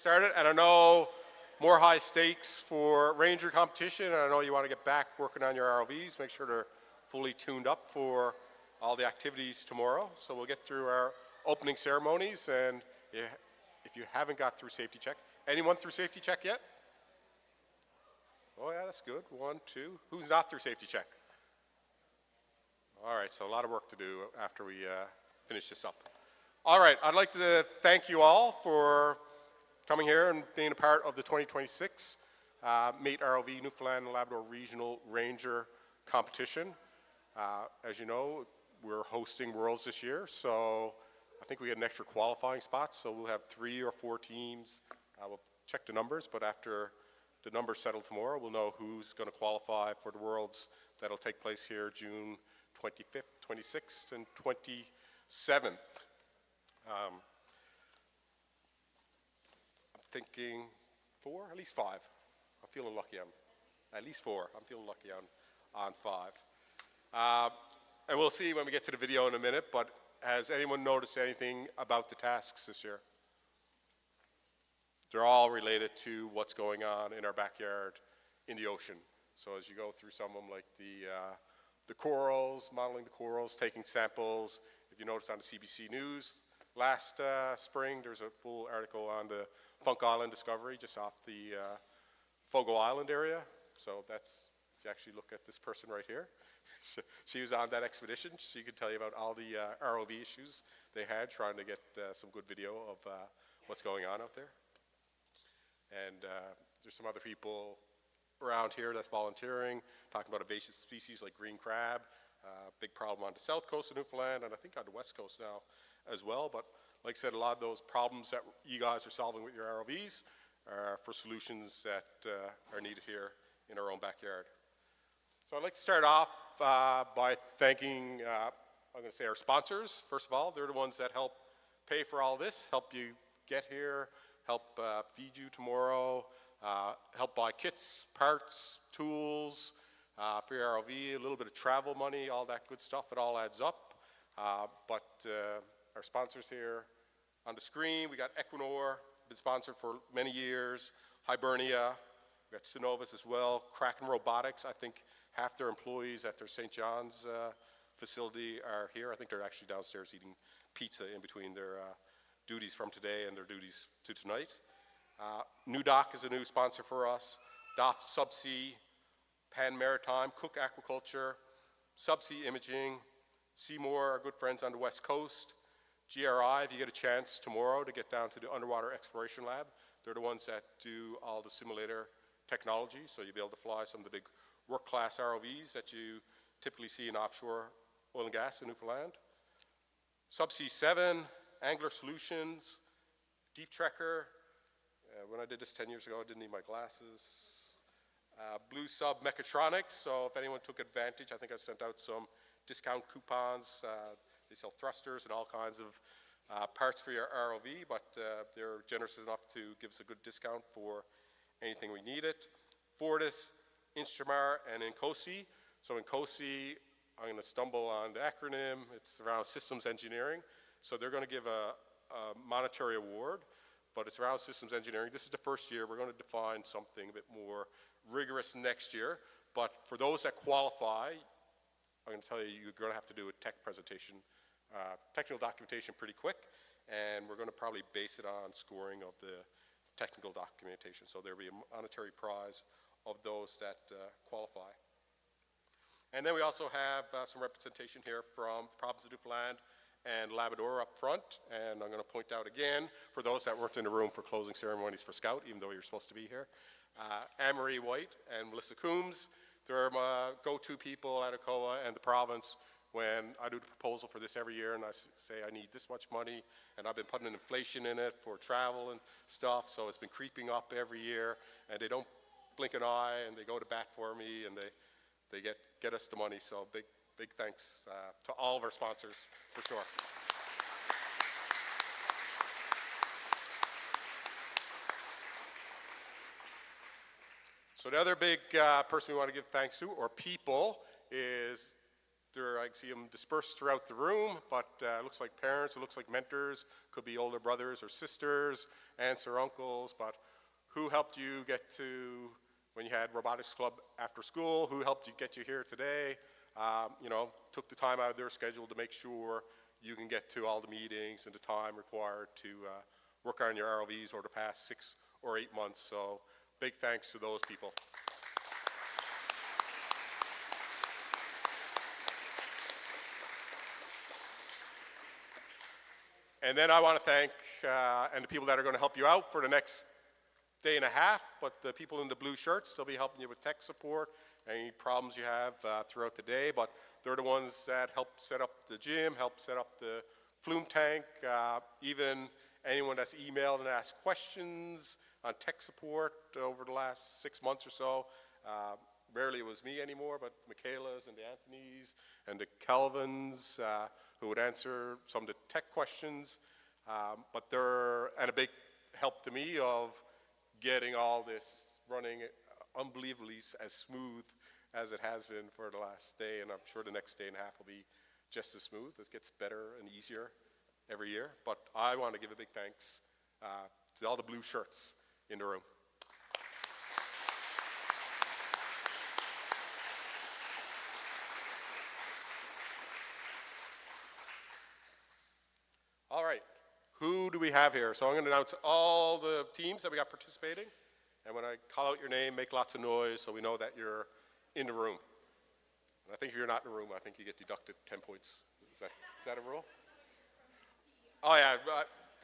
Started, and I know more high stakes for Ranger competition, and I know you want to get back working on your ROVs. Make sure they're fully tuned up for all the activities tomorrow. So we'll get through our opening ceremonies, and if you haven't got through safety check, anyone through safety check yet? Oh yeah, that's good. 1, 2. Who's not through safety check? All right, so a lot of work to do after we finish this up. All right, I'd like to thank you all for coming here and being a part of the 2026 MATE ROV Newfoundland Labrador Regional Ranger Competition. As you know, we're hosting Worlds this year, so I think we had an extra qualifying spot, so we'll have 3 or 4 teams. We'll check the numbers, but after the numbers settle tomorrow, we'll know who's going to qualify for the Worlds that'll take place here June 25th, 26th, and 27th. I'm thinking 4, at least 5. I'm feeling lucky on at least 4. I'm feeling lucky on 5. And we'll see when we get to the video in a minute, but has anyone noticed anything about the tasks this year? They're all related to what's going on in our backyard in the ocean. So as you go through some of them, like the corals, modeling the corals, taking samples. If you noticed on the CBC News last spring, there's a full article on the Funk Island discovery just off the Fogo Island area. So that's, if you actually look at this person right here, she was on that expedition. She could tell you about all the ROV issues they had trying to get some good video of what's going on out there. And there's some other people around here that's volunteering, talking about invasive species like green crab, big problem on the south coast of Newfoundland, and I think on the west coast now as well. But like I said, a lot of those problems that you guys are solving with your ROVs are for solutions that are needed here in our own backyard. So I'd like to start off by thanking, I'm going to say our sponsors. First of all, they're the ones that help pay for all this, help you get here, help feed you tomorrow, help buy kits, parts, tools for your ROV, a little bit of travel money, all that good stuff. It all adds up. But our sponsors here on the screen, we got Equinor, been sponsored for many years, Hibernia, we got Synovus as well, Kraken Robotics. I think half their employees at their St. John's facility are here. I think they're actually downstairs eating pizza in between their duties from today and their duties to tonight. ENDRUDARK is a new sponsor for us, DOF Subsea, Pan Maritime, Cook Aquaculture, Subsea Imaging, Seymour, our good friends on the West Coast, GRI, if you get a chance tomorrow to get down to the Underwater Exploration Lab, they're the ones that do all the simulator technology, so you'll be able to fly some of the big work-class ROVs that you typically see in offshore oil and gas in Newfoundland. Subsea 7, Angler Solutions, Deep Trekker. When I did this 10 years ago, I didn't need my glasses. Blue Sub Mechatronics, so if anyone took advantage, I think I sent out some discount coupons. They sell thrusters and all kinds of parts for your ROV, but they're generous enough to give us a good discount for anything we need it. Fortis, Instrumar, and Incosi. So Incosi, I'm going to stumble on the acronym. It's around systems engineering. So they're going to give a monetary award, but it's around systems engineering. This is the first year. We're going to define something a bit more rigorous next year. But for those that qualify, I'm going to tell you, you're going to have to do a tech presentation, technical documentation pretty quick, and we're going to probably base it on scoring of the technical documentation. So there'll be a monetary prize of those that qualify. And then we also have some representation here from the province of Newfoundland and Labrador up front, and I'm going to point out again, for those that weren't in the room for closing ceremonies for Scout, even though you're supposed to be here, Anne-Marie White and Melissa Coombs, they're my go-to people at ACOA and the province when I do the proposal for this every year, and I say I need this much money, and I've been putting an inflation in it for travel and stuff, so it's been creeping up every year, and they don't blink an eye, and they go to bat for me, and they get us the money. So big thanks to all of our sponsors, for sure. So the other big person we want to give thanks to, or people, is I see them dispersed throughout the room, but it looks like parents, it looks like mentors, could be older brothers or sisters, aunts or uncles, but who helped you get to when you had robotics club after school? Who helped you get you here today? Took the time out of their schedule to make sure you can get to all the meetings and the time required to work on your ROVs over the past 6 or 8 months. So big thanks to those people. And then I want to thank and the people that are going to help you out for the next day and a half, but the people in the blue shirts, they'll be helping you with tech support, any problems you have throughout the day, but they're the ones that help set up the gym, help set up the flume tank, even anyone that's emailed and asked questions on tech support over the last 6 months or so. Rarely it was me anymore, but Michaela's and the Anthony's and the Kelvins who would answer some of the tech questions. But they're a big help to me of getting all this running unbelievably as smooth as it has been for the last day, and I'm sure the next day and a half will be just as smooth. This gets better and easier every year, but I want to give a big thanks to all the blue shirts in the room. All right, who do we have here? So I'm going to announce all the teams that we got participating, and when I call out your name, make lots of noise so we know that you're in the room. And I think if you're not in the room, I think you get deducted 10 points. Is that a rule? Oh yeah,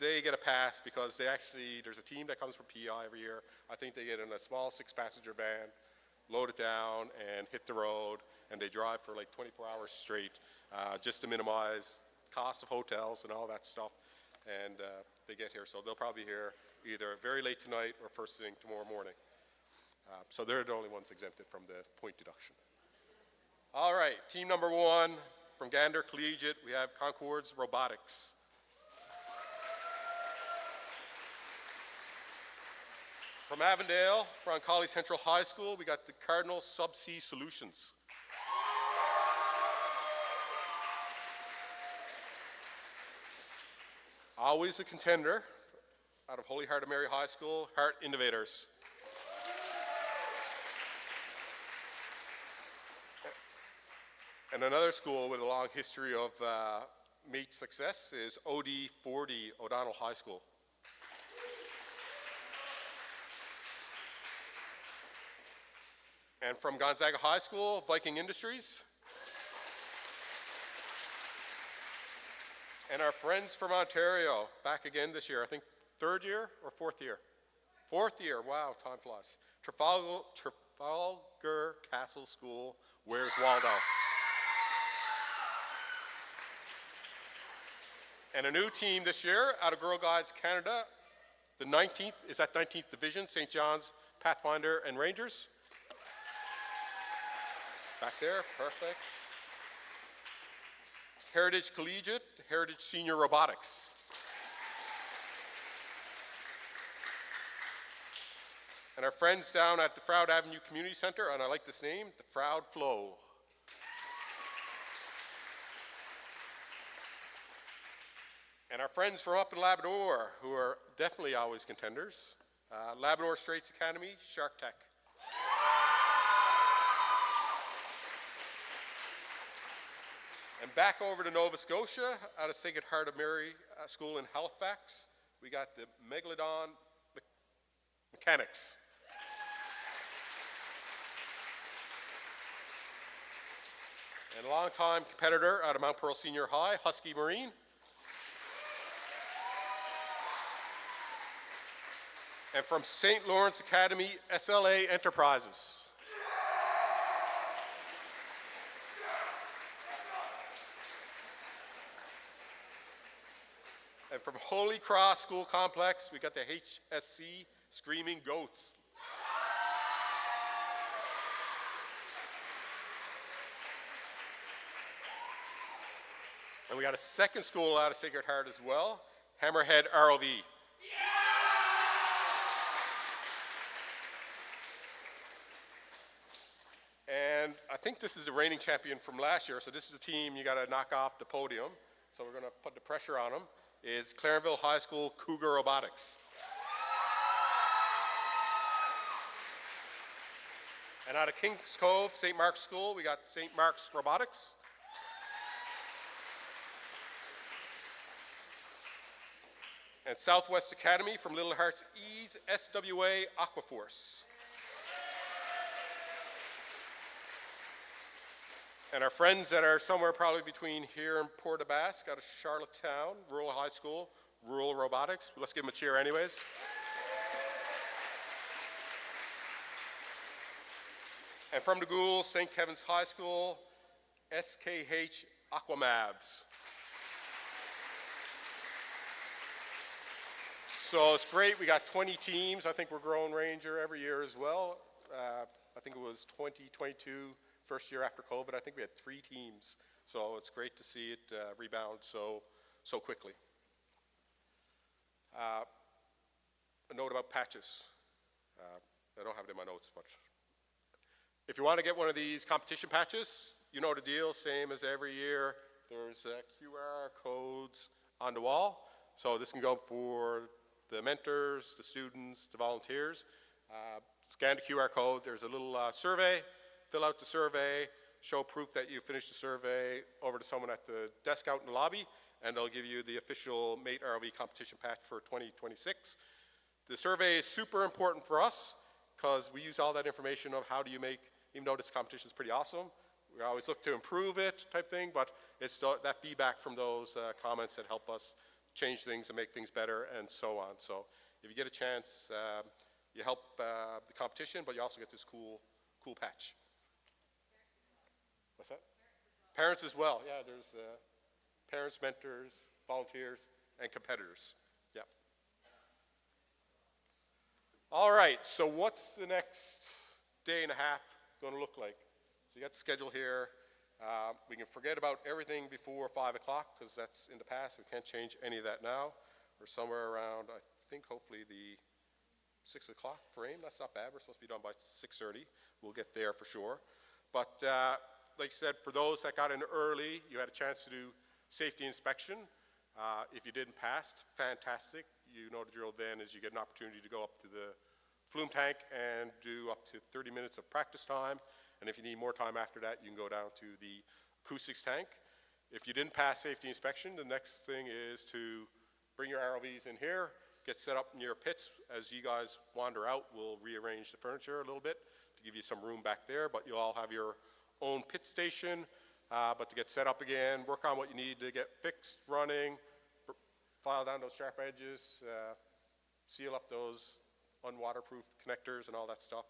they get a pass because there's a team that comes from PEI every year. I think they get in a small 6-passenger van, load it down, and hit the road, and they drive for like 24 hours straight, just to minimize cost of hotels and all that stuff. And they get here, so they'll probably be here either very late tonight or first thing tomorrow morning. So they're the only ones exempted from the point deduction. All right, team number 1 from Gander Collegiate, we have Concord's Robotics. From Avondale, Roncalli Central High School, we got the Cardinal Subsea Solutions. Always a contender, out of Holy Heart of Mary High School, Heart Innovators. And another school with a long history of mate success is OD40 O'Donnell High School. And from Gonzaga High School, Viking Industries. And our friends from Ontario, back again this year, I think 3rd year or 4th year? 4th year, wow, time flies. Trafalgar Castle School, Where's Waldo? And a new team this year out of Girl Guides Canada, the 19th, is that 19th Division, St. John's, Pathfinder and Rangers. Back there, perfect. Heritage Collegiate, Heritage Senior Robotics. And our friends down at the Froud Avenue Community Center, and I like this name, the Froud Flow. And our friends from up in Labrador, who are definitely always contenders, Labrador Straits Academy, Shark Tech. And back over to Nova Scotia, out of Sacred Heart of Mary School in Halifax, we got the Megalodon Mechanics. And a longtime competitor out of Mount Pearl Senior High, Husky Marine. And from St. Lawrence Academy, SLA Enterprises. And from Holy Cross School Complex, we got the HSC Screaming Goats. And we got a second school out of Sacred Heart as well, Hammerhead ROV. And I think this is the reigning champion from last year, so this is the team you got to knock off the podium. So we're going to put the pressure on them. Is Clarenville High School Cougar Robotics. And out of Kings Cove, St. Mark's School, we got St. Mark's Robotics. And Southwest Academy from Little Hearts Ease, SWA Aquaforce. And our friends that are somewhere probably between here and Port aux Basques out of Charlottetown, Rural High School, Rural Robotics. Let's give them a cheer anyways. And from the Gould, St. Kevin's High School, SKH Aquamavs. So it's great, we got 20 teams. I think we're growing Ranger every year as well. I think it was 2022, first year after COVID, I think we had 3 teams. So it's great to see it rebound so quickly. A note about patches. I don't have it in my notes, but if you want to get one of these competition patches, you know the deal, same as every year. There's QR codes on the wall. So this can go for the mentors, the students, the volunteers. Scan the QR code. There's a little survey. Fill out the survey. Show proof that you finished the survey over to someone at the desk out in the lobby, and they'll give you the official Mate ROV competition patch for 2026. The survey is super important for us because we use all that information of how do you make, even though this competition is pretty awesome, we always look to improve it type thing, but it's that feedback from those comments that help us change things and make things better and so on. So if you get a chance, you help the competition, but you also get this cool patch. What's that? Parents as well. Yeah, there's parents, mentors, volunteers, and competitors. Yeah. All right, so what's the next day and a half going to look like? So you got the schedule here. We can forget about everything before 5 o'clock because that's in the past. We can't change any of that now. We're somewhere around, I think, hopefully the 6 o'clock frame. That's not bad. We're supposed to be done by 6:30. We'll get there for sure. But like I said, for those that got in early, you had a chance to do safety inspection. If you didn't pass, fantastic. You know the drill then is you get an opportunity to go up to the flume tank and do up to 30 minutes of practice time. And if you need more time after that, you can go down to the acoustics tank. If you didn't pass safety inspection, the next thing is to bring your ROVs in here, get set up in your pits. As you guys wander out, we'll rearrange the furniture a little bit to give you some room back there, but you'll all have your own pit station. But to get set up again, work on what you need to get fixed, running, file down those sharp edges, seal up those unwaterproof connectors and all that stuff,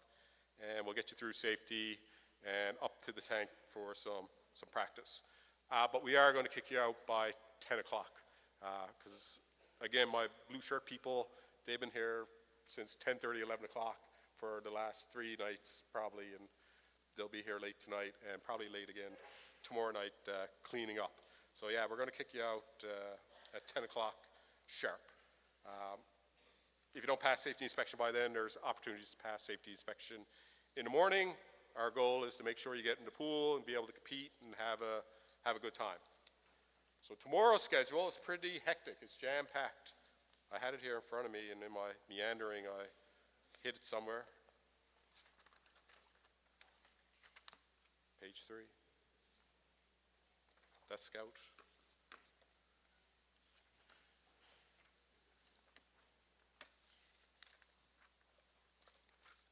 and we'll get you through safety and up to the tank for some practice. But we are going to kick you out by 10 o'clock because, again, my blue shirt people, they've been here since 10:30, 11 o'clock for the last 3 nights probably, and they'll be here late tonight and probably late again tomorrow night cleaning up. So yeah, we're going to kick you out at 10 o'clock sharp. If you don't pass safety inspection by then, there's opportunities to pass safety inspection in the morning. Our goal is to make sure you get in the pool and be able to compete and have a good time. So tomorrow's schedule is pretty hectic. It's jam-packed. I had it here in front of me, and in my meandering, I hit it somewhere. Page 3. That's Scout.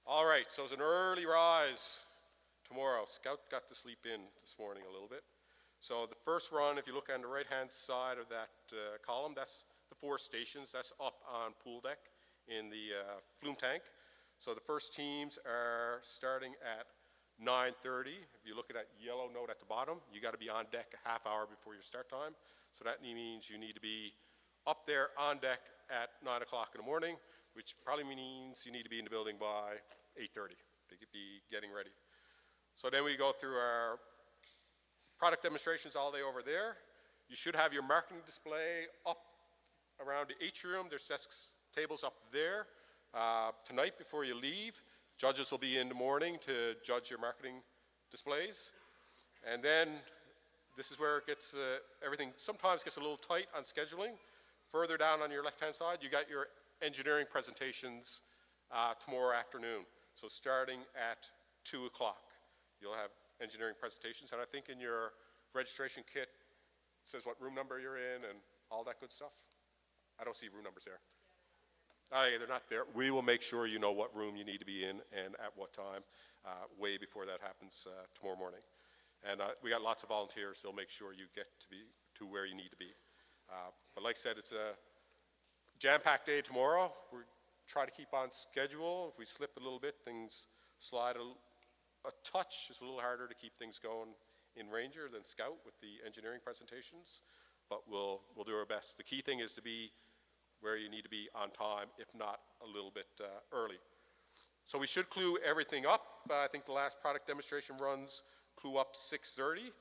All right, so it's an early rise tomorrow. Scout got to sleep in this morning a little bit. So the first run, if you look on the right-hand side of that column, that's the 4 stations. That's up on pool deck in the flume tank. So the first teams are starting at 9:30. If you look at that yellow note at the bottom, you got to be on deck a half hour before your start time. So that means you need to be up there on deck at 9 o'clock in the morning, which probably means you need to be in the building by 8:30 to be getting ready. So then we go through our product demonstrations all day over there. You should have your marketing display up around the atrium. There's desks, tables up there. Tonight before you leave, judges will be in the morning to judge your marketing displays. And then this is where it gets, everything sometimes gets a little tight on scheduling. Further down on your left-hand side, you got your engineering presentations tomorrow afternoon. So starting at 2 o'clock, you'll have engineering presentations. And I think in your registration kit, it says what room number you're in and all that good stuff. I don't see room numbers there. Yeah, they're not there. We will make sure you know what room you need to be in and at what time, way before that happens tomorrow morning. And we got lots of volunteers, so make sure you get to where you need to be. But like I said, it's a jam-packed day tomorrow. We try to keep on schedule. If we slip a little bit, things slide a touch. It's a little harder to keep things going in Ranger than Scout with the engineering presentations, but we'll do our best. The key thing is to be where you need to be on time, if not a little bit early. So we should clue everything up. I think the last product demonstration runs clue up 6:30.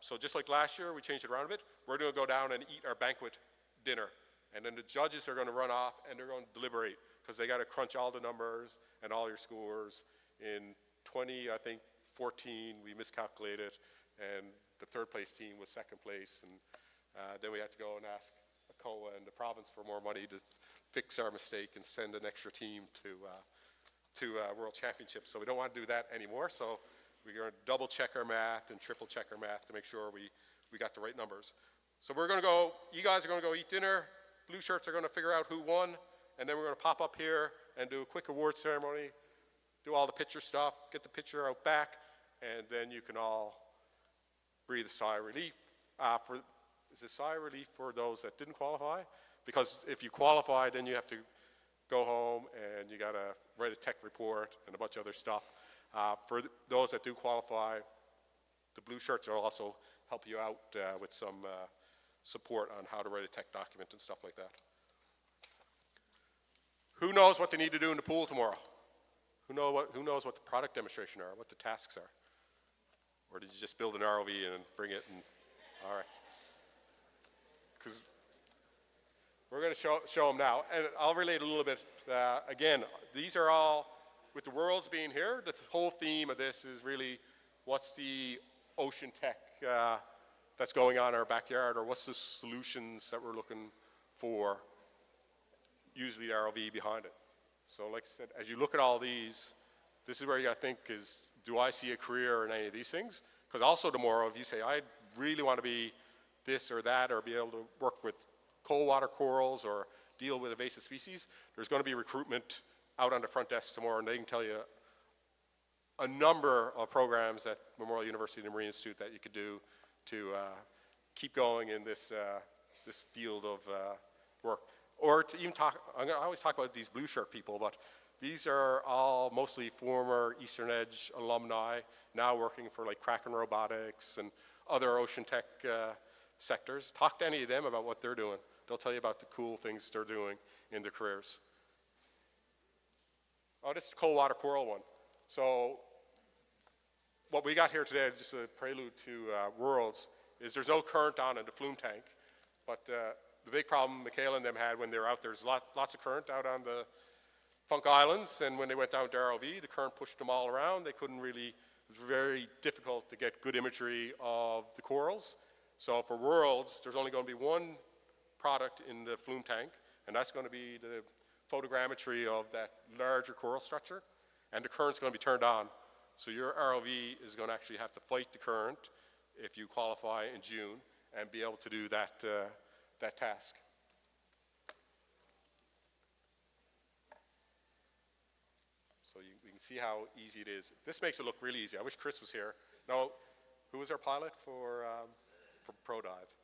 So just like last year, we changed it around a bit. We're going to go down and eat our banquet dinner. And then the judges are going to run off and they're going to deliberate because they got to crunch all the numbers and all your scores. In 20, I think 14, we miscalculated, and the third place team was second place. And then we had to go and ask ACOA and the province for more money to fix our mistake and send an extra team to World Championships. So we don't want to do that anymore. So we're going to double check our math and triple check our math to make sure we got the right numbers. So we're going to go, you guys are going to go eat dinner. Blue shirts are going to figure out who won. And then we're going to pop up here and do a quick award ceremony, do all the picture stuff, get the picture out back, and then you can all breathe a sigh of relief. Is it a sigh of relief for those that didn't qualify? Because if you qualify, then you have to go home and you got to write a tech report and a bunch of other stuff. For those that do qualify, the blue shirts will also help you out with some support on how to write a tech document and stuff like that. Who knows what they need to do in the pool tomorrow? Who knows what the product demonstration are, what the tasks are? Or did you just build an ROV and bring it and, all right. Because we're going to show them now. And I'll relate a little bit. Again, these are all, with the worlds being here, the whole theme of this is really what's the ocean tech that's going on in our backyard, or what's the solutions that we're looking for, usually the ROV behind it. So like I said, as you look at all these, this is where you got to think is, do I see a career in any of these things? Because also tomorrow, if you say, I really want to be this or that, or be able to work with cold water corals or deal with invasive species, there's going to be recruitment out on the front desk tomorrow, and they can tell you a number of programs at Memorial University and the Marine Institute that you could do to keep going in this, this field of work. Or to even talk, I always talk about these blue shirt people, but these are all mostly former Eastern Edge alumni, now working for like Kraken Robotics and other ocean tech sectors. Talk to any of them about what they're doing. They'll tell you about the cool things they're doing in their careers. Oh, this is cold water coral one. So what we got here today, just a prelude to Worlds, is there's no current on in the flume tank. But the big problem Michaela and them had when they were out, there's lots of current out on the Funk Islands, and when they went down to ROV, the current pushed them all around. They couldn't really, it was very difficult to get good imagery of the corals. So for Worlds, there's only going to be one product in the flume tank, and that's going to be the photogrammetry of that larger coral structure, and the current's going to be turned on. So your ROV is going to actually have to fight the current if you qualify in June and be able to do that, that task. So we can see how easy it is. This makes it look really easy. I wish Chris was here. No, who was our pilot for ProDive?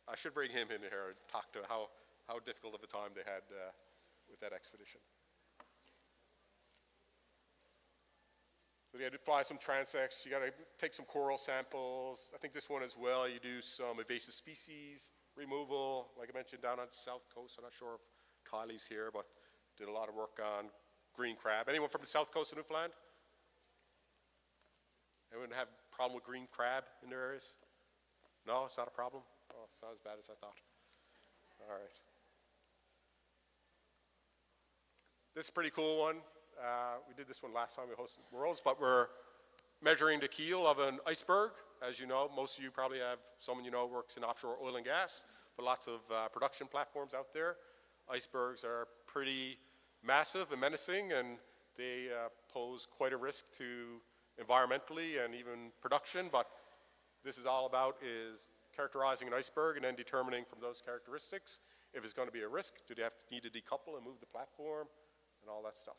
I should bring him in here and talk to how difficult of a time they had with that expedition. So you got to fly some transects, you got to take some coral samples. I think this one as well, you do some invasive species removal, like I mentioned down on the south coast. I'm not sure if Kylie's here, but did a lot of work on green crab. Anyone from the south coast of Newfoundland? Anyone have a problem with green crab in their areas? No, it's not a problem? Oh, it's not as bad as I thought. All right. This is a pretty cool one. We did this one last time we hosted Worlds, but we're measuring the keel of an iceberg. As you know, most of you probably have someone you know works in offshore oil and gas, but lots of production platforms out there. Icebergs are pretty massive and menacing, and they pose quite a risk to environmentally and even production, but this is all about is characterizing an iceberg and then determining from those characteristics if it's going to be a risk. Do they need to decouple and move the platform and all that stuff?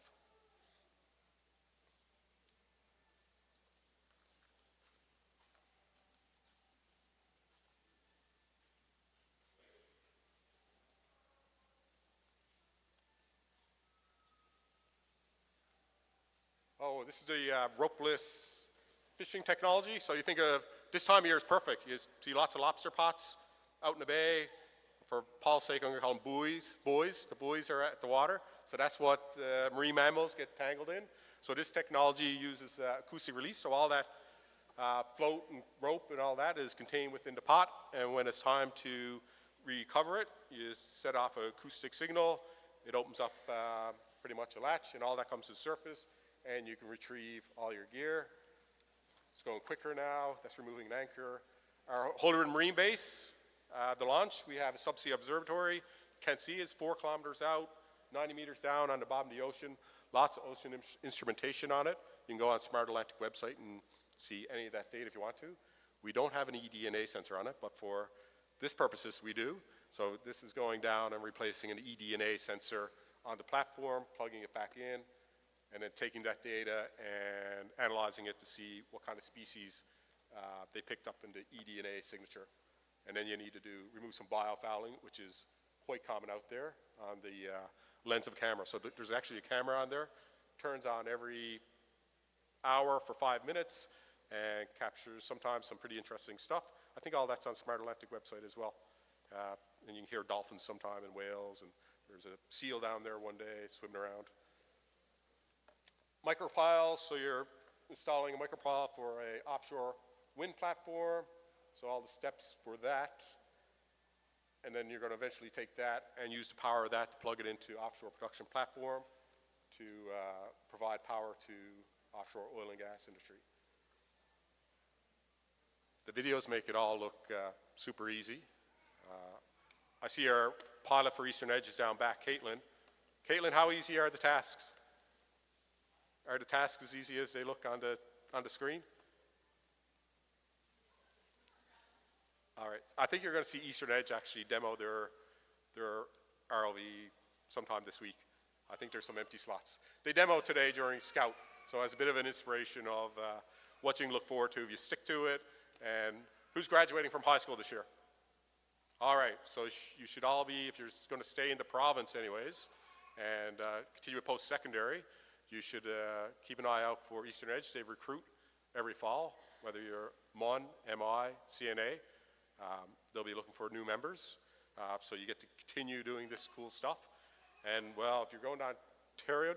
Oh, this is the ropeless fishing technology. So you think of this time of year is perfect. You see lots of lobster pots out in the bay. For Paul's sake, I'm going to call them buoys. The buoys are at the water. So that's what marine mammals get tangled in. So this technology uses acoustic release. So all that float and rope and all that is contained within the pot. And when it's time to recover it, you set off an acoustic signal. It opens up pretty much a latch, and all that comes to the surface. And you can retrieve all your gear. It's going quicker now. That's removing an anchor. Our Hollywood Marine Base, the launch, we have a subsea observatory. You can't see it. It's 4 kilometers out, 90 meters down on the bottom of the ocean. Lots of ocean instrumentation on it. You can go on Smart Atlantic website and see any of that data if you want to. We don't have an eDNA sensor on it, but for this purposes we do. So this is going down and replacing an eDNA sensor on the platform, plugging it back in, and then taking that data and analyzing it to see what kind of species they picked up in the eDNA signature. And then you need to remove some biofouling, which is quite common out there on the lens of a camera. So there's actually a camera on there, turns on every hour for 5 minutes and captures sometimes some pretty interesting stuff. I think all that's on Smart Atlantic website as well. And you can hear dolphins sometime and whales, and there's a seal down there one day swimming around. Micropiles, so you're installing a micropile for an offshore wind platform, so all the steps for that. And then you're going to eventually take that and use the power of that to plug it into offshore production platform to provide power to offshore oil and gas industry. The videos make it all look super easy. I see our pilot for Eastern Edge is down back, Caitlin. Caitlin, how easy are the tasks? Are the tasks as easy as they look on the screen? All right. I think you're going to see Eastern Edge actually demo their ROV sometime this week. I think there's some empty slots. They demoed today during Scout, so as a bit of an inspiration of what you can look forward to if you stick to it. And who's graduating from high school this year? All right. So you should all be, if you're going to stay in the province anyways, and continue with post-secondary, you should keep an eye out for Eastern Edge. They recruit every fall, whether you're MUN, MI, CNA. They'll be looking for new members. So you get to continue doing this cool stuff. And well, if you're going to Ontario,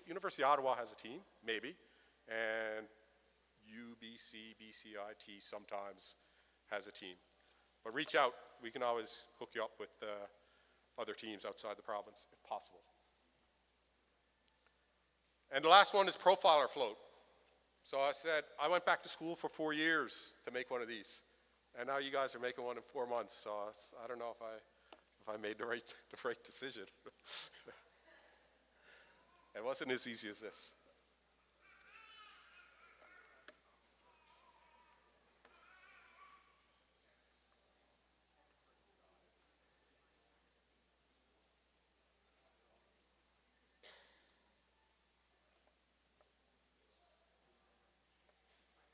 University of Ottawa has a team, maybe. And UBC, BCIT sometimes has a team. But reach out. We can always hook you up with other teams outside the province if possible. And the last one is profiler float. So I said, I went back to school for 4 years to make one of these. And now you guys are making one in 4 months. So I don't know if I made the right decision. It wasn't as easy as this.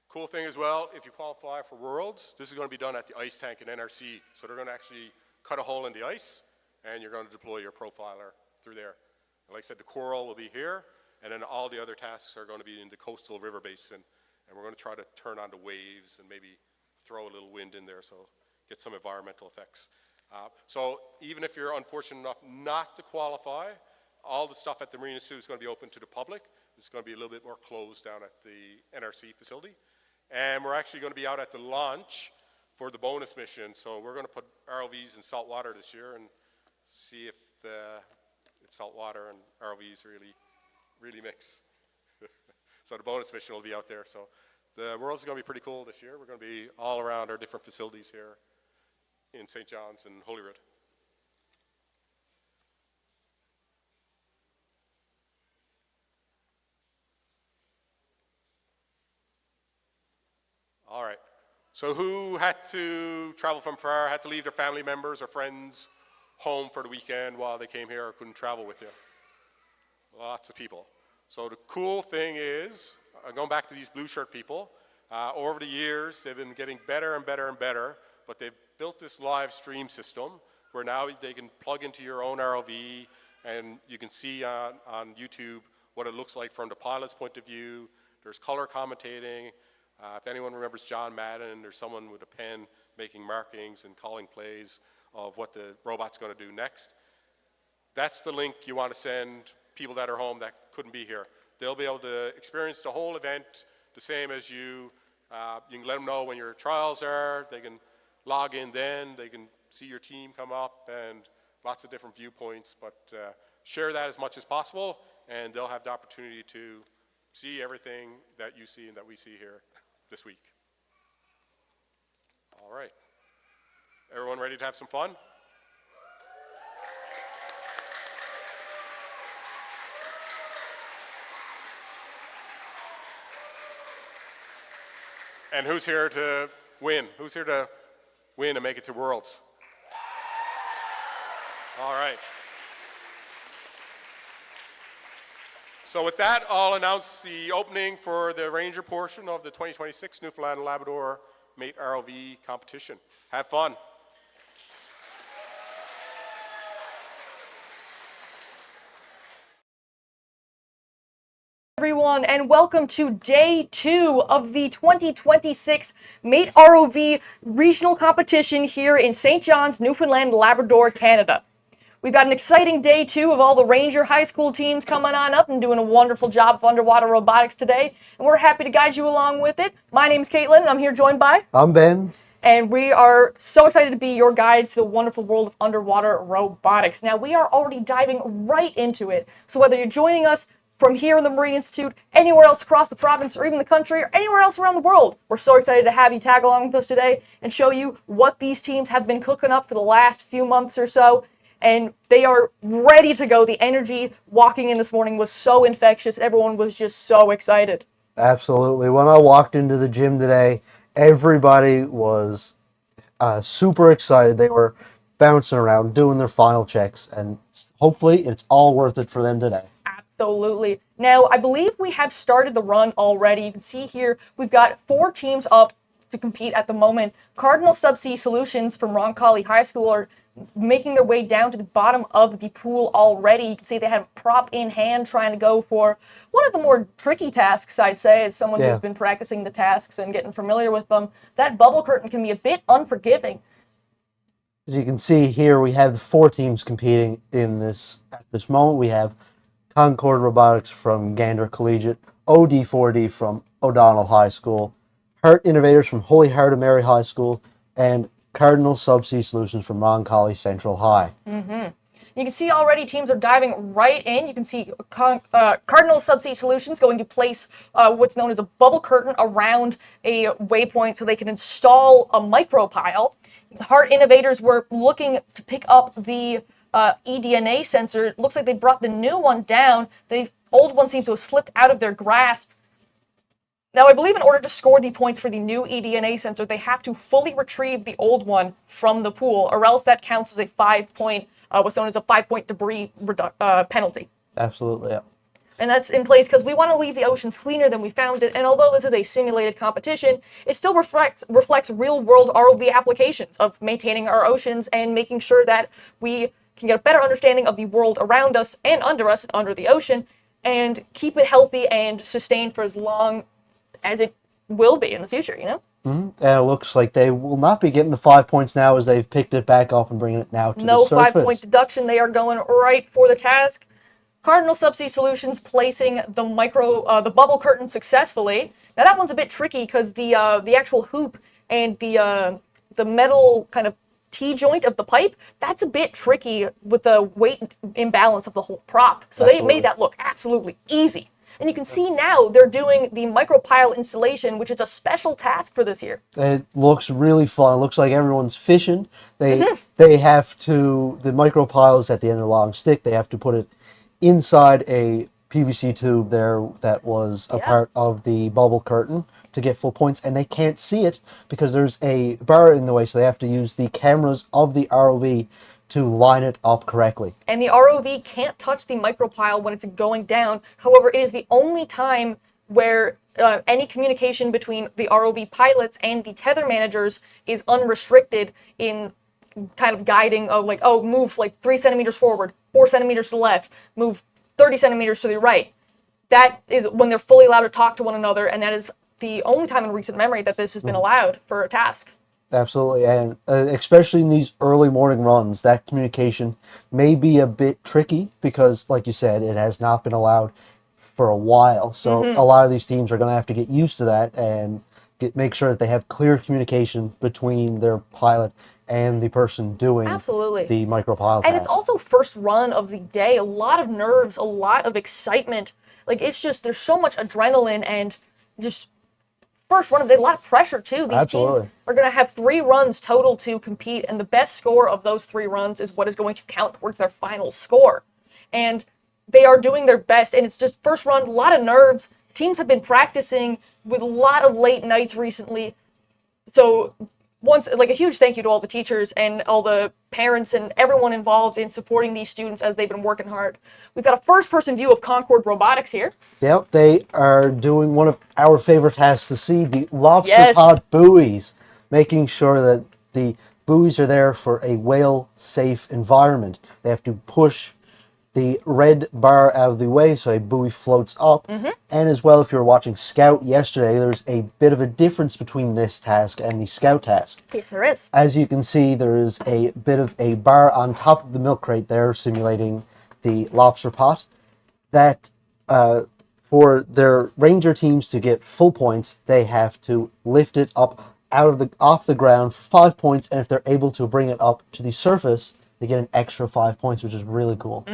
Cool thing as well, if you qualify for Worlds, this is going to be done at the ice tank in NRC. So they're going to actually cut a hole in the ice, and you're going to deploy your profiler through there. And like I said, the coral will be here, and then all the other tasks are going to be in the coastal river basin. And we're going to try to turn on the waves and maybe throw a little wind in there so get some environmental effects. So even if you're unfortunate enough not to qualify, all the stuff at the Marine Institute is going to be open to the public. It's going to be a little bit more closed down at the NRC facility. And we're actually going to be out at the launch for the bonus mission. So we're going to put ROVs in salt water this year and see if saltwater and ROVs really really mix. So the bonus mission will be out there. So the Worlds is going to be pretty cool this year. We're going to be all around our different facilities here in St. John's and Holyrood. All right. So who had to travel from far, had to leave their family members or friends home for the weekend while they came here or couldn't travel with you? Lots of people. So the cool thing is, going back to these blue shirt people, over the years they've been getting better and better and better, but they've built this live stream system where now they can plug into your own ROV and you can see on YouTube what it looks like from the pilot's point of view. There's color commentating. If anyone remembers John Madden, there's someone with a pen making markings and calling plays of what the robot's going to do next. That's the link you want to send people that are home that couldn't be here. They'll be able to experience the whole event the same as you. You can let them know when your trials are. They can log in then. They can see your team come up and lots of different viewpoints. But share that as much as possible, and they'll have the opportunity to see everything that you see and that we see here this week. All right. Everyone ready to have some fun? And who's here to win? Who's here to win and make it to Worlds? All right. So with that, I'll announce the opening for the Ranger portion of the 2026 Newfoundland Labrador Mate ROV competition. Have fun. Everyone, and welcome to day 2 of the 2026 Mate ROV regional competition here in St. John's, Newfoundland, Labrador, Canada. We've got an exciting day 2 of all the Ranger high school teams coming on up and doing a wonderful job of underwater robotics today, and we're happy to guide you along with it. My name's Caitlin, and I'm here joined by... I'm Ben. And we are so excited to be your guides to the wonderful world of underwater robotics. Now, we are already diving right into it, so whether you're joining us from here in the Marine Institute, anywhere else across the province, or even the country, or anywhere else around the world, we're so excited to have you tag along with us today and show you what these teams have been cooking up for the last few months or so. And they are ready to go. The energy walking in this morning was so infectious. Everyone was just so excited. Absolutely. When I walked into the gym today, everybody was super excited. They were bouncing around, doing their final checks, and hopefully it's all worth it for them today. Absolutely. Now, I believe we have started the run already. You can see here we've got 4 teams up to compete at the moment. Cardinal Subsea Solutions from Roncalli High School are making their way down to the bottom of the pool already. You can see they have a prop in hand trying to go for one of the more tricky tasks, I'd say, as someone who's been practicing the tasks and getting familiar with them. That bubble curtain can be a bit unforgiving. As you can see here, we have 4 teams competing in this. At this moment, we have Concord Robotics from Gander Collegiate, OD4D from O'Donnell High School, Hurt Innovators from Holy Heart of Mary High School, and Cardinal Subsea Solutions from Roncalli Central High. You can see already teams are diving right in. You can see Cardinal Subsea Solutions going to place what's known as a bubble curtain around a waypoint so they can install a micro pile. Hart Innovators were looking to pick up the eDNA sensor. It looks like they brought the new one down. The old one seems to have slipped out of their grasp. Now, I believe in order to score the points for the new eDNA sensor, they have to fully retrieve the old one from the pool, or else that counts as a 5-point, what's known as a 5-point debris penalty. Absolutely, yeah. And that's in place because we want to leave the oceans cleaner than we found it, and although this is a simulated competition, it still reflects real-world ROV applications of maintaining our oceans and making sure that we can get a better understanding of the world around us and under the ocean, and keep it healthy and sustained for as long as it will be in the future, you know? And it looks like they will not be getting the 5 points now as they've picked it back up and bringing it now to the surface. No 5-point deduction. They are going right for the task. Cardinal Subsea Solutions placing the bubble curtain successfully. Now that one's a bit tricky because the actual hoop and the metal kind of T-joint of the pipe, that's a bit tricky with the weight imbalance of the whole prop. So they made that look absolutely easy. And you can see now they're doing the micropile installation, which is a special task for this year. It looks really fun. It looks like everyone's fishing. They have to, the micropiles at the end of the long stick, they have to put it inside a PVC tube there that was a part of the bubble curtain to get full points, and they can't see it because there's a bar in the way, so they have to use the cameras of the ROV to line it up correctly. And the ROV can't touch the micropile when it's going down. However, it is the only time where any communication between the ROV pilots and the tether managers is unrestricted in kind of guiding of like, oh, move like 3 centimeters forward, 4 centimeters to the left, move 30 centimeters to the right. That is when they're fully allowed to talk to one another, and that is the only time in recent memory that this has been allowed for a task. Absolutely, and especially in these early morning runs, that communication may be a bit tricky because, like you said, it has not been allowed for a while. So a lot of these teams are going to have to get used to that and make sure that they have clear communication between their pilot and the person doing the micropile task. And it's also first run of the day. A lot of nerves, a lot of excitement. Like, it's just, there's so much adrenaline and just first run of the day, a lot of pressure too. These teams are going to have 3 runs total to compete, and the best score of those 3 runs is what is going to count towards their final score. And they are doing their best, and it's just first run, a lot of nerves. Teams have been practicing with a lot of late nights recently. So a huge thank you to all the teachers and all the parents and everyone involved in supporting these students as they've been working hard. We've got a first-person view of Concord Robotics here. Yep, they are doing one of our favorite tasks to see, the lobster pod buoys, making sure that the buoys are there for a whale-safe environment. They have to push the red bar out of the way so a buoy floats up. And as well, if you were watching Scout yesterday, there's a bit of a difference between this task and the Scout task. Yes, there is. As you can see, there is a bit of a bar on top of the milk crate there, simulating the lobster pot. That, for their ranger teams to get full points, they have to lift it up off the ground for 5 points, and if they're able to bring it up to the surface, they get an extra 5 points, which is really cool.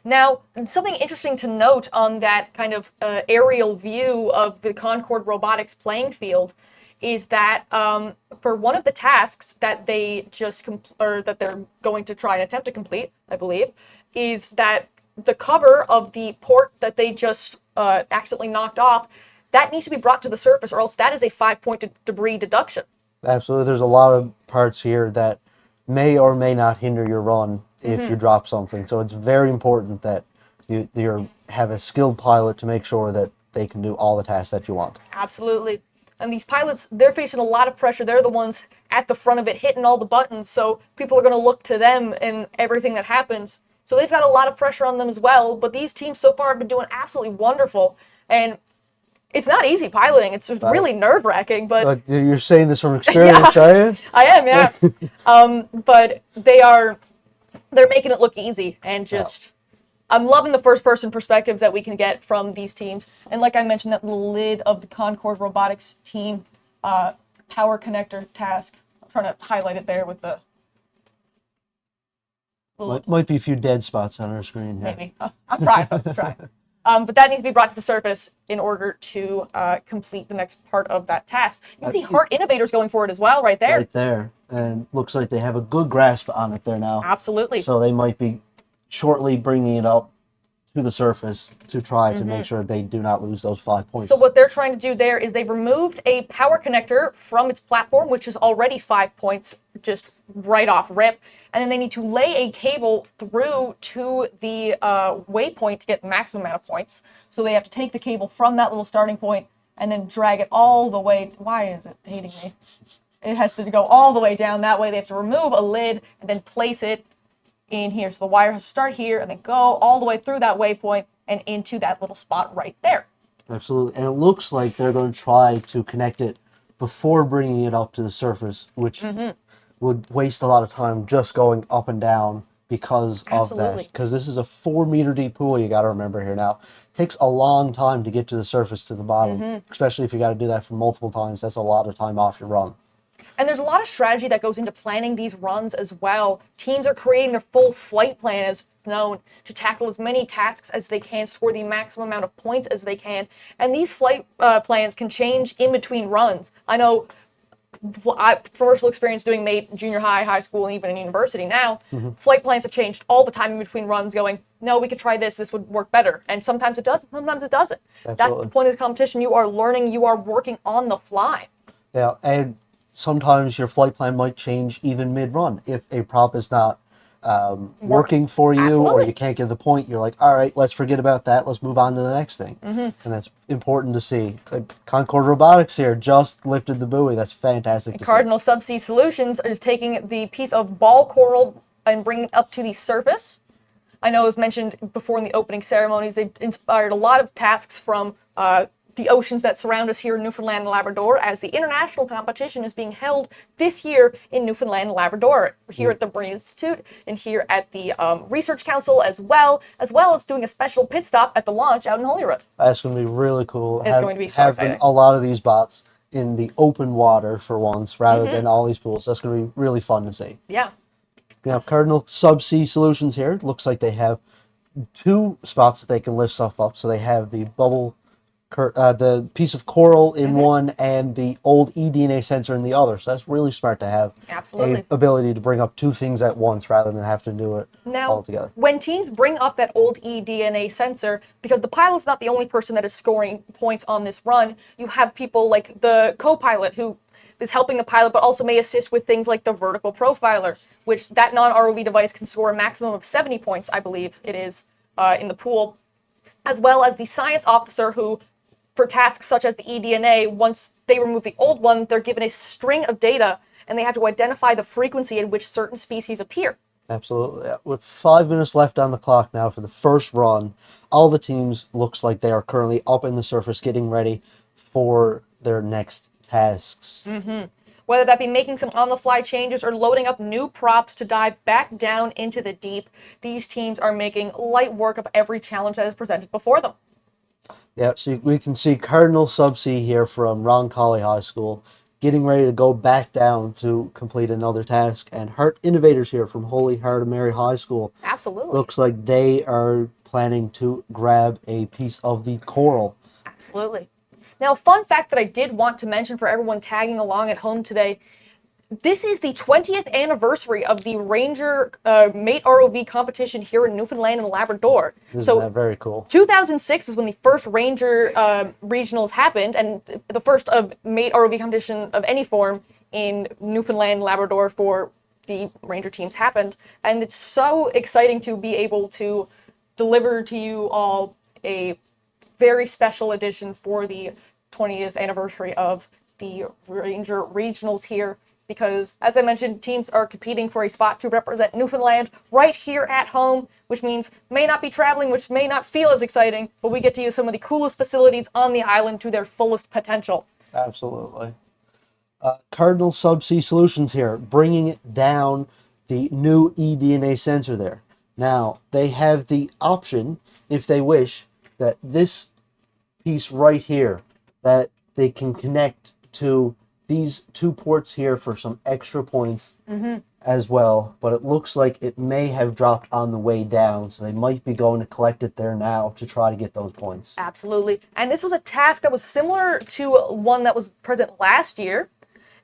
Now, something interesting to note on that kind of aerial view of the Concord Robotics playing field is that for one of the tasks that they that they're going to try and attempt to complete, I believe, is that the cover of the port that they just accidentally knocked off, that needs to be brought to the surface, or else that is a 5-point debris deduction. Absolutely. There's a lot of parts here that may or may not hinder your run if you drop something. So it's very important that you have a skilled pilot to make sure that they can do all the tasks that you want. Absolutely. And these pilots, they're facing a lot of pressure. They're the ones at the front of it hitting all the buttons. So people are going to look to them in everything that happens. So they've got a lot of pressure on them as well. But these teams so far have been doing absolutely wonderful. And it's not easy piloting. It's really nerve-wracking. But you're saying this from experience, are you? I am, yeah. But they're making it look easy, and just I'm loving the first-person perspectives that we can get from these teams. And like I mentioned, that little lid of the Concord Robotics team power connector task. I'm trying to highlight it there with the little... Might be a few dead spots on our screen here. Maybe. I'm trying. But that needs to be brought to the surface in order to complete the next part of that task. You can see Heart Innovators going forward as well, right there. Right there. And looks like they have a good grasp on it there now. Absolutely. So they might be shortly bringing it up to the surface to try to make sure they do not lose those 5 points. So what they're trying to do there is they've removed a power connector from its platform, which is already 5 points, just right off rip. And then they need to lay a cable through to the waypoint to get the maximum amount of points. So they have to take the cable from that little starting point and then drag it all the way. Why is it hating me? It has to go all the way down that way. They have to remove a lid and then place it in here. So the wire has to start here and then go all the way through that waypoint and into that little spot right there. Absolutely. And it looks like they're going to try to connect it before bringing it up to the surface, which would waste a lot of time just going up and down because of that. Because this is a 4-meter deep pool, you got to remember here now. It takes a long time to get to the surface, to the bottom, especially if you got to do that for multiple times. That's a lot of time off your run. And there's a lot of strategy that goes into planning these runs as well. Teams are creating their full flight plan, as known, to tackle as many tasks as they can, score the maximum amount of points as they can. And these flight plans can change in between runs. I know personal experience doing mate junior high, high school, and even in university now, flight plans have changed all the time in between runs, going, no, we could try this would work better. And sometimes it does, sometimes it doesn't. Absolutely. That's the point of the competition. You are learning, you are working on the fly. Yeah, and sometimes your flight plan might change even mid-run. If a prop is not working for you, or Absolutely. you can't get the point, you're like, all right, let's forget about that. Let's move on to the next thing. And that's important to see. Concord Robotics here just lifted the buoy. That's fantastic to see. Cardinal Subsea Solutions is taking the piece of ball coral and bringing it up to the surface. I know it was mentioned before in the opening ceremonies, they inspired a lot of tasks from the oceans that surround us here in Newfoundland and Labrador, as the international competition is being held this year in Newfoundland and Labrador, here at the Marine Institute and here at the Research Council, as well as doing a special pit stop at the launch out in Holyrood. That's going to be really cool. It's going to be so having exciting. a lot of these bots in the open water for once, rather than all these pools. That's going to be really fun to see. Yeah. Now, Cardinal Subsea Solutions here, looks like they have 2 spots that they can lift stuff up. So they have the the piece of coral in one and the old eDNA sensor in the other. So that's really smart to have Absolutely. a ability to bring up 2 things at once rather than have to do it Now, all together. when teams bring up that old eDNA sensor, because the pilot's not the only person that is scoring points on this run, you have people like the co-pilot who is helping the pilot, but also may assist with things like the vertical profiler, which that non-ROV device can score a maximum of 70 points, I believe it is, in the pool, as well as the science officer who, for tasks such as the eDNA, once they remove the old one, they're given a string of data, and they have to identify the frequency at which certain species appear. Absolutely. Yeah. With 5 minutes left on the clock now for the first run, all the teams looks like they are currently up in the surface getting ready for their next tasks. Whether that be making some on-the-fly changes or loading up new props to dive back down into the deep, these teams are making light work of every challenge that is presented before them. Yeah, so we can see Cardinal Subsea here from Roncalli High School getting ready to go back down to complete another task. And Heart Innovators here from Holy Heart of Mary High School. Absolutely. Looks like they are planning to grab a piece of the coral. Absolutely. Now, fun fact that I did want to mention for everyone tagging along at home today, this is the 20th anniversary of the Ranger Mate ROV competition here in Newfoundland and Labrador. Isn't that very cool? 2006 is when the first Ranger regionals happened, and the first Mate ROV competition of any form in Newfoundland and Labrador for the Ranger teams happened. And it's so exciting to be able to deliver to you all a very special edition for the 20th anniversary of the Ranger regionals here, because, as I mentioned, teams are competing for a spot to represent Newfoundland right here at home, which means may not be traveling, which may not feel as exciting, but we get to use some of the coolest facilities on the island to their fullest potential. Absolutely. Cardinal Subsea Solutions here, bringing down the new eDNA sensor there. Now, they have the option, if they wish, that this piece right here, that they can connect to these 2 ports here for some extra points as well. But it looks like it may have dropped on the way down, so they might be going to collect it there now to try to get those points. Absolutely. And this was a task that was similar to one that was present last year.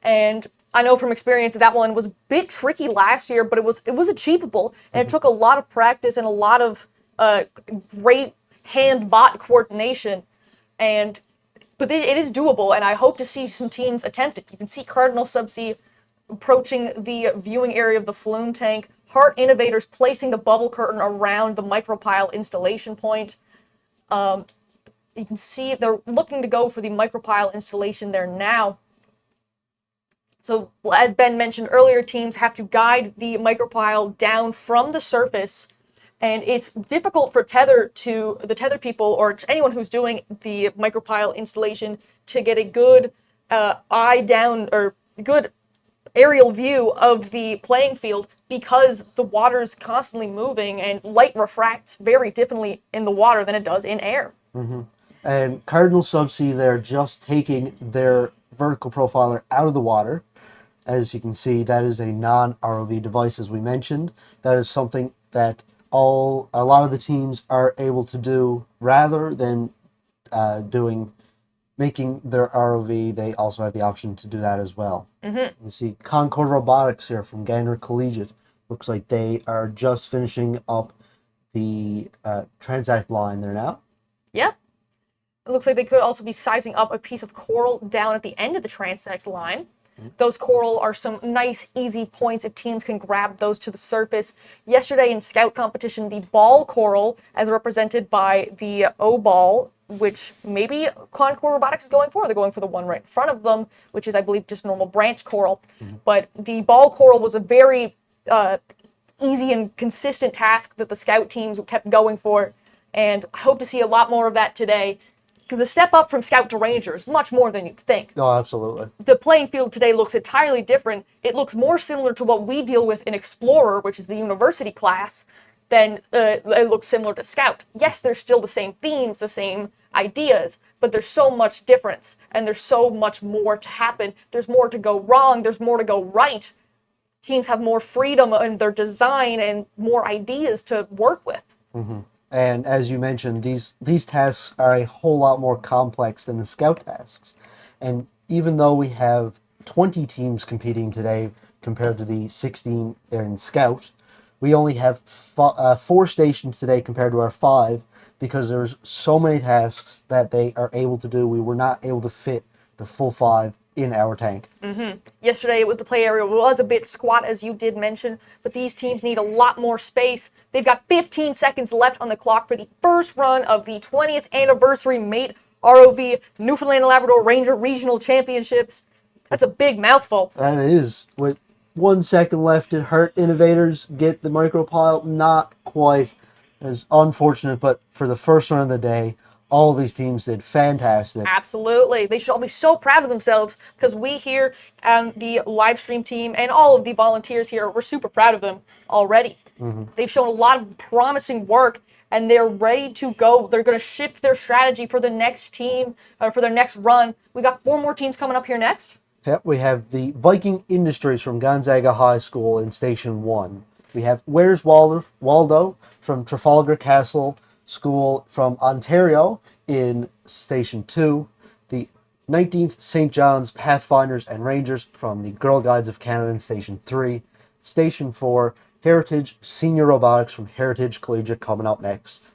And I know from experience that one was a bit tricky last year, but it was achievable. And it took a lot of practice and a lot of great hand-bot coordination. But it is doable, and I hope to see some teams attempt it. You can see Cardinal Subsea approaching the viewing area of the flume tank, Heart Innovators placing the bubble curtain around the micropile installation point. You can see they're looking to go for the micropile installation there now. So, as Ben mentioned earlier, teams have to guide the micropile down from the surface, and it's difficult for the tether people or anyone who's doing the micropile installation to get a good eye down or good aerial view of the playing field, because the water is constantly moving and light refracts very differently in the water than it does in air. And Cardinal Subsea, they're just taking their vertical profiler out of the water, As you can see, that is a non-ROV device, as we mentioned. That is something that a lot of the teams are able to do rather than making their ROV. They also have the option to do that as well. You see Concord Robotics here from Gander Collegiate. Looks like they are just finishing up the transact line there now. Yeah. It looks like they could also be sizing up a piece of coral down at the end of the transect line. Those coral are some nice, easy points if teams can grab those to the surface. Yesterday in scout competition, the ball coral, as represented by the O ball, which maybe Concord Robotics is going for. They're going for the one right in front of them, which is, I believe, just normal branch coral. But the ball coral was a very easy and consistent task that the scout teams kept going for, and I hope to see a lot more of that today. Because the step up from scout to ranger is much more than you'd think. Oh, absolutely. The playing field today looks entirely different. It looks more similar to what we deal with in Explorer, which is the university class, than it looks similar to Scout. Yes, there's still the same themes, the same ideas, but there's so much difference, and there's so much more to happen. There's more to go wrong, there's more to go right. Teams have more freedom in their design and more ideas to work with. And as you mentioned, these tasks are a whole lot more complex than the scout tasks. And even though we have 20 teams competing today compared to the 16 in scout, we only have 4 stations today compared to our 5 because there's so many tasks that they are able to do. We were not able to fit the full 5 in our tank. Yesterday, the play area was a bit squat, as you did mention, but these teams need a lot more space. They've got 15 seconds left on the clock for the first run of the 20th anniversary Mate ROV Newfoundland Labrador Ranger Regional Championships. That's a big mouthful. That is. With 1 second left, did Hurt Innovators get the micropile? Not quite. As unfortunate, but for the first run of the day, all of these teams did fantastic. Absolutely. They should all be so proud of themselves because we here on the live stream team and all of the volunteers here, we're super proud of them already. They've shown a lot of promising work and they're ready to go. They're going to shift their strategy for the next team, for their next run. We got 4 more teams coming up here next. Yep, we have the Viking Industries from Gonzaga High School in Station 1. We have Where's Waldo from Trafalgar Castle School from Ontario in Station 2. The 19th St. John's Pathfinders and Rangers from the Girl Guides of Canada in Station 3. Station 4, Heritage Senior Robotics from Heritage Collegiate coming up next.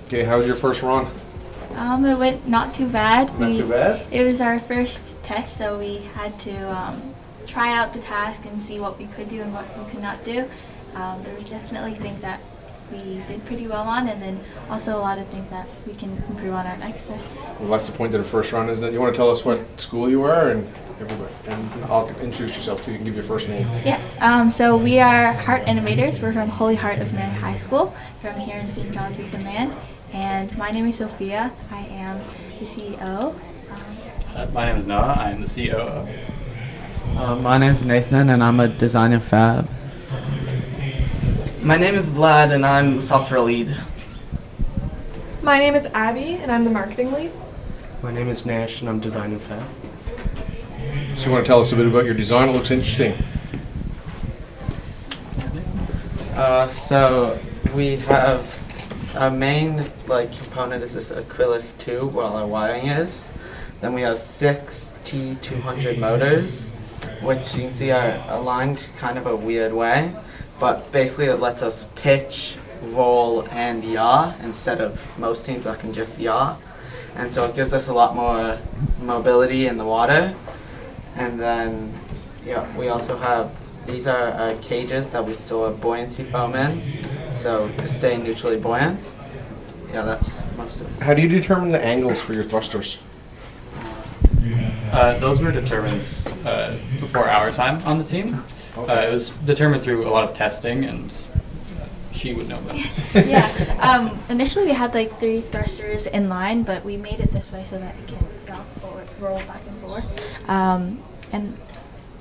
Okay, how's your first run? It went not too bad. Not too bad? It was our first test, so we had to try out the task and see what we could do and what we could not do. There was definitely things that we did pretty well on, and then also a lot of things that we can improve on our next test. Well, that's the point of the first run, isn't it? You want to tell us what school you are and everybody, and I'll introduce yourself too. You can give your first name. Yeah, so we are Heart Animators. We're from Holy Heart of Mary High School from here in St. John's, Newfoundland. And my name is Sophia. I am the CEO. My name is Noah. I am the COO. My name's Nathan, and I'm a designer fab. My name is Vlad, and I'm software lead. My name is Abby, and I'm the marketing lead. My name is Nash, and I'm designing fab. So you want to tell us a bit about your design? It looks interesting. So we have our main component is this acrylic tube where all our wiring is. Then we have 6 T200 motors, which you can see are aligned kind of a weird way, but basically it lets us pitch, roll, and yaw instead of most teams that can just yaw. And so it gives us a lot more mobility in the water. And then we also have, these are our cages that we store buoyancy foam in, so to stay neutrally buoyant. Yeah, that's most of it. How do you determine the angles for your thrusters? Those were determined before our time on the team. It was determined through a lot of testing, and she would know better. Yeah, initially we had 3 thrusters in line, but we made it this way so that it can bounce forward, roll back and forth. And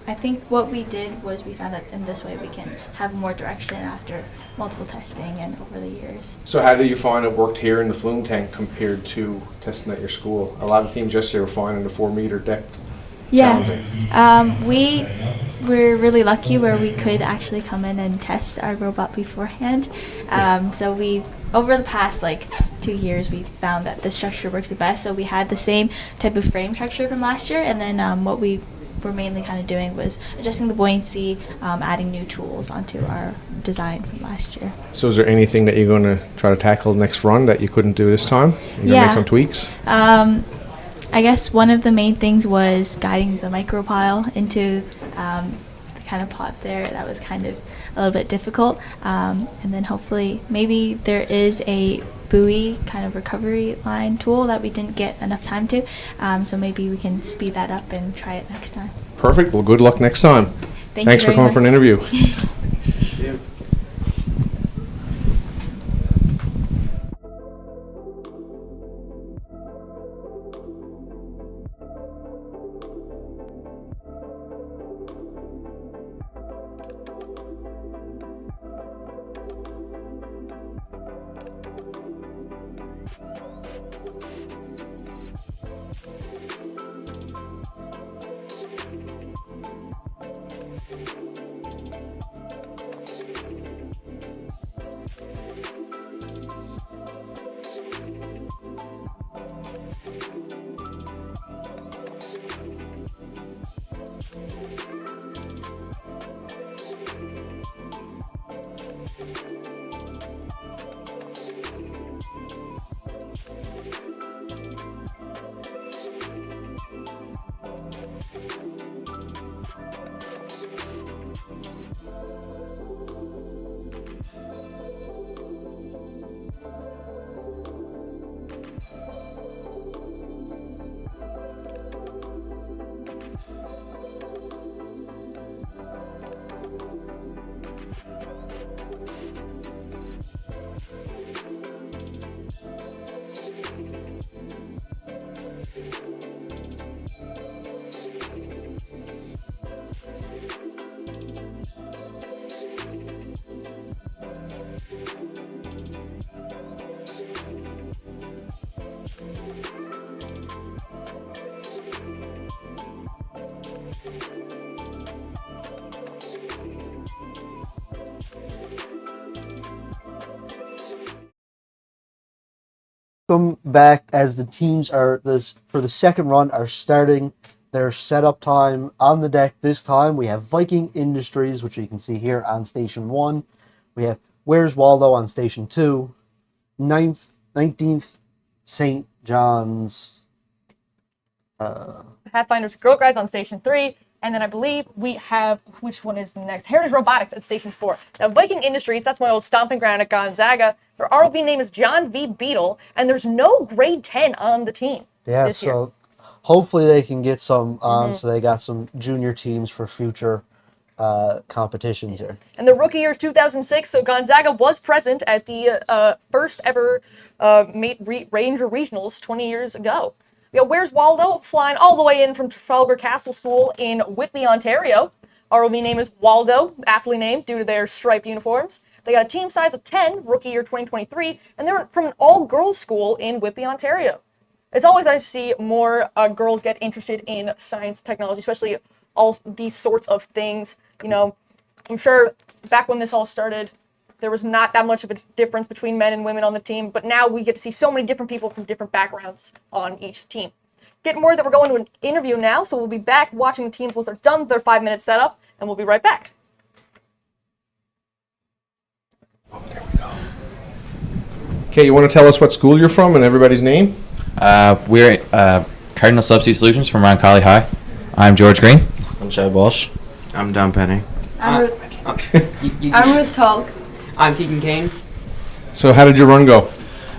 I think what we did was we found that in this way we can have more direction after multiple testing and over the years. So how do you find it worked here in the flume tank compared to testing at your school? A lot of teams yesterday were finding the 4-meter depth challenging. We were really lucky where we could actually come in and test our robot beforehand. So we, over the past 2 years, we found that this structure works the best. So we had the same type of frame structure from last year, and then what we were mainly kind of doing was adjusting the buoyancy, adding new tools onto our design from last year. So is there anything that you're going to try to tackle next run that you couldn't do this time? You're going to make some tweaks? I guess one of the main things was guiding the micropile into the kind of pot there. That was kind of a little bit difficult. And then hopefully maybe there is a buoy kind of recovery line tool that we didn't get enough time to. So maybe we can speed that up and try it next time. Perfect. Well, good luck next time. Thanks for coming for an interview. Come back as the teams are for the second run are starting their setup time on the deck. This time we have Viking Industries, which you can see here on station 1. We have Where's Waldo on station 2. 19th St. John's. Pathfinder's Girl Guides on Station 3. And then I believe we have, which one is next? Heritage Robotics at Station 4. Now, Viking Industries, that's my old stomping ground at Gonzaga. Their ROV name is John V. Beetle, and there's no grade 10 on the team this year. So hopefully they can get some on, so they got some junior teams for future competitions here. And the rookie year is 2006, so Gonzaga was present at the first ever Ranger Regionals 20 years ago. We got Where's Waldo flying all the way in from Trafalgar Castle School in Whitby, Ontario. ROV name is Waldo, aptly named due to their striped uniforms. They got a team size of 10, rookie year 2023, and they're from an all-girls school in Whitby, Ontario. It's always nice to see more girls get interested in science, technology, especially all these sorts of things. You know, I'm sure back when this all started, there was not that much of a difference between men and women on the team, but now we get to see so many different people from different backgrounds on each team. Getting more that we're going to an interview now, so we'll be back watching the teams once they're done with their 5-minute setup, and we'll be right back. Oh, there we go. Okay, you want to tell us what school you're from and everybody's name? We're Cardinal Subsea Solutions from Roncalli High. I'm George Green. I'm Chad Walsh. I'm Don Penny. I'm Ruth Tulk. I'm Keegan Kane. So how did your run go?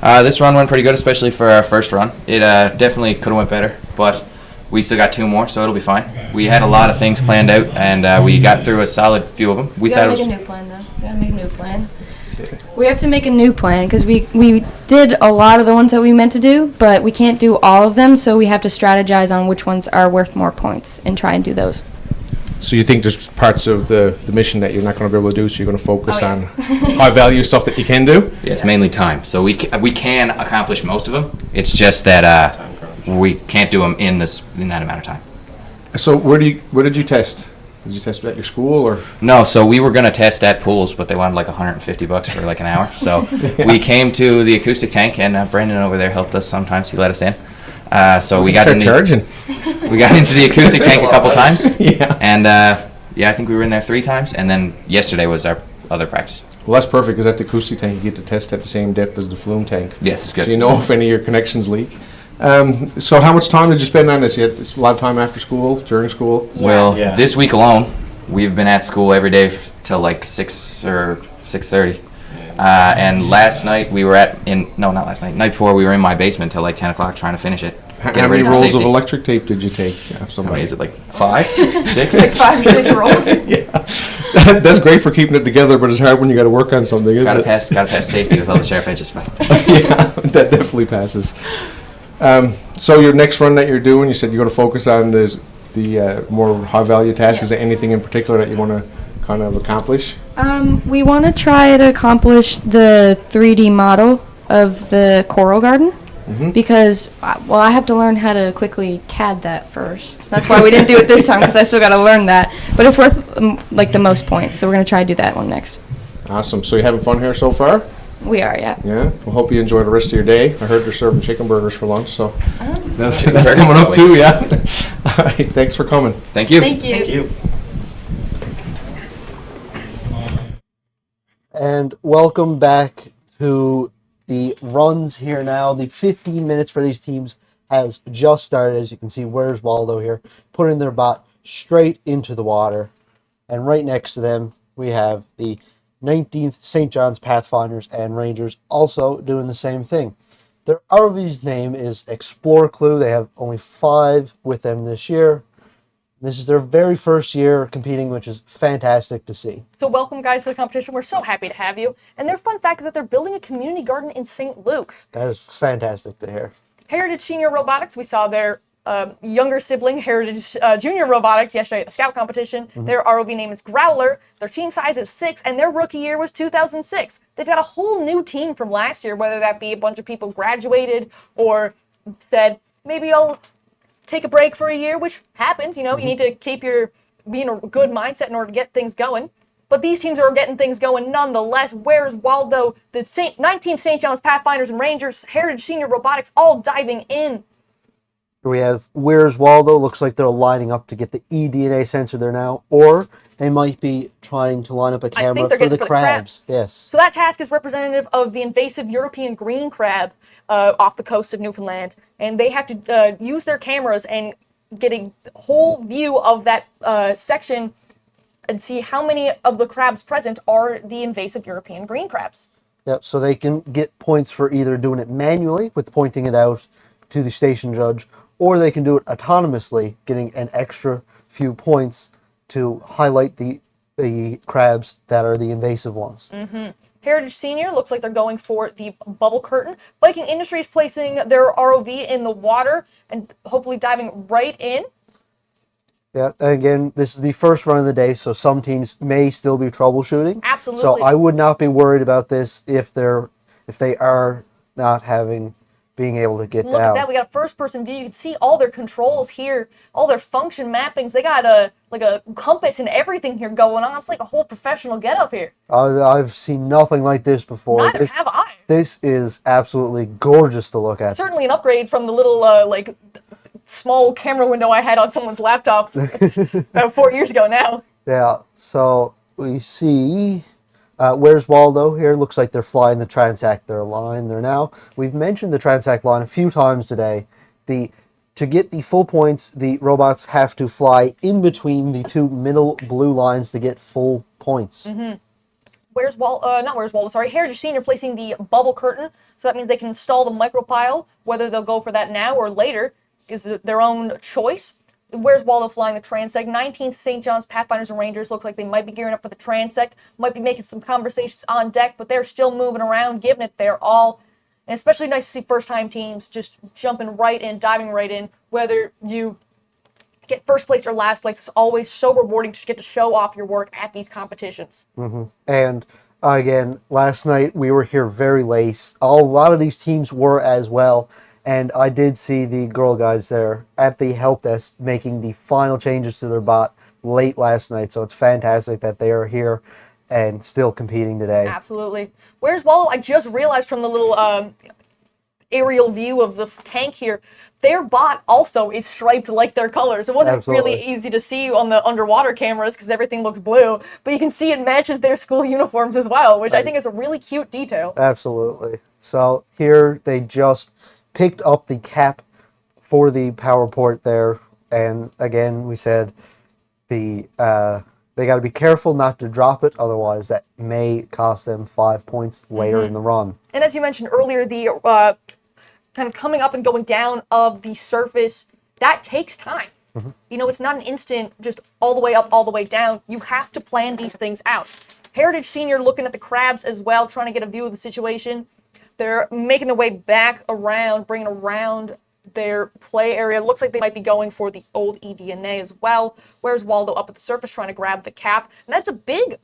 This run went pretty good, especially for our first run. It definitely could have went better, but we still got 2 more, so it'll be fine. We had a lot of things planned out, and we got through a solid few of them. We gotta make a new plan, though. We gotta make a new plan. We have to make a new plan, because we did a lot of the ones that we meant to do, but we can't do all of them, so we have to strategize on which ones are worth more points and try and do those. So you think there's parts of the mission that you're not going to be able to do, so you're going to focus on yeah. high value stuff that you can do? Yeah, it's mainly time. So we can accomplish most of them. It's just that we can't do them in that amount of time. So where did you test? Did you test at your school or? No, so we were going to test at pools, but they wanted like $150 for like an hour. So we came to the acoustic tank, and Brandon over there helped us sometimes. He let us in. So we got charging. We got into the acoustic tank a couple times. Yeah. And I think we were in there 3 times, and then yesterday was our other practice. Well, that's perfect, because at the acoustic tank you get to test at the same depth as the flume tank. Yes, it's good. So you know if any of your connections leak. So how much time did you spend on this? You had a lot of time after school, during school? Well, this week alone, we've been at school every day till like 6 or 6:30. And last night we were night before we were in my basement till like 10 o'clock trying to finish it. How many rolls of electric tape did you take? How many is it, like 5? 6? Like 5 or 6 rolls. Yeah. That's great for keeping it together, but it's hard when you got to work on something, isn't Gotta it? pass safety with all the sharp edges. But Yeah, that definitely passes. So your next run that you're doing, you said you're going to focus on the more high value tasks. Is there anything in particular that you want to kind of accomplish? We want to try to accomplish the 3D model of the coral garden. Because, I have to learn how to quickly CAD that first. That's why we didn't do it this time, because I still got to learn that. But it's worth, the most points, so we're going to try to do that one next. Awesome. So you having fun here so far? We are, yeah. Yeah. Well, hope you enjoy the rest of your day. I heard they're serving chicken burgers for lunch, so that's burgers coming that up way. too, yeah. All right. Thanks for coming. thank you. Thank you. Thank you. And welcome back to the runs here now. The 15 minutes for these teams has just started. As you can see, Where's Waldo here, putting their bot straight into the water. And right next to them, we have the 19th St. John's Pathfinders and Rangers also doing the same thing. Their ROV's name is BOCrew. They have only 5 with them this year. This is their very first year competing, which is fantastic to see. So welcome, guys, to the competition. We're so happy to have you. And their fun fact is that they're building a community garden in St. Luke's. That is fantastic to hear. Heritage Senior Robotics, we saw their younger sibling, Heritage Junior Robotics, yesterday at the Scout competition. Their ROV name is Growler. Their team size is 6, and their rookie year was 2006. They've got a whole new team from last year, whether that be a bunch of people graduated or said, maybe I'll take a break for a year, which happens. You need to keep be in a good mindset in order to get things going. But these teams are getting things going nonetheless. Where's Waldo? The 19th St. John's Pathfinders and Rangers, Heritage Senior Robotics, all diving in. We have Where's Waldo? Looks like they're lining up to get the eDNA sensor there now, or they might be trying to line up a camera they're for getting the for the crabs. Yes. So that task is representative of the invasive European green crab off the coast of Newfoundland, and they have to use their cameras and get a whole view of that section and see how many of the crabs present are the invasive European green crabs. Yep. So they can get points for either doing it manually with pointing it out to the station judge, or they can do it autonomously, getting an extra few points to highlight the crabs that are the invasive ones. Heritage Senior looks like they're going for the bubble curtain. Viking Industries placing their ROV in the water and hopefully diving right in. Yeah, and again, this is the first run of the day, so some teams may still be troubleshooting. Absolutely. So I would not be worried about this if they are not being able to get Look down. at that, we got a first-person view. You can see all their controls here, all their function mappings. They got a compass and everything here going on. It's like a whole professional get-up here. I've seen nothing like this before. Neither have I. This is absolutely gorgeous to look at. Certainly an upgrade from the little small camera window I had on someone's laptop about 4 years ago now. Yeah, so we see Where's Waldo here? Looks like they're flying the Transact their line there now. We've mentioned the Transact line a few times today. To get the full points, the robots have to fly in between the two middle blue lines to get full points. Heritage Senior placing the bubble curtain, so that means they can install the micropile. Whether they'll go for that now or later is their own choice. Where's Waldo flying the Transect? 19th St. John's Pathfinders and Rangers look like they might be gearing up for the Transect, might be making some conversations on deck, but they're still moving around, giving it their all. And especially nice to see first-time teams just jumping right in, diving right in. Whether you get first place or last place, it's always so rewarding to just get to show off your work at these competitions. And again, last night we were here very late. A lot of these teams were as well. And I did see the girl guys there at the help desk making the final changes to their bot late last night. So it's fantastic that they are here and still competing today. Absolutely. Where's Waldo? I just realized from the little aerial view of the tank here, their bot also is striped like their colors. It wasn't really easy to see on the underwater cameras because everything looks blue, but you can see it matches their school uniforms as well, which I think is a really cute detail. Absolutely. So here they just picked up the cap for the power port there, and again we said they got to be careful not to drop it, otherwise that may cost them 5 points later in the run. And as you mentioned earlier, the kind of coming up and going down of the surface, that takes time. You know, it's not an instant just all the way up, all the way down. You have to plan these things out. Heritage Senior looking at the crabs as well, trying to get a view of the situation. They're making their way back around, bringing around their play area. Looks like they might be going for the old eDNA as well. Where's Waldo up at the surface trying to grab the cap? And that's a big,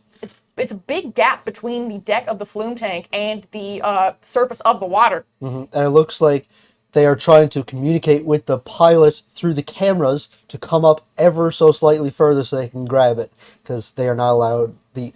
it's a big gap between the deck of the flume tank and the surface of the water. And it looks like they are trying to communicate with the pilot through the cameras to come up ever so slightly further so they can grab it, because they are not allowed, the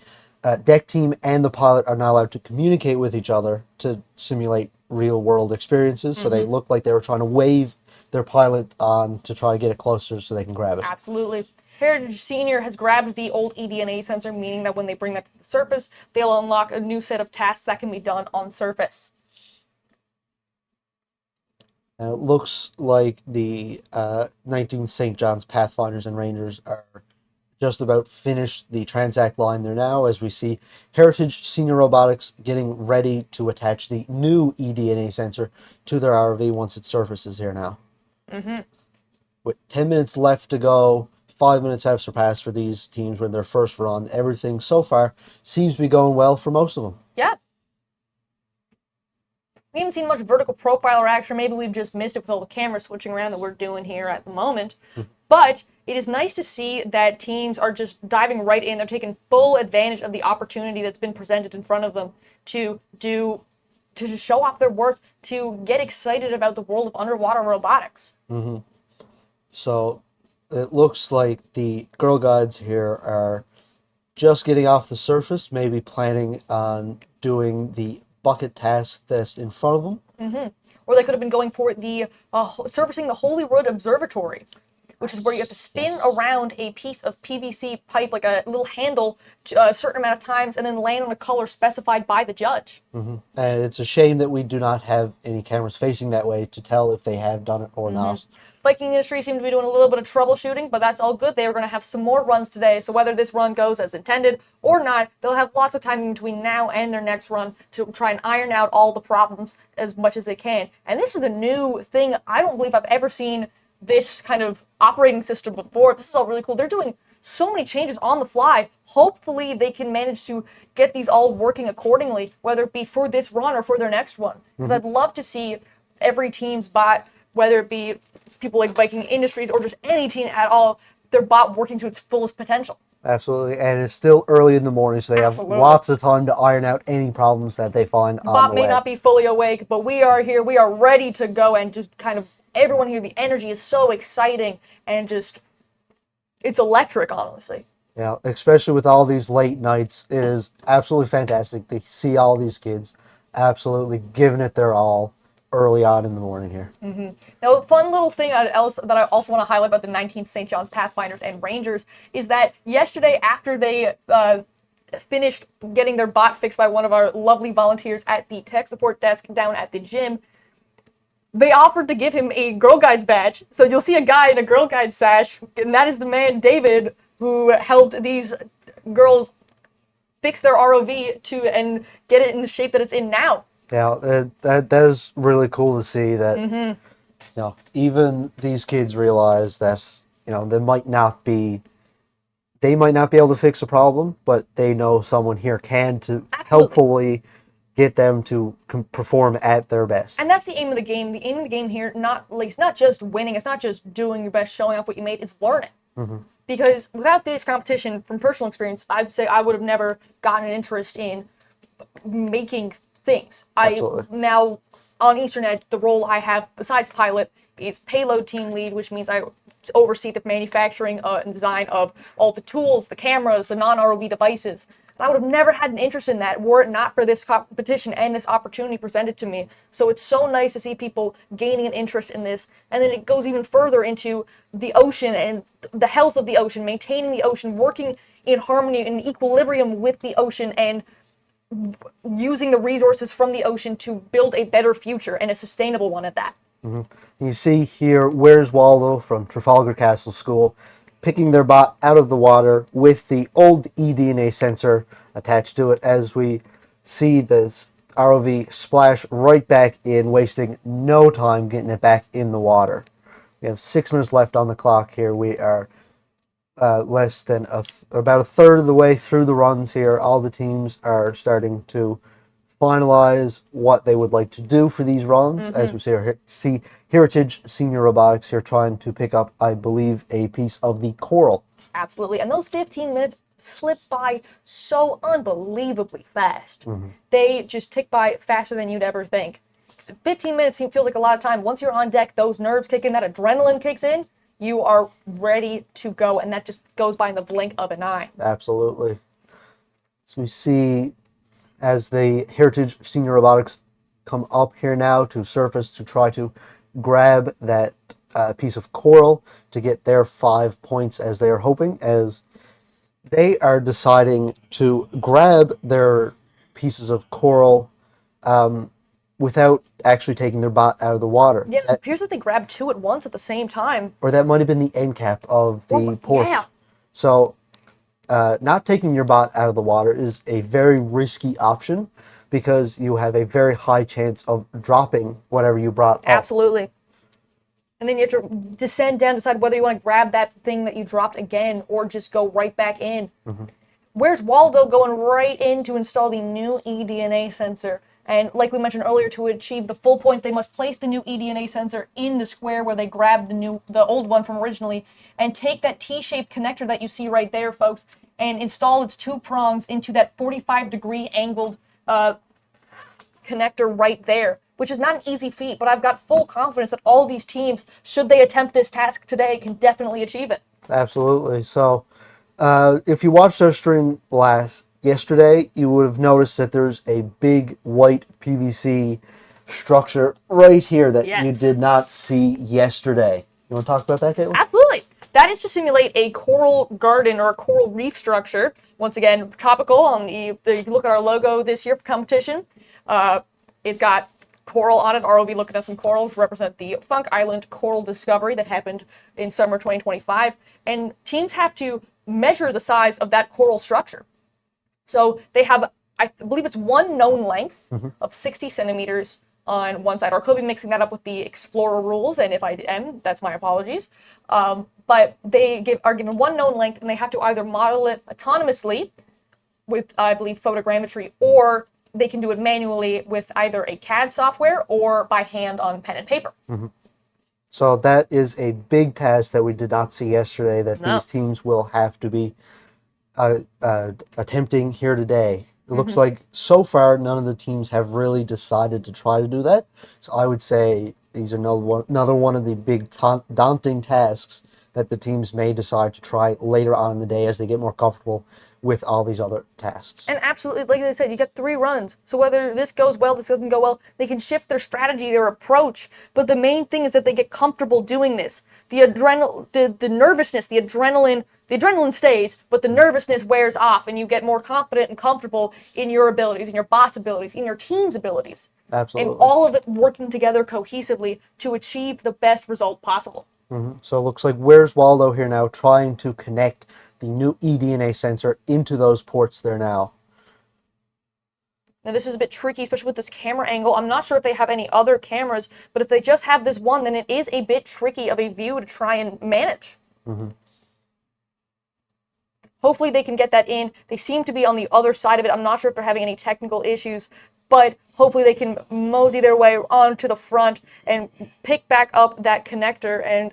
deck team and the pilot are not allowed to communicate with each other to simulate real world experiences. So they look like they were trying to wave their pilot on to try to get it closer so they can grab it. Absolutely. Heritage Senior has grabbed the old eDNA sensor, meaning that when they bring that to the surface, they'll unlock a new set of tasks that can be done on surface. And it looks like the 19th St. John's Pathfinders and Rangers are just about finished the Transact line there now, as we see Heritage Senior Robotics getting ready to attach the new eDNA sensor to their ROV once it surfaces here now. With 10 minutes left to go, 5 minutes have surpassed for these teams with their first run. Everything so far seems to be going well for most of them. Yeah. We haven't seen much vertical profile or action. Maybe we've just missed it with all the camera switching around that we're doing here at the moment. But it is nice to see that teams are just diving right in. They're taking full advantage of the opportunity that's been presented in front of them to just show off their work, to get excited about the world of underwater robotics. So it looks like the Girl Guides here are just getting off the surface, maybe planning on doing the bucket task that's in front of them. Or they could have been going for the servicing the Holyrood Observatory, which is where you have to spin around a piece of PVC pipe, like a little handle, a certain amount of times, and then land on a color specified by the judge. And it's a shame that we do not have any cameras facing that way to tell if they have done it or not. Viking Industries seem to be doing a little bit of troubleshooting, but that's all good. They are going to have some more runs today, so whether this run goes as intended or not, they'll have lots of time in between now and their next run to try and iron out all the problems as much as they can. And this is a new thing. I don't believe I've ever seen this kind of operating system before. This is all really cool. They're doing so many changes on the fly. Hopefully they can manage to get these all working accordingly, whether it be for this run or for their next run. Because I'd love to see every team's bot, whether it be people like Viking Industries or just any team at all, their bot working to its fullest potential. Absolutely, and it's still early in the morning, so they have lots of time to iron out any problems that they find on the way. Bot may not be fully awake, but we are here. We are ready to go, and just kind of everyone here, the energy is so exciting, and just, it's electric, honestly. Yeah, especially with all these late nights, it is absolutely fantastic to see all these kids absolutely giving it their all early on in the morning here. Now, a fun little thing that I also want to highlight about the 19th St. John's Pathfinders and Rangers is that yesterday, after they finished getting their bot fixed by one of our lovely volunteers at the tech support desk down at the gym, they offered to give him a Girl Guides badge. So you'll see a guy in a Girl Guides sash, and that is the man, David, who helped these girls fix their ROV and get it in the shape that it's in now. Yeah, that is really cool to see that, you know, even these kids realize that, you know, they might not be able to fix a problem, but they know someone here can to helpfully get them to perform at their best. And that's the aim of the game. The aim of the game here, it's not just winning, it's not just doing your best, showing off what you made, it's learning. Because without this competition, from personal experience, I'd say I would have never gotten an interest in making things. Now on Ethernet, the role I have besides pilot is payload team lead, which means I oversee the manufacturing and design of all the tools, the cameras, the non-ROV devices. And I would have never had an interest in that were it not for this competition and this opportunity presented to me. So it's so nice to see people gaining an interest in this. And then it goes even further into the ocean and the health of the ocean, maintaining the ocean, working in harmony and equilibrium with the ocean, and using the resources from the ocean to build a better future, and a sustainable one at that. You see here, Where's Waldo from Trafalgar Castle School picking their bot out of the water with the old eDNA sensor attached to it, as we see this ROV splash right back in, wasting no time getting it back in the water. We have 6 minutes left on the clock here. We are less than about a third of the way through the runs here. All the teams are starting to finalize what they would like to do for these runs. As we see Heritage Senior Robotics here trying to pick up, I believe, a piece of the coral. Absolutely. And those 15 minutes slip by so unbelievably fast. They just tick by faster than you'd ever think. 15 minutes feels like a lot of time. Once you're on deck, those nerves kick in, that adrenaline kicks in, you are ready to go, and that just goes by in the blink of an eye. Absolutely. So we see as the Heritage Senior Robotics come up here now to surface to try to grab that piece of coral to get their 5 points, as they are hoping, as they are deciding to grab their pieces of coral without actually taking their bot out of the water. Yeah, it appears that they grabbed two at once at the same time. Or that might have been the end cap of the port. Yeah. So not taking your bot out of the water is a very risky option, because you have a very high chance of dropping whatever you brought up. Absolutely. And then you have to descend down, decide whether you want to grab that thing that you dropped again or just go right back in. Where's Waldo going right in to install the new eDNA sensor? And like we mentioned earlier, to achieve the full points, they must place the new eDNA sensor in the square where they grabbed the old one from originally, and take that T-shaped connector that you see right there, folks, and install its two prongs into that 45-degree angled connector right there, which is not an easy feat, but I've got full confidence that all these teams, should they attempt this task today, can definitely achieve it. Absolutely. So if you watched our stream last yesterday, you would have noticed that there's a big white PVC structure right here that you Yes. did not see yesterday. You want to talk about that, Caitlin? Absolutely. That is to simulate a coral garden or a coral reef structure. Once again, topical on you can look at our logo this year for competition. It's got coral on it. ROV looking at some coral to represent the Funk Island coral discovery that happened in summer 2025. And teams have to measure the size of that coral structure. So they have, I believe it's one known length of 60 centimeters on one side. Or could be mixing that up with the Explorer rules, and if I am, that's my apologies. But they are given one known length, and they have to either model it autonomously with, I believe, photogrammetry, or they can do it manually with either a CAD software or by hand on pen and paper. So that is a big task that we did not see yesterday that No. these teams will have to be attempting here today. It looks like so far none of the teams have really decided to try to do that. So I would say these are another one of the big daunting tasks that the teams may decide to try later on in the day as they get more comfortable with all these other tasks. And absolutely, like I said, you got 3 runs. So whether this goes well, this doesn't go well, they can shift their strategy, their approach. But the main thing is that they get comfortable doing this. The nervousness, the adrenaline stays, but the nervousness wears off, and you get more confident and comfortable in your abilities, in your bot's abilities, in your team's abilities. Absolutely. And all of it working together cohesively to achieve the best result possible. So it looks like Where's Waldo here now trying to connect the new eDNA sensor into those ports there now. Now this is a bit tricky, especially with this camera angle. I'm not sure if they have any other cameras, but if they just have this one, then it is a bit tricky of a view to try and manage. Hopefully they can get that in. They seem to be on the other side of it. I'm not sure if they're having any technical issues, but hopefully they can mosey their way onto the front and pick back up that connector and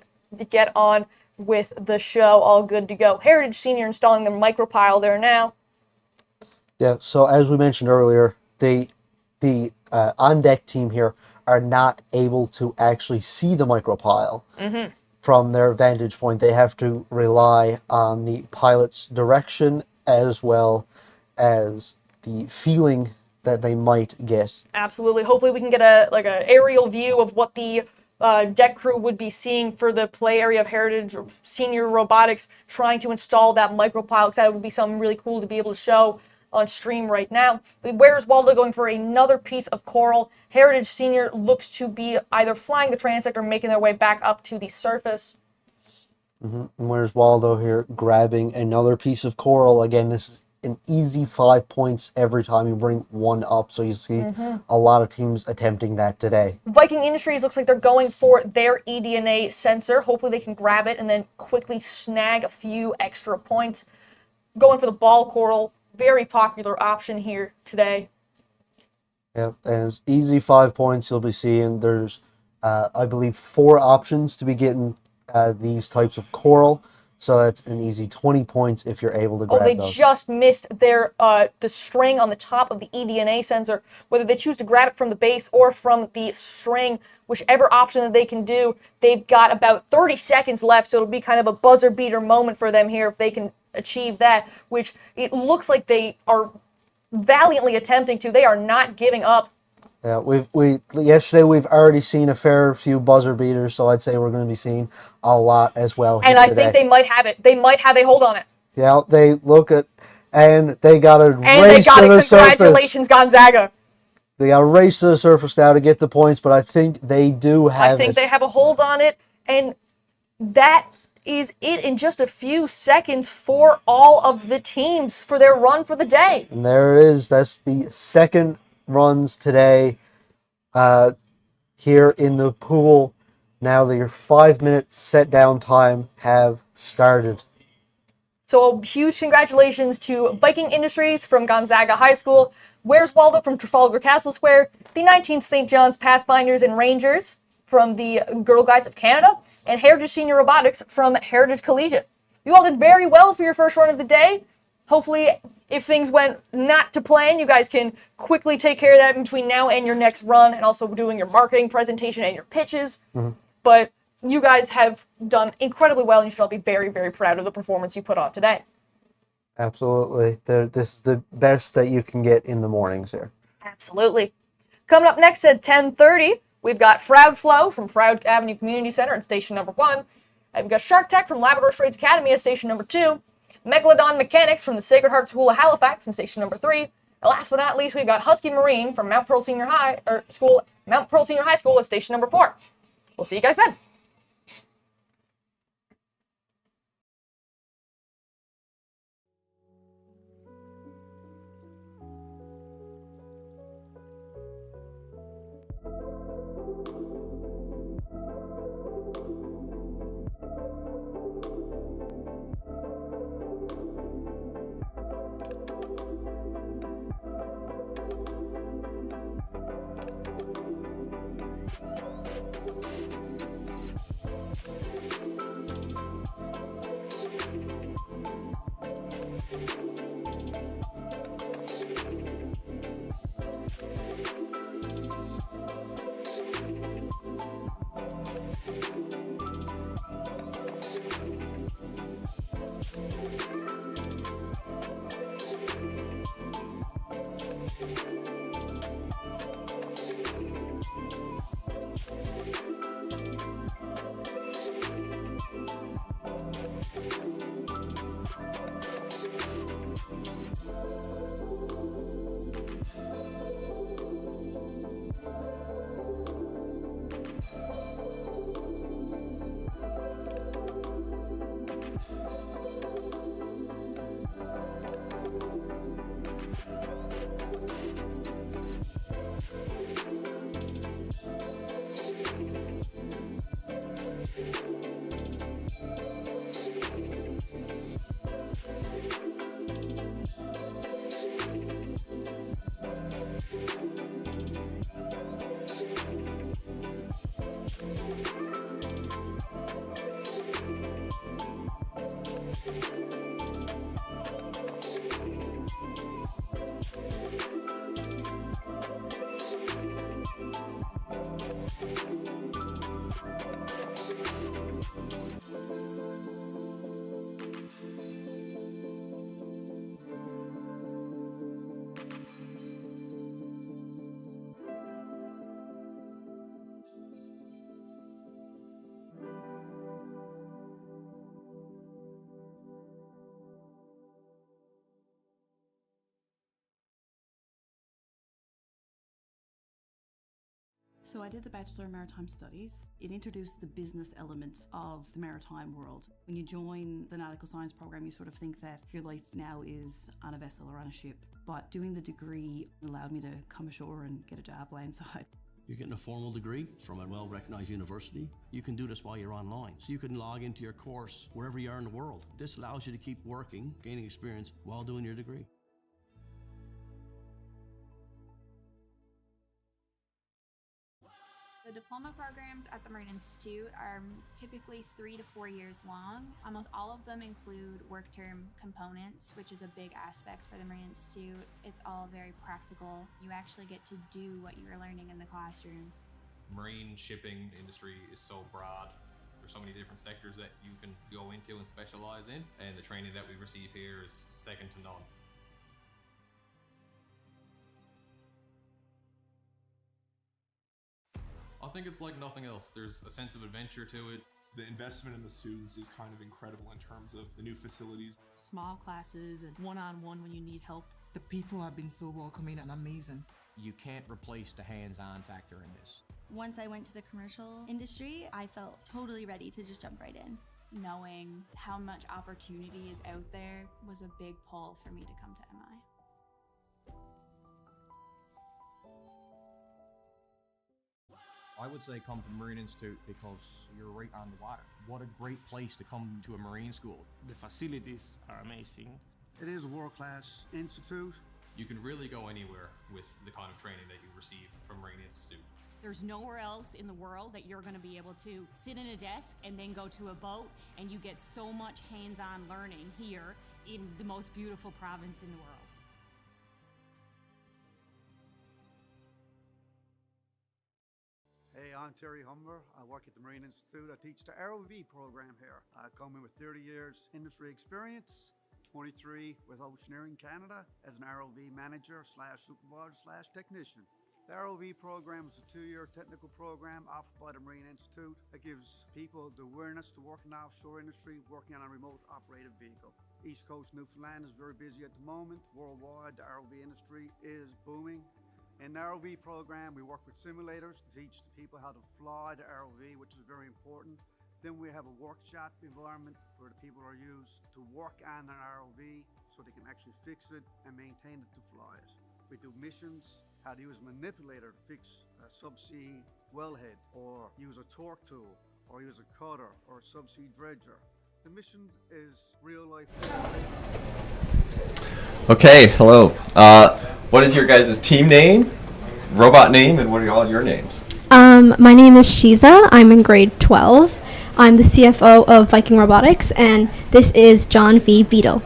get on with the show, all good to go. Heritage Senior installing their micropile there now. Yeah, so as we mentioned earlier, the on-deck team here are not able to actually see the micropile from their vantage point. They have to rely on the pilot's direction as well as the feeling that they might get. Absolutely. Hopefully we can get a aerial view of what the deck crew would be seeing for the play area of Heritage Senior Robotics trying to install that micropile, because that would be something really cool to be able to show on stream right now. Where's Waldo going for another piece of coral? Heritage Senior looks to be either flying the transect or making their way back up to the surface. And Where's Waldo here grabbing another piece of coral. Again, this is an easy 5 points every time you bring one up. So you see a lot of teams attempting that today. Viking Industries looks like they're going for their eDNA sensor. Hopefully they can grab it and then quickly snag a few extra points. Going for the ball coral, very popular option here today. Yeah, and it's easy 5 points. You'll be seeing there's, I believe, 4 options to be getting these types of coral. So that's an easy 20 points if you're able to grab they those. just missed their the string on the top of the eDNA sensor. Whether they choose to grab it from the base or from the string, whichever option that they can do, they've got about 30 seconds left, so it'll be kind of a buzzer beater moment for them here if they can achieve that, which it looks like they are valiantly attempting to. They are not giving up. Yeah, yesterday we've already seen a fair few buzzer beaters, so I'd say we're going to be seeing a lot as well. And I think they might have it. They might have a hold on it. Yeah, they look at, and they got to And race they got to it. the surface. Congratulations, Gonzaga. They got to race to the surface now to get the points, but I think they do have it. I think they have a hold on it, and that is it in just a few seconds for all of the teams for their run for the day. And there it is. That's the second runs today here in the pool. Now their 5-minute set down time have started. So huge congratulations to Viking Industries from Gonzaga High School, Where's Waldo from Trafalgar Castle Square, the 19th St. John's Pathfinders and Rangers from the Girl Guides of Canada, and Heritage Senior Robotics from Heritage Collegiate. You all did very well for your first run of the day. Hopefully, if things went not to plan, you guys can quickly take care of that in between now and your next run, and also doing your marketing presentation and your pitches. But you guys have done incredibly well, and you should all be very, very proud of the performance you put on today. Absolutely. This is the best that you can get in the mornings here. Absolutely. Coming up next at 10:30, we've got Froud Flow from Froud Avenue Community Center at station number 1. We've got Shark Tech from Labrador Straits Academy at station number 2. Megalodon Mechanics from the Sacred Heart School of Halifax in station number 3. And last but not least, we've got Husky Marine from Mount Pearl Senior High School at station number 4. We'll see you guys then. So I did the Bachelor of Maritime Studies. It introduced the business element of the maritime world. When you join the nautical science program, you sort of think that your life now is on a vessel or on a ship. But doing the degree allowed me to come ashore and get a job landside. You're getting a formal degree from a well-recognized university. You can do this while you're online. So you can log into your course wherever you are in the world. This allows you to keep working, gaining experience while doing your degree. The diploma programs at the Marine Institute are typically 3 to 4 years long. Almost all of them include work term components, which is a big aspect for the Marine Institute. It's all very practical. You actually get to do what you're learning in the classroom. Marine shipping industry is so broad. There's so many different sectors that you can go into and specialize in, and the training that we receive here is second to none. I think it's like nothing else. There's a sense of adventure to it. The investment in the students is kind of incredible in terms of the new facilities. Small classes and one-on-one when you need help. The people have been so welcoming and amazing. You can't replace the hands-on factor in this. Once I went to the commercial industry, I felt totally ready to just jump right in. Knowing how much opportunity is out there was a big pull for me to come to MI. I would say come to the Marine Institute because you're right on the water. What a great place to come to a marine school. The facilities are amazing. It is a world-class institute. You can really go anywhere with the kind of training that you receive from Marine Institute. There's nowhere else in the world that you're going to be able to sit in a desk and then go to a boat, and you get so much hands-on learning here in the most beautiful province in the world. Hey, I'm Terry Humber. I work at the Marine Institute. I teach the ROV program here. I come in with 30 years industry experience, 23 with Oceaneering Canada as an ROV manager slash supervisor slash technician. The ROV program is a 2-year technical program offered by the Marine Institute that gives people the awareness to work in the offshore industry, working on a remote operated vehicle. East Coast Newfoundland is very busy at the moment. Worldwide, the ROV industry is booming. In the ROV program, we work with simulators to teach the people how to fly the ROV, which is very important. Then we have a workshop environment where the people are used to work on an ROV so they can actually fix it and maintain it to fly it. We do missions, how to use a manipulator to fix a subsea wellhead, or use a torque tool, or use a cutter, or a subsea dredger. The mission is real life. Okay, hello. What is your guys' team name, robot name, and what are all your names? My name is chēēZ. I'm in grade 12. I'm the CFO of Viking Robotics, and this is John V. Beadle.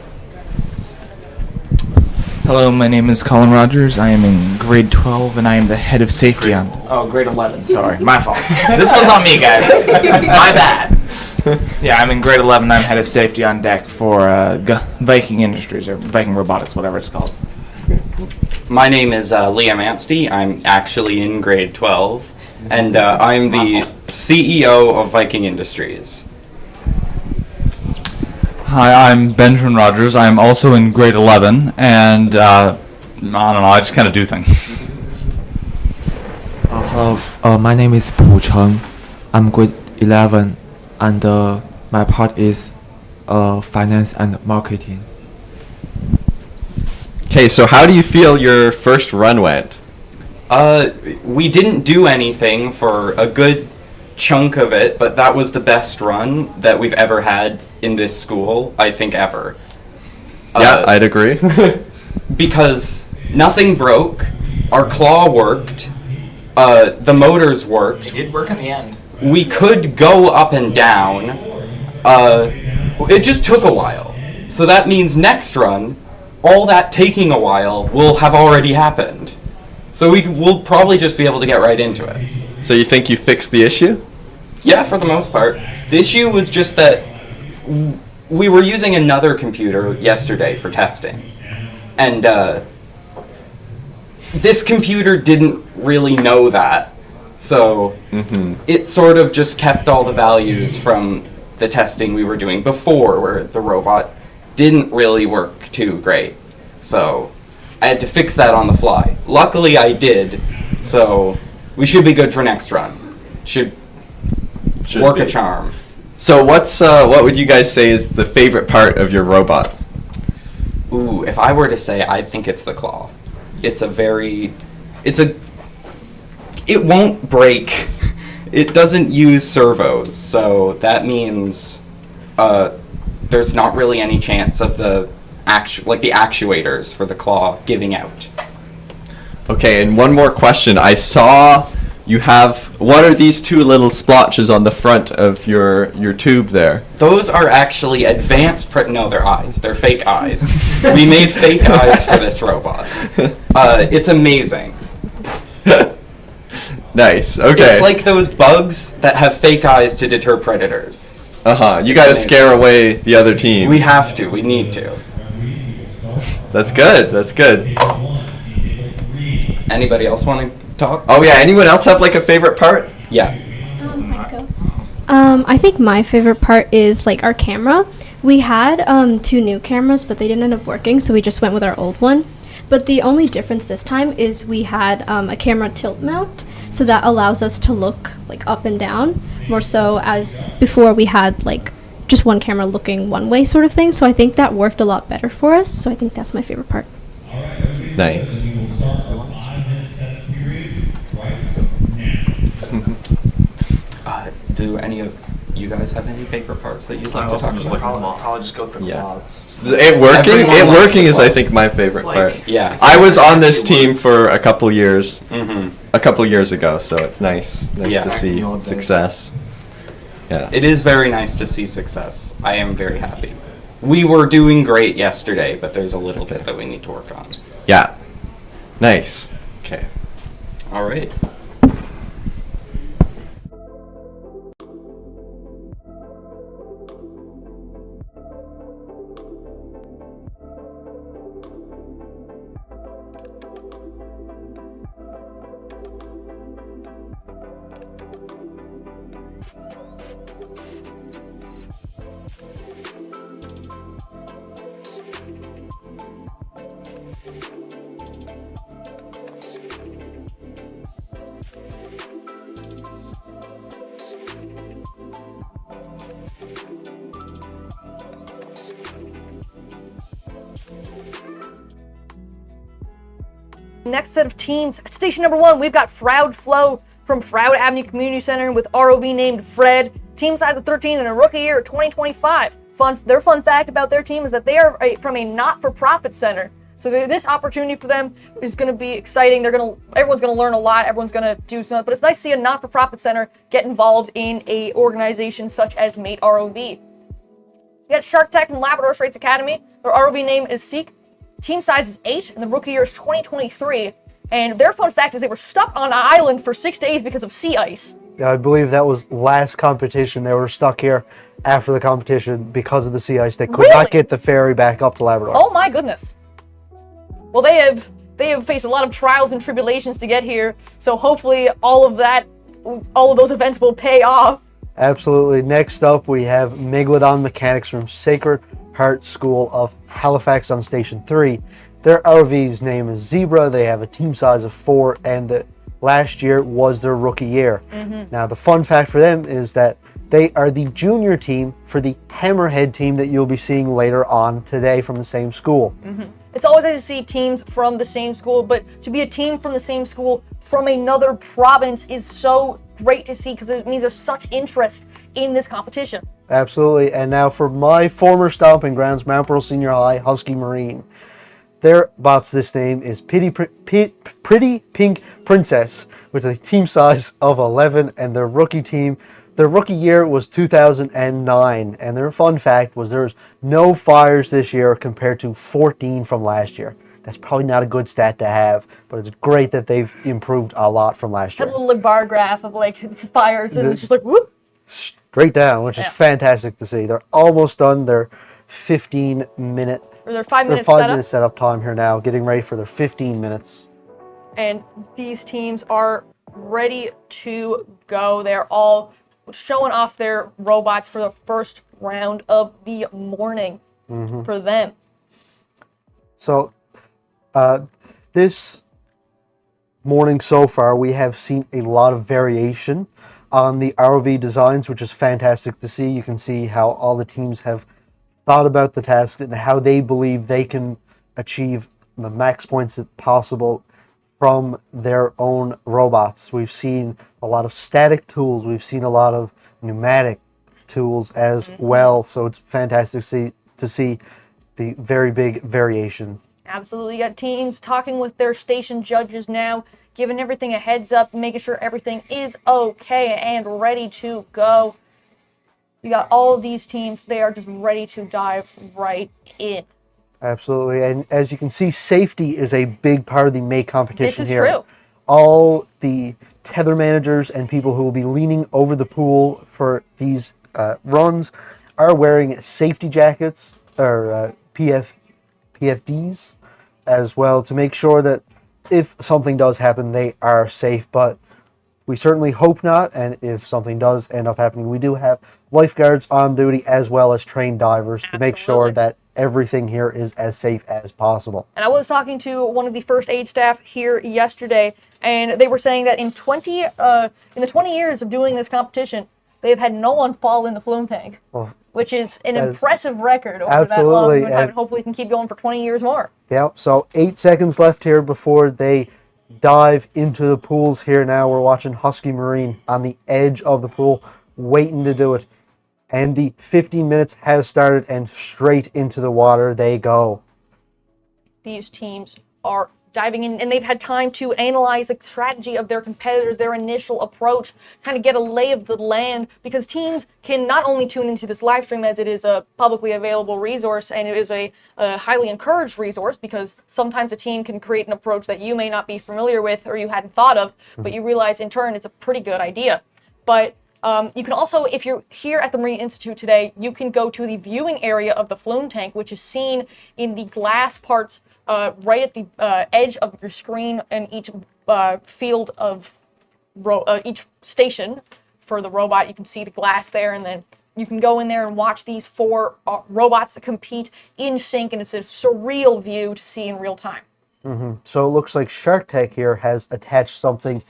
Hello, my name is Colin Rogers. I am in grade 12, and I am the head of safety on... Oh, grade 11, sorry. My fault. This was on me, guys. My bad. Yeah, I'm in grade 11. I'm head of safety on deck for Viking Industries, or Viking Robotics, whatever it's called. My name is Liam Anstey. I'm actually in grade 12, and I'm the CEO of Viking Industries. Hi, I'm Benjamin Rogers. I'm also in grade 11, and I don't know, I just kind of do things. My name is Pu Cheng. I'm grade 11, and my part is finance and marketing. Okay, so how do you feel your first run went? We didn't do anything for a good chunk of it, but that was the best run that we've ever had in this school, I think ever. Yeah, I'd agree. Because nothing broke, our claw worked, the motors worked. It did work in the end. We could go up and down. It just took a while. So that means next run, all that taking a while will have already happened. So we'll probably just be able to get right into it. So you think you fixed the issue? Yeah, for the most part. The issue was just that we were using another computer yesterday for testing. And this computer didn't really know that. So it sort of just kept all the values from the testing we were doing before, where the robot didn't really work too great. So I had to fix that on the fly. Luckily I did, so we should be good for next run. Should work a charm. So what would you guys say is the favorite part of your robot? Ooh, if I were to say, I'd think it's the claw. It won't break. It doesn't use servos, so that means there's not really any chance of the actuators for the claw giving out. Okay, and one more question. I saw you have, what are these two little splotches on the front of your tube there? Those are actually advanced, no, they're eyes. They're fake eyes. We made fake eyes for this robot. It's amazing. Nice, okay. It's like those bugs that have fake eyes to deter predators. You gotta scare away the other teams. We have to, we need to. That's good, that's good. Anybody else want to talk? Oh yeah, anyone else have like a favorite part? Yeah. I think my favorite part is like our camera. We had 2 new cameras, but they didn't end up working, so we just went with our old one. But the only difference this time is we had a camera tilt mount, so that allows us to look like up and down, more so as before we had like just one camera looking one way sort of thing. So I think that worked a lot better for us. So I think that's my favorite part. Nice. Do any of you guys have any favorite parts that you'd like to talk about? I'll just go with the quads. It working is, I think, my favorite part. Yeah. I was on this team for a couple years, a couple years ago, so it's nice to see success. Yeah. It is very nice to see success. I am very happy. We were doing great yesterday, but there's a little bit that we need to work on. Yeah. Nice. Okay. All right. Next set of teams, at station number 1, we've got Froud Flow from Froud Avenue Community Center with ROV named Fred. Team size of 13 and a rookie year of 2025. Their fun fact about their team is that they are from a not-for-profit center. So this opportunity for them is going to be exciting. Everyone's going to learn a lot. Everyone's going to do something. But it's nice to see a not-for-profit center get involved in a organization such as Mate ROV. We got Shark Tech from Labrador Straits Academy. Their ROV name is Seek. Team size is 8, and the rookie year is 2023. And their fun fact is they were stuck on an island for 6 days because of sea ice. Yeah, I believe that was last competition. They were stuck here after the competition because of the sea ice. They could not get the ferry back up to Labrador. Oh my goodness. Well, they have faced a lot of trials and tribulations to get here. So hopefully all of those events will pay off. Absolutely. Next up, we have Megalodon Mechanics from Sacred Heart School of Halifax on Station 3. Their ROV's name is Zebra. They have a team size of 4, and last year was their rookie year. Now, the fun fact for them is that they are the junior team for the Hammerhead team that you'll be seeing later on today from the same school. It's always nice to see teams from the same school, but to be a team from the same school from another province is so great to see because it means there's such interest in this competition. Absolutely. And now for my former stomping grounds, Mount Pearl Senior High, Husky Marine. Their bot's this name is Pretty Pink Princess with a team size of 11, and their rookie year was 2009. And their fun fact was there's no fires this year compared to 14 from last year. That's probably not a good stat to have, but it's great that they've improved a lot from last year. Had a little bar graph of like fires, and it's just like whoop. Straight down, which is fantastic to see. They're almost done their 15-minute. Or their 5 minute setup. 5 minute setup time here now, getting ready for their 15 minutes. And these teams are ready to go. They're all showing off their robots for the first round of the morning for them. So, this morning so far, we have seen a lot of variation on the ROV designs, which is fantastic to see. You can see how all the teams have thought about the task and how they believe they can achieve the max points possible from their own robots. We've seen a lot of static tools. We've seen a lot of pneumatic tools as well. So it's fantastic to see the very big variation. Absolutely. You got teams talking with their station judges now, giving everything a heads up, making sure everything is okay and ready to go. You got all of these teams, they are just ready to dive right in. Absolutely. And as you can see, safety is a big part of the Mate competition this is here. True. All the tether managers and people who will be leaning over the pool for these runs are wearing safety jackets or PFDs as well to make sure that if something does happen, they are safe. But we certainly hope not, and if something does end up happening, we do have lifeguards on duty as well as trained divers to make sure that everything here is as safe as possible. And I was talking to one of the first aid staff here yesterday, and they were saying that in the 20 years of doing this competition, they've had no one fall in the flume tank, which is an impressive record over that long of a time, and hopefully it can keep going for 20 years more. Yeah, so 8 seconds left here before they dive into the pools here now. We're watching Husky Marine on the edge of the pool, waiting to do it. And the 15 minutes has started, and straight into the water they go. These teams are diving in, and they've had time to analyze the strategy of their competitors, their initial approach, kind of get a lay of the land, because teams can not only tune into this live stream as it is a publicly available resource, and it is a highly encouraged resource, because sometimes a team can create an approach that you may not be familiar with or you hadn't thought of, but you realize in turn it's a pretty good idea. But you can also, if you're here at the Marine Institute today, you can go to the viewing area of the flume tank, which is seen in the glass parts right at the edge of your screen in each field of each station for the robot. You can see the glass there, and then you can go in there and watch these 4 robots compete in sync, and it's a surreal view to see in real time. So it looks like Shark Tech here has attached something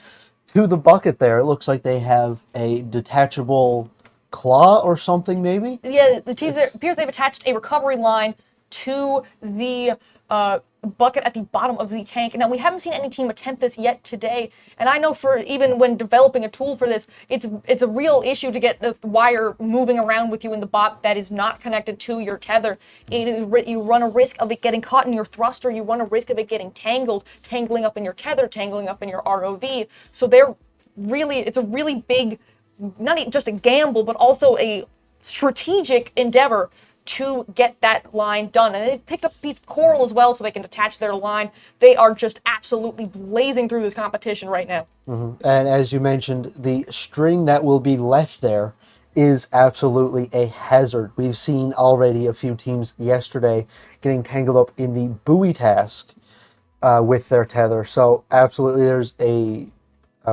to the bucket there. It looks like they have a detachable claw or something, maybe? Yeah, the teams appears they've attached a recovery line to the bucket at the bottom of the tank. Now, we haven't seen any team attempt this yet today, and I know for even when developing a tool for this, it's a real issue to get the wire moving around with you in the bot that is not connected to your tether. You run a risk of it getting caught in your thruster. You run a risk of it getting tangling up in your tether, tangling up in your ROV. So it's a really big, not just a gamble, but also a strategic endeavor to get that line done. And they've picked up a piece of coral as well so they can detach their line. They are just absolutely blazing through this competition right now. And as you mentioned, the string that will be left there is absolutely a hazard. We've seen already a few teams yesterday getting tangled up in the buoy task with their tether. So absolutely there's a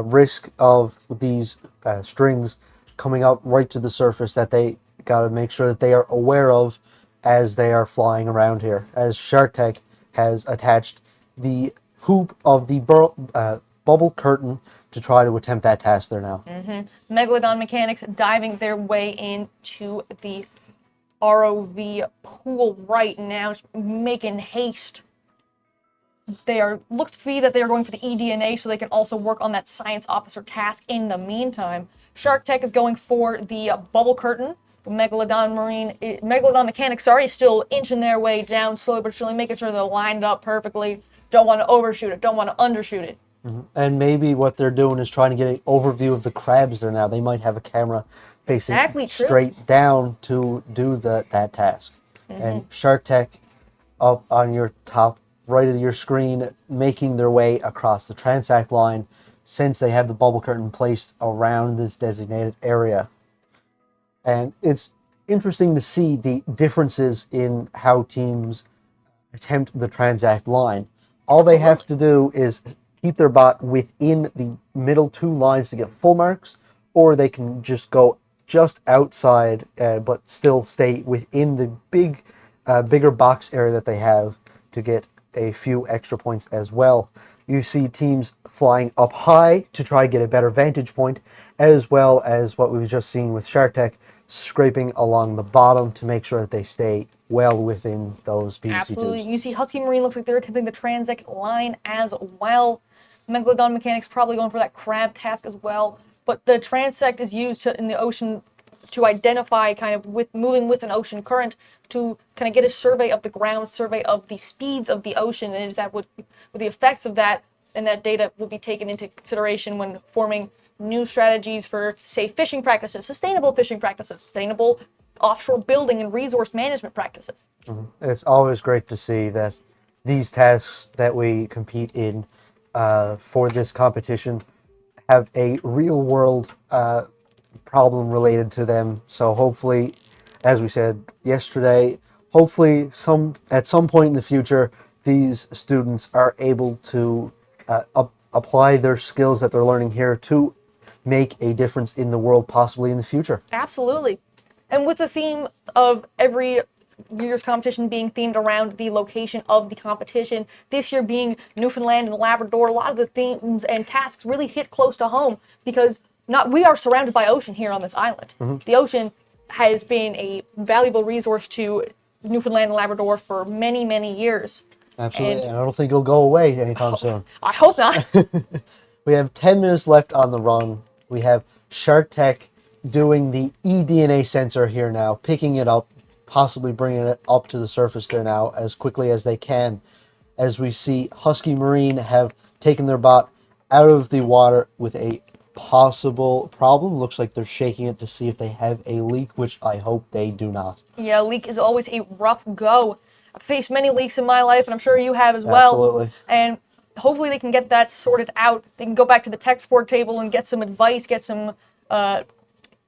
risk of these strings coming up right to the surface that they got to make sure that they are aware of as they are flying around here, as Shark Tech has attached the hoop of the bubble curtain to try to attempt that task there now. Megalodon mechanics diving their way into the ROV pool right now, making haste. Looks to be that they are going for the eDNA so they can also work on that science officer task in the meantime. Shark Tech is going for the bubble curtain. Megalodon mechanics, is still inching their way down slowly but surely, making sure they're lined up perfectly. Don't want to overshoot it, don't want to undershoot it. And maybe what they're doing is trying to get an overview of the crabs there now. They might have a camera facing straight down to do that task. And Shark Tech up on your top right of your screen, making their way across the transact line since they have the bubble curtain placed around this designated area. And it's interesting to see the differences in how teams attempt the transact line. All they have to do is keep their bot within the middle two lines to get full marks, or they can just go just outside but still stay within the bigger box area that they have to get a few extra points as well. You see teams flying up high to try to get a better vantage point, as well as what we've just seen with Shark Tech, scraping along the bottom to make sure that they stay well within those PVC Absolutely. tubes. You see Husky Marine looks like they're attempting the transact line as well. Megalodon mechanics probably going for that crab task as well. But the transect is used in the ocean to identify moving with an ocean current to kind of get a survey of the ground, survey of the speeds of the ocean, and that with the effects of that, and that data will be taken into consideration when forming new strategies for safe fishing practices, sustainable offshore building and resource management practices. It's always great to see that these tasks that we compete in for this competition have a real world problem related to them. So hopefully, as we said yesterday, hopefully at some point in the future, these students are able to apply their skills that they're learning here to make a difference in the world, possibly in the future. Absolutely. And with the theme of every year's competition being themed around the location of the competition, this year being Newfoundland and Labrador, a lot of the themes and tasks really hit close to home because we are surrounded by ocean here on this island. The ocean has been a valuable resource to Newfoundland and Labrador for many, many years. Absolutely, and I don't think it'll go away anytime soon. I hope not. We have 10 minutes left on the run. We have Shark Tech doing the eDNA sensor here now, picking it up, possibly bringing it up to the surface there now as quickly as they can. As we see Husky Marine have taken their bot out of the water with a possible problem. Looks like they're shaking it to see if they have a leak, which I hope they do not. Yeah, leak is always a rough go. I've faced many leaks in my life, and I'm sure you have as well. Absolutely. And hopefully they can get that sorted out. They can go back to the tech support table and get some advice, get some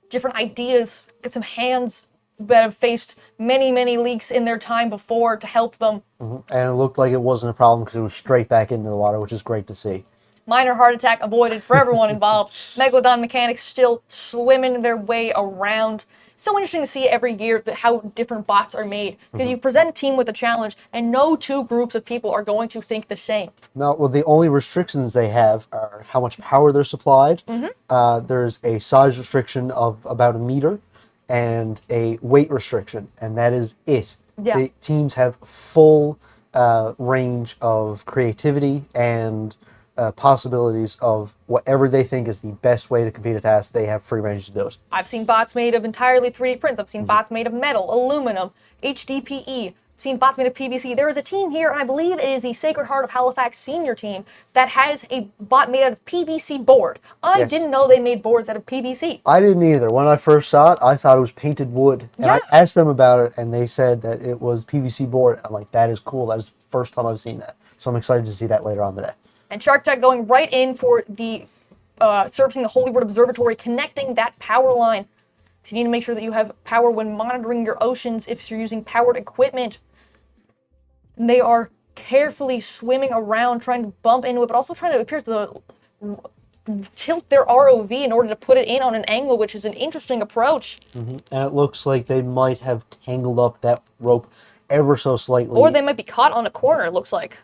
different ideas, get some hands that have faced many, many leaks in their time before to help them. And it looked like it wasn't a problem because it was straight back into the water, which is great to see. Minor heart attack avoided for everyone involved. Megalodon mechanics still swimming their way around. So interesting to see every year how different bots are made. Because you present a team with a challenge, and no two groups of people are going to think the same. No, well, the only restrictions they have are how much power they're supplied. There's a size restriction of about 1 meter and a weight restriction, and that is it. Yeah. The teams have full range of creativity and possibilities of whatever they think is the best way to complete a task. They have free range to do it. I've seen bots made of entirely 3D prints. I've seen bots made of metal, aluminum, HDPE. I've seen bots made of PVC. There is a team here, and I believe it is the Sacred Heart of Halifax senior team, that has a bot made out of PVC board. I didn't know they made boards out of PVC. I didn't either. When I first saw it, I thought it was painted wood. And I asked them about it, and they said that it was PVC board. I'm like, that is cool. That is the first time I've seen that. So I'm excited to see that later on today. And Shark Tech going right in for the servicing the Hollywood Observatory, connecting that power line. So you need to make sure that you have power when monitoring your oceans if you're using powered equipment. And they are carefully swimming around, trying to bump into it, but also trying to appear to tilt their ROV in order to put it in on an angle, which is an interesting approach. And it looks like they might have tangled up that rope ever so slightly. Or they might be caught on a corner, it looks like.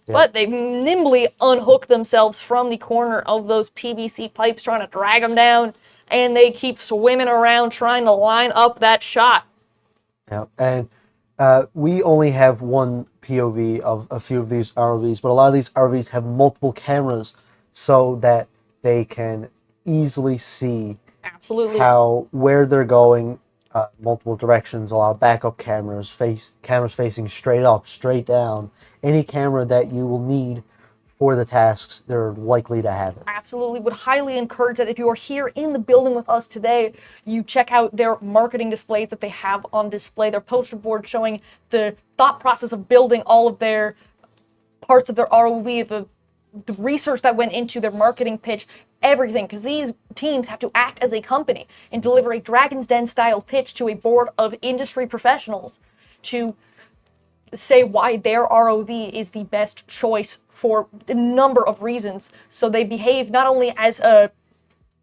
Yeah. But they nimbly unhook themselves from the corner of those PVC pipes, trying to drag them down, and they keep swimming around trying to line up that shot. Yeah, and we only have one POV of a few of these ROVs, but a lot of these ROVs have multiple cameras so that they can easily see where they're going, multiple directions, a lot of backup cameras, cameras facing straight up, straight down. Any camera that you will need for the tasks, they're likely to have it. Absolutely. Would highly encourage that if you are here in the building with us today, you check out their marketing displays that they have on display, their poster board showing the thought process of building all of their parts of their ROV, the research that went into their marketing pitch, everything, because these teams have to act as a company and deliver a Dragon's Den style pitch to a board of industry professionals to say why their ROV is the best choice for a number of reasons. So they behave not only as a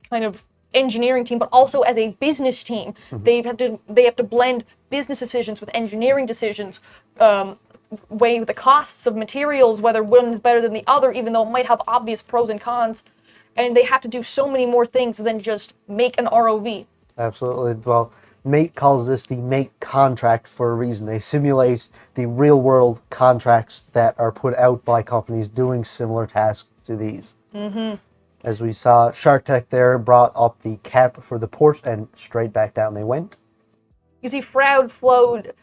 kind of engineering team, but also as a business team. They have to blend business decisions with engineering decisions, weigh the costs of materials, whether one is better than the other, even though it might have obvious pros and cons. And they have to do so many more things than just make an ROV. Absolutely. Well, Mate calls this the Mate contract for a reason. They simulate the real-world contracts that are put out by companies doing similar tasks to these. As we saw, Shark Tech there brought up the cap for the port, and straight back down they went. You see Froud Flowed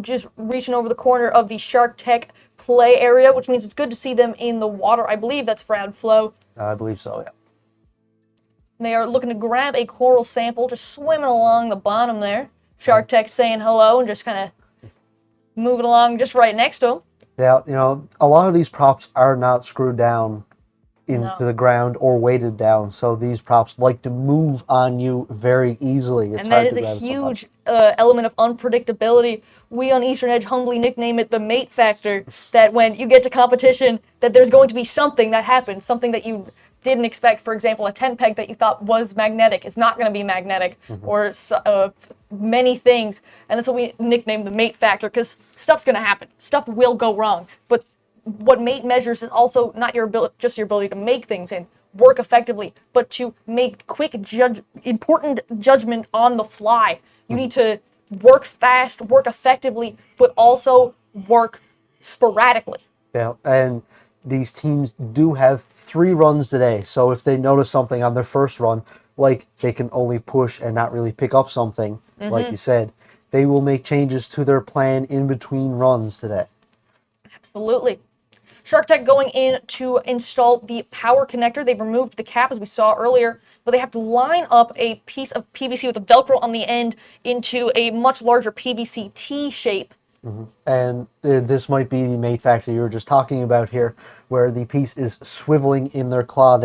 just reaching over the corner of the Shark Tech play area, which means it's good to see them in the water. I believe that's Froud Flow. I believe so, yeah. They are looking to grab a coral sample, just swimming along the bottom there. Shark Tech saying hello and just kind of moving along just right next to them. Yeah, you know, a lot of these props are not screwed down into the ground or weighted down, so these props like to move on you very easily. It's and that is a huge element of unpredictability. We on Eastern Edge humbly nickname it the mate factor, that when you get to competition, that there's going to be something that happens, something that you didn't expect. For example, a tent peg that you thought was magnetic is not going to be magnetic, or many things. And that's what we nickname the mate factor, because stuff's going to happen. Stuff will go wrong. But what mate measures is also not just your ability to make things and work effectively, but to make quick, important judgment on the fly. You need to work fast, work effectively, but also work sporadically. Yeah, and these teams do have 3 runs today, so if they notice something on their first run, like they can only push and not really pick up something, like you said, they will make changes to their plan in between runs today. Absolutely. Shark Tech going in to install the power connector. They've removed the cap, as we saw earlier, but they have to line up a piece of PVC with a Velcro on the end into a much larger PVC T shape. And this might be the mate factor you were just talking about here, where the piece is swiveling in their claw.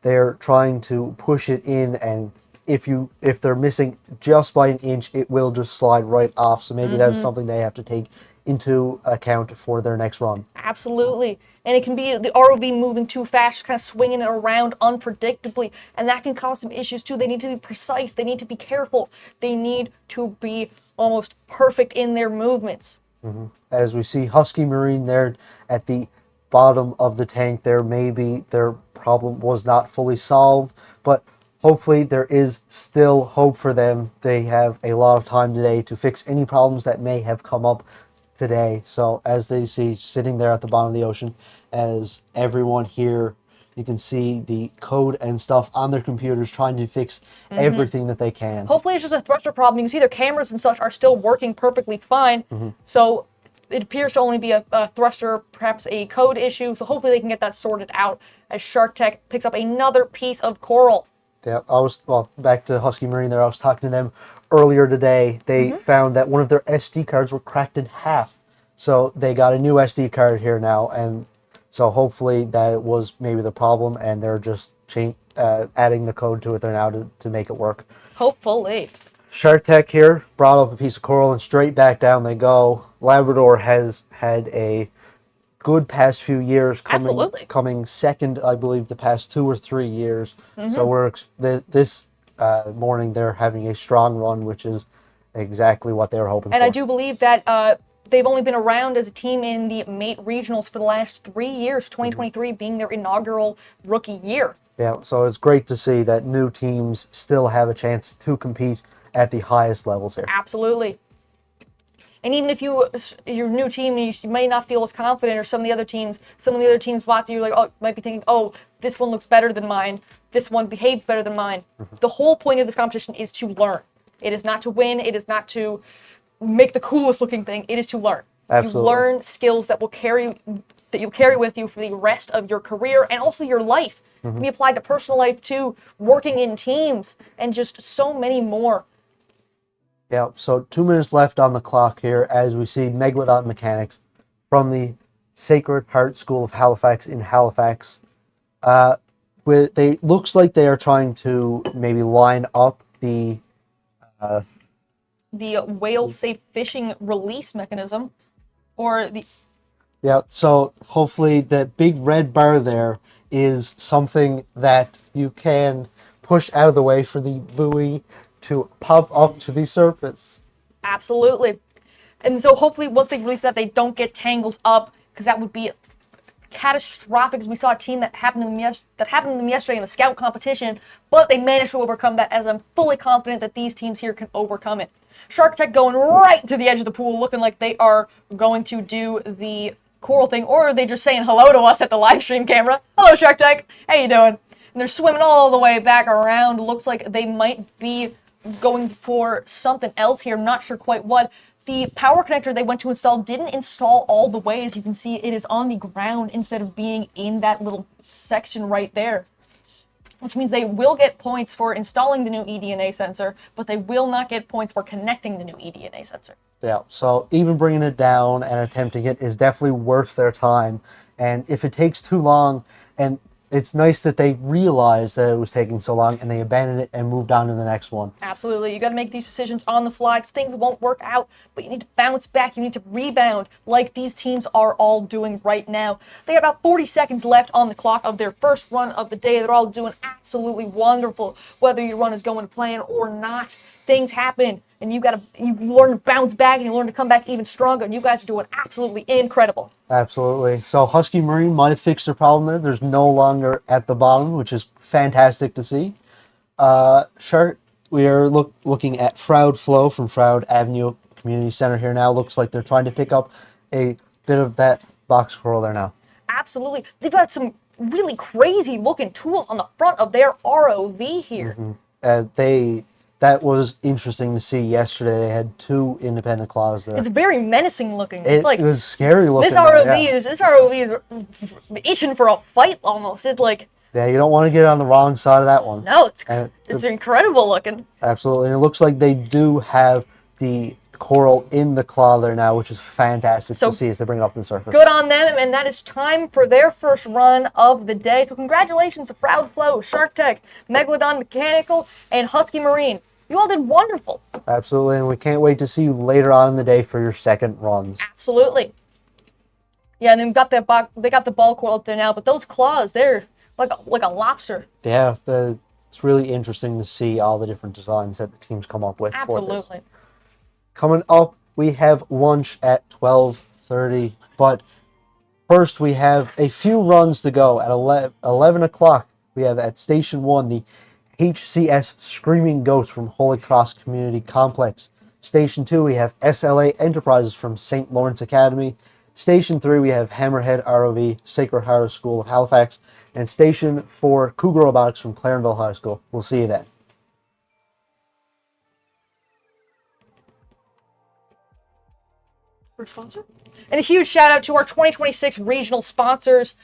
They're trying to push it in, and if they're missing just by an inch, it will just slide right off. So maybe that's something they have to take into account for their next run. Absolutely. And it can be the ROV moving too fast, kind of swinging it around unpredictably, and that can cause some issues too. They need to be precise, they need to be careful, they need to be almost perfect in their movements. As we see Husky Marine there at the bottom of the tank there, maybe their problem was not fully solved, but hopefully there is still hope for them. They have a lot of time today to fix any problems that may have come up today. So as they see sitting there at the bottom of the ocean, as everyone here, you can see the code and stuff on their computers trying to fix everything that they can. Hopefully it's just a thruster problem. You can see their cameras and such are still working perfectly fine. So it appears to only be a thruster, perhaps a code issue. So hopefully they can get that sorted out as Shark Tech picks up another piece of coral. Yeah, back to Husky Marine there. I was talking to them earlier today. They found that one of their SD cards were cracked in half. So they got a new SD card here now, and so hopefully that was maybe the problem, and they're just adding the code to it there now to make it work. Hopefully. Shark Tech here brought up a piece of coral, and straight back down they go. Labrador has had a good past few years, coming second, I believe, the past 2 or 3 years. So this morning they're having a strong run, which is exactly what they were hoping for. And I do believe that they've only been around as a team in the Mate Regionals for the last 3 years, 2023 being their inaugural rookie year. Yeah, so it's great to see that new teams still have a chance to compete at the highest levels here. Absolutely. And even if your new team, you may not feel as confident, or some of the other teams spots you're like, oh, might be thinking, oh, this one looks better than mine. This one behaves better than mine. The whole point of this competition is to learn. It is not to win. It is not to make the coolest looking thing. It is to learn. Absolutely. You learn skills that you'll carry with you for the rest of your career and also your life. It can be applied to personal life too, working in teams, and just so many more. Yeah, so 2 minutes left on the clock here as we see Megalodon mechanics from the Sacred Heart School of Halifax in Halifax. Looks like they are trying to maybe line up the whale safe fishing release mechanism, or the... Yeah, so hopefully that big red bar there is something that you can push out of the way for the buoy to pop up to the surface. Absolutely. And so hopefully once they release that, they don't get tangled up, because that would be catastrophic, as we saw a team that happened to them yesterday in the scout competition, but they managed to overcome that, as I'm fully confident that these teams here can overcome it. Shark Tech going right to the edge of the pool, looking like they are going to do the coral thing, or are they just saying hello to us at the live stream camera? Hello, Shark Tech. How you doing? And they're swimming all the way back around. Looks like they might be going for something else here. I'm not sure quite what. The power connector they went to install didn't install all the way. As you can see, it is on the ground instead of being in that little section right there, which means they will get points for installing the new eDNA sensor, but they will not get points for connecting the new eDNA sensor. Yeah, so even bringing it down and attempting it is definitely worth their time. And if it takes too long, and it's nice that they realized that it was taking so long and they abandoned it and moved on to the next one. Absolutely. You got to make these decisions on the fly. Things won't work out, but you need to bounce back. You need to rebound, like these teams are all doing right now. They got about 40 seconds left on the clock of their first run of the day. They're all doing absolutely wonderful. Whether your run is going to plan or not, things happen, and you learn to bounce back, and you learn to come back even stronger, and you guys are doing absolutely incredible. Absolutely. So Husky Marine might have fixed their problem there. There's no longer at the bottom, which is fantastic to see. We are looking at Froud Flow from Froud Avenue Community Center here now. Looks like they're trying to pick up a bit of that box coral there now. Absolutely. They've got some really crazy looking tools on the front of their ROV here. That was interesting to see yesterday. They had 2 independent claws there. It's very menacing looking. It was scary looking. This ROV is itching for a fight almost. It's like... Yeah, you don't want to get on the wrong side of that one. No, it's incredible looking. Absolutely. And it looks like they do have the coral in the claw there now, which is fantastic to see as they bring it up to the surface. Good on them, and that is time for their first run of the day. So congratulations to Froud Flow, Shark Tech, Megalodon Mechanical, and Husky Marine. You all did wonderful. Absolutely, and we can't wait to see you later on in the day for your second runs. Absolutely. Yeah, and then we've got they got the ball coil up there now, but those claws, they're like a lobster. Yeah, it's really interesting to see all the different designs that the teams come up with for this. Absolutely. Coming up, we have lunch at 12:30, but first we have a few runs to go. At 11 o'clock, we have at Station 1 the HCS Screaming Goats from Holy Cross Community Complex. Station 2, we have SLA Enterprises from St. Lawrence Academy. Station 3, we have Hammerhead ROV, Sacred Heart School of Halifax. And Station 4, Cougar Robotics from Clarenville High School. We'll see you then. Sponsor? And a huge shout out to our 2026 regional sponsors.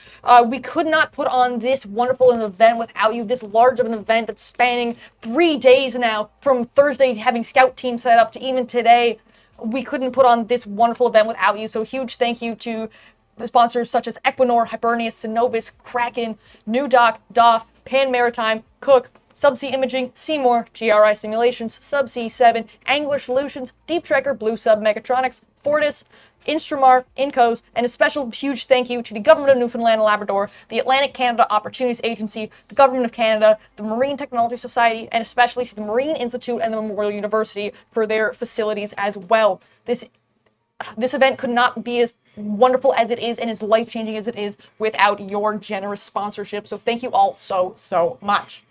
We could not put on this wonderful an event without you. This large of an event that's spanning 3 days now, from Thursday having scout team set up to even today. We couldn't put on this wonderful event without you. So huge thank you to the sponsors such as Equinor, Hibernia, Synovus, Kraken, New Dock, Doff, Pan Maritime, Cook, Subsea Imaging, Seymour, GRI Simulations, Subsea 7, Angler Solutions, Deep Trekker, Blue Sub Mechatronics, Fortis, Instrumar, Incos, and a special huge thank you to the Government of Newfoundland and Labrador, the Atlantic Canada Opportunities Agency, the Government of Canada, the Marine Technology Society, and especially to the Marine Institute and the Memorial University for their facilities as well. This event could not be as wonderful as it is and as life-changing as it is without your generous sponsorship. So thank you all so much.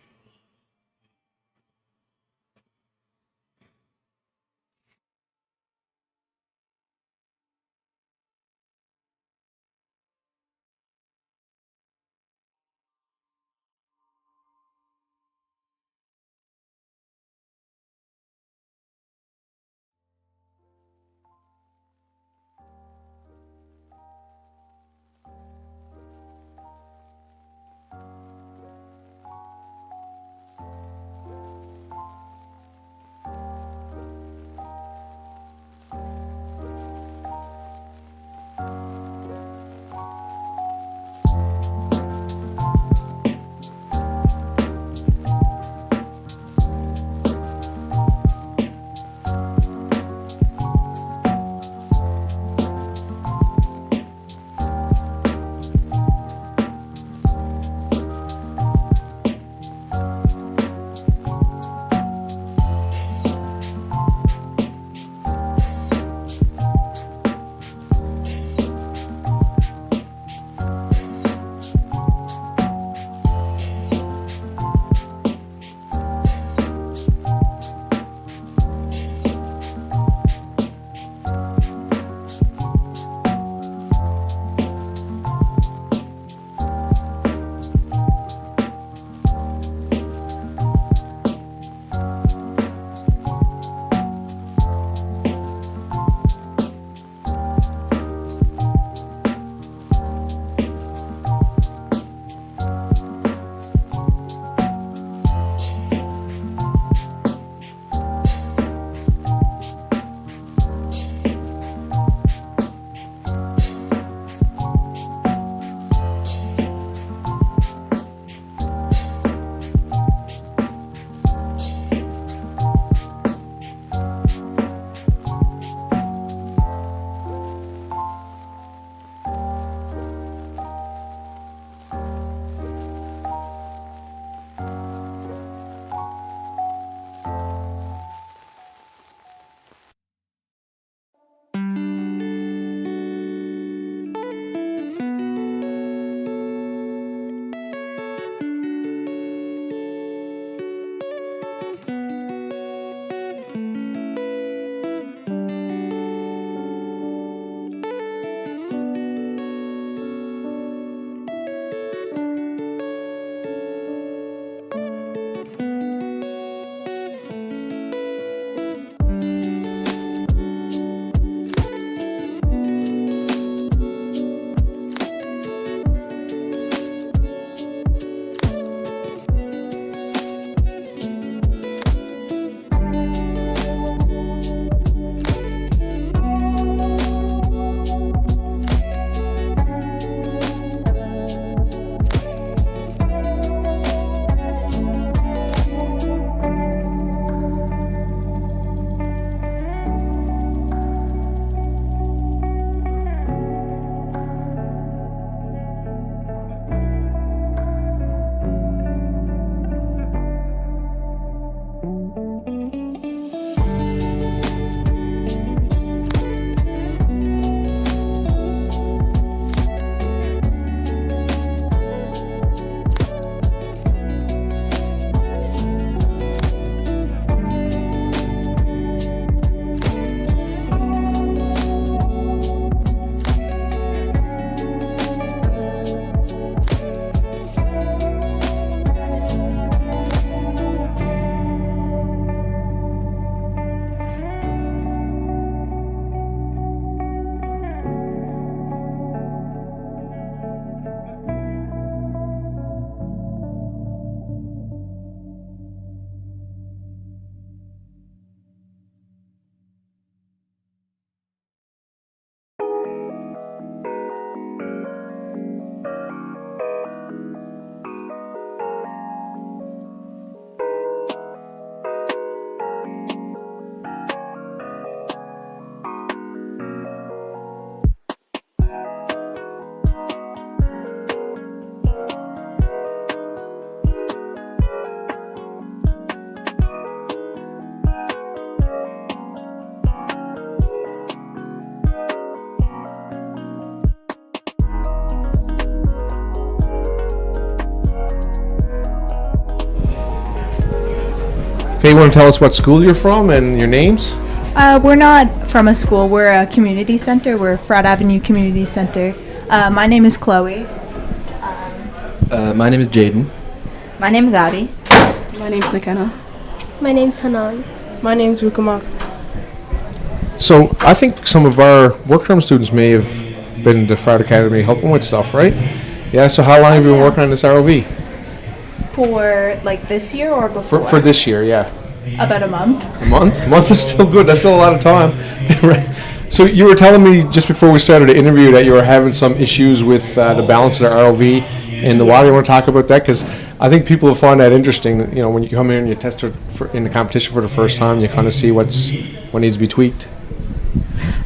Okay, you want to tell us what school you're from and your names? We're not from a school. We're a community center. We're Fraud Avenue Community Center. My name is Chloe. My name is Jaden. My name is Abby. My name's Nikena. My name's Hanan. My name's Rukamak. So I think some of our work term students may have been to Fraud Academy helping with stuff, right? Yeah, so how long have you been working on this ROV? For like this year or before? For this year, yeah. About a month. A month? A month is still good. That's still a lot of time. Right. So you were telling me just before we started the interview that you were having some issues with the balance of the ROV in the water. You want to talk about that? Because I think people will find that interesting. You know, when you come in and you test it in the competition for the first time, you kind of see what needs to be tweaked.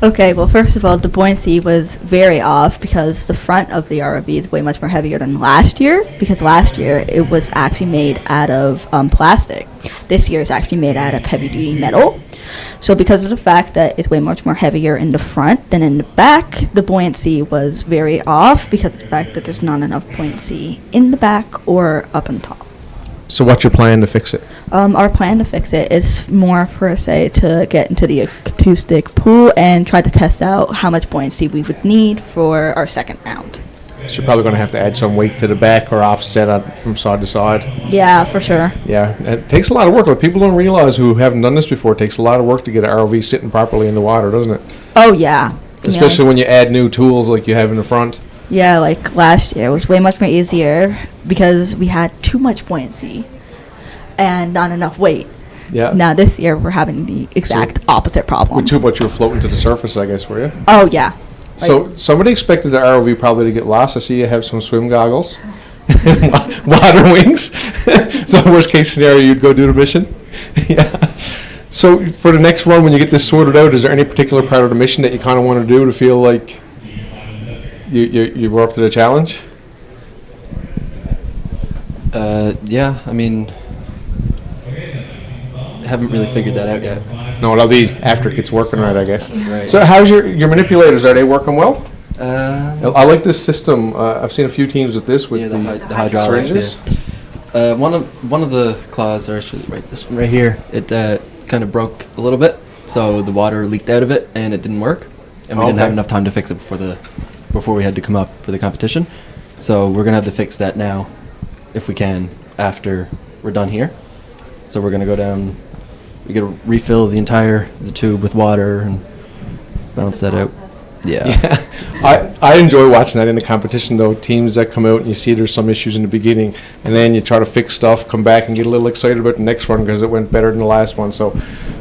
Okay, well, first of all, the buoyancy was very off because the front of the ROV is way much more heavier than last year, because last year it was actually made out of plastic. This year it's actually made out of heavy-duty metal. So because of the fact that it's way much more heavier in the front than in the back, the buoyancy was very off because of the fact that there's not enough buoyancy in the back or up on top. So what's your plan to fix it? Our plan to fix it is more per se to get into the acoustic pool and try to test out how much buoyancy we would need for our second round. So you're probably going to have to add some weight to the back or offset from side to side. Yeah, for sure. Yeah, it takes a lot of work. What people don't realize who haven't done this before, it takes a lot of work to get an ROV sitting properly in the water, doesn't it? Oh, yeah. Especially when you add new tools like you have in the front. Yeah, like last year it was way much more easier because we had too much buoyancy and not enough weight. Yeah. Now this year we're having the exact opposite problem. With too much, you were floating to the surface, I guess, were you? Oh, yeah. So somebody expected the ROV probably to get lost. I see you have some swim goggles, water wings. So worst case scenario, you'd go do the mission. Yeah. So for the next run, when you get this sorted out, is there any particular part of the mission that you kind of want to do to feel like you were up to the challenge? Yeah, I mean, haven't really figured that out yet. No, that'll be after it gets working right, I guess. Right. So how's your manipulators? Are they working well? I like this system. I've seen a few teams with this, with the hydraulics. syringes. Yeah. One of the claws, or actually this one right here, it kind of broke a little bit, so the water leaked out of it and it didn't work, and we didn't have enough time to fix it before we had to come up for the competition. So we're gonna have to fix that now, if we can, after we're done here. So we're gonna go down. We gotta refill the tube with water and balance that out. Yeah. I enjoy watching that in the competition though. Teams that come out and you see there's some issues in the beginning, and then you try to fix stuff, come back and get a little excited about the next run because it went better than the last one. So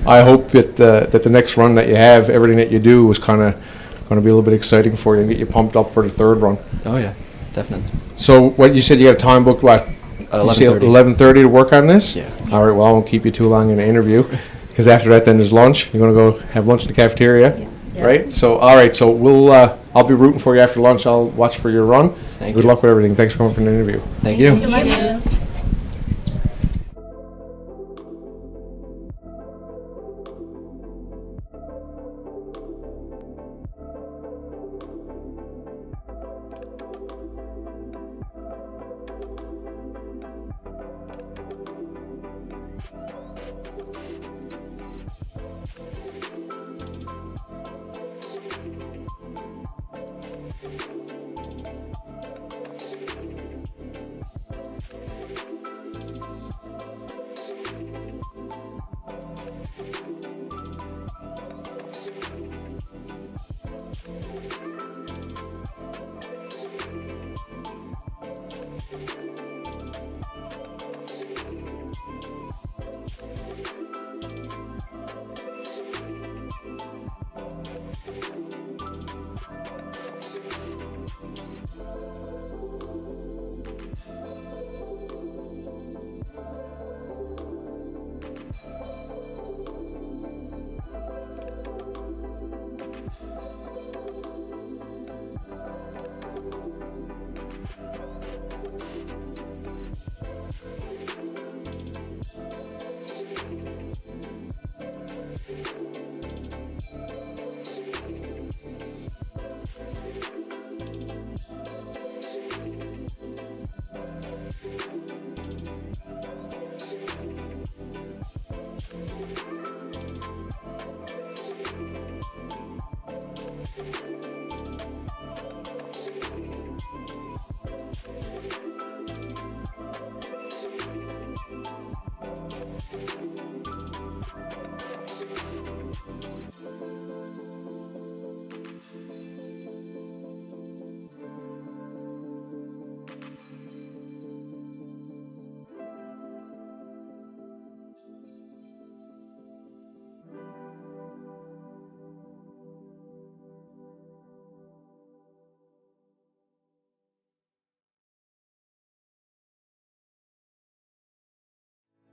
I hope that the next run that you have, everything that you do is kind of going to be a little bit exciting for you and get you pumped up for the third run. Oh yeah, definitely. So what you said, you got a time booked, what? 11:30 to work on this? Yeah. All right, well, I won't keep you too long in the interview because after that then there's lunch. You're going to go have lunch in the cafeteria, right? So, all right, so I'll be rooting for you after lunch. I'll watch for your run. Good luck with everything. Thanks for coming for the interview. Thank you. Thank you.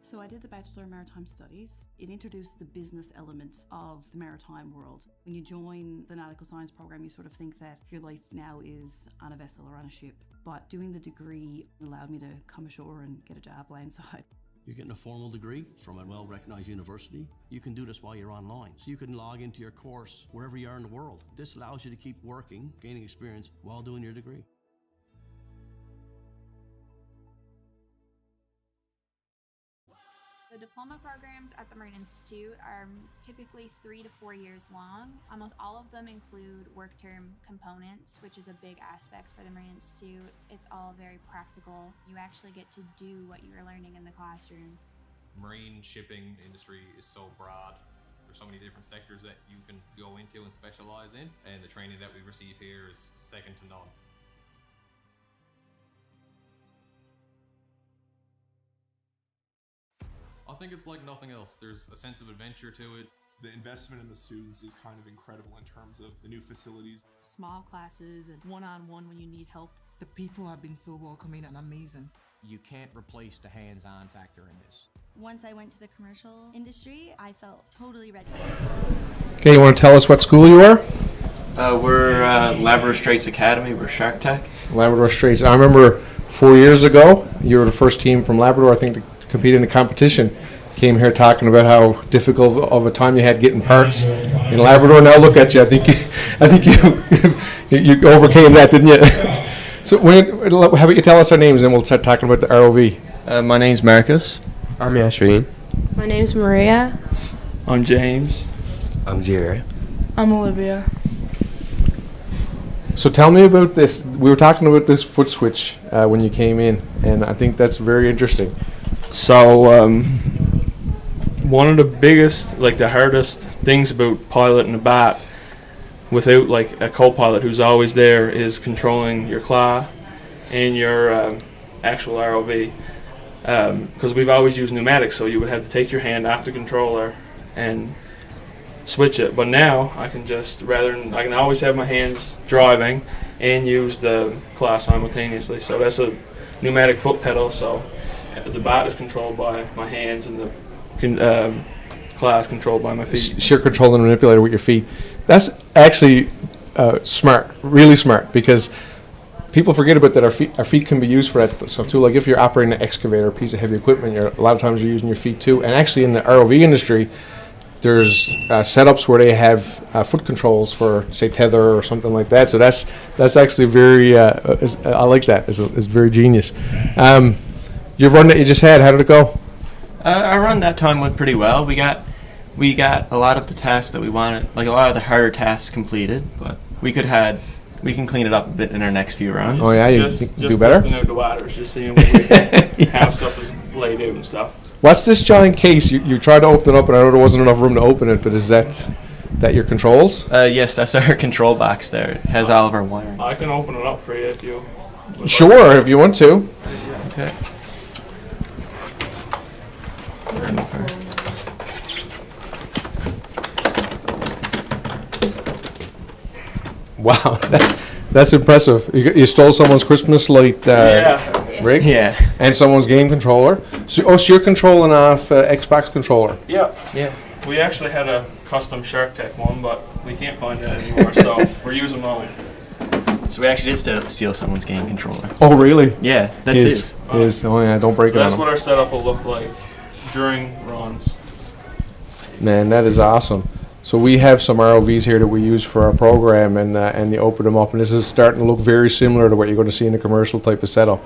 So I did the Bachelor of Maritime Studies. It introduced the business element of the maritime world. When you join the nautical science program, you sort of think that your life now is on a vessel or on a ship. But doing the degree allowed me to come ashore and get a job landside. You're getting a formal degree from a well-recognized university. You can do this while you're online. So you can log into your course wherever you are in the world. This allows you to keep working, gaining experience while doing your degree. The diploma programs at the Marine Institute are typically 3 to 4 years long. Almost all of them include work term components, which is a big aspect for the Marine Institute. It's all very practical. You actually get to do what you were learning in the classroom. Marine shipping industry is so broad. There's so many different sectors that you can go into and specialize in, and the training that we receive here is second to none. I think it's like nothing else. There's a sense of adventure to it. The investment in the students is kind of incredible in terms of the new facilities. Small classes and one-on-one when you need help. The people have been so welcoming and amazing. You can't replace the hands-on factor in this. Once I went to the commercial industry, I felt totally ready. Okay, you want to tell us what school you are? We're Labrador Straits Academy. We're Shark Tech. Labrador Straits. I remember 4 years ago, you were the first team from Labrador, I think, to compete in the competition. Came here talking about how difficult of a time you had getting parts in Labrador. Now look at you. I think you overcame that, didn't you? So how about you tell us our names and we'll start talking about the ROV. My name's Marcus. I'm Yashveen. My name's Maria. I'm James. I'm Jerry. I'm Olivia. So tell me about this. We were talking about this foot switch when you came in, and I think that's very interesting. So, one of the biggest, like the hardest things about piloting a bat without like a co-pilot who's always there is controlling your claw and your actual ROV. Because we've always used pneumatics, so you would have to take your hand off the controller and switch it. But now I can just, I can always have my hands driving and use the claw simultaneously. So that's a pneumatic foot pedal. So the bat is controlled by my hands and the claw is controlled by my feet. So you're controlling the manipulator with your feet. That's actually smart, really smart, because people forget about that. Our feet can be used for that stuff too. Like if you're operating an excavator, a piece of heavy equipment, a lot of times you're using your feet too. And actually in the ROV industry, there's setups where they have foot controls for, say, tether or something like that. So that's actually very, I like that. It's very genius. Your run that you just had, how did it go? Our run that time went pretty well. We got a lot of the tasks that we wanted, like a lot of the harder tasks completed, but we can clean it up a bit in our next few runs. Oh yeah, you do better? Just testing out the waters, just seeing what we can have stuff is laid out and stuff. What's this giant case? You tried to open it up, and I know there wasn't enough room to open it, but is that your controls? Yes, that's our control box there. It has all of our wiring. I can open it up for you if you... Sure, if you want to. Okay. Wow, that's impressive. You stole someone's Christmas light rig, and someone's game controller. So you're controlling off Xbox controller. Yeah. We actually had a custom Shark Tech one, but we can't find it anymore, so we're using mine. So we actually did steal someone's game controller. Oh, really? Yeah, that's his. Oh, yeah, don't break it on That's him. what our setup will look like during runs. Man, that is awesome. So we have some ROVs here that we use for our program, and you open them up, and this is starting to look very similar to what you're going to see in a commercial type of setup.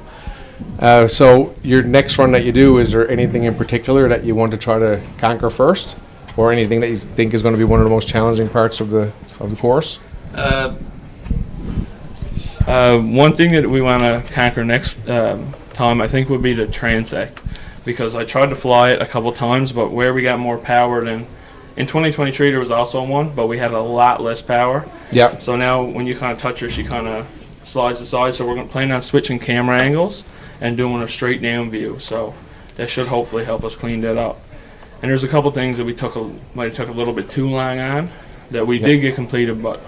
So your next run that you do, is there anything in particular that you want to try to conquer first, or anything that you think is going to be one of the most challenging parts of the course? One thing that we want to conquer next time, I think, would be the transect, because I tried to fly it a couple times, but where we got more power than in 2023, there was also one, but we had a lot less power. Yeah. So now when you kind of touch her, she kind of slides aside. So we're planning on switching camera angles and doing a straight down view. So that should hopefully help us clean that up. And there's a couple things that we might have took a little bit too long on that we did get completed, but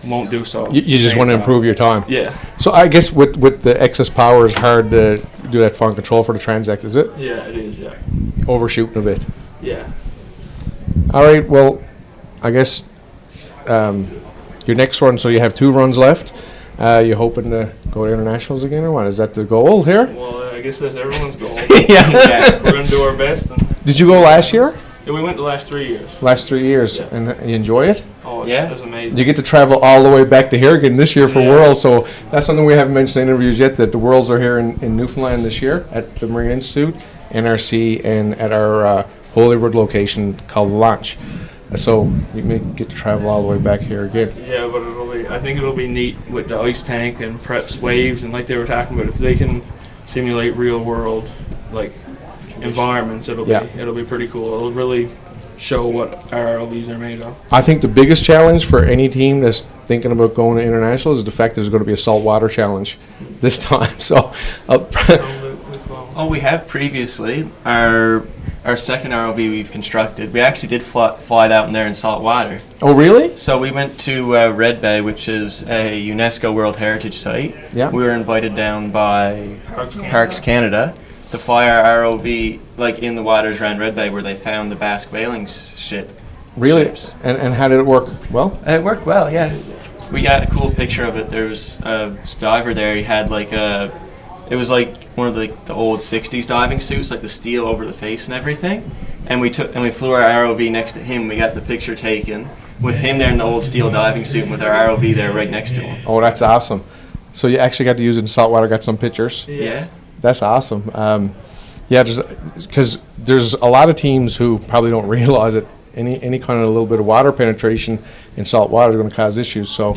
won't do so. You just want to improve your time. Yeah. So I guess with the excess power, it's hard to do that fine control for the transect, is it? Yeah, it is. Yeah. Overshooting a bit. Yeah. All right. Well, I guess your next one. So you have 2 runs left. You hoping to go to internationals again, or what? Is that the goal here? Well, I guess that's everyone's goal. Yeah. We're gonna do our best. And Did you go last year? yeah, we went the last 3 years. Last 3 years, and you enjoy it? Oh, it's amazing. You get to travel all the way back to here again this year for Worlds, so that's something we haven't mentioned in interviews yet, that the Worlds are here in Newfoundland this year at the Marine Institute, NRC, and at our Holyrood location called Launch. So you may get to travel all the way back here again. Yeah, but I think it'll be neat with the ice tank and preps waves, and like they were talking about, if they can simulate real world like environments, it'll be pretty cool. It'll really show what our ROVs are made of. I think the biggest challenge for any team that's thinking about going to international is the fact there's going to be a saltwater challenge this time. So, we have previously our second ROV we've constructed. We actually did fly down there in salt water. Oh, really? So we went to Red Bay, which is a UNESCO World Heritage Site. Yeah. We were invited down by Parks Canada to fly our ROV like in the waters around Red Bay where they found the Basque whaling ship. Really? Ships. And how did it work? Well? It worked well, yeah. We got a cool picture of it. There was a diver there. He had like it was like one of the old 60s diving suits, like the steel over the face and everything. And we flew our ROV next to him. We got the picture taken with him there in the old steel diving suit and with our ROV there right next to him. Oh, that's awesome. So you actually got to use it in saltwater, got some pictures? Yeah. That's awesome. Because there's a lot of teams who probably don't realize that any kind of a little bit of water penetration in salt water is going to cause issues. So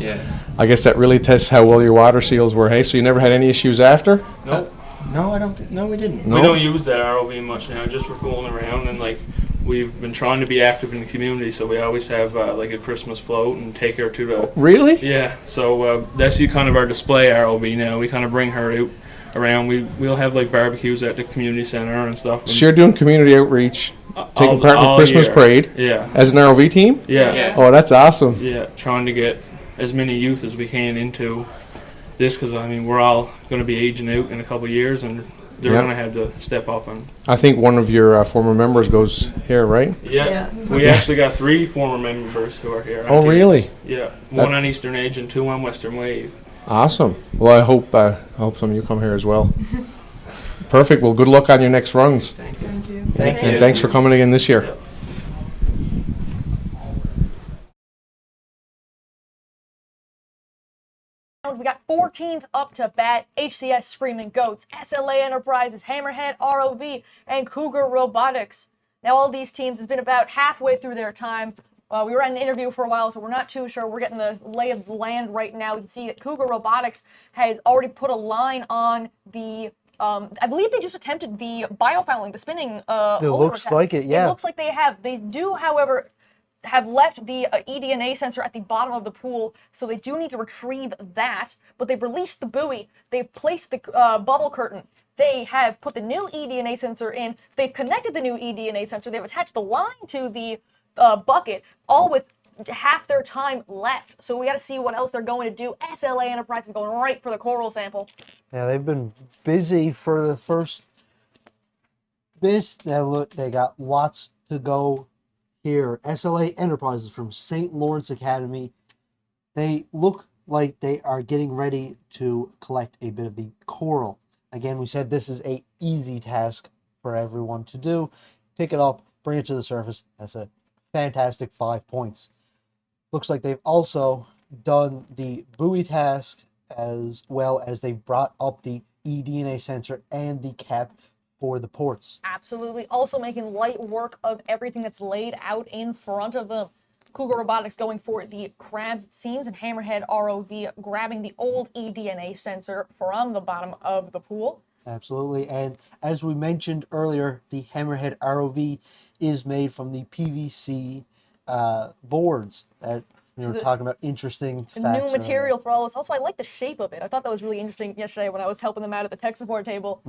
I guess that really tests how well your water seals were. Hey, so you never had any issues after? Nope. No, I don't. No, we didn't. No? We don't use that ROV much now, just for fooling around, and like we've been trying to be active in the community, so we always have like a Christmas float and take her to the. Really? Yeah. So that's kind of our display ROV now. We kind of bring her out around. We'll have like barbecues at the community center and stuff. So you're doing community outreach, taking part in the Christmas year. parade. Yeah. As an ROV team? Yeah. Oh, that's awesome. Yeah, trying to get as many youth as we can into this, because I mean we're all going to be aging out in a couple of years, and they're going to have to step up. And I think one of your former members goes here, right? yeah, we actually got 3 former members who are here. Oh, really? Yeah, one on Eastern Edge and 2 on Western Wave. Awesome. Well, I hope some of you come here as well. Perfect. Well, good luck on your next runs. Thank you. Thank you. And thanks for coming again this year. We got 4 teams up to bat: HCS Screaming Goats, SLA Enterprises, Hammerhead ROV, and Cougar Robotics. Now all these teams has been about halfway through their time. We were at an interview for a while, so we're not too sure. We're getting the lay of the land right now. You can see that Cougar Robotics has already put a line on the, I believe they just attempted the biofouling, the spinning. It looks like it, yeah. It looks like they have. They do, however, have left the eDNA sensor at the bottom of the pool, so they do need to retrieve that. But they've released the buoy. They've placed the bubble curtain. They have put the new eDNA sensor in. They've connected the new eDNA sensor. They've attached the line to the bucket, all with half their time left. So we got to see what else they're going to do. SLA Enterprise is going right for the coral sample. Yeah, they've been busy for the first bit. Now look, they got lots to go here. SLA Enterprises from St. Lawrence Academy. They look like they are getting ready to collect a bit of the coral. Again, we said this is a easy task for everyone to do. Pick it up, bring it to the surface. That's a fantastic 5 points. Looks like they've also done the buoy task, as well as they brought up the eDNA sensor and the cap for the ports. Absolutely. Also making light work of everything that's laid out in front of them. Cougar Robotics going for the crabs, it seems, and Hammerhead ROV grabbing the old eDNA sensor from the bottom of the pool. Absolutely. And as we mentioned earlier, the Hammerhead ROV is made from the PVC boards that we were talking about. Interesting facts. New material for all of us. Also, I like the shape of it. I thought that was really interesting yesterday when I was helping them out at the tech support table.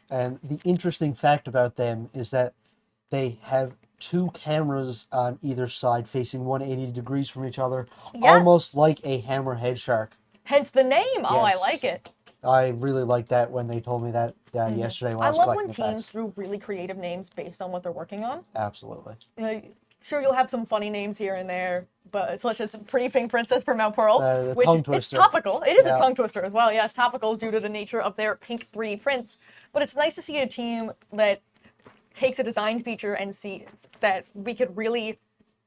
And the interesting fact about them is that they have 2 cameras on either side facing 180 degrees from each other, almost like a hammerhead shark. Hence the name. Oh, I Yes. like it. I really liked that when they told me that yesterday when I I was love when collecting the teams facts. do really creative names based on what they're working on. Absolutely. You know, sure, you'll have some funny names here and there, but such as Pretty Pink Princess for Mount Pearl, The which tongue it's twister. topical. It is Yeah. a tongue twister as well. Yeah, it's topical due to the nature of their pink 3D prints. But it's nice to see a team that takes a design feature and sees that we could really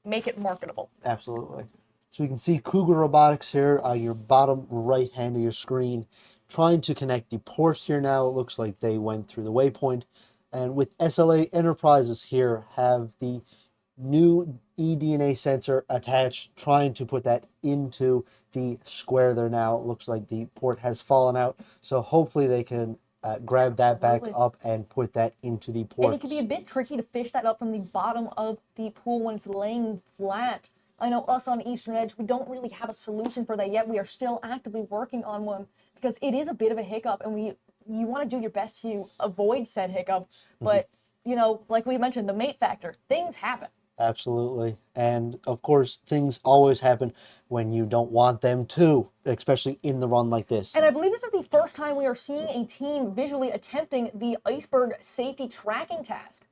make it marketable. Absolutely. So we can see Cougar Robotics here, your bottom right hand of your screen, trying to connect the port here now. It looks like they went through the waypoint. And with SLA Enterprises here, have the new eDNA sensor attached, trying to put that into the square there now. It looks like the port has fallen out. So hopefully they can grab that back up and put that into the port. And it can be a bit tricky to fish that up from the bottom of the pool when it's laying flat. I know us on Eastern Edge, we don't really have a solution for that yet. We are still actively working on one because it is a bit of a hiccup, and you want to do your best to avoid said hiccup. But, you know, like we mentioned, the mate factor, things happen. Absolutely. And of course, things always happen when you don't want them to, especially in the run like this. And I believe this is the first time we are seeing a team visually attempting the iceberg safety tracking task.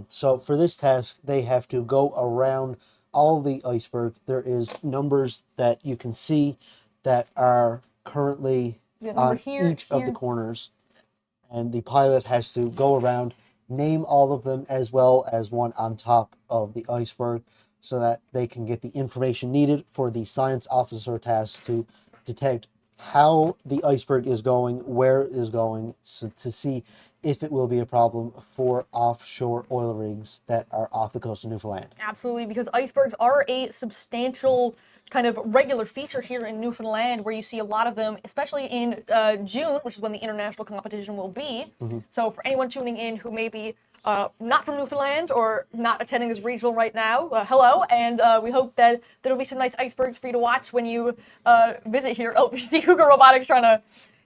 So for this task, they have to go around all the iceberg. There is numbers that you can see that are currently on each of the corners. And the pilot has to go around, name all of them as well as one on top of the iceberg so that they can get the information needed for the science officer task to detect how the iceberg is going, where it is going, so to see if it will be a problem for offshore oil rigs that are off the coast of Newfoundland. Absolutely, because icebergs are a substantial kind of regular feature here in Newfoundland, where you see a lot of them, especially in June, which is when the international competition will be. So for anyone tuning in who may be not from Newfoundland or not attending this regional right now, hello, and we hope that there'll be some nice icebergs for you to watch when you visit here. Oh, you see Cougar Robotics trying to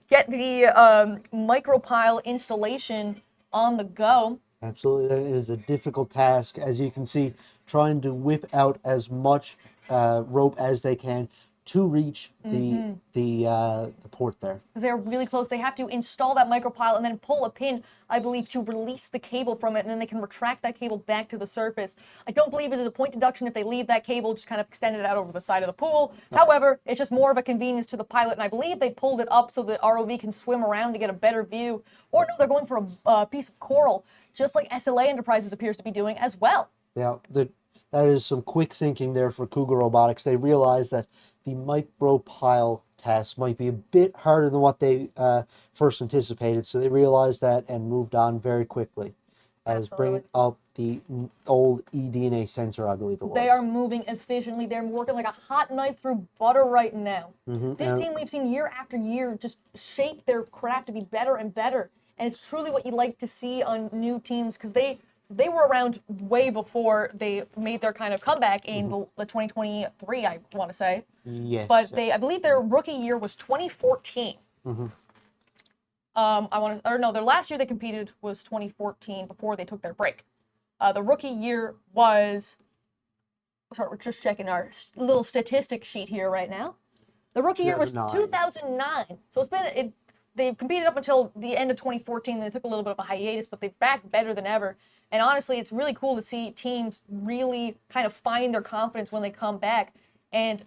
get the micropile installation on the go. Absolutely, that is a difficult task, as you can see, trying to whip out as much rope as they can to reach the port there. Because they're really close. They have to install that micropile and then pull a pin, I believe, to release the cable from it, and then they can retract that cable back to the surface. I don't believe it is a point deduction if they leave that cable, just kind of extend it out over the side of the pool. However, it's just more of a convenience to the pilot, and I believe they pulled it up so the ROV can swim around to get a better view. Or no, they're going for a piece of coral, just like SLA Enterprises appears to be doing as well. Yeah, that is some quick thinking there for Cougar Robotics. They realized that the micropile task might be a bit harder than what they first anticipated, so they realized that and moved on very quickly as bringing up the old eDNA sensor, I believe it was. They are moving efficiently. They're working like a hot knife through butter right now. This team we've seen year after year just shape their craft to be better and better, and it's truly what you like to see on new teams, because they were around way before they made their kind of comeback in the 2023, I want to say. Yes. But I believe their rookie year was 2014. Their last year they competed was 2014 before they took their break. The rookie year was, sorry, we're just checking our little statistic sheet here right now. The rookie year was 2009. So they've competed up until the end of 2014. They took a little bit of a hiatus, but they're back better than ever. And honestly, it's really cool to see teams really kind of find their confidence when they come back. And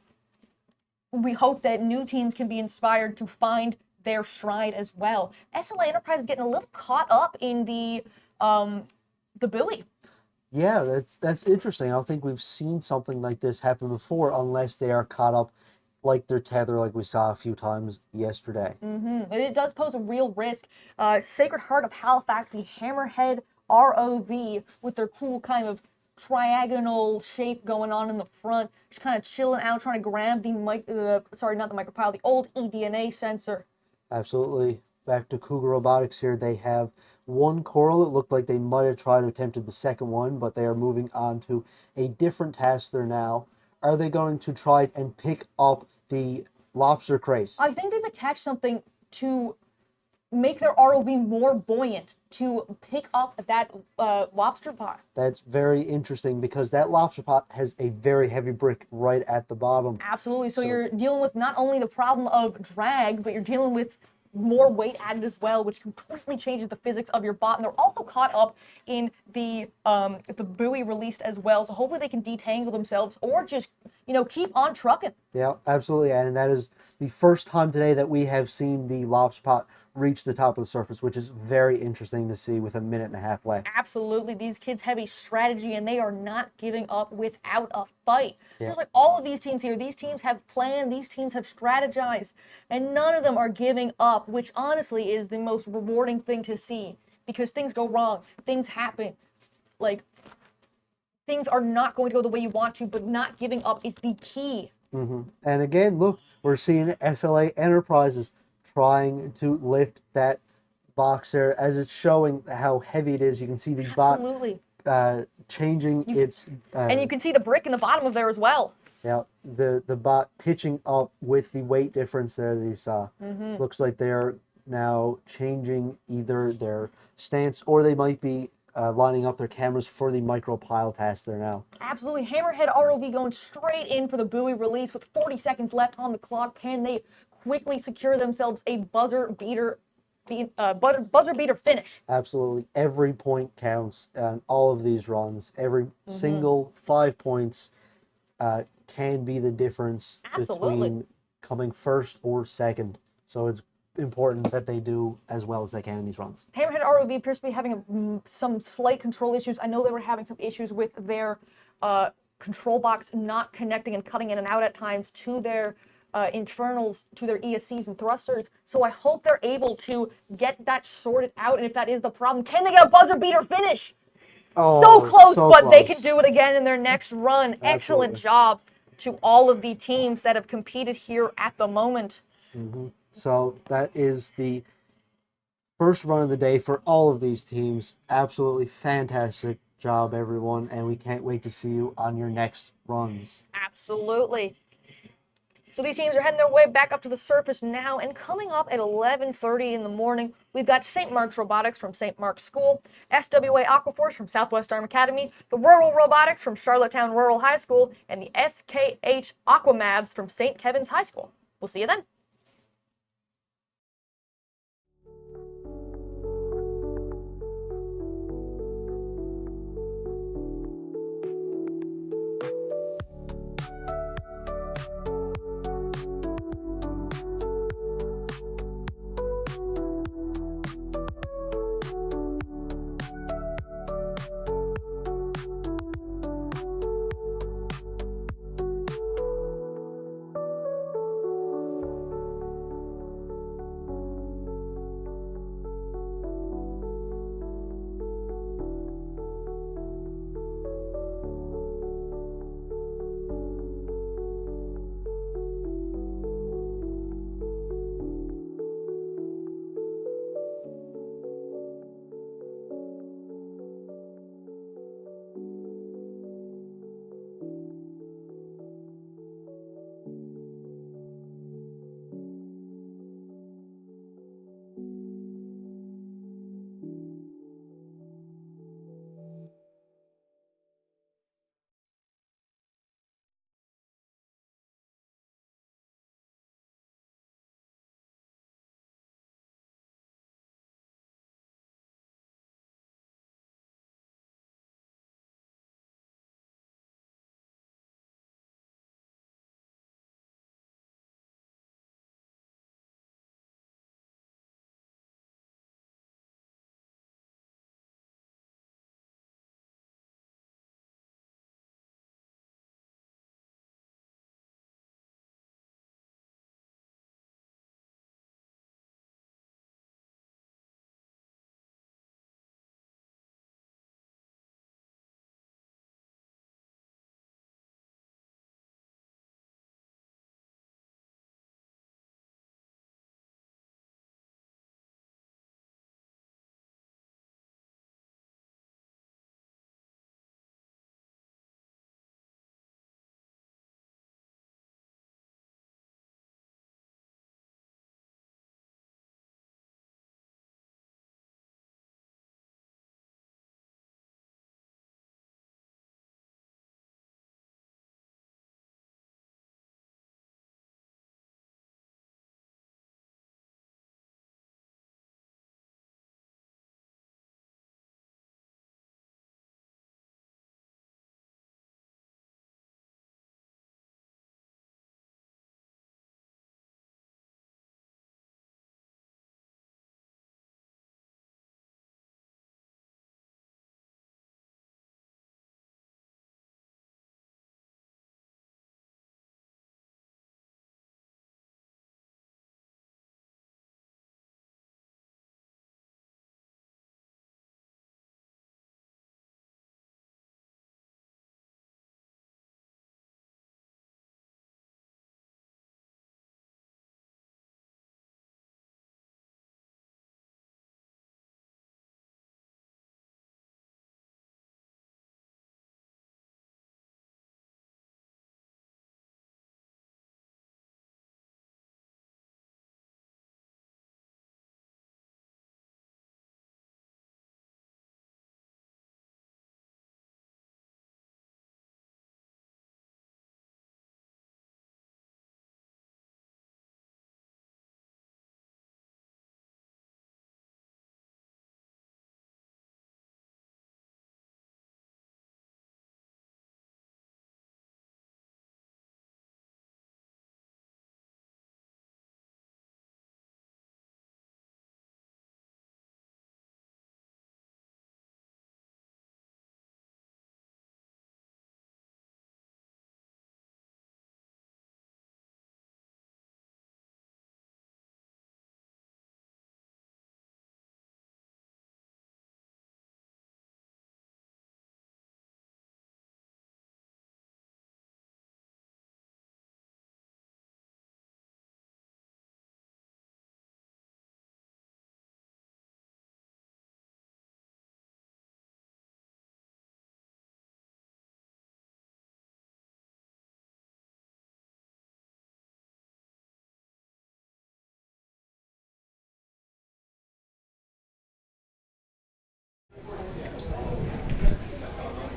we hope that new teams can be inspired to find their stride as well. SLA Enterprise is getting a little caught up in the buoy. Yeah, that's interesting. I don't think we've seen something like this happen before, unless they are caught up like their tether, like we saw a few times yesterday. It does pose a real risk. Sacred Heart of Halifax, the Hammerhead ROV, with their cool kind of triagonal shape going on in the front, just kind of chilling out, trying to grab the old eDNA sensor. Absolutely. Back to Cougar Robotics here. They have one coral. It looked like they might have tried to attempted the second one, but they are moving on to a different task there now. Are they going to try and pick up the lobster crate? I think they've attached something to make their ROV more buoyant to pick up that lobster pot. That's very interesting, because that lobster pot has a very heavy brick right at the bottom. Absolutely. So you're dealing with not only the problem of drag, but you're dealing with more weight added as well, which completely changes the physics of your bot. And they're also caught up in the buoy released as well. So hopefully they can detangle themselves or just, you know, keep on trucking. Yeah, absolutely. And that is the first time today that we have seen the lobspot reach the top of the surface, which is very interesting to see with a minute and a half left. Absolutely. These kids have a strategy and they are not giving up without a fight. Yeah. Just like all of these teams here, these teams have planned, these teams have strategized, and none of them are giving up, which honestly is the most rewarding thing to see, because things go wrong, things happen. Like, things are not going to go the way you want to, but not giving up is the key. And again, look, we're seeing SLA Enterprises trying to lift that box there as it's showing how heavy it is. You can see the Absolutely. bot changing its... And you can see the brick in the bottom of there as well. Yeah, the bot pitching up with the weight difference there that you saw. Looks like they're now changing either their stance or they might be lining up their cameras for the micro pile task there now. Absolutely. Hammerhead ROV going straight in for the buoy release with 40 seconds left on the clock. Can they quickly secure themselves a buzzer beater finish? Absolutely. Every point counts on all of these runs. Every single 5 points can be the difference between coming first or second. So it's important that they do as well as they can in these runs. Hammerhead ROV appears to be having some slight control issues. I know they were having some issues with their control box not connecting and cutting in and out at times to their internals, to their ESCs and thrusters. So I hope they're able to get that sorted out. And if that is the problem, can they get a buzzer beater finish? Oh, so close, so but they close. can do it again in their next run. Excellent job to all of the teams that have competed here at the moment. So that is the first run of the day for all of these teams. Absolutely fantastic job, everyone, and we can't wait to see you on your next runs. Absolutely. So these teams are heading their way back up to the surface now, and coming up at 11:30 in the morning, we've got St. Mark's Robotics from St. Mark's School, SWA Aquaforce from Southwest Arm Academy, the Rural Robotics from Charlottetown Rural High School, and the SKH Aquamabs from St. Kevin's High School. We'll see you then.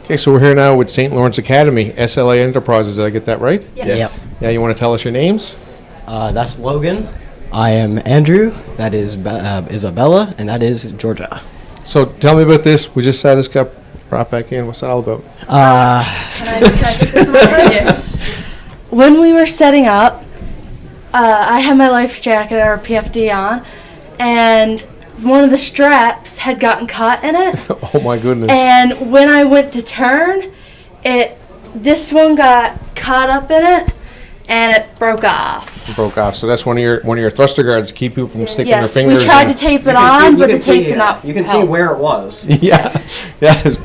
Okay, so we're here now with St. Lawrence Academy, SLA Enterprises. Did I get that right? Yes. Yeah, you want to tell us your names? That's Logan. I am Andrew. That is Isabella, and that is Georgia. So tell me about this. We just saw this got brought back in. What's that all about? Can I get this one? Yes. When we were setting up, I had my life jacket or PFD on, and one of the straps had gotten caught in it. Oh my goodness. And when I went to turn, this one got caught up in it, and it broke off. It broke off. So that's one of your thruster guards to keep you from sticking your Yes, fingers. we tried to tape it on, but the tape did not. You can see help. where it was. Yeah. It's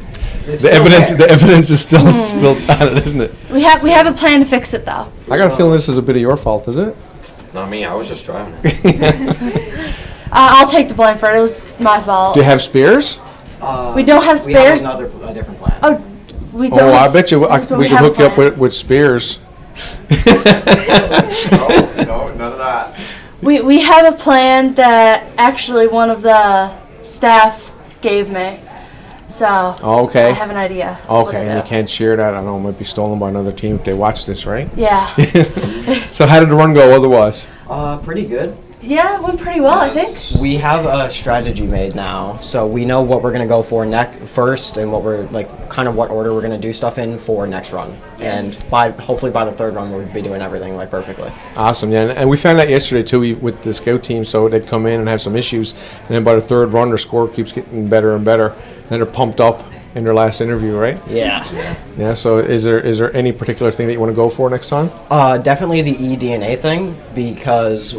The still evidence. there. The evidence is still on it, isn't it? We have a plan to fix it though. I got a feeling this is a bit of your fault, is it? Not me. I was just driving it. I'll take the blame for it. It was my fault. Do you have spares? We don't have We have spares. a different plan. Oh, we don't. Oh, I have bet you spares, but we can have a hook you up plan. with spears. No, none of that. We have a plan that actually one of the staff gave me. So Oh, okay. I have an idea. what Okay, to and you do. can't share that. I don't know, it might be stolen by another team if they watch this, right? Yeah. So how did the run go otherwise? Pretty good. Yeah, it went pretty well, I think. We have a strategy made now, so we know what we're gonna go for first, and what we're kind of what order we're gonna do stuff in for next run. Yes. And hopefully by the third run, we'll be doing everything perfectly. Awesome, yeah. And we found out yesterday too with the scout team, so they'd come in and have some issues, and then by the third run, their score keeps getting better and better. And they're pumped up in their last interview, right? Yeah. Yeah, so is there any particular thing that you want to go for next time? Definitely the eDNA thing, because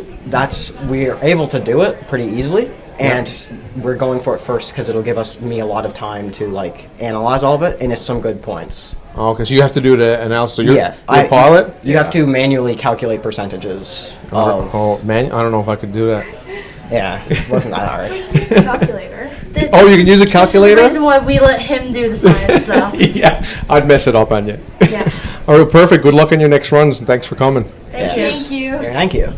we're able to do it pretty easily, and we're going for it first because it'll give me a lot of time to analyze all of it, and it's some good points. Oh, because you have to do the analysis. So you're Yeah, a pilot? You have to manually calculate percentages of. I don't know if I could do that. Yeah, it wasn't that hard. Calculator. Oh, you can use a calculator? This is the reason why we let him do the science stuff. Yeah, I'd mess it up on you. Yeah. All right, perfect. Good luck on your next runs, and thanks for coming. Thank you. Thank you. Yeah, thank you.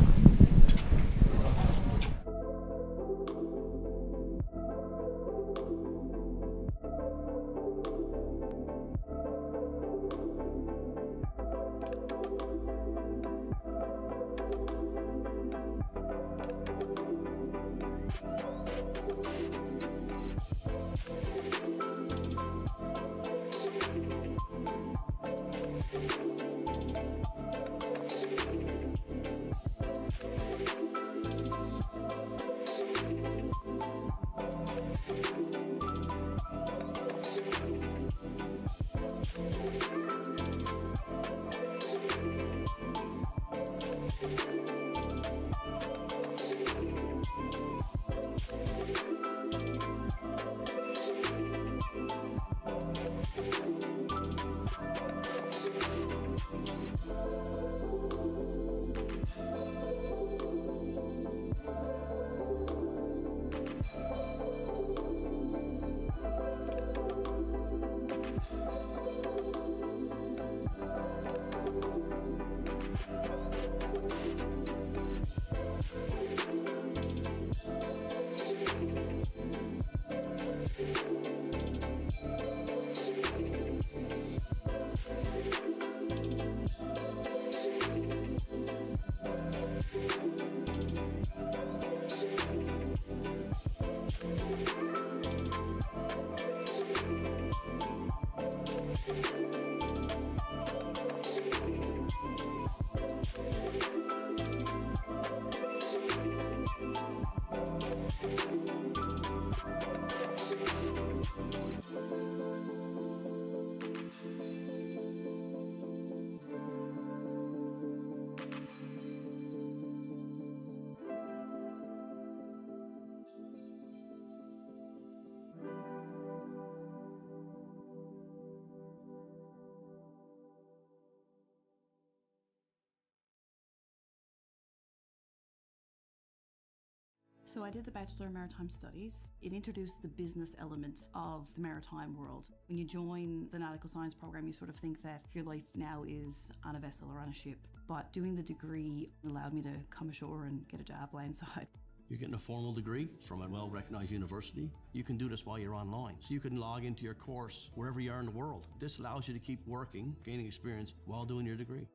So I did the Bachelor of Maritime Studies. It introduced the business element of the maritime world. When you join the nautical science program, you sort of think that your life now is on a vessel or on a ship. But doing the degree allowed me to come ashore and get a job landside. You're getting a formal degree from a well-recognized university. You can do this while you're online. So you can log into your course wherever you are in the world. This allows you to keep working, gaining experience while doing your degree.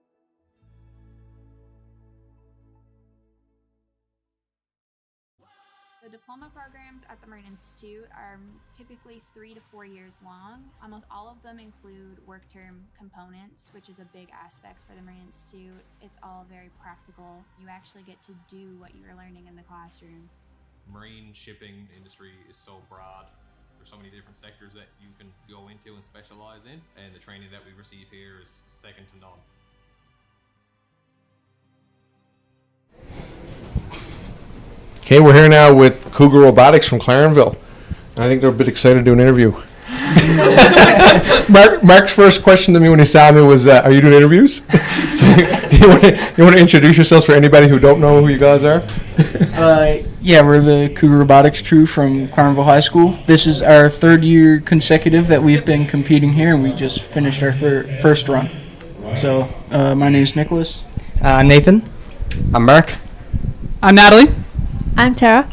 The diploma programs at the Marine Institute are typically 3 to 4 years long. Almost all of them include work term components, which is a big aspect for the Marine Institute. It's all very practical. You actually get to do what you were learning in the classroom. Marine shipping industry is so broad. There's so many different sectors that you can go into and specialize in, and the training that we receive here is second to none. Okay, we're here now with Cougar Robotics from Clarenville. And I think they're a bit excited to do an interview. Mark's first question to me when he saw me was, are you doing interviews? So you want to introduce yourselves for anybody who don't know who you guys are? Yeah, we're the Cougar Robotics crew from Clarenville High School. This is our third year consecutive that we've been competing here, and we just finished our first run. So, my name is Nicholas. Nathan. I'm Mark. I'm Natalie. I'm Tara.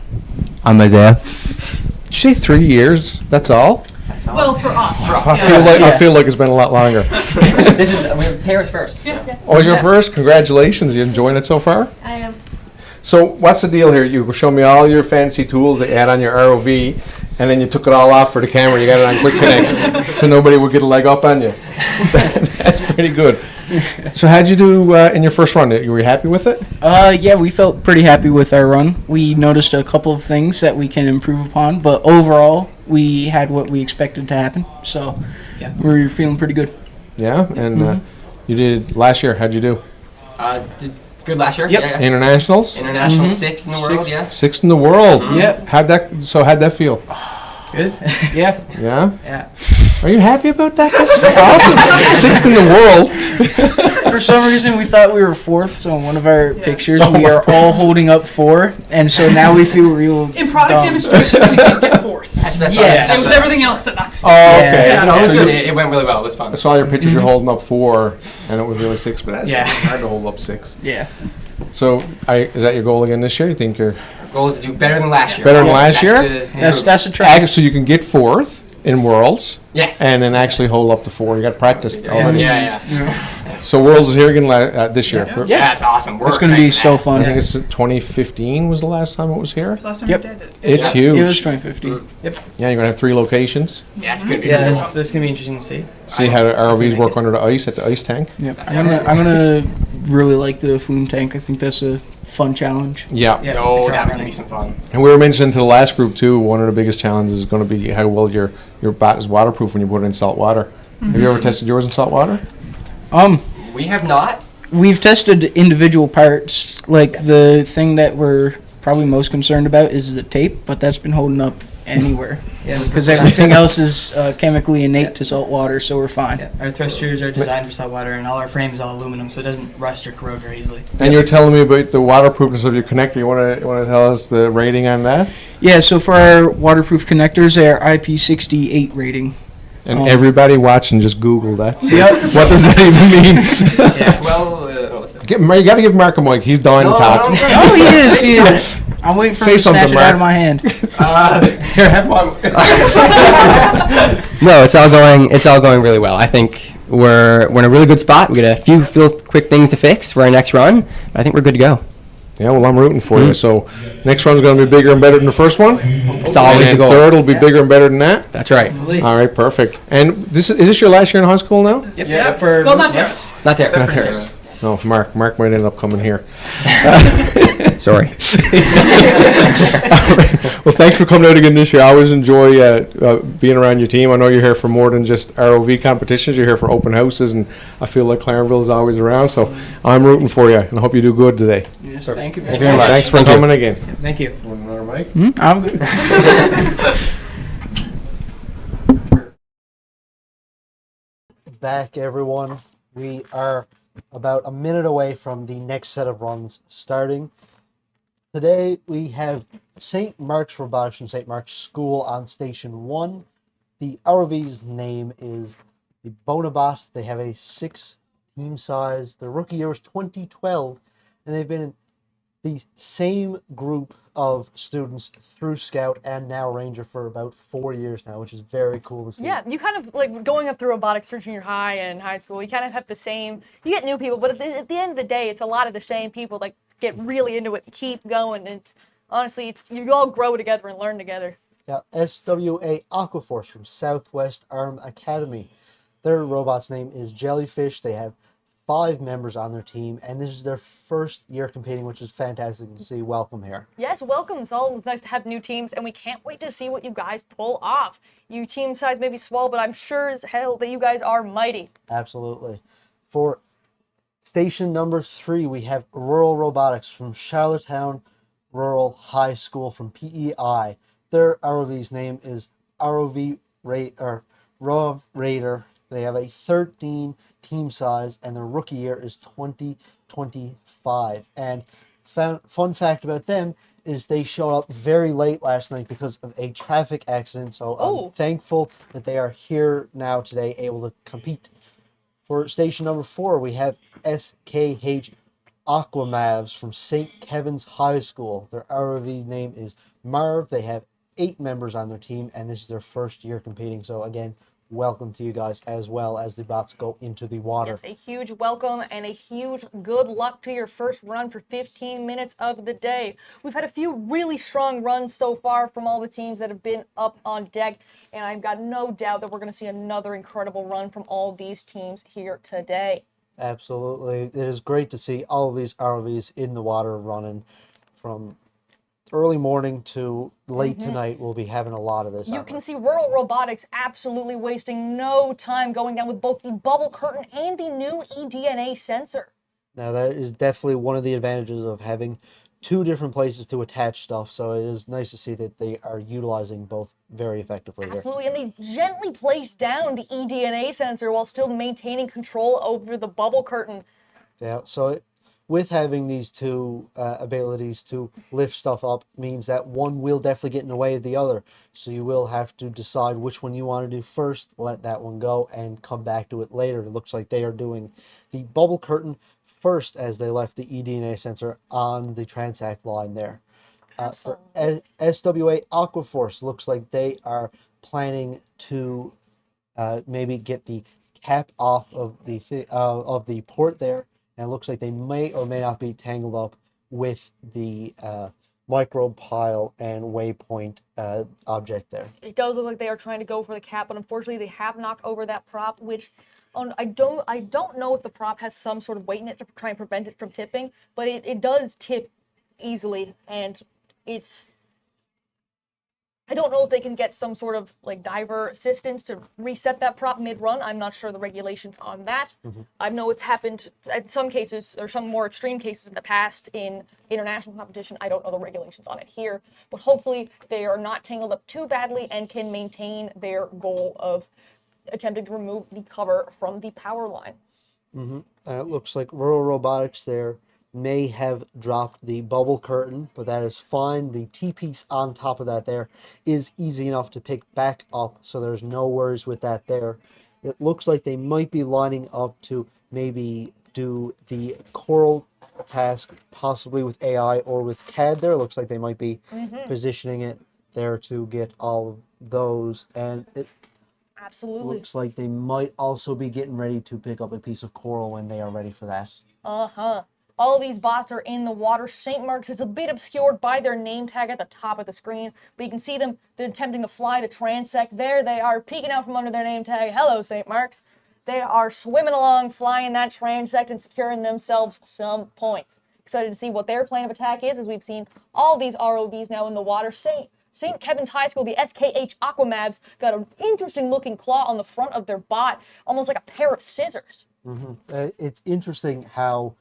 I'm Isaiah. Did you say 3 years? That's all? Well, for us. I feel like it's been a lot longer. This is Tara's first. Yeah. Oh, it's your first? Congratulations. You enjoying it so far? I am. So what's the deal here? You show me all your fancy tools that you had on your ROV, and then you took it all off for the camera. You got it on quick connects, so nobody would get a leg up on you. That's pretty good. So how'd you do in your first run? You were happy with it? Yeah, we felt pretty happy with our run. We noticed a couple of things that we can improve upon, but overall, we had what we expected to happen. So we're feeling pretty good. Yeah, and you did last year. How'd you do? Did good last year. Yep. Yeah. Internationals? International, 6th in the world. Yeah. 6th in the world. Yep. How'd that feel? Good. Yeah. Yeah. Yeah. Are you happy about that? That's awesome. 6th in the world. For some reason, we thought we were 4th, so in one of our pictures, we are all holding up 4, and so now we feel real In product dumb. demonstration, we did get 4th. Yes. It was everything else that knocked us Oh, down. okay. Yeah, no, it was So good. you- It went really well. It was fun. I saw your pictures. You're holding up 4, and it was really 6. But that's Yeah. hard to hold up 6. Yeah. So, is that your goal again this year? You think you're Goal is to do better than last year. better than last year? That's a try. So you can get 4th in Worlds. Yes. And then actually hold up to 4. You got practice already. Yeah. So Worlds is here again this year. Yeah, it's awesome. We're It's going to be excited for so that. fun. I think it's 2015 was the last time it was here. Last time Yep. we did it. It's huge. It was 2015. Yep. Yeah, you're gonna have 3 locations. Yeah, it's good. Yeah, this is gonna be interesting to see. See how the ROVs work under the ice at the ice tank. Yep. I'm gonna really like the flume tank. I think that's a fun challenge. Yeah. Oh, that was gonna be some fun. And we were mentioning to the last group too, one of the biggest challenges is going to be how well your bat is waterproof when you put it in salt water. Have you ever tested yours in salt water? We have not. We've tested individual parts. Like the thing that we're probably most concerned about is the tape, but that's been holding up anywhere. Yeah, Because everything else is chemically innate to salt water, so we're fine. Yeah, our thrusters are designed for salt water, and all our frame is all aluminum, so it doesn't rust or corrode very easily. And you're telling me about the waterproofness of your connector. You want to tell us the rating on that? Yeah, so for our waterproof connectors, they're IP68 rating. And everybody watching, just Google that. Yep. What does that even mean? Yeah, well, what's that? You got to give Mark a mic. He's dying to talk. Oh, he is. I'm waiting for him Say to snatch something, it out Mark. of my hand. Here, have one. No, it's all going really well. I think we're in a really good spot. We got a few quick things to fix for our next run. I think we're good to go. Yeah, well, I'm rooting for you. So, next one's going to be bigger and better than the first one. It's always the And goal. third will be bigger and better than that. That's right. All right, perfect. And is this your last year in high school now? Yeah. For Well, not Terrace. Not there. Not Terrace. No, Mark. Mark might end up coming here. Sorry. Well, thanks for coming out again this year. I always enjoy being around your team. I know you're here for more than just ROV competitions. You're here for open houses, and I feel like Clarenville is always around. So I'm rooting for you, and I hope you do good today. Yes, thank you Thank you very much. Thanks for coming again. Thank you. Want another mic? I'm good. Back, everyone. We are about a minute away from the next set of runs starting. Today we have St. Mark's Robotics from St. Mark's School on Station 1. The ROV's name is the Bonobot. They have a 6 team size. Their rookie year was 2012, and they've been the same group of students through Scout and now Ranger for about 4 years now, which is very cool to see. Yeah, you kind of like going up through robotics through junior high and high school. You kind of have the same. You get new people, but at the end of the day, it's a lot of the same people that get really into it and keep going. It's honestly, you all grow together and learn together. Yeah, SWA Aquaforce from Southwest Arm Academy. Their robot's name is Jellyfish. They have 5 members on their team, and this is their first year competing, which is fantastic to see. Welcome here. Yes, welcome. It's always nice to have new teams, and we can't wait to see what you guys pull off. You team size may be small, but I'm sure as hell that you guys are mighty. Absolutely. For station number 3, we have Rural Robotics from Charlottetown Rural High School from PEI. Their ROV's name is ROV Raider. They have a 13 team size, and their rookie year is 2025. And fun fact about them is they showed up very late last night because of a traffic accident. So I'm thankful that they are here now today, able to compete. For station number 4, we have SKH Aquamavs from St. Kevin's High School. Their ROV name is Marv. They have 8 members on their team, and this is their first year competing. So again, welcome to you guys as well as the bots go into the water. Yes, a huge welcome and a huge good luck to your first run for 15 minutes of the day. We've had a few really strong runs so far from all the teams that have been up on deck, and I've got no doubt that we're going to see another incredible run from all these teams here today. Absolutely. It is great to see all of these ROVs in the water running from early morning to late tonight. We'll be having a lot of this. You can see Rural Robotics absolutely wasting no time going down with both the bubble curtain and the new eDNA sensor. Now that is definitely one of the advantages of having 2 different places to attach stuff, so it is nice to see that they are utilizing both very effectively here. Absolutely, and they gently place down the eDNA sensor while still maintaining control over the bubble curtain. Yeah, so with having these 2 abilities to lift stuff up means that one will definitely get in the way of the other. So you will have to decide which one you want to do first, let that one go, and come back to it later. It looks like they are doing the bubble curtain first as they left the eDNA sensor on the Transact line there. For SWA Aquaforce, looks like they are planning to maybe get the cap off of the port there. And it looks like they may or may not be tangled up with the microbe pile and waypoint object there. It does look like they are trying to go for the cap, but unfortunately they have knocked over that prop, which I don't know if the prop has some sort of weight in it to try and prevent it from tipping, but it does tip easily, and I don't know if they can get some sort of like diver assistance to reset that prop mid-run. I'm not sure the regulations on that. I know it's happened in some cases, or some more extreme cases in the past in international competition. I don't know the regulations on it here, but hopefully they are not tangled up too badly and can maintain their goal of attempting to remove the cover from the power line. And it looks like Rural Robotics there may have dropped the bubble curtain, but that is fine. The T-piece on top of that there is easy enough to pick back up, so there's no worries with that there. It looks like they might be lining up to maybe do the coral task, possibly with AI or with CAD there. It looks like they might be positioning it there to get all of those, and it absolutely looks like they might also be getting ready to pick up a piece of coral when they are ready for that. All of these bots are in the water. St. Mark's is a bit obscured by their name tag at the top of the screen, but you can see them. They're attempting to fly the transect. There they are, peeking out from under their name tag. Hello, St. Mark's. They are swimming along, flying that transect and securing themselves some points. Excited to see what their plan of attack is, as we've seen all these ROVs now in the water. St. Kevin's High School, the SKH Aquamavs, got an interesting looking claw on the front of their bot, almost like a pair of scissors. It's interesting how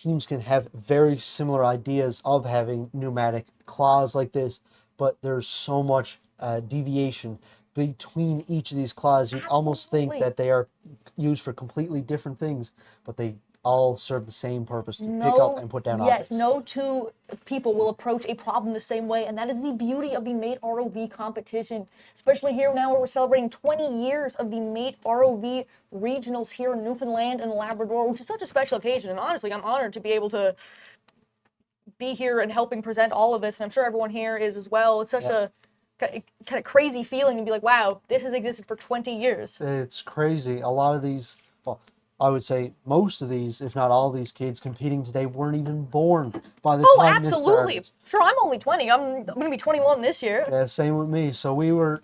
teams can have very similar ideas of having pneumatic claws like this, but there's so much deviation between each of these claws. You'd almost think that they are used for completely different things, but they all serve the same purpose, to pick up and put down objects. Yes, no two people will approach a problem the same way, and that is the beauty of the Mate ROV competition, especially here now where we're celebrating 20 years of the Mate ROV regionals here in Newfoundland and Labrador, which is such a special occasion, and honestly, I'm honored to be able to be here and helping present all of this, and I'm sure everyone here is as well. It's such a kind of crazy feeling to be like, wow, this has existed for 20 years. It's crazy. A lot of these, well, I would say most of these, if not all these kids competing today weren't even born by the time this Absolutely. started. Sure, I'm only 20. I'm going to be 21 this year. Yeah, same with me. So we were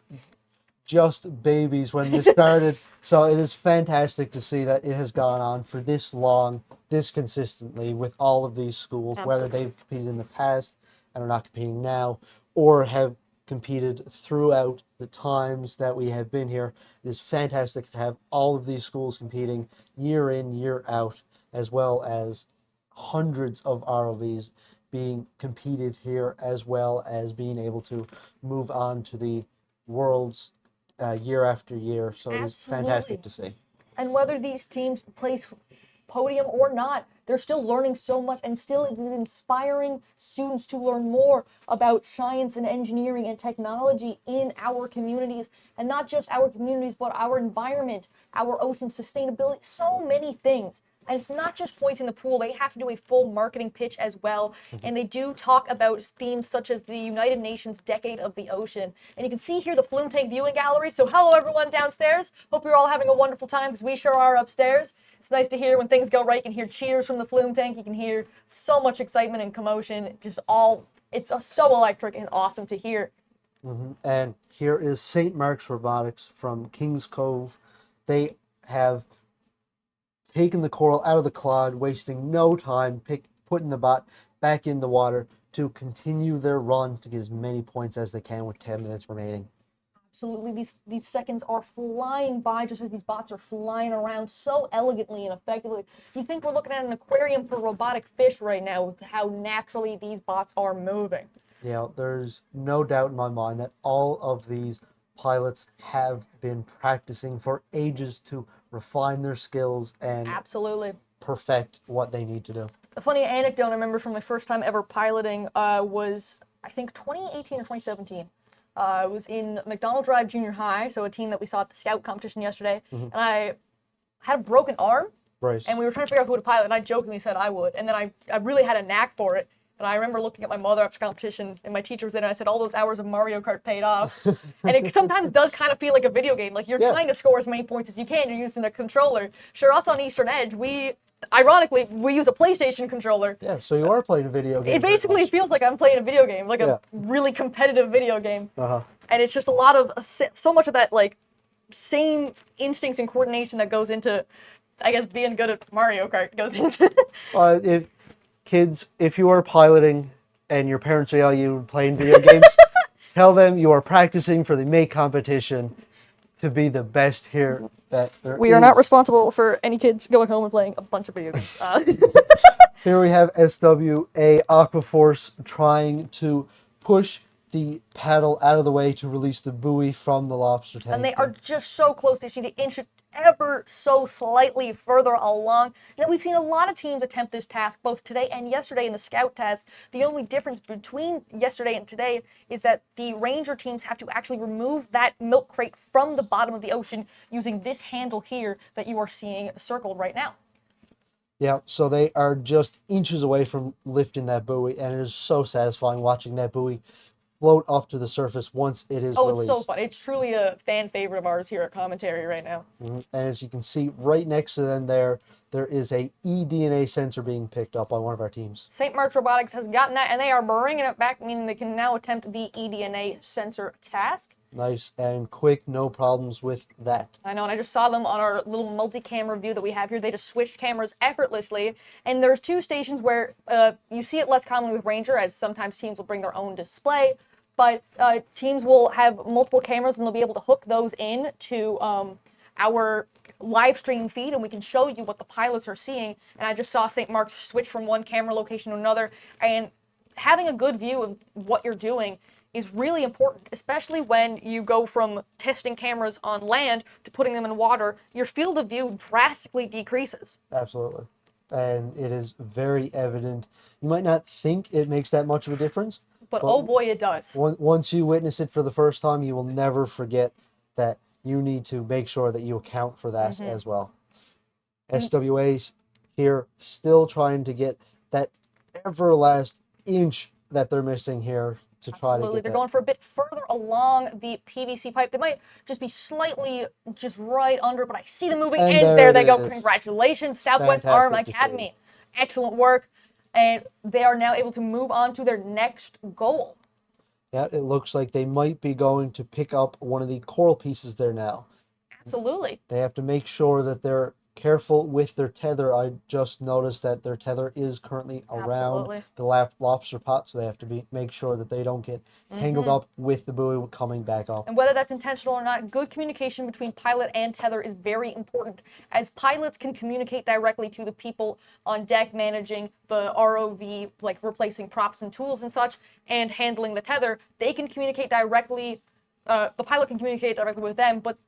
just babies when this started. So it is fantastic to see that it has gone on for this long, this consistently with all of these schools, whether they've competed in the past and are not competing now, or have competed throughout the times that we have been here. It is fantastic to have all of these schools competing year in, year out, as well as hundreds of ROVs being competed here, as well as being able to move on to the worlds year after year. So it is fantastic to see. And whether these teams place podium or not, they're still learning so much, and still inspiring students to learn more about science and engineering and technology in our communities, and not just our communities, but our environment, our ocean sustainability, so many things. And it's not just points in the pool. They have to do a full marketing pitch as well. And they do talk about themes such as the United Nations Decade of the Ocean. And you can see here the flume tank viewing gallery. So hello, everyone downstairs. Hope you're all having a wonderful time, because we sure are upstairs. It's nice to hear when things go right. You can hear cheers from the flume tank. You can hear so much excitement and commotion. Just all, it's so electric and awesome to hear. And here is St. Mark's Robotics from Kings Cove. They have taken the coral out of the clod, wasting no time, putting the bot back in the water to continue their run to get as many points as they can with 10 minutes remaining. Absolutely, these seconds are flying by, just as these bots are flying around so elegantly and effectively. You think we're looking at an aquarium for robotic fish right now with how naturally these bots are moving. Yeah, there's no doubt in my mind that all of these pilots have been practicing for ages to refine their skills and perfect what they need to do. A funny anecdote I remember from my first time ever piloting was, I think, 2018 or 2017. I was in McDonald Drive Junior High, so a team that we saw at the scout competition yesterday, and I had a broken arm, and we were trying to figure out who to pilot, and I jokingly said I would, and then I really had a knack for it. And I remember looking at my mother after competition, and my teacher was there, and I said, all those hours of Mario Kart paid off. And it sometimes does kind of feel like a video game. Like, you're trying to score as many points as you can. You're using a controller. Sure, us on Eastern Edge, ironically, we use a PlayStation controller. Yeah, so you are playing a video game. It basically feels like I'm playing a video game, like a really competitive video game. And it's just a lot of, so much of that, like, same instincts and coordination that goes into, I guess, being good at Mario Kart goes into. Kids, if you are piloting and your parents are yelling at you playing video games, tell them you are practicing for the May competition to be the best here that there We are not responsible for any kids going home and playing a bunch of video games. Here we have SWA Aquaforce trying to push the paddle out of the way to release the buoy from the lobster tank. And they are just so close. They see the inch ever so slightly further along. Now, we've seen a lot of teams attempt this task both today and yesterday in the scout task. The only difference between yesterday and today is that the ranger teams have to actually remove that milk crate from the bottom of the ocean using this handle here that you are seeing circled right now. Yeah, so they are just inches away from lifting that buoy, and it is so satisfying watching that buoy float up to the surface once it is released. It's so fun. It's truly a fan favorite of ours here at Commentary right now. And as you can see right next to them there is a eDNA sensor being picked up by one of our teams. St. Mark's Robotics has gotten that, and they are bringing it back, meaning they can now attempt the eDNA sensor task. Nice and quick, no problems with that. I know, and I just saw them on our little multi-camera view that we have here. They just switched cameras effortlessly, and there's two stations where you see it less commonly with Ranger, as sometimes teams will bring their own display, but teams will have multiple cameras, and they'll be able to hook those in to our live stream feed, and we can show you what the pilots are seeing. And I just saw St. Mark's switch from one camera location to another, and having a good view of what you're doing is really important, especially when you go from testing cameras on land to putting them in water. Your field of view drastically decreases. Absolutely. And it is very evident. You might not think it makes that much of a difference, but oh boy, it does. Once you witness it for the first time, you will never forget that you need to make sure that you account for that as well. SWA's here still trying to get that everlast inch that they're missing here to try Absolutely. to get They're that. going for a bit further along the PVC pipe. They might just be slightly just right under, but I see them moving, And and there there they it go. is. Congratulations, Southwest Arm Fantastic to see. Academy. Excellent work. And they are now able to move on to their next goal. Yeah, it looks like they might be going to pick up one of the coral pieces there now. Absolutely. They have to make sure that they're careful with their tether. I just noticed that their tether is currently around Absolutely. the lobster pot, so they have to make sure that they don't get tangled Mhm. up with the buoy coming back up. And whether that's intentional or not, good communication between pilot and tether is very important, as pilots can communicate directly to the people on deck managing the ROV, like replacing props and tools and such, and handling the tether. They can communicate directly, the pilot can communicate directly with them, but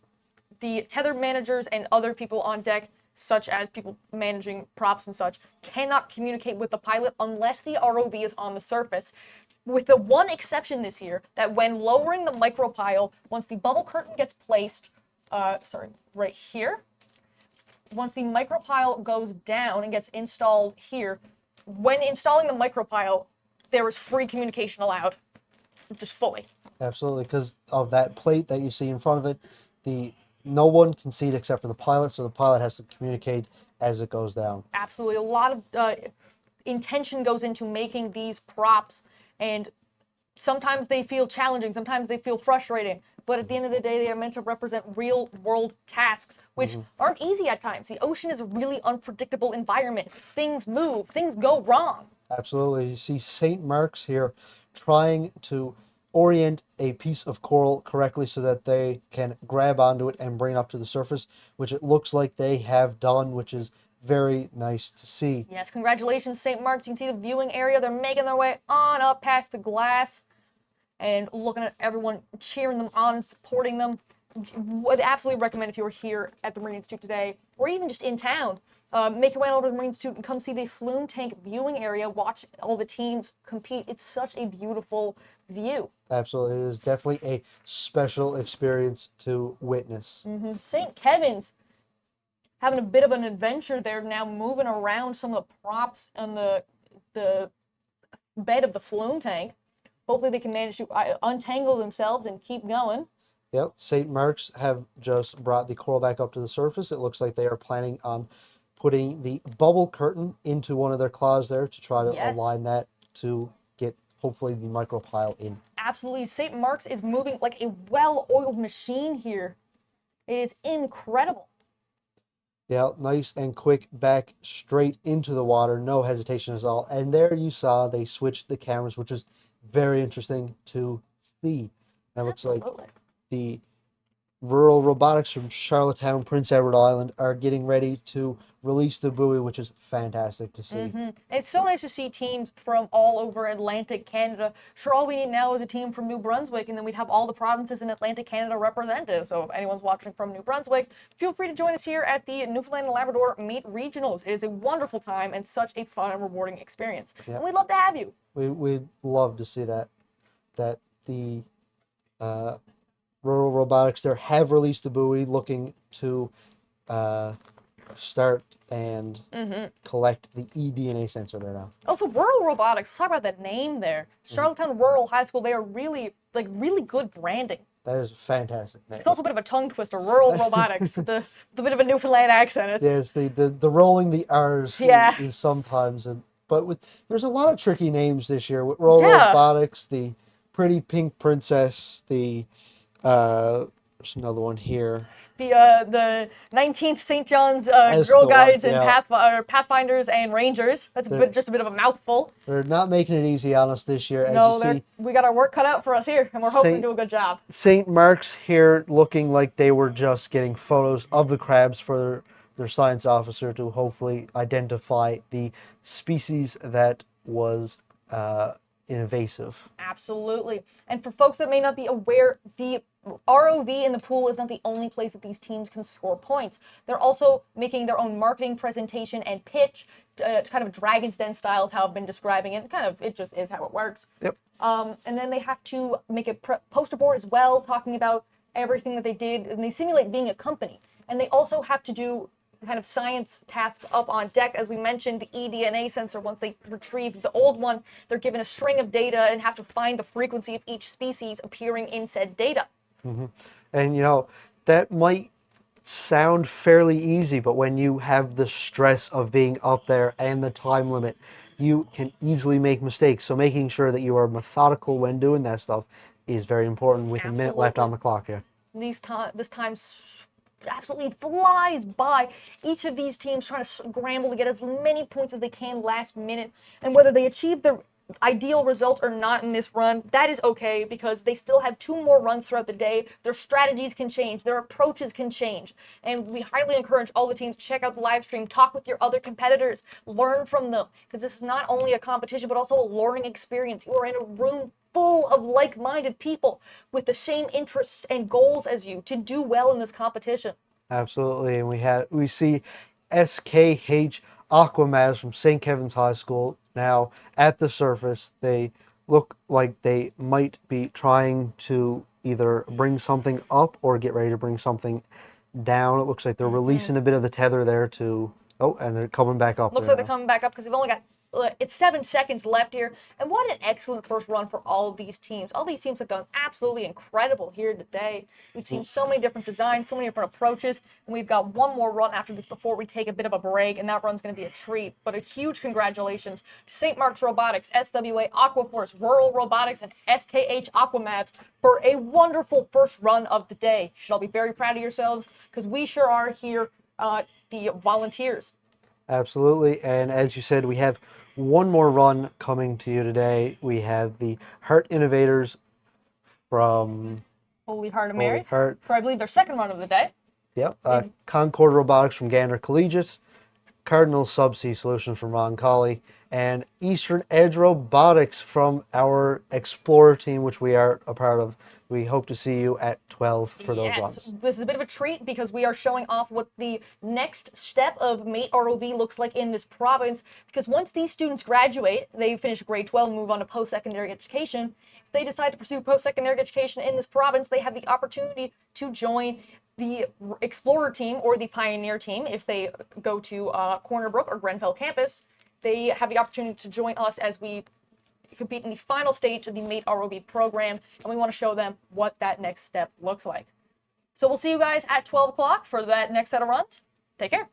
the tether managers and other people on deck, such as people managing props and such, cannot communicate with the pilot unless the ROV is on the surface. With the one exception this year, that when lowering the micropile, once the bubble curtain gets placed, right here, once the micropile goes down and gets installed here, when installing the micropile, there is free communication allowed, just fully. Absolutely, because of that plate that you see in front of it, no one can see it except for the pilot, so the pilot has to communicate as it goes down. Absolutely. A lot of intention goes into making these props, and sometimes they feel challenging, sometimes they feel frustrating, but at the end of the day, they are meant to represent real world tasks, which aren't easy at times. The ocean is a really unpredictable environment. Things move, things go wrong. Absolutely. You see St. Mark's here trying to orient a piece of coral correctly so that they can grab onto it and bring it up to the surface, which it looks like they have done, which is very nice to see. Yes, congratulations, St. Mark's. You can see the viewing area. They're making their way on up past the glass and looking at everyone cheering them on and supporting them. Would absolutely recommend, if you were here at the Marine Institute today, or even just in town, make your way over to the Marine Institute and come see the flume tank viewing area. Watch all the teams compete. It's such a beautiful view. Absolutely. It is definitely a special experience to witness. St. Kevin's having a bit of an adventure there now, moving around some of the props on the bed of the flume tank. Hopefully they can manage to untangle themselves and keep going. Yep, St. Mark's have just brought the coral back up to the surface. It looks like they are planning on putting the bubble curtain into one of their claws there to try to align that to get hopefully the micropile in. Absolutely. St. Mark's is moving like a well-oiled machine here. It is incredible. Yeah, nice and quick back straight into the water. No hesitation at all. And there you saw they switched the cameras, which is very interesting to see. And it looks like the rural robotics from Charlottetown, Prince Edward Island, are getting ready to release the buoy, which is fantastic to see. It's so nice to see teams from all over Atlantic Canada. Sure, all we need now is a team from New Brunswick, and then we'd have all the provinces in Atlantic Canada represented. So if anyone's watching from New Brunswick, feel free to join us here at the Newfoundland and Labrador Meet Regionals. It is a wonderful time and such a fun and rewarding experience. Yep. And we'd love to have you. We'd love to see that the rural robotics there have released the buoy, looking to start and collect the eDNA sensor there now. Also, Rural Robotics, let's talk about that name there. Charlottetown Rural High School, they are really good branding. That is a fantastic name. It's also a bit of a tongue twister, Rural Robotics, with the bit of a Newfoundland accent. Yes, the rolling the R's Yeah. is sometimes, there's a lot of tricky names this year with Rural Yeah. Robotics, the Pretty Pink Princess, there's another one here. The 19th St. John's That's Girl the one, Guides and yeah. Pathfinders and Rangers. That's just a bit of a mouthful. They're not making it easy on us this year. No, we got our work cut out for us here, and we're hoping to do a good job. St. Mark's here looking like they were just getting photos of the crabs for their science officer to hopefully identify the species that was invasive. Absolutely. And for folks that may not be aware, the ROV in the pool is not the only place that these teams can score points. They're also making their own marketing presentation and pitch, kind of Dragon's Den style is how I've been describing it. It just is how it works. Yep. And then they have to make a poster board as well, talking about everything that they did, and they simulate being a company. And they also have to do kind of science tasks up on deck. As we mentioned, the eDNA sensor, once they retrieve the old one, they're given a string of data and have to find the frequency of each species appearing in said data. And, you know, that might sound fairly easy, but when you have the stress of being up there and the time limit, you can easily make mistakes. So making sure that you are methodical when doing that stuff is very important with a minute left on the clock here. This time absolutely flies by. Each of these teams trying to scramble to get as many points as they can last minute, and whether they achieve the ideal result or not in this run, that is okay, because they still have 2 more runs throughout the day. Their strategies can change, their approaches can change, and we highly encourage all the teams to check out the live stream, talk with your other competitors, learn from them, because this is not only a competition but also a learning experience. You are in a room full of like-minded people with the same interests and goals as you to do well in this competition. Absolutely, and we see SKH Aquamaz from St. Kevin's High School now at the surface. They look like they might be trying to either bring something up or get ready to bring something down. It looks like they're releasing a bit of the tether there to, oh, and they're coming back up. Looks like they're coming back up because they've only got it's 7 seconds left here. And what an excellent first run for all of these teams. All these teams have done absolutely incredible here today. We've seen so many different designs, so many different approaches, and we've got one more run after this before we take a bit of a break, and that run's going to be a treat. But a huge congratulations to St. Mark's Robotics, SWA Aquaforce, Rural Robotics, and SKH Aquamabs for a wonderful first run of the day. You should all be very proud of yourselves, because we sure are here, the volunteers. Absolutely, and as you said, we have one more run coming to you today. We have the Heart Innovators from Holy Heart of Mary, Heart. for I believe their second run of the day. Yep. Concord Robotics from Gander Collegiate, Cardinal Subsea Solutions from Ron Colley, and Eastern Edge Robotics from our Explorer team, which we are a part of. We hope to see you at 12 for those runs. This is a bit of a treat because we are showing off what the next step of Mate ROV looks like in this province. Because once these students graduate, they finish grade 12 and move on to post-secondary education. If they decide to pursue post-secondary education in this province, they have the opportunity to join the Explorer team or the Pioneer team. If they go to Corner Brook or Grenfell campus, they have the opportunity to join us as we compete in the final stage of the Mate ROV program, and we want to show them what that next step looks like. So we'll see you guys at 12 o'clock for that next set of runs. Take care.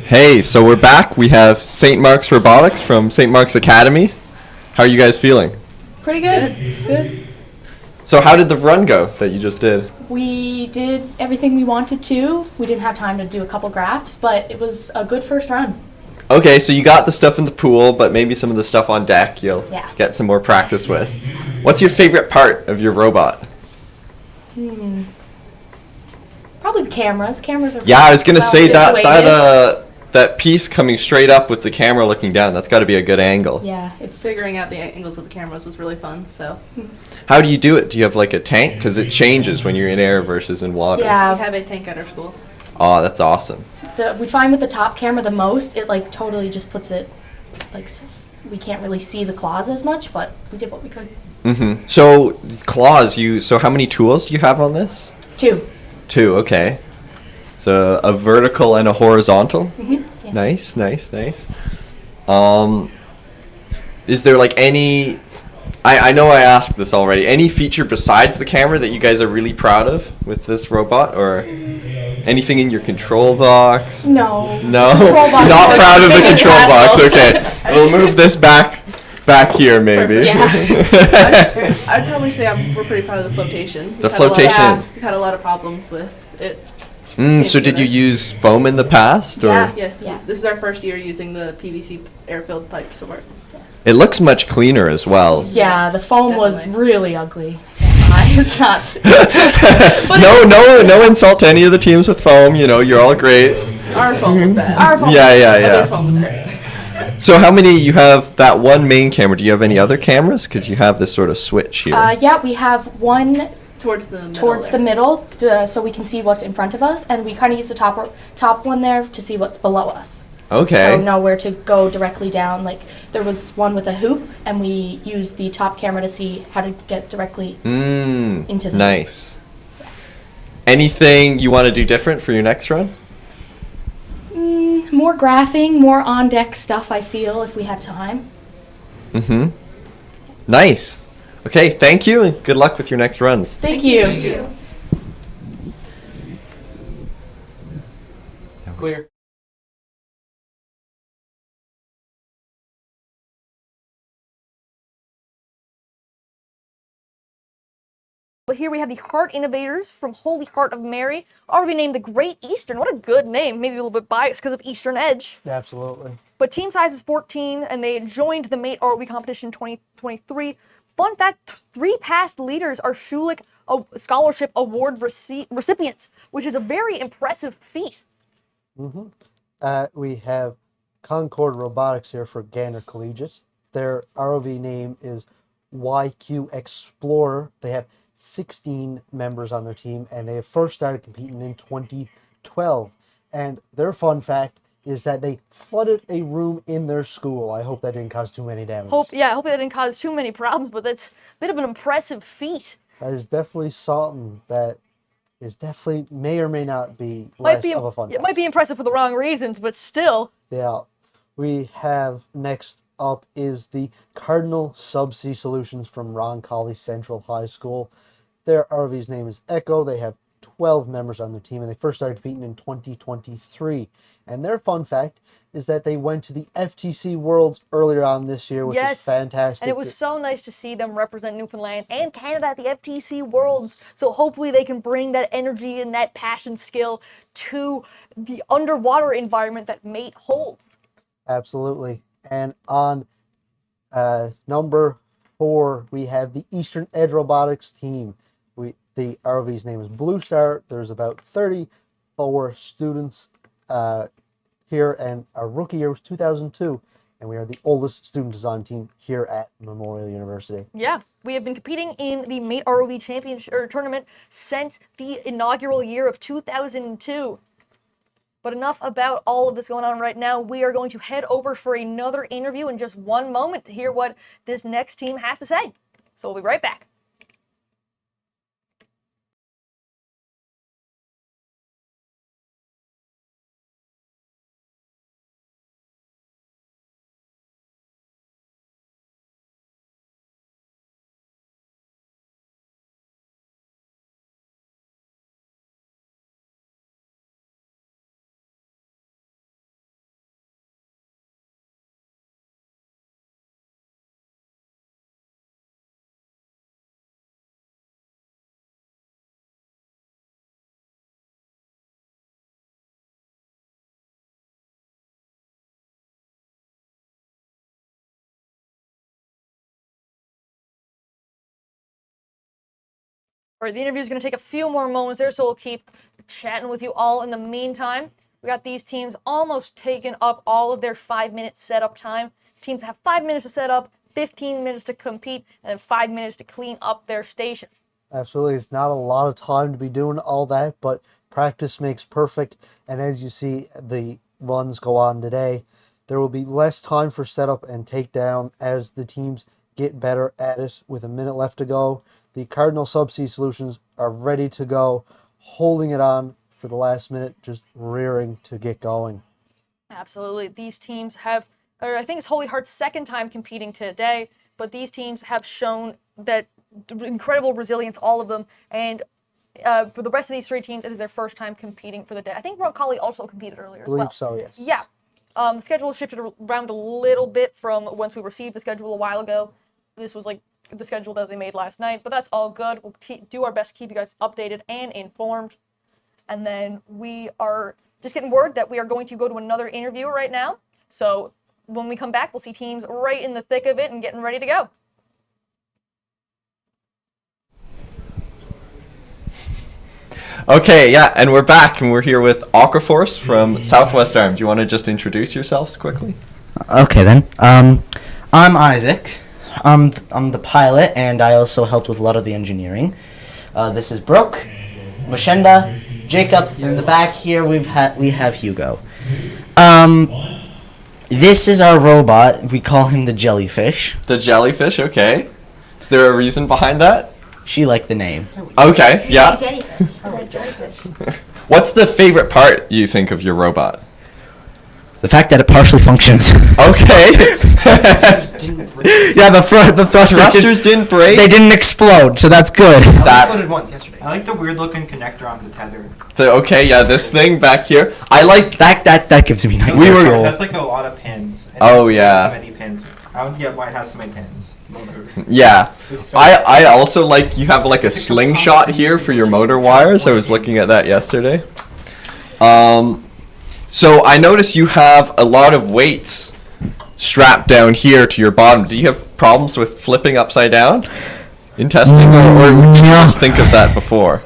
Hey, so we're back. We have St. Mark's Robotics from St. Mark's Academy. How are you guys feeling? Pretty good. Good. So how did the run go that you just did? We did everything we wanted to. We didn't have time to do a couple graphs, but it was a good first run. Okay, so you got the stuff in the pool, but maybe some of the stuff on deck you'll get some more practice with. What's your favorite part of your robot? Probably the cameras. Cameras are Yeah, I was gonna well say situated. that piece coming straight up with the camera looking down. That's got to be a good angle. Yeah, it's Figuring out the angles of the cameras was really fun. So How do you do it? Do you have like a tank? Because it changes when you're in air versus in water. Yeah. we have a tank at our school. Oh, that's awesome. we find with the top camera the most, it like totally just puts it like we can't really see the claws as much, but we did what we could. Mm-hmm. So claws. So how many tools do you have on this? 2. 2. Okay. So a vertical and a horizontal. Mm-hmm. Yeah. Nice, nice, nice. Is there like any? I know I asked this already. Any feature besides the camera that you guys are really proud of with this robot, or anything in your control box? No. No. Control box Not was proud the of the biggest control box. hassle. Okay. We'll move this back here maybe. I'd probably say we're pretty proud of the flotation. The flotation. We've had a lot of problems with it. So did you use foam in the past, or? Yes. Yeah. This is our first year using the PVC air-filled pipe support. It looks much cleaner as well. Yeah, the foam was really ugly. It's not. No insult to any of the teams with foam. You know, you're all great. Our foam was bad. Our foam. Yeah. Their foam was great. So how many, you have that one main camera, do you have any other cameras? Because you have this sort of switch here. Yeah, we have one towards the middle so we can see what's in front of us, and we kind of use the top one there to see what's below us. Okay. So know where to go directly down. Like there was one with a hoop, and we used the top camera to see how to get directly into the nice. Anything you want to do different for your next run? More graphing, more on-deck stuff, I feel, if we have time. Mm-hmm. Nice. Okay, thank you, and good luck with your next runs. Thank you. Clear. But here we have the Heart Innovators from Holy Heart of Mary, already named the Great Eastern. What a good name. Maybe a little bit biased because of Eastern Edge. Absolutely. But team size is 14, and they joined the Mate ROV competition 2023. Fun fact, 3 past leaders are Schulich Scholarship Award recipients, which is a very impressive feat. We have Concord Robotics here for Gander Collegiate. Their ROV name is YQ Explorer. They have 16 members on their team, and they have first started competing in 2012. And their fun fact is that they flooded a room in their school. I hope that didn't cause too many damage. Hopefully that didn't cause too many problems, but that's a bit of an impressive feat. That is definitely something that is definitely may or may not be less of a fun fact. It might be impressive for the wrong reasons, but still. Yeah. We have next up is the Cardinal Subsea Solutions from Roncalli Central High School. Their RV's name is Echo. They have 12 members on their team, and they first started competing in 2023. And their fun fact is that they went to the FTC Worlds earlier on this year, which is fantastic. And it was so nice to see them represent Newfoundland and Canada at the FTC Worlds. So hopefully they can bring that energy and that passion skill to the underwater environment that Mate holds. Absolutely. And on number 4, we have the Eastern Edge Robotics team. The ROV's name is Blue Star. There's about 34 students here, and our rookie year was 2002, and we are the oldest student design team here at Memorial University. Yeah, we have been competing in the Mate ROV Championship tournament since the inaugural year of 2002. But enough about all of this going on right now. We are going to head over for another interview in just one moment to hear what this next team has to say. So we'll be right back. All right, the interview is going to take a few more moments there, so we'll keep chatting with you all in the meantime. We got these teams almost taking up all of their 5-minute setup time. Teams have 5 minutes to set up, 15 minutes to compete, and then 5 minutes to clean up their station. Absolutely. It's not a lot of time to be doing all that, but practice makes perfect. And as you see the runs go on today, there will be less time for setup and takedown as the teams get better at it. With a minute left to go, the Cardinal Subsea Solutions are ready to go, holding it on for the last minute, just rearing to get going. Absolutely. These teams have, or I think it's Holy Heart's second time competing today, but these teams have shown that incredible resilience, all of them, and for the rest of these three teams, it is their first time competing for the day. I think Roncalli also competed earlier as well. Believe so, yes. Yeah. The schedule shifted around a little bit from once we received the schedule a while ago. This was like the schedule that they made last night, but that's all good. We'll do our best to keep you guys updated and informed. And then we are just getting word that we are going to go to another interview right now. So when we come back, we'll see teams right in the thick of it and getting ready to go. Okay, yeah, and we're back, and we're here with Aquaforce from Southwest Arm. Do you want to just introduce yourselves quickly? Okay then. I'm Isaac. I'm the pilot, and I also helped with a lot of the engineering. This is Brooke, Lashenda, Jacob. In the back here, we have Hugo. This is our robot. We call him the jellyfish. The jellyfish, okay. Is there a reason behind that? She liked the name. Okay, yeah. Jellyfish. Jellyfish. What's the favorite part you think of your robot? The fact that it partially functions. Okay. Yeah, the thrusters didn't break. They didn't explode, so that's good. That's once yesterday. I like the weird looking connector on the tether. okay. Yeah, this thing back here. I like that gives me nightmare. It has like a lot of pins. Oh yeah. So many pins. I don't get why it has so many pins. Yeah, I also like you have like a slingshot here for your motor wires. I was looking at that yesterday. So I noticed you have a lot of weights strapped down here to your bottom. Do you have problems with flipping upside down in testing, or did you just think of that before?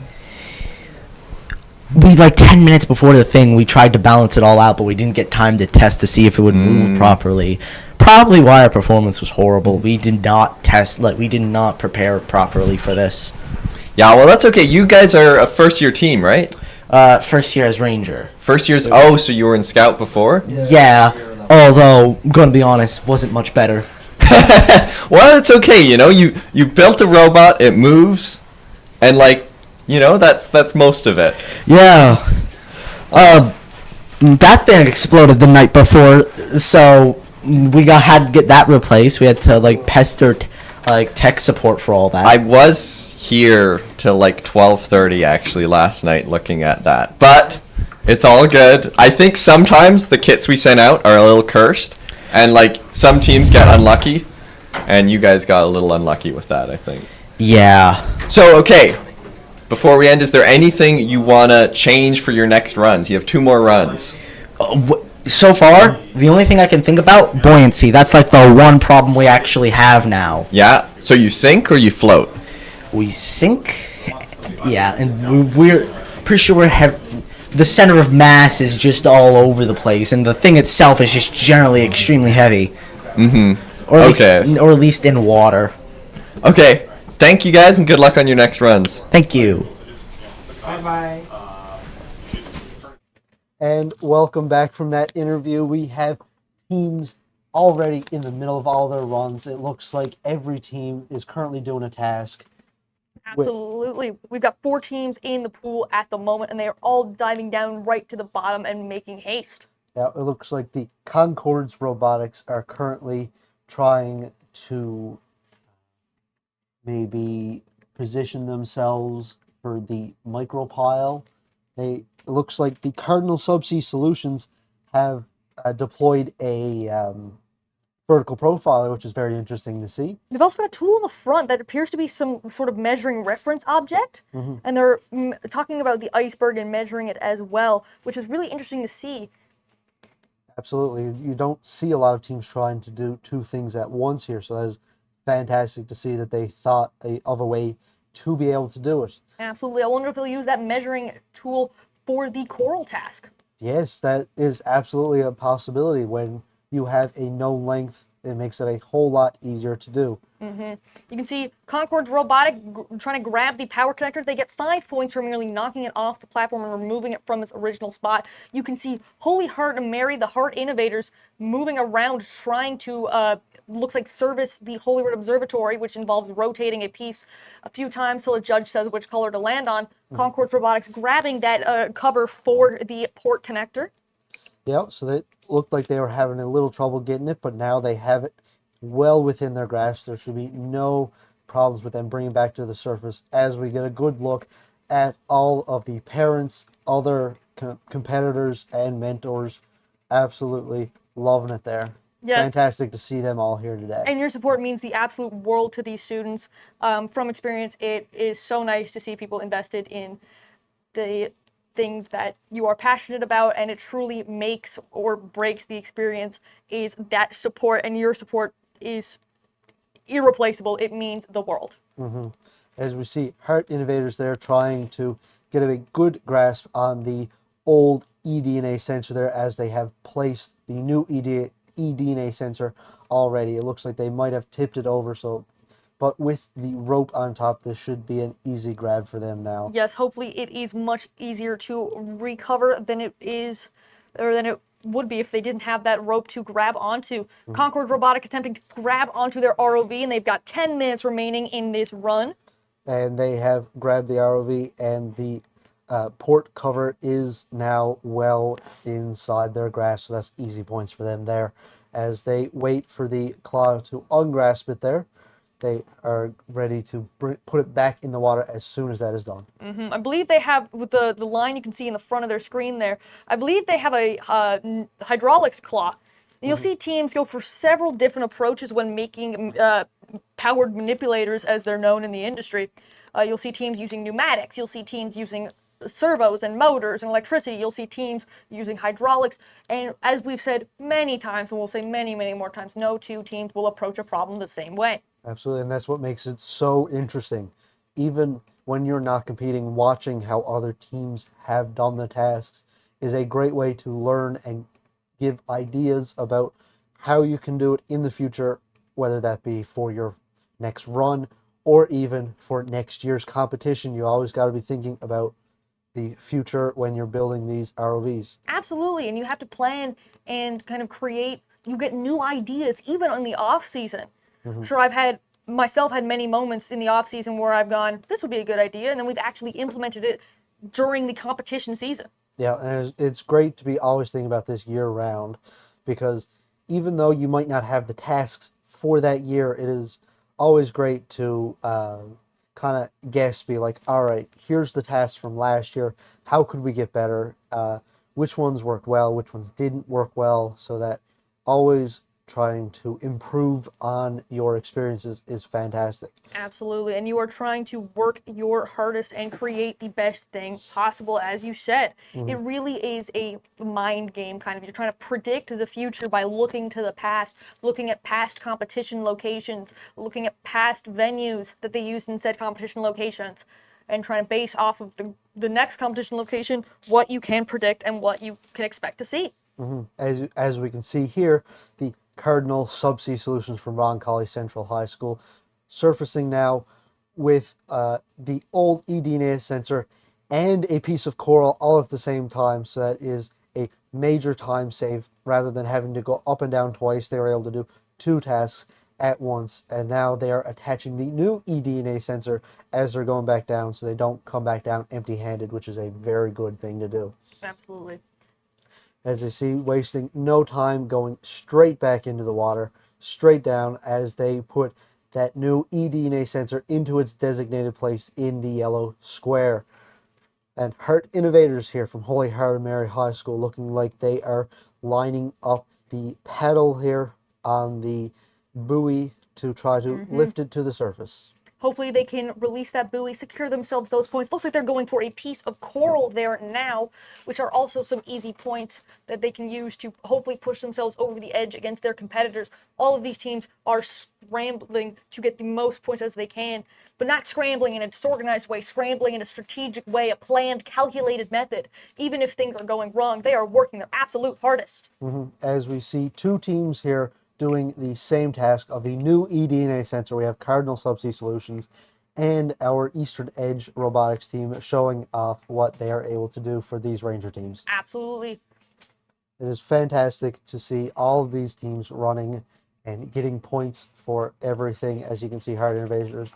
We 10 minutes before the thing, we tried to balance it all out, but we didn't get time to test to see if it would move properly. Probably why our performance was horrible. We did not test, we did not prepare properly for this. Yeah, well, that's okay. You guys are a first-year team, right? First year as Ranger. First year's, oh, so you were in Scout before? Yeah, although, I'm going to be honest, wasn't much better. Well, it's okay, you built a robot, it moves, and that's most of it. Yeah. That thing exploded the night before, so we had to get that replaced. We had to pester tech support for all that. I was here till 12:30 actually last night looking at that, but it's all good. I think sometimes the kits we sent out are a little cursed, and some teams get unlucky, and you guys got a little unlucky with that, I think. Yeah. So okay, before we end, is there anything you want to change for your next runs? You have 2 more runs. So far, the only thing I can think about, buoyancy. That's the one problem we actually have now. Yeah, so you sink or you float? We sink, yeah, and we're pretty sure the center of mass is just all over the place, and the thing itself is just generally extremely heavy. Mm-hmm. Or at least in water. Okay, thank you guys, and good luck on your next runs. Thank you. Bye-bye. And welcome back from that interview. We have teams already in the middle of all their runs. It looks like every team is currently doing a task. Absolutely. We've got 4 teams in the pool at the moment, and they are all diving down right to the bottom and making haste. Yeah, it looks like the Concords robotics are currently trying to maybe position themselves for the micropile. It looks like the Cardinal Subsea Solutions have deployed a vertical profiler, which is very interesting to see. They've also got a tool in the front that appears to be some sort of measuring reference object, and they're talking about the iceberg and measuring it as well, which is really interesting to see. Absolutely. You don't see a lot of teams trying to do 2 things at once here, so that is fantastic to see that they thought of a way to be able to do it. Absolutely. I wonder if they'll use that measuring tool for the coral task. Yes, that is absolutely a possibility. When you have a known length, it makes it a whole lot easier to do. You can see Concord's robotic trying to grab the power connector. They get 5 points for merely knocking it off the platform and removing it from its original spot. You can see Holy Heart and Mary, the Heart Innovators, moving around trying to, looks like service the Holy Word Observatory, which involves rotating a piece a few times till a judge says which color to land on. Concord's robotics grabbing that cover for the port connector. Yeah, so they looked like they were having a little trouble getting it, but now they have it well within their grasp. There should be no problems with them bringing it back to the surface as we get a good look at all of the parents, other competitors, and mentors. Absolutely loving it there. Yes. Fantastic to see them all here today. And your support means the absolute world to these students. From experience, it is so nice to see people invested in the things that you are passionate about, and it truly makes or breaks the experience is that support, and your support is irreplaceable. It means the world. As we see Heart Innovators there trying to get a good grasp on the old eDNA sensor there, as they have placed the new eDNA sensor already. It looks like they might have tipped it over, but with the rope on top, this should be an easy grab for them now. Yes, hopefully it is much easier to recover than it is, or than it would be if they didn't have that rope to grab onto. Concord Robotic attempting to grab onto their ROV, and they've got 10 minutes remaining in this run. And they have grabbed the ROV, and the port cover is now well inside their grasp, so that's easy points for them there. As they wait for the claw to ungrasp it there, they are ready to put it back in the water as soon as that is done. I believe they have, with the line you can see in the front of their screen there, I believe they have a hydraulics claw. And you'll see teams go for several different approaches when making powered manipulators, as they're known in the industry. You'll see teams using pneumatics. You'll see teams using servos and motors and electricity. You'll see teams using hydraulics. And as we've said many times, and we'll say many, many more times, no two teams will approach a problem the same way. Absolutely, and that's what makes it so interesting. Even when you're not competing, watching how other teams have done the tasks is a great way to learn and give ideas about how you can do it in the future, whether that be for your next run or even for next year's competition. You always got to be thinking about the future when you're building these ROVs. Absolutely, and you have to plan and kind of create, you get new ideas even on the off season. Sure, I've had many moments in the off season where I've gone, this would be a good idea, and then we've actually implemented it during the competition season. Yeah, and it's great to be always thinking about this year round, because even though you might not have the tasks for that year, it is always great to kind of guess, be like, all right, here's the tasks from last year. How could we get better? Which ones worked well? Which ones didn't work well? So that always trying to improve on your experiences is fantastic. Absolutely, and you are trying to work your hardest and create the best thing possible, as you said. It really is a mind game, kind of. You're trying to predict the future by looking to the past, looking at past competition locations, looking at past venues that they used in said competition locations, and trying to base off of the next competition location what you can predict and what you can expect to see. As we can see here, the Cardinal Subsea Solutions from Roncalli Central High School surfacing now with the old eDNA sensor and a piece of coral all at the same time. So that is a major time save. Rather than having to go up and down twice, they were able to do 2 tasks at once. And now they are attaching the new eDNA sensor as they're going back down, so they don't come back down empty-handed, which is a very good thing to do. Absolutely. As you see, wasting no time, going straight back into the water, straight down, as they put that new eDNA sensor into its designated place in the yellow square. And Heart Innovators here from Holy Heart of Mary High School, looking like they are lining up the paddle here on the buoy to try to lift it to the surface. Hopefully they can release that buoy, secure themselves those points. Looks like they're going for a piece of coral there now, which are also some easy points that they can use to hopefully push themselves over the edge against their competitors. All of these teams are scrambling to get the most points as they can, but not scrambling in a disorganized way, scrambling in a strategic way, a planned, calculated method. Even if things are going wrong, they are working their absolute hardest. As we see two teams here doing the same task of the new eDNA sensor, we have Cardinal Subsea Solutions and our Eastern Edge robotics team showing off what they are able to do for these Ranger teams. Absolutely. It is fantastic to see all of these teams running and getting points for everything. As you can see, Hard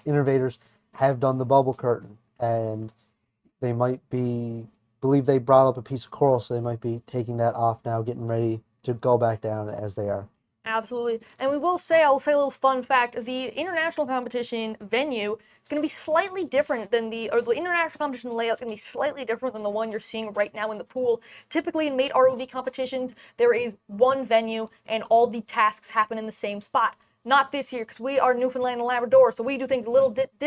Innovators have done the bubble curtain, and they might believe they brought up a piece of coral, so they might be taking that off now, getting ready to go back down as they are. Absolutely. And I will say a little fun fact, the international competition venue is going to be slightly different than the international competition layout is going to be slightly different than the one you're seeing right now in the pool. Typically in mate ROV competitions, there is one venue and all the tasks happen in the same spot. Not this year, because we are Newfoundland and Labrador, so we do things a little bit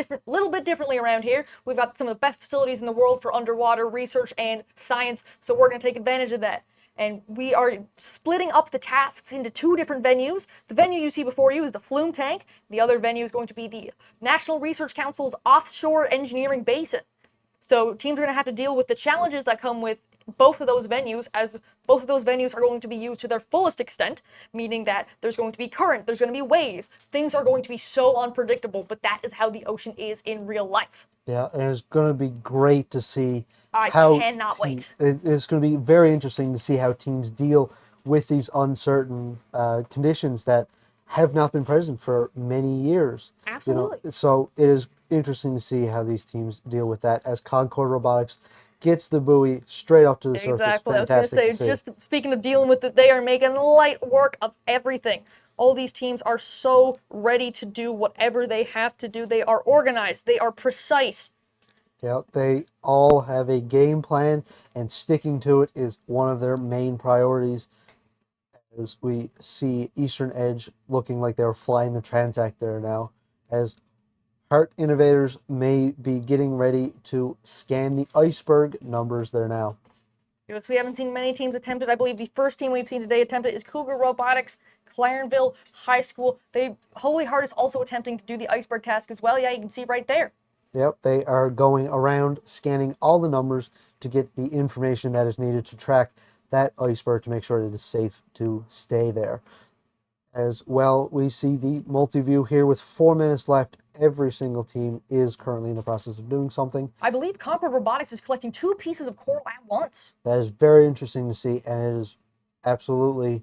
differently around here. We've got some of the best facilities in the world for underwater research and science, so we're going to take advantage of that. And we are splitting up the tasks into two different venues. The venue you see before you is the Flume Tank. The other venue is going to be the National Research Council's offshore engineering basin. So teams are going to have to deal with the challenges that come with both of those venues, as both of those venues are going to be used to their fullest extent, meaning that there's going to be current, there's going to be waves. Things are going to be so unpredictable, but that is how the ocean is in real life. Yeah, and it's going to be great to see I how cannot wait. It's going to be very interesting to see how teams deal with these uncertain conditions that have not been present for many years. Absolutely. So it is interesting to see how these teams deal with that as Concord Robotics gets the buoy straight up to the surface. Exactly. I was going to Fantastic say, see. just speaking of dealing with it, they are making light work of everything. All these teams are so ready to do whatever they have to do. They are organized. They are precise. Yeah, they all have a game plan, and sticking to it is one of their main priorities. As we see Eastern Edge looking like they're flying the Transact there now, as Hart Innovators may be getting ready to scan the iceberg numbers there now. Yes, we haven't seen many teams attempt it. I believe the first team we've seen today attempt it is Cougar Robotics, Clarenville High School. Holy Heart is also attempting to do the iceberg task as well. Yeah, you can see right there. Yep, they are going around scanning all the numbers to get the information that is needed to track that iceberg to make sure that it is safe to stay there. As well, we see the multi-view here with 4 minutes left. Every single team is currently in the process of doing something. I believe Concord Robotics is collecting 2 pieces of coral at once. That is very interesting to see, and it is absolutely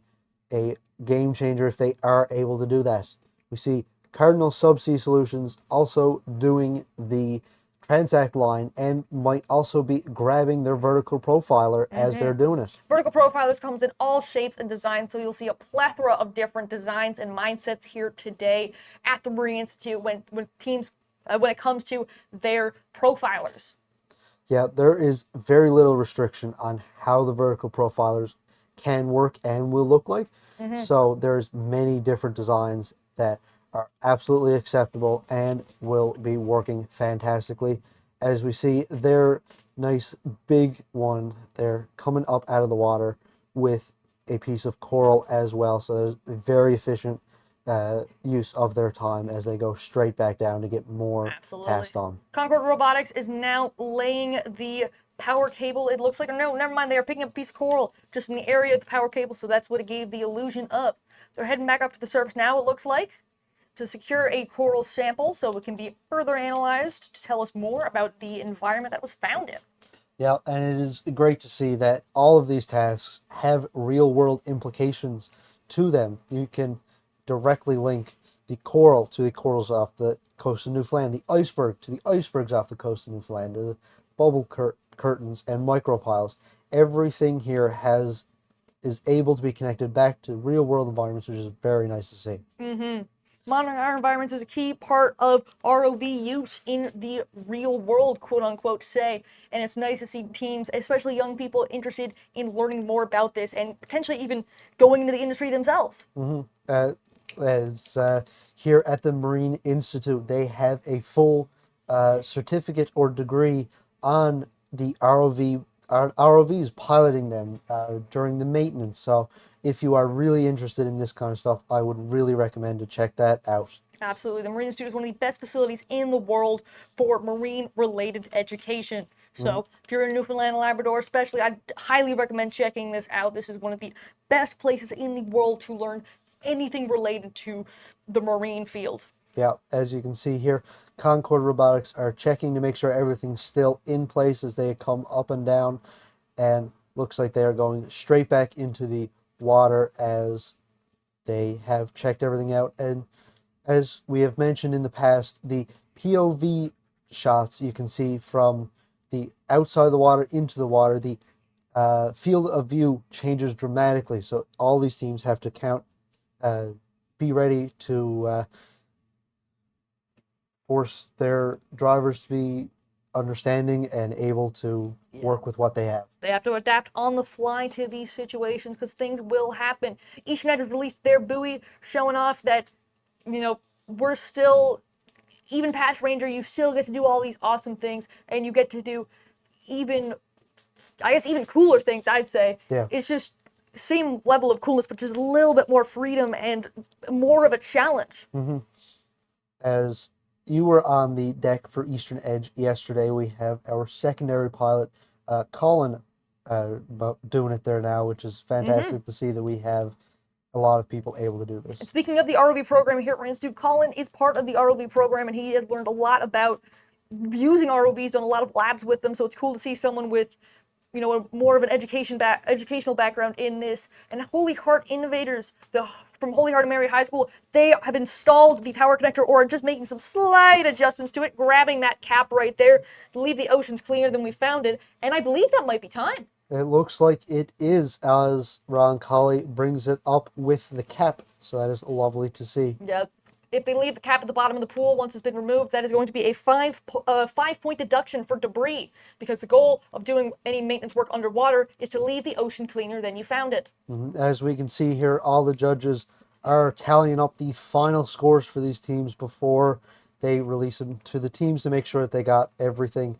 a game changer if they are able to do that. We see Cardinal Subsea Solutions also doing the Transact line and might also be grabbing their vertical profiler as they're doing it. Vertical profilers comes in all shapes and designs, so you'll see a plethora of different designs and mindsets here today at the Marine Institute when it comes to their profilers. Yeah, there is very little restriction on how the vertical profilers can work and will look like. So there's many different designs that are absolutely acceptable and will be working fantastically. As we see their nice big one, they're coming up out of the water with a piece of coral as well. So there's very efficient use of their time as they go straight back down to get more cast on. Concord Robotics is now laying the power cable. It looks like, no, never mind, they are picking up a piece of coral just in the area of the power cable, so that's what it gave the illusion of. They're heading back up to the surface now, it looks like, to secure a coral sample so it can be further analyzed to tell us more about the environment that was found in. Yeah, and it is great to see that all of these tasks have real-world implications to them. You can directly link the coral to the corals off the coast of Newfoundland, the iceberg to the icebergs off the coast of Newfoundland, the bubble curtains and micropiles. Everything here is able to be connected back to real-world environments, which is very nice to see. Monitoring our environments is a key part of ROV use in the real world, quote unquote, say. And it's nice to see teams, especially young people, interested in learning more about this and potentially even going into the industry themselves. As here at the Marine Institute, they have a full certificate or degree on the ROVs, piloting them during the maintenance. So if you are really interested in this kind of stuff, I would really recommend to check that out. Absolutely. The Marine Institute is one of the best facilities in the world for marine-related education. So if you're in Newfoundland and Labrador especially, I'd highly recommend checking this out. This is one of the best places in the world to learn anything related to the marine field. Yeah, as you can see here, Concord Robotics are checking to make sure everything's still in place as they come up and down, and looks like they are going straight back into the water as they have checked everything out. And as we have mentioned in the past, the POV shots you can see from the outside of the water into the water, the field of view changes dramatically. So all these teams have to be ready to force their drivers to be understanding and able to work with what they have. They have to adapt on the fly to these situations because things will happen. EastNet has released their buoy, showing off that, you know, we're still, even past Ranger, you still get to do all these awesome things, and you get to do even cooler things, I'd say. Yeah. It's just same level of coolness, but just a little bit more freedom and more of a challenge. As you were on the deck for Eastern Edge yesterday, we have our secondary pilot, Colin, doing it there now, which is fantastic to see that we have a lot of people able to do this. And speaking of the ROV program here at Marine Institute, Colin is part of the ROV program, and he has learned a lot about using ROVs, done a lot of labs with them, so it's cool to see someone with, you know, more of an educational background in this. And Holy Heart Innovators, from Holy Heart and Mary High School, they have installed the power connector, or just making some slight adjustments to it, grabbing that cap right there to leave the oceans cleaner than we found it. And I believe that might be time. It looks like it is, as Ron Colley brings it up with the cap, so that is lovely to see. Yeah. If they leave the cap at the bottom of the pool once it's been removed, that is going to be a 5-point deduction for debris, because the goal of doing any maintenance work underwater is to leave the ocean cleaner than you found it. As we can see here, all the judges are tallying up the final scores for these teams before they release them to the teams to make sure that they got everything.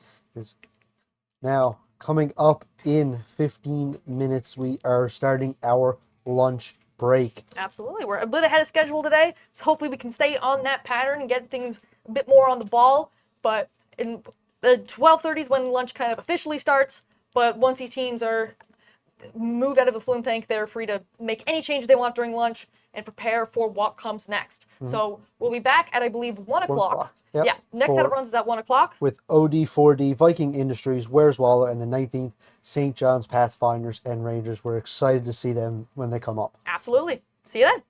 Now, coming up in 15 minutes, we are starting our lunch break. Absolutely. We're a bit ahead of schedule today, so hopefully we can stay on that pattern and get things a bit more on the ball. But in the 12:30 is when lunch kind of officially starts, but once these teams are moved out of the flume tank, they're free to make any changes they want during lunch and prepare for what comes next. So we'll be back at, I believe, 1 o'clock. Yep. Yeah, next set of runs is at 1 o'clock. With OD4D, Viking Industries, Where's Waller, and the 19th St. John's Pathfinders and Rangers. We're excited to see them when they come up. Absolutely. See you then.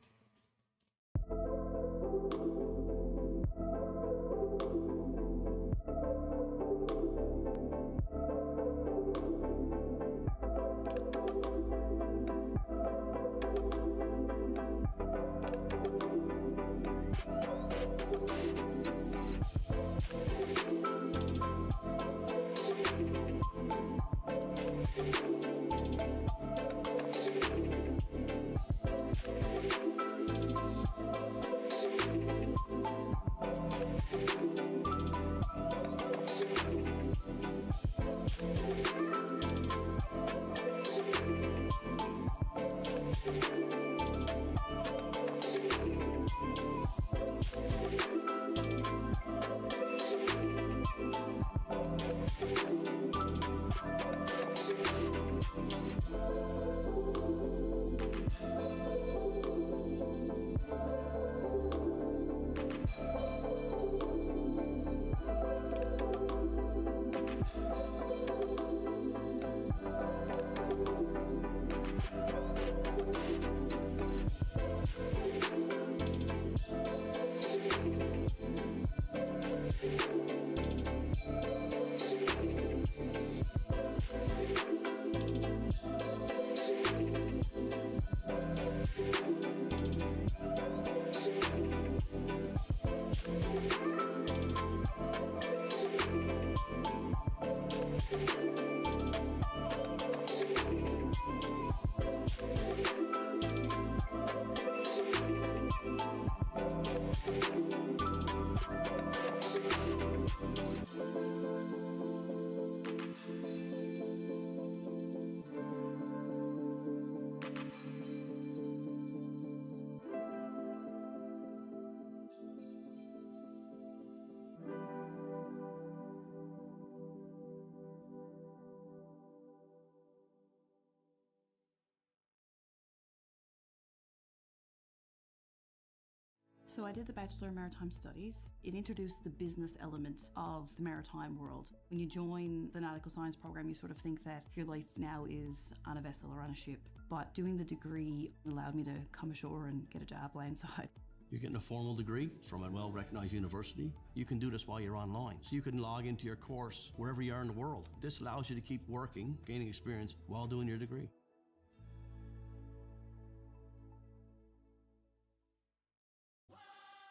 So I did the Bachelor of Maritime Studies. It introduced the business element of the maritime world. When you join the nautical science program, you sort of think that your life now is on a vessel or on a ship. But doing the degree allowed me to come ashore and get a job landside. You're getting a formal degree from a well-recognized university. You can do this while you're online. So you can log into your course wherever you are in the world. This allows you to keep working, gaining experience while doing your degree.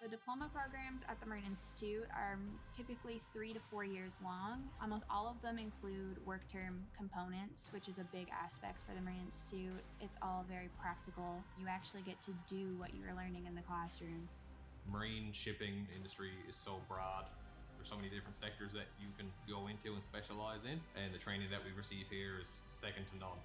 The diploma programs at the Marine Institute are typically 3 to 4 years long. Almost all of them include work term components, which is a big aspect for the Marine Institute. It's all very practical. You actually get to do what you were learning in the classroom. Marine shipping industry is so broad. There's so many different sectors that you can go into and specialize in, and the training that we receive here is second to none.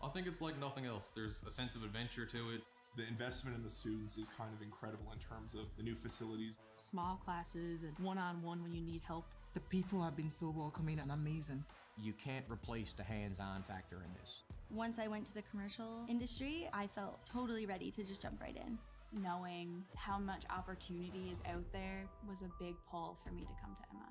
I think it's like nothing else. There's a sense of adventure to it. The investment in the students is kind of incredible in terms of the new facilities. Small classes and one-on-one when you need help. The people have been so welcoming and amazing. You can't replace the hands-on factor in this. Once I went to the commercial industry, I felt totally ready to just jump right in. Knowing how much opportunity is out there was a big pull for me to come to MI.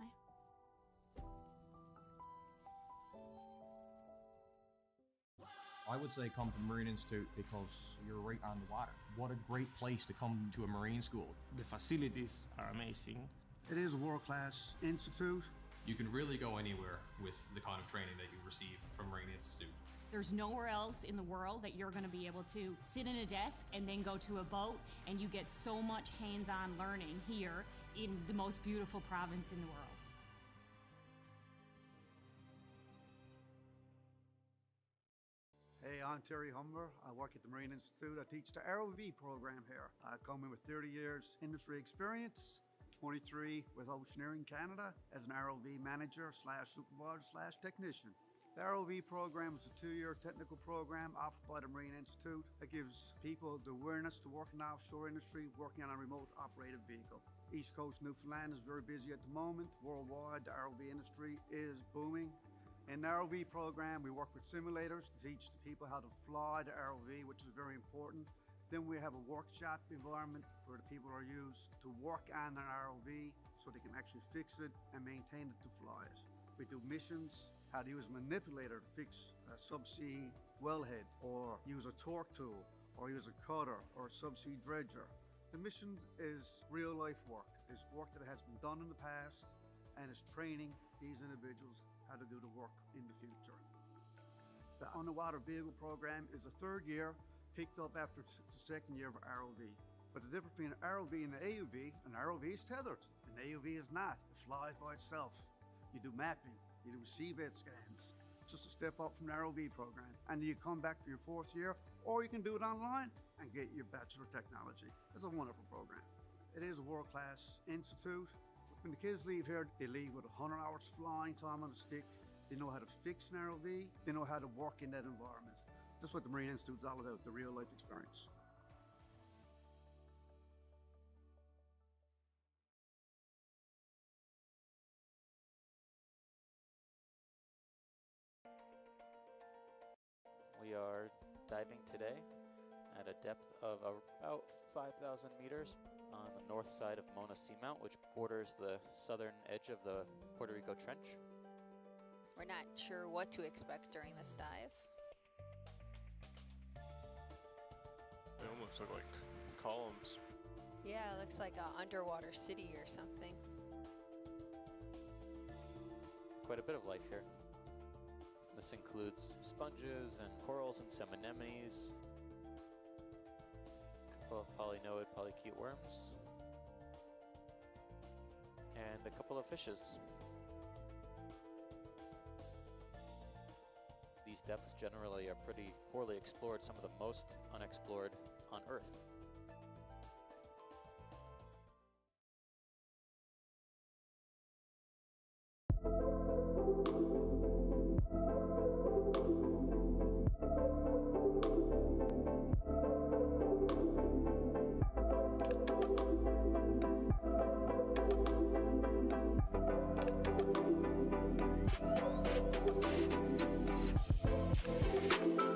I would say come to the Marine Institute because you're right on the water. What a great place to come to a marine school. The facilities are amazing. It is a world-class institute. You can really go anywhere with the kind of training that you receive from Marine Institute. There's nowhere else in the world that you're going to be able to sit in a desk and then go to a boat, and you get so much hands-on learning here in the most beautiful province in the world. Hey, I'm Terry Humber. I work at the Marine Institute. I teach the ROV program here. I come in with 30 years industry experience, 23 with Oceaneering Canada as an ROV manager / supervisor / technician. The ROV program is a 2-year technical program offered by the Marine Institute that gives people the awareness to work in the offshore industry, working on a remote operated vehicle. East Coast Newfoundland is very busy at the moment. Worldwide, the ROV industry is booming. In the ROV program, we work with simulators to teach the people how to fly the ROV, which is very important. Then we have a workshop environment where the people are used to work on an ROV so they can actually fix it and maintain it to fly it. We do missions, how to use a manipulator to fix a subsea wellhead, or use a torque tool, or use a cutter, or a subsea dredger. The mission is real life work. It's work that has been done in the past, and it's training these individuals how to do the work in the future. The underwater vehicle program is a 3rd year, picked up after the 2nd year of ROV. But the difference between an ROV and an AUV, an ROV is tethered, an AUV is not. It flies by itself. You do mapping, you do seabed scans. It's just a step up from the ROV program. And you come back for your 4th year, or you can do it online and get your Bachelor of Technology. It's a wonderful program. It is a world-class institute. When the kids leave here, they leave with 100 hours flying time on a stick. They know how to fix an ROV. They know how to work in that environment. That's what the Marine Institute is all about, the real life experience. We are diving today at a depth of about 5,000 meters on the north side of Mona Seamount, which borders the southern edge of the Puerto Rico Trench. We're not sure what to expect during this dive. They almost look like columns. Yeah, it looks like an underwater city or something. Quite a bit of life here. This includes sponges and corals and some anemones, a couple of polynoid polychaete worms, and a couple of fishes. These depths generally are pretty poorly explored, some of the most unexplored on Earth. Thank you.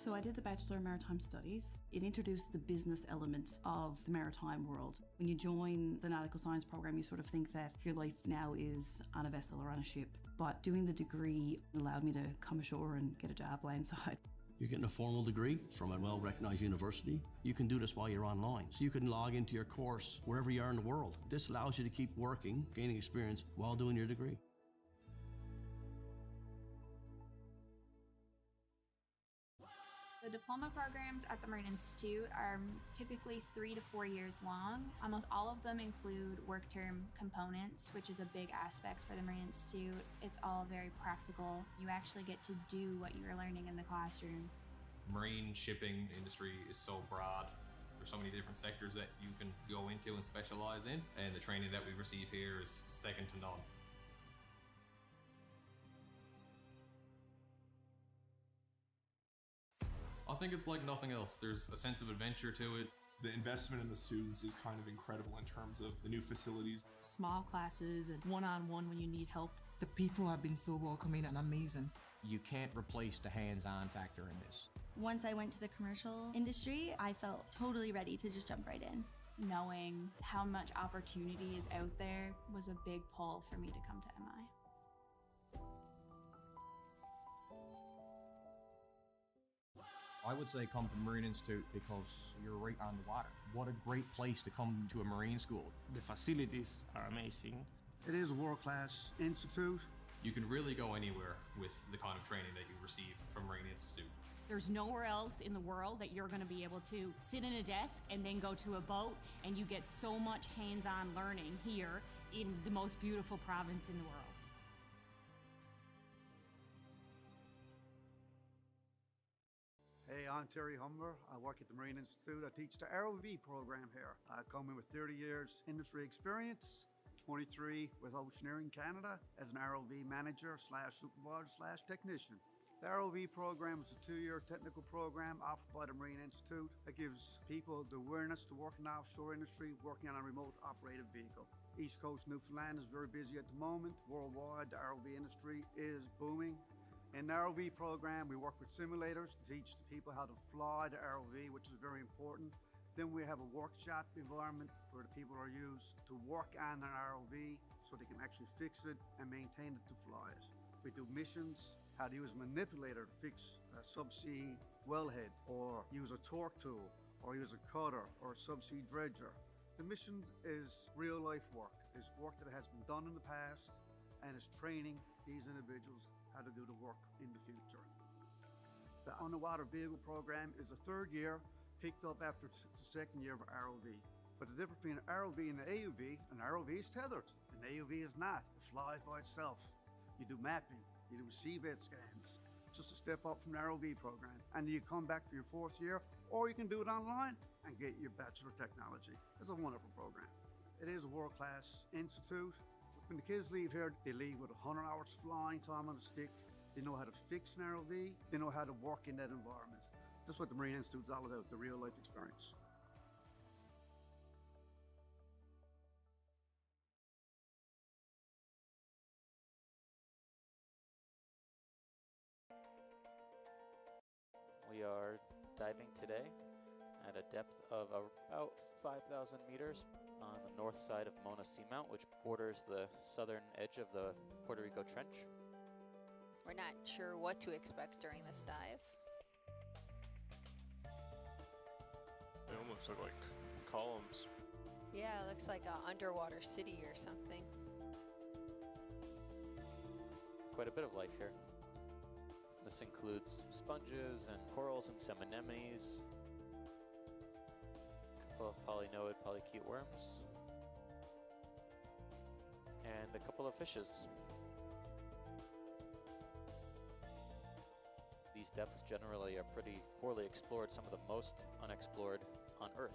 So I did the Bachelor of Maritime Studies. It introduced the business element of the maritime world. When you join the nautical science program, you sort of think that your life now is on a vessel or on a ship. But doing the degree allowed me to come ashore and get a job landside. You're getting a formal degree from a well-recognized university. You can do this while you're online. So you can log into your course wherever you are in the world. This allows you to keep working, gaining experience while doing your degree. The diploma programs at the Marine Institute are typically 3 to 4 years long. Almost all of them include work term components, which is a big aspect for the Marine Institute. It's all very practical. You actually get to do what you were learning in the classroom. Marine shipping industry is so broad. There's so many different sectors that you can go into and specialize in, and the training that we receive here is second to none. I think it's like nothing else. There's a sense of adventure to it. The investment in the students is kind of incredible in terms of the new facilities. Small classes and one-on-one when you need help. The people have been so welcoming and amazing. You can't replace the hands-on factor in this. Once I went to the commercial industry, I felt totally ready to just jump right in. Knowing how much opportunity is out there was a big pull for me to come to MI. I would say come to the Marine Institute because you're right on the water. What a great place to come to a marine school. The facilities are amazing. It is a world-class institute. You can really go anywhere with the kind of training that you receive from Marine Institute. There's nowhere else in the world that you're going to be able to sit in a desk and then go to a boat, and you get so much hands-on learning here in the most beautiful province in the world. Hey, I'm Terry Humber. I work at the Marine Institute. I teach the ROV program here. I come in with 30 years industry experience, 23 with Oceaneering Canada as an ROV manager / supervisor / technician. The ROV program is a 2-year technical program offered by the Marine Institute that gives people the awareness to work in the offshore industry, working on a remote operated vehicle. East Coast Newfoundland is very busy at the moment. Worldwide, the ROV industry is booming. In the ROV program, we work with simulators to teach the people how to fly the ROV, which is very important. Then we have a workshop environment where the people are used to work on an ROV so they can actually fix it and maintain it to fly it. We do missions, how to use a manipulator to fix a subsea wellhead, or use a torque tool, or use a cutter, or a subsea dredger. The mission is real life work. It's work that has been done in the past, and it's training these individuals how to do the work in the future. The underwater vehicle program is the 3rd year, picked up after the 2nd year of ROV. But the difference between an ROV and an ROV is tethered. An AUV is not. It flies by itself. You do mapping, you do seabed scans. Just a step up from the ROV program. And you come back for your 4th year, or you can do it online and get your Bachelor of Technology. It's a wonderful program. It is a world-class institute. When the kids leave here, they leave with 100 hours flying time on a stick. They know how to fix an ROV. They know how to work in that environment. That's what the Marine Institute is all about, the real life experience. We are diving today at a depth of about 5,000 meters on the north side of Mona Seamount, which borders the southern edge of the Puerto Rico Trench. We're not sure what to expect during this dive. They almost look like columns. Yeah, it looks like an underwater city or something. Quite a bit of life here. This includes sponges and corals and some anemones, a couple of polynoid polychaete worms, and a couple of fishes. These depths generally are pretty poorly explored, some of the most unexplored on Earth.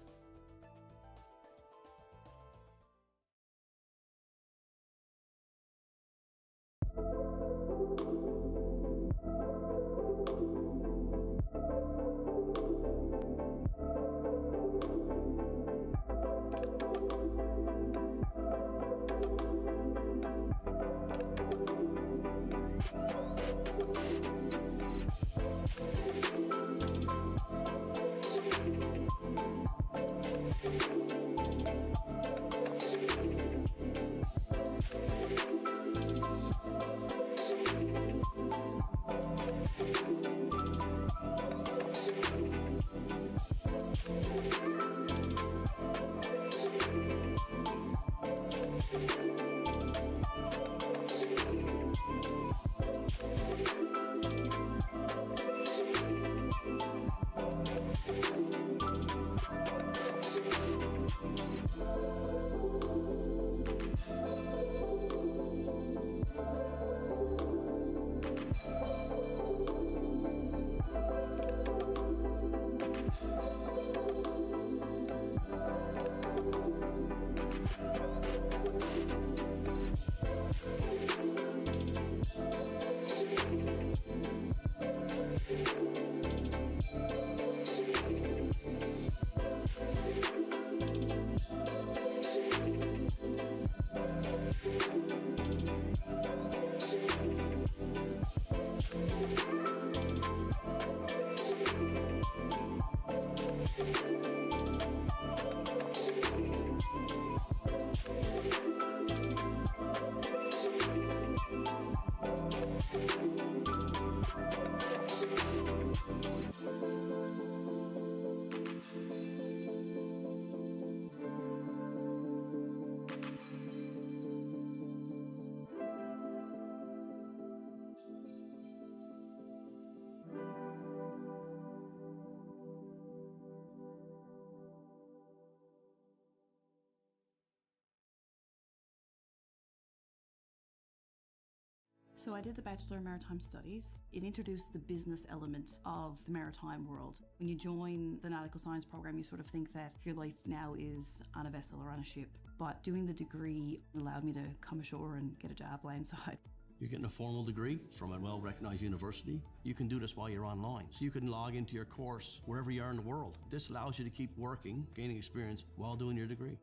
So I did the Bachelor of Maritime Studies. It introduced the business element of the maritime world. When you join the nautical science program, you sort of think that your life now is on a vessel or on a ship. But doing the degree allowed me to come ashore and get a job landside. You're getting a formal degree from a well-recognized university. You can do this while you're online. So you can log into your course wherever you are in the world. This allows you to keep working, gaining experience while doing your degree.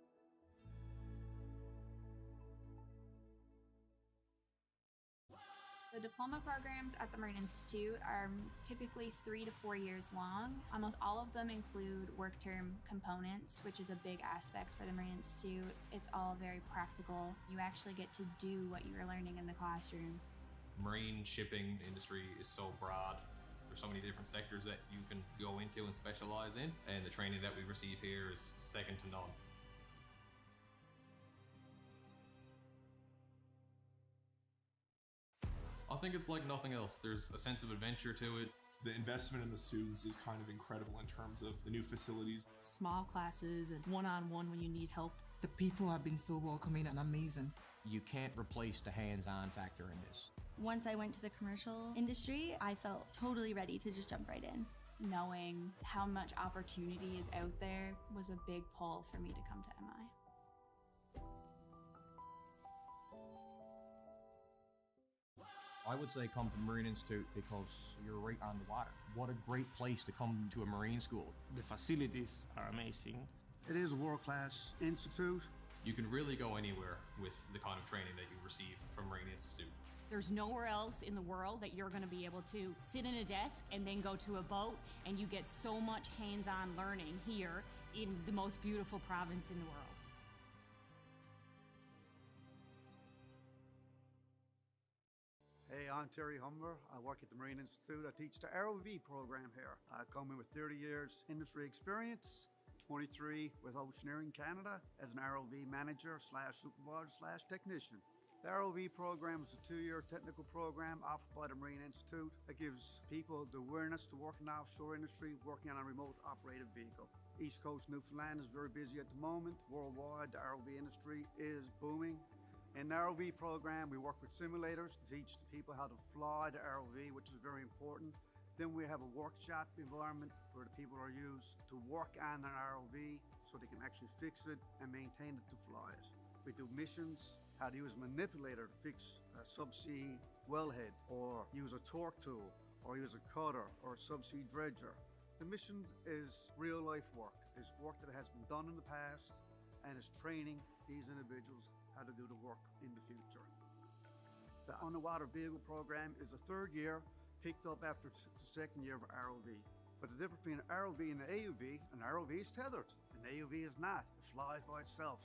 The diploma programs at the Marine Institute are typically 3 to 4 years long. Almost all of them include work term components, which is a big aspect for the Marine Institute. It's all very practical. You actually get to do what you were learning in the classroom. Marine shipping industry is so broad. There's so many different sectors that you can go into and specialize in, and the training that we receive here is second to none. I think it's like nothing else. There's a sense of adventure to it. The investment in the students is kind of incredible in terms of the new facilities. Small classes and one-on-one when you need help. The people have been so welcoming and amazing. You can't replace the hands-on factor in this. Once I went to the commercial industry, I felt totally ready to just jump right in. Knowing how much opportunity is out there was a big pull for me to come to MI. I would say come to the Marine Institute because you're right on the water. What a great place to come to a marine school. The facilities are amazing. It is a world-class institute. You can really go anywhere with the kind of training that you receive from Marine Institute. There's nowhere else in the world that you're going to be able to sit in a desk and then go to a boat, and you get so much hands-on learning here in the most beautiful province in the world. Hey, I'm Terry Humber. I work at the Marine Institute. I teach the ROV program here. I come in with 30 years industry experience, 23 with Oceaneering Canada as an ROV manager / supervisor / technician. The ROV program is a 2-year technical program offered by the Marine Institute that gives people the awareness to work in the offshore industry, working on a remote operated vehicle. East Coast Newfoundland is very busy at the moment. Worldwide, the ROV industry is booming. In the ROV program, we work with simulators to teach the people how to fly the ROV, which is very important. Then we have a workshop environment where the people are used to work on an ROV so they can actually fix it and maintain it to fly it. We do missions, how to use a manipulator to fix a subsea wellhead, or use a torque tool, or use a cutter, or a subsea dredger. The mission is real life work. It's work that has been done in the past and is training these individuals how to do the work in the future. The underwater vehicle program is a 3rd year, picked up after the 2nd year of ROV. But the difference between an ROV and an AUV is tethered. An AUV is not. It flies by itself.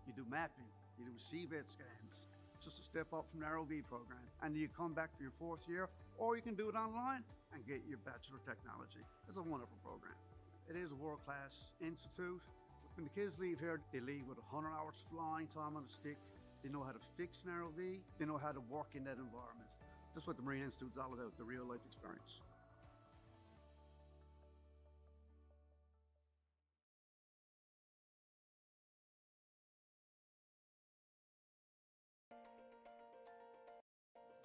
You do mapping, you do seabed scans. It's just a step up from the ROV program. And you come back for your 4th year, or you can do it online and get your Bachelor of Technology. It's a wonderful program. It is a world-class institute. When the kids leave here, they leave with 100 hours flying time on a stick. They know how to fix an ROV. They know how to work in that environment. That's what the Marine Institute is all about, the real life experience.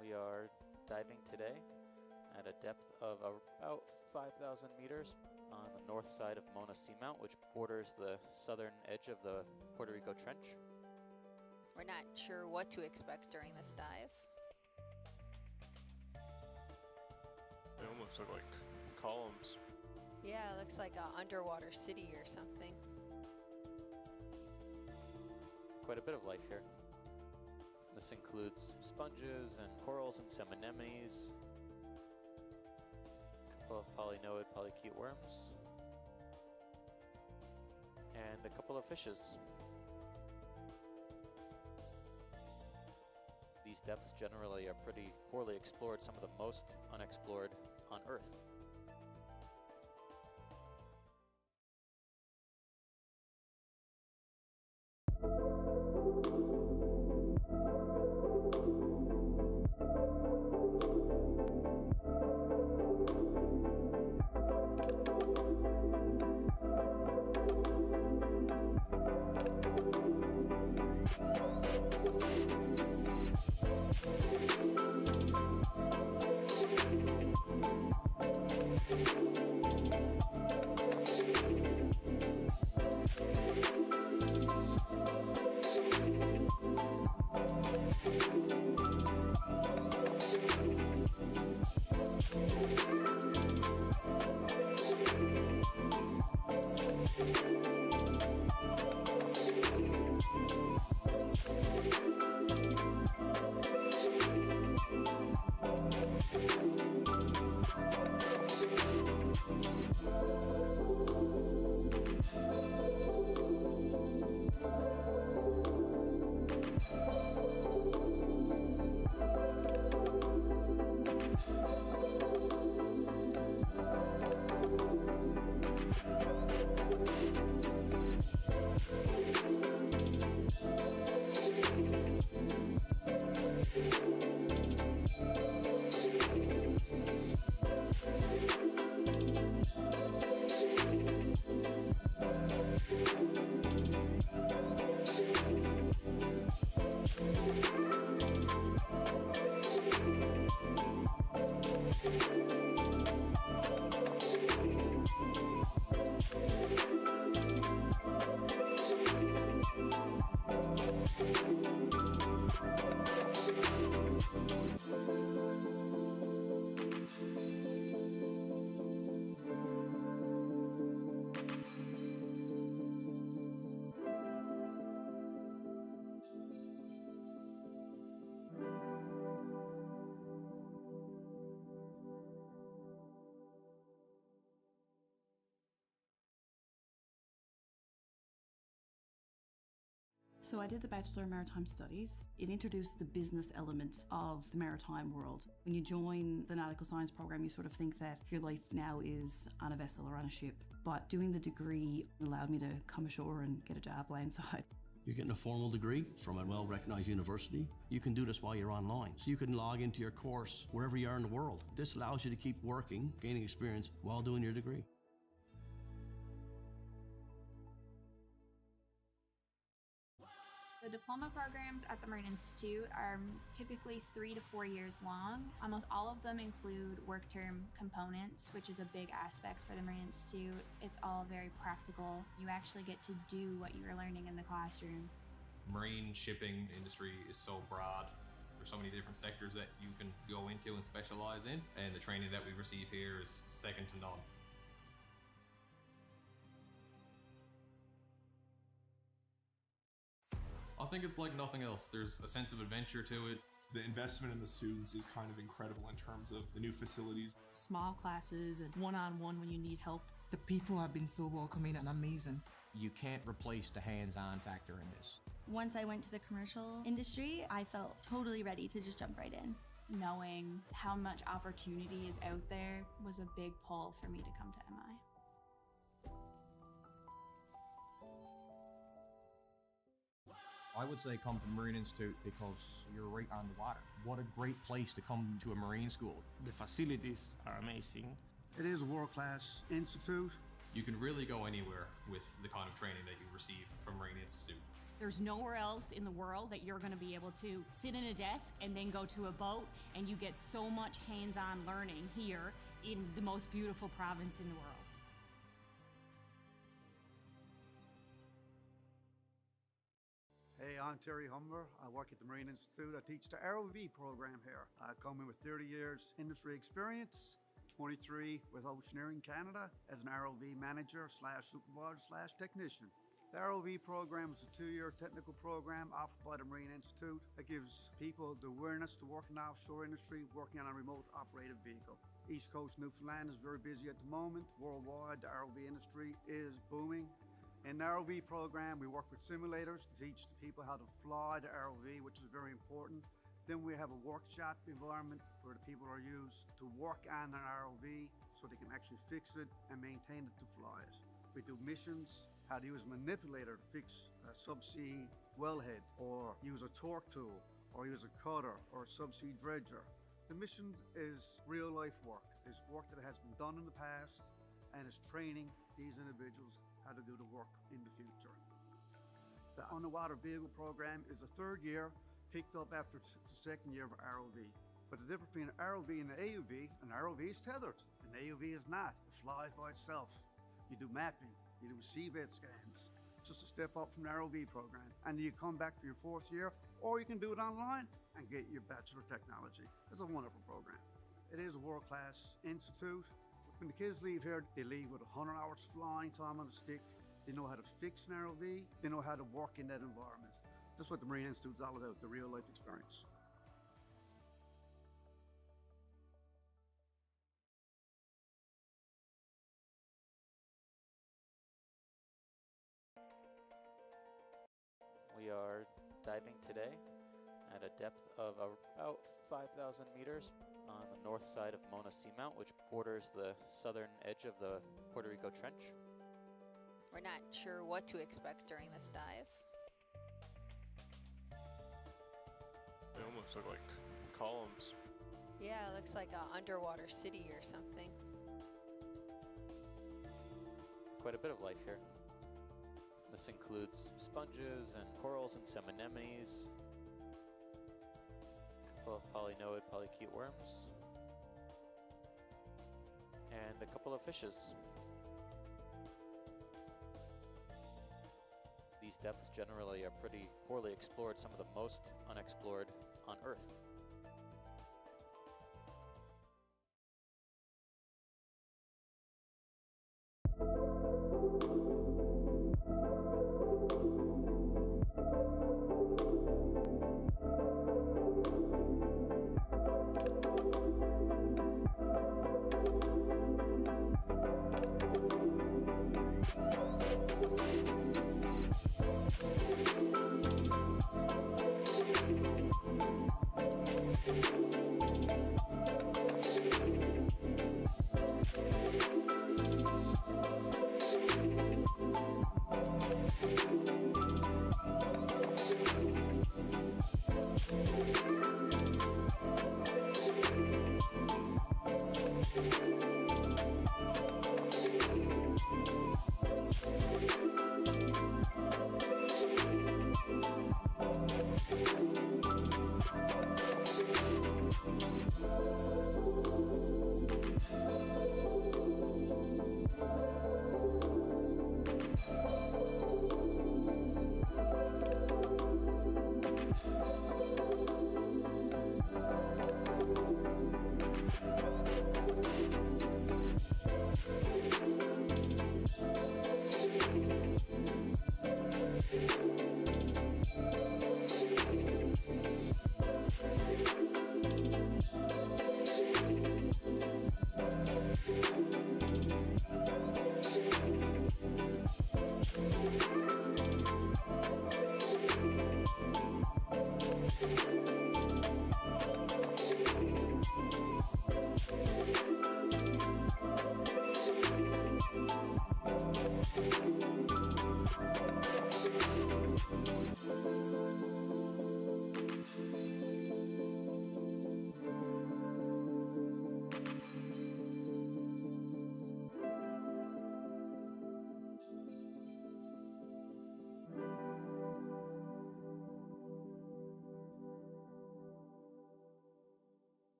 We are diving today at a depth of about 5,000 meters on the north side of Mona Seamount, which borders the southern edge of the Puerto Rico Trench. We're not sure what to expect during this dive. They almost look like columns. Yeah, it looks like an underwater city or something. Quite a bit of life here. This includes sponges and corals and some anemones, a couple of polynoid polychaete worms, and a couple of fishes. These depths generally are pretty poorly explored, some of the most unexplored on Earth. So I did the Bachelor in Maritime Studies. It introduced the business element of the maritime world. When you join the nautical science program, you sort of think that your life now is on a vessel or on a ship. But doing the degree allowed me to come ashore and get a job landside. You're getting a formal degree from a well-recognized university. You can do this while you're online. So you can log into your course wherever you are in the world. This allows you to keep working, gaining experience while doing your degree. The diploma programs at the Marine Institute are typically 3 to 4 years long. Almost all of them include work term components, which is a big aspect for the Marine Institute. It's all very practical. You actually get to do what you were learning in the classroom. Marine shipping industry is so broad. There's so many different sectors that you can go into and specialize in, and the training that we receive here is second to none. I think it's like nothing else. There's a sense of adventure to it. The investment in the students is kind of incredible in terms of the new facilities. Small classes and one-on-one when you need help. The people have been so welcoming and amazing. You can't replace the hands-on factor in this. Once I went to the commercial industry, I felt totally ready to just jump right in. Knowing how much opportunity is out there was a big pull for me to come to MI. I would say come to the Marine Institute because you're right on the water. What a great place to come to a marine school. The facilities are amazing. It is a world-class institute. You can really go anywhere with the kind of training that you receive from Marine Institute. There's nowhere else in the world that you're going to be able to sit in a desk and then go to a boat, and you get so much hands-on learning here in the most beautiful province in the world. Hey, I'm Terry Humber. I work at the Marine Institute. I teach the ROV program here. I come in with 30 years industry experience, 23 with Oceaneering Canada as an ROV manager slash supervisor slash technician. The ROV program is a 2-year technical program offered by the Marine Institute that gives people the awareness to work in the offshore industry working on a remote operated vehicle. East Coast Newfoundland is very busy at the moment. Worldwide, the ROV industry is booming. In the ROV program, we work with simulators to teach the people how to fly the ROV, which is very important. Then we have a workshop environment where the people are used to work on an ROV so they can actually fix it and maintain it to fly it. We do missions, how to use a manipulator to fix a subsea wellhead, or use a torque tool, or use a cutter, or a subsea dredger. The mission is real life work. It's work that has been done in the past and is training these individuals how to do the work in the future. The underwater vehicle program is the 3rd year, picked up after the 2nd year of ROV. But the difference between an ROV and an AUV, an ROV is tethered, an AUV is not. It flies by itself. You do mapping, you do seabed scans, just a step up from the ROV program. And you come back for your 4th year, or you can do it online and get your Bachelor of Technology. It's a wonderful program. It is a world-class institute. When the kids leave here, they leave with 100 hours flying time on the stick. They know how to fix an ROV. They know how to work in that environment. That's what the Marine Institute is all about, the real life experience. We are diving today at a depth of about 5,000 meters on the north side of Mona Seamount, which borders the southern edge of the Puerto Rico Trench. We're not sure what to expect during this dive. They almost look like columns. Yeah, it looks like an underwater city or something. Quite a bit of life here. This includes sponges and corals and some anemones, a couple of polynoid polychaete worms, and a couple of fishes. These depths generally are pretty poorly explored, some of the most unexplored on Earth.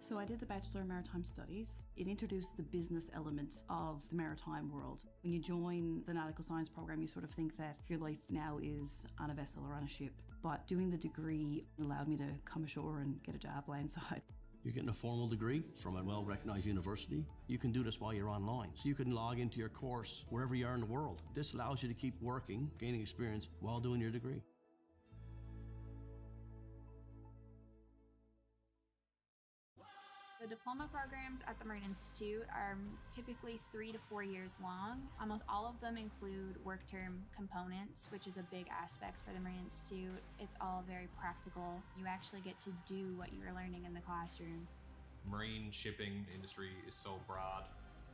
So I did the Bachelor in Maritime Studies. It introduced the business element of the maritime world. When you join the nautical science program, you sort of think that your life now is on a vessel or on a ship. But doing the degree allowed me to come ashore and get a job landside. You're getting a formal degree from a well-recognized university. You can do this while you're online. So you can log into your course wherever you are in the world. This allows you to keep working, gaining experience while doing your degree. The diploma programs at the Marine Institute are typically 3 to 4 years long. Almost all of them include work term components, which is a big aspect for the Marine Institute. It's all very practical. You actually get to do what you were learning in the classroom. Marine shipping industry is so broad.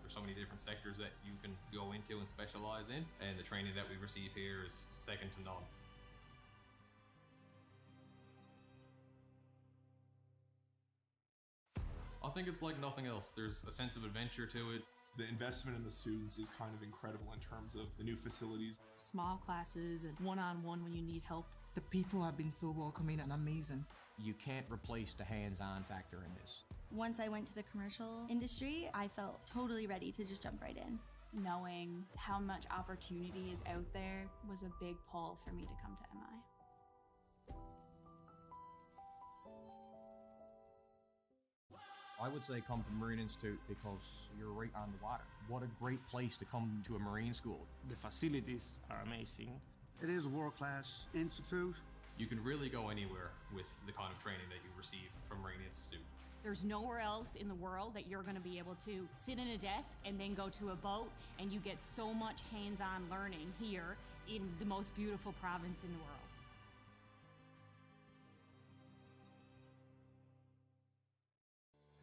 There's so many different sectors that you can go into and specialize in, and the training that we receive here is second to none. I think it's like nothing else. There's a sense of adventure to it. The investment in the students is kind of incredible in terms of the new facilities. Small classes and one-on-one when you need help. The people have been so welcoming and amazing. You can't replace the hands-on factor in this. Once I went to the commercial industry, I felt totally ready to just jump right in. Knowing how much opportunity is out there was a big pull for me to come to MI. I would say come to the Marine Institute because you're right on the water. What a great place to come to a Marine school. The facilities are amazing. It is a world-class institute. You can really go anywhere with the kind of training that you receive from Marine Institute. There's nowhere else in the world that you're going to be able to sit in a desk and then go to a boat, and you get so much hands-on learning here in the most beautiful province in the world.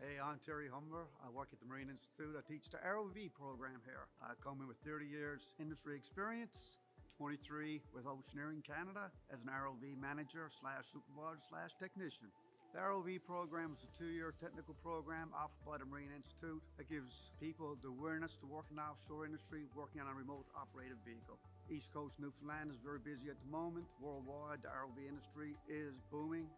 Hey, I'm Terry Humber. I work at the Marine Institute. I teach the ROV program here. I come in with 30 years industry experience, 23 with Oceaneering Canada as an ROV manager / supervisor / technician. The ROV program is a 2-year technical program offered by the Marine Institute that gives people the awareness to work in the offshore industry, working on a remote operated vehicle. East Coast Newfoundland is very busy at the moment. Worldwide, the ROV industry is booming.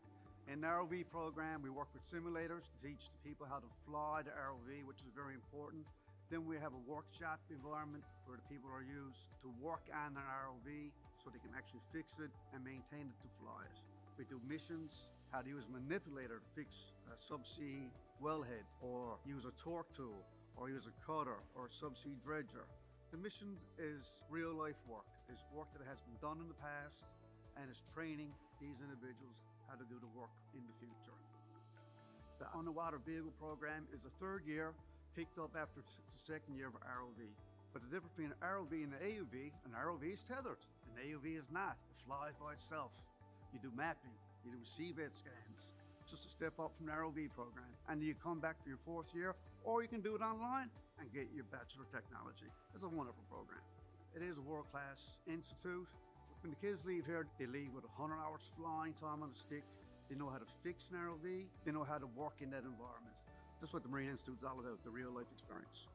In the ROV program, we work with simulators to teach the people how to fly the ROV, which is very important. Then we have a workshop environment where the people are used to work on an ROV so they can actually fix it and maintain it to fly it. We do missions, how to use a manipulator to fix a subsea wellhead, or use a torque tool, or use a cutter, or a subsea dredger. The mission is real life work. It's work that has been done in the past, and it's training these individuals how to do the work in the future. The underwater vehicle program is a 3rd year, picked up after the 2nd year of ROV. But the difference between an ROV and an AUV is tethered. An AUV is not. It flies by itself. You do mapping, you do seabed scans. It's just a step up from the ROV program. And you come back for your 4th year, or you can do it online and get your Bachelor of Technology. It's a wonderful program. It is a world-class institute. When the kids leave here, they leave with 100 hours flying time on the stick. They know how to fix an ROV. They know how to work in that environment. That's what the Marine Institute is all about, the real life experience.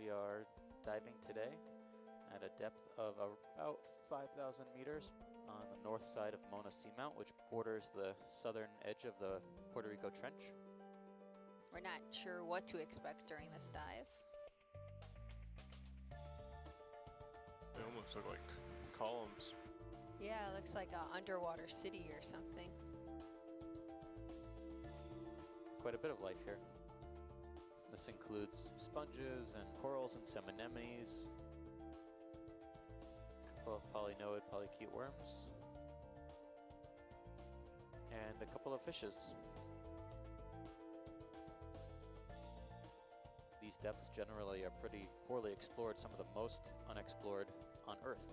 We are diving today at a depth of about 5,000 meters on the north side of Mona Seamount, which borders the southern edge of the Puerto Rico Trench. We're not sure what to expect during this dive. They almost look like columns. Yeah, it looks like an underwater city or something. Quite a bit of life here. This includes sponges and corals and some anemones, a couple of polynoid polychaete worms, and a couple of fishes. These depths generally are pretty poorly explored, some of the most unexplored on Earth.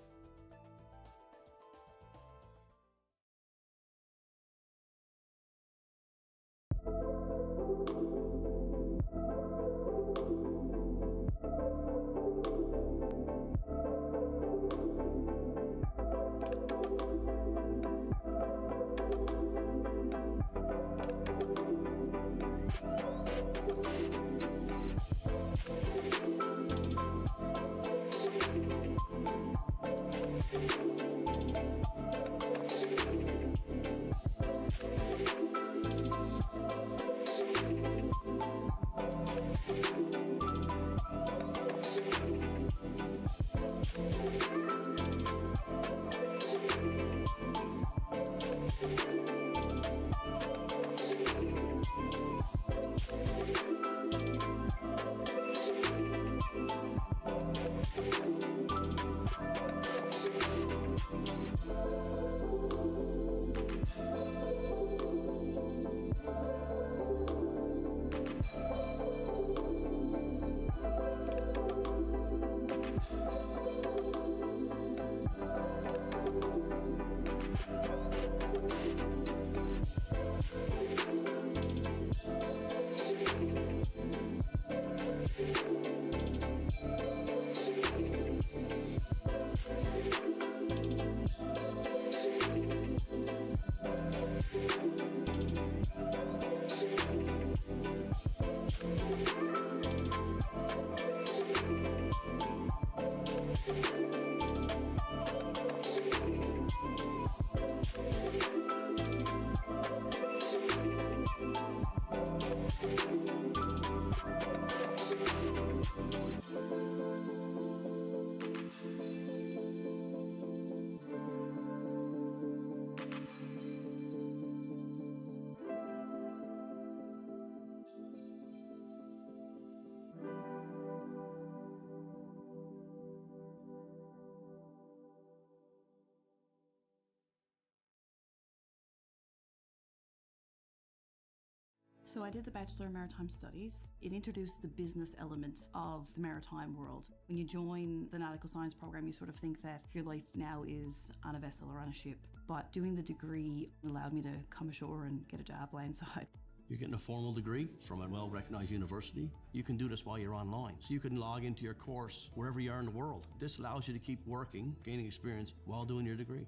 So I did the Bachelor of Maritime Studies. It introduced the business element of the maritime world. When you join the nautical science program, you sort of think that your life now is on a vessel or on a ship. But doing the degree allowed me to come ashore and get a job landside. You're getting a formal degree from a well-recognized university. You can do this while you're online. So you can log into your course wherever you are in the world. This allows you to keep working, gaining experience while doing your degree.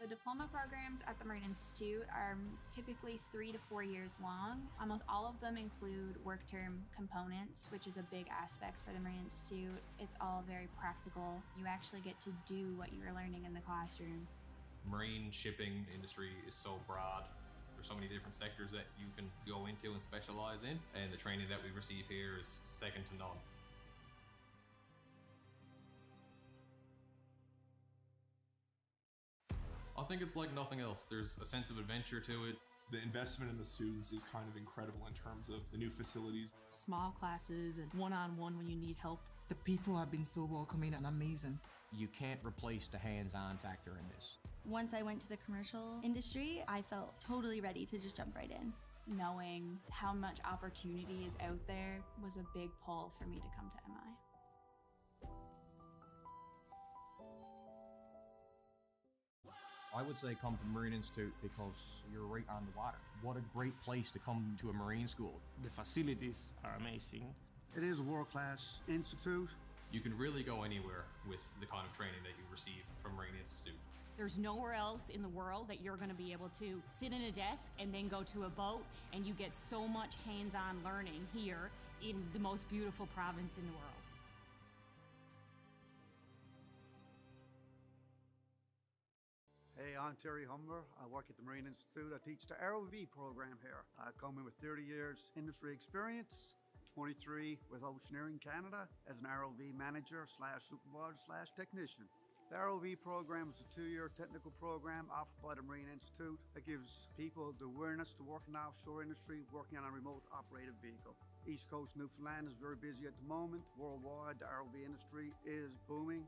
The diploma programs at the Marine Institute are typically 3 to 4 years long. Almost all of them include work term components, which is a big aspect for the Marine Institute. It's all very practical. You actually get to do what you're learning in the classroom. Marine shipping industry is so broad. There's so many different sectors that you can go into and specialize in, and the training that we receive here is second to none. I think it's like nothing else. There's a sense of adventure to it. The investment in the students is kind of incredible in terms of the new facilities. Small classes and one-on-one when you need help. The people have been so welcoming and amazing. You can't replace the hands-on factor in this. Once I went to the commercial industry, I felt totally ready to just jump right in. Knowing how much opportunity is out there was a big pull for me to come to MI. I would say come to the Marine Institute because you're right on the water. What a great place to come to a marine school. The facilities are amazing. It is a world-class institute. You can really go anywhere with the kind of training that you receive from Marine Institute. There's nowhere else in the world that you're going to be able to sit in a desk and then go to a boat, and you get so much hands-on learning here in the most beautiful province in the world. Hey, I'm Terry Humber. I work at the Marine Institute. I teach the ROV program here. I come in with 30 years industry experience, 23 with Oceaneering Canada as an ROV manager / supervisor / technician. The ROV program is a 2-year technical program offered by the Marine Institute that gives people the awareness to work in the offshore industry, working on a remote operated vehicle. East Coast Newfoundland is very busy at the moment. Worldwide, the ROV industry is booming.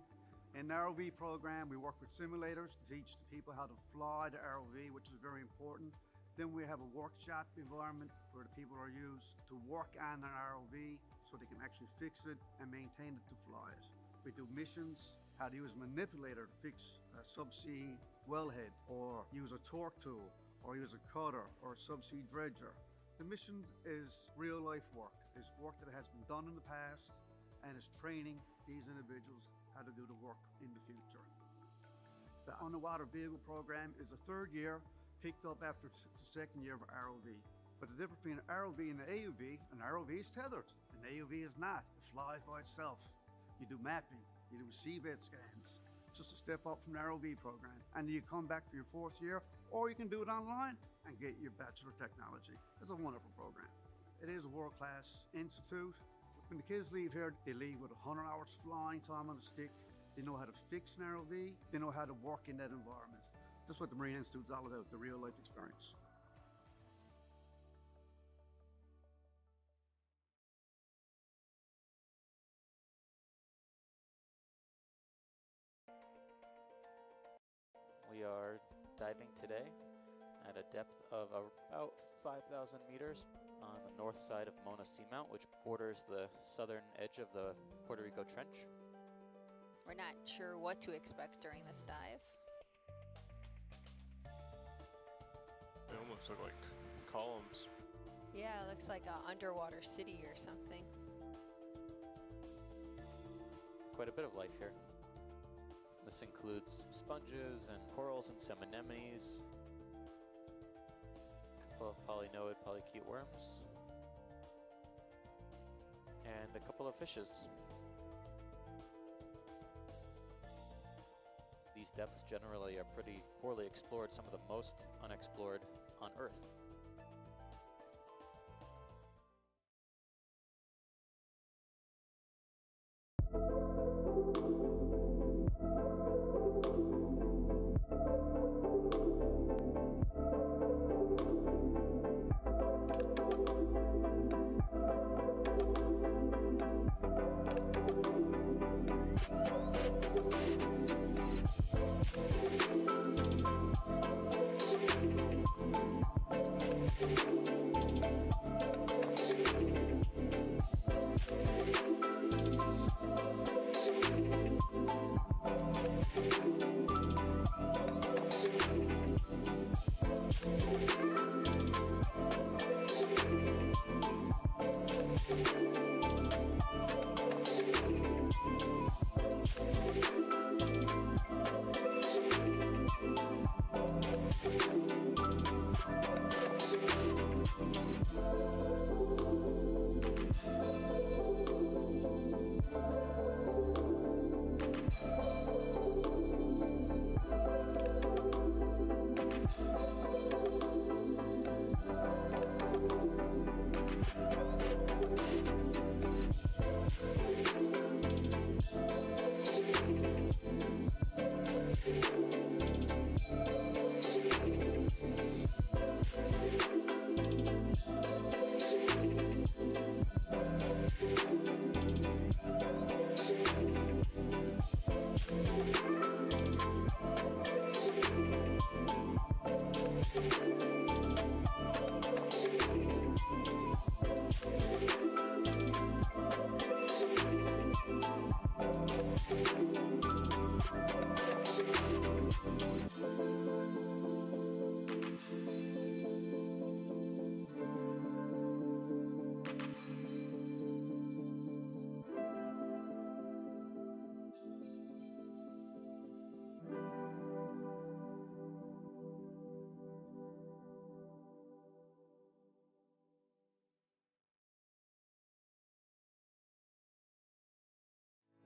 In the ROV program, we work with simulators to teach the people how to fly the ROV, which is very important. Then we have a workshop environment where the people are used to work on an ROV so they can actually fix it and maintain it to fly it. We do missions, how to use a manipulator to fix a subsea wellhead, or use a torque tool, or use a cutter, or a subsea dredger. The mission is real life work. It's work that has been done in the past and is training these individuals how to do the work in the future. The underwater vehicle program is the 3rd year, picked up after the 2nd year of ROV. But the difference between an ROV and an AUV, an ROV is tethered, an AUV is not. It flies by itself. You do mapping, you do seabed scans, just a step up from the ROV program. And you come back for your 4th year, or you can do it online and get your Bachelor of Technology. It's a wonderful program. It is a world-class institute. When the kids leave here, they leave with 100 hours flying time on a stick. They know how to fix an ROV. They know how to work in that environment. That's what the Marine Institute is all about, the real life experience. We are diving today at a depth of about 5,000 meters on the north side of Mona Seamount, which borders the southern edge of the Puerto Rico Trench. We're not sure what to expect during this dive. They almost look like columns. Yeah, it looks like an underwater city or something. Quite a bit of life here. This includes sponges and corals and some anemones, a couple of polynoid polychaete worms, and a couple of fishes. These depths generally are pretty poorly explored, some of the most unexplored on Earth.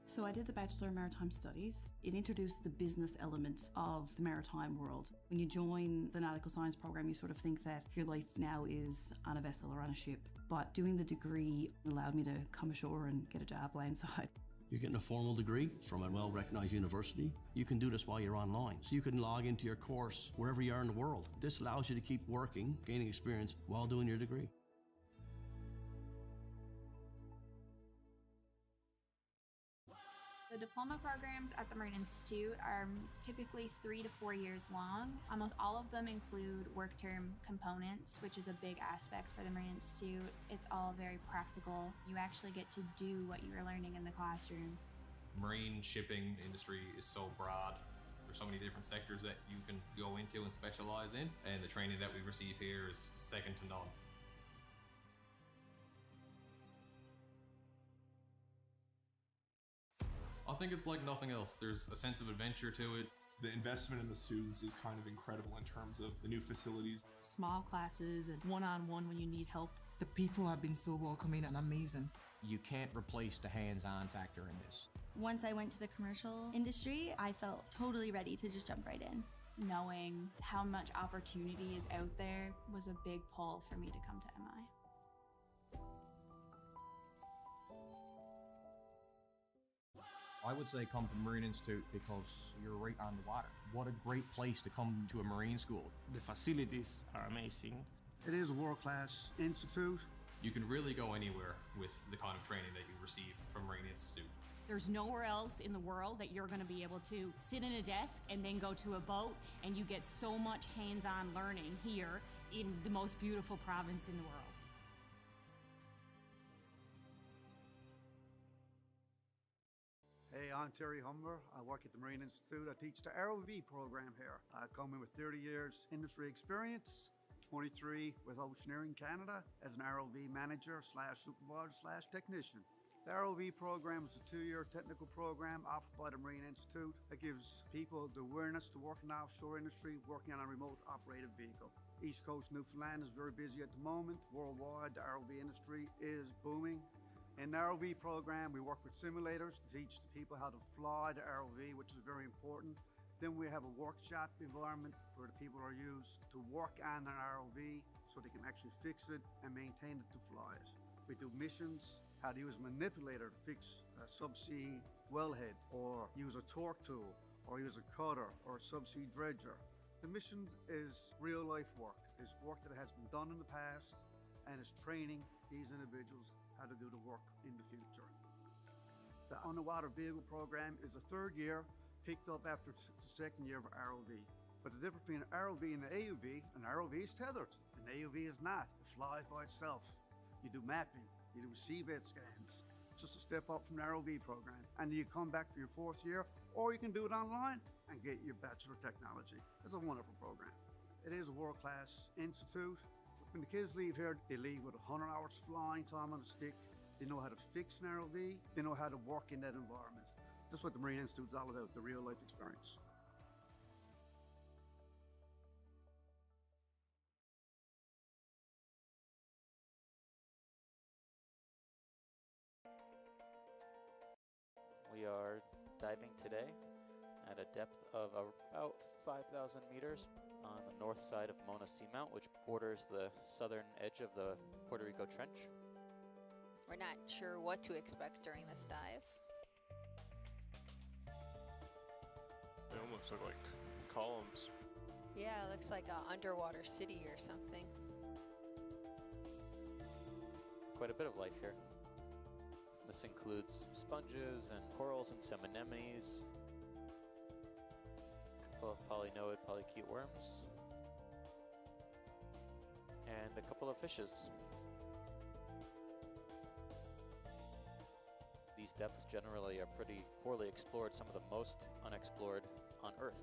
So I did the Bachelor of Maritime Studies. It introduced the business element of the maritime world. When you join the nautical science program, you sort of think that your life now is on a vessel or on a ship. But doing the degree allowed me to come ashore and get a job landside. You're getting a formal degree from a well-recognized university. You can do this while you're online. So you can log into your course wherever you are in the world. This allows you to keep working, gaining experience while doing your degree. The diploma programs at the Marine Institute are typically 3 to 4 years long. Almost all of them include work term components, which is a big aspect for the Marine Institute. It's all very practical. You actually get to do what you were learning in the classroom. Marine shipping industry is so broad. There's so many different sectors that you can go into and specialize in, and the training that we receive here is second to none. I think it's like nothing else. There's a sense of adventure to it. The investment in the students is kind of incredible in terms of the new facilities. Small classes and one-on-one when you need help. The people have been so welcoming and amazing. You can't replace the hands-on factor in this. Once I went to the commercial industry, I felt totally ready to just jump right in. knowing how much opportunity is out there was a big pull for me to come to MI. I would say come to the Marine Institute because you're right on the water. What a great place to come to a Marine school. The facilities are amazing. It is a world-class institute. You can really go anywhere with the kind of training that you receive from Marine Institute. There's nowhere else in the world that you're going to be able to sit in a desk and then go to a boat, and you get so much hands-on learning here in the most beautiful province in the world. Hey, I'm Terry Humber. I work at the Marine Institute. I teach the ROV program here. I come in with 30 years industry experience, 23 with Oceaneering Canada as an ROV manager / supervisor / technician. The ROV program is a 2-year technical program offered by the Marine Institute that gives people the awareness to work in the offshore industry, working on a remote operated vehicle. East Coast Newfoundland is very busy at the moment. Worldwide, the ROV industry is booming. In the ROV program, we work with simulators to teach the people how to fly the ROV, which is very important. Then we have a workshop environment where the people are used to work on an ROV so they can actually fix it and maintain it to fly it. We do missions, how to use a manipulator to fix a subsea wellhead, or use a torque tool, or use a cutter, or a subsea dredger. The mission is real life work. It's work that has been done in the past and is training these individuals how to do the work in the future. The underwater vehicle program is a 3rd year, picked up after the 2nd year of ROV. But the difference between an ROV and an AUV is tethered. An AUV is not. It flies by itself. You do mapping, you do seabed scans. It's just a step up from the ROV program. And you come back for your 4th year, or you can do it online and get your Bachelor of Technology. It's a wonderful program. It is a world-class institute. When the kids leave here, they leave with 100 hours flying time on a stick. They know how to fix an ROV. They know how to work in that environment. That's what the Marine Institute is all about, the real life experience. We are diving today at a depth of about 5,000 meters on the north side of Mona Seamount, which borders the southern edge of the Puerto Rico Trench. We're not sure what to expect during this dive. They almost look like columns. Yeah, it looks like an underwater city or something. Quite a bit of life here. This includes sponges and corals and some anemones, a couple of polynoid polychaete worms, and a couple of fishes. These depths generally are pretty poorly explored, some of the most unexplored on Earth.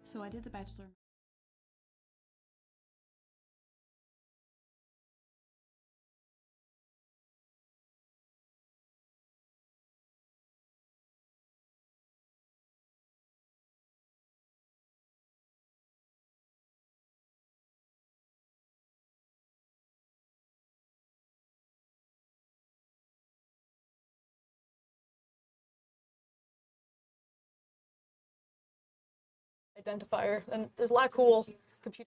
So I did the bachelor. Identifier, and there's a lot of cool computer.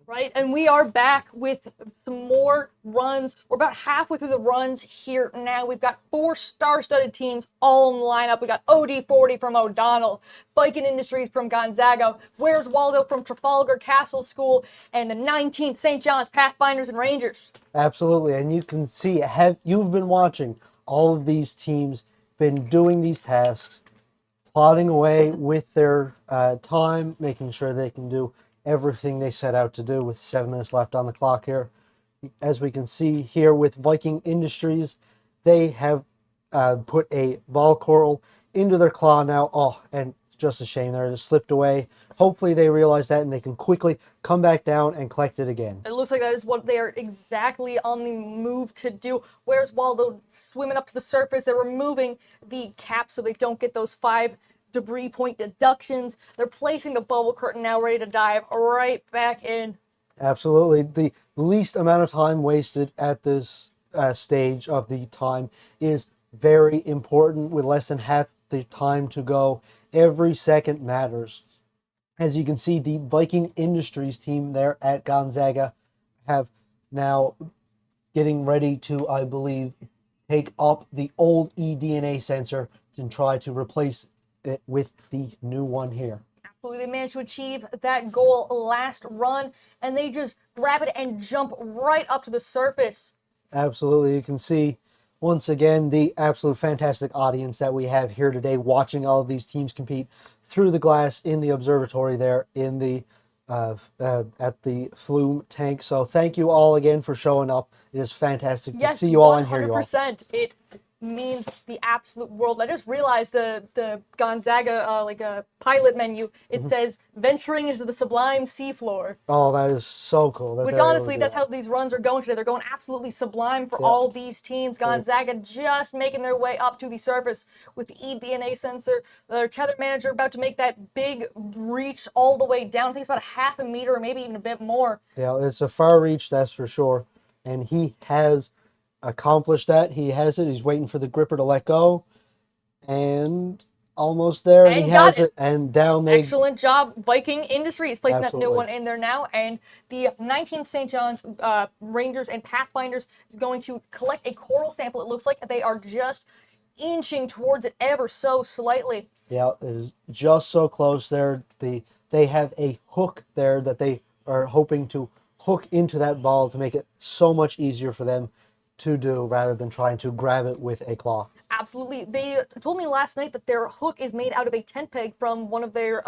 Right, and we are back with some more runs. We're about halfway through the runs here now. We've got 4 star-studded teams all in the lineup. We got OD40 from O'Donnell, Viking Industries from Gonzaga, Where's Waldo from Trafalgar Castle School, and the 19th St. John's Pathfinders and Rangers. Absolutely, and you can see, you've been watching all of these teams, been doing these tasks, plodding away with their time, making sure they can do everything they set out to do with 7 minutes left on the clock here. As we can see here with Viking Industries, they have put a ball coral into their claw now. Oh, and just a shame there. It just slipped away. Hopefully they realize that and they can quickly come back down and collect it again. It looks like that is what they are exactly on the move to do. Where's Waldo swimming up to the surface? They're removing the cap so they don't get those 5 debris point deductions. They're placing the bubble curtain now, ready to dive right back in. Absolutely. The least amount of time wasted at this stage of the time is very important. With less than half the time to go, every second matters. As you can see, the Viking Industries team there at Gonzaga have now getting ready to, I believe, take up the old eDNA sensor and try to replace it with the new one here. Absolutely, they managed to achieve that goal last run, and they just grab it and jump right up to the surface. Absolutely. You can see once again the absolute fantastic audience that we have here today watching all of these teams compete through the glass in the observatory there in the at the Flume tank. So thank you all again for showing up. It is fantastic to see you all and hear you all. 100%. It means the absolute world. I just realized the Gonzaga pilot menu. It says venturing into the sublime seafloor. Oh, that is so cool. Which honestly, that's how these runs are going today. They're going absolutely sublime for all these teams. Gonzaga just making their way up to the surface with the eDNA sensor. Their tether manager about to make that big reach all the way down. I think it's about a half a meter or maybe even a bit more. Yeah, it's a far reach, that's for sure. And he has accomplished that. He has it. He's waiting for the gripper to let go. And almost there. And he has it. And down they... Excellent job, Viking Industries, placing that new one in there now. And the 19th St. John's Rangers and Pathfinders is going to collect a coral sample. It looks like they are just inching towards it ever so slightly. Yeah, it is just so close there. They have a hook there that they are hoping to hook into that ball to make it so much easier for them to do rather than trying to grab it with a claw. Absolutely. They told me last night that their hook is made out of a tent peg from one of their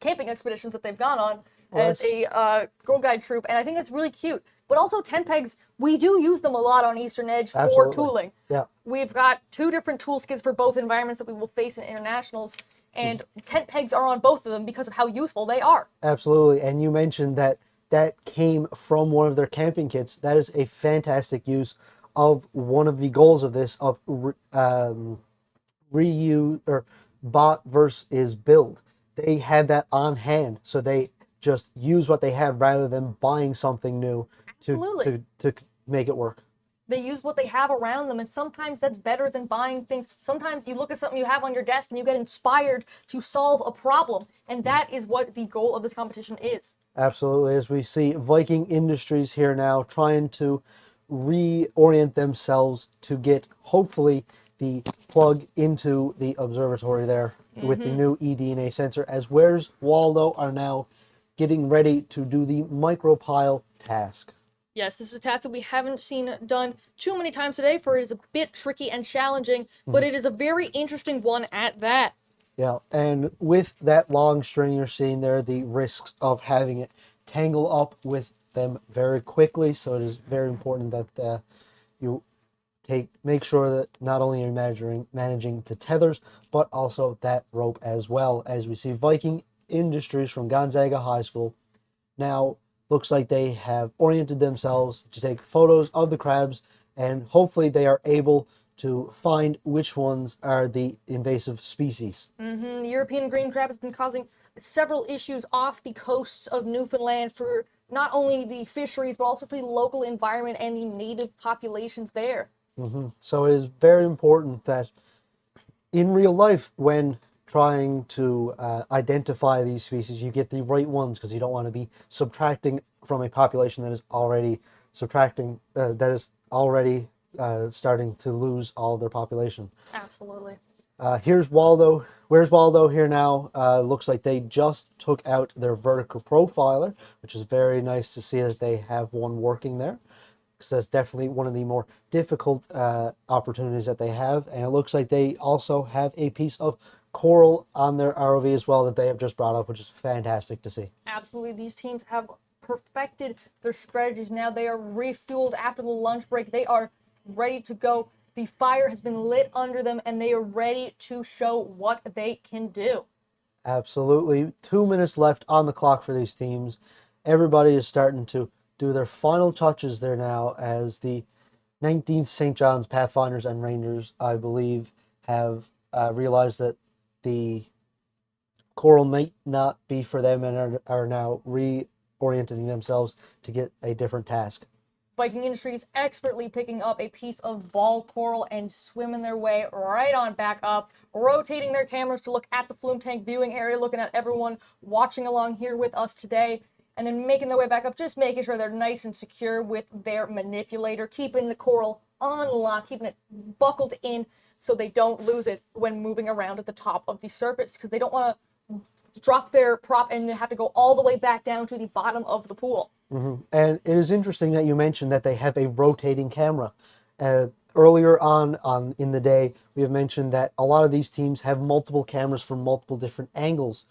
camping expeditions that they've gone on as a Girl Guide troop, and I think that's really cute. But also tent pegs, we do use them a lot on Eastern Edge for tooling. Yeah. We've got 2 different tool skits for both environments that we will face in internationals, and tent pegs are on both of them because of how useful they are. Absolutely. And you mentioned that came from one of their camping kits. That is a fantastic use of one of the goals of this, of reuse or bought versus build. They had that on hand, so they just use what they had rather than buying something new to make it work. They use what they have around them, and sometimes that's better than buying things. Sometimes you look at something you have on your desk and you get inspired to solve a problem, and that is what the goal of this competition is. Absolutely. As we see Viking Industries here now trying to reorient themselves to get, hopefully, the plug into the observatory there with the new eDNA sensor, as Where's Waldo are now getting ready to do the micropile task. Yes, this is a task that we haven't seen done too many times today, for it is a bit tricky and challenging, but it is a very interesting one at that. Yeah, and with that long string you're seeing there, the risks of having it tangle up with them very quickly, so it is very important that you make sure that not only you're managing the tethers, but also that rope as well. As we see Viking Industries from Gonzaga High School now looks like they have oriented themselves to take photos of the crabs, and hopefully they are able to find which ones are the invasive species. The European green crab has been causing several issues off the coasts of Newfoundland for not only the fisheries, but also for the local environment and the native populations there. So it is very important that in real life, when trying to identify these species, you get the right ones, because you don't want to be subtracting from a population that is already subtracting, that is already starting to lose all their population. Absolutely. Here's Waldo. Where's Waldo here now? Looks like they just took out their vertical profiler, which is very nice to see that they have one working there, because that's definitely one of the more difficult opportunities that they have. And it looks like they also have a piece of coral on their ROV as well that they have just brought up, which is fantastic to see. Absolutely. These teams have perfected their strategies now. They are refueled after the lunch break. They are ready to go. The fire has been lit under them, and they are ready to show what they can do. Absolutely. 2 minutes left on the clock for these teams. Everybody is starting to do their final touches there now as the 19th St. John's Pathfinders and Rangers, I believe, have realized that the coral might not be for them and are now reorienting themselves to get a different task. Viking Industries expertly picking up a piece of ball coral and swimming their way right on back up, rotating their cameras to look at the flume tank viewing area, looking at everyone watching along here with us today, and then making their way back up, just making sure they're nice and secure with their manipulator, keeping the coral on lock, keeping it buckled in so they don't lose it when moving around at the top of the surface, because they don't want to drop their prop and have to go all the way back down to the bottom of the pool. And it is interesting that you mentioned that they have a rotating camera. Earlier on in the day, we have mentioned that a lot of these teams have multiple cameras from multiple different angles,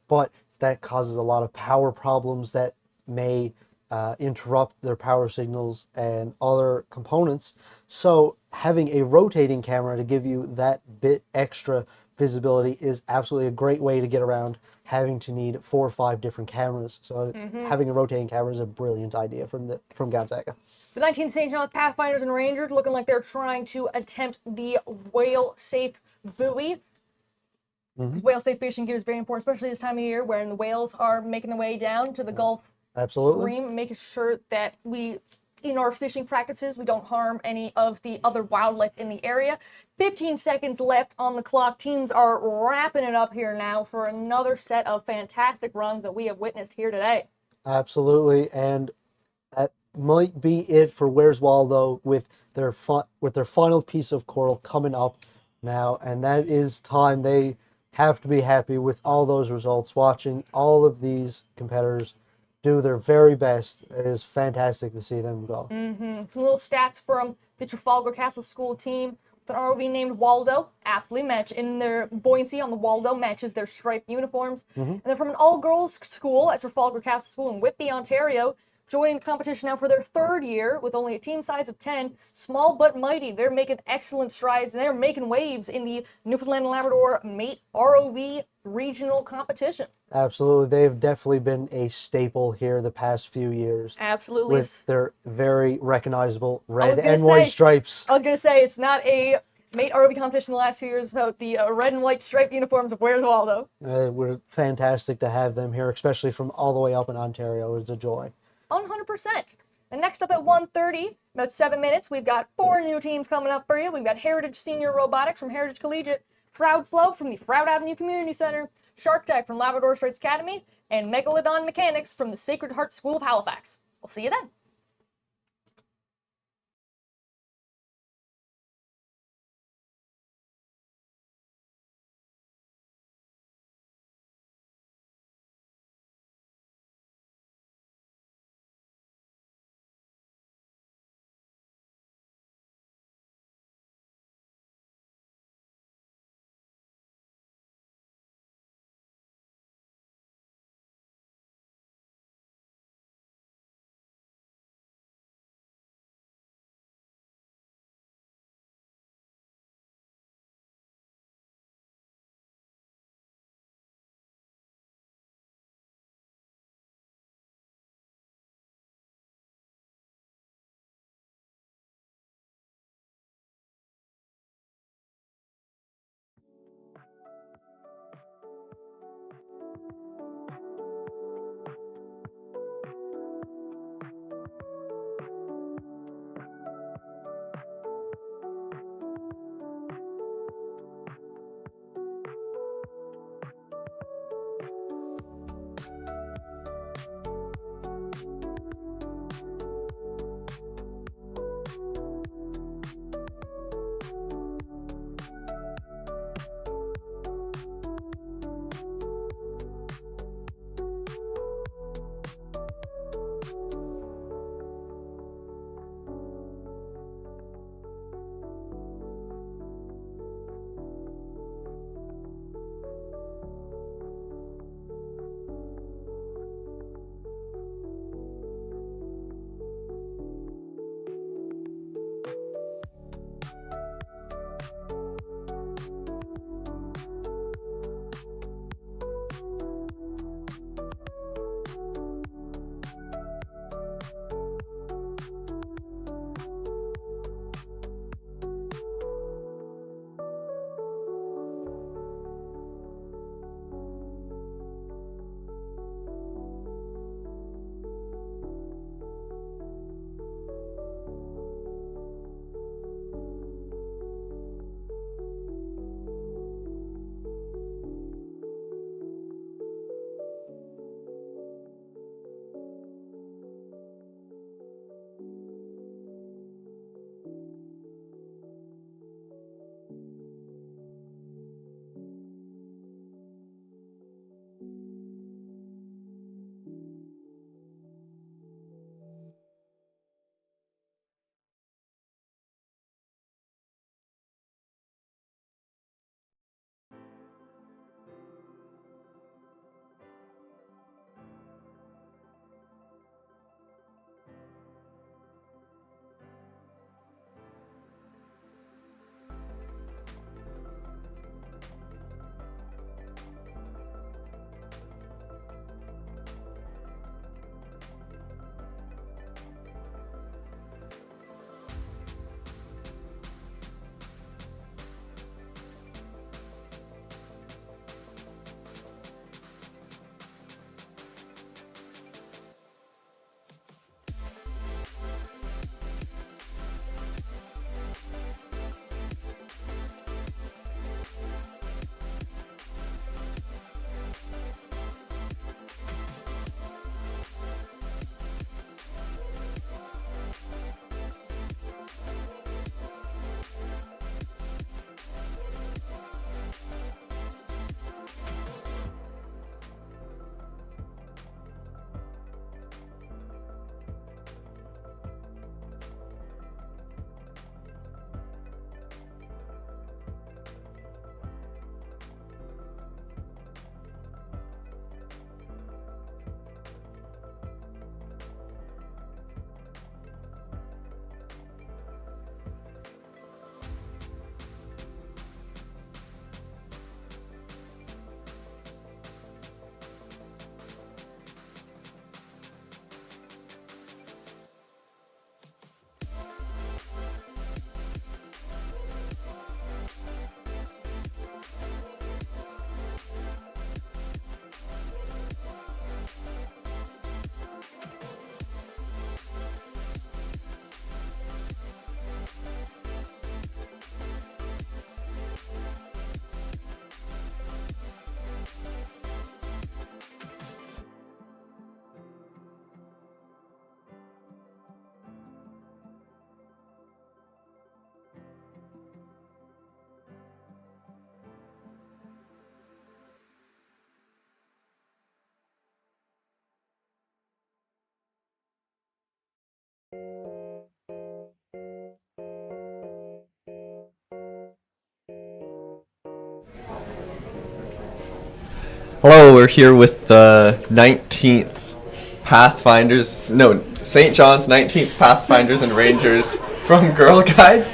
but that causes a lot of power problems that may interrupt their power signals and other components. So having a rotating camera to give you that bit extra visibility is absolutely a great way to get around having to need 4 or 5 different cameras. So having a rotating camera is a brilliant idea from Gonzaga. The 19th St. John's Pathfinders and Rangers looking like they're trying to attempt the whale-safe buoy. Whale-safe fishing gear is very important, especially this time of year when the whales are making their way down to the Gulf Stream, making sure that in our fishing practices, we don't harm any of the other wildlife in the area. 15 seconds left on the clock. Teams are wrapping it up here now for another set of fantastic runs that we have witnessed here today. Absolutely, and that might be it for Where's Waldo with their final piece of coral coming up now, and that is time. They have to be happy with all those results, watching all of these competitors do their very best. It is fantastic to see them go. Some little stats from the Trafalgar Castle School team. The ROV named Waldo aptly match in their buoyancy on the Waldo matches their striped uniforms. And they're from an all-girls school at Trafalgar Castle School in Whitby, Ontario, joining the competition now for their 3rd year with only a team size of 10. Small but mighty. They're making excellent strides, and they're making waves in the Newfoundland Labrador Mate ROV regional competition. Absolutely. They've definitely been a staple here the past few years. Absolutely. With their very recognizable red and white stripes. I was going to say, it's not a Mate ROV competition the last few years without the red and white striped uniforms of Where's Waldo. We're fantastic to have them here, especially from all the way up in Ontario. It's a joy. 100%. And next up at 1:30, about 7 minutes, we've got 4 new teams coming up for you. We've got Heritage Senior Robotics from Heritage Collegiate, Froud Flow from the Froud Avenue Community Center, Shark Tech from Labrador Straits Academy, and Megalodon Mechanics from the Sacred Heart School of Halifax. We'll see you then. Hello, we're here with the 19th Pathfinders, no, St. John's 19th Pathfinders and Rangers from Girl Guides.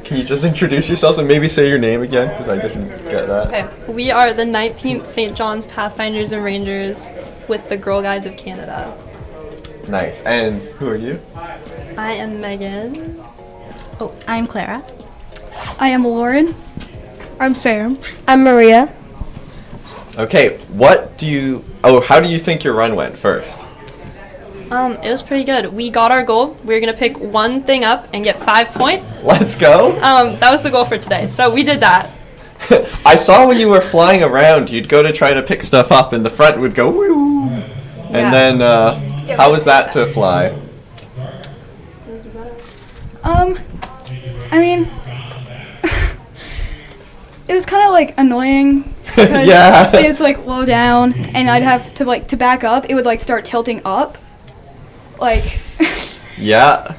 Can you just introduce yourselves and maybe say your name again, because I didn't get that. Okay, we are the 19th St. John's Pathfinders and Rangers with the Girl Guides of Canada. Nice. And who are you? I am Megan. Oh, I'm Clara. I am Lauren. I'm Sam. I'm Maria. Okay, how do you think your run went first? It was pretty good. We got our goal. We were gonna pick one thing up and get 5 points. Let's go. That was the goal for today. So we did that. I saw when you were flying around, you'd go to try to pick stuff up and the front would go woo. And then, how was that to fly? I mean, it was kind of like annoying. Yeah. It's like low down, and I'd have to to back up. It would like start tilting up, like. Yeah.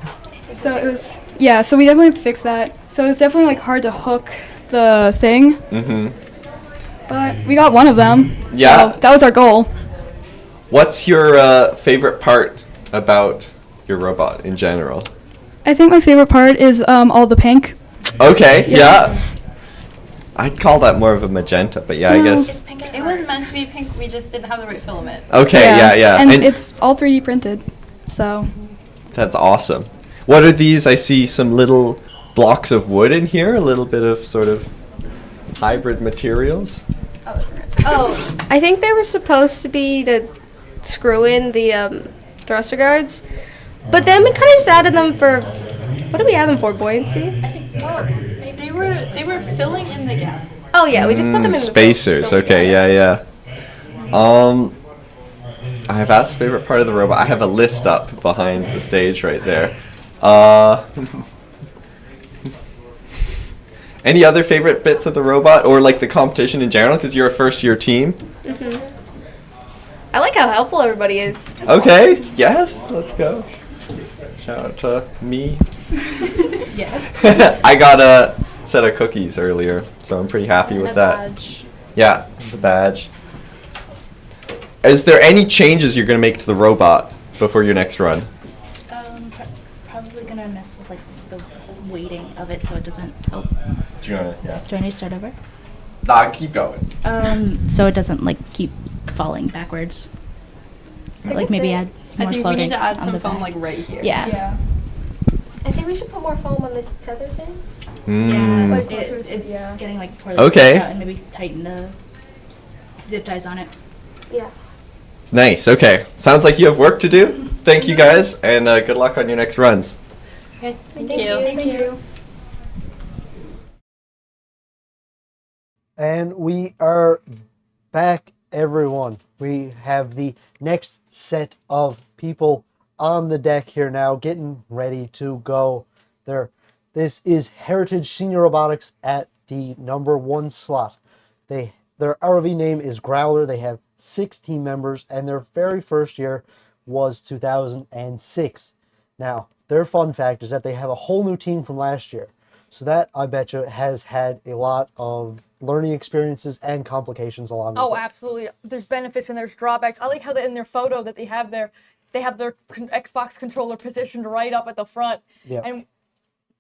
So it was So we definitely have to fix that. So it was definitely like hard to hook the thing. Mhm. But we got one of them. Yeah. So that was our goal. What's your favorite part about your robot in general? I think my favorite part is all the pink. Okay. Yeah. I'd call that more of a magenta, but yeah, I guess. It wasn't meant to be pink. We just didn't have the right filament. Okay, yeah. And it's all 3D printed, so. That's awesome. What are these? I see some little blocks of wood in here, a little bit of sort of hybrid materials. Oh, I think they were supposed to be to screw in the thruster guards, but then we kind of just added them for, what did we add them for, buoyancy? They were filling in the gap. Oh yeah, we just put them in the spacers. Okay, yeah. I have asked favorite part of the robot. I have a list up behind the stage right there. Any other favorite bits of the robot or like the competition in general? Because you're a first-year team. I like how helpful everybody is. Okay. Yes. Let's go. Shout out to me. Yeah. I got a set of cookies earlier, so I'm pretty happy with that. Badge. Yeah, the badge. Is there any changes you're going to make to the robot before your next run? Probably gonna mess with like the weighting of it so it doesn't. Oh. Do you want to? Yeah. Do I need to start over? Nah, keep going. So it doesn't like keep falling backwards. Like maybe add more I think we floating need to add on some the foam back. like right here. Yeah. I think we should put more foam on this tether thing. Yeah. Like It's getting like poorly Okay. out and maybe tighten the zip ties on it. Yeah. Nice. Okay. Sounds like you have work to do. Thank you guys, and good luck on your next runs. Okay. Thank Thank you. you. Thank you. And we are back, everyone. We have the next set of people on the deck here now, getting ready to go. This is Heritage Senior Robotics at the #1 slot. Their ROV name is Growler. They have 6 team members, and their very first year was 2006. Now, their fun fact is that they have a whole new team from last year. So that, I bet you, has had a lot of learning experiences and complications along with Oh, it. absolutely. There's benefits and there's drawbacks. I like how in their photo that they have their Xbox controller positioned right up at the front. Yeah. And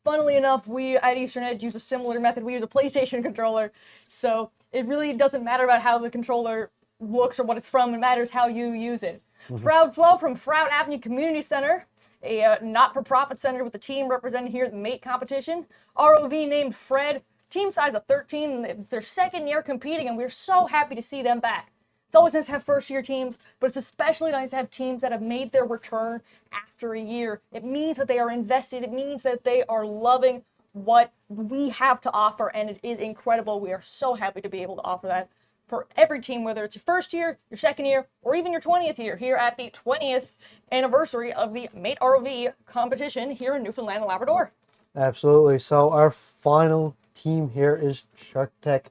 funnily enough, we at Eastern Edge use a similar method. We use a PlayStation controller. So it really doesn't matter about how the controller looks or what it's from. It matters how you use it. Proud flow from Frout Avenue Community Center, a not-for-profit center with a team represented here at the mate competition. ROV named Fred, team size of 13, and it's their second year competing, and we're so happy to see them back. It's always nice to have first-year teams, but it's especially nice to have teams that have made their return after a year. It means that they are invested. It means that they are loving what we have to offer, and it is incredible. We are so happy to be able to offer that for every team, whether it's your first year, your second year, or even your 20th year, here at the 20th anniversary of the Mate ROV competition here in Newfoundland and Labrador. Absolutely. So our final team here is Shark Tech.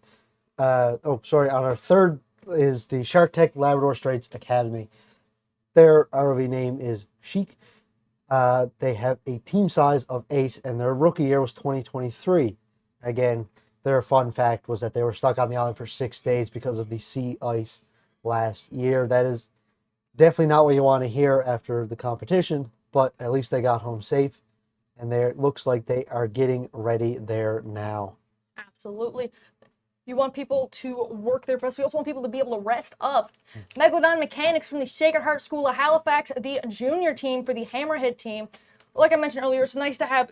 On our third is the Shark Tech Labrador Straits Academy. Their ROV name is Chic. They have a team size of 8, and their rookie year was 2023. Again, their fun fact was that they were stuck on the island for 6 days because of the sea ice last year. That is definitely not what you want to hear after the competition, but at least they got home safe, and it looks like they are getting ready there now. Absolutely. You want people to work their best. We also want people to be able to rest up. Megalodon mechanics from the Sacred Heart School of Halifax, the junior team for the Hammerhead team. Like I mentioned earlier, it's nice to have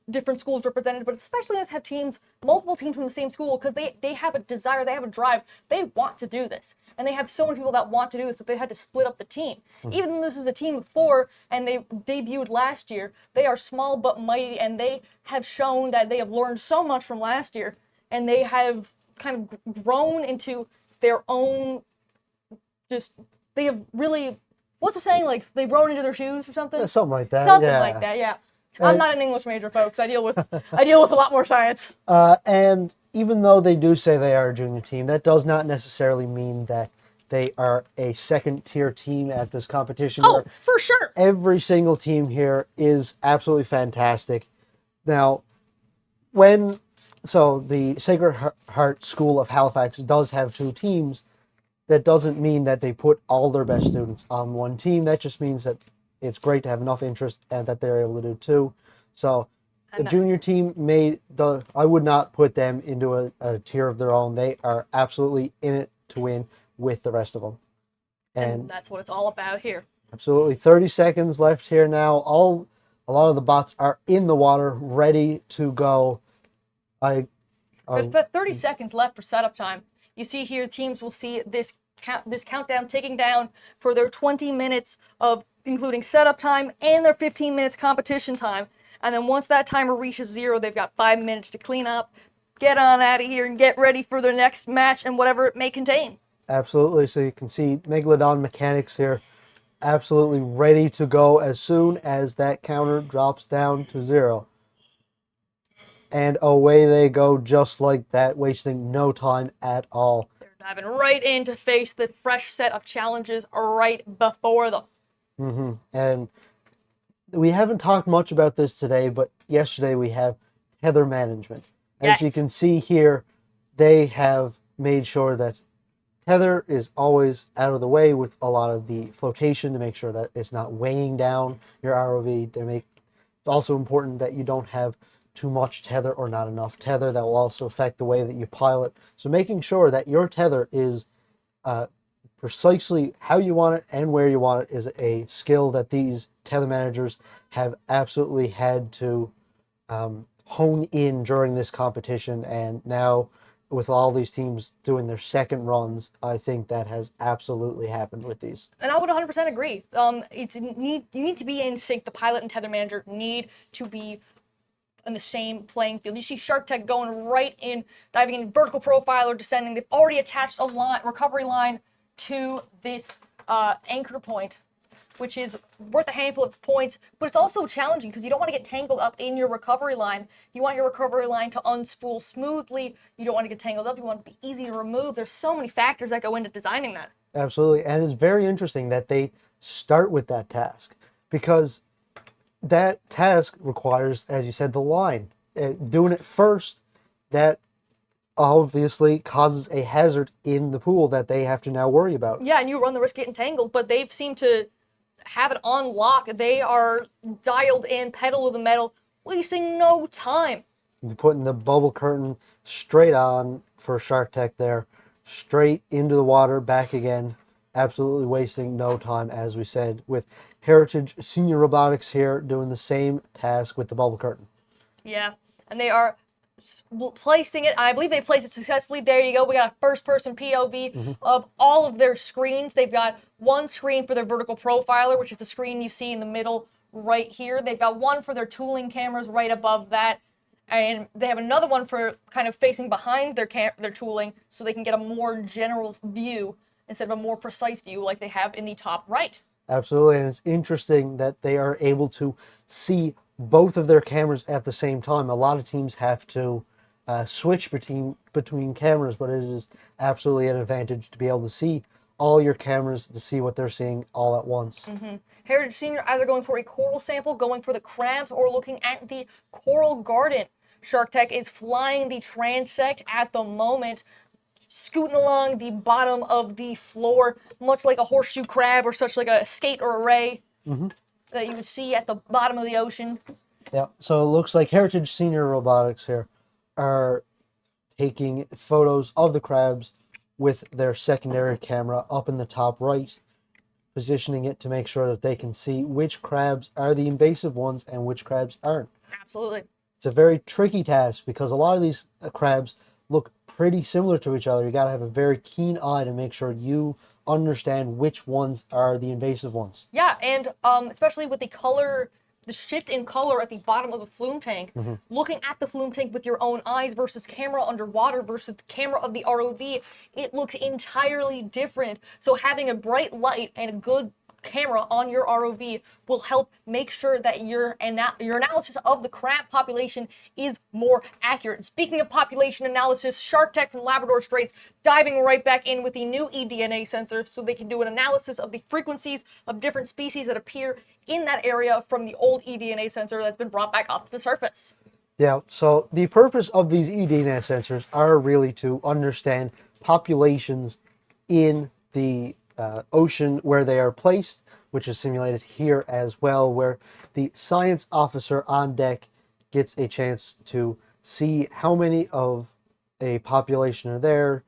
different schools represented, but especially nice to have teams, multiple teams from the same school, because they have a desire, they have a drive, they want to do this. And they have so many people that want to do this that they had to split up the team. Even though this is a team of 4 and they debuted last year, they are small but mighty, and they have shown that they have learned so much from last year, and they have kind of grown into their own, they have really, what's the saying, like they've grown into their shoes or something? Yeah, something like that. Something like that, yeah. I'm not an English major, folks. I deal with a lot more science. And even though they do say they are a junior team, that does not necessarily mean that they are a second-tier team at this competition. Oh, for sure. Every single team here is absolutely fantastic. Now, so the Sacred Heart School of Halifax does have 2 teams. That doesn't mean that they put all their best students on one team. That just means that it's great to have enough interest and that they're able to do 2. So the junior team I would not put them into a tier of their own. They are absolutely in it to win with the rest of them. And that's what it's all about here. Absolutely. 30 seconds left here now. A lot of the bots are in the water, ready to go. But 30 seconds left for setup time. You see here, teams will see this countdown ticking down for their 20 minutes of including setup time and their 15 minutes competition time. And then once that timer reaches 0, they've got 5 minutes to clean up, get on out of here, and get ready for their next match and whatever it may contain. Absolutely. So you can see Megalodon mechanics here, absolutely ready to go as soon as that counter drops down to 0. And away they go just like that, wasting no time at all. They're diving right in to face the fresh set of challenges right before them. And we haven't talked much about this today, but yesterday we have tether management. As you can see here, they have made sure that tether is always out of the way with a lot of the flotation to make sure that it's not weighing down your ROV. It's also important that you don't have too much tether or not enough tether. That will also affect the way that you pilot. So making sure that your tether is precisely how you want it and where you want it is a skill that these tether managers have absolutely had to hone in during this competition. And now with all these teams doing their second runs, I think that has absolutely happened with these. And I would 100% agree. You need to be in sync. The pilot and tether manager need to be in the same playing field. You see Shark Tech going right in, diving in vertical profile or descending. They've already attached a recovery line to this anchor point, which is worth a handful of points, but it's also challenging because you don't want to get tangled up in your recovery line. You want your recovery line to unspool smoothly. You don't want to get tangled up. You want it to be easy to remove. There's so many factors that go into designing that. Absolutely. And it's very interesting that they start with that task, because that task requires, as you said, the line. Doing it first, that obviously causes a hazard in the pool that they have to now worry about. Yeah, and you run the risk of getting tangled, but they've seemed to have it on lock. They are dialed in, pedal to the metal, wasting no time. You're putting the bubble curtain straight on for Shark Tech there, straight into the water, back again, absolutely wasting no time, as we said, with Heritage Senior Robotics here doing the same task with the bubble curtain. Yeah, and they are placing it. I believe they placed it successfully. There you go. We got a first-person POV of all of their screens. They've got one screen for their vertical profiler, which is the screen you see in the middle right here. They've got one for their tooling cameras right above that, and they have another one for kind of facing behind their tooling, so they can get a more general view instead of a more precise view like they have in the top right. Absolutely, and it's interesting that they are able to see both of their cameras at the same time. A lot of teams have to switch between cameras, but it is absolutely an advantage to be able to see all your cameras, to see what they're seeing all at once. Heritage Senior either going for a coral sample, going for the crabs, or looking at the coral garden. Shark Tech is flying the transect at the moment, scooting along the bottom of the floor, much like a horseshoe crab or such like a skate or a ray that you would see at the bottom of the ocean. Yeah, so it looks like Heritage Senior Robotics here are taking photos of the crabs with their secondary camera up in the top right, positioning it to make sure that they can see which crabs are the invasive ones and which crabs aren't. Absolutely. It's a very tricky task because a lot of these crabs look pretty similar to each other. You got to have a very keen eye to make sure you understand which ones are the invasive ones. Yeah, and especially with the color, the shift in color at the bottom of the flume tank, looking at the flume tank with your own eyes versus camera underwater versus the camera of the ROV, it looks entirely different. So having a bright light and a good camera on your ROV will help make sure that your analysis of the crab population is more accurate. Speaking of population analysis, Shark Tech from Labrador Straits diving right back in with the new eDNA sensor so they can do an analysis of the frequencies of different species that appear in that area from the old eDNA sensor that's been brought back up to the surface. Yeah, so the purpose of these eDNA sensors are really to understand populations in the ocean where they are placed, which is simulated here as well, where the science officer on deck gets a chance to see how many of a population are there,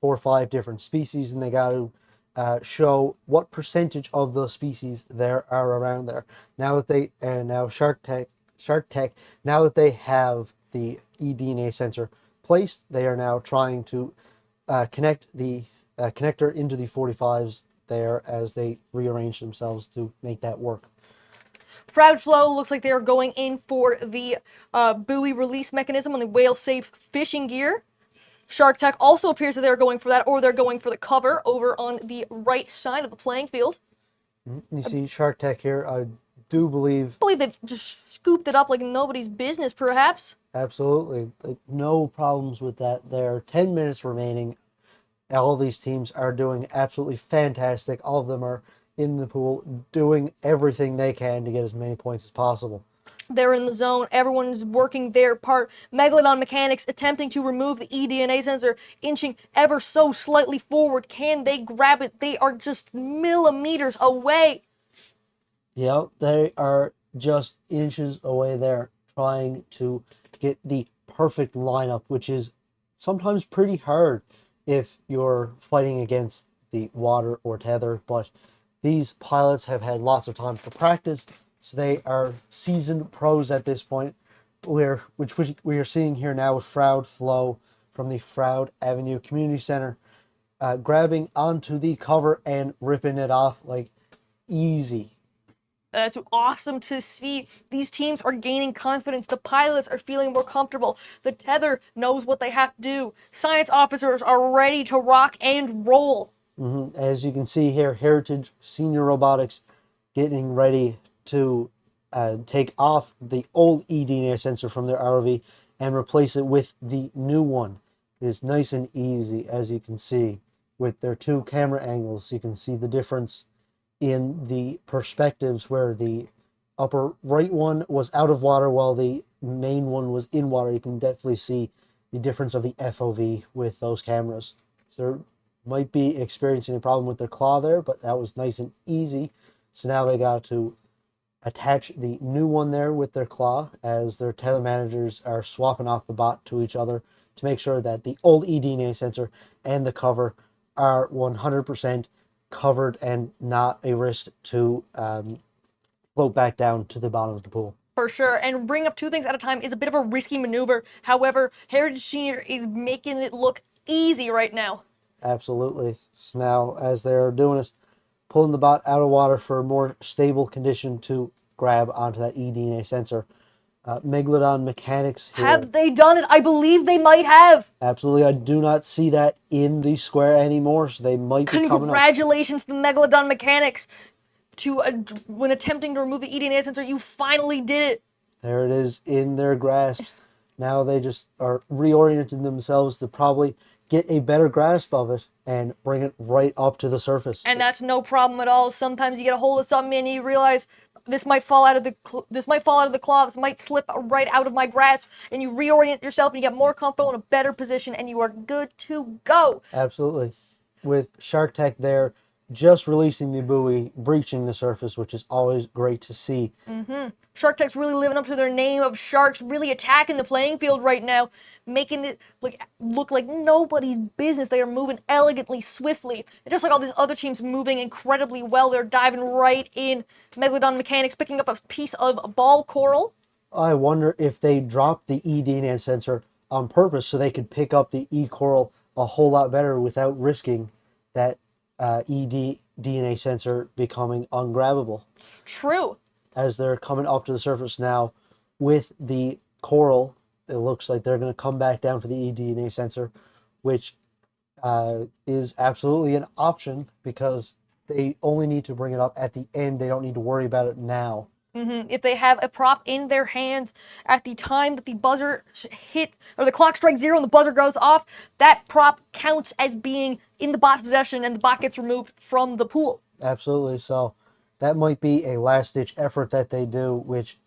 4 or 5 different species, and they got to show what percentage of those species there are around there. Now that they now Shark Tech, now that they have the eDNA sensor placed, they are now trying to connect the connector into the 45s there as they rearrange themselves to make that work. Proud Flow looks like they are going in for the buoy release mechanism on the whale safe fishing gear. Shark Tech also appears that they're going for that, or they're going for the cover over on the right side of the playing field. You see Shark Tech here, I do believe they've just scooped it up like nobody's business, perhaps. Absolutely. No problems with that there. 10 minutes remaining. All of these teams are doing absolutely fantastic. All of them are in the pool doing everything they can to get as many points as possible. They're in the zone. Everyone's working their part. Megalodon mechanics attempting to remove the eDNA sensor, inching ever so slightly forward. Can they grab it? They are just millimeters away. Yep, they are just inches away there, trying to get the perfect lineup, which is sometimes pretty hard if you're fighting against the water or tether, but these pilots have had lots of time for practice, so they are seasoned pros at this point, which we are seeing here now with Proud Flow from the Froud Avenue Community Center, grabbing onto the cover and ripping it off like easy. That's awesome to see. These teams are gaining confidence. The pilots are feeling more comfortable. The tether knows what they have to do. Science officers are ready to rock and roll. As you can see here, Heritage Senior Robotics getting ready to take off the old eDNA sensor from their ROV and replace it with the new one. It is nice and easy, as you can see, with their 2 camera angles. You can see the difference in the perspectives where the upper right one was out of water while the main one was in water. You can definitely see the difference of the FOV with those cameras. So might be experiencing a problem with their claw there, but that was nice and easy. So now they got to attach the new one there with their claw as their tether managers are swapping off the bot to each other to make sure that the old eDNA sensor and the cover are 100% covered and not a risk to float back down to the bottom of the pool. For sure, and bring up 2 things at a time is a bit of a risky maneuver. However, Heritage Senior is making it look easy right now. Absolutely. So now, as they're doing it, pulling the bot out of water for a more stable condition to grab onto that eDNA sensor. Megalodon mechanics here. Have they done it? I believe they might have. Absolutely. I do not see that in the square anymore, so they might be coming up. Congratulations to the Megalodon mechanics. When attempting to remove the eDNA sensor, you finally did it. There it is in their grasp. Now they just are reorienting themselves to probably get a better grasp of it and bring it right up to the surface. And that's no problem at all. Sometimes you get a hold of something and you realize this might fall out of the claw, this might slip right out of my grasp, and you reorient yourself and you get more comfortable in a better position, and you are good to go. Absolutely. With Shark Tech there, just releasing the buoy, breaching the surface, which is always great to see. Shark Tech's really living up to their name of sharks, really attacking the playing field right now, making it look like nobody's business. They are moving elegantly, swiftly. And just like all these other teams moving incredibly well, they're diving right in. Megalodon Mechanics picking up a piece of ball coral. I wonder if they dropped the eDNA sensor on purpose so they could pick up the E-coral a whole lot better without risking that eDNA sensor becoming ungrabbable. True. As they're coming up to the surface now with the coral, it looks like they're going to come back down for the eDNA sensor, which is absolutely an option because they only need to bring it up at the end. They don't need to worry about it now. If they have a prop in their hands at the time that the buzzer hit, or the clock strikes 0 and the buzzer goes off, that prop counts as being in the bot's possession and the bot gets removed from the pool. Absolutely. So that might be a last-ditch effort that they do, which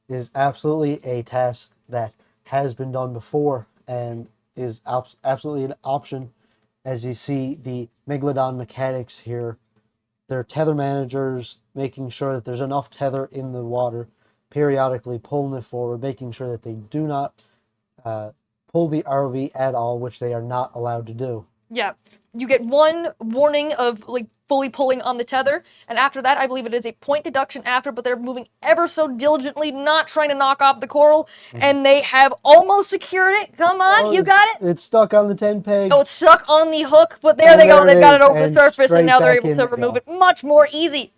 is absolutely a task that has been done before and is absolutely an option. As you see the Megalodon Mechanics here, their tether managers making sure that there's enough tether in the water, periodically pulling it forward, making sure that they do not pull the ROV at all, which they are not allowed to do. Yeah, you get one warning of fully pulling on the tether, and after that I believe it is a point deduction after, but they're moving ever so diligently, not trying to knock off the coral, and they have almost secured it. Come on, you got it? It's stuck on the 10 peg. Oh, it's stuck on the hook, but there they go, they've got it over the surface, and now they're able to remove it much more easy.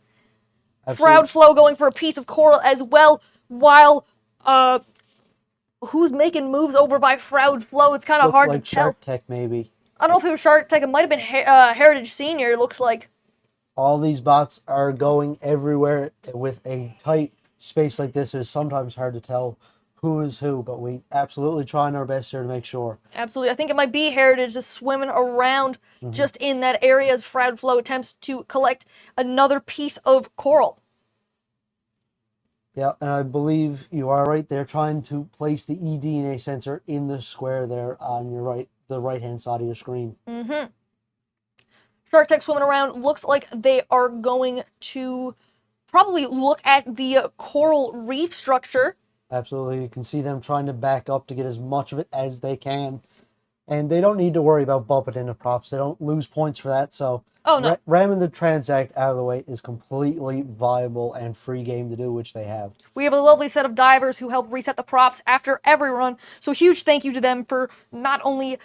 Proud Flow going for a piece of coral as well, while who's making moves over by Proud Flow? It's kind of hard to tell. Shark Tech maybe. I don't know if it was Shark Tech. It might have been Heritage Senior, it looks like. All these bots are going everywhere with a tight space like this. It's sometimes hard to tell who is who, but we absolutely trying our best here to make sure. Absolutely. I think it might be Heritage just swimming around just in that area as Proud Flow attempts to collect another piece of coral. Yeah, and I believe you are right. They're trying to place the eDNA sensor in the square there on your right, the right-hand side of your screen. Shark Tech swimming around. Looks like they are going to probably look at the coral reef structure. Absolutely. You can see them trying to back up to get as much of it as they can. And they don't need to worry about bumping into props. They don't lose points for that. So ramming the transact out of the way is completely viable and free game to do, which they have. We have a lovely set of divers who help reset the props after every run. So huge thank you to them for not only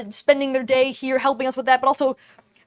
spending their day here helping us with that, but also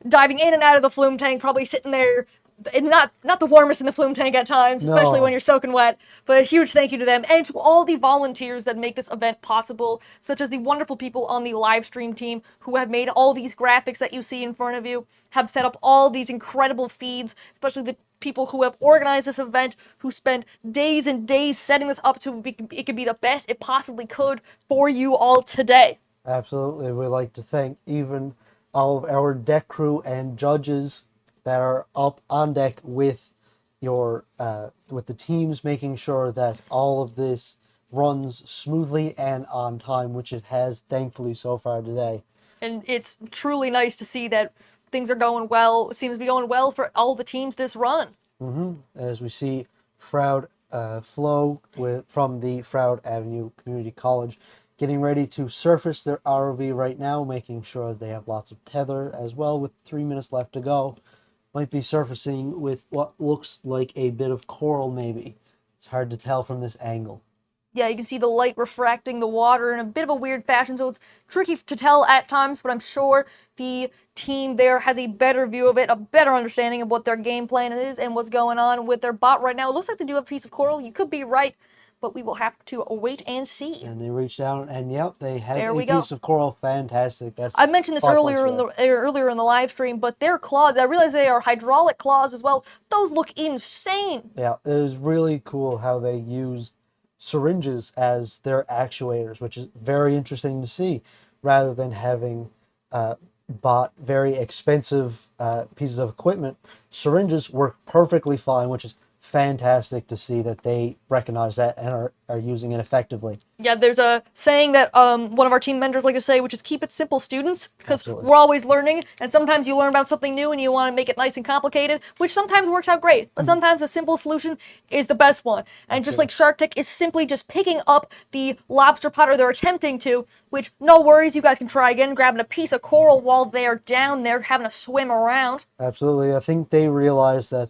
diving in and out of the flume tank, probably sitting there, and not the warmest in the flume tank at times, especially when you're soaking wet. But a huge thank you to them and to all the volunteers that make this event possible, such as the wonderful people on the live stream team who have made all these graphics that you see in front of you, have set up all these incredible feeds, especially the people who have organized this event, who spent days and days setting this up to it could be the best it possibly could for you all today. Absolutely. We'd like to thank even all of our deck crew and judges that are up on deck with your with the teams, making sure that all of this runs smoothly and on time, which it has thankfully so far today. And it's truly nice to see that things are going well. It seems to be going well for all the teams this run. As we see Proud Flow from the Proud Avenue Community College getting ready to surface their ROV right now, making sure they have lots of tether as well with 3 minutes left to go. Might be surfacing with what looks like a bit of coral maybe. It's hard to tell from this angle. Yeah, you can see the light refracting the water in a bit of a weird fashion, so it's tricky to tell at times, but I'm sure the team there has a better view of it, a better understanding of what their game plan is and what's going on with their bot right now. It looks like they do have a piece of coral. You could be right, but we will have to wait and see. And they reach down, and yep, they have a piece of coral. Fantastic. I mentioned this earlier in the live stream, but their claws, I realize they are hydraulic claws as well. Those look insane. Yeah, it is really cool how they use syringes as their actuators, which is very interesting to see, rather than having bought very expensive pieces of equipment, syringes work perfectly fine, which is fantastic to see that they recognize that and are using it effectively. Yeah, there's a saying that one of our team members like to say, which is keep it simple, students, because Absolutely. we're always learning, and sometimes you learn about something new and you want to make it nice and complicated, which sometimes works out great, but sometimes a simple solution is the best one. And just like Shark Tech is simply just picking up the lobster pot, or they're attempting to, which no worries, you guys can try again, grabbing a piece of coral while they're down there having a swim around. Absolutely. I think they realized that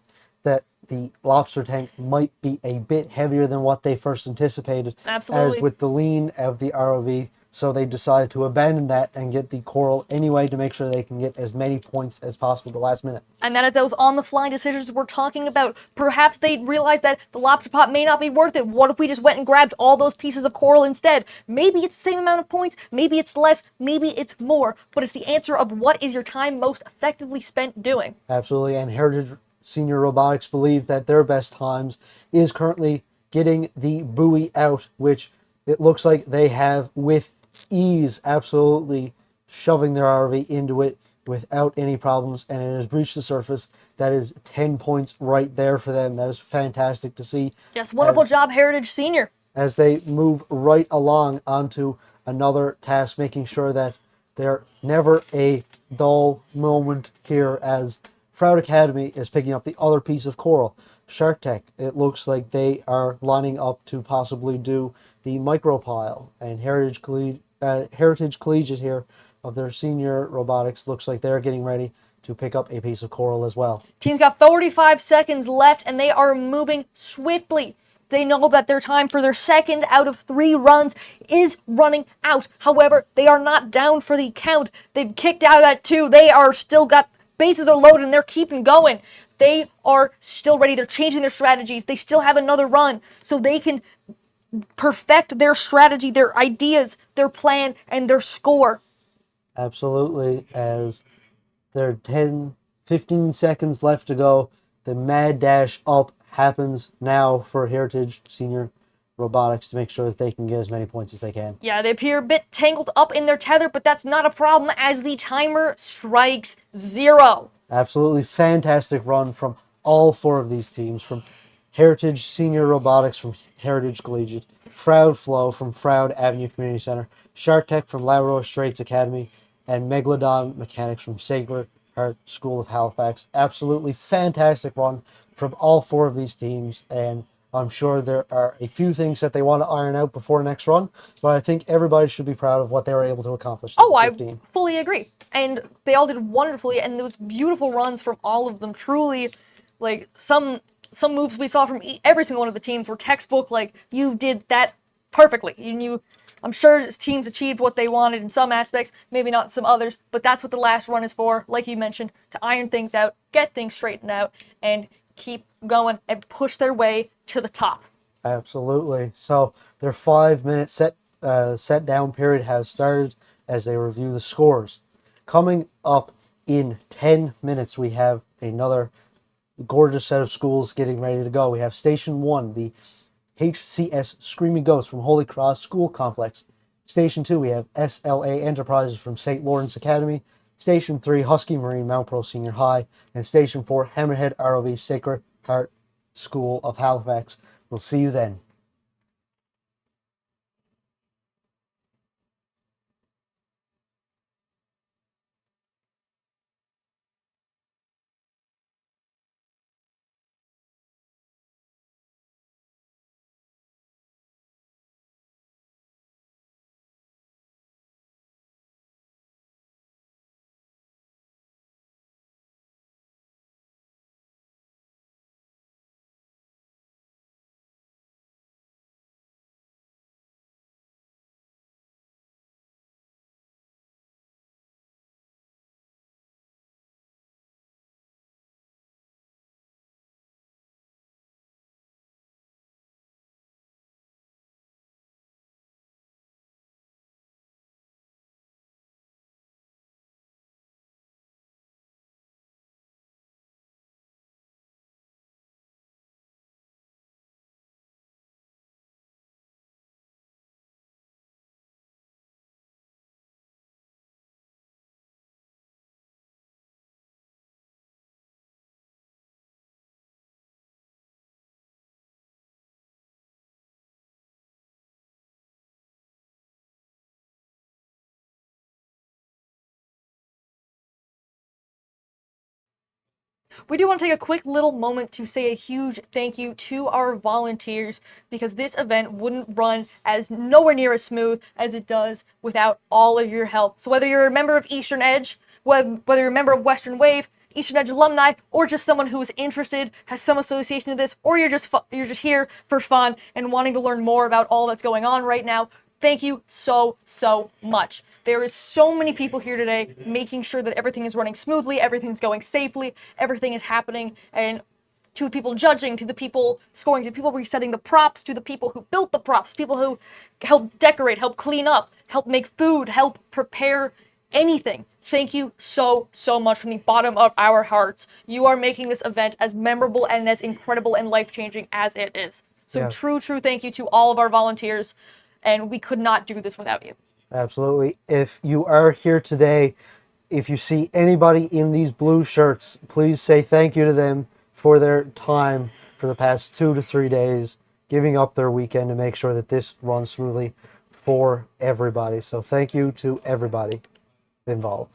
the lobster tank might be a bit heavier than what they first anticipated. Absolutely. As with the lean of the ROV, so they decided to abandon that and get the coral anyway to make sure they can get as many points as possible at the last minute. And that is those on-the-fly decisions we're talking about. Perhaps they realized that the lobster pot may not be worth it. What if we just went and grabbed all those pieces of coral instead? Maybe it's the same amount of points, maybe it's less, maybe it's more, but it's the answer of what is your time most effectively spent doing. Absolutely, and Heritage Senior Robotics believe that their best times is currently getting the buoy out, which it looks like they have with ease, absolutely shoving their RV into it without any problems, and it has breached the surface. That is 10 points right there for them. That is fantastic to see. Yes, wonderful job, Heritage Senior. As they move right along onto another task, making sure that they're never a dull moment here, as Froud Academy is picking up the other piece of coral. Shark Tech, it looks like they are lining up to possibly do the micropile, and Heritage Collegiate here of their senior robotics looks like they're getting ready to pick up a piece of coral as well. Team's got 45 seconds left, and they are moving swiftly. They know that their time for their second out of 3 runs is running out. However, they are not down for the count. They've kicked out at 2. They are still got bases are loaded and they're keeping going. They are still ready. They're changing their strategies. They still have another run, so they can perfect their strategy, their ideas, their plan, and their score. Absolutely. As there are 15 seconds left to go, the mad dash up happens now for Heritage Senior Robotics to make sure that they can get as many points as they can. Yeah, they appear a bit tangled up in their tether, but that's not a problem as the timer strikes 0. Absolutely fantastic run from all 4 of these teams, from Heritage Senior Robotics from Heritage Collegiate, Froud Flow from Froud Avenue Community Center, Shark Tech from Labrador Straits Academy, and Megalodon Mechanics from Sacred Heart School of Halifax. Absolutely fantastic run from all 4 of these teams, and I'm sure there are a few things that they want to iron out before next run, but I think everybody should be proud of what they were able to accomplish. Oh, I fully agree. And they all did wonderfully, and there was beautiful runs from all of them. Truly, like, some moves we saw from every single one of the teams were textbook. Like, you did that perfectly. I'm sure teams achieved what they wanted in some aspects, maybe not in some others, but that's what the last run is for, like you mentioned, to iron things out, get things straightened out, and keep going and push their way to the top. Absolutely. So their 5-minute set down period has started as they review the scores. Coming up in 10 minutes, we have another gorgeous set of schools getting ready to go. We have Station 1, the HCS Screaming Ghost from Holy Cross School Complex. Station 2, we have SLA Enterprises from St. Lawrence Academy. Station 3, Husky Marine Mount Pro Senior High. And Station 4, Hammerhead ROV Sacred Heart School of Halifax. We'll see you then. we do want to take a quick little moment to say a huge thank you to our volunteers, because this event wouldn't run as nowhere near as smooth as it does without all of your help. So whether you're a member of Eastern Edge, whether you're a member of Western Wave, Eastern Edge alumni, or just someone who is interested, has some association to this, or you're just here for fun and wanting to learn more about all that's going on right now, thank you so much. There is so many people here today making sure that everything is running smoothly, everything's going safely, everything is happening, and to the people judging, to the people scoring, to the people resetting the props, to the people who built the props, people who help decorate, help clean up, help make food, help prepare anything. Thank you so much from the bottom of our hearts. You are making this event as memorable and as incredible and life-changing as it is. So Yeah. true thank you to all of our volunteers, and we could not do this without you. Absolutely. If you are here today, if you see anybody in these blue shirts, please say thank you to them for their time for the past 2 to 3 days, giving up their weekend to make sure that this runs smoothly for everybody. So thank you to everybody involved.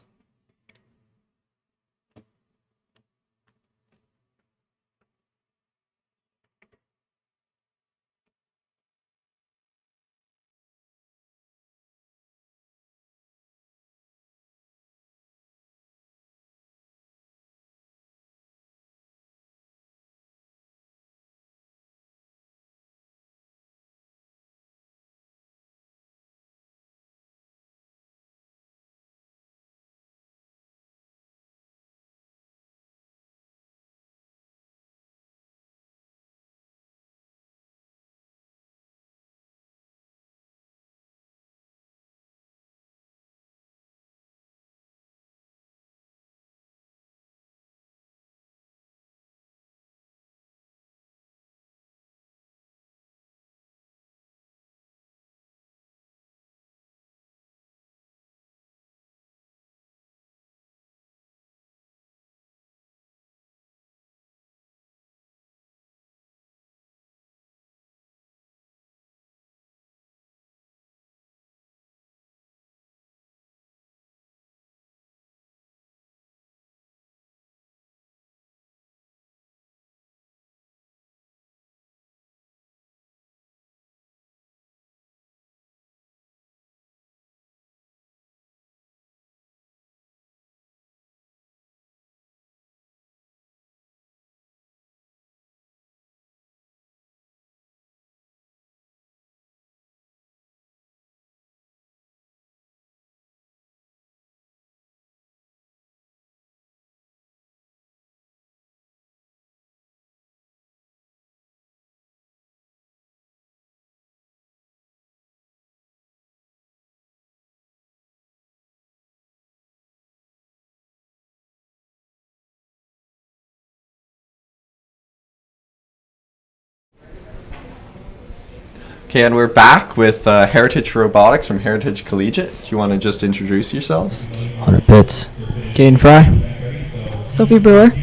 Okay, and we're back with Heritage Robotics from Heritage Collegiate. Do you want to just introduce yourselves? 100 bits. Caden Fry. Sophie Brewer.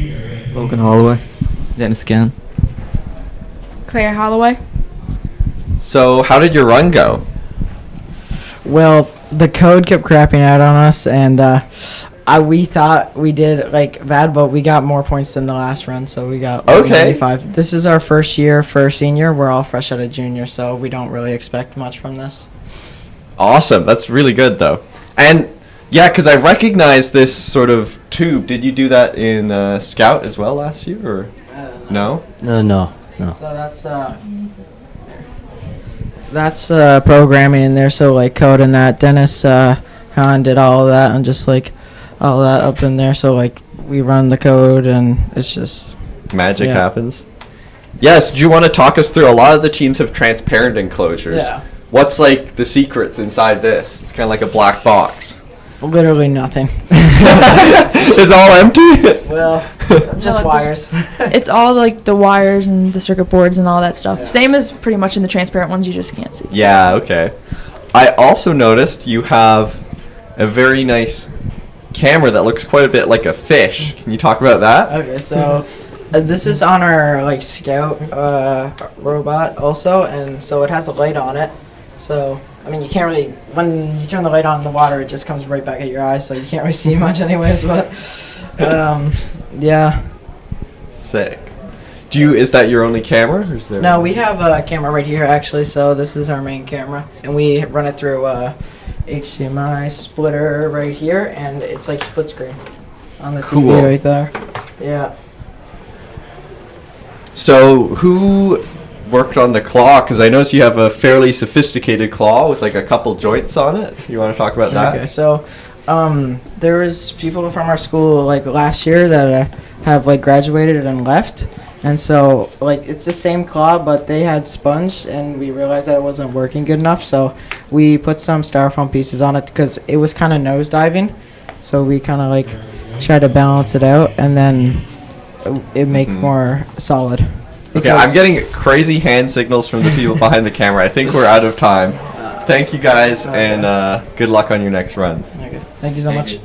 Logan Holloway. Dennis Gann. Claire Holloway. So, how did your run go? Well, the code kept crapping out on us, and we thought we did bad, but we got more points than the last run, so we got 95. This is our first year for senior. We're all fresh out of junior, so we don't really expect much from this. Awesome. That's really good, though. And yeah, because I recognize this sort of tube. Did you do that in Scout as well last year, or no? No. So that's programming in there. So code and that. Dennis Khan did all of that, and just all that up in there. So we run the code, and it's just magic happens. Yes. Do you want to talk us through? A lot of the teams have transparent enclosures. Yeah. What's the secrets inside this? It's kind of like a black box. Literally nothing. It's all empty? Well, just wires. It's all the wires and the circuit boards and all that stuff. Yeah. Same as pretty much in the transparent ones, you just can't see. Yeah, okay. I also noticed you have a very nice camera that looks quite a bit like a fish. Can you talk about that? Okay, so this is on our Scout robot also, and so it has a light on it. So I mean, you can't really, when you turn the light on in the water, it just comes right back at your eyes, so you can't really see much anyways, but yeah. Sick. Is that your only camera? Or is there No, we have a camera right here actually. So this is our main camera, and we run it through HDMI splitter right here, and it's like split screen on the TV right there. Yeah. So who worked on the claw? Because I noticed you have a fairly sophisticated claw with like a couple joints on it. You want to talk about that? Okay, so there was people from our school like last year that have like graduated and left, and so like it's the same claw, but they had sponge, and we realized that it wasn't working good enough, so we put some styrofoam pieces on it because it was kind of nose diving, so we kind of like tried to balance it out, and then it make more solid. Okay, I'm getting crazy hand signals from the people behind the camera. I think we're out of time. Thank you guys, and good luck on your next runs. Okay. Thank you so much.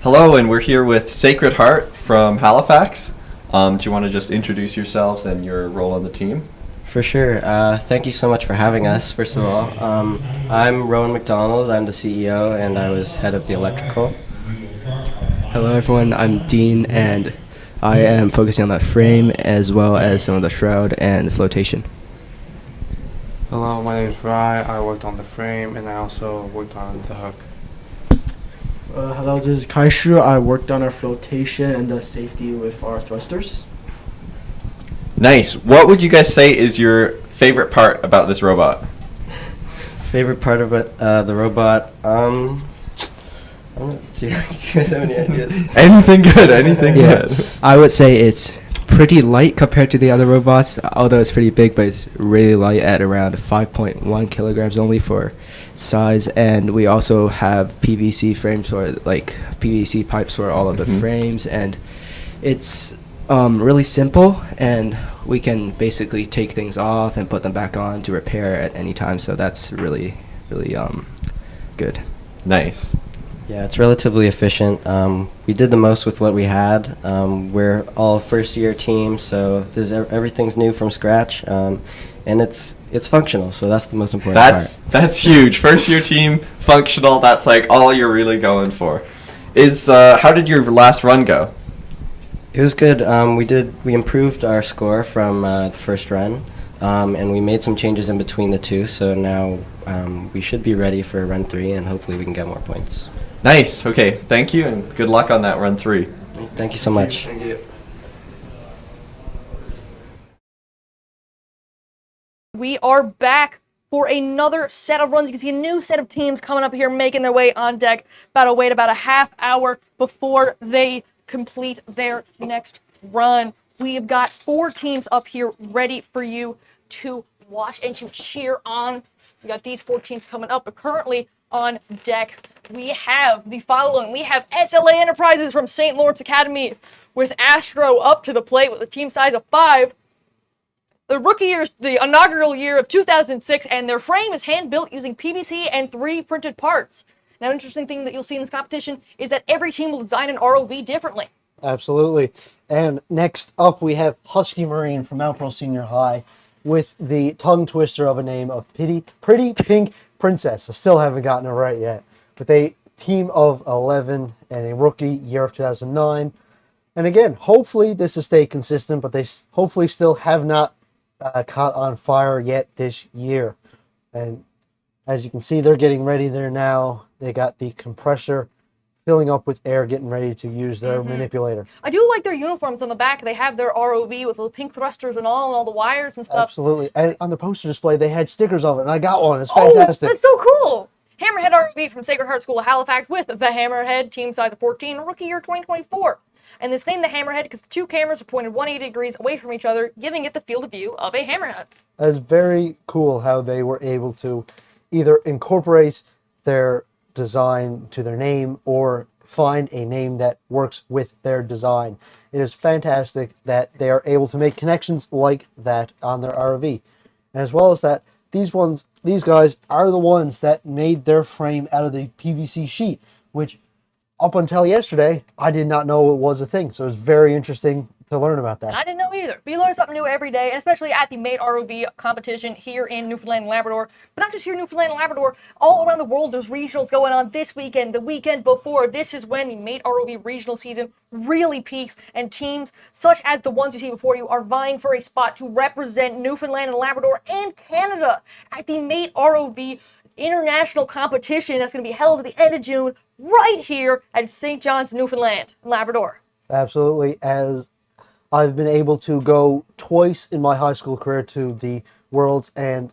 Hello, and we're here with Sacred Heart from Halifax. Do you want to just introduce yourselves and your role on the team? For sure. Thank you so much for having us, first of all. I'm Rowan McDonald. I'm the CEO, and I was head of the electrical. Hello, everyone. I'm Dean, and I am focusing on the frame as well as some of the shroud and flotation. Hello, my name is Rye. I worked on the frame, and I also worked on the hook. Hello, this is Kaishu. I worked on our flotation and the safety with our thrusters. Nice. What would you guys say is your favorite part about this robot? Favorite part of it, the robot? Do you guys have any ideas? Anything good, anything good. I would say it's pretty light compared to the other robots, although it's pretty big, but it's really light at around 5.1 kilograms only for size. And we also have PVC frames for like PVC pipes for all of the frames, and it's really simple, and we can basically take things off and put them back on to repair at any time, so that's really good. Nice. Yeah, it's relatively efficient. We did the most with what we had. We're all first-year teams, so everything's new from scratch, and it's functional. So that's the most important part. That's huge. First-year team, functional. That's like all you're really going for. How did your last run go? It was good. We improved our score from the first run, and we made some changes in between the two. So now we should be ready for run 3, and hopefully we can get more points. Nice. Okay. Thank you, and good luck on that run 3. Thank you so much. Thank you. are back for another set of runs. You can see a new set of teams coming up here, making their way on deck. Wait about a half hour before they complete their next run. We have got 4 teams up here ready for you to watch and to cheer on. We got these 4 teams coming up, but currently on deck, we have the following. We have SLA Enterprises from St. Lawrence Academy with Astro up to the plate with a team size of 5. The rookie year is the inaugural year of 2006, and their frame is hand-built using PVC and 3 printed parts. Now, an interesting thing that you'll see in this competition is that every team will design an ROV differently. Absolutely. And next up, we have Husky Marine from Mount Pearl Senior High with the tongue twister of a name of Pretty Pink Princess. I still haven't gotten it right yet. With a team of 11 and a rookie year of 2009. And again, hopefully this will stay consistent, but they hopefully still have not caught on fire yet this year. And as you can see, they're getting ready there now. They got the compressor filling up with air, getting ready to use their manipulator. I do like their uniforms on the back. They have their ROV with the pink thrusters and all the wires and stuff. Absolutely. And on the poster display, they had stickers of it, and I got one. It's fantastic. Oh, that's so cool. Hammerhead ROV from Sacred Heart School of Halifax with the Hammerhead, team size of 14, rookie year 2024. And it's named the Hammerhead because the 2 cameras are pointed 180 degrees away from each other, giving it the field of view of a hammerhead. It's very cool how they were able to either incorporate their design to their name or find a name that works with their design. It is fantastic that they are able to make connections like that on their ROV. And as well as that, these guys are the ones that made their frame out of the PVC sheet, which up until yesterday, I did not know it was a thing. So it's very interesting to learn about that. I didn't know either. But you learn something new every day, and especially at the Mate ROV competition here in Newfoundland and Labrador. But not just here in Newfoundland and Labrador, all around the world there's regionals going on this weekend, the weekend before. This is when the Mate ROV regional season really peaks, and teams such as the ones you see before you are vying for a spot to represent Newfoundland and Labrador and Canada at the Mate ROV international competition that's going to be held at the end of June right here at St. John's, Newfoundland and Labrador. Absolutely. As I've been able to go twice in my high school career to the Worlds, and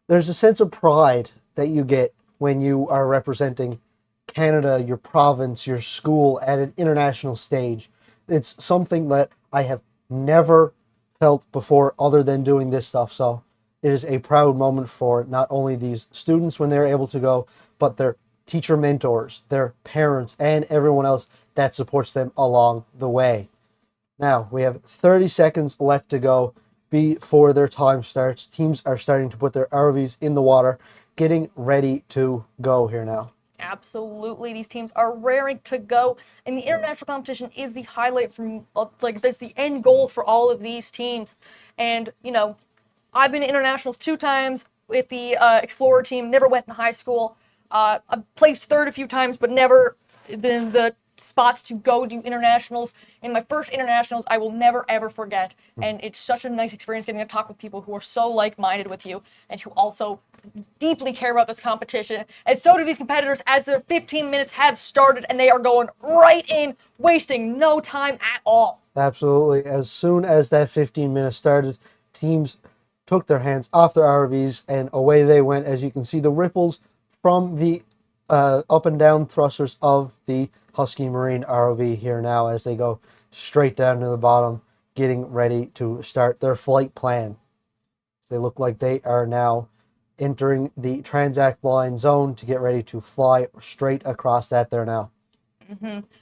there's a sense of pride that you get when you are representing Canada, your province, your school at an international stage. It's something that I have never felt before other than doing this stuff. So it is a proud moment for not only these students when they're able to go, but their teacher mentors, their parents, and everyone else that supports them along the way. Now, we have 30 seconds left to go before their time starts. Teams are starting to put their ROVs in the water, getting ready to go here now. Absolutely. These teams are raring to go, and the international competition is the highlight from, that's the end goal for all of these teams. And, I've been to internationals 2 times with the Explorer team, never went in high school. I placed 3rd a few times, but never in the spots to go do internationals. In my first internationals, I will never, ever forget. And it's such a nice experience getting to talk with people who are so like-minded with you and who also deeply care about this competition. And so do these competitors, as their 15 minutes have started, and they are going right in, wasting no time at all. Absolutely. As soon as that 15 minutes started, teams took their hands off their RVs and away they went. As you can see, the ripples from the up and down thrusters of the Husky Marine ROV here now as they go straight down to the bottom, getting ready to start their flight plan. They look like they are now entering the transact line zone to get ready to fly straight across that there now.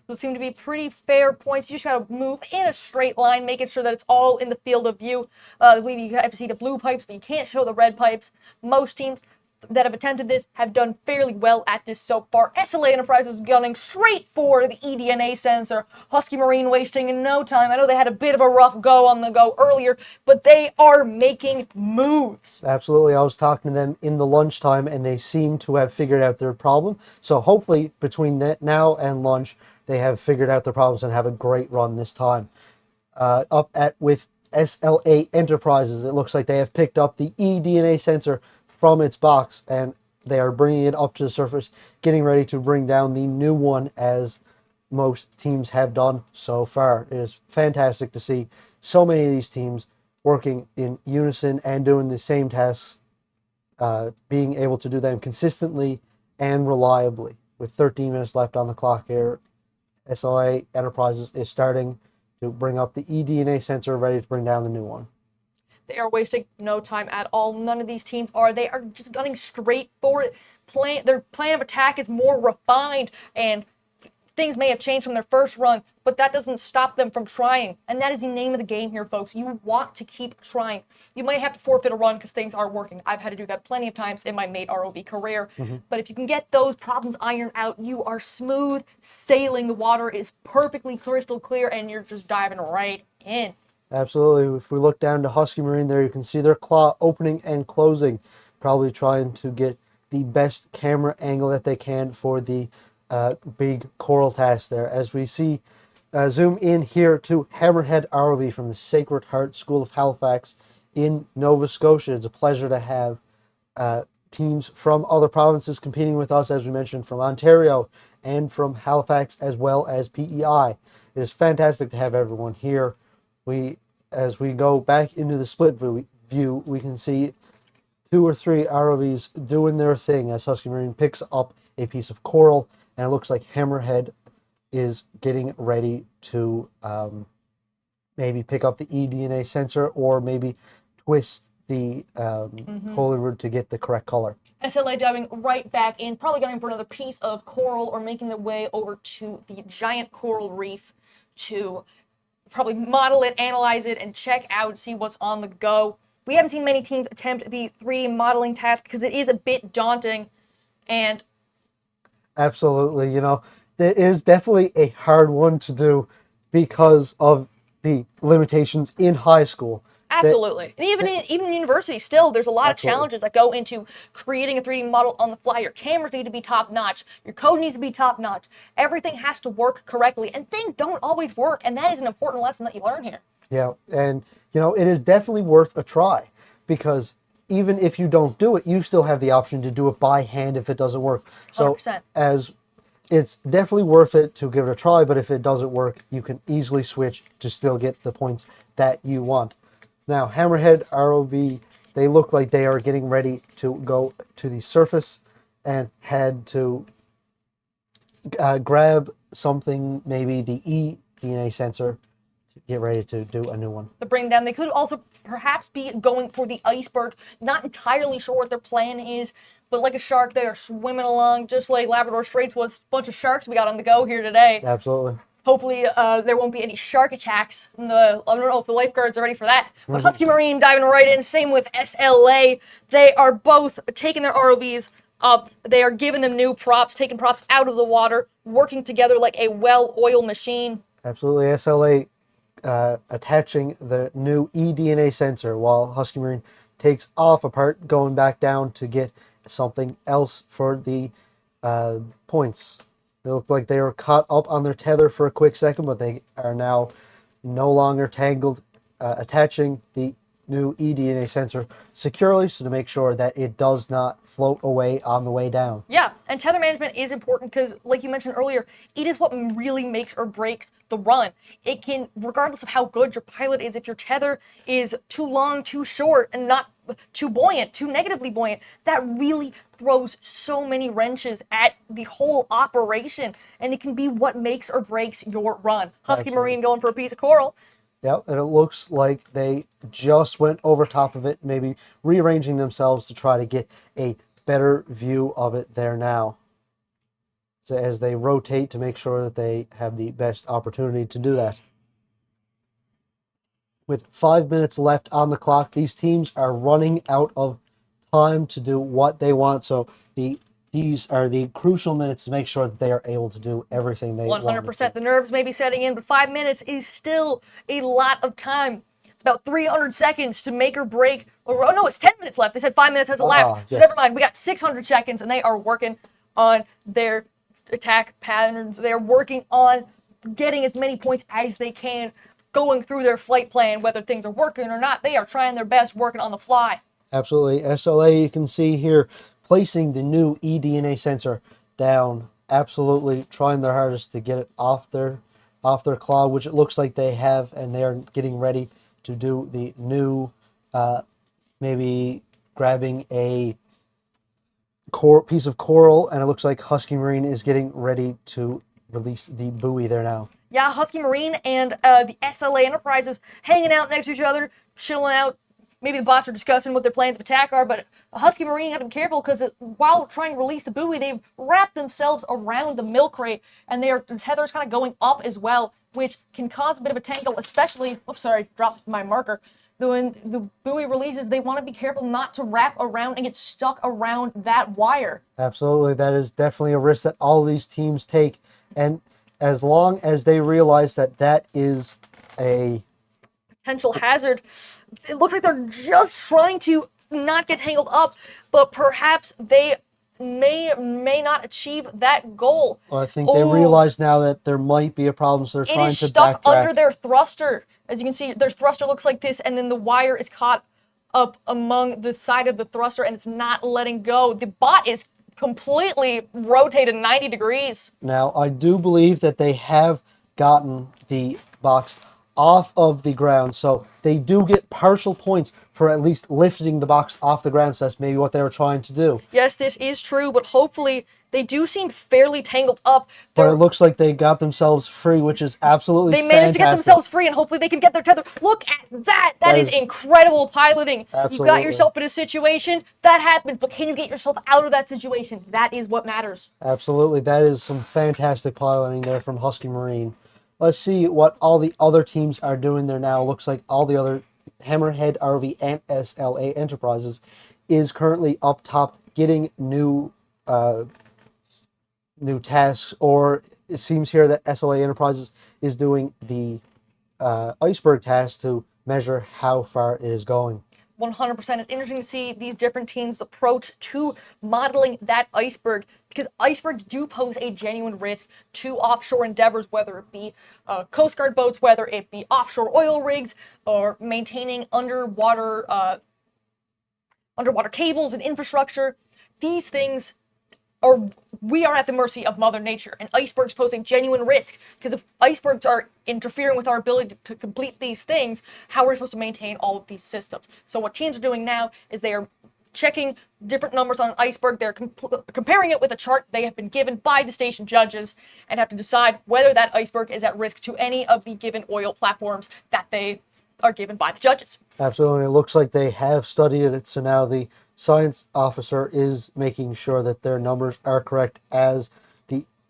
Those seem to be pretty fair points. You just got to move in a straight line, making sure that it's all in the field of view. I believe you have to see the blue pipes, but you can't show the red pipes. Most teams that have attempted this have done fairly well at this so far. SLA Enterprises is gunning straight for the eDNA sensor. Husky Marine wasting in no time. I know they had a bit of a rough go on the go earlier, but they are making moves. Absolutely. I was talking to them in the lunchtime, and they seem to have figured out their problem. So hopefully between that now and lunch, they have figured out their problems and have a great run this time. With SLA Enterprises, it looks like they have picked up the eDNA sensor from its box, and they are bringing it up to the surface, getting ready to bring down the new one, as most teams have done so far. It is fantastic to see so many of these teams working in unison and doing the same tasks, being able to do them consistently and reliably. With 13 minutes left on the clock here, SLA Enterprises is starting to bring up the eDNA sensor, ready to bring down the new one. They are wasting no time at all. None of these teams are. They are just gunning straight for it. Their plan of attack is more refined, and things may have changed from their first run, but that doesn't stop them from trying. And that is the name of the game here, folks. You want to keep trying. You might have to forfeit a run because things aren't working. I've had to do that plenty of times in my mate ROV career. But if you can get those problems ironed out, you are smooth sailing. The water is perfectly crystal clear, and you're just diving right in. Absolutely. If we look down to Husky Marine there, you can see their claw opening and closing, probably trying to get the best camera angle that they can for the big coral task there. As we see, zoom in here to Hammerhead ROV from the Sacred Heart School of Halifax in Nova Scotia. It's a pleasure to have teams from other provinces competing with us, as we mentioned, from Ontario and from Halifax, as well as PEI. It is fantastic to have everyone here. As we go back into the split view, we can see 2 or 3 ROVs doing their thing as Husky Marine picks up a piece of coral, and it looks like Hammerhead is getting ready to maybe pick up the eDNA sensor or maybe twist the Holyrood to get the correct color. SLA diving right back in, probably going for another piece of coral or making their way over to the giant coral reef to probably model it, analyze it, and check out, see what's on the go. We haven't seen many teams attempt the 3D modeling task because it is a bit daunting. And absolutely, you know, it is definitely a hard one to do because of the limitations in high school. absolutely. And even in university, still, there's a lot Absolutely. of challenges that go into creating a 3D model on the fly. Your cameras need to be top-notch. Your code needs to be top-notch. Everything has to work correctly, and things don't always work, and that is an important lesson that you learn here. Yeah, and, you know, it is definitely worth a try because even if you don't do it, you still have the option to do it by hand if it doesn't work. So 100%. as it's definitely worth it to give it a try, but if it doesn't work, you can easily switch to still get the points that you want. Now, Hammerhead ROV, they look like they are getting ready to go to the surface and head to grab something, maybe the eDNA sensor, to get ready to do a new one. To bring them, they could also perhaps be going for the iceberg. Not entirely sure what their plan is, but like a shark, they are swimming along, just like Labrador Straits was a bunch of sharks we got on the go here today. Absolutely. Hopefully, there won't be any shark attacks. I don't know if the lifeguards are ready for that. But Husky Marine diving right in. Same with SLA. They are both taking their ROVs up. They are giving them new props, taking props out of the water, working together like a well-oiled machine. Absolutely. SLA attaching the new eDNA sensor while Husky Marine takes off apart, going back down to get something else for the points. They look like they were caught up on their tether for a quick second, but they are now no longer tangled, attaching the new eDNA sensor securely so to make sure that it does not float away on the way down. Yeah, and tether management is important because, like you mentioned earlier, it is what really makes or breaks the run. It can, regardless of how good your pilot is, if your tether is too long, too short, and not too buoyant, too negatively buoyant, that really throws so many wrenches at the whole operation, and it can be what makes or breaks your run. Husky Absolutely. Marine going for a piece of coral. Yep, and it looks like they just went over top of it, maybe rearranging themselves to try to get a better view of it there now. So as they rotate to make sure that they have the best opportunity to do that. With 5 minutes left on the clock, these teams are running out of time to do what they want. So these are the crucial minutes to make sure that they are able to do everything they want. 100%. The nerves may be setting in, but 5 minutes is still a lot of time. It's about 300 seconds to make or break. Or, oh no, it's 10 minutes left. They said 5 minutes has elapsed. Yes. Never mind. We got 600 seconds, and they are working on their attack patterns. They are working on getting as many points as they can, going through their flight plan, whether things are working or not. They are trying their best, working on the fly. Absolutely. SLA, you can see here, placing the new eDNA sensor down. Absolutely trying their hardest to get it off their claw, which it looks like they have, and they are getting ready to do the new, maybe grabbing a piece of coral, and it looks like Husky Marine is getting ready to release the buoy there now. Yeah, Husky Marine and the SLA Enterprises hanging out next to each other, chilling out. Maybe the bots are discussing what their plans of attack are, but Husky Marine had to be careful because while trying to release the buoy, they've wrapped themselves around the milk crate, and their tether's kind of going up as well, which can cause a bit of a tangle, especially, oops, sorry, dropped my marker. When the buoy releases, they want to be careful not to wrap around and get stuck around that wire. Absolutely, that is definitely a risk that all these teams take, and as long as they realize that that is a potential hazard, it looks like they're just trying to not get tangled up, but perhaps they may not achieve that goal. Well, I think they realize now that there might be a problem, so they're trying to backtrack. It is stuck under their thruster. As you can see, their thruster looks like this, and then the wire is caught up among the side of the thruster, and it's not letting go. The bot is completely rotated 90 degrees. Now, I do believe that they have gotten the box off of the ground, so they do get partial points for at least lifting the box off the ground, so that's maybe what they were trying to do. Yes, this is true, but hopefully they do seem fairly tangled up. But it looks like they got themselves free, which is absolutely fantastic. They managed to get themselves free, and hopefully they can get their tether. Look at that! That is incredible piloting. Absolutely. You got yourself in a situation, that happens, but can you get yourself out of that situation? That is what matters. Absolutely. That is some fantastic piloting there from Husky Marine. Let's see what all the other teams are doing there now. Looks like all the other Hammerhead, ROV, and SLA Enterprises is currently up top getting new tasks, or it seems here that SLA Enterprises is doing the iceberg task to measure how far it is going. 100%. It's interesting to see these different teams' approach to modeling that iceberg, because icebergs do pose a genuine risk to offshore endeavors, whether it be Coast Guard boats, whether it be offshore oil rigs, or maintaining underwater cables and infrastructure. These things we are at the mercy of Mother Nature, and icebergs pose a genuine risk, because if icebergs are interfering with our ability to complete these things, how are we supposed to maintain all of these systems? So what teams are doing now is they are checking different numbers on an iceberg. They're comparing it with a chart they have been given by the station judges, and have to decide whether that iceberg is at risk to any of the given oil platforms that they are given by the judges. Absolutely. It looks like they have studied it, so now the science officer is making sure that their numbers are correct as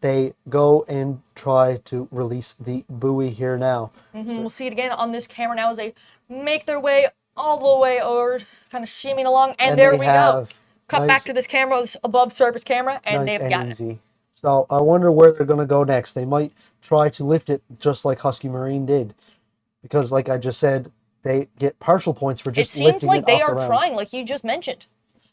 they go and try to release the buoy here now. We'll see it again on this camera now as they make their way all the way over, kind of shimmying along, and there we go. Cut back to this camera, this above surface camera, and nice they've got easy. So I wonder where they're going to go next. They might try to lift it just like Husky Marine did, because like I just said, they get partial points for just lifting it off the ground. It seems like they are trying, like you just mentioned.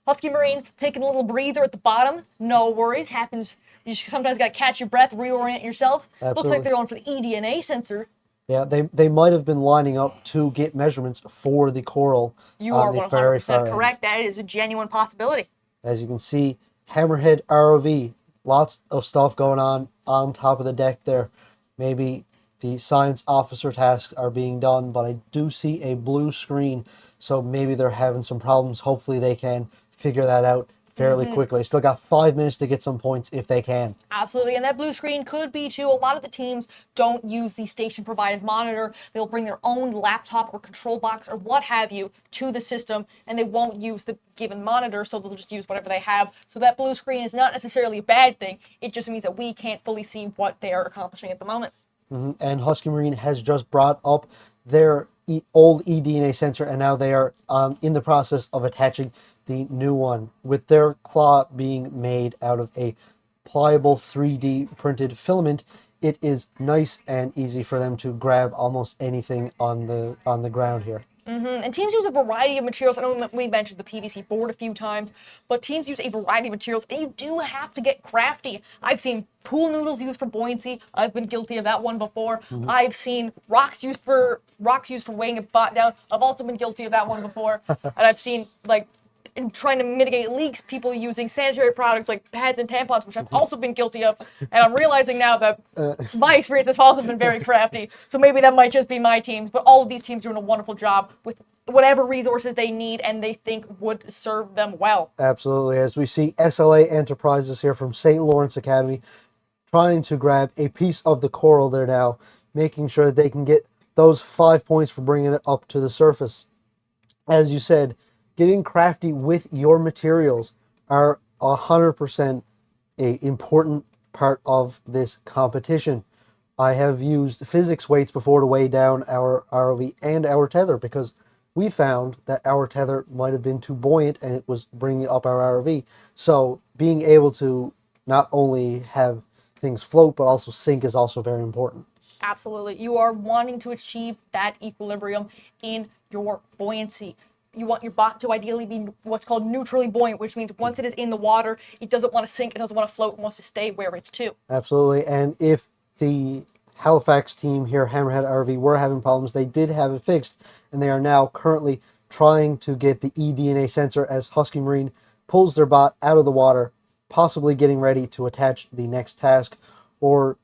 Husky Marine taking a little breather at the bottom. No worries. Happens. You sometimes got to catch your breath, reorient yourself. Absolutely. Looks like they're going for the eDNA sensor. Yeah, they might have been lining up to get measurements for the coral. You are 100% correct. That is a genuine possibility. As you can see, Hammerhead ROV, lots of stuff going on top of the deck there. Maybe the science officer tasks are being done, but I do see a blue screen, so maybe they're having some problems. Hopefully they can figure that out fairly quickly. Still got 5 minutes to get some points if they can. Absolutely, and that blue screen could be too. A lot of the teams don't use the station provided monitor. They'll bring their own laptop or control box or what have you to the system, and they won't use the given monitor, so they'll just use whatever they have. So that blue screen is not necessarily a bad thing. It just means that we can't fully see what they are accomplishing at the moment. And Husky Marine has just brought up their old eDNA sensor, and now they are in the process of attaching the new one, with their claw being made out of a pliable 3D printed filament. It is nice and easy for them to grab almost anything on the ground here. And teams use a variety of materials. I know we mentioned the PVC board a few times, but teams use a variety of materials, and you do have to get crafty. I've seen pool noodles used for buoyancy. I've been guilty of that one before. I've seen rocks used for weighing a bot down. I've also been guilty of that one before. And I've seen like in trying to mitigate leaks, people using sanitary products like pads and tampons, which I've also been guilty of. And I'm realizing now that my experience has also been very crafty. So maybe that might just be my teams, but all of these teams are doing a wonderful job with whatever resources they need and they think would serve them well. Absolutely. As we see SLA Enterprises here from St. Lawrence Academy trying to grab a piece of the coral there now, making sure they can get those 5 points for bringing it up to the surface. As you said, getting crafty with your materials are 100% an important part of this competition. I have used physics weights before to weigh down our ROV and our tether because we found that our tether might have been too buoyant and it was bringing up our ROV. So being able to not only have things float but also sink is also very important. Absolutely. You are wanting to achieve that equilibrium in your buoyancy. You want your bot to ideally be what's called neutrally buoyant, which means once it is in the water, it doesn't want to sink, it doesn't want to float, it wants to stay where it's to. Absolutely. And if the Halifax team here, Hammerhead RV, were having problems, they did have it fixed, and they are now currently trying to get the eDNA sensor as Husky Marine pulls their bot out of the water, possibly getting ready to attach the next task. Or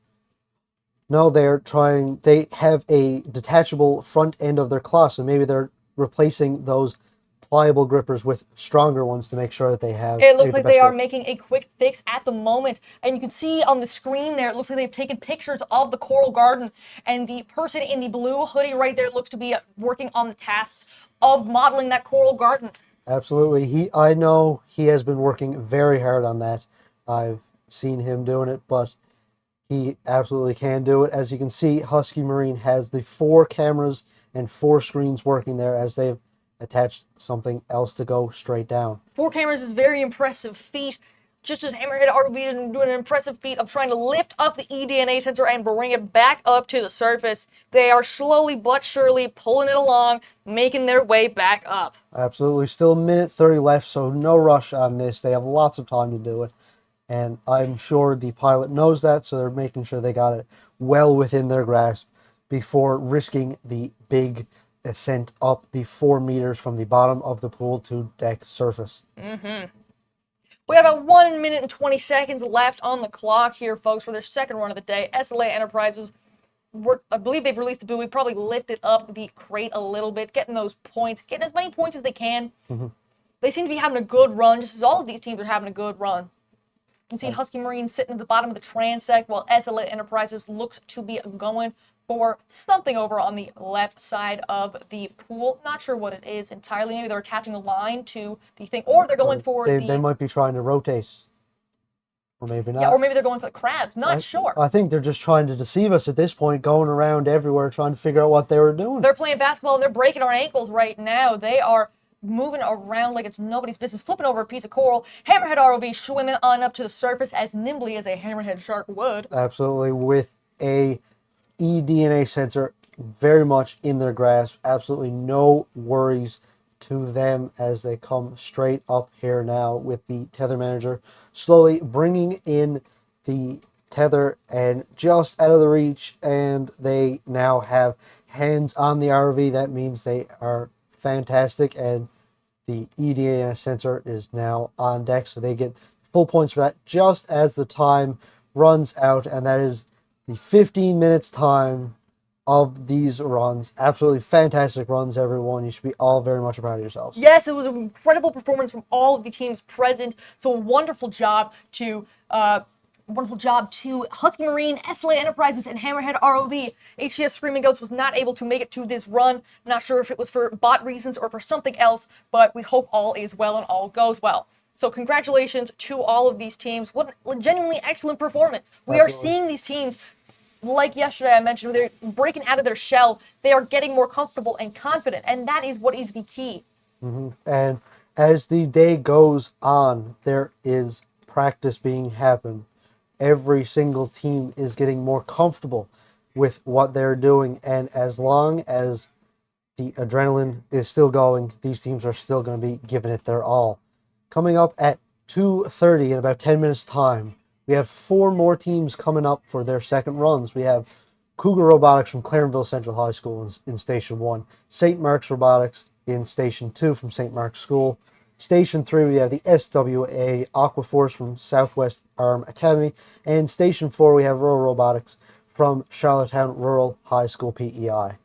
no, they have a detachable front end of their claw, so maybe they're replacing those pliable grippers with stronger ones to make sure that they have. It looks like they are making a quick fix at the moment, and you can see on the screen there, it looks like they've taken pictures of the coral garden, and the person in the blue hoodie right there looks to be working on the tasks of modeling that coral garden. Absolutely. I know he has been working very hard on that. I've seen him doing it, but he absolutely can do it. As you can see, Husky Marine has the 4 cameras and 4 screens working there as they've attached something else to go straight down. 4 cameras is very impressive feat. Just as Hammerhead RV is doing an impressive feat of trying to lift up the eDNA sensor and bring it back up to the surface. They are slowly but surely pulling it along, making their way back up. Absolutely. Still a minute 30 left, so no rush on this. They have lots of time to do it. And I'm sure the pilot knows that, so they're making sure they got it well within their grasp before risking the big ascent up the 4 meters from the bottom of the pool to deck surface. We have about 1 minute and 20 seconds left on the clock here, folks, for their second run of the day. SLA Enterprises, I believe they've released the buoy, probably lifted up the crate a little bit, getting those points, getting as many points as they can. They seem to be having a good run, just as all of these teams are having a good run. You can see Husky Marine sitting at the bottom of the transect, while SLA Enterprises looks to be going for something over on the left side of the pool. Not sure what it is entirely. Maybe they're attaching a line to the thing, or they're going for they might be trying to rotate. Or maybe not. Yeah, or maybe they're going for the crabs. Not sure. I think they're just trying to deceive us at this point, going around everywhere trying to figure out what they were doing. They're playing basketball and they're breaking our ankles right now. They are moving around like it's nobody's business, flipping over a piece of coral. Hammerhead ROV swimming on up to the surface as nimbly as a hammerhead shark would. Absolutely, with a eDNA sensor very much in their grasp. Absolutely no worries to them as they come straight up here now with the tether manager, slowly bringing in the tether and just out of the reach, and they now have hands on the ROV. That means they are fantastic, and the eDNA sensor is now on deck, so they get full points for that just as the time runs out, and that is the 15 minutes time of these runs. Absolutely fantastic runs, everyone. You should be all very much proud of yourselves. Yes, it was an incredible performance from all of the teams present. So a wonderful job to Husky Marine, SLA Enterprises, and Hammerhead ROV. HCS Screaming Goats was not able to make it to this run. Not sure if it was for bot reasons or for something else, but we hope all is well and all goes well. So congratulations to all of these teams. What a genuinely excellent performance. We are seeing these teams, like yesterday I mentioned, they're breaking out of their shell. They are getting more comfortable and confident, and that is what is the key. And as the day goes on, there is practice being happened. Every single team is getting more comfortable with what they're doing, and as long as the adrenaline is still going, these teams are still going to be giving it their all. Coming up at 2:30 in about 10 minutes time, we have 4 more teams coming up for their second runs. We have Cougar Robotics from Clarenville Central High School in Station 1, St. Mark's Robotics in Station 2 from St. Mark's School, Station 3, we have the SWA Aquaforce from Southwest Arm Academy. And Station 4, we have Rural Robotics from Charlottetown Rural High School PEI.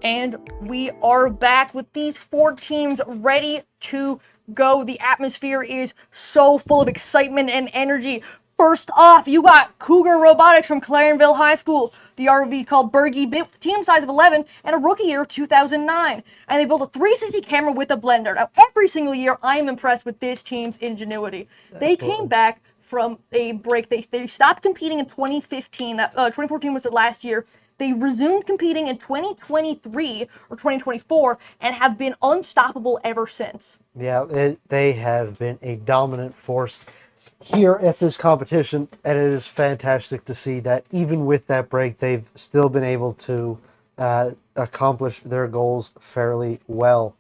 And we are back with these 4 teams ready to go. The atmosphere is so full of excitement and energy. First off, you got Cougar Robotics from Clarenville High School. The ROV called Bergie built with a team size of 11 and a rookie year of 2009. And they built a 360 camera with a blender. Now, every single year, I am impressed with this team's ingenuity. They came back from a break. They stopped competing in 2015. 2014 was their last year. They resumed competing in 2023 or 2024 and have been unstoppable ever since. Yeah, they have been a dominant force here at this competition, and it is fantastic to see that even with that break, they've still been able to accomplish their goals fairly well.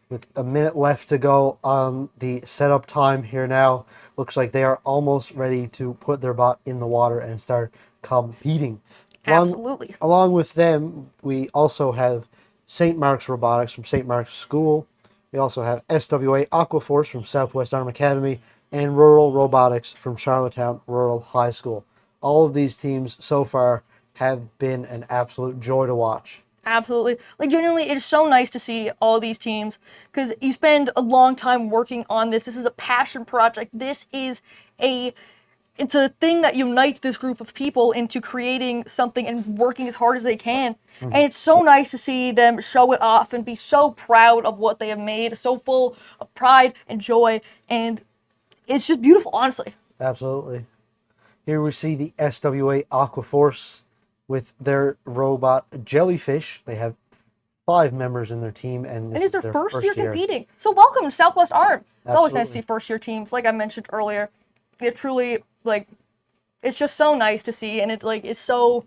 With a minute left to go on the setup time here now, looks like they are almost ready to put their bot in the water and start competing. Absolutely. Along with them, we also have St. Mark's Robotics from St. Mark's School. We also have SWA Aquaforce from Southwest Arm Academy and Rural Robotics from Charlottetown Rural High School. All of these teams so far have been an absolute joy to watch. Absolutely. Like, genuinely, it is so nice to see all these teams because you spend a long time working on this. This is a passion project. It's a thing that unites this group of people into creating something and working as hard as they can. And it's so nice to see them show it off and be so proud of what they have made, so full of pride and joy. And it's just beautiful, honestly. Absolutely. Here we see the SWA Aquaforce with their robot Jellyfish. They have 5 members in their team. And it's their first year competing. So welcome to Southwest Arm. It's always nice to see first-year teams, like I mentioned earlier. It truly, it's just so nice to see, and it's so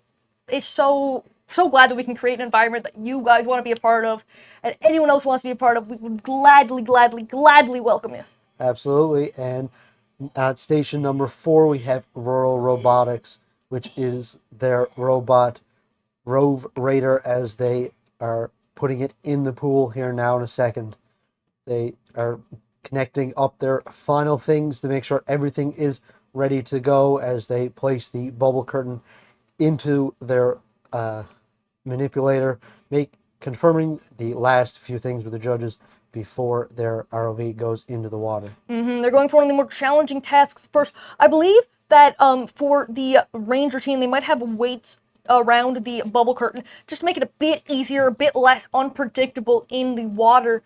glad that we can create an environment that you guys want to be a part of, and anyone else wants to be a part of. We would gladly welcome you. Absolutely. And at station number 4, we have Rural Robotics, which is their robot Rove Raider, as they are putting it in the pool here now in a second. They are connecting up their final things to make sure everything is ready to go as they place the bubble curtain into their manipulator, confirming the last few things with the judges before their ROV goes into the water. They're going for one of the more challenging tasks first. I believe that for the Ranger team, they might have weights around the bubble curtain just to make it a bit easier, a bit less unpredictable in the water.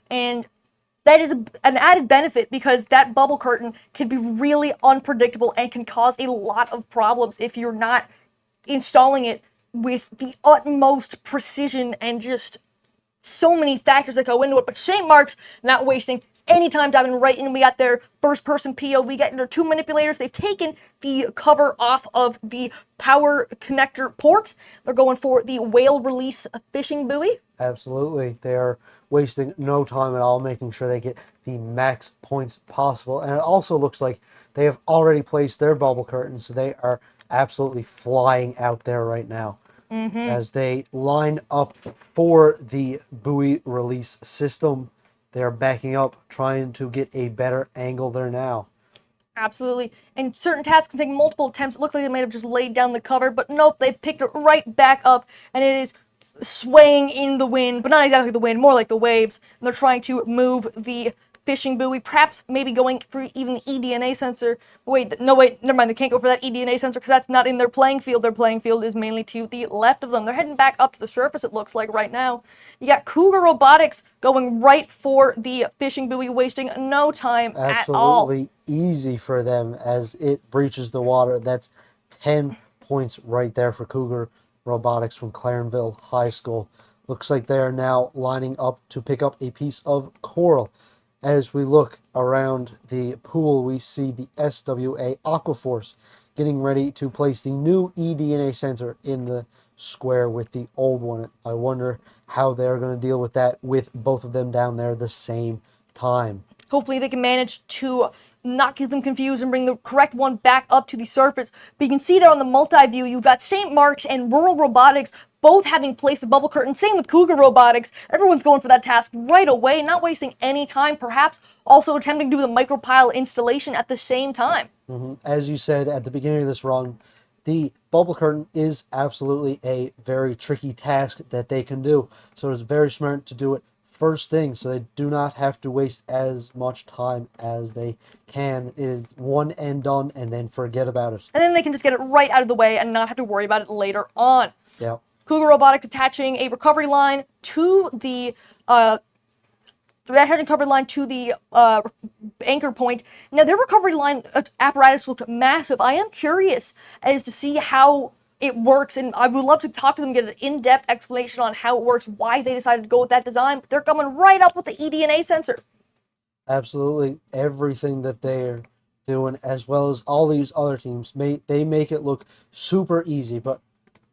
And that is an added benefit because that bubble curtain can be really unpredictable and can cause a lot of problems if you're not installing it with the utmost precision and just so many factors that go into it. But St. Mark's not wasting any time diving right in. We got their first-person POV, getting their 2 manipulators. They've taken the cover off of the power connector port. They're going for the whale release fishing buoy. Absolutely. They are wasting no time at all, making sure they get the max points possible. And it also looks like they have already placed their bubble curtains, so they are absolutely flying out there right now. As they line up for the buoy release system, they are backing up, trying to get a better angle there now. Absolutely. And certain tasks can take multiple attempts. It looks like they might have just laid down the cover, but nope, they picked it right back up, and it is swaying in the wind, but not exactly the wind, more like the waves. And they're trying to move the fishing buoy, perhaps maybe going for even the eDNA sensor. Wait, never mind, they can't go for that eDNA sensor because that's not in their playing field. Their playing field is mainly to the left of them. They're heading back up to the surface, it looks like, right now. You got Cougar Robotics going right for the fishing buoy, wasting no time at all. Absolutely easy for them as it breaches the water. That's 10 points right there for Cougar Robotics from Clarenville High School. Looks like they are now lining up to pick up a piece of coral. As we look around the pool, we see the SWA Aquaforce getting ready to place the new eDNA sensor in the square with the old one. I wonder how they're going to deal with that with both of them down there at the same time. Hopefully they can manage to not get them confused and bring the correct one back up to the surface. But you can see there on the multi-view, you've got St. Mark's and Rural Robotics both having placed the bubble curtain. Same with Cougar Robotics. Everyone's going for that task right away, not wasting any time, perhaps also attempting to do the micropile installation at the same time. As you said at the beginning of this run, the bubble curtain is absolutely a very tricky task that they can do. So it's very smart to do it first thing so they do not have to waste as much time as they can. It is one and done and then forget about it. And then they can just get it right out of the way and not have to worry about it later on. Yeah. Cougar Robotics attaching a recovery line to the anchor point. Now, their recovery line apparatus looked massive. I am curious as to see how it works, and I would love to talk to them, get an in-depth explanation on how it works, why they decided to go with that design. But they're coming right up with the eDNA sensor. Absolutely everything that they're doing, as well as all these other teams, they make it look super easy. But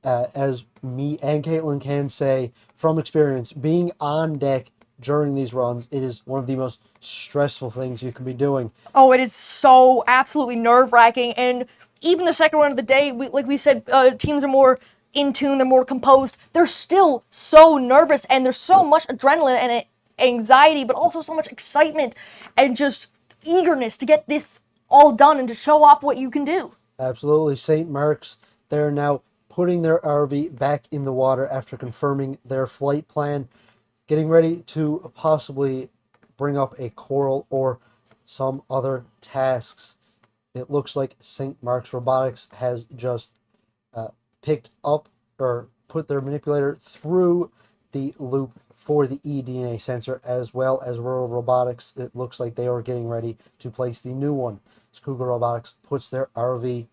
as me and Caitlin can say from experience, being on deck during these runs, it is one of the most stressful things you can be doing. Oh, it is so absolutely nerve-wracking. And even the second run of the day, like we said, teams are more in tune, they're more composed. They're still so nervous, and there's so much adrenaline and anxiety, but also so much excitement and just eagerness to get this all done and to show off what you can do. Absolutely. St. Mark's, they're now putting their RV back in the water after confirming their flight plan, getting ready to possibly bring up a coral or some other tasks. It looks like St. Mark's Robotics has just picked up or put their manipulator through the loop for the eDNA sensor, as well as Rural Robotics. It looks like they are getting ready to place the new one. Cougar Robotics puts their RV.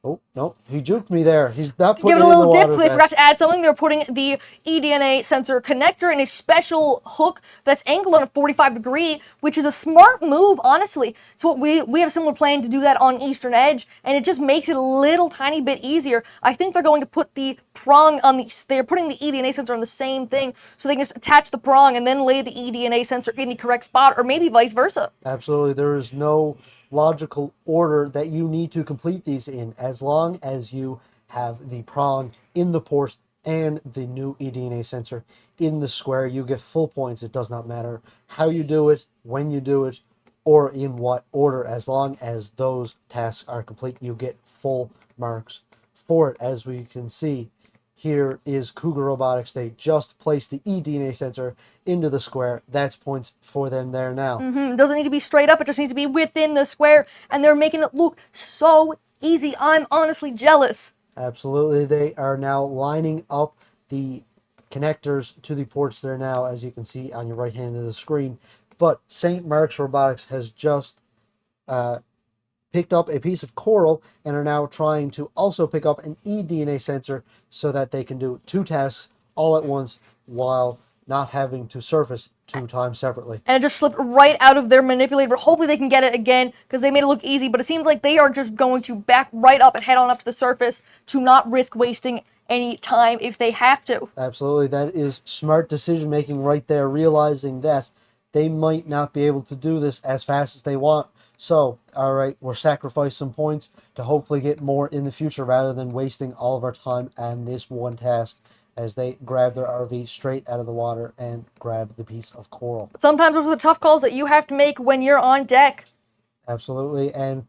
Oh, no, he juked me there. He's not putting it in the water. Give it a little dip. They forgot to add something. They're putting the eDNA sensor connector in a special hook that's angled on a 45-degree, which is a smart move, honestly. So we have a similar plan to do that on Eastern Edge, and it just makes it a little tiny bit easier. I think they're going to put the prong on they're putting the eDNA sensor on the same thing, so they can just attach the prong and then lay the eDNA sensor in the correct spot, or maybe vice versa. Absolutely. There is no logical order that you need to complete these in. As long as you have the prong in the port and the new eDNA sensor in the square, you get full points. It does not matter how you do it, when you do it, or in what order. As long as those tasks are complete, you get full marks for it. As we can see, here is Cougar Robotics. They just placed the eDNA sensor into the square. That's points for them there now. It doesn't need to be straight up. It just needs to be within the square. And they're making it look so easy. I'm honestly jealous. Absolutely. They are now lining up the connectors to the ports there now, as you can see on your right hand of the screen. But St. Mark's Robotics has just picked up a piece of coral and are now trying to also pick up an eDNA sensor so that they can do two tasks all at once while not having to surface two times separately. And it just slipped right out of their manipulator. Hopefully they can get it again because they made it look easy, but it seems like they are just going to back right up and head on up to the surface to not risk wasting any time if they have to. Absolutely. That is smart decision making right there, realizing that they might not be able to do this as fast as they want. So, all right, we'll sacrifice some points to hopefully get more in the future rather than wasting all of our time on this one task, as they grab their RV straight out of the water and grab the piece of coral. Sometimes those are the tough calls that you have to make when you're on deck. Absolutely. And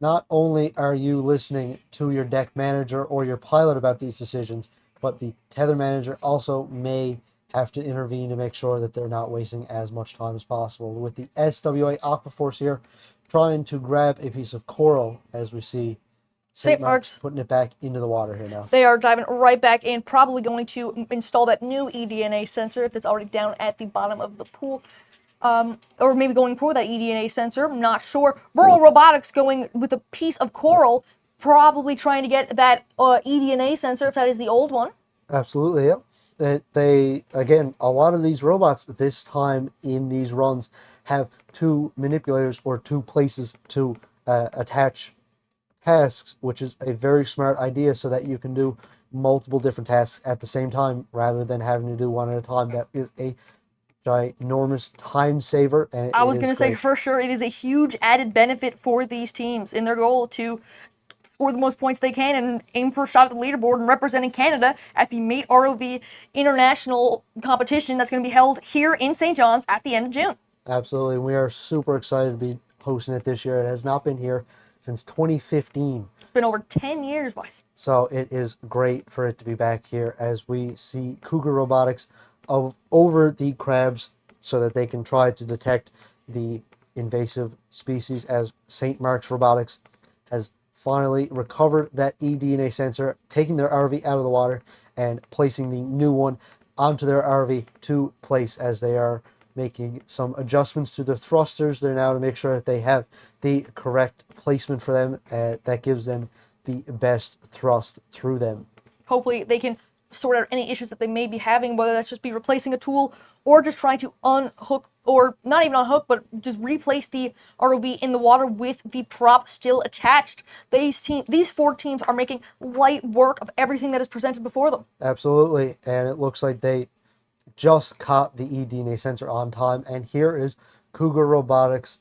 not only are you listening to your deck manager or your pilot about these decisions, but the tether manager also may have to intervene to make sure that they're not wasting as much time as possible. With the SWA Aquaforce here, trying to grab a piece of coral, as we see St. Mark's putting it back into the water here now. They are diving right back in, probably going to install that new eDNA sensor that's already down at the bottom of the pool. Or maybe going for that eDNA sensor, I'm not sure. Rural Robotics going with a piece of coral, probably trying to get that eDNA sensor, if that is the old one. Absolutely, yeah. They, again, a lot of these robots this time in these runs have two manipulators or two places to attach tasks, which is a very smart idea so that you can do multiple different tasks at the same time rather than having to do one at a time. That is a ginormous time saver. And I was going to say, for sure, it is a huge added benefit for these teams in their goal to score the most points they can and aim for a shot at the leaderboard and representing Canada at the Mate ROV International competition that's going to be held here in St. John's at the end of June. Absolutely. We are super excited to be hosting it this year. It has not been here since 2015. It's been over 10 years, boys. So it is great for it to be back here as we see Cougar Robotics over the crabs so that they can try to detect the invasive species, as St. Mark's Robotics has finally recovered that eDNA sensor, taking their RV out of the water and placing the new one onto their RV to place, as they are making some adjustments to the thrusters there now to make sure that they have the correct placement for them that gives them the best thrust through them. Hopefully they can sort out any issues that they may be having, whether that's just be replacing a tool or just trying to unhook, or not even unhook, but just replace the ROV in the water with the prop still attached. These 4 teams are making light work of everything that is presented before them. Absolutely, and it looks like they just caught the eDNA sensor on time, and here is Cougar Robotics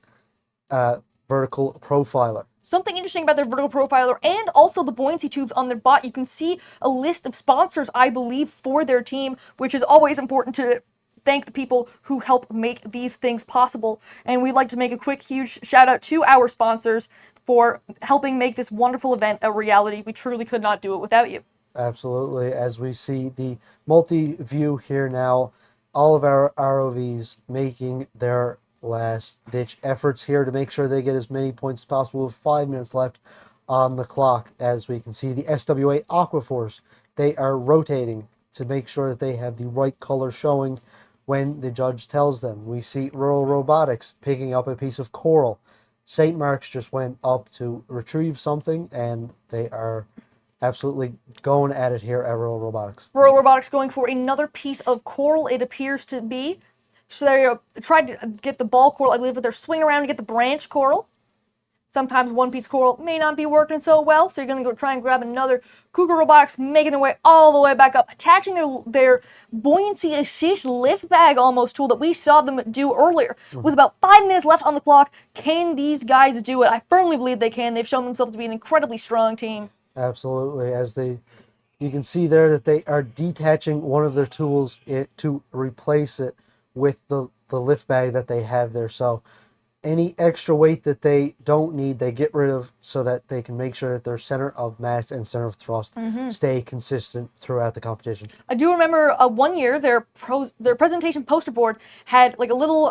vertical profiler. Something interesting about their vertical profiler and also the buoyancy tubes on their bot, you can see a list of sponsors, I believe, for their team, which is always important to thank the people who help make these things possible. And we'd like to make a quick, huge shout out to our sponsors for helping make this wonderful event a reality. We truly could not do it without you. Absolutely. As we see the multi-view here now, all of our ROVs making their last-ditch efforts here to make sure they get as many points as possible with 5 minutes left on the clock. As we can see, the SWA Aquaforce, they are rotating to make sure that they have the right color showing when the judge tells them. We see Rural Robotics picking up a piece of coral. St. Mark's just went up to retrieve something, and they are absolutely going at it here at Rural Robotics. Rural Robotics going for another piece of coral, it appears to be. So they tried to get the ball coral, I believe, but they're swinging around to get the branch coral. Sometimes one piece of coral may not be working so well, so you're going to go try and grab another. Cougar Robotics making their way all the way back up, attaching their buoyancy assist lift bag almost tool that we saw them do earlier. With about 5 minutes left on the clock, can these guys do it? I firmly believe they can. They've shown themselves to be an incredibly strong team. Absolutely. As you can see there that they are detaching one of their tools to replace it with the lift bag that they have there. So any extra weight that they don't need, they get rid of so that they can make sure that their center of mass and center of thrust stay consistent throughout the competition. I do remember one year their presentation poster board had like a little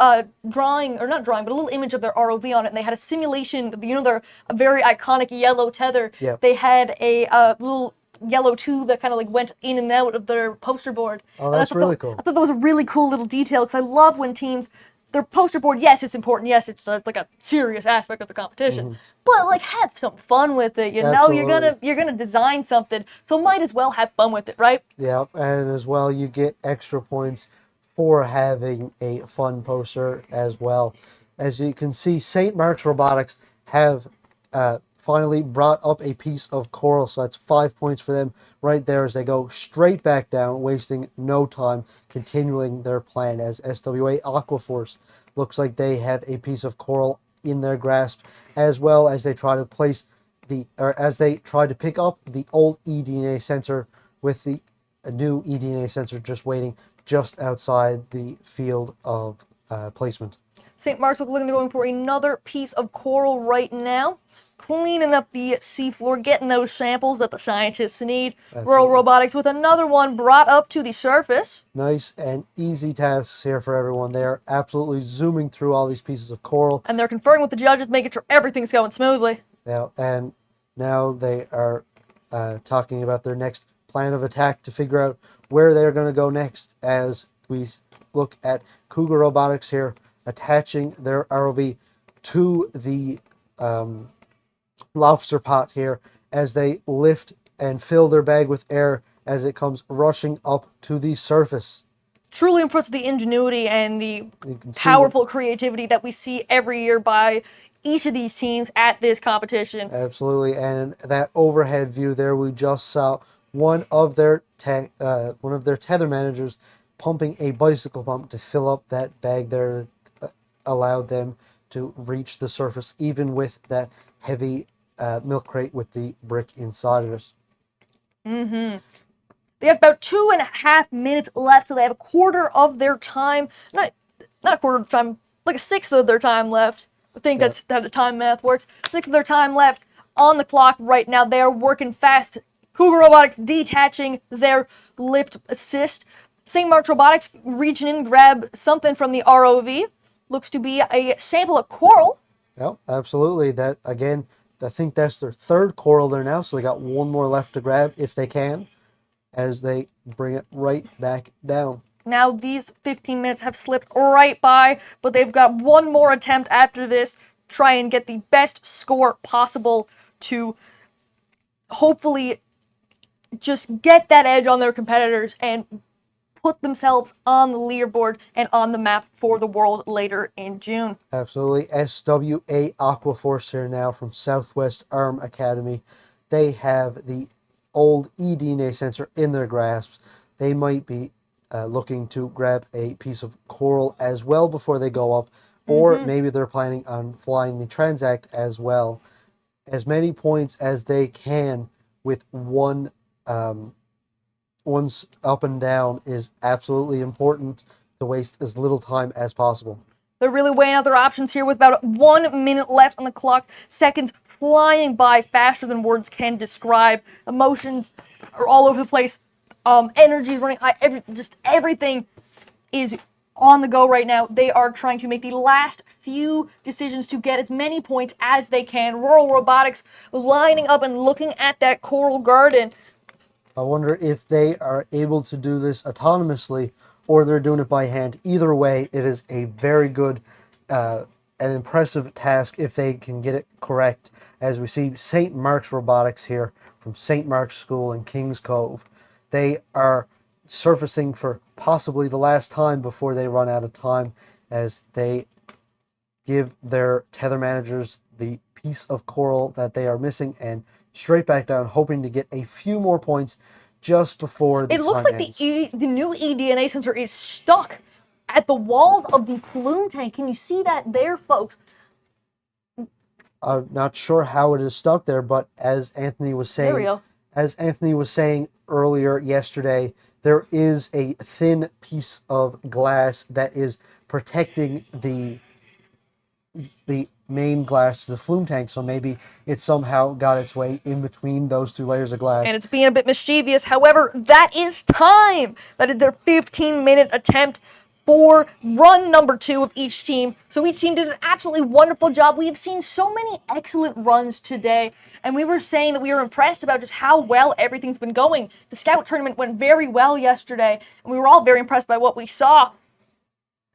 drawing, or not drawing, but a little image of their ROV on it, and they had a simulation, their very iconic yellow tether. Yep. They had a little yellow tube that kind of like went in and out of their poster board. Oh, that's really cool. I thought that was a really cool little detail, because I love when teams, their poster board, yes, it's important. Yes, it's like a serious aspect of the competition. But like, have some fun with it. You know, you're gonna design something, so might as well have fun with it, right? Yeah, and as well, you get extra points for having a fun poster as well. As you can see, St. Mark's Robotics have finally brought up a piece of coral, so that's 5 points for them right there as they go straight back down, wasting no time, continuing their plan, as SWA Aquaforce looks like they have a piece of coral in their grasp, as well as they try to pick up the old eDNA sensor with the new eDNA sensor just waiting just outside the field of placement. St. Mark's looking to going for another piece of coral right now, cleaning up the seafloor, getting those samples that the scientists need. Rural Robotics with another one brought up to the surface. Nice and easy tasks here for everyone. They are absolutely zooming through all these pieces of coral. And they're conferring with the judges, making sure everything's going smoothly. Yeah, and now they are talking about their next plan of attack to figure out where they're going to go next, as we look at Cougar Robotics here attaching their ROV to the lobster pot here as they lift and fill their bag with air as it comes rushing up to the surface. Truly impressed with the ingenuity and the powerful creativity that we see every year by each of these teams at this competition. Absolutely, and that overhead view there, we just saw one of their tether managers pumping a bicycle pump to fill up that bag there, allowed them to reach the surface even with that heavy milk crate with the brick inside of it. They have about 2.5 minutes left, so they have a quarter of their time, not a quarter of time, like a sixth of their time left. I think that's how the time math works. 6 of their time left on the clock right now. They are working fast. Cougar Robotics detaching their lift assist. St. Mark's Robotics reaching in, grab something from the ROV. Looks to be a sample of coral. Yep, absolutely. That, again, I think that's their third coral there now, so they got one more left to grab if they can, as they bring it right back down. Now these 15 minutes have slipped right by, but they've got one more attempt after this. Try and get the best score possible to hopefully just get that edge on their competitors and put themselves on the leaderboard and on the map for the world later in June. Absolutely. SWA Aquaforce here now from Southwest Arm Academy. They have the old eDNA sensor in their grasps. They might be looking to grab a piece of coral as well before they go up, or maybe they're planning on flying the Transact as well. As many points as they can with one one's up and down is absolutely important to waste as little time as possible. They're really weighing out their options here with about 1 minute left on the clock. Seconds flying by faster than words can describe. Emotions are all over the place. Energy is running high. Everything is on the go right now. They are trying to make the last few decisions to get as many points as they can. Rural Robotics lining up and looking at that coral garden. I wonder if they are able to do this autonomously or they're doing it by hand. Either way, it is a very good and impressive task if they can get it correct. As we see St. Mark's Robotics here from St. Mark's School in Kings Cove. They are surfacing for possibly the last time before they run out of time, as they give their tether managers the piece of coral that they are missing and straight back down, hoping to get a few more points just before the time ends. It looks like the new eDNA sensor is stuck at the walls of the flume tank. Can you see that there, folks? I'm not sure how it is stuck there, but as Anthony was saying, earlier yesterday, there is a thin piece of glass that is protecting the main glass to the flume tank, so maybe it somehow got its way in between those two layers of glass. And it's being a bit mischievous. However, that is time. That is their 15-minute attempt for run number 2 of each team. So each team did an absolutely wonderful job. We have seen so many excellent runs today, and we were saying that we were impressed about just how well everything's been going. The Scout tournament went very well yesterday, and we were all very impressed by what we saw.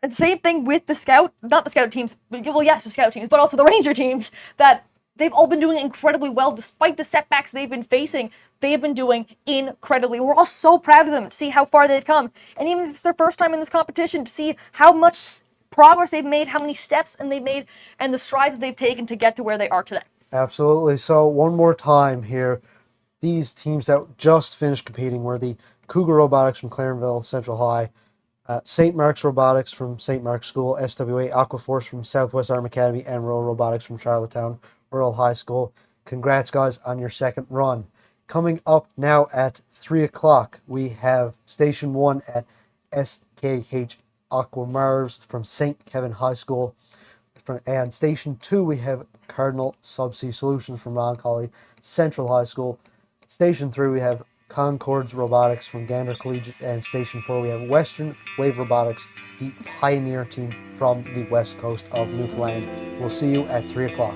And same thing with the Scout, not the Scout teams, well, yes, the Scout teams, but also the Ranger teams, that they've all been doing incredibly well despite the setbacks they've been facing. They have been doing incredibly. We're all so proud of them to see how far they've come. And even if it's their first time in this competition, to see how much progress they've made, how many steps they've made, and the strides that they've taken to get to where they are today. Absolutely. So one more time here, these teams that just finished competing were the Cougar Robotics from Clarenville Central High, St. Mark's Robotics from St. Mark's School, SWA Aquaforce from Southwest Arm Academy, and Rural Robotics from Charlottetown Rural High School. Congrats, guys, on your second run. Coming up now at 3 o'clock, we have Station 1 at SKH Aquamarves from St. Kevin High School. And Station 2, we have Cardinal Subsea Solutions from Roncalli Central High School. Station 3, we have Concord's Robotics from Gander Collegiate. And Station 4, we have Western Wave Robotics, the pioneer team from the west coast of Newfoundland. We'll see you at 3 o'clock.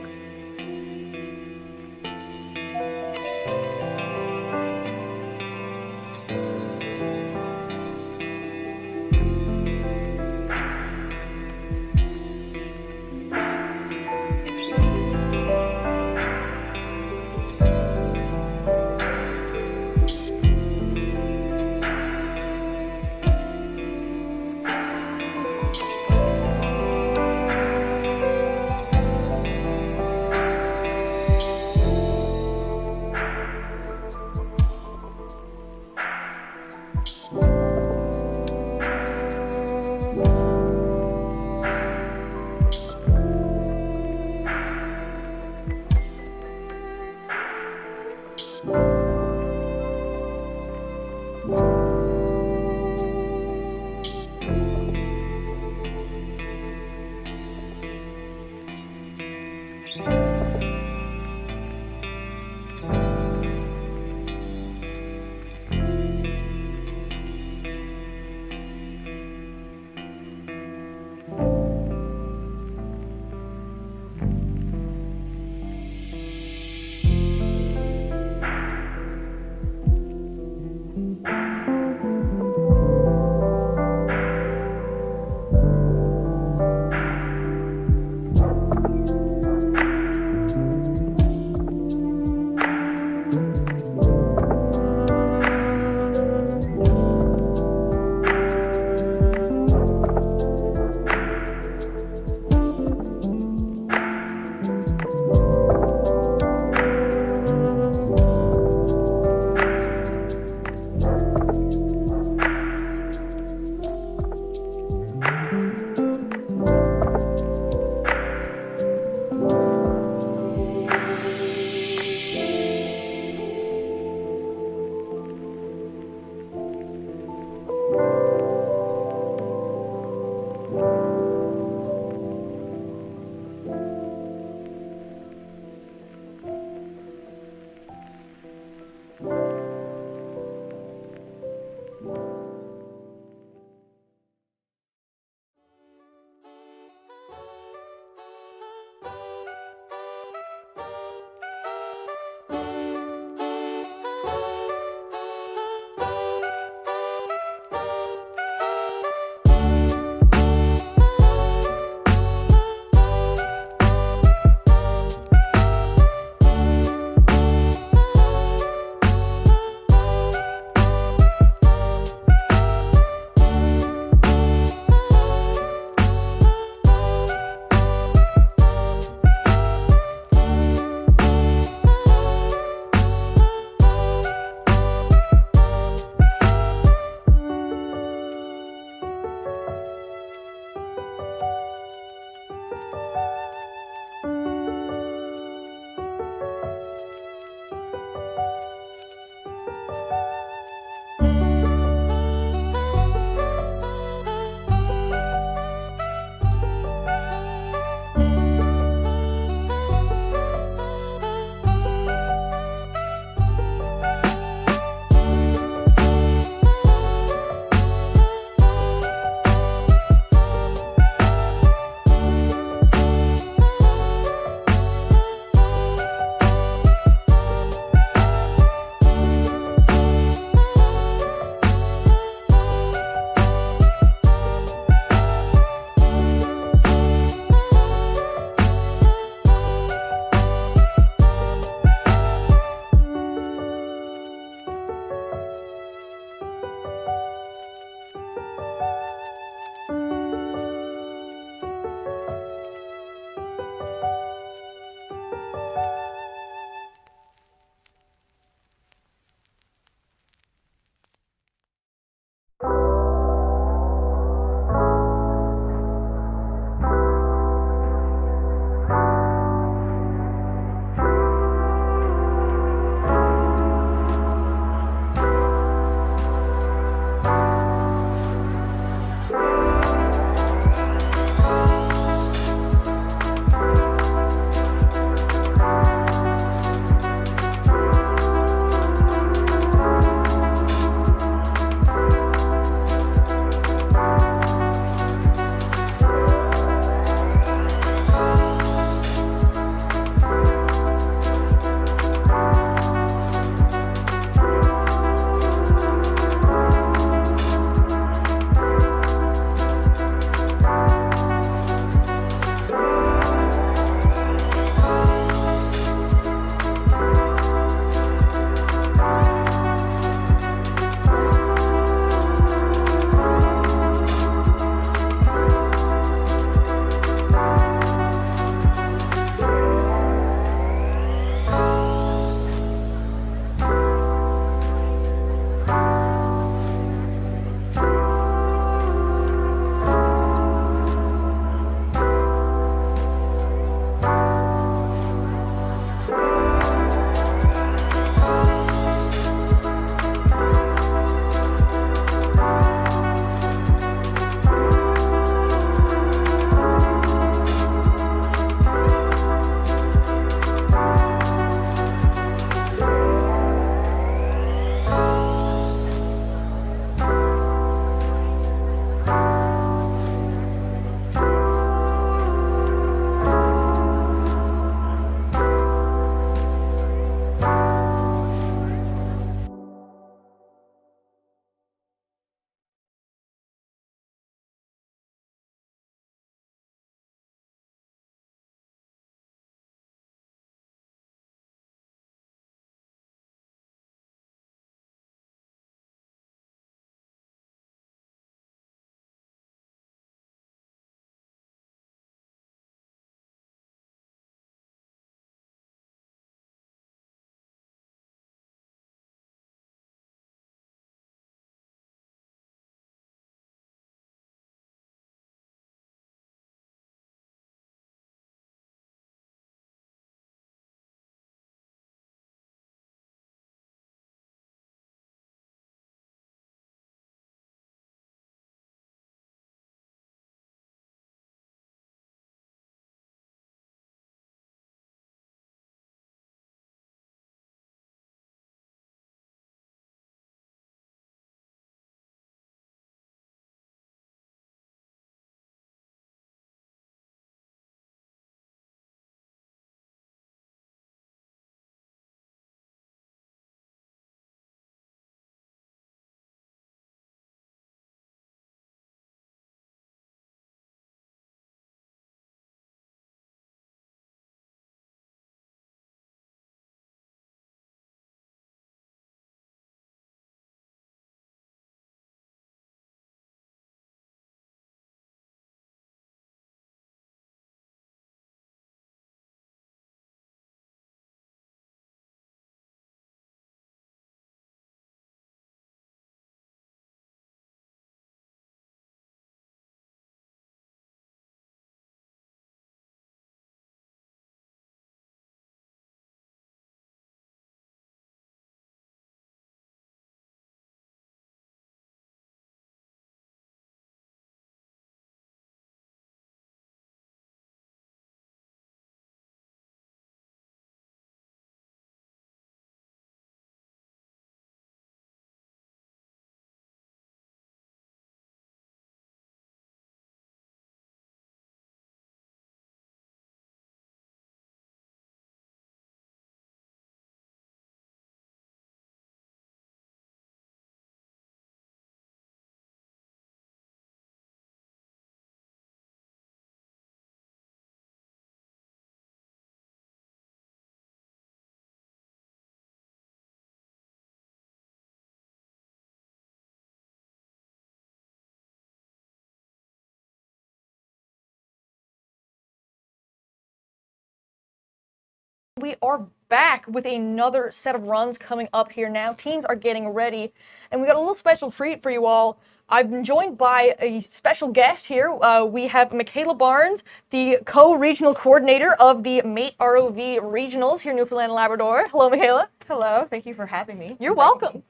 We are back with another set of runs coming up here now. Teams are getting ready, and we got a little special treat for you all. I've been joined by a special guest here. We have Michaela Barnes, the co-regional coordinator of the Mate ROV Regionals here in Newfoundland and Labrador. Hello, Michaela. Hello, thank you for having me. You're welcome.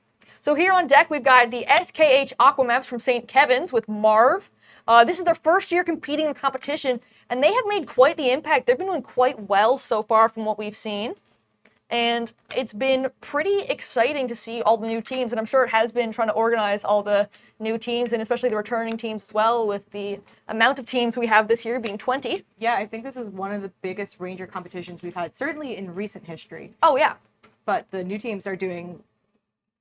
So here on deck, we've got the SKH Aquamaps from St. Kevin's with Marv. This is their first year competing in the competition, and they have made quite the impact. They've been doing quite well so far from what we've seen. And it's been pretty exciting to see all the new teams, and I'm sure it has been trying to organize all the new teams, and especially the returning teams as well, with the amount of teams we have this year being 20. Yeah, I think this is one of the biggest ranger competitions we've had, certainly in recent history. Oh, yeah. But the new teams are doing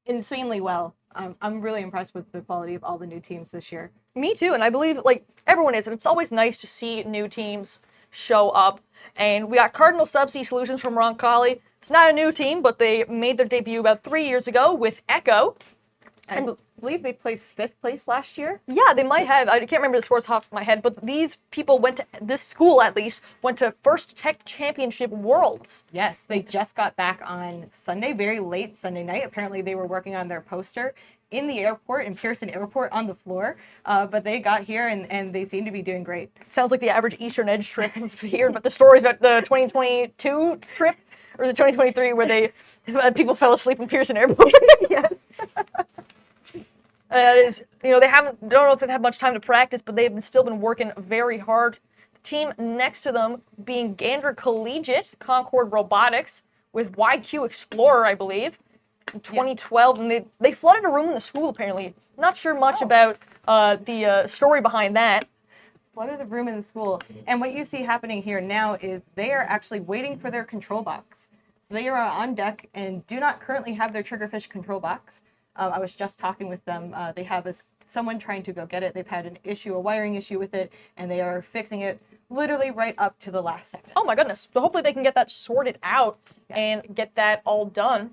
insanely well. I'm really impressed with the quality of all the new teams this year. Me too, and I believe like everyone is, and it's always nice to see new teams show up. And we got Cardinal Subsea Solutions from Roncalli. It's not a new team, but they made their debut about 3 years ago with Echo. I believe they placed 5th place last year. Yeah, they might have. I can't remember the scores off my head, but these people went to, this school at least, went to First Tech Championship Worlds. Yes, they just got back on Sunday, very late Sunday night. Apparently they were working on their poster in the airport, in Pearson Airport, on the floor. But they got here and they seem to be doing great. Sounds like the average Eastern Edge trip here, but the stories about the 2022 trip, or the 2023, where they people fell asleep in Pearson Airport. Yes. Is, you know, they don't know if they've had much time to practice, but they've still been working very hard. The team next to them being Gander Collegiate, Concord Robotics, with YQ Explorer, I believe, in 2012, and they flooded a room in the school, apparently. Not sure much about the story behind that. Flooded the room in the school. And what you see happening here now is they are actually waiting for their control box. So they are on deck and do not currently have their triggerfish control box. I was just talking with them. They have someone trying to go get it. They've had a wiring issue with it, and they are fixing it literally right up to the last second. Oh my goodness. So hopefully they can get that sorted out and get that all done.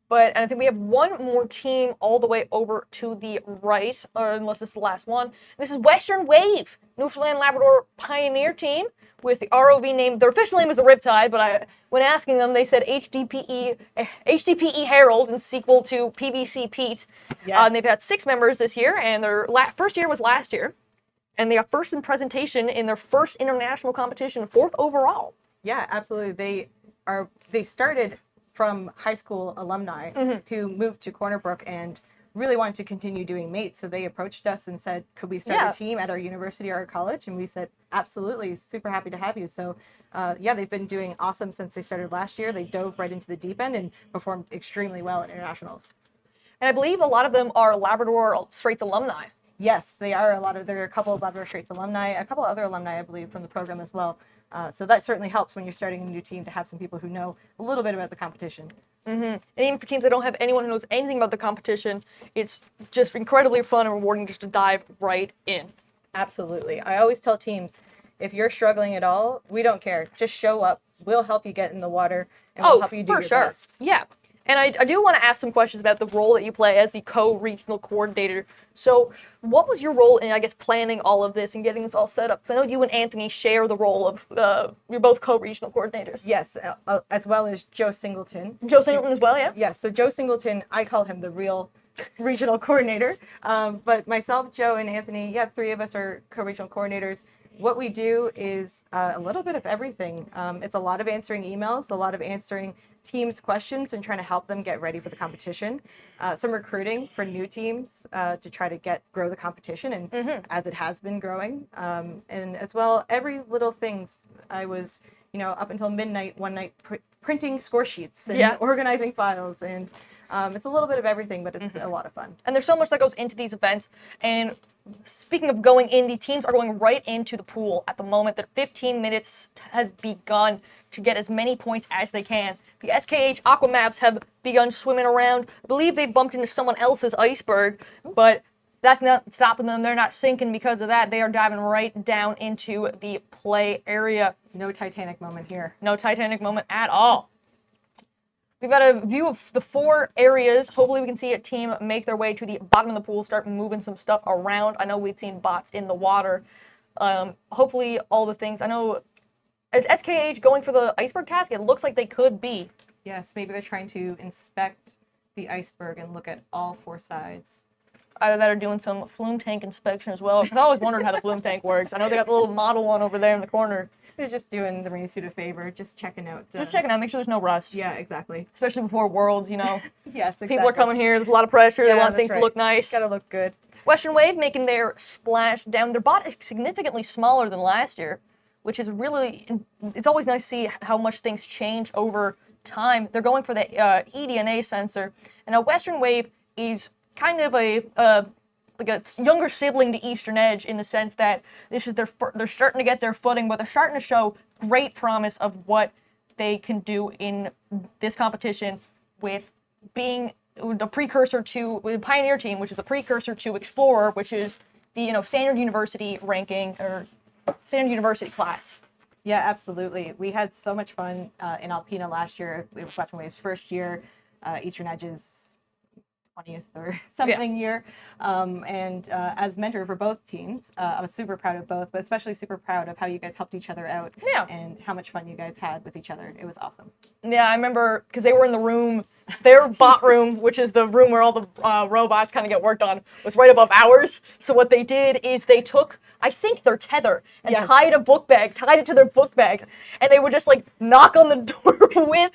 But I think we have one more team all the way over to the right, or unless this is the last one. This is Western Wave, Newfoundland Labrador Pioneer Team, with the ROV name. Their official name is the Riptide, but when asking them, they said HDPE Herald in sequel to PVC Pete. Yes. And they've had 6 members this year, and their first year was last year. And they got first in presentation in their first international competition, 4th overall. Yeah, absolutely. They started from high school alumni who moved to Corner Brook and really wanted to continue doing mates. So they approached us and said, could we start a team at our university or our college? And we said, absolutely, super happy to have you. So yeah, they've been doing awesome since they started last year. They dove right into the deep end and performed extremely well at internationals. And I believe a lot of them are Labrador Straits alumni. Yes, they are. There are a couple of Labrador Straits alumni, a couple of other alumni, I believe, from the program as well. So that certainly helps when you're starting a new team to have some people who know a little bit about the competition. And even for teams that don't have anyone who knows anything about the competition, it's just incredibly fun and rewarding just to dive right in. Absolutely. I always tell teams, if you're struggling at all, we don't care. Just show up. We'll help you get in the water, and we'll help you do your best. Yeah. And I do want to ask some questions about the role that you play as the co-regional coordinator. So what was your role in, I guess, planning all of this and getting this all set up? Because I know you and Anthony share the role of, you're both co-regional coordinators. Yes, as well as Joe Singleton. Joe Singleton as well, yeah? Yeah, so Joe Singleton, I call him the real regional coordinator. But myself, Joe, and Anthony, 3 of us are co-regional coordinators. What we do is a little bit of everything. It's a lot of answering emails, a lot of answering teams' questions and trying to help them get ready for the competition. Some recruiting for new teams to try to grow the competition, and as it has been growing. And as well, every little things. I was, up until midnight one night printing score sheets and organizing files, and it's a little bit of everything, but it's a lot of fun. And there's so much that goes into these events. And speaking of going in, the teams are going right into the pool at the moment. That 15 minutes has begun to get as many points as they can. The SKH Aquamaps have begun swimming around. I believe they bumped into someone else's iceberg, but that's not stopping them. They're not sinking because of that. They are diving right down into the play area. No Titanic moment here. No Titanic moment at all. We've got a view of the 4 areas. Hopefully we can see a team make their way to the bottom of the pool, start moving some stuff around. I know we've seen bots in the water. Hopefully all the things. I know Is SKH going for the iceberg task? It looks like they could be. Yes, maybe they're trying to inspect the iceberg and look at all 4 sides. Either that or doing some flume tank inspection as well. 'Cause I always wondered how the flume tank works. I know they got the little model one over there in the corner. They're just doing the marine suit a favor, just checking out. Just checking out, make sure there's no rust. Yeah, exactly. Especially before Worlds, you know. Yes, exactly. People are coming here, there's a lot of pressure, they want things to look nice. Gotta look good. Western Wave making their splash down. Their bot is significantly smaller than last year, which is really, it's always nice to see how much things change over time. They're going for the eDNA sensor, and now Western Wave is kind of like a younger sibling to Eastern Edge in the sense that this is they're starting to get their footing, but they're starting to show great promise of what they can do in this competition with being the precursor to the Pioneer team, which is the precursor to Explorer, which is the standard university ranking or standard university class. Yeah, absolutely. We had so much fun in Alpena last year. It was Western Wave's first year, Eastern Edge's 20th or something year. And as mentor for both teams, I was super proud of both, but especially super proud of how you guys helped each other out and how much fun you guys had with each other. It was awesome. Yeah, I remember because they were in the room, their bot room, which is the room where all the robots kind of get worked on, was right above ours. So what they did is they took, I think, their tether and tied it to their book bag, and they would just like knock on the door with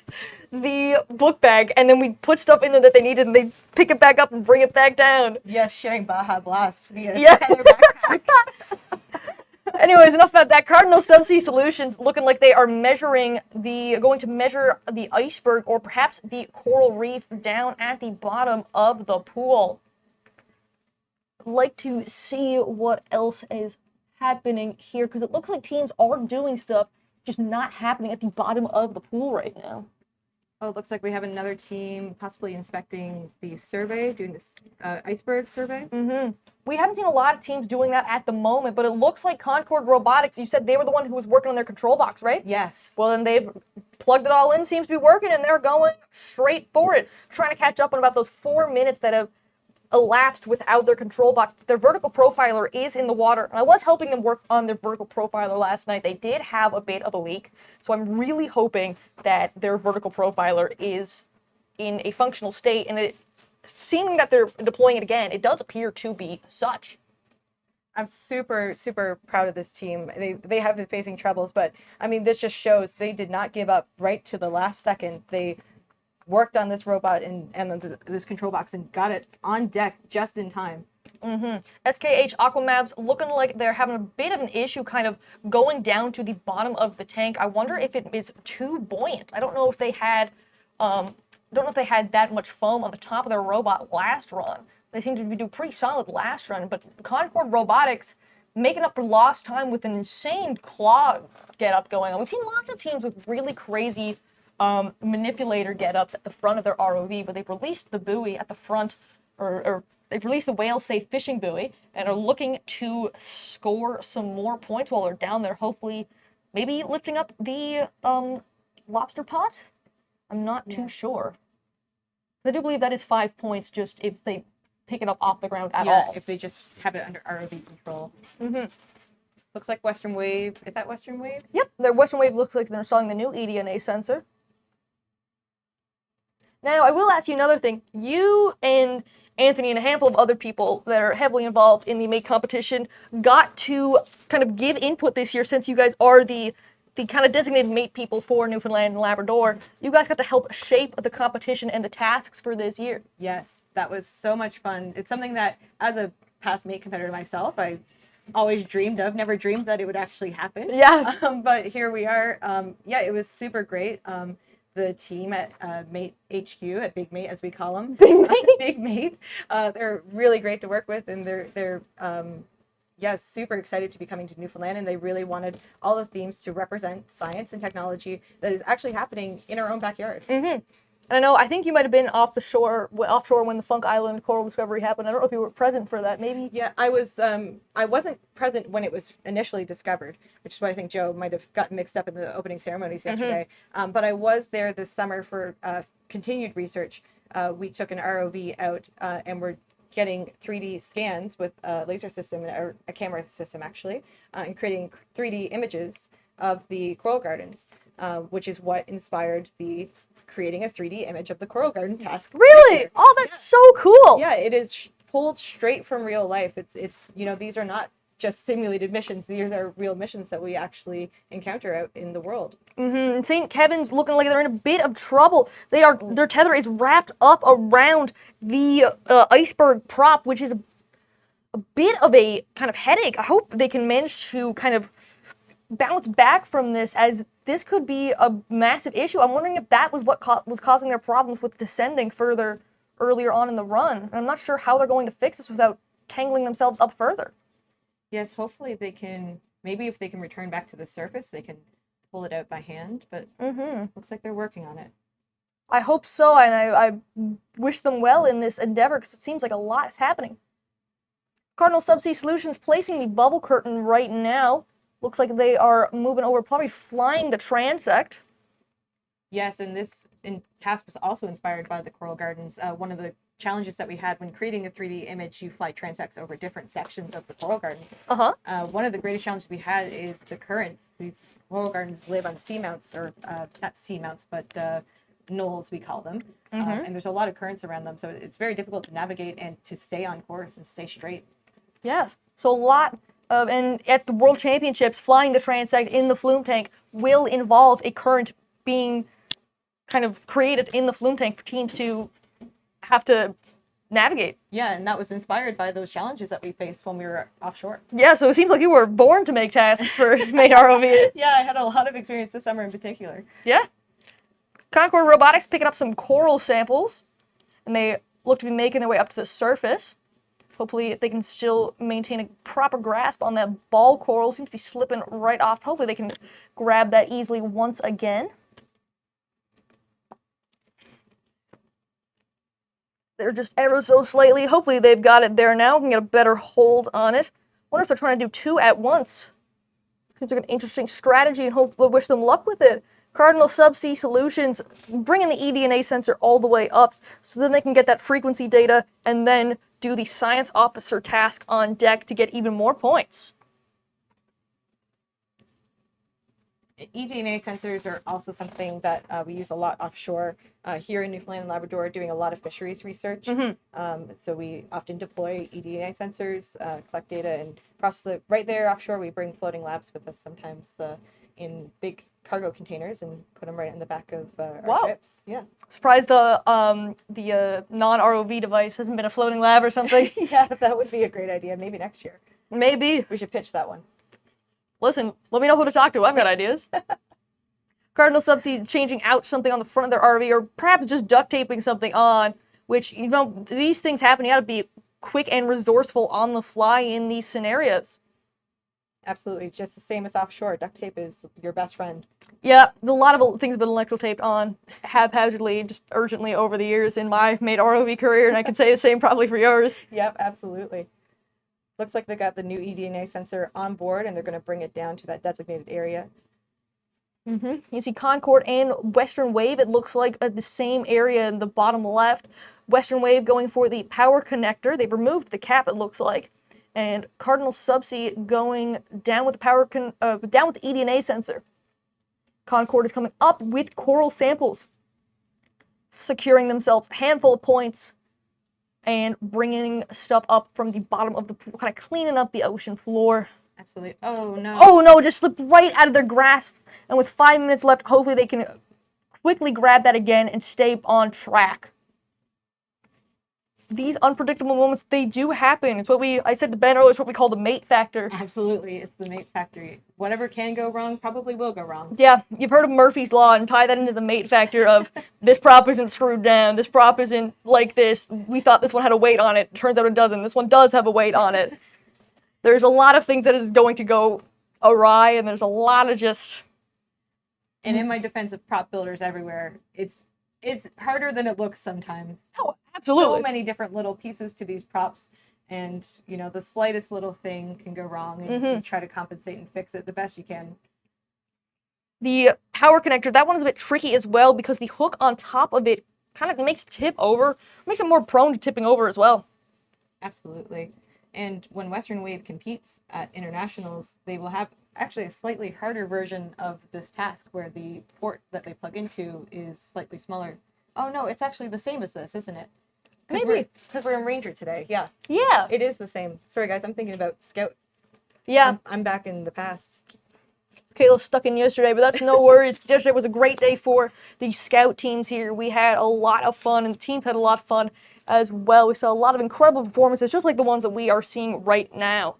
the book bag, and then we put stuff in there that they needed, and they pick it back up and bring it back down. Yes, sharing Baja Blast via tether backpack. Anyways, enough about that. Cardinal Subsea Solutions looking like they are going to measure the iceberg or perhaps the coral reef down at the bottom of the pool. I'd like to see what else is happening here because it looks like teams are doing stuff, just not happening at the bottom of the pool right now. Oh, it looks like we have another team possibly inspecting the survey, doing this iceberg survey. Mm-hmm. We haven't seen a lot of teams doing that at the moment, but it looks like Concord Robotics, you said they were the one who was working on their control box, right? Yes. Well, then they've plugged it all in, seems to be working, and they're going straight for it, trying to catch up on about those 4 minutes that have elapsed without their control box. Their vertical profiler is in the water, and I was helping them work on their vertical profiler last night. They did have a bit of a leak, so I'm really hoping that their vertical profiler is in a functional state, and it seeming that they're deploying it again, it does appear to be such. I'm super, super proud of this team. They have been facing troubles, but I mean, this just shows they did not give up right to the last second. They worked on this robot and this control box and got it on deck just in time. Mm-hmm. SKH Aquamabs looking like they're having a bit of an issue kind of going down to the bottom of the tank. I wonder if it is too buoyant. I don't know if they had that much foam on the top of their robot last run. They seem to do pretty solid last run, but Concord Robotics making up for lost time with an insane claw get-up going on. We've seen lots of teams with really crazy manipulator get-ups at the front of their ROV, but they've released the buoy at the front, or they've released the whale-safe fishing buoy, and are looking to score some more points while they're down there, hopefully maybe lifting up the lobster pot? I'm not too sure. I do believe that is 5 points just if they pick it up off the ground at all. If they just have it under ROV control. Mm-hmm. Looks like Western Wave. Is that Western Wave? Yep, their Western Wave looks like they're installing the new eDNA sensor. Now, I will ask you another thing. You and Anthony and a handful of other people that are heavily involved in the mate competition got to kind of give input this year since you guys are the kind of designated mate people for Newfoundland and Labrador. You guys got to help shape the competition and the tasks for this year. Yes, that was so much fun. It's something that, as a past mate competitor myself, I always dreamed of. Never dreamed that it would actually happen. Yeah. But here we are. Yeah, it was super great. The team at Mate HQ, at Big Mate as we call them, Big Mate, they're really great to work with, and they're super excited to be coming to Newfoundland, and they really wanted all the themes to represent science and technology that is actually happening in our own backyard. Mm-hmm. And I think you might have been offshore when the Funk Island coral discovery happened. I don't know if you were present for that, maybe? Yeah, I was. I wasn't present when it was initially discovered, which is why I think Joe might have gotten mixed up in the opening ceremonies yesterday. But I was there this summer for continued research. We took an ROV out and we're getting 3D scans with a laser system, or a camera system actually, and creating 3D images of the coral gardens, which is what inspired the creating a 3D image of the coral garden task. Really? Oh, that's so cool. Yeah, it is pulled straight from real life. It's these are not just simulated missions. These are real missions that we actually encounter out in the world. St. Kevin's looking like they're in a bit of trouble. Their tether is wrapped up around the iceberg prop, which is a bit of a kind of headache. I hope they can manage to kind of bounce back from this, as this could be a massive issue. I'm wondering if that was what was causing their problems with descending further earlier on in the run. And I'm not sure how they're going to fix this without tangling themselves up further. Yes, hopefully they can, maybe if they can return back to the surface, they can pull it out by hand, but looks like they're working on it. I hope so, and I wish them well in this endeavor, because it seems like a lot is happening. Cardinal Subsea Solutions placing the bubble curtain right now. Looks like they are moving over, probably flying the transect. Yes, and this task was also inspired by the coral gardens. One of the challenges that we had when creating a 3D image, you fly transects over different sections of the coral garden. One of the greatest challenges we had is the currents. These coral gardens live on seamounts, or not seamounts, but knolls, we call them. And there's a lot of currents around them, so it's very difficult to navigate and to stay on course and stay straight. Yes, so a lot of, and at the World Championships, flying the transect in the flume tank will involve a current being kind of created in the flume tank for teams to have to navigate. Yeah, and that was inspired by those challenges that we faced when we were offshore. Yeah, so it seems like you were born to make tasks for Made ROV. Yeah, I had a lot of experience this summer in particular. Yeah. Concord Robotics picking up some coral samples, and they look to be making their way up to the surface. Hopefully they can still maintain a proper grasp on that ball coral. Seems to be slipping right off. Hopefully they can grab that easily once again. They're just ever so slightly. Hopefully they've got it there now. Can get a better hold on it. Wonder if they're trying to do two at once. Seems like an interesting strategy, and hope we'll wish them luck with it. Cardinal Subsea Solutions bringing the eDNA sensor all the way up so then they can get that frequency data and then do the science officer task on deck to get even more points. eDNA sensors are also something that we use a lot offshore here in Newfoundland and Labrador, doing a lot of fisheries research. So we often deploy eDNA sensors, collect data, and process it right there offshore. We bring floating labs with us sometimes in big cargo containers and put them right in the back of our ships. Yeah. Surprised the non-ROV device hasn't been a floating lab or something. Yeah, that would be a great idea. Maybe next year. Maybe. We should pitch that one. Listen, let me know who to talk to. I've got ideas. Cardinal Subsea changing out something on the front of their RV, or perhaps just duct taping something on, which, you know, these things happen. You gotta be quick and resourceful on the fly in these scenarios. Absolutely. Just the same as offshore. Duct tape is your best friend. Yeah, a lot of things have been electro-taped on haphazardly, just urgently over the years in my Made ROV career, and I can say the same probably for yours. Yep, absolutely. Looks like they got the new eDNA sensor on board, and they're going to bring it down to that designated area. You see Concord and Western Wave, it looks like, at the same area in the bottom left. Western Wave going for the power connector. They've removed the cap, it looks like. And Cardinal Subsea going down with the down with the eDNA sensor. Concord is coming up with coral samples, securing themselves a handful of points and bringing stuff up from the bottom of the pool, kind of cleaning up the ocean floor. Absolutely. Oh, no. Oh, no, just slipped right out of their grasp. And with 5 minutes left, hopefully they can quickly grab that again and stay on track. These unpredictable moments, they do happen. It's what I said to Ben earlier, it's what we call the mate factor. Absolutely, it's the mate factor. Whatever can go wrong probably will go wrong. Yeah, you've heard of Murphy's Law, and tie that into the mate factor of this prop isn't screwed down, this prop isn't like this, we thought this one had a weight on it, turns out it doesn't, this one does have a weight on it. There's a lot of things that is going to go awry, and there's a lot of just... And in my defense of prop builders everywhere, it's harder than it looks sometimes. Oh, absolutely. So many different little pieces to these props, and you know, the slightest little thing can go wrong, and you try to compensate and fix it the best you can. The power connector, that one's a bit tricky as well, because the hook on top of it kind of makes it tip over, makes it more prone to tipping over as well. Absolutely. And when Western Wave competes at internationals, they will have actually a slightly harder version of this task where the port that they plug into is slightly smaller. Oh no, it's actually the same as this, isn't it? Maybe. Because we're in Ranger today. Yeah. Yeah. It is the same. Sorry guys, I'm thinking about Scout. Yeah. I'm back in the past. Kayla's stuck in yesterday, but that's no worries. Yesterday was a great day for the scout teams here. We had a lot of fun, and the teams had a lot of fun as well. We saw a lot of incredible performances, just like the ones that we are seeing right now.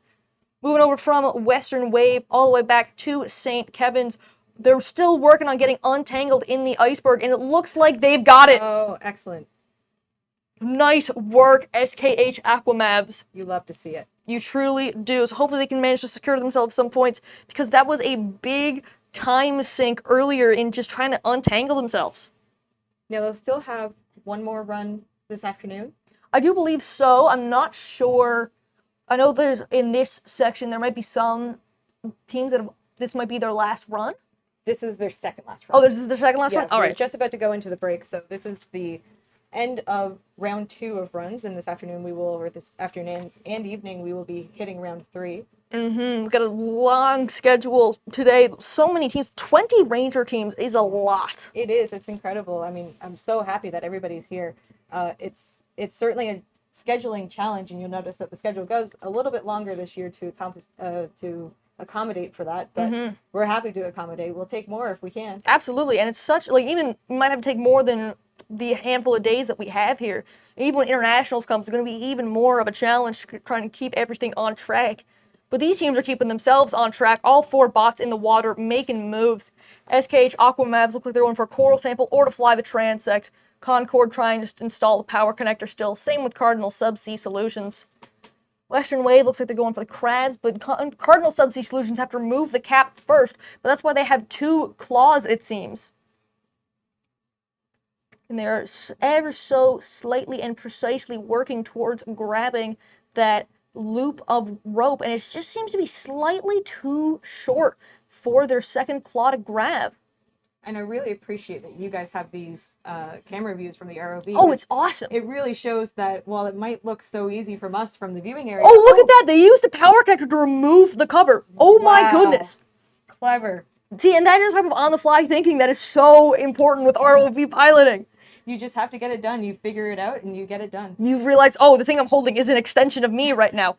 Moving over from Western Wave all the way back to St. Kevin's. They're still working on getting untangled in the iceberg, and it looks like they've got it. Oh, excellent. Nice work, SKH Aquamavs. You love to see it. You truly do. So hopefully they can manage to secure themselves some points, because that was a big time sink earlier in just trying to untangle themselves. Now they'll still have one more run this afternoon? I do believe so. I'm not sure. I know there's, in this section, there might be some teams that this might be their last run. This is their second last run. Oh, this is their second last run? All We're right. just about to go into the break, so this is the end of round 2 of runs, and this afternoon or this afternoon and evening, we will be hitting round 3. We've got a long schedule today. So many teams. 20 Ranger teams is a lot. It is. It's incredible. I mean, I'm so happy that everybody's here. It's certainly a scheduling challenge, and you'll notice that the schedule goes a little bit longer this year to accommodate for that, but we're happy to accommodate. We'll take more if we can. Absolutely, and it's such, like, even, we might have to take more than the handful of days that we have here. And even when internationals comes, it's going to be even more of a challenge trying to keep everything on track. But these teams are keeping themselves on track. All 4 bots in the water making moves. SKH Aquamavs look like they're going for a coral sample or to fly the transect. Concord trying to install the power connector still. Same with Cardinal Subsea Solutions. Western Wave looks like they're going for the crabs, but Cardinal Subsea Solutions have to remove the cap first. But that's why they have 2 claws, it seems. And they're ever so slightly and precisely working towards grabbing that loop of rope, and it just seems to be slightly too short for their second claw to grab. And I really appreciate that you guys have these camera views from the ROV. Oh, it's awesome. It really shows that while it might look so easy from us from the viewing area. Oh, look at that. They used the power connector to remove the cover. Oh my goodness. Clever. See, and that is type of on-the-fly thinking that is so important with ROV piloting. You just have to get it done. You figure it out and you get it done. You realize, oh, the thing I'm holding is an extension of me right now.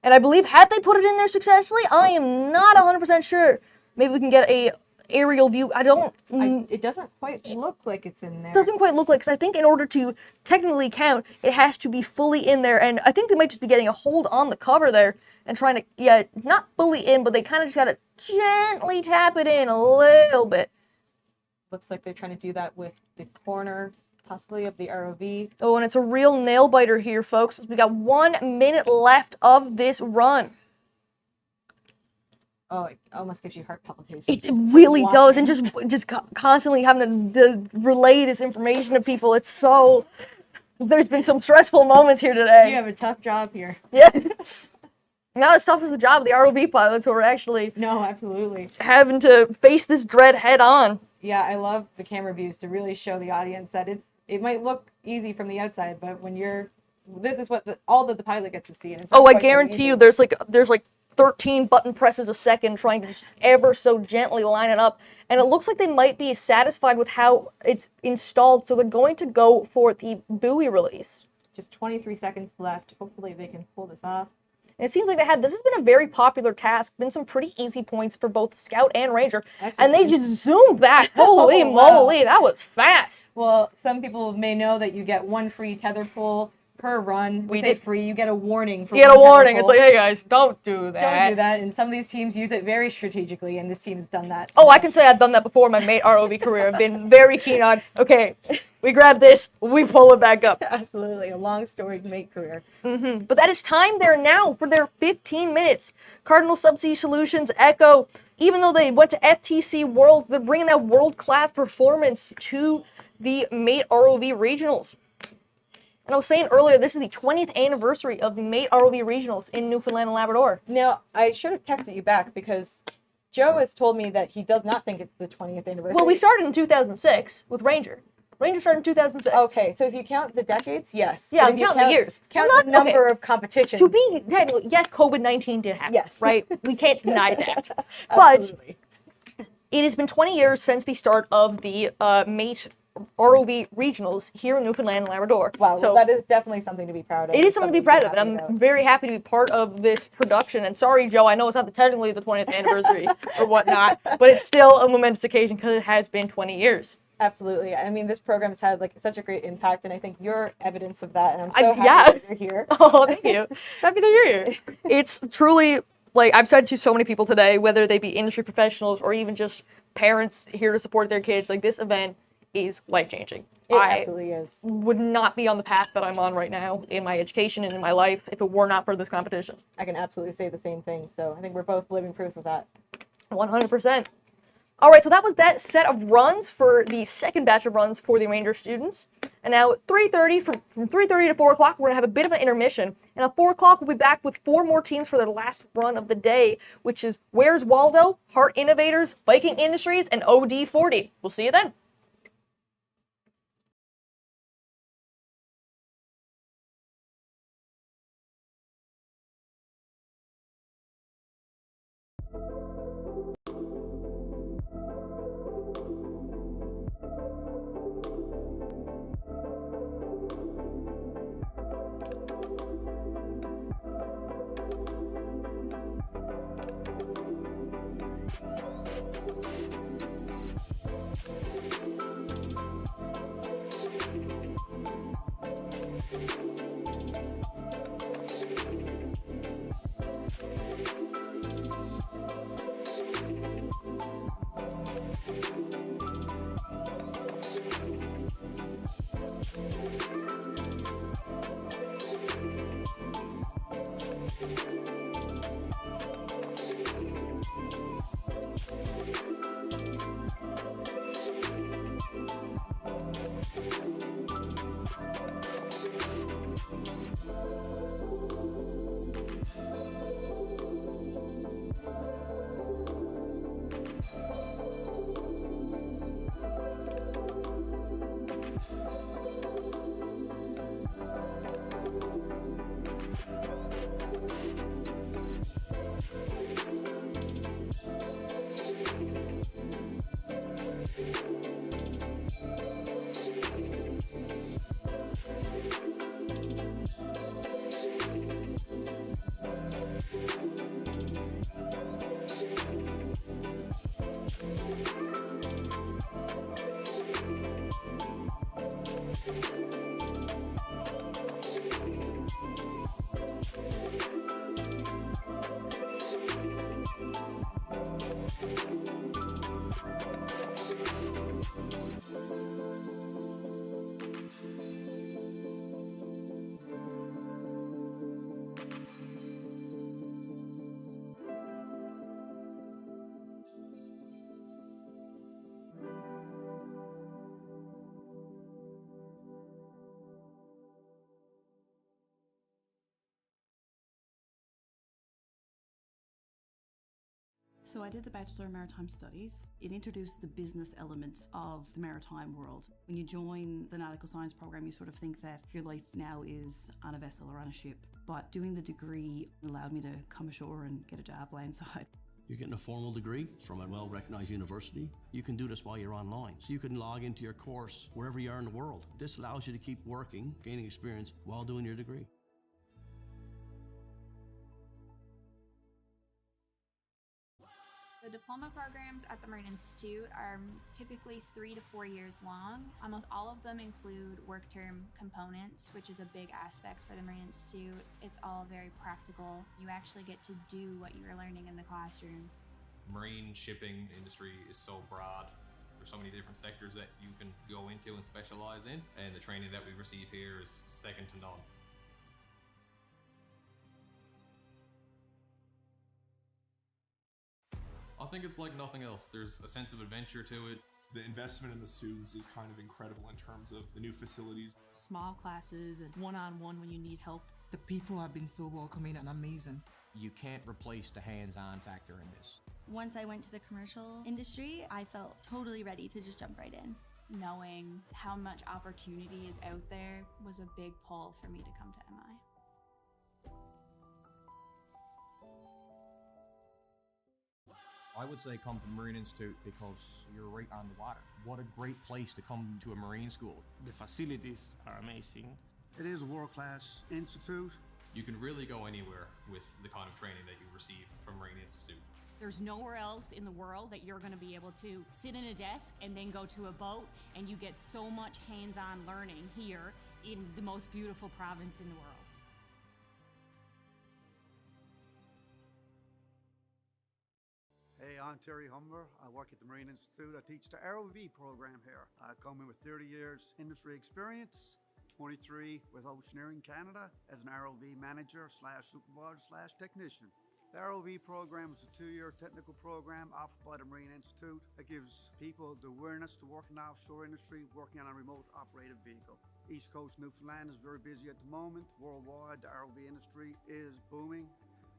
And I believe, had they put it in there successfully, I am not 100% sure. Maybe we can get a aerial view. It doesn't quite look like it's in there. It doesn't quite look like, because I think in order to technically count, it has to be fully in there. And I think they might just be getting a hold on the cover there and trying to, not fully in, but they kind of just got to gently tap it in a little bit. Looks like they're trying to do that with the corner, possibly, of the ROV. Oh, and it's a real nail biter here, folks. We got 1 minute left of this run. Oh, it almost gives you heart palpitations. It really does, and just constantly having to relay this information to people. It's so... There's been some stressful moments here today. You have a tough job here. Yeah. Not as tough as the job of the ROV pilots who are actually... No, absolutely. Having to face this dread head on. Yeah, I love the camera views to really show the audience that it might look easy from the outside, but when this is what all that the pilot gets to see. And it's I guarantee you there's like 13 button presses a second trying to just ever so gently line it up. And it looks like they might be satisfied with how it's installed, so they're going to go for the buoy release. Just 23 seconds left. Hopefully they can pull this off. And it seems like this has been a very popular task, been some pretty easy points for both Scout and Ranger. Excellent. And they just zoomed back. Holy moly, that was fast. Well, some people may know that you get 1 free tether pull per run. We say free, you get a warning. You get a warning. It's like, hey guys, don't do that. Don't do that. And some of these teams use it very strategically, and this team has done that. Oh, I can say I've done that before in my mate ROV career. I've been very keen on, okay, we grab this, we pull it back up. Absolutely, a long storied mate career. But that is time there now for their 15 minutes. Cardinal Subsea Solutions, Echo, even though they went to FTC Worlds, they're bringing that world-class performance to the mate ROV regionals. And I was saying earlier, this is the 20th anniversary of the mate ROV regionals in Newfoundland and Labrador. Now, I should have texted you back because Joe has told me that he does not think it's the 20th anniversary. Well, we started in 2006 with Ranger. Ranger started in 2006. Okay, so if you count the decades, yes. Yeah, But I'm if you counting the years. Count Well, the not- number okay. of competitions. To be technically, yes, COVID-19 did happen. Yes. Right? We can't deny that. But Absolutely. it has been 20 years since the start of the MATE ROV regionals here in Newfoundland and Labrador. Wow, So well, that is definitely something to be proud of. it is something to be proud of, and happy I'm about. very happy to be part of this production. And sorry, Joe, I know it's not technically the 20th anniversary or whatnot, but it's still a momentous occasion because it has been 20 years. Absolutely. I mean, this program has had like such a great impact, and I think you're evidence of that. And I'm so happy yeah. that you're here. Oh, thank you. Happy that you're here. It's truly, like I've said to so many people today, whether they be industry professionals or even just parents here to support their kids, like this event is life-changing. It absolutely is. Would not be on the path that I'm on right now in my education and in my life if it were not for this competition. I can absolutely say the same thing. So I think we're both living proof of that. 100%. All right, so that was that set of runs for the second batch of runs for the Ranger students. And now at 3:30, from 3:30 to 4 o'clock, we're going to have a bit of an intermission. And at 4 o'clock, we'll be back with 4 more teams for their last run of the day, which is Where's Waldo, Heart Innovators, Viking Industries, and OD40. We'll see you then. So I did the Bachelor of Maritime Studies. It introduced the business element of the maritime world. When you join the nautical science program, you sort of think that your life now is on a vessel or on a ship. But doing the degree allowed me to come ashore and get a job landside. You're getting a formal degree from a well-recognized university. You can do this while you're online. So you can log into your course wherever you are in the world. This allows you to keep working, gaining experience while doing your degree. The diploma programs at the Marine Institute are typically 3 to 4 years long. Almost all of them include work term components, which is a big aspect for the Marine Institute. It's all very practical. You actually get to do what you were learning in the classroom. Marine shipping industry is so broad. There's so many different sectors that you can go into and specialize in, and the training that we receive here is second to none. I think it's like nothing else. There's a sense of adventure to it. The investment in the students is kind of incredible in terms of the new facilities. Small classes and one-on-one when you need help. The people have been so welcoming and amazing. You can't replace the hands-on factor in this. Once I went to the commercial industry, I felt totally ready to just jump right in. knowing how much opportunity is out there was a big pull for me to come to MI. I would say come to the Marine Institute because you're right on the water. What a great place to come to a Marine school. The facilities are amazing. It is a world-class institute. You can really go anywhere with the kind of training that you receive from Marine Institute. There's nowhere else in the world that you're going to be able to sit in a desk and then go to a boat, and you get so much hands-on learning here in the most beautiful province in the world. Hey, I'm Terry Humber. I work at the Marine Institute. I teach the ROV program here. I come in with 30 years industry experience, 23 with Oceaneering Canada as an ROV manager / supervisor / technician. The ROV program is a 2-year technical program offered by the Marine Institute that gives people the awareness to work in the offshore industry, working on a remote operated vehicle. East Coast Newfoundland is very busy at the moment. Worldwide, the ROV industry is booming.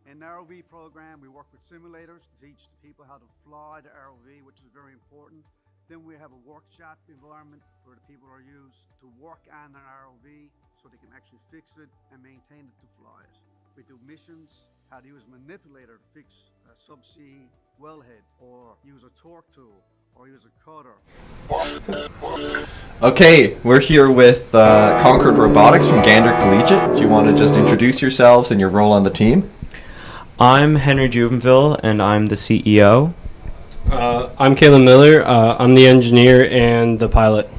In the ROV program, we work with simulators to teach the people how to fly the ROV, which is very important. Then we have a workshop environment where the people are used to work on an ROV so they can actually fix it and maintain it to fly it. We do missions, how to use a manipulator to fix a subsea wellhead, or use a torque tool, or use a cutter. Okay, we're here with Concord Robotics from Gander Collegiate. Do you want to just introduce yourselves and your role on the team? I'm Henry Jubenville, and I'm the CEO. I'm Caleb Miller. I'm the engineer and the pilot.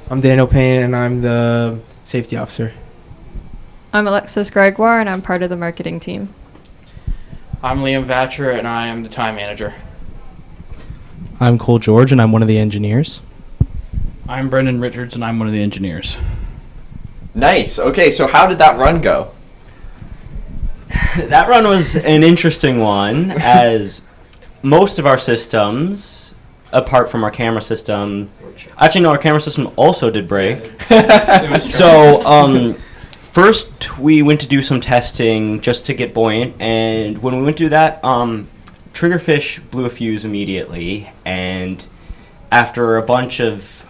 I'm Daniel Payne, and I'm the safety officer. I'm Alexis Gregoire, and I'm part of the marketing team. I'm Liam Vatcher, and I am the time manager. I'm Cole George, and I'm one of the engineers. I'm Brendan Richards, and I'm one of the engineers. Nice. Okay, so how did that run go? That run was an interesting one, as most of our systems, apart from our camera system, actually no, our camera system also did break. So first we went to do some testing just to get buoyant, and when we went to do that, triggerfish blew a fuse immediately, and after a bunch of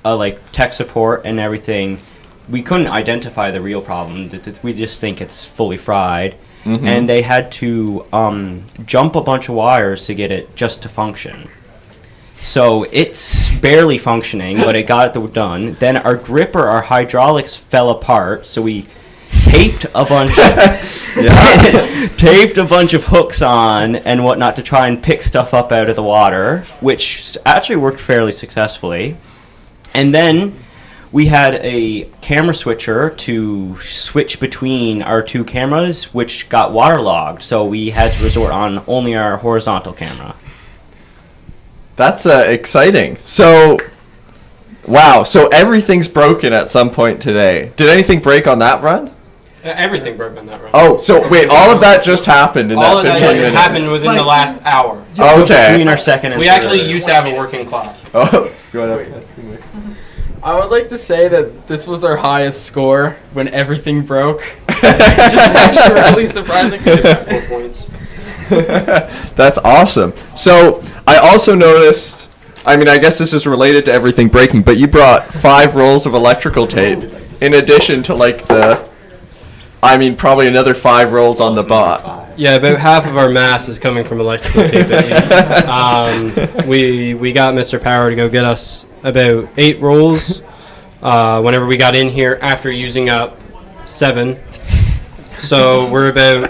like tech support and everything, we couldn't identify the real problem. We just think it's fully fried. Mm-hmm. And they had to jump a bunch of wires to get it just to function. So it's barely functioning, but it got it done. Then our gripper, our hydraulics fell apart, so we taped a bunch taped a bunch of hooks on and whatnot to try and pick stuff up out of the water, which actually worked fairly successfully. And then we had a camera switcher to switch between our two cameras, which got waterlogged, so we had to resort on only our horizontal camera. That's exciting. So, wow, so everything's broken at some point today. Did anything break on that run? Everything broke on that run. Oh, so wait, all of that just happened in all that 15 of that just minutes? happened within the last hour. Okay. Between our second and we third. actually used to have a working clock. Oh, go ahead. I would like to say that this was our highest score when everything broke. Just actually really surprising. 4 points. That's awesome. So I also noticed, I mean, I guess this is related to everything breaking, but you brought 5 rolls of electrical tape in addition to like probably another 5 rolls on the bot. Yeah, about half of our mass is coming from electrical tape at least. We got Mr. Power to go get us about 8 rolls whenever we got in here after using up 7. So we're about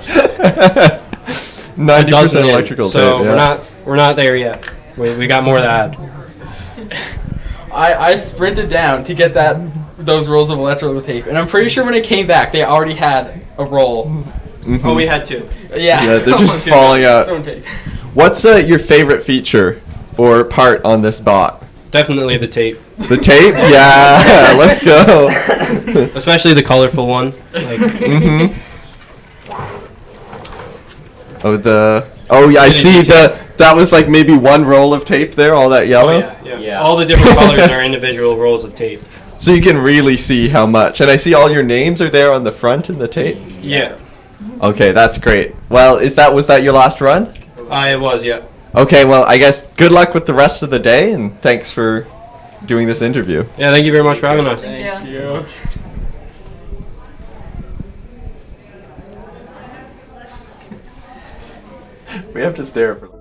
90% electrical so tape. Yeah. we're not there yet. We got more to add. I sprinted down to get those rolls of electrical tape, and I'm pretty sure when I came back, they already had a roll. Mm-hmm. Oh, we had 2. Yeah, they're just falling out. What's your favorite feature or part on this bot? Definitely the tape. The tape? Yeah, let's go. Especially the colorful one. Like. Mm-hmm. Oh yeah, I see that was like maybe 1 roll of tape there, all that yellow. Oh, yeah. All the different colors are individual rolls of tape. So you can really see how much. And I see all your names are there on the front in the tape. Yeah. Okay, that's great. Well, was that your last run? It was, yeah. Okay, well, I guess good luck with the rest of the day, and thanks for doing this interview. Yeah, thank you very much for having us. Thank you. We have to stare for.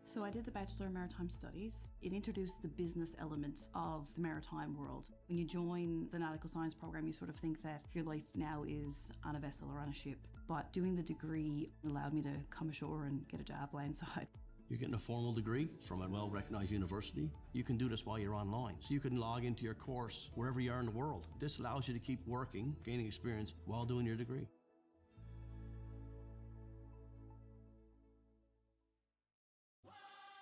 So I did the Bachelor of Maritime Studies. It introduced the business element of the maritime world. When you join the nautical science program, you sort of think that your life now is on a vessel or on a ship. But doing the degree allowed me to come ashore and get a job landside. You're getting a formal degree from a well-recognized university. You can do this while you're online. So you can log into your course wherever you are in the world. This allows you to keep working, gaining experience while doing your degree.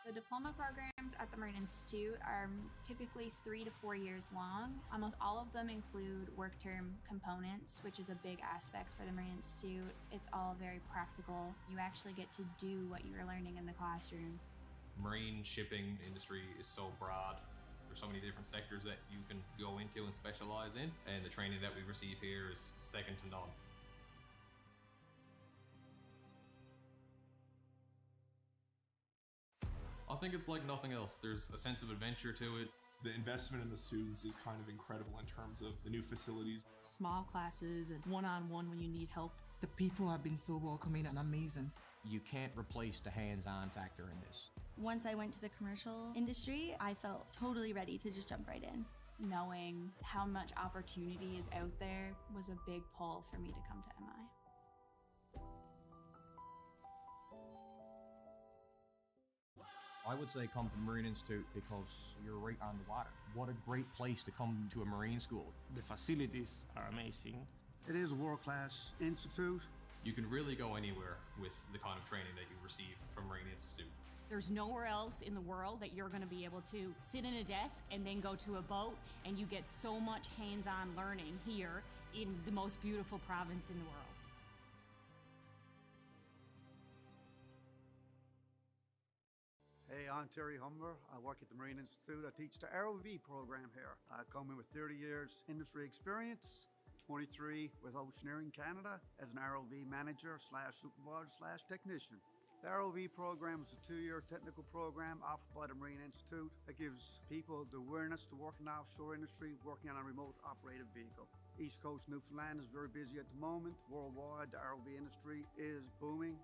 The diploma programs at the Marine Institute are typically 3 to 4 years long. Almost all of them include work term components, which is a big aspect for the Marine Institute. It's all very practical. You actually get to do what you were learning in the classroom. Marine shipping industry is so broad. There's so many different sectors that you can go into and specialize in, and the training that we receive here is second to none. I think it's like nothing else. There's a sense of adventure to it. The investment in the students is kind of incredible in terms of the new facilities. Small classes and one-on-one when you need help. The people have been so welcoming and amazing. You can't replace the hands-on factor in this. Once I went to the commercial industry, I felt totally ready to just jump right in. Knowing how much opportunity is out there was a big pull for me to come to MI. I would say come to the Marine Institute because you're right on the water. What a great place to come to a marine school. The facilities are amazing. It is a world-class institute. You can really go anywhere with the kind of training that you receive from Marine Institute. There's nowhere else in the world that you're going to be able to sit in a desk and then go to a boat, and you get so much hands-on learning here in the most beautiful province in the world. Hey, I'm Terry Humber. I work at the Marine Institute. I teach the ROV program here. I come in with 30 years industry experience, 23 with Oceaneering Canada as an ROV manager / supervisor / technician. The ROV program is a 2-year technical program offered by the Marine Institute that gives people the awareness to work in the offshore industry, working on a remote operated vehicle. East Coast Newfoundland is very busy at the moment. Worldwide, the ROV industry is booming.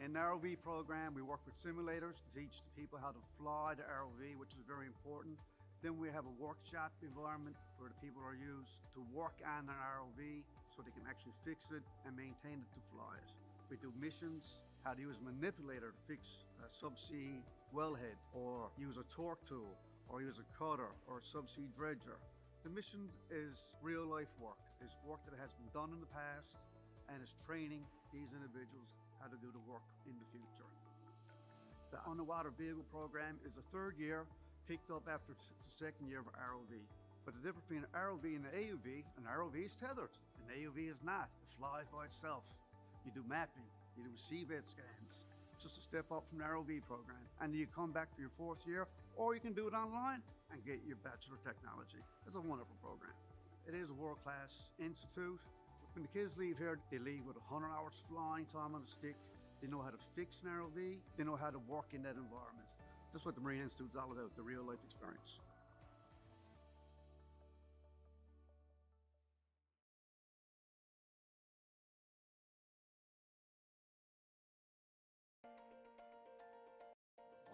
In the ROV program, we work with simulators to teach the people how to fly the ROV, which is very important. Then we have a workshop environment where the people are used to work on an ROV so they can actually fix it and maintain it to fly it. We do missions, how to use a manipulator to fix a subsea wellhead, or use a torque tool, or use a cutter or a subsea dredger. The mission is real life work. It's work that has been done in the past and is training these individuals how to do the work in the future. The underwater vehicle program is the third year, picked up after the second year of ROV. But the difference between an ROV and an AUV, an ROV is tethered, an AUV is not. It flies by itself. You do mapping, you do seabed scans. It's just a step up from the ROV program. And you come back for your fourth year, or you can do it online and get your Bachelor of Technology. It's a wonderful program. It is a world-class institute. When the kids leave here, they leave with 100 hours flying time on the stick. They know how to fix an ROV. They know how to work in that environment. That's what the Marine Institute is all about, the real life experience.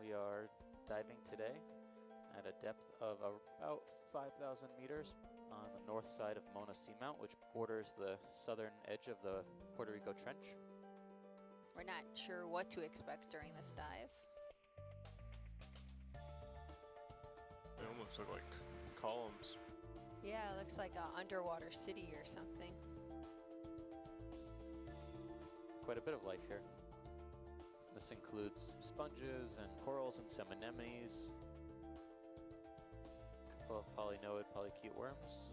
We are diving today at a depth of about 5,000 meters on the north side of Mona Seamount, which borders the southern edge of the Puerto Rico Trench. We're not sure what to expect during this dive. They almost look like columns. Yeah, it looks like an underwater city or something. Quite a bit of life here. This includes sponges and corals and some anemones, a couple of polynoid polychaete worms,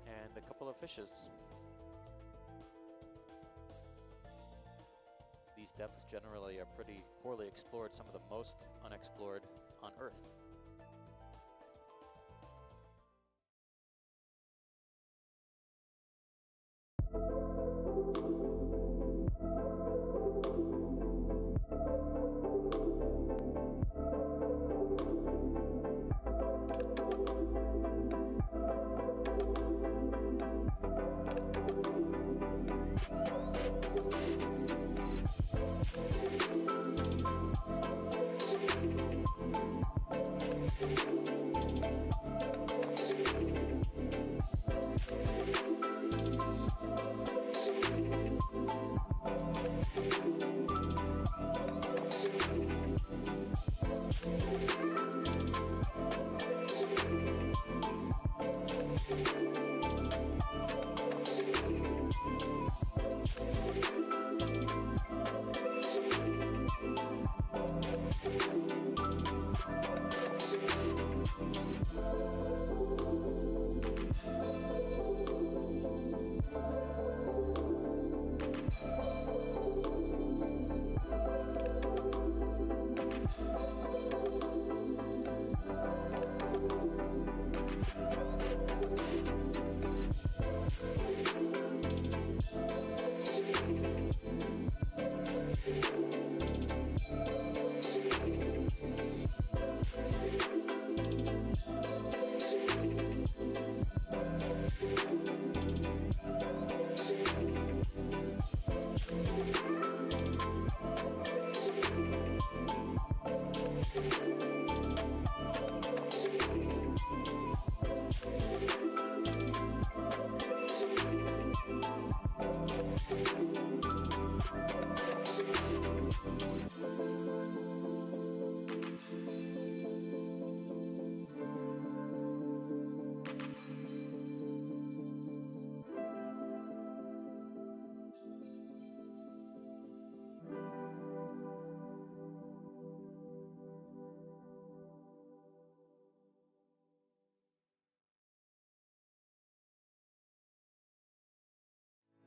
and a couple of fishes. These depths generally are pretty poorly explored, some of the most unexplored on Earth.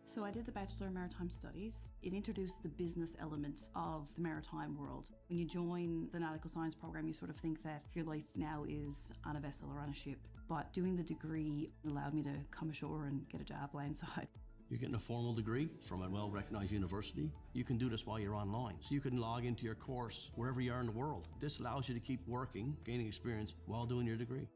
So I did the Bachelor of Maritime Studies. It introduced the business element of the maritime world. When you join the nautical science program, you sort of think that your life now is on a vessel or on a ship. But doing the degree allowed me to come ashore and get a job landside. You're getting a formal degree from a well-recognized university. You can do this while you're online. So you can log into your course wherever you are in the world. This allows you to keep working, gaining experience while doing your degree.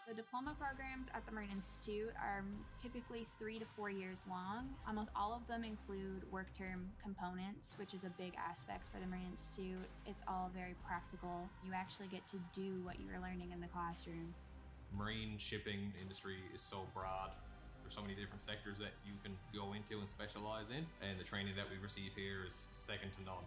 The diploma programs at the Marine Institute are typically 3 to 4 years long. Almost all of them include work term components, which is a big aspect for the Marine Institute. It's all very practical. You actually get to do what you're learning in the classroom. Marine shipping industry is so broad. There's so many different sectors that you can go into and specialize in, and the training that we receive here is second to none.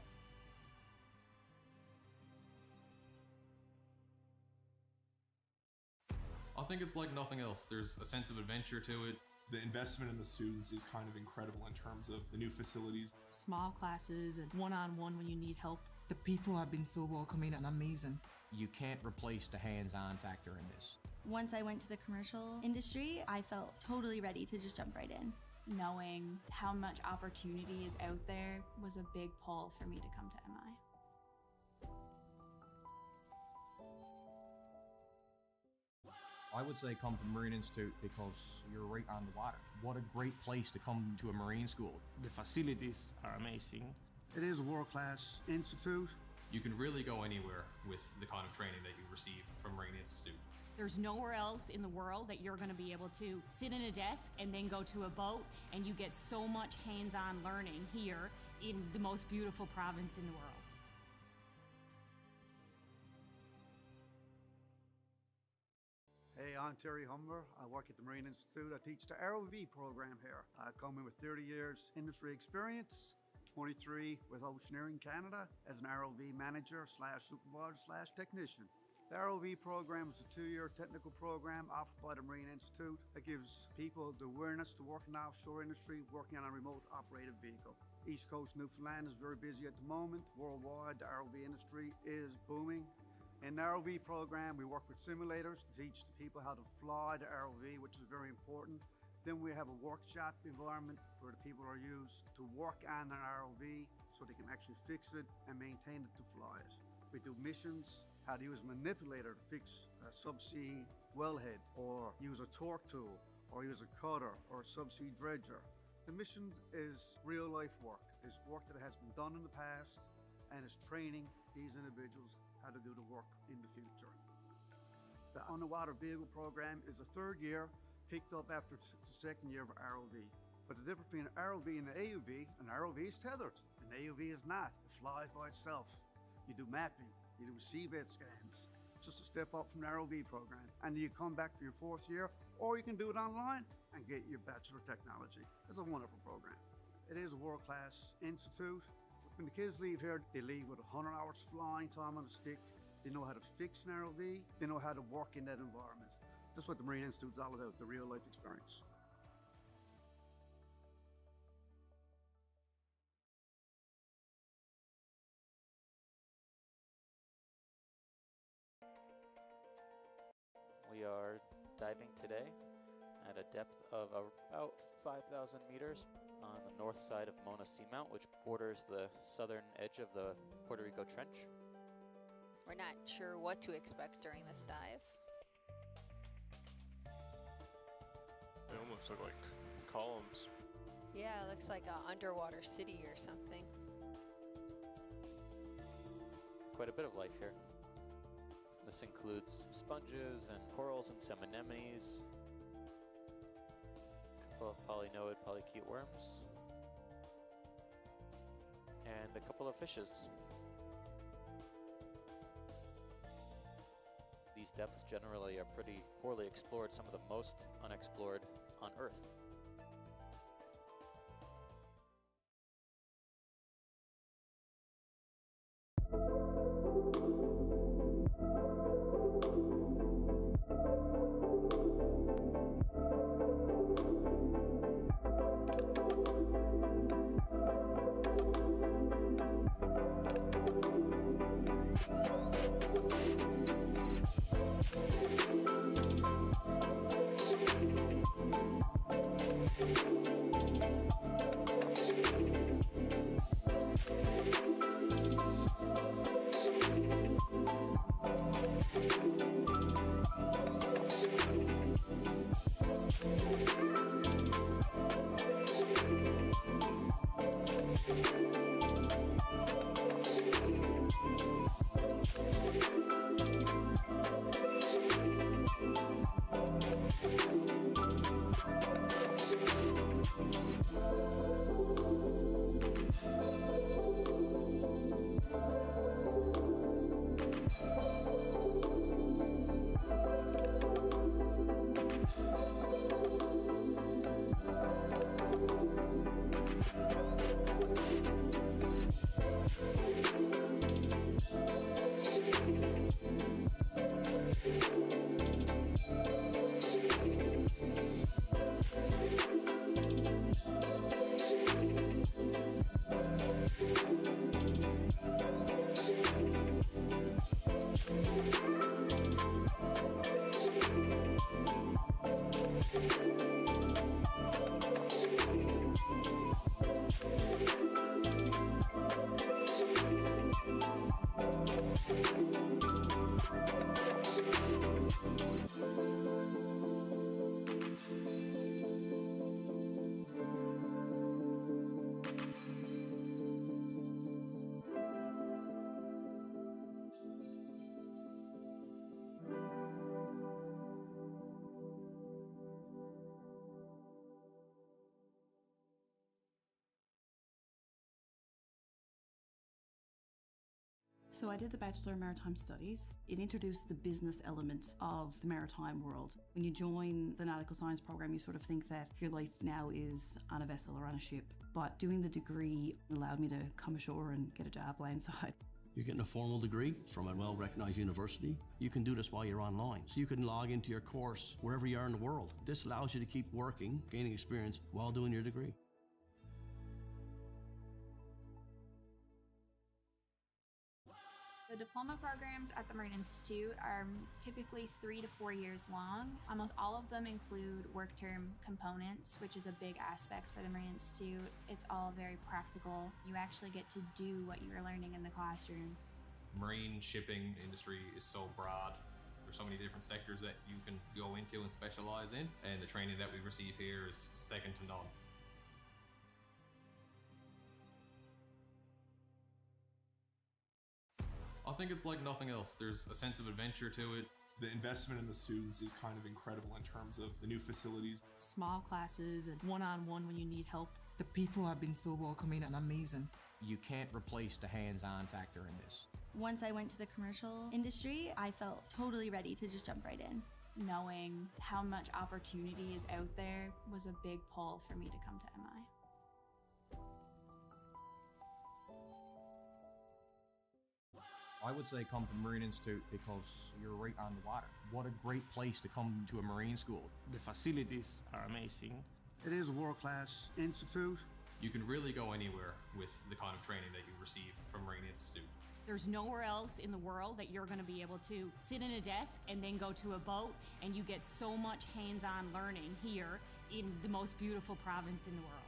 I think it's like nothing else. There's a sense of adventure to it. The investment in the students is kind of incredible in terms of the new facilities. Small classes and one-on-one when you need help. The people have been so welcoming and amazing. You can't replace the hands-on factor in this. Once I went to the commercial industry, I felt totally ready to just jump right in. Knowing how much opportunity is out there was a big pull for me to come to MI. I would say come to the Marine Institute because you're right on the water. What a great place to come to a Marine school. The facilities are amazing. It is a world-class institute. You can really go anywhere with the kind of training that you receive from Marine Institute. There's nowhere else in the world that you're going to be able to sit in a desk and then go to a boat, and you get so much hands-on learning here in the most beautiful province in the world. Hey, I'm Terry Humber. I work at the Marine Institute. I teach the ROV program here. I come in with 30 years industry experience, 23 with Oceaneering Canada as an ROV manager / supervisor / technician. The ROV program is a 2-year technical program offered by the Marine Institute that gives people the awareness to work in the offshore industry, working on a remote operated vehicle. East Coast Newfoundland is very busy at the moment. Worldwide, the ROV industry is booming. In the ROV program, we work with simulators to teach the people how to fly the ROV, which is very important. Then we have a workshop environment where the people are used to work on an ROV so they can actually fix it and maintain it to fly it. We do missions, how to use a manipulator to fix a subsea wellhead, or use a torque tool, or use a cutter, or a subsea dredger. The mission is real life work. It's work that has been done in the past and is training these individuals how to do the work in the future. The underwater vehicle program is the 3rd year, picked up after the 2nd year of ROV. But the difference between an ROV and an AUV, an ROV is tethered. An AUV is not. It flies by itself. You do mapping, you do seabed scans. It's just a step up from the ROV program. And you come back for your 4th year, or you can do it online and get your Bachelor of Technology. It's a wonderful program. It is a world-class institute. When the kids leave here, they leave with 100 hours flying time on a stick. They know how to fix an ROV. They know how to work in that environment. That's what the Marine Institute is all about, the real life experience. We are diving today at a depth of about 5,000 meters on the north side of Mona Seamount, which borders the southern edge of the Puerto Rico Trench. We're not sure what to expect during this dive. They almost look like columns. Yeah, it looks like an underwater city or something. Quite a bit of life here. This includes sponges and corals and some anemones, a couple of polynoid polychaete worms, and a couple of fishes. These depths generally are pretty poorly explored, some of the most unexplored on Earth. So I did the Bachelor of Maritime Studies. It introduced the business element of the maritime world. When you join the nautical science program, you sort of think that your life now is on a vessel or on a ship. But doing the degree allowed me to come ashore and get a job landside. You're getting a formal degree from a well-recognized university. You can do this while you're online. So you can log into your course wherever you are in the world. This allows you to keep working, gaining experience while doing your degree. The diploma programs at the Marine Institute are typically 3 to 4 years long. Almost all of them include work term components, which is a big aspect for the Marine Institute. It's all very practical. You actually get to do what you're learning in the classroom. Marine shipping industry is so broad. There's so many different sectors that you can go into and specialize in, and the training that we receive here is second to none. I think it's like nothing else. There's a sense of adventure to it. The investment in the students is kind of incredible in terms of the new facilities. Small classes and one-on-one when you need help. The people have been so welcoming and amazing. You can't replace the hands-on factor in this. Once I went to the commercial industry, I felt totally ready to just jump right in. Knowing how much opportunity is out there was a big pull for me to come to MI. I would say come to the Marine Institute because you're right on the water. What a great place to come to a marine school. The facilities are amazing. It is a world-class institute. You can really go anywhere with the kind of training that you receive from Marine Institute. There's nowhere else in the world that you're going to be able to sit in a desk and then go to a boat, and you get so much hands-on learning here in the most beautiful province in the world.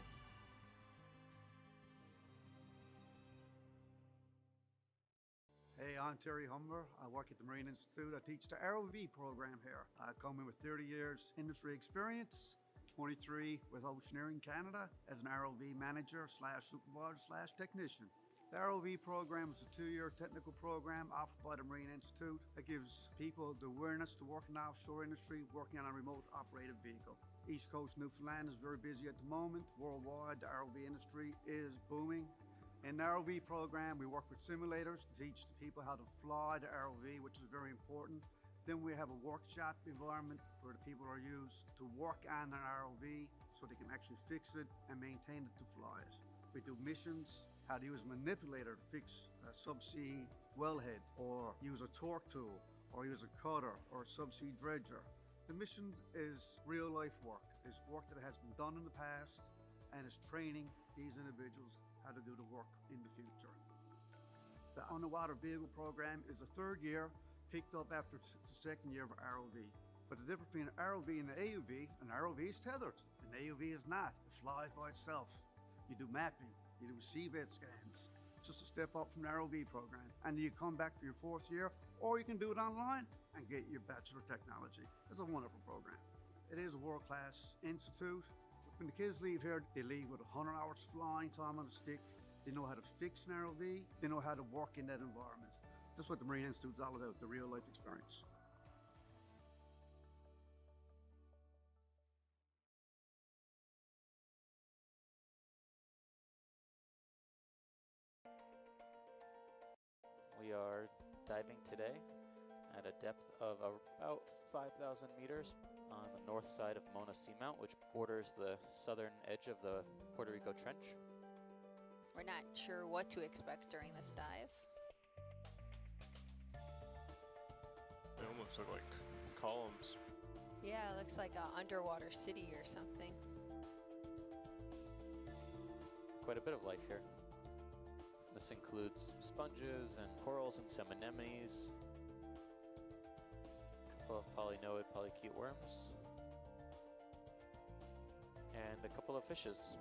Hey, I'm Terry Humber. I work at the Marine Institute. I teach the ROV program here. I come in with 30 years industry experience, 23 with Oceaneering Canada as an ROV manager / supervisor / technician. The ROV program is a 2-year technical program offered by the Marine Institute that gives people the awareness to work in the offshore industry, working on a remote operated vehicle. East Coast Newfoundland is very busy at the moment. Worldwide, the ROV industry is booming. In the ROV program, we work with simulators to teach the people how to fly the ROV, which is very important. Then we have a workshop environment where the people are used to work on an ROV so they can actually fix it and maintain it to fly it. We do missions, how to use a manipulator to fix a subsea wellhead, or use a torque tool, or use a cutter, or a subsea dredger. The mission is real life work. It's work that has been done in the past and is training these individuals how to do the work in the future. The underwater vehicle program is the 3rd year, picked up after the 2nd year of ROV. But the difference between an ROV and an AUV is tethered. An AUV is not. It flies by itself. You do mapping, you do seabed scans. It's just a step up from the ROV program. And you come back for your 4th year, or you can do it online and get your Bachelor of Technology. It's a wonderful program. It is a world-class institute. When the kids leave here, they leave with 100 hours flying time on a stick. They know how to fix an ROV. They know how to work in that environment. That's what the Marine Institute is all about, the real life experience. We are diving today at a depth of about 5,000 meters on the north side of Mona Seamount, which borders the southern edge of the Puerto Rico Trench. We're not sure what to expect during this dive. They almost look like columns. Yeah, it looks like an underwater city or something. Quite a bit of life here. This includes sponges and corals and some anemones, a couple of polynoid polychaete worms, and a couple of fishes.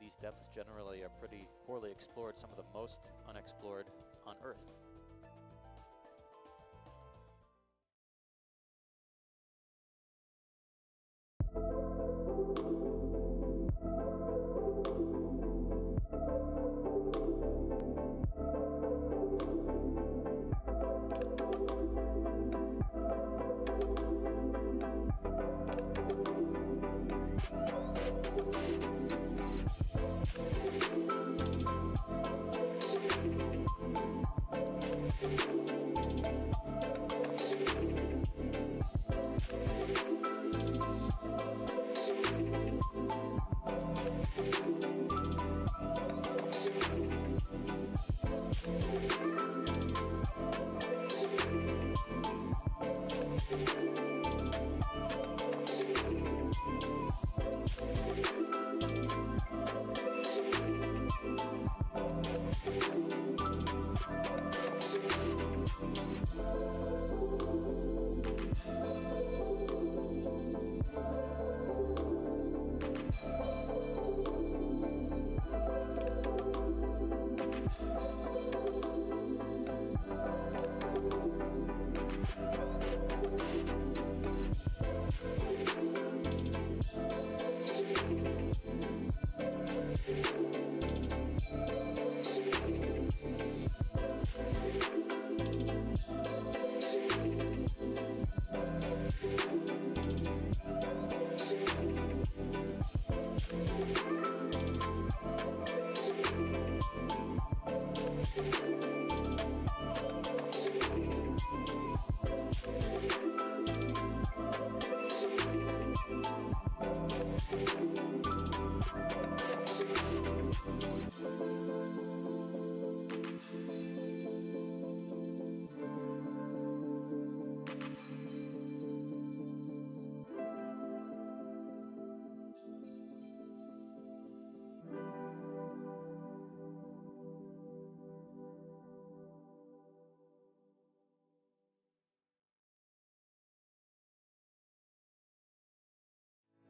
These depths generally are pretty poorly explored, some of the most unexplored on Earth.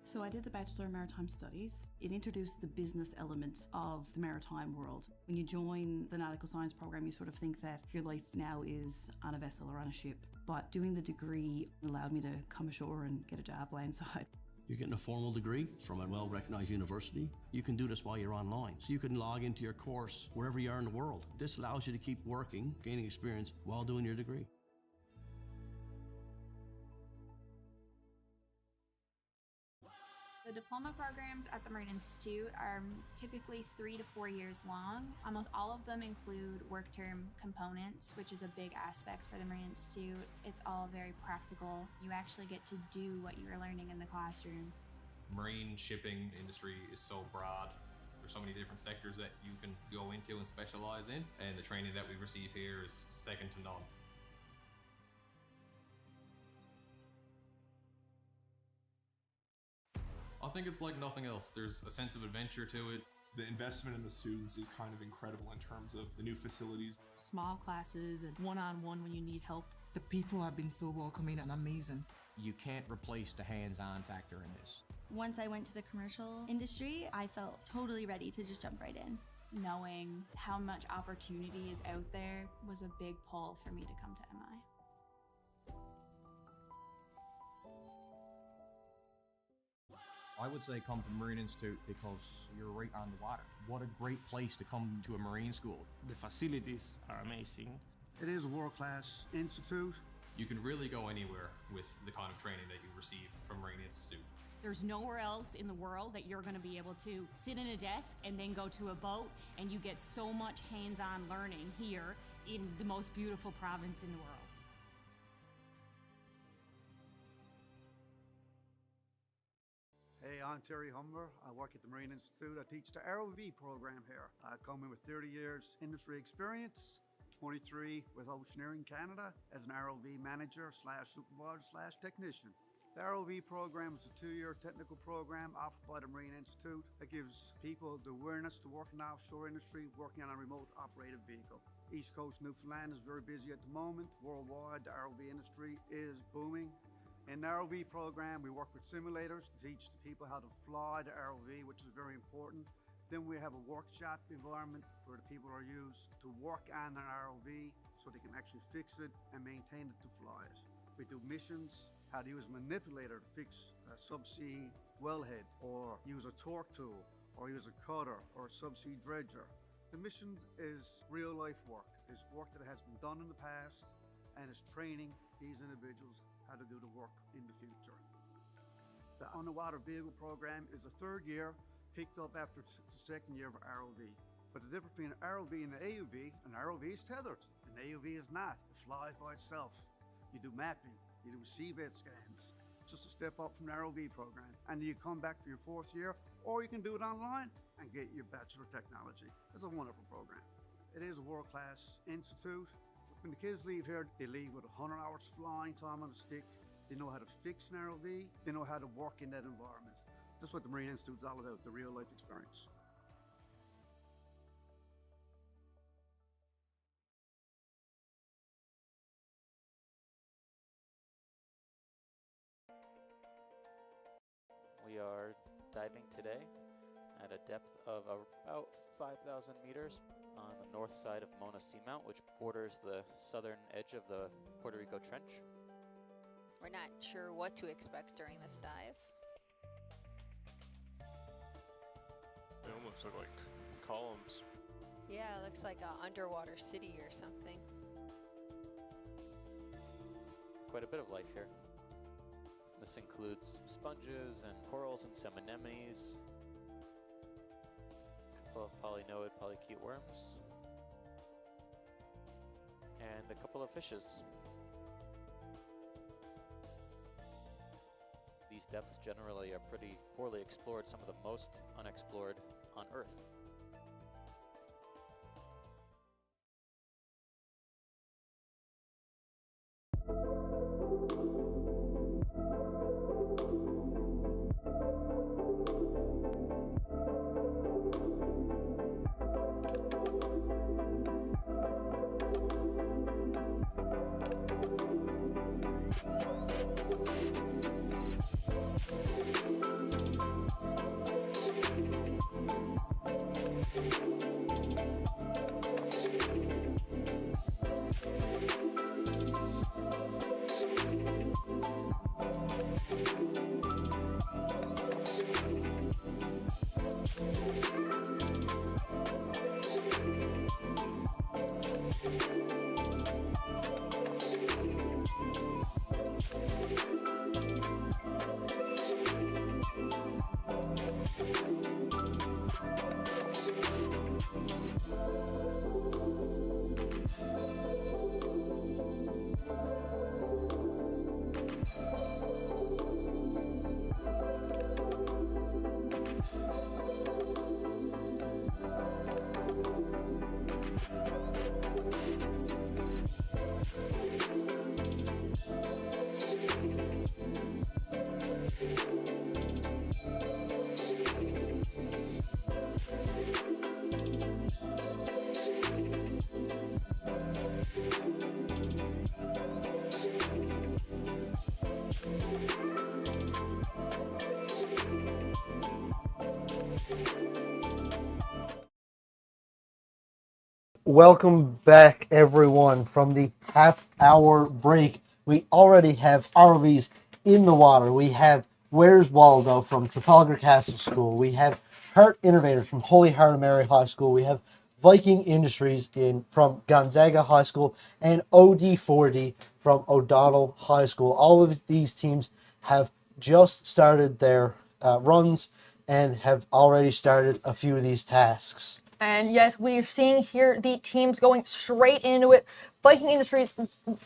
So I did the Bachelor in Maritime Studies. It introduced the business element of the maritime world. When you join the nautical science program, you sort of think that your life now is on a vessel or on a ship. But doing the degree allowed me to come ashore and get a job landside. You're getting a formal degree from a well-recognized university. You can do this while you're online. So you can log into your course wherever you are in the world. This allows you to keep working, gaining experience while doing your degree. The diploma programs at the Marine Institute are typically 3 to 4 years long. Almost all of them include work term components, which is a big aspect for the Marine Institute. It's all very practical. You actually get to do what you were learning in the classroom. Marine shipping industry is so broad. There's so many different sectors that you can go into and specialize in, and the training that we receive here is second to none. I think it's like nothing else. There's a sense of adventure to it. The investment in the students is kind of incredible in terms of the new facilities. Small classes and one-on-one when you need help. The people have been so welcoming and amazing. You can't replace the hands-on factor in this. Once I went to the commercial industry, I felt totally ready to just jump right in. Knowing how much opportunity is out there was a big pull for me to come to MI. I would say come to the Marine Institute because you're right on the water. What a great place to come to a marine school. The facilities are amazing. It is a world-class institute. You can really go anywhere with the kind of training that you receive from Marine Institute. There's nowhere else in the world that you're going to be able to sit in a desk and then go to a boat, and you get so much hands-on learning here in the most beautiful province in the world. Hey, I'm Terry Humber. I work at the Marine Institute. I teach the ROV program here. I come in with 30 years industry experience, 23 with Oceaneering Canada as an ROV manager / supervisor / technician. The ROV program is a 2-year technical program offered by the Marine Institute that gives people the awareness to work in the offshore industry, working on a remote operated vehicle. East Coast Newfoundland is very busy at the moment. Worldwide, the ROV industry is booming. In the ROV program, we work with simulators to teach the people how to fly the ROV, which is very important. Then we have a workshop environment where the people are used to work on an ROV so they can actually fix it and maintain it to fly it. We do missions, how to use a manipulator to fix a subsea wellhead, or use a torque tool, or use a cutter, or a subsea dredger. The missions is real life work. It's work that has been done in the past, and it's training these individuals how to do the work in the future. The underwater vehicle program is the 3rd year, picked up after the 2nd year of ROV. But the difference between an ROV and an AUV, an ROV is tethered, an AUV is not. It flies by itself. You do mapping, you do seabed scans. It's just a step up from the ROV program. And you come back for your 4th year, or you can do it online and get your Bachelor of Technology. It's a wonderful program. It is a world-class institute. When the kids leave here, they leave with 100 hours flying time on a stick. They know how to fix an ROV. They know how to work in that environment. That's what the Marine Institute is all about, the real life experience. We are diving today at a depth of about 5,000 meters on the north side of Mona Seamount, which borders the southern edge of the Puerto Rico Trench. We're not sure what to expect during this dive. They almost look like columns. Yeah, it looks like an underwater city or something. Quite a bit of life here. This includes sponges and corals and some anemones, a couple of polynoid polychaete worms, and a couple of fishes. These depths generally are pretty poorly explored, some of the most unexplored on Earth. Welcome back, everyone, from the half-hour break. We already have ROVs in the water. We have Where's Waldo from Trafalgar Castle School. We have Heart Innovators from Holy Heart of Mary High School. We have Viking Industries from Gonzaga High School and OD4D from O'Donnell High School. All of these teams have just started their runs and have already started a few of these tasks. And yes, we're seeing here the teams going straight into it. Viking Industries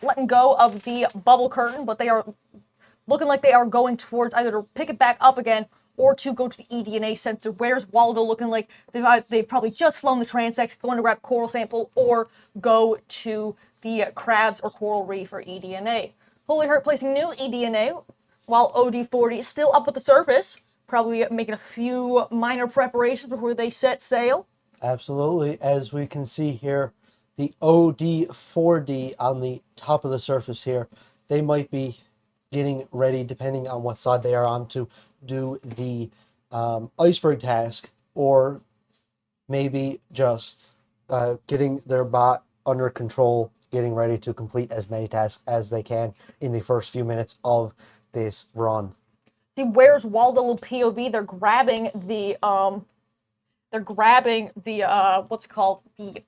letting go of the bubble curtain, but they are looking like they are going towards either to pick it back up again or to go to the eDNA sensor. Where's Waldo looking like they've probably just flown the transect, going to grab coral sample, or go to the crabs or coral reef for eDNA. Holy Heart placing new eDNA, while OD40 is still up at the surface, probably making a few minor preparations before they set sail. Absolutely. As we can see here, the OD4D on the top of the surface here, they might be getting ready, depending on what side they are on, to do the iceberg task, or maybe just getting their bot under control, getting ready to complete as many tasks as they can in the first few minutes of this run. See, Where's Waldo POV? They're grabbing the what's it called, the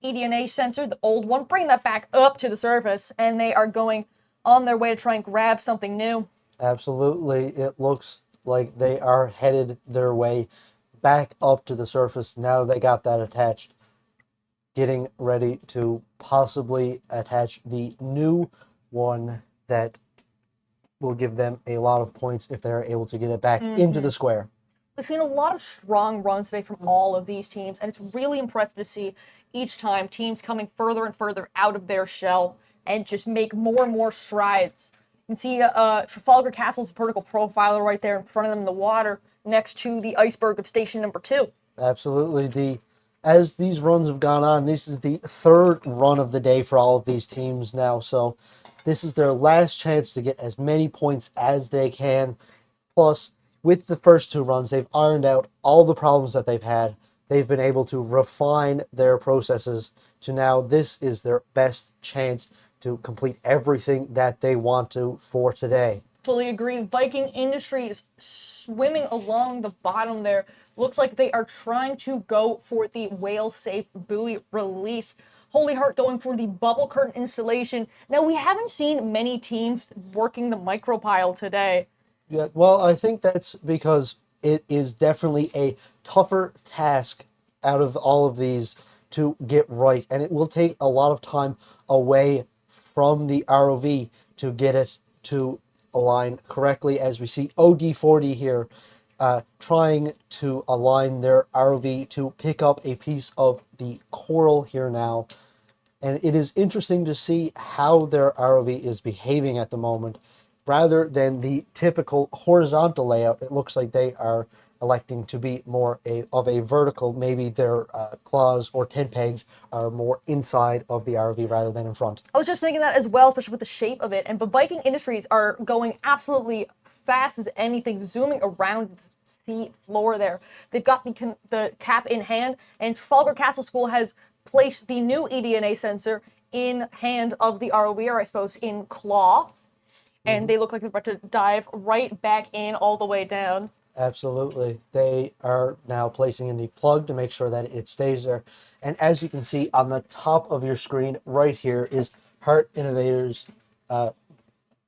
eDNA sensor, the old one, bringing that back up to the surface, and they are going on their way to try and grab something new. Absolutely. It looks like they are headed their way back up to the surface now they got that attached, getting ready to possibly attach the new one that will give them a lot of points if they're able to get it back into the square. We've seen a lot of strong runs today from all of these teams, and it's really impressive to see each time teams coming further and further out of their shell and just make more and more strides. You can see Trafalgar Castle's vertical profiler right there in front of them in the water next to the iceberg of station number 2. Absolutely. As these runs have gone on, this is the third run of the day for all of these teams now, so this is their last chance to get as many points as they can. Plus, with the first two runs, they've ironed out all the problems that they've had. They've been able to refine their processes to now this is their best chance to complete everything that they want to for today. Fully agree. Viking Industries swimming along the bottom there. Looks like they are trying to go for the whale-safe buoy release. Holy Heart going for the bubble curtain installation. Now, we haven't seen many teams working the micropile today. Yeah, well, I think that's because it is definitely a tougher task out of all of these to get right, and it will take a lot of time away from the ROV to get it to align correctly, as we see OD40 here trying to align their ROV to pick up a piece of the coral here now. And it is interesting to see how their ROV is behaving at the moment. Rather than the typical horizontal layout, it looks like they are electing to be more of a vertical. Maybe their claws or tent pegs are more inside of the ROV rather than in front. I was just thinking that as well, especially with the shape of it. And but Viking Industries are going absolutely fast as anything, zooming around the sea floor there. They've got the cap in hand, and Trafalgar Castle School has placed the new eDNA sensor in hand of the ROV, or I suppose in claw. And they look like they're about to dive right back in all the way down. Absolutely. They are now placing in the plug to make sure that it stays there. And as you can see on the top of your screen right here is Haute Innovator's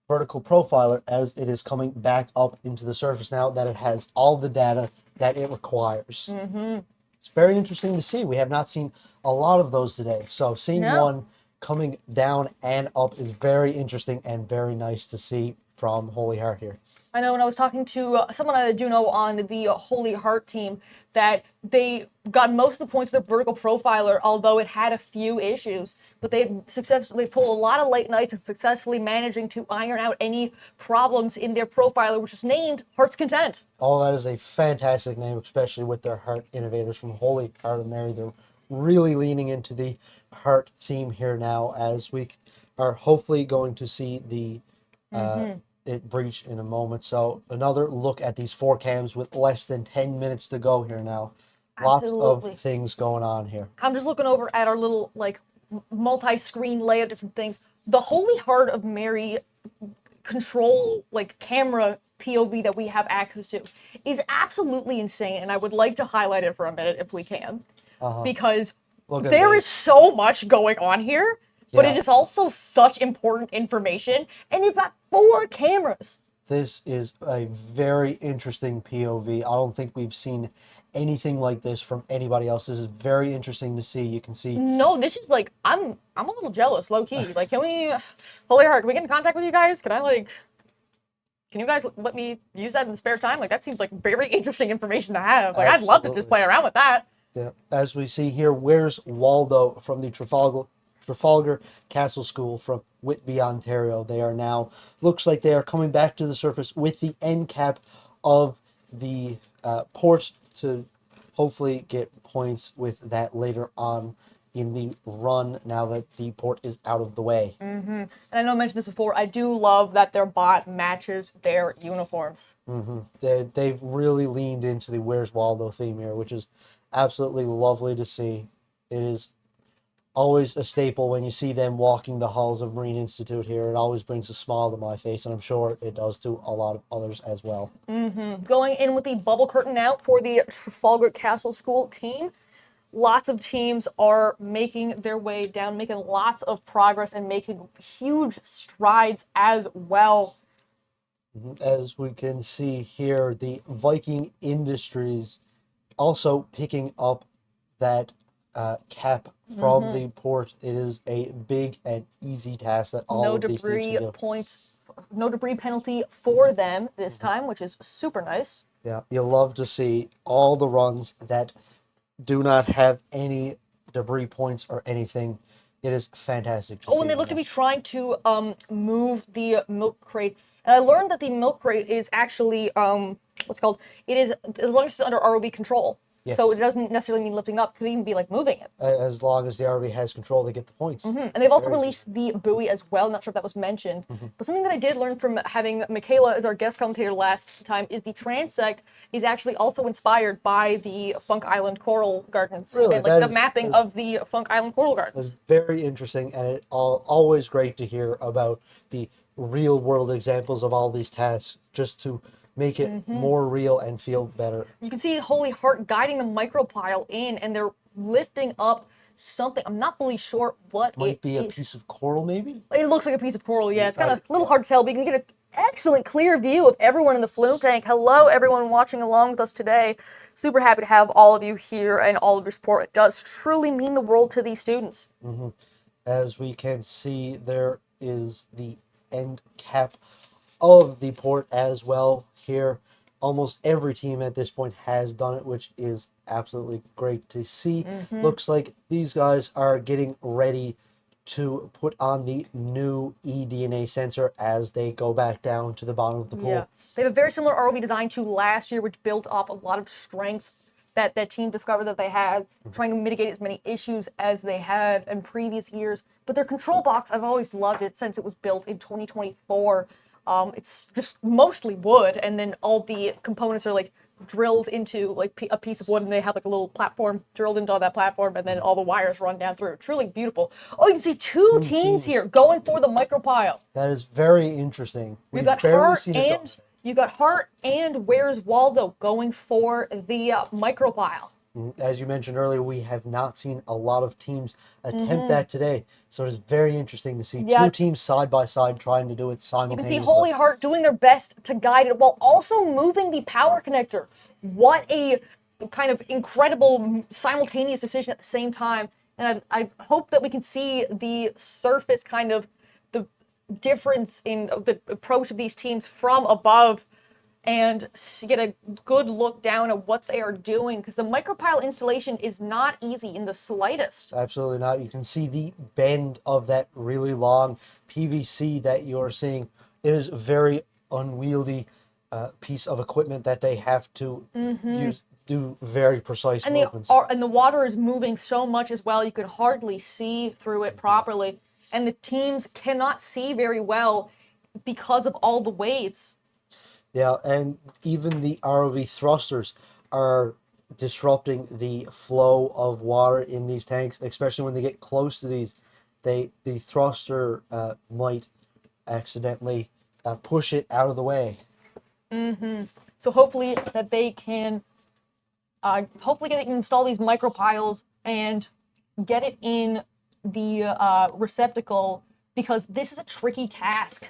vertical profiler, as it is coming back up into the surface now that it has all the data that it requires. It's very interesting to see. We have not seen a lot of those today. So seeing one coming down and up is very interesting and very nice to see from Holy Heart here. I know when I was talking to someone I do know on the Holy Heart team that they got most of the points of their vertical profiler, although it had a few issues. But they successfully pulled a lot of late nights and successfully managing to iron out any problems in their profiler, which is named Heart's Content. Oh, that is a fantastic name, especially with their Heart Innovators from Holy Heart of Mary. They're really leaning into the heart theme here now, as we are hopefully going to see the it breach in a moment. So another look at these 4 cams with less than 10 minutes to go here now. Lots of things going on here. I'm just looking over at our little like multi-screen layout, different things. The Holy Heart of Mary control like camera POV that we have access to is absolutely insane, and I would like to highlight it for a minute if we can, because there is so much going on here, but it is also such important information, and you've got 4 cameras. This is a very interesting POV. I don't think we've seen anything like this from anybody else. This is very interesting to see. You can see. No, this is like I'm a little jealous, low key. Like, can we, Holy Heart, can we get in contact with you guys? Can you guys let me use that in spare time? Like, that seems like very interesting information to have. Like, I'd love to just play around with that. Yeah, as we see here, where's Waldo from the Trafalgar Castle School from Whitby, Ontario. They are now, looks like they are coming back to the surface with the end cap of the port to hopefully get points with that later on in the run, now that the port is out of the way. And I know I mentioned this before, I do love that their bot matches their uniforms. They've really leaned into the Where's Waldo theme here, which is absolutely lovely to see. It is always a staple when you see them walking the halls of Marine Institute here. It always brings a smile to my face, and I'm sure it does to a lot of others as well. Going in with the bubble curtain now for the Trafalgar Castle School team. Lots of teams are making their way down, making lots of progress and making huge strides as well. As we can see here, the Viking Industries also picking up that cap from the port. It is a big and easy task that all of these teams can do. No debris penalty for them this time, which is super nice. Yeah, you love to see all the runs that do not have any debris points or anything. It is fantastic to see. And they look to be trying to move the milk crate. And I learned that the milk crate is actually it is, as long as it's under ROV control. Yes. So it doesn't necessarily mean lifting up, it could even be like moving it. As long as the ROV has control, they get the points. And they've also released the buoy as well. Not sure if that was mentioned. But something that I did learn from having Michaela as our guest commentator last time is the transect is actually also inspired by the Funk Island Coral Gardens. Really? And, like the mapping of the Funk Island Coral Gardens. It's very interesting, and it's always great to hear about the real world examples of all these tasks, just to make it more real and feel better. You can see Holy Heart guiding the micropile in, and they're lifting up something. I'm not really sure what Might be a piece of coral, maybe? It looks like a piece of coral, yeah. It's kind of a little hard to tell, but you can get an excellent clear view of everyone in the flume tank. Hello, everyone watching along with us today. Super happy to have all of you here and all of your support. It does truly mean the world to these students. As we can see, there is the end cap of the port as well here. Almost every team at this point has done it, which is absolutely great to see. Looks like these guys are getting ready to put on the new eDNA sensor as they go back down to the bottom of the pool. Yeah. They have a very similar ROV design to last year, which built off a lot of strengths that that team discovered that they had, trying to mitigate as many issues as they had in previous years. But their control box, I've always loved it since it was built in 2024. It's just mostly wood, and then all the components are like drilled into like a piece of wood, and they have like a little platform drilled into all that platform, and then all the wires run down through. Truly beautiful. Oh, you can see two teams here going for the micropile. That is very interesting. We've got Haute and you got Haute and Where's Waldo going for the micropile. As you mentioned earlier, we have not seen a lot of teams attempt that today. So it's very interesting to see two teams side by side trying to do it simultaneously. You can see Holy Heart doing their best to guide it while also moving the power connector. What a kind of incredible simultaneous decision at the same time. And I hope that we can see the surface kind of the difference in the approach of these teams from above and get a good look down at what they are doing, because the micropile installation is not easy in the slightest. Absolutely not. You can see the bend of that really long PVC that you're seeing. It is a very unwieldy piece of equipment that they have to do very precise movements. And the water is moving so much as well, you could hardly see through it properly. And the teams cannot see very well because of all the waves. Yeah, and even the ROV thrusters are disrupting the flow of water in these tanks, especially when they get close to these. The thruster might accidentally push it out of the way. So hopefully that they can install these micropiles and get it in the receptacle, because this is a tricky task.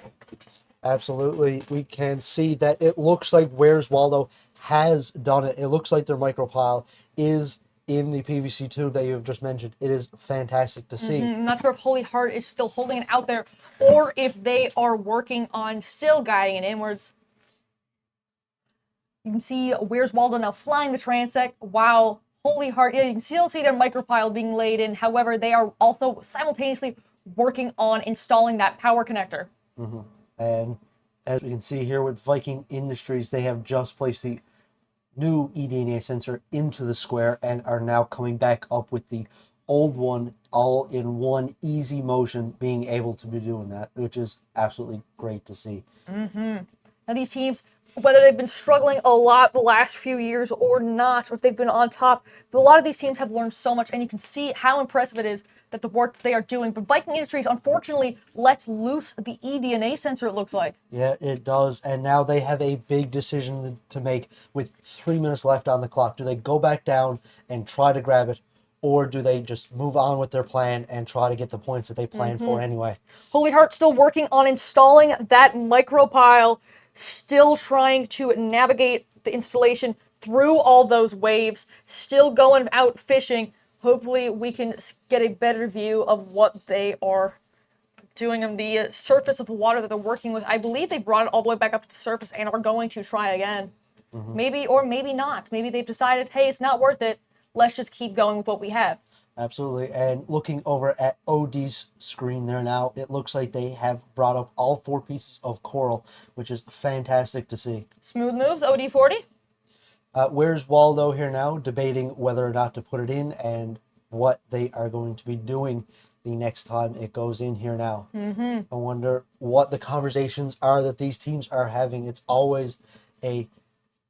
Absolutely. We can see that it looks like Where's Waldo has done it. It looks like their micropile is in the PVC tube that you have just mentioned. It is fantastic to see. I'm not sure if Holy Heart is still holding it out there or if they are working on still guiding it inwards. You can see Where's Waldo now flying the transect while Holy Heart, you can still see their micropile being laid in. However, they are also simultaneously working on installing that power connector. And as we can see here with Viking Industries, they have just placed the new eDNA sensor into the square and are now coming back up with the old one all in one easy motion, being able to be doing that, which is absolutely great to see. Now these teams, whether they've been struggling a lot the last few years or not, or if they've been on top, but a lot of these teams have learned so much, and you can see how impressive it is that the work that they are doing. But Viking Industries, unfortunately, lets loose the eDNA sensor, it looks like. Yeah, it does. And now they have a big decision to make with 3 minutes left on the clock. Do they go back down and try to grab it, or do they just move on with their plan and try to get the points that they planned for anyway? Holy Heart still working on installing that micropile, still trying to navigate the installation through all those waves, still going out fishing. Hopefully we can get a better view of what they are doing on the surface of the water that they're working with. I believe they brought it all the way back up to the surface and are going to try again. Maybe or maybe not. Maybe they've decided, hey, it's not worth it. Let's just keep going with what we have. Absolutely. And looking over at OD's screen there now, it looks like they have brought up all 4 pieces of coral, which is fantastic to see. Smooth moves, OD40. Where's Waldo here now, debating whether or not to put it in and what they are going to be doing the next time it goes in here now. I wonder what the conversations are that these teams are having. It's always a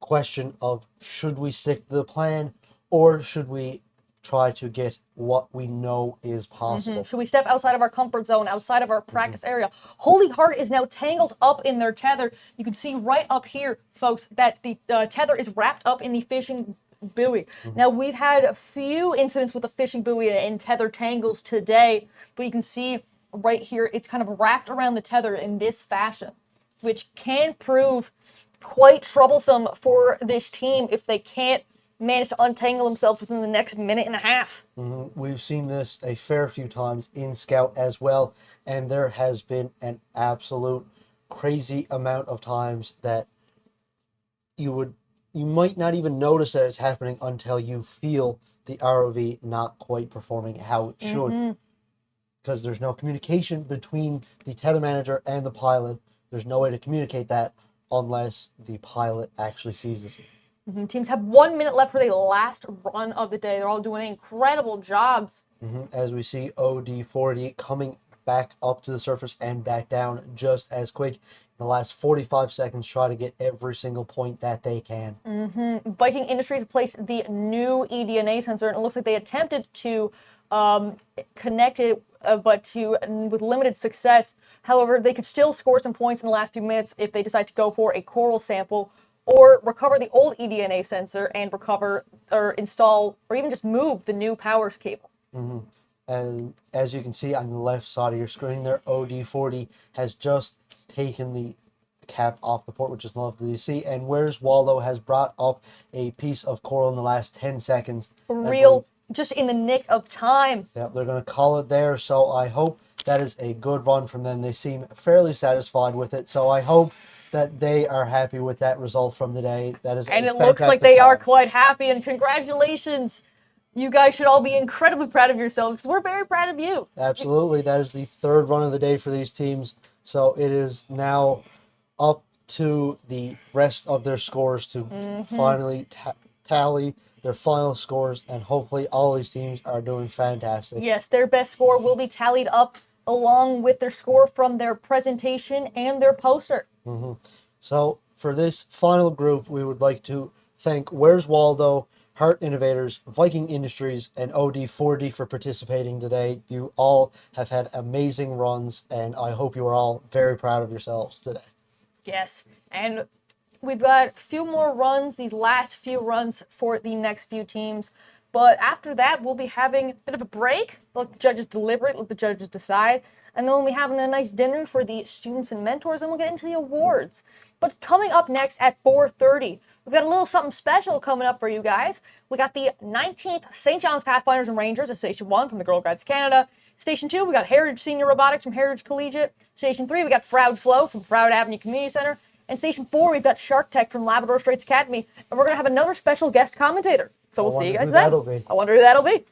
question of, should we stick to the plan, or should we try to get what we know is possible? Should we step outside of our comfort zone, outside of our practice area? Holy Heart is now tangled up in their tether. You can see right up here, folks, that the tether is wrapped up in the fishing buoy. Now, we've had a few incidents with the fishing buoy and tether tangles today, but you can see right here, it's kind of wrapped around the tether in this fashion, which can prove quite troublesome for this team if they can't manage to untangle themselves within the next minute and a half. We've seen this a fair few times in Scout as well, and there has been an absolute crazy amount of times that you might not even notice that it's happening until you feel the ROV not quite performing how it should. Because there's no communication between the tether manager and the pilot. There's no way to communicate that unless the pilot actually sees it. Teams have 1 minute left for the last run of the day. They're all doing incredible jobs. As we see OD40 coming back up to the surface and back down just as quick. In the last 45 seconds, try to get every single point that they can. Viking Industries placed the new eDNA sensor, and it looks like they attempted to connect it, but with limited success. However, they could still score some points in the last few minutes if they decide to go for a coral sample, or recover the old eDNA sensor and recover or install or even just move the new power cable. And as you can see on the left side of your screen there, OD40 has just taken the cap off the port, which is lovely to see. And Where's Waldo has brought up a piece of coral in the last 10 seconds. Just in the nick of time. Yeah, they're going to call it there. So I hope that is a good run from them. They seem fairly satisfied with it. So I hope that they are happy with that result from the day. That is, and it looks like they are quite happy. And congratulations, you guys should all be incredibly proud of yourselves because we're very proud of you. Absolutely, that is the third run of the day for these teams. So it is now up to the rest of their scores to finally tally their final scores, and hopefully all these teams are doing fantastic. Yes, their best score will be tallied up along with their score from their presentation and their poster. So for this final group, we would like to thank Where's Waldo, Heart Innovators, Viking Industries, and OD40 for participating today. You all have had amazing runs, and I hope you are all very proud of yourselves today. Yes, and we've got a few more runs, these last few runs for the next few teams. But after that, we'll be having a bit of a break. Let the judges deliberate, let the judges decide. And then we'll be having a nice dinner for the students and mentors, and we'll get into the awards. But coming up next at 4:30, we've got a little something special coming up for you guys. We got the 19th St. John's Pathfinders and Rangers at Station 1 from the Girl Guides Canada. Station 2, we got Heritage Senior Robotics from Heritage Collegiate. Station 3, we got Froud Flow from Froud Avenue Community Center. And Station 4, we've got Shark Tech from Labrador Straits Academy. And we're going to have another special guest commentator. So we'll see you guys then. I wonder who that'll be.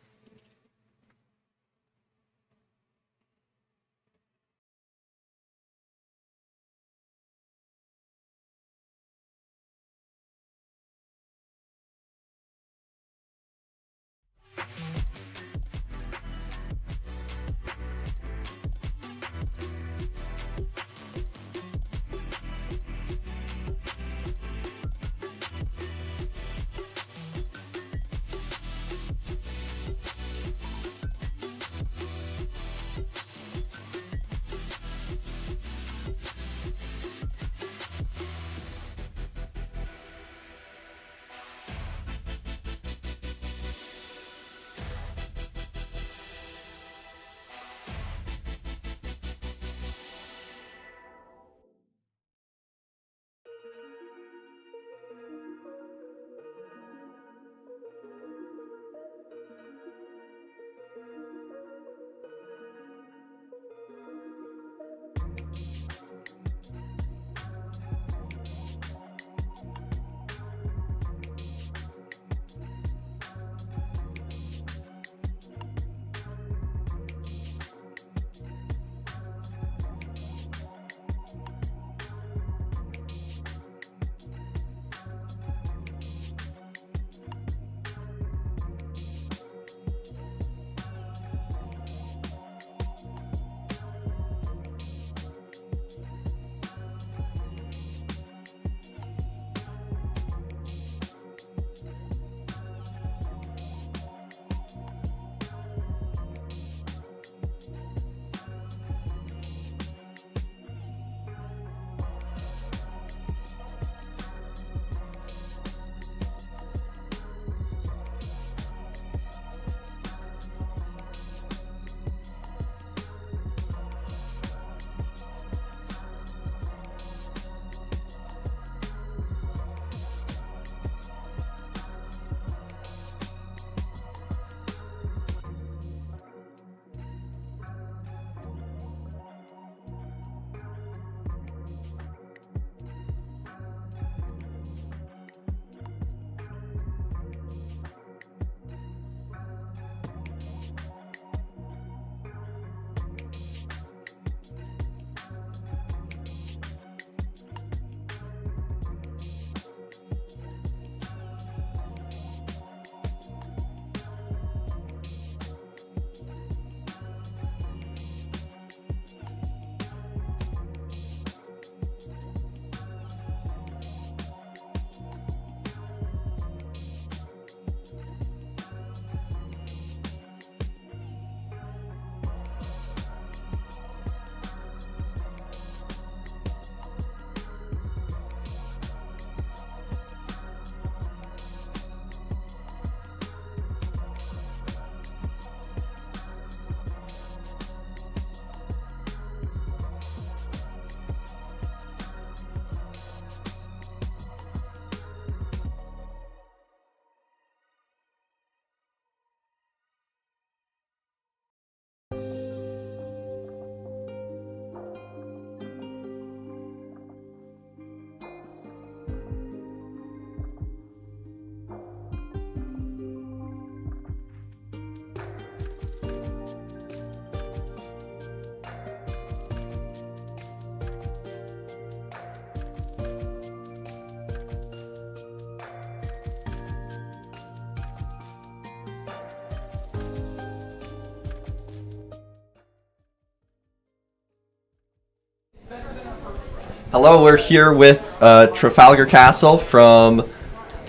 Hello, we're here with Trafalgar Castle from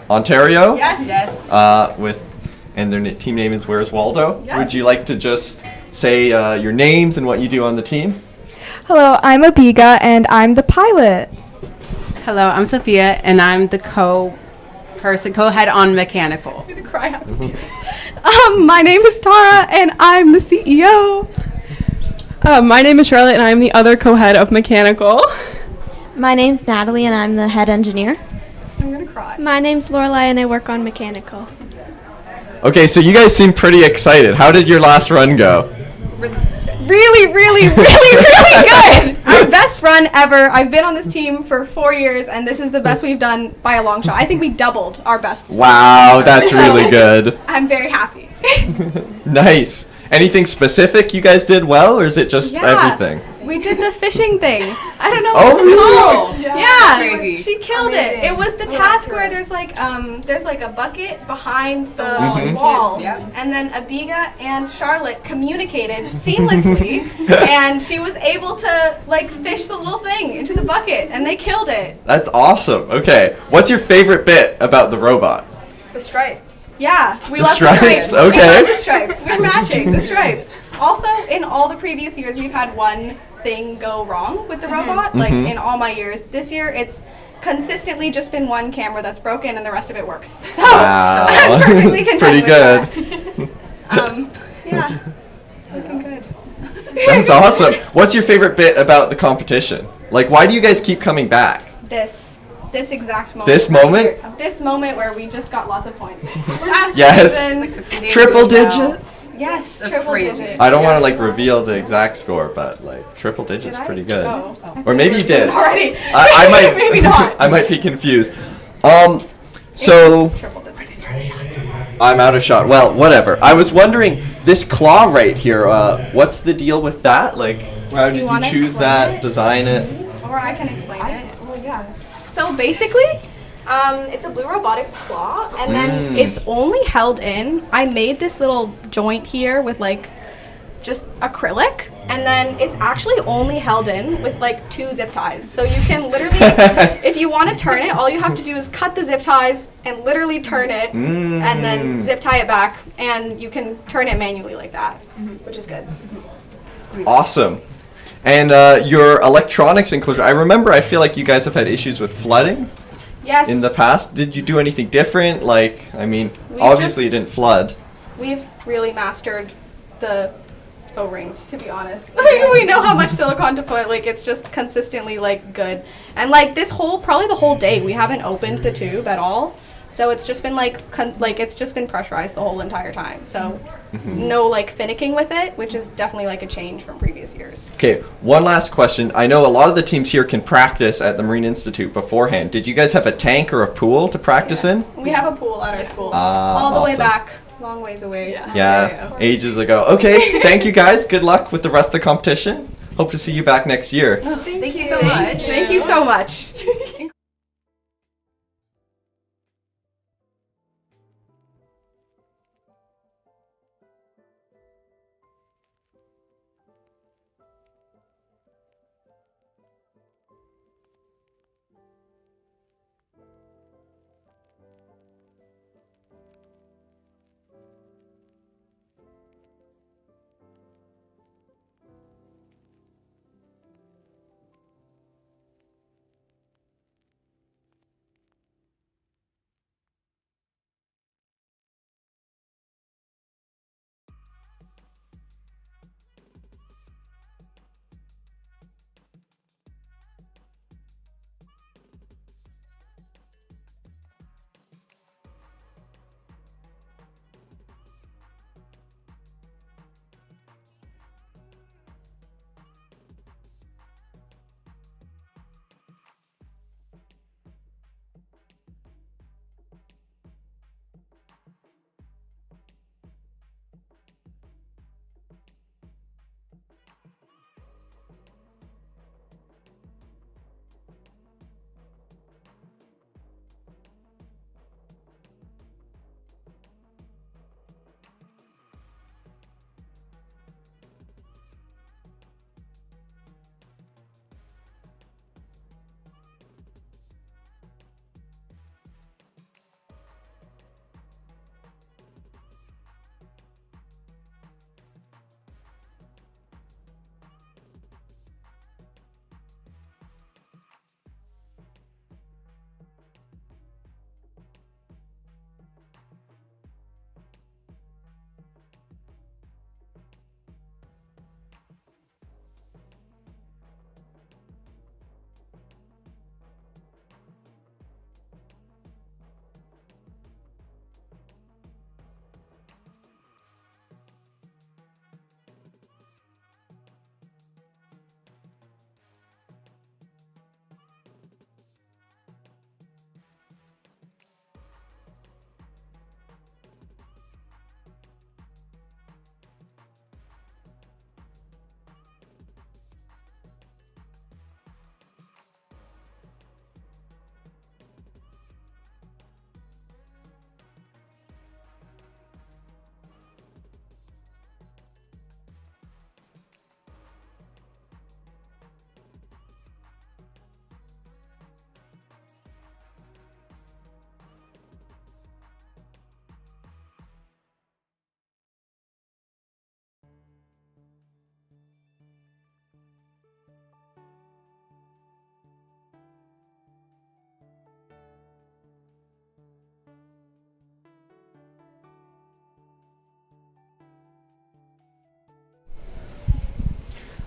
Ontario. Yes. And their team name is Where's Waldo? Yes. Would you like to just say your names and what you do on the team? Hello, I'm Abiga and I'm the pilot. Hello, I'm Sophia and I'm the co-head on mechanical. I'm gonna cry after tears. My name is Tara and I'm the CEO. My name is Charlotte and I'm the other co-head of mechanical. My name's Natalie and I'm the head engineer. I'm gonna cry. My name's Lorelai and I work on mechanical. Okay, so you guys seem pretty excited. How did your last run go? Really, really, really, really good. Our best run ever. I've been on this team for 4 years and this is the best we've done by a long shot. I think we doubled our best. Wow, that's really good. I'm very happy. Nice. Anything specific you guys did well, or is it just everything? We did the fishing thing. I don't know Oh, what's really? called. Yeah, Crazy. she killed it. It was the task where there's like a bucket behind the wall, and then Abiga and Charlotte communicated seamlessly, and she was able to like fish the little thing into the bucket, and they killed it. That's awesome. Okay, what's your favorite bit about the robot? The stripes. Yeah, we The love stripes, the stripes. okay. We love the stripes. We're matching the stripes. Also, in all the previous years, we've had one thing go wrong with the robot. Like in all my years, this year it's consistently just been one camera that's broken and the rest of it works. So, Wow. I'm perfectly That's content pretty with good. that. Yeah, looking good. That's awesome. What's your favorite bit about the competition? Like, why do you guys keep coming back? This exact moment. This right moment? here. This moment where we just got lots of points. That's Yes. reason- Triple digits? Yes, That's triple crazy. digits. I don't want to like reveal the exact score, but like triple digits Did I? pretty good. Oh. Or maybe you did. Already. I might. Maybe not. I might be confused. So I'm out of shot. Well, whatever. I was wondering, this claw right here. What's the deal with that? Like, how Do you did you wanna choose explain that? it? Design it? Or I can explain it. Oh yeah. So basically, it's a Blue Robotics claw, and then it's only held in. I made this little joint here with like just acrylic, and then it's actually only held in with like 2 zip ties. So you can literally, if you want to turn it, all you have to do is cut the zip ties and literally turn it, and then zip tie it back, and you can turn it manually like that, which is good. Awesome. And your electronics enclosure. I remember. I feel like you guys have had issues with flooding. Yes. In the past, did you do anything different? Like, I mean, We obviously it just- didn't flood. We've really mastered the O-rings, to be honest. Like, we know how much silicone to put. Like, it's just consistently like good. And like this probably the whole day, we haven't opened the tube at all. So it's just been like it's just been pressurized the whole entire time. So no like finicking with it, which is definitely like a change from previous years. Okay, one last question. I know a lot of the teams here can practice at the Marine Institute beforehand. Did you guys have a tank or a pool to practice in? We have a pool at our school, Ah, all the way awesome. back, long ways away. Yeah, ages ago. Okay, thank you guys. Good luck with the rest of the competition. Hope to see you back next year. Oh, thank you so much. Thank you so much.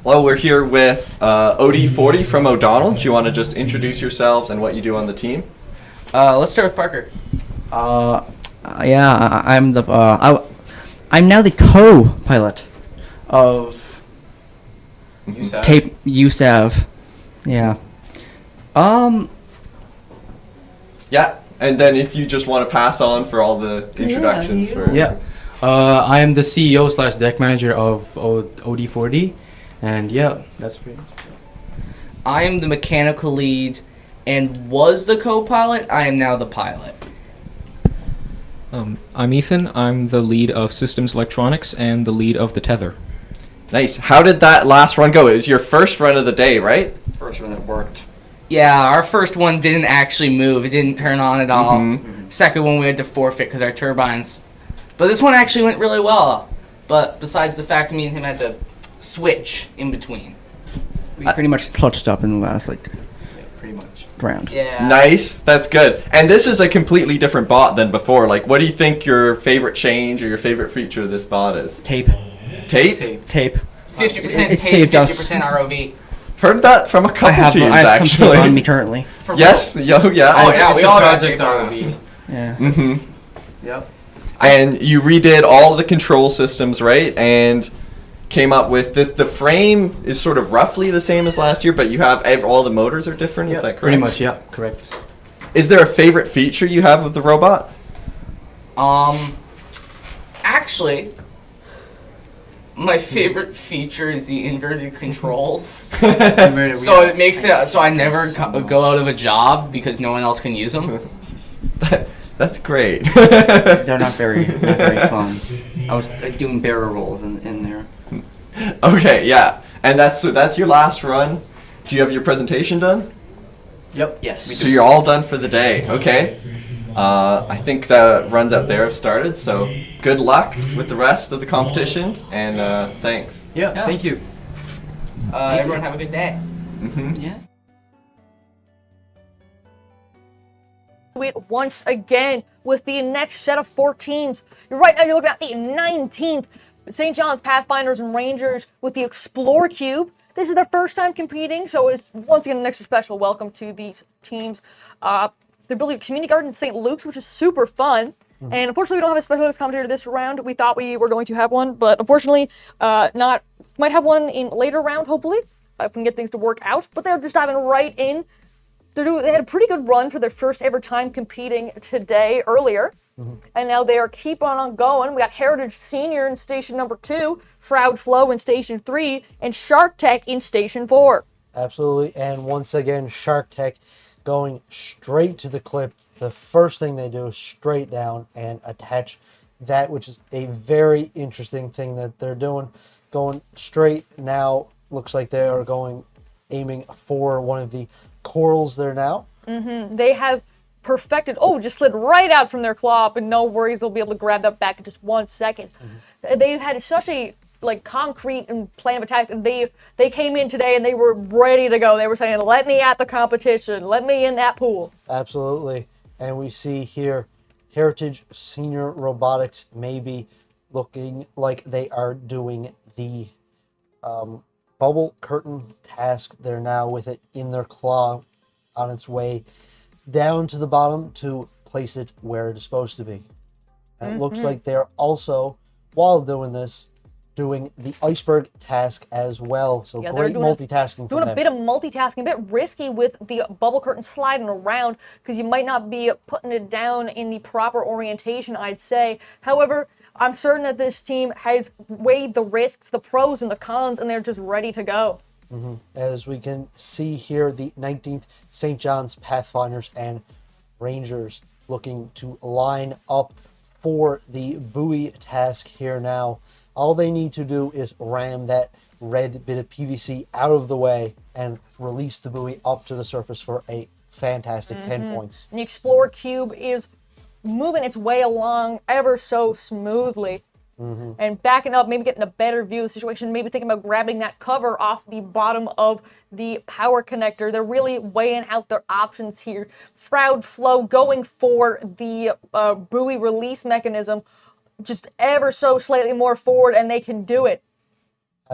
Well, we're here with OD40 from O'Donnell. Do you want to just introduce yourselves and what you do on the team? Let's start with Parker. Yeah, I'm the I'm now the co-pilot of USAV. Yeah. Yeah, and then if you just want to pass on for all the introductions. Yeah. I am the CEO / deck manager of OD40, and yeah, that's pretty much it. I am the mechanical lead and was the co-pilot. I am now the pilot. I'm Ethan. I'm the lead of systems electronics and the lead of the tether. Nice. How did that last run go? It was your first run of the day, right? First run that worked. Yeah, our first one didn't actually move. It didn't turn on at all. Second one we had to forfeit because our turbines. But this one actually went really well. But besides the fact me and him had to switch in between. We pretty much clutched up in the last, pretty much round. Yeah. Nice. That's good. And this is a completely different bot than before. Like, what do you think your favorite change or your favorite feature of this bot is? Tape. Tape? Tape. 50% It tape, saved 50% us. ROV. Heard that from a couple teams, I have actually. some tape on me currently. Yes. Yeah. Oh yeah, we all got tape on ROV. us. Yeah. Yep. And you redid all the control systems, right? And came up with the frame is sort of roughly the same as last year, but you have all the motors are different. Is that correct? Pretty much, yeah, correct. Is there a favorite feature you have of the robot? Actually, my favorite feature is the inverted controls. So it makes it so I never go out of a job because no one else can use them. That's great. They're not very fun. I was doing barrel rolls in there. Okay, yeah, and that's your last run. Do you have your presentation done? Yep. Yes. So you're all done for the day. Okay. I think the runs out there have started. So good luck with the rest of the competition, and thanks. Yeah. Thank you. Everyone have a good day. Yeah. It once again with the next set of 4 teams. Right now you're looking at the 19th St. John's Pathfinders and Rangers with the Explore Cube. This is their first time competing, so it's once again an extra special welcome to these teams. They're building a community garden in St. Luke's, which is super fun. And unfortunately, we don't have a specialist commentator this round. We thought we were going to have one, but unfortunately, not. Might have one in later round, hopefully, if we can get things to work out. But they're just diving right in. They had a pretty good run for their first ever time competing today, earlier. And now they are keep on going. We got Heritage Senior in station number 2, Proud Flow in station 3, and Shark Tech in station 4. Absolutely. And once again, Shark Tech going straight to the clip. The first thing they do is straight down and attach that, which is a very interesting thing that they're doing. Going straight now, looks like they are aiming for one of the corals there now. They have perfected, just slid right out from their claw, but no worries, they'll be able to grab that back in just 1 second. They've had such a concrete and plan of attack. They came in today and they were ready to go. They were saying, let me at the competition, let me in that pool. Absolutely. And we see here Heritage Senior Robotics maybe looking like they are doing the bubble curtain task. They're now with it in their claw on its way down to the bottom to place it where it is supposed to be. And it looks like they're also, while doing this, doing the iceberg task as well. So great multitasking for them. Doing a bit of multitasking, a bit risky with the bubble curtain sliding around because you might not be putting it down in the proper orientation, I'd say. However, I'm certain that this team has weighed the risks, the pros and the cons, and they're just ready to go. As we can see here, the 19th St. John's Pathfinders and Rangers looking to line up for the buoy task here now. All they need to do is ram that red bit of PVC out of the way and release the buoy up to the surface for a fantastic 10 points. And the Explorer Cube is moving its way along ever so smoothly. And backing up, maybe getting a better view of the situation, maybe thinking about grabbing that cover off the bottom of the power connector. They're really weighing out their options here. Proud Flow going for the buoy release mechanism, just ever so slightly more forward, and they can do it.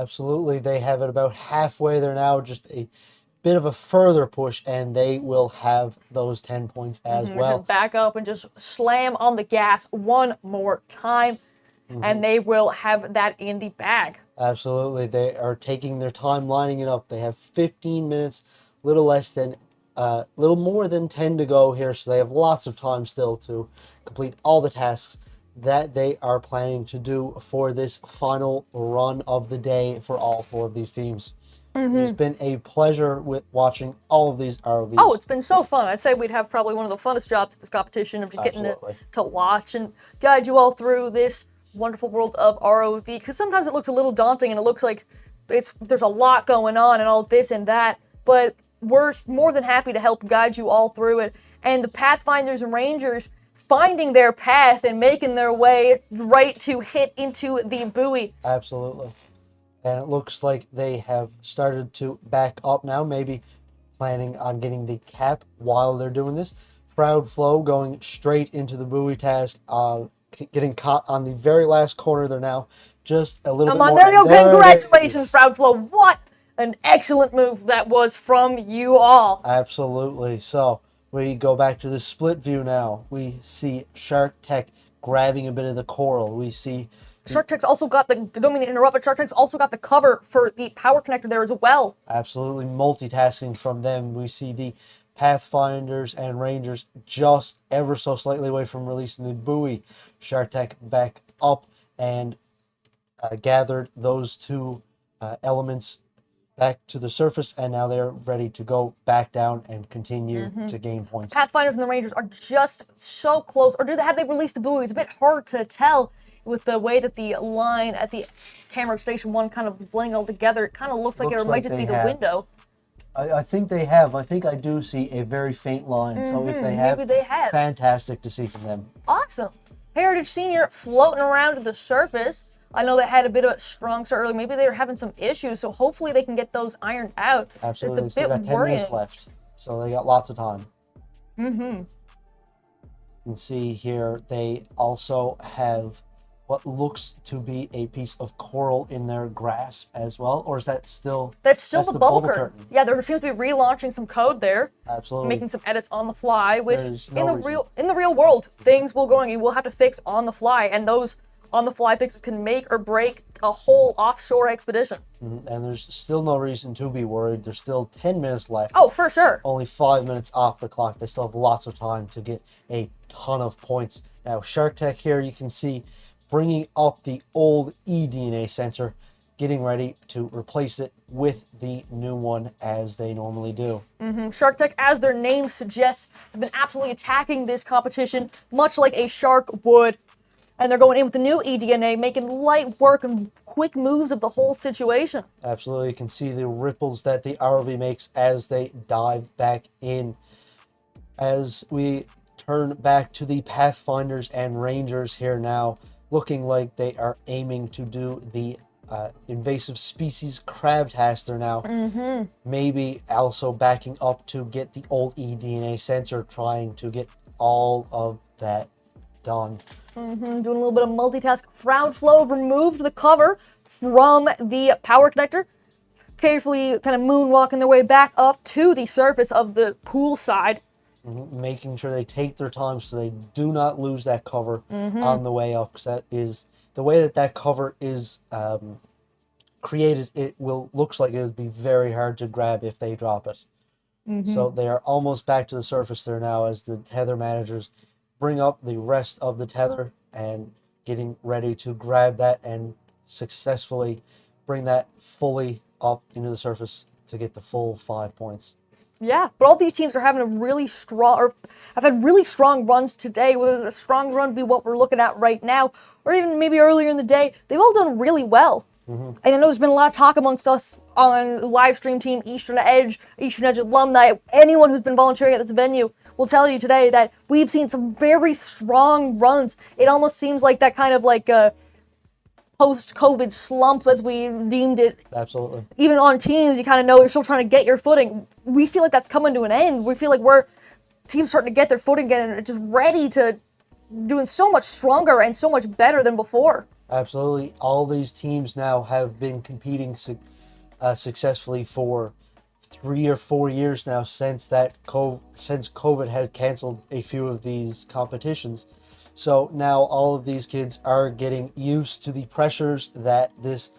Absolutely. They have it about halfway there now, just a bit of a further push, and they will have those 10 points as well. Back up and just slam on the gas one more time, and they will have that in the bag. Absolutely. They are taking their time lining it up. They have 15 minutes, little more than 10 to go here, so they have lots of time still to complete all the tasks that they are planning to do for this final run of the day for all 4 of these teams. It's been a pleasure with watching all of these ROVs. Oh, it's been so fun. I'd say we'd have probably one of the funnest jobs at this competition of just getting to watch and guide you all through this wonderful world of ROV, because sometimes it looks a little daunting and it looks like there's a lot going on and all this and that, but we're more than happy to help guide you all through it. And the Pathfinders and Rangers finding their path and making their way right to hit into the buoy. Absolutely. And it looks like they have started to back up now, maybe planning on getting the cap while they're doing this. Proud Flow going straight into the buoy task, getting caught on the very last corner there now. Just a little bit more. There you go. Congratulations, Proud Flow. What an excellent move that was from you all. Absolutely. So we go back to the split view now. We see Shark Tech grabbing a bit of the coral. We see Shark Tech's also got don't mean to interrupt, but Shark Tech's also got the cover for the power connector there as well. Absolutely multitasking from them. We see the Pathfinders and Rangers just ever so slightly away from releasing the buoy. Shark Tech back up and gathered those 2 elements back to the surface, and now they're ready to go back down and continue to gain points. Pathfinders and the Rangers are just so close. Or have they released the buoy? It's a bit hard to tell with the way that the line at the camera at Station 1 kind of blend all together. It kind of looks like it might just be the window. I think they have. I think I do see a very faint line. So if they have, maybe they have. Fantastic to see from them. Awesome. Heritage Senior floating around at the surface. I know they had a bit of a strong start early. Maybe they were having some issues, so hopefully they can get those ironed out. Absolutely. It's a bit got 10 worrying. minutes left, so they got lots of time. You can see here they also have what looks to be a piece of coral in their grasp as well, or is that still? That's still the bubble curtain. Yeah, there seems to be relaunching some code there. Absolutely. Making some edits on the fly, which No in the real world, things will go on. You will have to fix on the fly, and those on the fly fixes can make or break a whole offshore expedition. And there's still no reason to be worried. There's still 10 minutes left. Oh, for sure. Only 5 minutes off the clock. They still have lots of time to get a ton of points. Now, Shark Tech here, you can see bringing up the old eDNA sensor, getting ready to replace it with the new one as they normally do. Shark Tech, as their name suggests, have been absolutely attacking this competition, much like a shark would. And they're going in with the new eDNA, making light work and quick moves of the whole situation. Absolutely. You can see the ripples that the ROV makes as they dive back in. As we turn back to the Pathfinders and Rangers here now, looking like they are aiming to do the invasive species crab task there now. Maybe also backing up to get the old eDNA sensor, trying to get all of that done. Doing a little bit of multitask. Proud Flow removed the cover from the power connector, carefully kind of moonwalking their way back up to the surface of the pool side. Making sure they take their time so they do not lose that cover on the way up, because that is the way that cover is created. It looks like it would be very hard to grab if they drop it. So they are almost back to the surface there now as the tether managers bring up the rest of the tether and getting ready to grab that and successfully bring that fully up into the surface to get the full 5 points. Yeah, but all these teams are having a really strong, or have had really strong runs today. Whether the strong run be what we're looking at right now, or even maybe earlier in the day, they've all done really well. And I know there's been a lot of talk amongst us on the live stream team, Eastern Edge alumni, anyone who's been volunteering at this venue will tell you today that we've seen some very strong runs. It almost seems like that kind of like a post-COVID slump, as we deemed it. Absolutely. Even on teams, you kind of know you're still trying to get your footing. We feel like that's coming to an end. We feel like teams starting to get their footing again and just ready to doing so much stronger and so much better than before. Absolutely. All these teams now have been competing successfully for 3 or 4 years now since COVID has canceled a few of these competitions. So now all of these kids are getting used to the pressures that this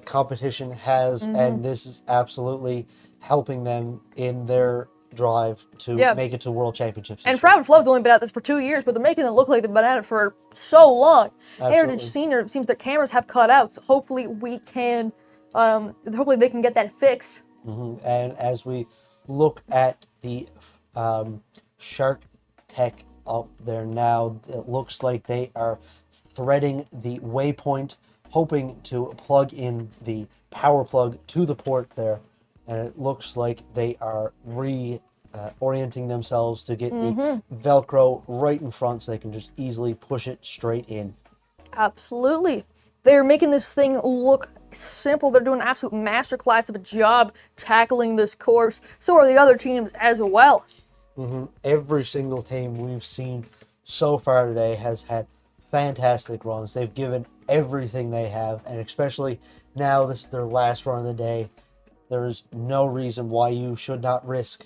competition has, and this is absolutely helping them in their drive to make it to World Championships. And Proud Flow's only been at this for 2 years, but they're making it look like they've been at it for so long. Absolutely. Heritage Senior, it seems their cameras have cut out, so hopefully we can, hopefully they can get that fixed. And as we look at the Shark Tech up there now, it looks like they are threading the waypoint, hoping to plug in the power plug to the port there. And it looks like they are orienting themselves to get the Velcro right in front so they can just easily push it straight in. Absolutely. They're making this thing look simple. They're doing an absolute masterclass of a job tackling this course. So are the other teams as well. Every single team we've seen so far today has had fantastic runs. They've given everything they have, and especially now this is their last run of the day. There is no reason why you should risk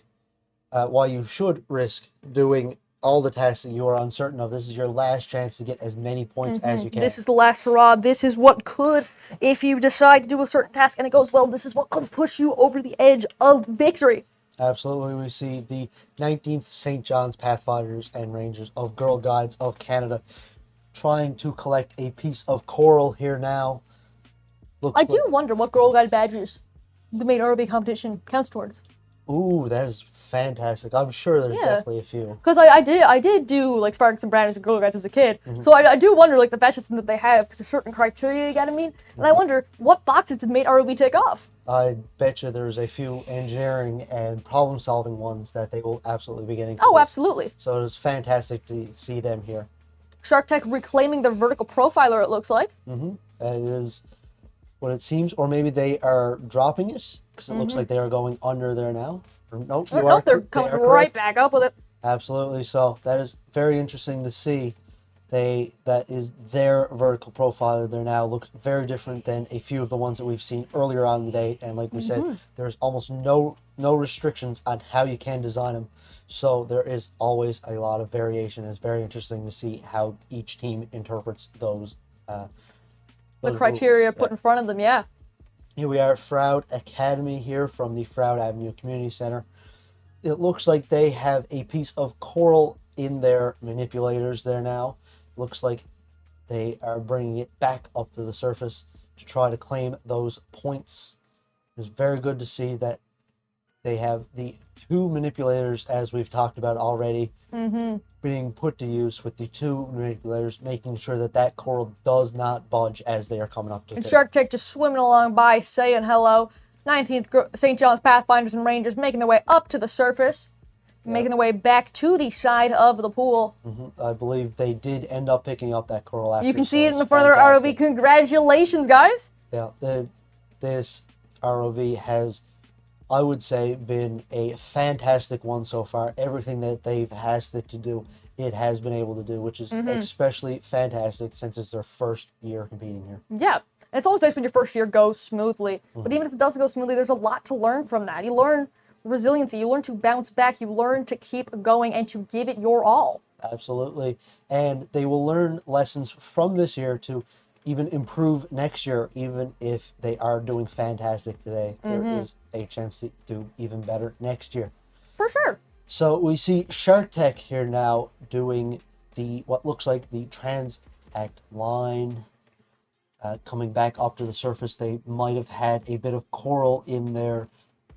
doing all the tasks that you are uncertain of. This is your last chance to get as many points as you can. This is the last hurrah. This is what could, if you decide to do a certain task and it goes well, this is what could push you over the edge of victory. Absolutely. We see the 19th St. John's Pathfinders and Rangers of Girl Guides of Canada trying to collect a piece of coral here now. I do wonder what Girl Guide badges the main ROV competition counts towards. Ooh, that is fantastic. I'm sure there's definitely a few. Because I did do like Sparks and Brandons and Girl Guides as a kid, so I do wonder like the badge system that they have, because there's certain criteria you gotta meet, and I wonder what boxes did main ROV take off. I bet you there's a few engineering and problem-solving ones that they will absolutely be getting. Oh, absolutely. So it is fantastic to see them here. Shark Tech reclaiming their vertical profiler, it looks like. That is what it seems, or maybe they are dropping it, because it looks like they are going under there now. Nope, They're coming right back up with it. Absolutely. So that is very interesting to see. That is their vertical profile. There now looks very different than a few of the ones that we've seen earlier on in the day. And like we said, there's almost no restrictions on how you can design them. So there is always a lot of variation. It's very interesting to see how each team interprets those. The criteria put in front of them, yeah. Here we are at Froud Academy here from the Froud Avenue Community Center. It looks like they have a piece of coral in their manipulators there now. Looks like they are bringing it back up to the surface to try to claim those points. It's very good to see that they have the two manipulators, as we've talked about already, being put to use with the two manipulators, making sure that that coral does not budge as they are coming up to it. And Shark Tech just swimming along by, saying hello. 19th St. John's Pathfinders and Rangers making their way up to the surface, making their way back to the side of the pool. I believe they did end up picking up that coral after. You can see it in the front of their ROV. Congratulations, guys! Yeah, this ROV has, I would say, been a fantastic one so far. Everything that they've asked it to do, it has been able to do, which is especially fantastic since it's their first year competing here. Yeah. And it's always nice when your first year goes smoothly. But even if it doesn't go smoothly, there's a lot to learn from that. You learn resiliency. You learn to bounce back. You learn to keep going and to give it your all. Absolutely. And they will learn lessons from this year to even improve next year, even if they are doing fantastic today. There is a chance to do even better next year. For sure. So we see Shark Tech here now doing what looks like the transact line. Coming back up to the surface, they might have had a bit of coral in their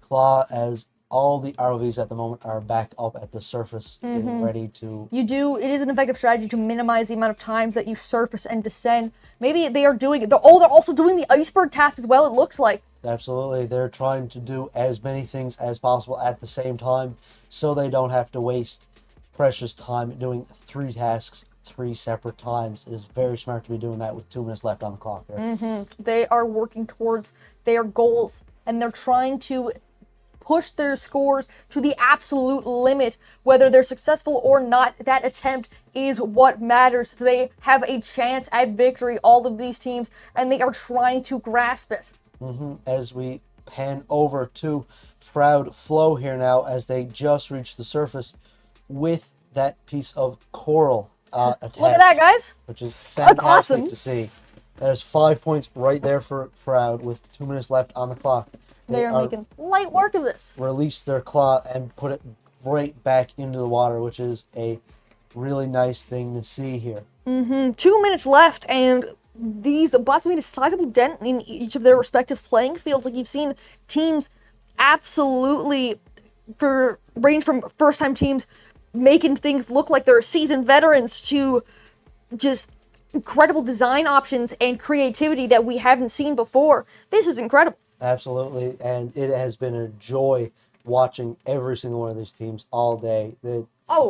claw, as all the ROVs at the moment are back up at the surface, getting ready to... It is an effective strategy to minimize the amount of times that you surface and descend. Maybe they are doing it. They're also doing the iceberg task as well, it looks like. Absolutely. They're trying to do as many things as possible at the same time, so they don't have to waste precious time doing 3 tasks 3 separate times. It is very smart to be doing that with 2 minutes left on the clock there. They are working towards their goals, and they're trying to push their scores to the absolute limit. Whether they're successful or not, that attempt is what matters. They have a chance at victory, all of these teams, and they are trying to grasp it. As we pan over to Proud Flow here now, as they just reached the surface with that piece of coral attached. Look at that, guys. Which is fantastic awesome. to see. There's 5 points right there for Proud with 2 minutes left on the clock. They are making light work of this. Release their claw and put it right back into the water, which is a really nice thing to see here. 2 minutes left, and these bots made a sizable dent in each of their respective playing fields. Like, you've seen teams absolutely range from first-time teams making things look like they're seasoned veterans to just incredible design options and creativity that we haven't seen before. This is incredible. Absolutely, and it has been a joy watching every single one of these teams all day. There's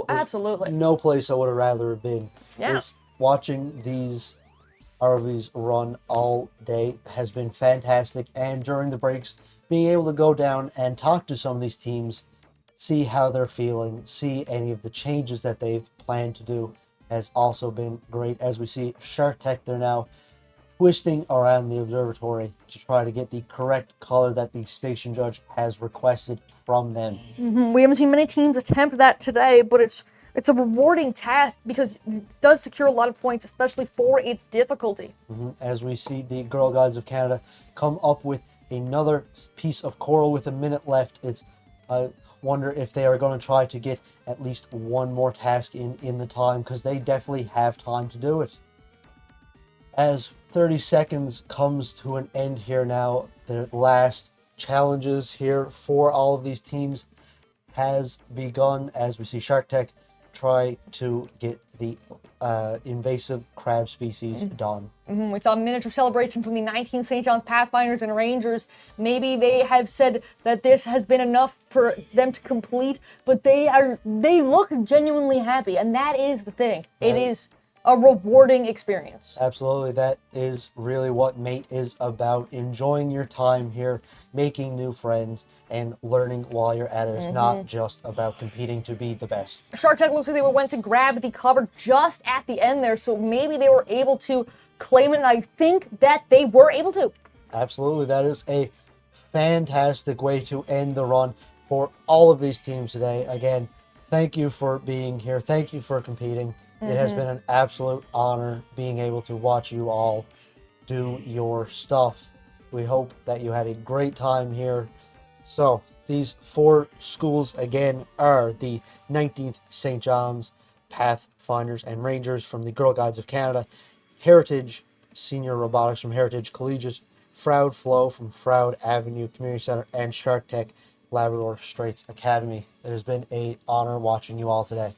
Absolutely. no place I would have rather have been. Yeah. It's watching these ROVs run all day has been fantastic, and during the breaks, being able to go down and talk to some of these teams, see how they're feeling, see any of the changes that they've planned to do has also been great. As we see Shark Tech, they're now twisting around the observatory to try to get the correct color that the station judge has requested from them. We haven't seen many teams attempt that today, but it's a rewarding task because it does secure a lot of points, especially for its difficulty. As we see the Girl Guides of Canada come up with another piece of coral with a minute left. I wonder if they are going to try to get at least one more task in the time, because they definitely have time to do it. As 30 seconds comes to an end here now, the last challenges here for all of these teams has begun, as we see Shark Tech try to get the invasive crab species done. We saw a miniature celebration from the 19 St. John's Pathfinders and Rangers. Maybe they have said that this has been enough for them to complete, but they look genuinely happy, and that is the thing. It is a rewarding experience. Absolutely, that is really what Mate is about. Enjoying your time here, making new friends, and learning while you're at it. It's not just about competing to be the best. Shark Tech looks like they went to grab the cover just at the end there, so maybe they were able to claim it, and I think that they were able to. Absolutely, that is a fantastic way to end the run for all of these teams today. Again, thank you for being here. Thank you for competing. It has been an absolute honor being able to watch you all do your stuff. We hope that you had a great time here. So, these 4 schools again are the 19th St. John's Pathfinders and Rangers from the Girl Guides of Canada, Heritage Senior Robotics from Heritage Collegiate, Proud Flow from Proud Avenue Community Center, and Shark Tech Labrador Straits Academy. It has been an honor watching you all today.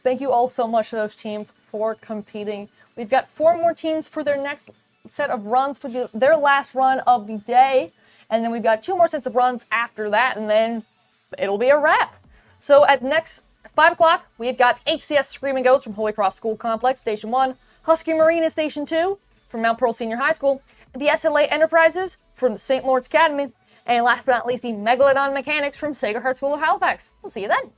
Thank you all so much to those teams for competing. We've got 4 more teams for their next set of runs for their last run of the day. And then we've got 2 more sets of runs after that, and then it'll be a wrap. So at next 5 o'clock, we've got HCS Screaming Goats from Holy Cross School Complex, Station 1, Husky Marina, Station 2, from Mount Pearl Senior High School, the SLA Enterprises from the St. Lawrence Academy, and last but not least, the Megalodon Mechanics from Sacred Heart School of Halifax. We'll see you then.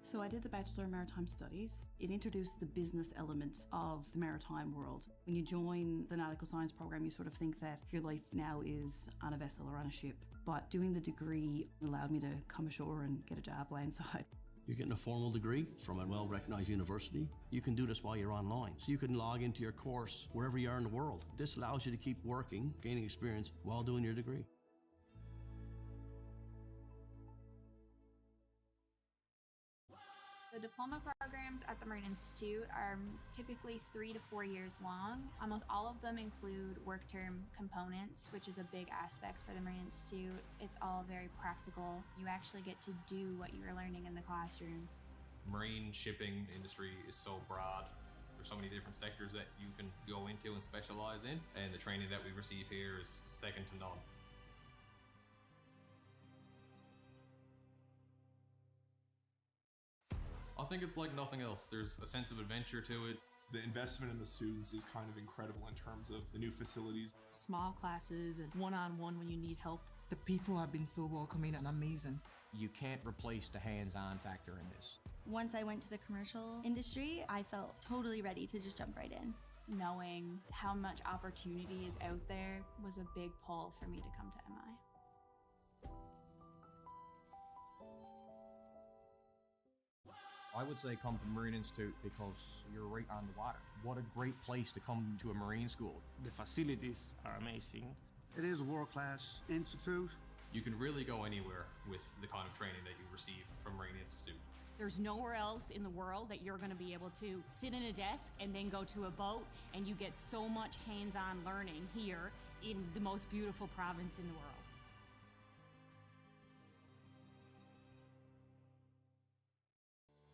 So I did the Bachelor of Maritime Studies. It introduced the business element of the maritime world. When you join the nautical science program, you sort of think that your life now is on a vessel or on a ship. But doing the degree allowed me to come ashore and get a job landside. You're getting a formal degree from a well-recognized university. You can do this while you're online. So you can log into your course wherever you are in the world. This allows you to keep working, gaining experience while doing your degree. The diploma programs at the Marine Institute are typically 3 to 4 years long. Almost all of them include work term components, which is a big aspect for the Marine Institute. It's all very practical. You actually get to do what you were learning in the classroom. Marine shipping industry is so broad. There's so many different sectors that you can go into and specialize in, and the training that we receive here is second to none. I think it's like nothing else. There's a sense of adventure to it. The investment in the students is kind of incredible in terms of the new facilities. Small classes and one-on-one when you need help. The people have been so welcoming and amazing. You can't replace the hands-on factor in this. Once I went to the commercial industry, I felt totally ready to just jump right in. Knowing how much opportunity is out there was a big pull for me to come to MI. I would say come to the Marine Institute because you're right on the water. What a great place to come to a Marine school. The facilities are amazing. It is a world-class institute. You can really go anywhere with the kind of training that you receive from Marine Institute. There's nowhere else in the world that you're going to be able to sit in a desk and then go to a boat, and you get so much hands-on learning here in the most beautiful province in the world.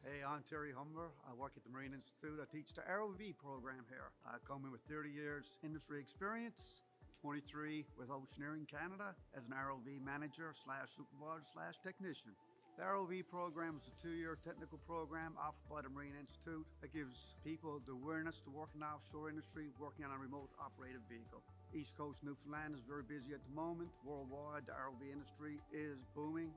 Hey, I'm Terry Humber. I work at the Marine Institute. I teach the ROV program here. I come in with 30 years industry experience, 23 with Oceaneering Canada as an ROV manager / supervisor / technician. The ROV program is a 2-year technical program offered by the Marine Institute that gives people the awareness to work in the offshore industry, working on a remote operated vehicle. East Coast Newfoundland is very busy at the moment. Worldwide, the ROV industry is booming.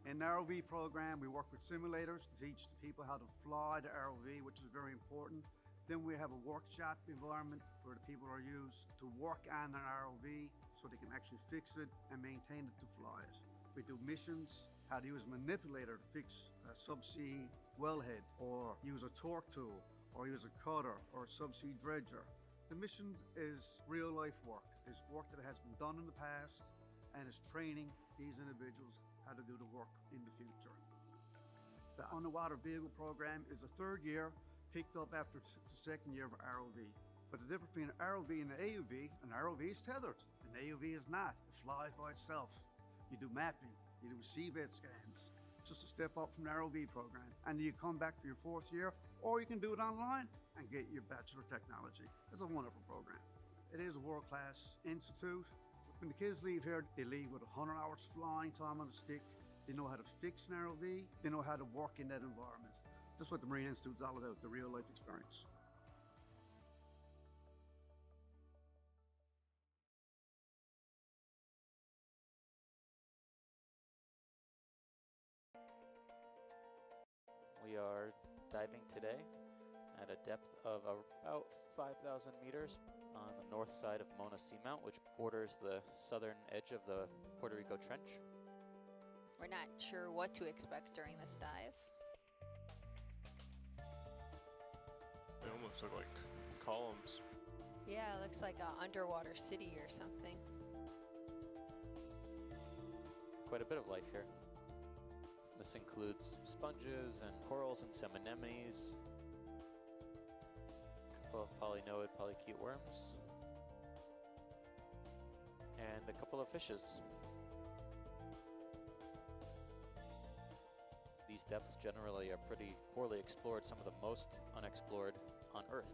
In the ROV program, we work with simulators to teach the people how to fly the ROV, which is very important. Then we have a workshop environment where the people are used to work on an ROV so they can actually fix it and maintain it to fly it. We do missions, how to use a manipulator to fix a subsea wellhead, or use a torque tool, or use a cutter, or a subsea dredger. The mission is real life work. It's work that has been done in the past, and it's training these individuals how to do the work in the future. The underwater vehicle program is the 3rd year, picked up after the 2nd year of ROV. But the difference between an ROV and an AUV, an ROV is tethered, an AUV is not. It flies by itself. You do mapping, you do seabed scans. It's just a step up from the ROV program. And you come back for your 4th year, or you can do it online and get your Bachelor of Technology. It's a wonderful program. It is a world-class institute. When the kids leave here, they leave with 100 hours flying time on the stick. They know how to fix an ROV. They know how to work in that environment. That's what the Marine Institute is all about, the real life experience. We are diving today at a depth of about 5,000 meters on the north side of Mona Seamount, which borders the southern edge of the Puerto Rico Trench. We're not sure what to expect during this dive. They almost look like columns. Yeah, it looks like an underwater city or something. Quite a bit of life here. This includes sponges and corals and some anemones, a couple of polynoid polychaete worms, and a couple of fishes. These depths generally are pretty poorly explored, some of the most unexplored on Earth.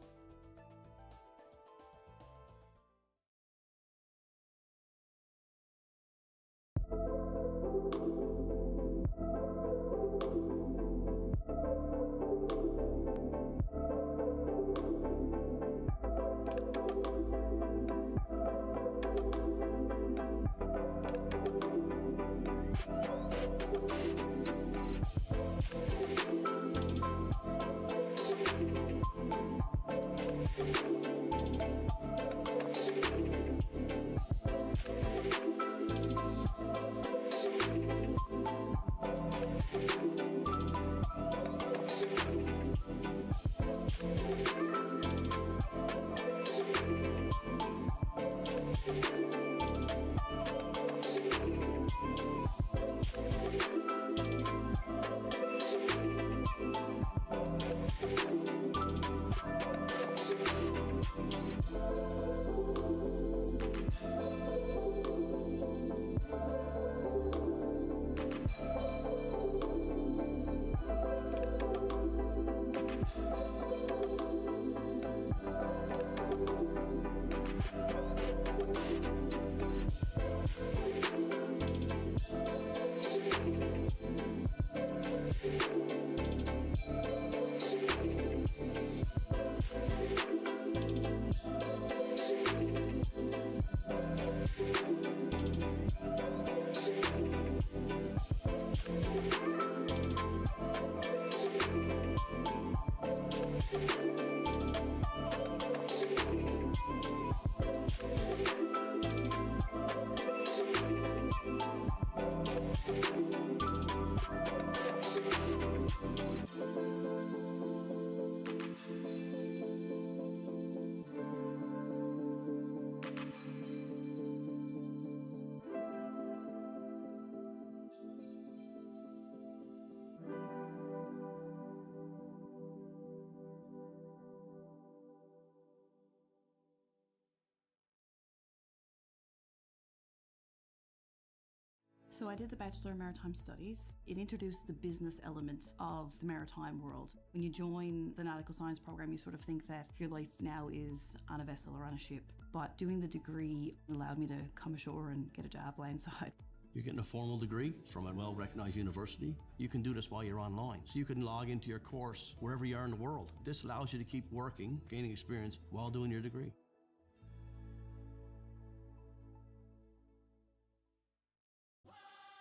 So I did the Bachelor in Maritime Studies. It introduced the business element of the maritime world. When you join the nautical science program, you sort of think that your life now is on a vessel or on a ship. But doing the degree allowed me to come ashore and get a job landside. You're getting a formal degree from a well-recognized university. You can do this while you're online. So you can log into your course wherever you are in the world. This allows you to keep working, gaining experience while doing your degree.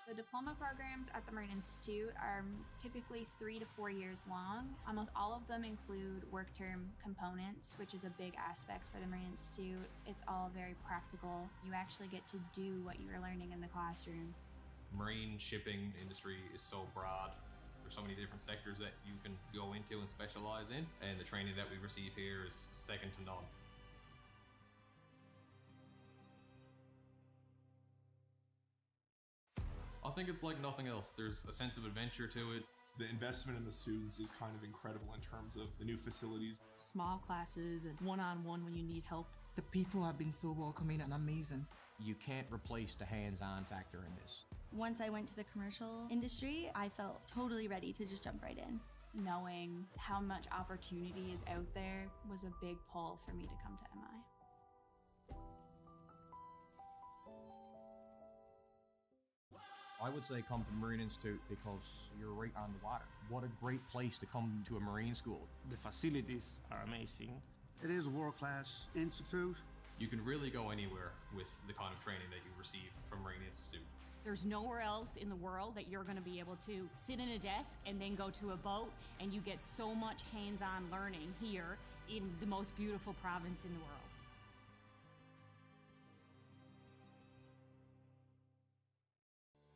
The diploma programs at the Marine Institute are typically 3 to 4 years long. Almost all of them include work term components, which is a big aspect for the Marine Institute. It's all very practical. You actually get to do what you are learning in the classroom. Marine shipping industry is so broad. There's so many different sectors that you can go into and specialize in, and the training that we receive here is second to none. I think it's like nothing else. There's a sense of adventure to it. The investment in the students is kind of incredible in terms of the new facilities. Small classes and one-on-one when you need help. The people have been so welcoming and amazing. You can't replace the hands-on factor in this. Once I went to the commercial industry, I felt totally ready to just jump right in. Knowing how much opportunity is out there was a big pull for me to come to MI. I would say come to the Marine Institute because you're right on the water. What a great place to come to a marine school. The facilities are amazing. It is a world-class institute. You can really go anywhere with the kind of training that you receive from Marine Institute. There's nowhere else in the world that you're going to be able to sit in a desk and then go to a boat, and you get so much hands-on learning here in the most beautiful province in the world.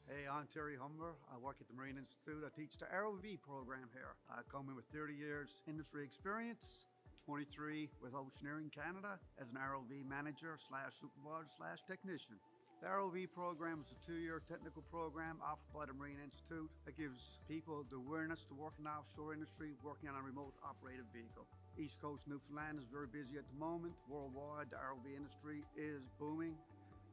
Hey, I'm Terry Humber. I work at the Marine Institute. I teach the ROV program here. I come in with 30 years industry experience, 23 with Oceaneering Canada as an ROV manager / supervisor / technician. The ROV program is a 2-year technical program offered by the Marine Institute that gives people the awareness to work in the offshore industry, working on a remote operated vehicle. East Coast Newfoundland is very busy at the moment. Worldwide, the ROV industry is booming.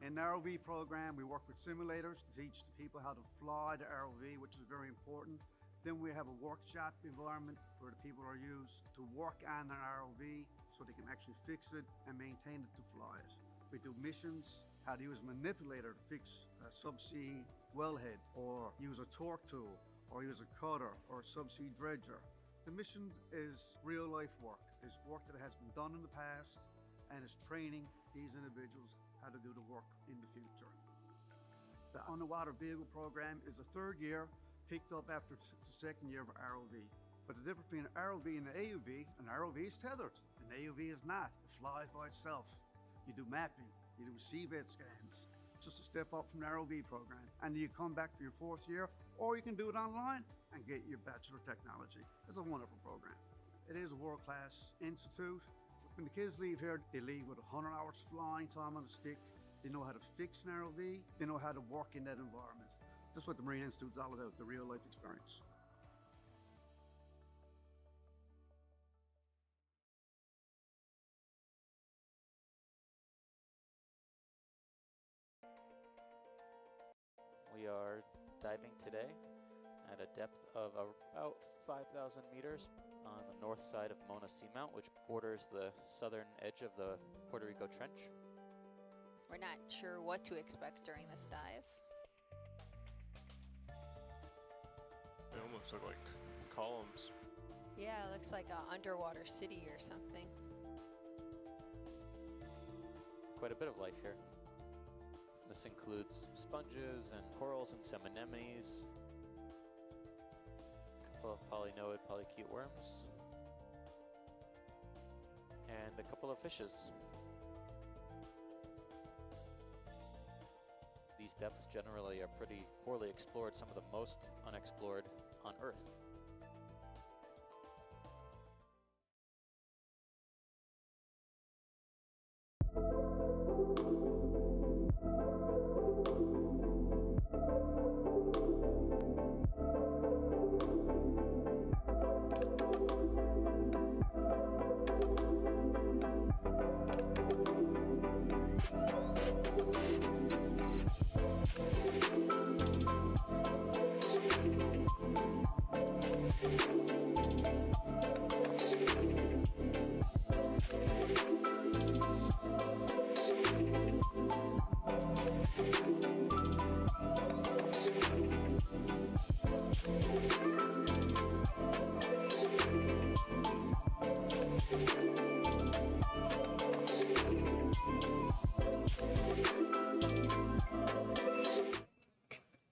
In the ROV program, we work with simulators to teach the people how to fly the ROV, which is very important. Then we have a workshop environment where the people are used to work on an ROV so they can actually fix it and maintain it to fly it. We do missions, how to use a manipulator to fix a subsea wellhead, or use a torque tool, or use a cutter, or a subsea dredger. The mission is real life work. It's work that has been done in the past, and it's training these individuals how to do the work in the future. The underwater vehicle program is a 3rd year picked up after the second year of ROV. But the difference between an ROV and an ROV is tethered. An AUV is not. It flies by itself. You do mapping, you do seabed scans. It's just a step up from the ROV program. And you come back for your 4th year, or you can do it online and get your Bachelor of Technology. It's a wonderful program. It is a world-class institute. When the kids leave here, they leave with 100 hours flying time on the stick. They know how to fix an ROV. They know how to work in that environment. That's what the Marine Institute's all about, the real-life experience. We are diving today at a depth of about 5,000 meters on the north side of Mona Seamount, which borders the southern edge of the Puerto Rico Trench. We're not sure what to expect during this dive. They almost look like columns. Yeah, it looks like an underwater city or something. Quite a bit of life here. This includes sponges and corals and some anemones, a couple of polynoid polycute worms, and a couple of fishes. These depths generally are pretty poorly explored, some of the most unexplored on Earth.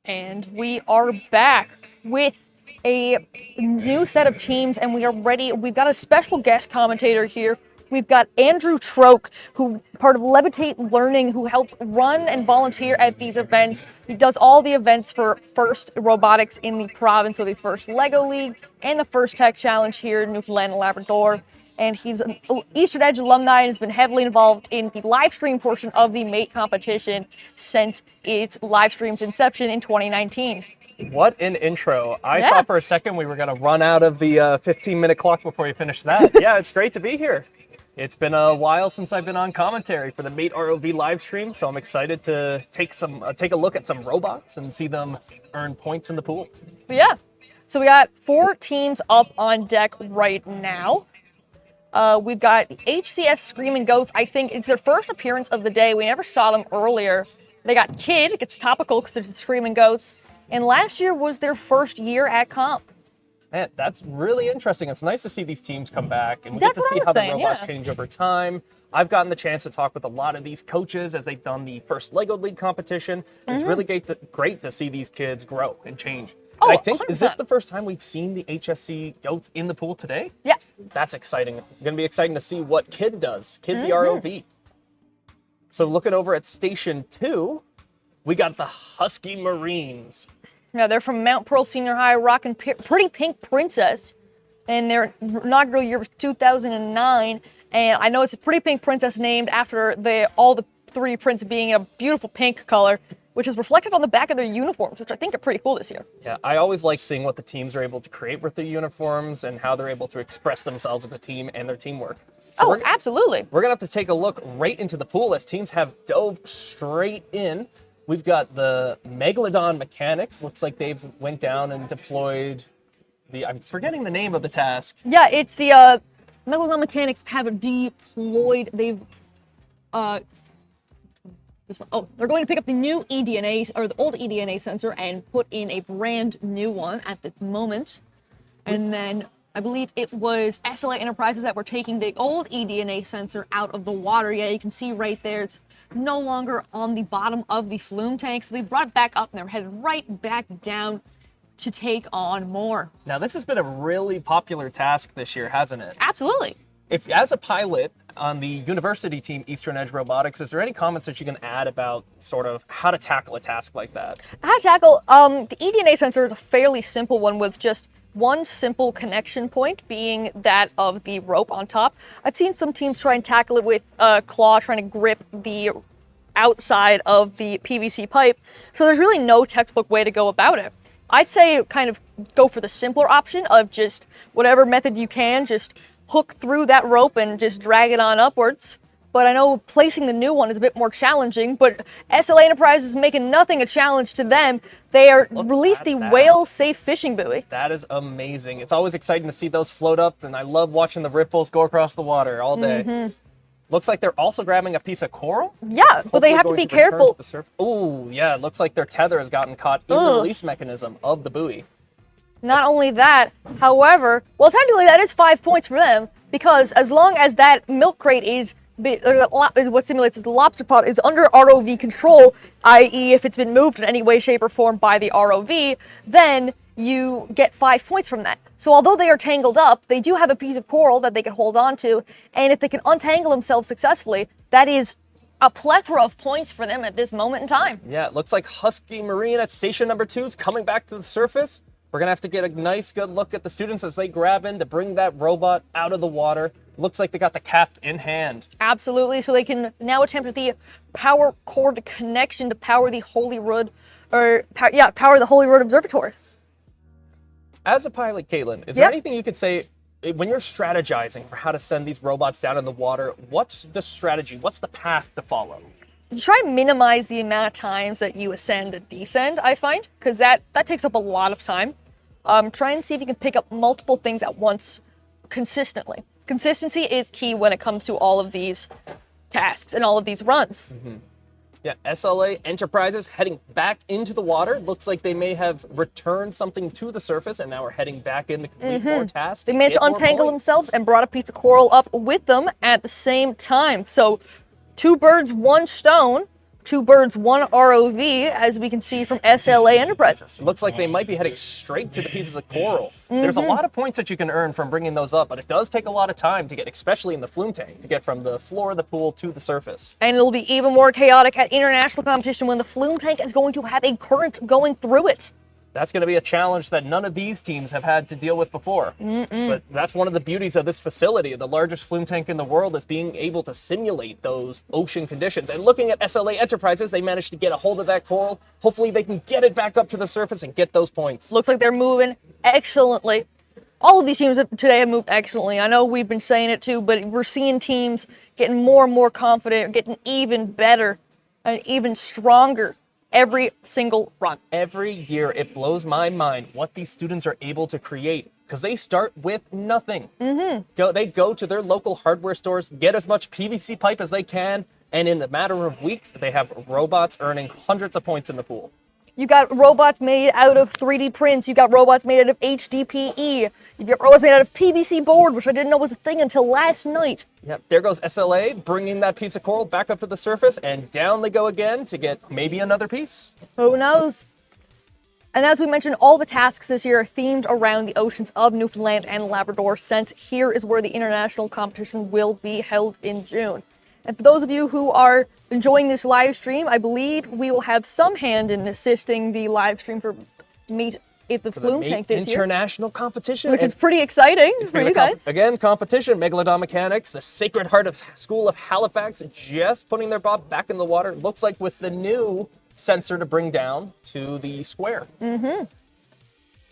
And we are back with a new set of teams, and we are ready. We've got a special guest commentator here. We've got Andrew Troke, who part of Levitate Learning, who helps run and volunteer at these events. He does all the events for First Robotics in the province, so the First Lego League and the First Tech Challenge here in Newfoundland Labrador. And he's an Eastern Edge alumni and has been heavily involved in the live stream portion of the mate competition since its live stream's inception in 2019. What an intro. I thought for a second we were going to run out of the 15-minute clock before we finished that. Yeah, it's great to be here. It's been a while since I've been on commentary for the Mate ROV live stream, so I'm excited to take a look at some robots and see them earn points in the pool. Yeah. So we got 4 teams up on deck right now. We've got HCS Screaming Goats. I think it's their first appearance of the day. We never saw them earlier. They got Kid. It gets topical because they're Screaming Goats. And last year was their first year at comp. Man, that's really interesting. It's nice to see these teams come back, and we get to see how the robots change over time. I've gotten the chance to talk with a lot of these coaches as they've done the first Lego League competition. It's really great to see these kids grow and change. Oh, I think, 100%. is this the first time we've seen the HSC goats in the pool today? Yeah. That's exciting. Going to be exciting to see what Kid does. Kid the ROV. So looking over at Station 2, we got the Husky Marines. Yeah, they're from Mount Pearl Senior High, rocking Pretty Pink Princess. And their inaugural year was 2009. And I know it's a Pretty Pink Princess named after all the 3 prints being in a beautiful pink color, which is reflected on the back of their uniforms, which I think are pretty cool this year. Yeah, I always like seeing what the teams are able to create with their uniforms and how they're able to express themselves as a team and their teamwork. So absolutely. We're going to have to take a look right into the pool as teams have dove straight in. We've got the Megalodon Mechanics. Looks like they've went down and deployed I'm forgetting the name of the task. Yeah, it's the Megalodon Mechanics have deployed, they've they're going to pick up the new eDNA, or the old eDNA sensor, and put in a brand new one at the moment. And then I believe it was SLA Enterprises that were taking the old eDNA sensor out of the water. Yeah, you can see right there, it's no longer on the bottom of the flume tank. So they brought it back up and they're headed right back down to take on more. Now, this has been a really popular task this year, hasn't it? Absolutely. If, as a pilot on the university team, Eastern Edge Robotics, is there any comments that you can add about sort of how to tackle a task like that? How to tackle, the eDNA sensor is a fairly simple one with just one simple connection point being that of the rope on top. I've seen some teams try and tackle it with a claw, trying to grip the outside of the PVC pipe. So there's really no textbook way to go about it. I'd say kind of go for the simpler option of just whatever method you can, just hook through that rope and just drag it on upwards. But I know placing the new one is a bit more challenging, but SLA Enterprise is making nothing a challenge to them. They are released the whale safe fishing buoy. That is amazing. It's always exciting to see those float up, and I love watching the ripples go across the water all day. Looks like they're also grabbing a piece of coral. Yeah, but they have to be careful. Oh, yeah, it looks like their tether has gotten caught in the release mechanism of the buoy. Not only that, however, well, technically that is 5 points for them, because as long as that milk crate is what simulates as the lobster pot is under ROV control, i.e. if it's been moved in any way, shape, or form by the ROV, then you get 5 points from that. So although they are tangled up, they do have a piece of coral that they can hold on to, and if they can untangle themselves successfully, that is a plethora of points for them at this moment in time. Yeah, it looks like Husky Marine at station number 2 is coming back to the surface. We're going to have to get a nice good look at the students as they grab in to bring that robot out of the water. Looks like they got the cap in hand. Absolutely, so they can now attempt the power cord connection to power the power the Holyrood Observatory. As a pilot, Caitlin, is there anything you could say when you're strategizing for how to send these robots down in the water? What's the strategy? What's the path to follow? You try and minimize the amount of times that you ascend and descend, I find, because that takes up a lot of time. Try and see if you can pick up multiple things at once consistently. Consistency is key when it comes to all of these tasks and all of these runs. Yeah, SLA Enterprises heading back into the water. Looks like they may have returned something to the surface and now are heading back in to complete more tasks. They managed to untangle themselves and brought a piece of coral up with them at the same time. So 2 birds, 1 stone. 2 birds, 1 ROV, as we can see from SLA Enterprises. Looks like they might be heading straight to the pieces of coral. There's a lot of points that you can earn from bringing those up, but it does take a lot of time to get, especially in the flume tank, to get from the floor of the pool to the surface. And it'll be even more chaotic at international competition when the flume tank is going to have a current going through it. That's going to be a challenge that none of these teams have had to deal with before. But that's one of the beauties of this facility. The largest flume tank in the world is being able to simulate those ocean conditions. And looking at SLA Enterprises, they managed to get a hold of that coral. Hopefully they can get it back up to the surface and get those points. Looks like they're moving excellently. All of these teams today have moved excellently. I know we've been saying it too, but we're seeing teams getting more and more confident, getting even better and even stronger every single run. Every year, it blows my mind what these students are able to create, because they start with nothing. They go to their local hardware stores, get as much PVC pipe as they can, and in a matter of weeks, they have robots earning hundreds of points in the pool. You got robots made out of 3D prints. You got robots made out of HDPE. You got robots made out of PVC board, which I didn't know was a thing until last night. Yep, there goes SLA bringing that piece of coral back up to the surface, and down they go again to get maybe another piece. Who knows? And as we mentioned, all the tasks this year are themed around the oceans of Newfoundland and Labrador, since here is where the international competition will be held in June. And for those of you who are enjoying this live stream, I believe we will have some hand in assisting the live stream for Meet at the Flume Tank this year. International competition. Which is pretty exciting for you guys. Again, competition, Megalodon Mechanics, the Sacred Heart of School of Halifax, just putting their bot back in the water. Looks like with the new sensor to bring down to the square.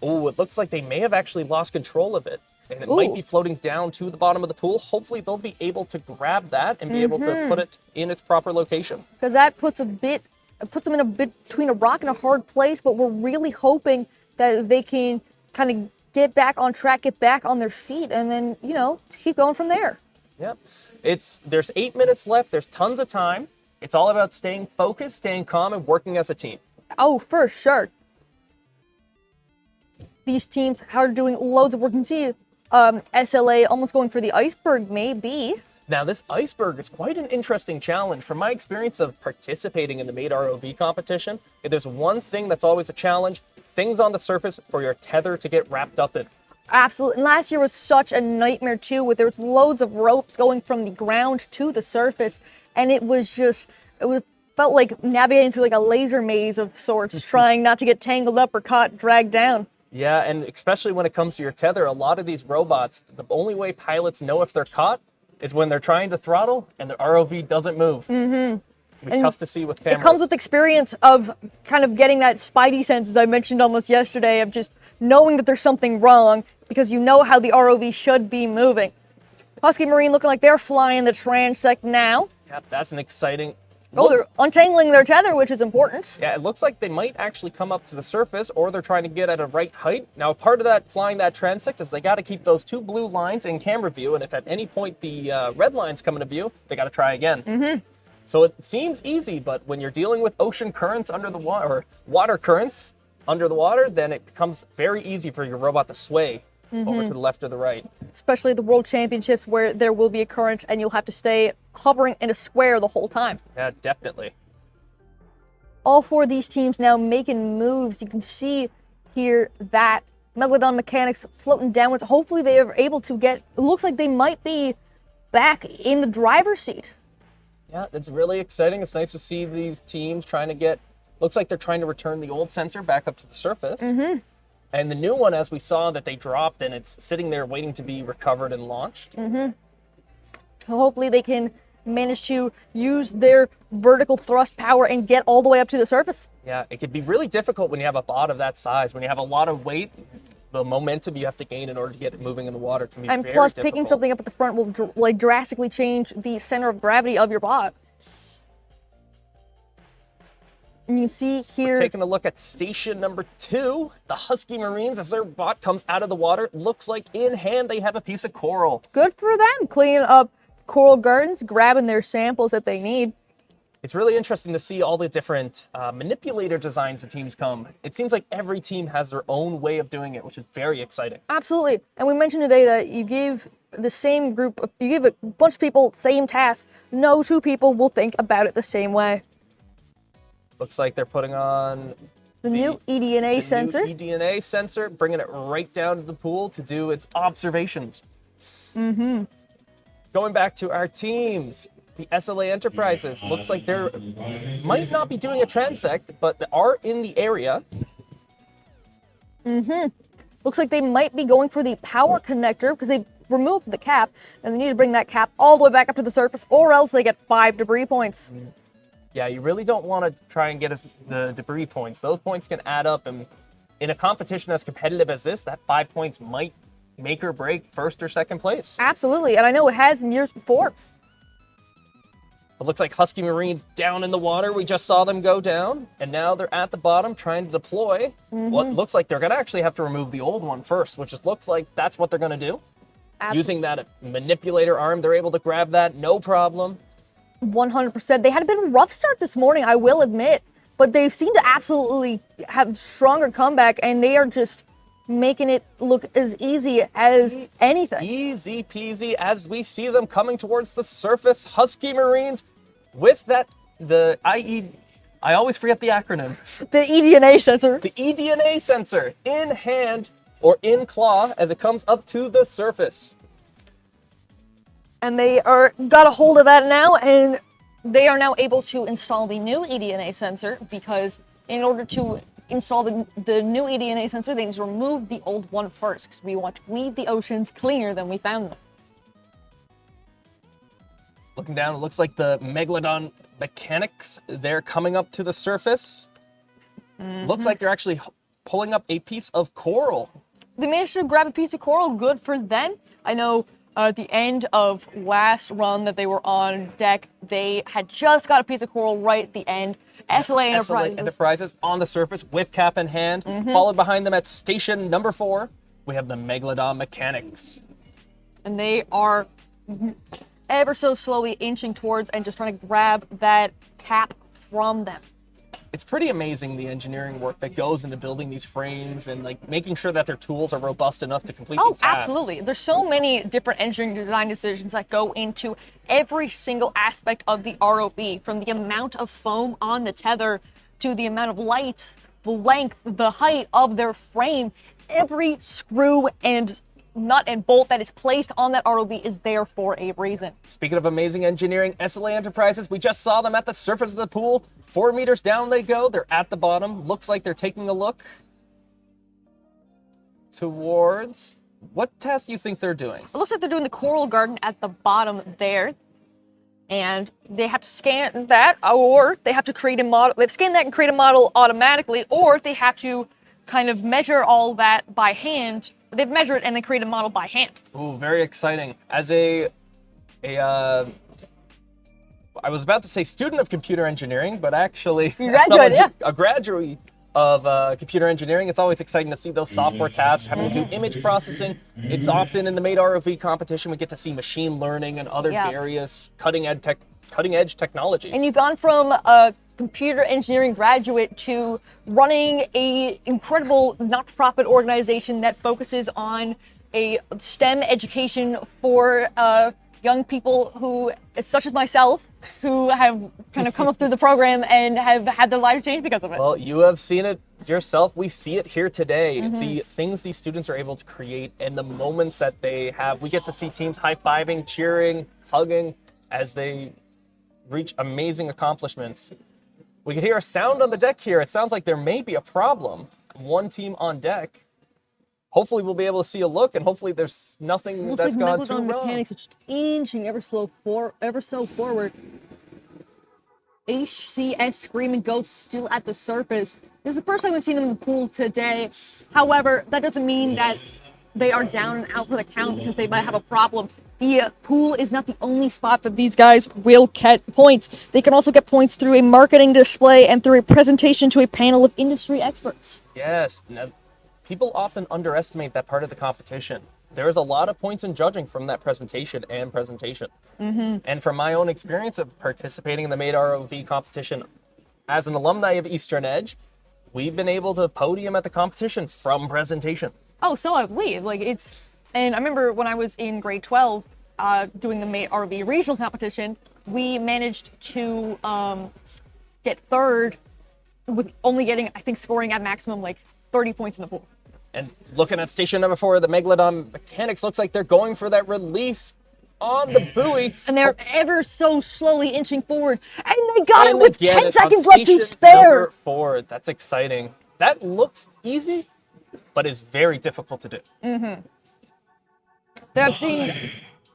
Oh, it looks like they may have actually lost control of it. And it might be floating down to the bottom of the pool. Hopefully they'll be able to grab that and be able to put it in its proper location. Because that puts them in a bit between a rock and a hard place, but we're really hoping that they can kind of get back on track, get back on their feet, and then, you know, keep going from there. Yep. There's 8 minutes left. There's tons of time. It's all about staying focused, staying calm, and working as a team. Oh, for sure. These teams are doing loads of work. You can see SLA almost going for the iceberg, maybe. Now, this iceberg is quite an interesting challenge. From my experience of participating in the Made ROV competition, if there's one thing that's always a challenge, things on the surface for your tether to get wrapped up in. Absolutely. And last year was such a nightmare too, with there was loads of ropes going from the ground to the surface, and it felt like navigating through like a laser maze of sorts, trying not to get tangled up or caught, dragged down. Yeah, and especially when it comes to your tether, a lot of these robots, the only way pilots know if they're caught is when they're trying to throttle and the ROV doesn't move. Mm-hmm. It'd be tough to see with cameras. It comes with experience of kind of getting that spidey sense, as I mentioned almost yesterday, of just knowing that there's something wrong because you know how the ROV should be moving. Husky Marine looking like they're flying the transect now. Yep, that's an exciting... Oh, they're untangling their tether, which is important. Yeah, it looks like they might actually come up to the surface, or they're trying to get at a right height. Now, part of that flying that transect is they got to keep those two blue lines in camera view, and if at any point the red lines come into view, they got to try again. Mm-hmm. So it seems easy, but when you're dealing with ocean currents under the water, or water currents under the water, then it becomes very easy for your robot to sway over to the left or the right. Especially the World Championships where there will be a current and you'll have to stay hovering in a square the whole time. Yeah, definitely. All four of these teams now making moves. You can see here that Megalodon mechanics floating downwards. Hopefully they are able to get, it looks like they might be back in the driver's seat. Yeah, it's really exciting. It's nice to see these teams trying to get, looks like they're trying to return the old sensor back up to the surface. Mm-hmm. And the new one, as we saw, that they dropped, and it's sitting there waiting to be recovered and launched. Mm-hmm. So hopefully they can manage to use their vertical thrust power and get all the way up to the surface. Yeah, it could be really difficult when you have a bot of that size. When you have a lot of weight, the momentum you have to gain in order to get it moving in the water can be And very plus, difficult. picking something up at the front will drastically change the center of gravity of your bot. And you can see here... We're taking a look at station number 2, the Husky Marines, as their bot comes out of the water. Looks like in hand they have a piece of coral. Good for them, cleaning up coral gardens, grabbing their samples that they need. It's really interesting to see all the different manipulator designs the teams come. It seems like every team has their own way of doing it, which is very exciting. Absolutely. And we mentioned today that you give the same group, you give a bunch of people same task, no two people will think about it the same way. Looks like they're putting on the new eDNA sensor. New eDNA sensor, bringing it right down to the pool to do its observations. Mm-hmm. Going back to our teams, the SLA Enterprises, looks like they might not be doing a transect, but they are in the area. Mm-hmm. Looks like they might be going for the power connector because they removed the cap, and they need to bring that cap all the way back up to the surface, or else they get 5 debris points. Yeah, you really don't want to try and get the debris points. Those points can add up, and in a competition as competitive as this, that 5 points might make or break first or second place. Absolutely, and I know it has in years before. It looks like Husky Marines down in the water. We just saw them go down, and now they're at the bottom trying to deploy. Well, it looks like they're going to actually have to remove the old one first, which just looks like that's what they're going to do. Absolutely. Using that manipulator arm, they're able to grab that, no problem. 100%. They had a bit of a rough start this morning, I will admit, but they seem to absolutely have stronger comeback, and they are just making it look as easy as anything. Easy peasy as we see them coming towards the surface. Husky Marines with I always forget the acronym. The eDNA sensor. The eDNA sensor in hand or in claw as it comes up to the surface. And they got a hold of that now, and they are now able to install the new eDNA sensor, because in order to install the new eDNA sensor, they need to remove the old one first, because we want to leave the oceans cleaner than we found them. Looking down, it looks like the Megalodon mechanics, they're coming up to the surface. Looks like they're actually pulling up a piece of coral. They managed to grab a piece of coral, good for them. I know at the end of last run that they were on deck, they had just got a piece of coral right at the end. SLA Enterprises on the surface with cap in hand. Followed behind them at station number 4, we have the Megalodon mechanics. And they are ever so slowly inching towards and just trying to grab that cap from them. It's pretty amazing the engineering work that goes into building these frames and like making sure that their tools are robust enough to complete these tasks. Absolutely. There's so many different engineering design decisions that go into every single aspect of the ROV, from the amount of foam on the tether to the amount of light the length, the height of their frame. Every screw and nut and bolt that is placed on that ROV is there for a reason. Speaking of amazing engineering, SLA Enterprises, we just saw them at the surface of the pool. 4 meters down they go. They're at the bottom. Looks like they're taking a look towards... What task do you think they're doing? It looks like they're doing the coral garden at the bottom there. And they have to scan that, or they have to create a model. They've scanned that and create a model automatically, or they have to kind of measure all that by hand. They've measured it and they create a model by hand. Ooh, very exciting. As I was about to say student of computer engineering, but actually a graduate of computer engineering, it's always exciting to see those software tasks, having to do image processing. It's often in the Made ROV competition, we get to see machine learning and other various cutting edge technologies. And you've gone from a computer engineering graduate to running a incredible not-for-profit organization that focuses on a STEM education for young people who, such as myself, who have kind of come up through the program and have had their lives changed because of it. Well, you have seen it yourself. We see it here today. The things these students are able to create and the moments that they have. We get to see teams high-fiving, cheering, hugging as they reach amazing accomplishments. We can hear a sound on the deck here. It sounds like there may be a problem. One team on deck. Hopefully we'll be able to see a look, and hopefully there's nothing that's gone too wrong. Mechanics are just inching ever so forward. HCS Screaming Goats still at the surface. This is the first time we've seen them in the pool today. However, that doesn't mean that they are down and out for the count because they might have a problem. The pool is not the only spot that these guys will get points. They can also get points through a marketing display and through a presentation to a panel of industry experts. Yes. Now, people often underestimate that part of the competition. There is a lot of points in judging from that presentation. And from my own experience of participating in the Made ROV competition as an alumni of Eastern Edge, we've been able to podium at the competition from presentation. Oh, so have we. And I remember when I was in grade 12 doing the Made ROV regional competition, we managed to get third with only getting, I think, scoring at maximum 30 points in the pool. And looking at station number 4, the Megalodon Mechanics, looks like they're going for that release on the buoy. And they're ever so slowly inching forward. And they got it with 10 it seconds on left to station spare. Number 4. That's exciting. That looks easy, but is very difficult to do. I've seen...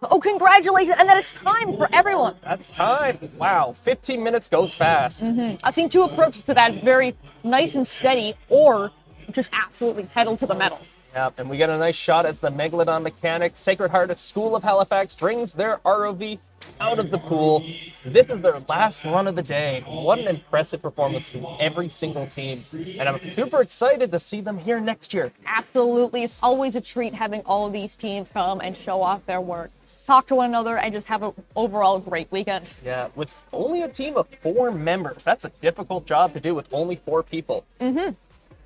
Oh, congratulations. And that is time for everyone. That's time. Wow. 15 minutes goes fast. I've seen 2 approaches to that, very nice and steady, or just absolutely pedal to the metal. Yeah, and we get a nice shot at the Megalodon Mechanic. Sacred Heart School of Halifax brings their ROV out of the pool. This is their last run of the day. What an impressive performance from every single team. And I'm super excited to see them here next year. Absolutely. It's always a treat having all of these teams come and show off their work, talk to one another, and just have an overall great weekend. Yeah, with only a team of 4 members. That's a difficult job to do with only 4 people.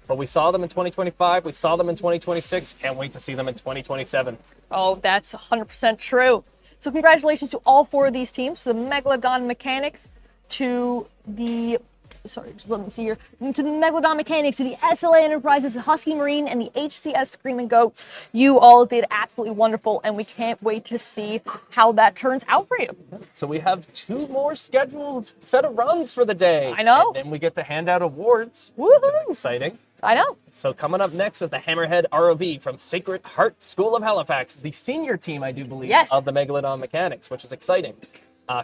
But we saw them in 2025, we saw them in 2026, can't wait to see them in 2027. Oh, that's 100% true. So congratulations to all 4 of these teams, to the Megalodon Mechanics, to the, to the Megalodon Mechanics, to the SLA Enterprises, the Husky Marine, and the HCS Screaming Goats. You all did absolutely wonderful, and we can't wait to see how that turns out for you. So we have 2 more scheduled set of runs for the day. I know. And then we get to hand out awards, Woohoo! which is exciting. I know. So coming up next is the Hammerhead ROV from Sacred Heart School of Halifax, the senior team, I do believe, of the Megalodon Mechanics, which is exciting.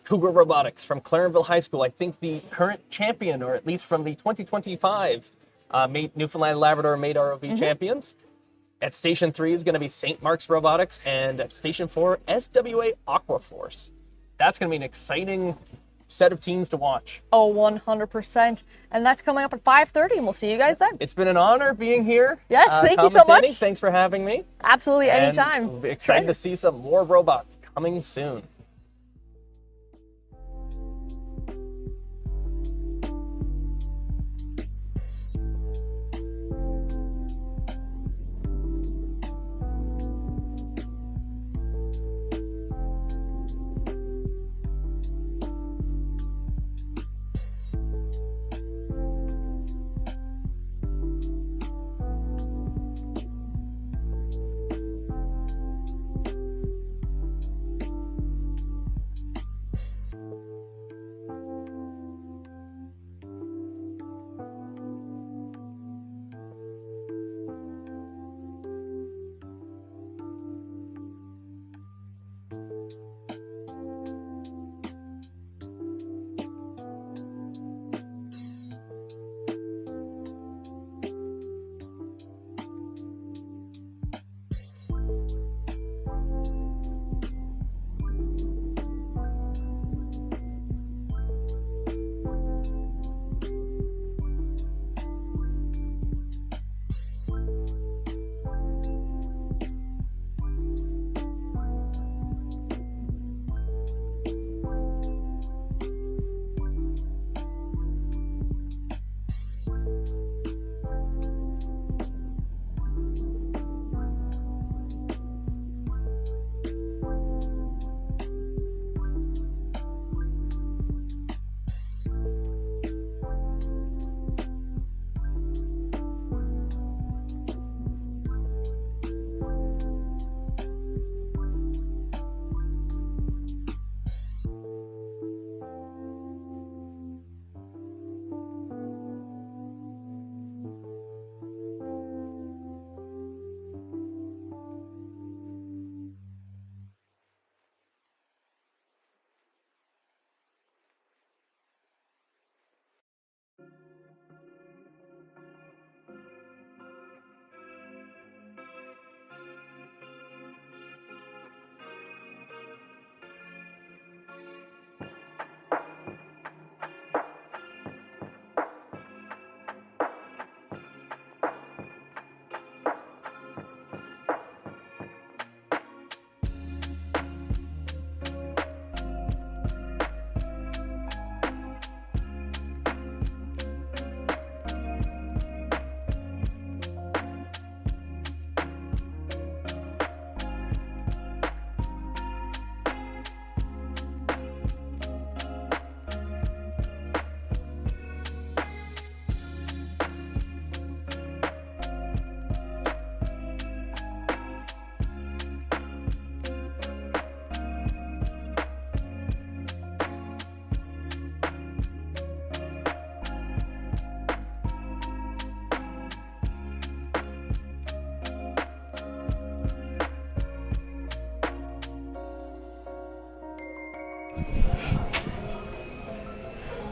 Cougar Robotics from Clarenville High School, I think the current champion, or at least from the 2025 Newfoundland Labrador Made ROV champions. At Station 3 is going to be St. Mark's Robotics, and at Station 4, SWA Aquaforce. That's going to be an exciting set of teams to watch. Oh, 100%. And that's coming up at 5:30, and we'll see you guys then. It's been an honor being here. Yes, thank you so much. Thanks for having me. Absolutely, anytime. And excited to see some more robots coming soon.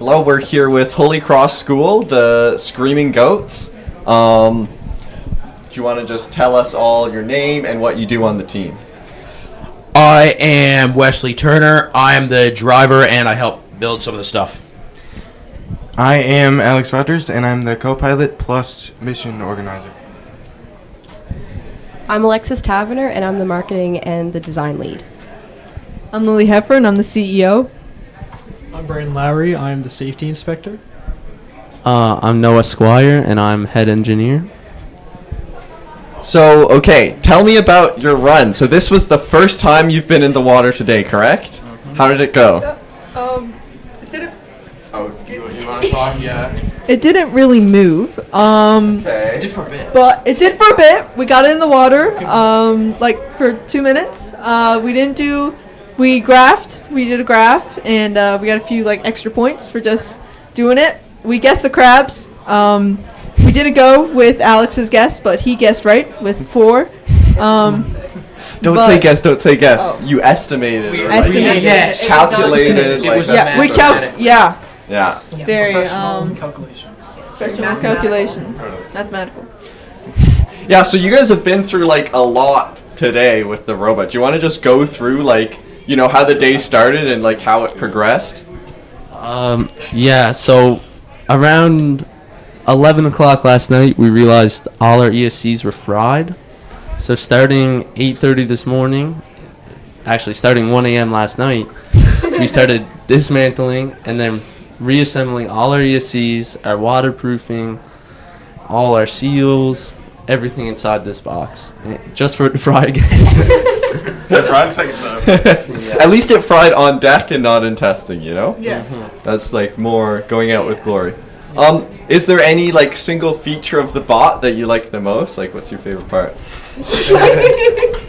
Hello, we're here with Holy Cross School, the Screaming Goats. Do you want to just tell us all your name and what you do on the team? I am Wesley Turner. I am the driver, and I help build some of the stuff. I am Alex Rogers, and I'm the co-pilot plus mission organizer. I'm Alexis Taverner, and I'm the marketing and the design lead. I'm Lily Heffer, and I'm the CEO. I'm Brandon Lowry. I'm the safety inspector. I'm Noah Squire, and I'm head engineer. So, okay, tell me about your run. So this was the first time you've been in the water today, correct? How did it go? It didn't. Oh, you want to talk? Yeah. It didn't really move. It did for a bit. But it did for a bit. We got it in the water, like for 2 minutes. We graphed. We did a graph, and we got a few like extra points for just doing it. We guessed the crabs. We didn't go with Alex's guess, but he guessed right with 4. Don't say guess. You estimated. We or estimated. Yes. Calculated. Yeah. Yeah. Very calculations. Special calculations. Mathematical. Yeah, so you guys have been through like a lot today with the robot. Do you want to just go through like, you know, how the day started and like how it progressed? Yeah, so around 11 o'clock last night, we realized all our ESCs were fried. So starting 8:30 this morning, actually starting 1 a.m. last night, we started dismantling and then reassembling all our ESCs, our waterproofing, all our seals, everything inside this box, just for it to fry again. It fried second time. At least it fried on deck and not in testing, you know? Yes. That's like more going out with glory. Is there any like single feature of the bot that you like the most? Like, what's your favorite part?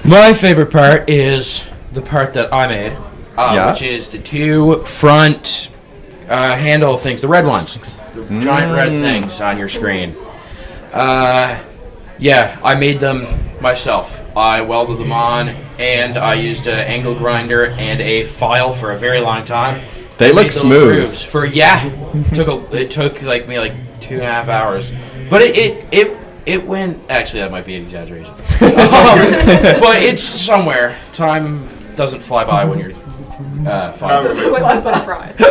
My favorite part is the part that I made, which is the 2 front handle things, the red ones, the giant red things on your screen. Yeah, I made them myself. I welded them on, and I used an angle grinder and a file for a very long time. They look smooth. It took like me like 2.5 hours, but it went. Actually, that might be an exaggeration. But it's somewhere. Time doesn't fly by when you're flying.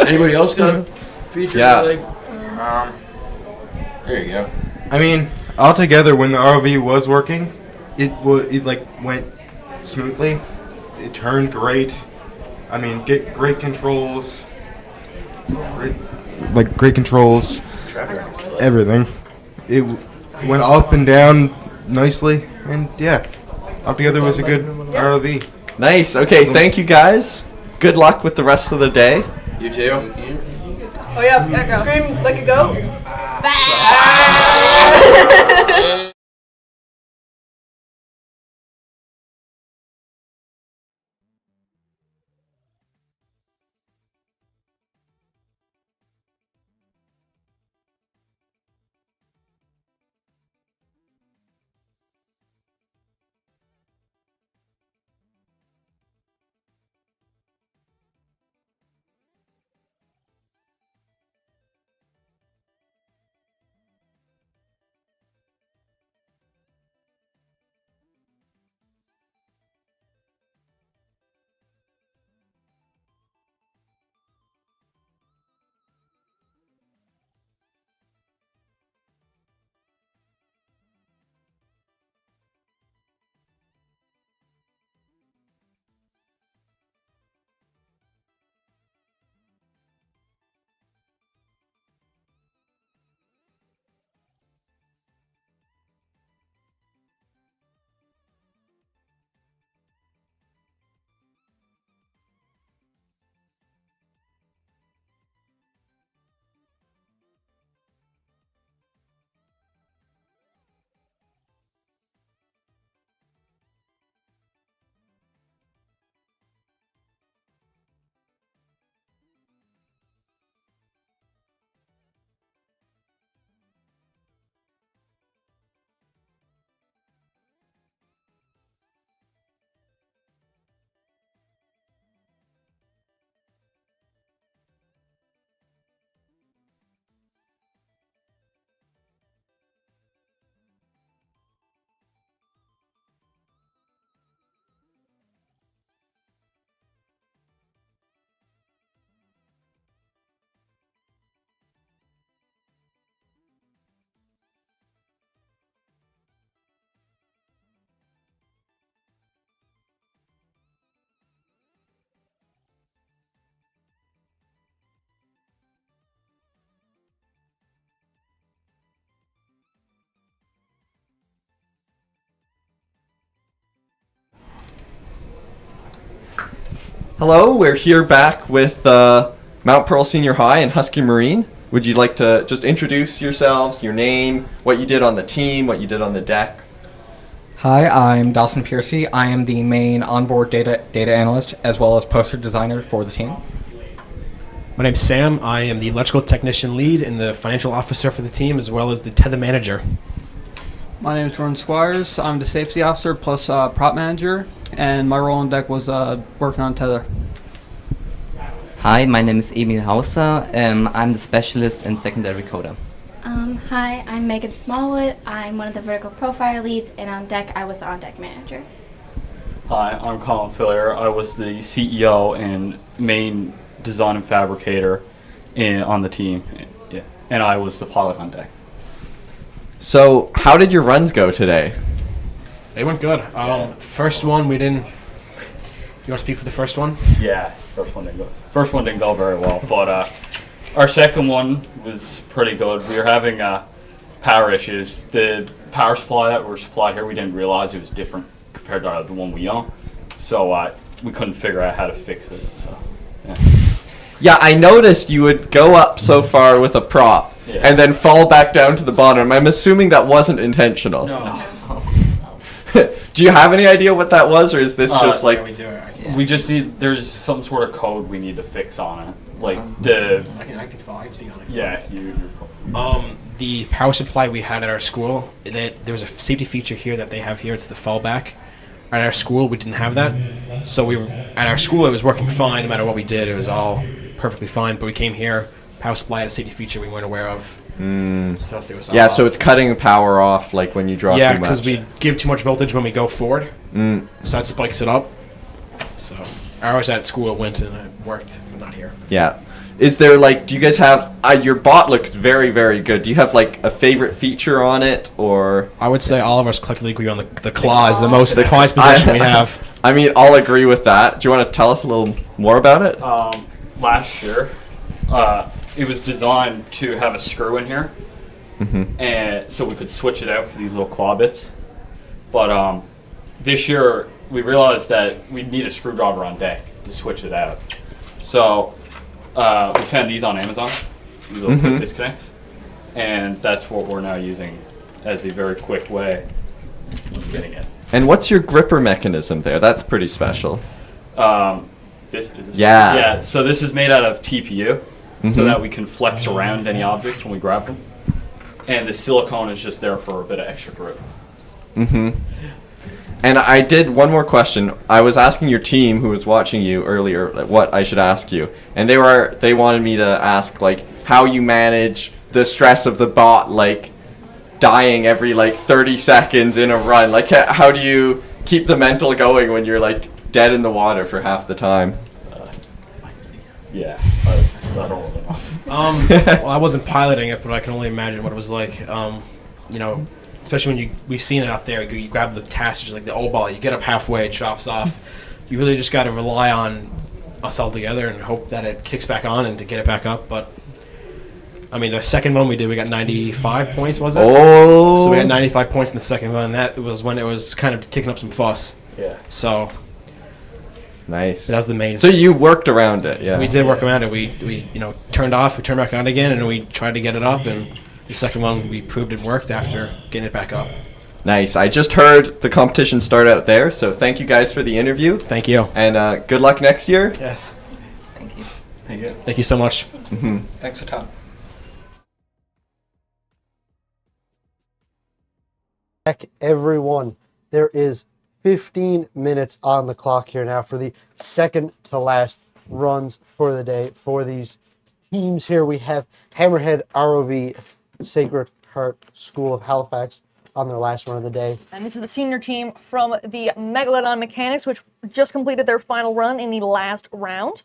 Anybody else got a feature? Yeah. There you go. I mean, altogether, when the ROV was working, it like went smoothly. It turned great. I mean, get great controls. Great controls. Everything. It went up and down nicely, and yeah, altogether was a good ROV. Nice. Okay, thank you guys. Good luck with the rest of the day. You too. Oh yeah, scream like a goat. Hello, we're here back with Mount Pearl Senior High and Husky Marine. Would you like to just introduce yourselves, your name, what you did on the team, what you did on the deck? Hi, I'm Dawson Piercy. I am the main onboard data analyst as well as poster designer for the team. My name's Sam. I am the electrical technician lead and the financial officer for the team, as well as the tether manager. My name is Jordan Squires. I'm the safety officer plus prop manager, and my role on deck was working on tether. Hi, my name is Emil Hauser. I'm the specialist in secondary coder. Hi, I'm Megan Smallwood. I'm one of the vertical profile leads, and on deck, I was the on-deck manager. Hi, I'm Colin Filler. I was the CEO and main design and fabricator on the team, and I was the pilot on deck. So, how did your runs go today? They went good. First one, we didn't... You want to speak for the first one? Yeah, first one didn't go very well, but our second one was pretty good. We were having power issues. The power supply that were supplied here, we didn't realize it was different compared to the one we own, so we couldn't figure out how to fix it. So, yeah. Yeah, I noticed you would go up so far with a prop and then fall back down to the bottom. I'm assuming that wasn't intentional. No. Do you have any idea what that was, or is this just like... We just need, there's some sort of code we need to fix on it. Like I can speak on it. Yeah, the power supply we had at our school, there was a safety feature here that they have here. It's the fallback. At our school, we didn't have that. So at our school, it was working fine no matter what we did. It was all perfectly fine. But we came here, power supply had a safety feature we weren't aware of. So it was off. So it's cutting power off like when you draw too much. Yeah, because we give too much voltage when we go forward. So that spikes it up. So ours at school went and it worked, but not here. Yeah. Is there like, do you guys have, your bot looks very, very good. Do you have like a favorite feature on it, or? I would say all of us collectively agree on the claw is the most prized position we have. I mean, I'll agree with that. Do you want to tell us a little more about it? Last year, it was designed to have a screw in here, and so we could switch it out for these little claw bits. But this year, we realized that we'd need a screwdriver on deck to switch it out. So we found these on Amazon, these little quick disconnects, and that's what we're now using as a very quick way of getting it. And what's your gripper mechanism there? That's pretty special. This is yeah. So this is made out of TPU, so that we can flex around any objects when we grab them, and the silicone is just there for a bit of extra grip. And I did one more question. I was asking your team who was watching you earlier what I should ask you, and they wanted me to ask like how you manage the stress of the bot, like dying every like 30 seconds in a run. Like how do you keep the mental going when you're like dead in the water for half the time? Yeah, I don't know. Well, I wasn't piloting it, but I can only imagine what it was like. You know, especially when we've seen it out there. You grab the task, like the O-ball, you get up halfway, it drops off. You really just got to rely on us all together and hope that it kicks back on and to get it back up. But I mean, the second one we did, we got 95 points, was it? Oh! So we got 95 points in the second one, and that was when it was kind of kicking up some fuss. Yeah. So nice. That was the main. So you worked around it, yeah. We did work around it. We turned off, we turned back on again, and we tried to get it up. And the second one, we proved it worked after getting it back up. Nice. I just heard the competition start out there, so thank you guys for the interview. Thank you. And good luck next year. Yes. Thank you. Thank you. Thank you so much. Thanks a ton. Heck, everyone, there is 15 minutes on the clock here now for the second to last runs for the day for these teams here. We have Hammerhead ROV Sacred Heart School of Halifax on their last run of the day. And this is the senior team from the Megalodon Mechanics, which just completed their final run in the last round.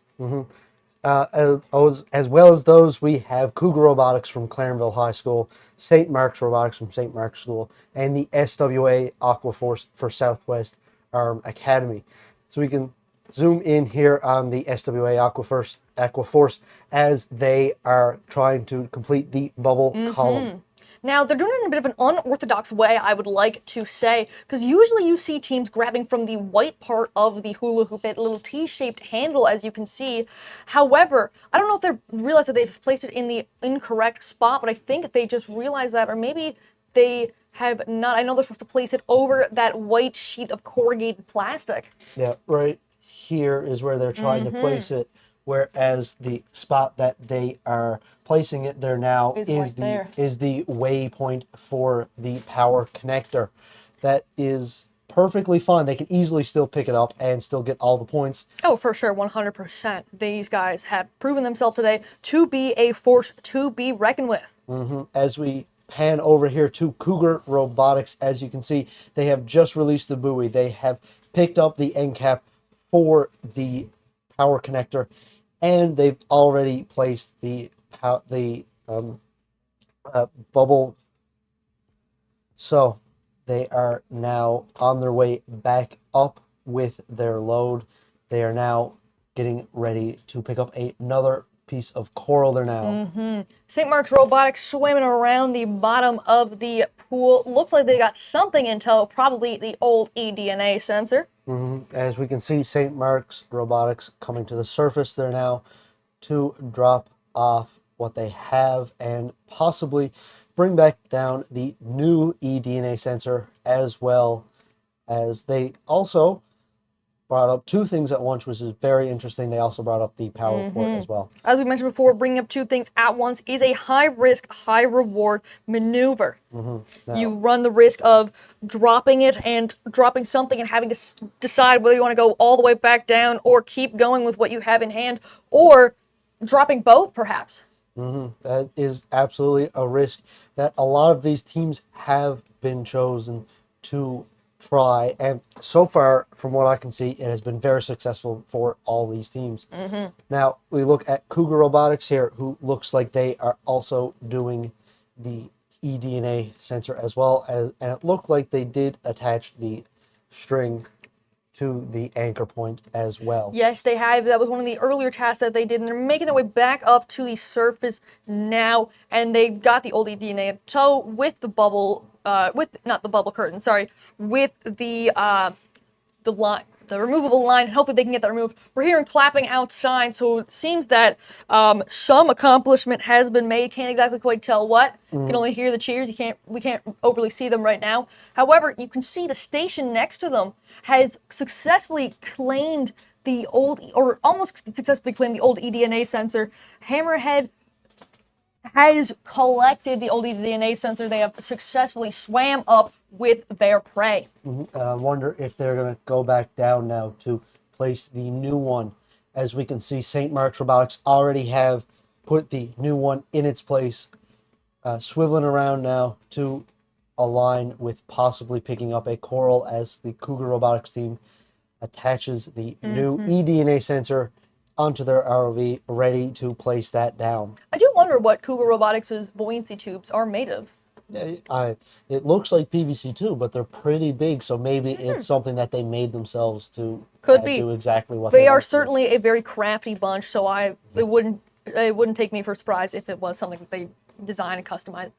As well as those, we have Cougar Robotics from Clarenville High School, St. Mark's Robotics from St. Mark's School, and the SWA Aquaforce for Southwest Arm Academy. So we can zoom in here on the SWA Aquaforce as they are trying to complete the bubble column. Now, they're doing it in a bit of an unorthodox way, I would like to say, because usually you see teams grabbing from the white part of the hula hoop, that little T-shaped handle, as you can see. However, I don't know if they realize that they've placed it in the incorrect spot, but I think they just realized that, or maybe they have not. I know they're supposed to place it over that white sheet of corrugated plastic. Yeah, right here is where they're trying to place it, whereas the spot that they are placing it there now is the waypoint for the power connector. That is perfectly fine. They can easily still pick it up and still get all the points. Oh, for sure, 100%. These guys have proven themselves today to be a force to be reckoned with. As we pan over here to Cougar Robotics, as you can see, they have just released the buoy. They have picked up the end cap for the power connector, and they've already placed the bubble. So they are now on their way back up with their load. They are now getting ready to pick up another piece of coral there now. St. Mark's Robotics swimming around the bottom of the pool. Looks like they got something in tow, probably the old eDNA sensor. As we can see, St. Mark's Robotics coming to the surface there now to drop off what they have and possibly bring back down the new eDNA sensor, as well as they also brought up two things at once, which is very interesting. They also brought up the power port as well. As we mentioned before, bringing up two things at once is a high-risk, high-reward maneuver. You run the risk of dropping it and dropping something and having to decide whether you want to go all the way back down or keep going with what you have in hand, or dropping both, perhaps. That is absolutely a risk that a lot of these teams have been chosen to try, and so far, from what I can see, it has been very successful for all these teams. Now, we look at Cougar Robotics here, who looks like they are also doing the eDNA sensor as well, and it looked like they did attach the string to the anchor point as well. Yes, they have. That was one of the earlier tasks that they did, and they're making their way back up to the surface now, and they got the old eDNA in tow with the bubble, not the bubble curtain, sorry, with the line, the removable line. Hopefully they can get that removed. We're hearing clapping outside, so it seems that some accomplishment has been made. Can't exactly quite tell what. You can only hear the cheers. We can't overly see them right now. However, you can see the station next to them has successfully claimed the old, or almost successfully claimed the old eDNA sensor. Hammerhead has collected the old eDNA sensor. They have successfully swam up with their prey. I wonder if they're going to go back down now to place the new one. As we can see, St. Mark's Robotics already have put the new one in its place, swiveling around now to align with possibly picking up a coral as the Cougar Robotics team attaches the new eDNA sensor onto their ROV, ready to place that down. I do wonder what Cougar Robotics' buoyancy tubes are made of. It looks like PVC too, but they're pretty big, so maybe it's something that they made themselves to do exactly what They are want to. certainly a very crafty bunch, so it wouldn't take me for surprise if it was something that they designed and customized,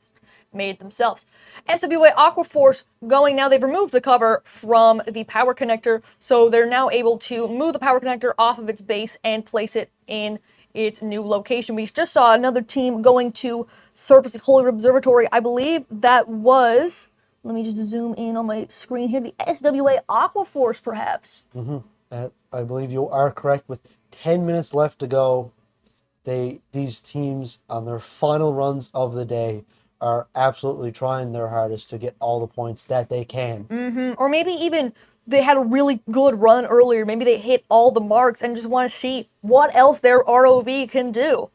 made themselves. SWA Aquaforce going now. They've removed the cover from the power connector, so they're now able to move the power connector off of its base and place it in its new location. We just saw another team going to surface the Holy Observatory. I believe that was, let me just zoom in on my screen here, the SWA Aquaforce, perhaps. I believe you are correct. With 10 minutes left to go, these teams on their final runs of the day are absolutely trying their hardest to get all the points that they can. Or maybe even they had a really good run earlier. Maybe they hit all the marks and just want to see what else their ROV can do.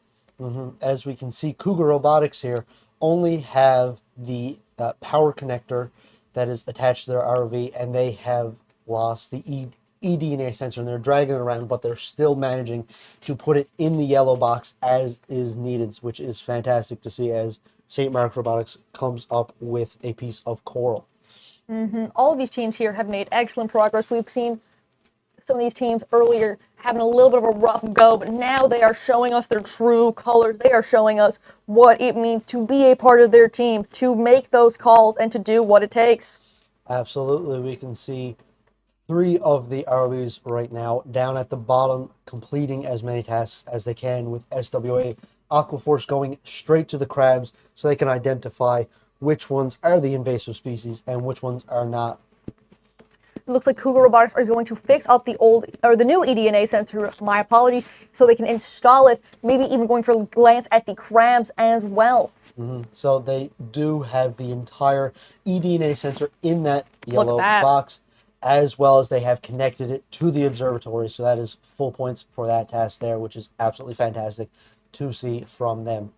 As we can see, Cougar Robotics here only have the power connector that is attached to their ROV, and they have lost the eDNA sensor, and they're dragging it around, but they're still managing to put it in the yellow box as is needed, which is fantastic to see as St. Mark's Robotics comes up with a piece of coral. All of these teams here have made excellent progress. We've seen some of these teams earlier having a little bit of a rough go, but now they are showing us their true colors. They are showing us what it means to be a part of their team, to make those calls, and to do what it takes. Absolutely. We can see 3 of the ROVs right now down at the bottom, completing as many tasks as they can, with SWA Aquaforce going straight to the crabs so they can identify which ones are the invasive species and which ones are not. It looks like Cougar Robotics are going to fix up the new eDNA sensor, my apologies, so they can install it, maybe even going for a glance at the crabs as well. So they do have the entire eDNA sensor in that yellow box, as well as they have connected it to the observatory. So that is full points for that task there, which is absolutely fantastic to see from them.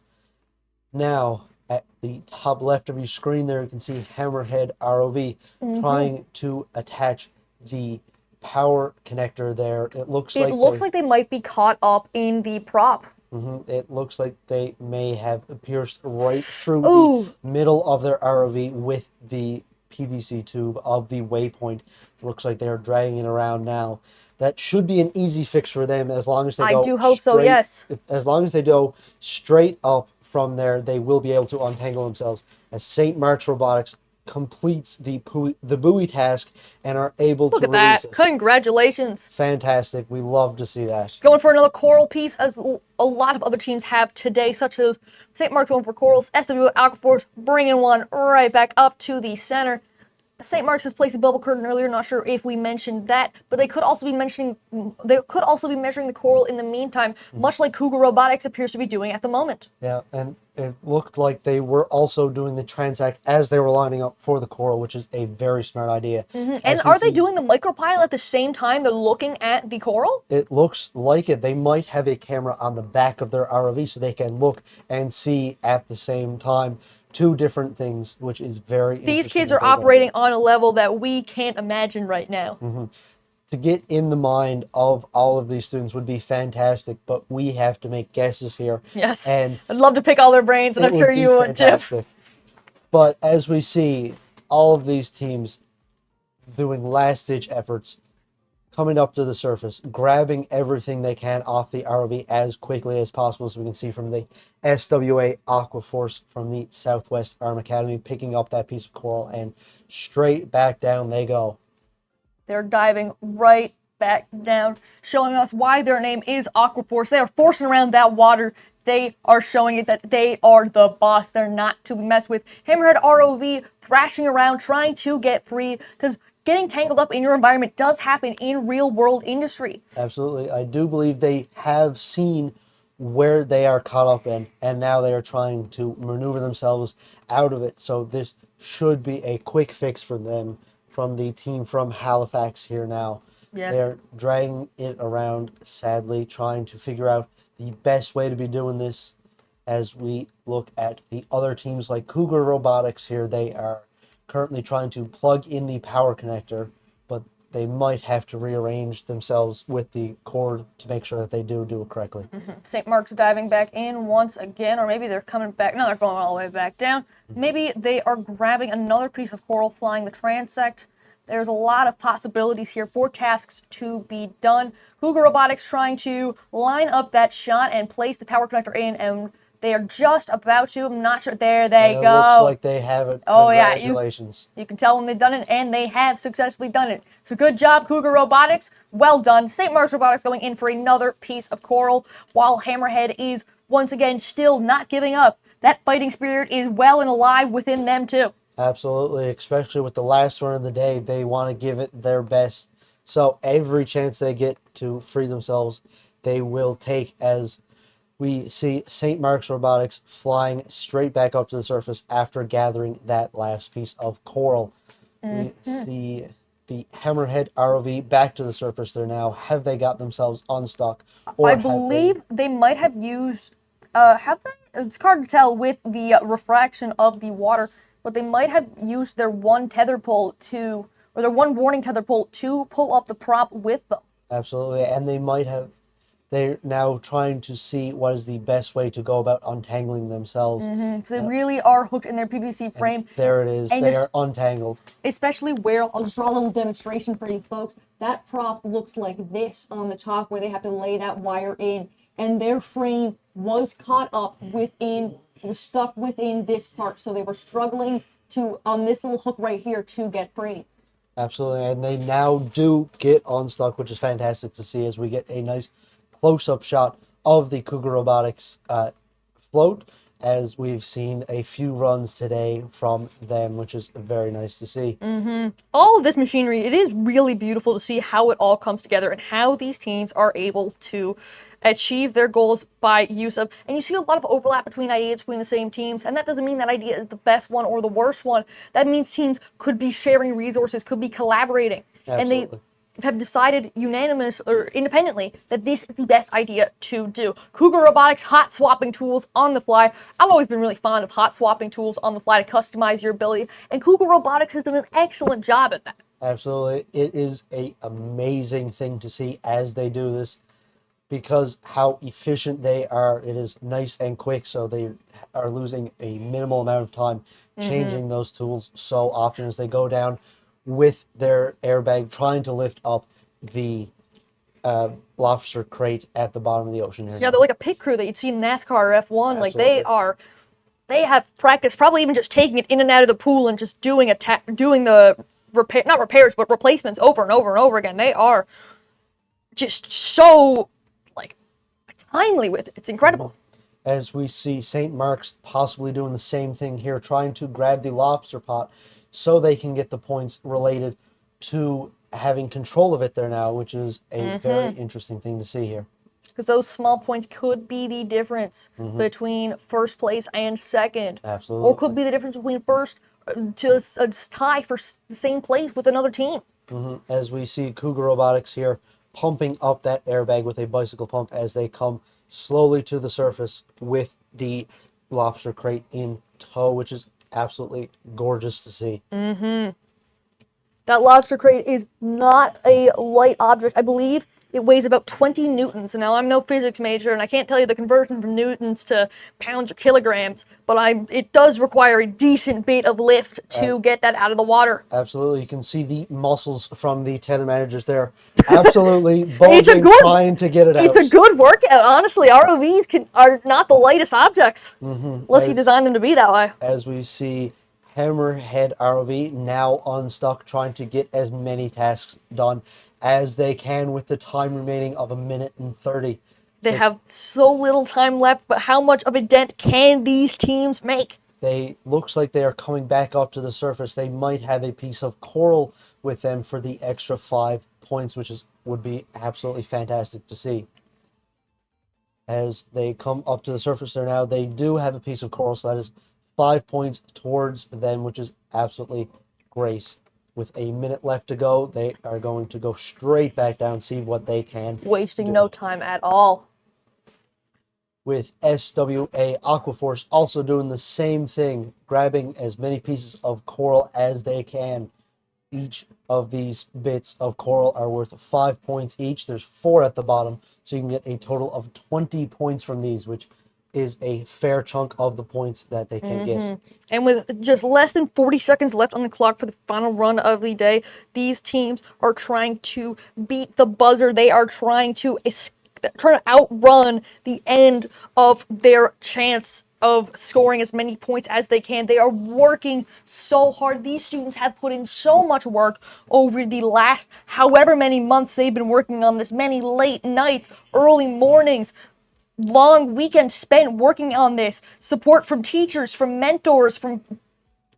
Now, at the top left of your screen there, you can see Hammerhead ROV trying to attach the power connector there. It looks like they might be caught up in the prop. It looks like they may have pierced right through the middle of their ROV with the PVC tube of the waypoint. It looks like they're dragging it around now. That should be an easy fix for them as long as they go. I do hope so, yes. As long as they go straight up from there, they will be able to untangle themselves. As St. Mark's Robotics completes the buoy task and are able to release Look at that. it. Congratulations. Fantastic. We love to see that. Going for another coral piece, as a lot of other teams have today, such as St. Mark's going for corals, SW Aquaforce bringing one right back up to the center. St. Mark's has placed a bubble curtain earlier, not sure if we mentioned that, but they could also be measuring the coral in the meantime, much like Cougar Robotics appears to be doing at the moment. Yeah, and it looked like they were also doing the transact as they were lining up for the coral, which is a very smart idea. And are they doing the micropile at the same time they're looking at the coral? It looks like it. They might have a camera on the back of their ROV so they can look and see at the same time. 2 different things, which is very interesting. These kids are operating on a level that we can't imagine right now. To get in the mind of all of these students would be fantastic, but we have to make guesses here. Yes, and I'd love to pick all their brains, and I'm sure you would too. But as we see, all of these teams doing last-ditch efforts, coming up to the surface, grabbing everything they can off the ROV as quickly as possible, as we can see from the SWA Aquaforce from the Southwest Arm Academy, picking up that piece of coral, and straight back down they go. They're diving right back down, showing us why their name is Aquaforce. They are forcing around that water. They are showing it that they are the boss. They're not to be messed with. Hammerhead ROV thrashing around, trying to get free, because getting tangled up in your environment does happen in real-world industry. Absolutely. I do believe they have seen where they are caught up in, and now they are trying to maneuver themselves out of it. So this should be a quick fix for them from the team from Halifax here now. Yes. They're dragging it around, sadly, trying to figure out the best way to be doing this. As we look at the other teams like Cougar Robotics here, they are currently trying to plug in the power connector, but they might have to rearrange themselves with the cord to make sure that they do it correctly. St. Mark's diving back in once again, or maybe they're coming back. No, they're going all the way back down. Maybe they are grabbing another piece of coral, flying the transect. There's a lot of possibilities here for tasks to be done. Cougar Robotics trying to line up that shot and place the power connector in, and they are just about to. I'm not sure. There they go. Looks like they have it. Oh, yeah. Congratulations. You can tell when they've done it, and they have successfully done it. So good job, Cougar Robotics. Well done. St. Mark's Robotics going in for another piece of coral, while Hammerhead is, once again, still not giving up. That fighting spirit is well and alive within them, too. Absolutely. Especially with the last one of the day, they want to give it their best. So every chance they get to free themselves, they will take, as we see St. Mark's Robotics flying straight back up to the surface after gathering that last piece of coral. We see the Hammerhead ROV back to the surface there now. Have they got themselves unstuck? Or I believe they might have used, have they? It's hard to tell with the refraction of the water, but they might have used their one tether pull to, or their one warning tether pull to pull up the prop with them. Absolutely, and they might have they're now trying to see what is the best way to go about untangling themselves. Because they really are hooked in their PVC frame. There it is. And They are untangled. Especially where, I'll just draw a little demonstration for you folks. That prop looks like this on the top where they have to lay that wire in. And their frame was caught up within, was stuck within this part. So they were struggling to, on this little hook right here, to get free. Absolutely. And they now do get unstuck, which is fantastic to see as we get a nice close-up shot of the Cougar Robotics float, as we've seen a few runs today from them, which is very nice to see. All of this machinery, it is really beautiful to see how it all comes together and how these teams are able to achieve their goals by use of, and you see a lot of overlap between ideas between the same teams, and that doesn't mean that idea is the best one or the worst one. That means teams could be sharing resources, could be collaborating. Absolutely. And they have decided unanimous or independently that this is the best idea to do. Cougar Robotics hot swapping tools on the fly. I've always been really fond of hot swapping tools on the fly to customize your ability, and Cougar Robotics has done an excellent job at that. Absolutely. It is an amazing thing to see as they do this, because how efficient they are. It is nice and quick, so they are losing a minimal amount of time changing those tools so often as they go down with their airbag, trying to lift up the lobster crate at the bottom of the ocean here. Yeah, they're like a pit crew that you'd see in NASCAR or F1. Like they have practice, probably even just taking it in and out of the pool and just doing the not repairs, but replacements over and over and over again. They are just so timely with it. It's incredible. As we see St. Mark's possibly doing the same thing here, trying to grab the lobster pot so they can get the points related to having control of it there now, which is a very interesting thing to see here. Because those small points could be the difference between first place and second. Absolutely. Or could be the difference between first to a tie for the same place with another team. As we see Cougar Robotics here pumping up that airbag with a bicycle pump as they come slowly to the surface with the lobster crate in tow, which is absolutely gorgeous to see. That lobster crate is not a light object. I believe it weighs about 20 newtons. Now, I'm no physics major, and I can't tell you the conversion from newtons to pounds or kilograms, but it does require a decent bit of lift to get that out of the water. Absolutely. You can see the muscles from the tether managers there. Absolutely bulging, trying to get it out. It's a good workout. Honestly, ROVs are not the lightest objects, unless you design them to be that way. As we see Hammerhead ROV now unstuck, trying to get as many tasks done as they can with the time remaining of 1 minute and 30. They have so little time left, but how much of a dent can these teams make? Looks like they are coming back up to the surface. They might have a piece of coral with them for the extra 5 points, which would be absolutely fantastic to see. As they come up to the surface there now, they do have a piece of coral, so that is 5 points towards them, which is absolutely great. With 1 minute left to go, they are going to go straight back down, see what they can. Wasting no time at all. With SWA Aquaforce also doing the same thing, grabbing as many pieces of coral as they can. Each of these bits of coral are worth 5 points each. There's 4 at the bottom, so you can get a total of 20 points from these, which is a fair chunk of the points that they can get. And with just less than 40 seconds left on the clock for the final run of the day, these teams are trying to beat the buzzer. They are trying to outrun the end of their chance of scoring as many points as they can. They are working so hard. These students have put in so much work over the last however many months they've been working on this, many late nights, early mornings, long weekends spent working on this. Support from teachers, from mentors, from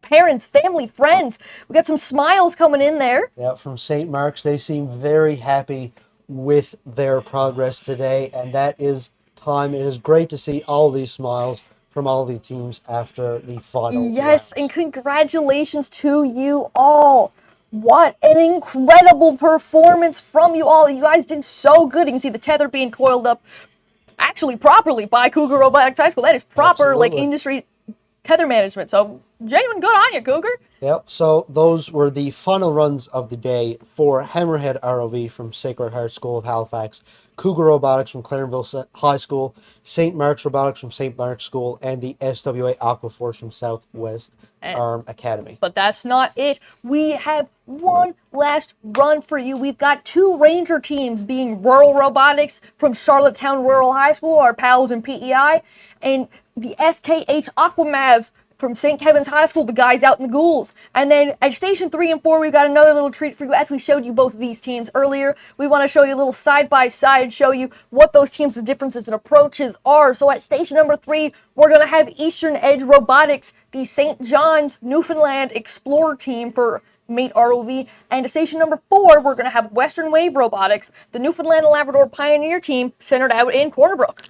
parents, family, friends. We got some smiles coming in there. Yeah, from St. Mark's, they seem very happy with their progress today, and that is time. It is great to see all these smiles from all the teams after the final. Yes, and congratulations to you all. What an incredible performance from you all. You guys did so good. You can see the tether being coiled up actually properly by Cougar Robotics High School. That is proper industry tether management. So genuine good on you, Cougar. Yep, so those were the final runs of the day for Hammerhead ROV from Sacred Heart School of Halifax, Cougar Robotics from Clarenville High School, St. Mark's Robotics from St. Mark's School, and the SWA Aquaforce from Southwest Arm Academy. But that's not it. We have one last run for you. We've got 2 Ranger teams, being Rural Robotics from Charlottetown Rural High School, our pals in PEI, and the SKH Aquamavs from St. Kevin's High School, the guys out in the ghouls. And then at Station 3 and 4, we've got another little treat for you. As we showed you both of these teams earlier, we want to show you a little side-by-side, show you what those teams' differences and approaches are. So at Station number 3, we're going to have Eastern Edge Robotics, the St. John's Newfoundland Explorer team for Mate ROV. And at Station number 4, we're going to have Western Wave Robotics, the Newfoundland and Labrador Pioneer team, centered out in Corner Brook.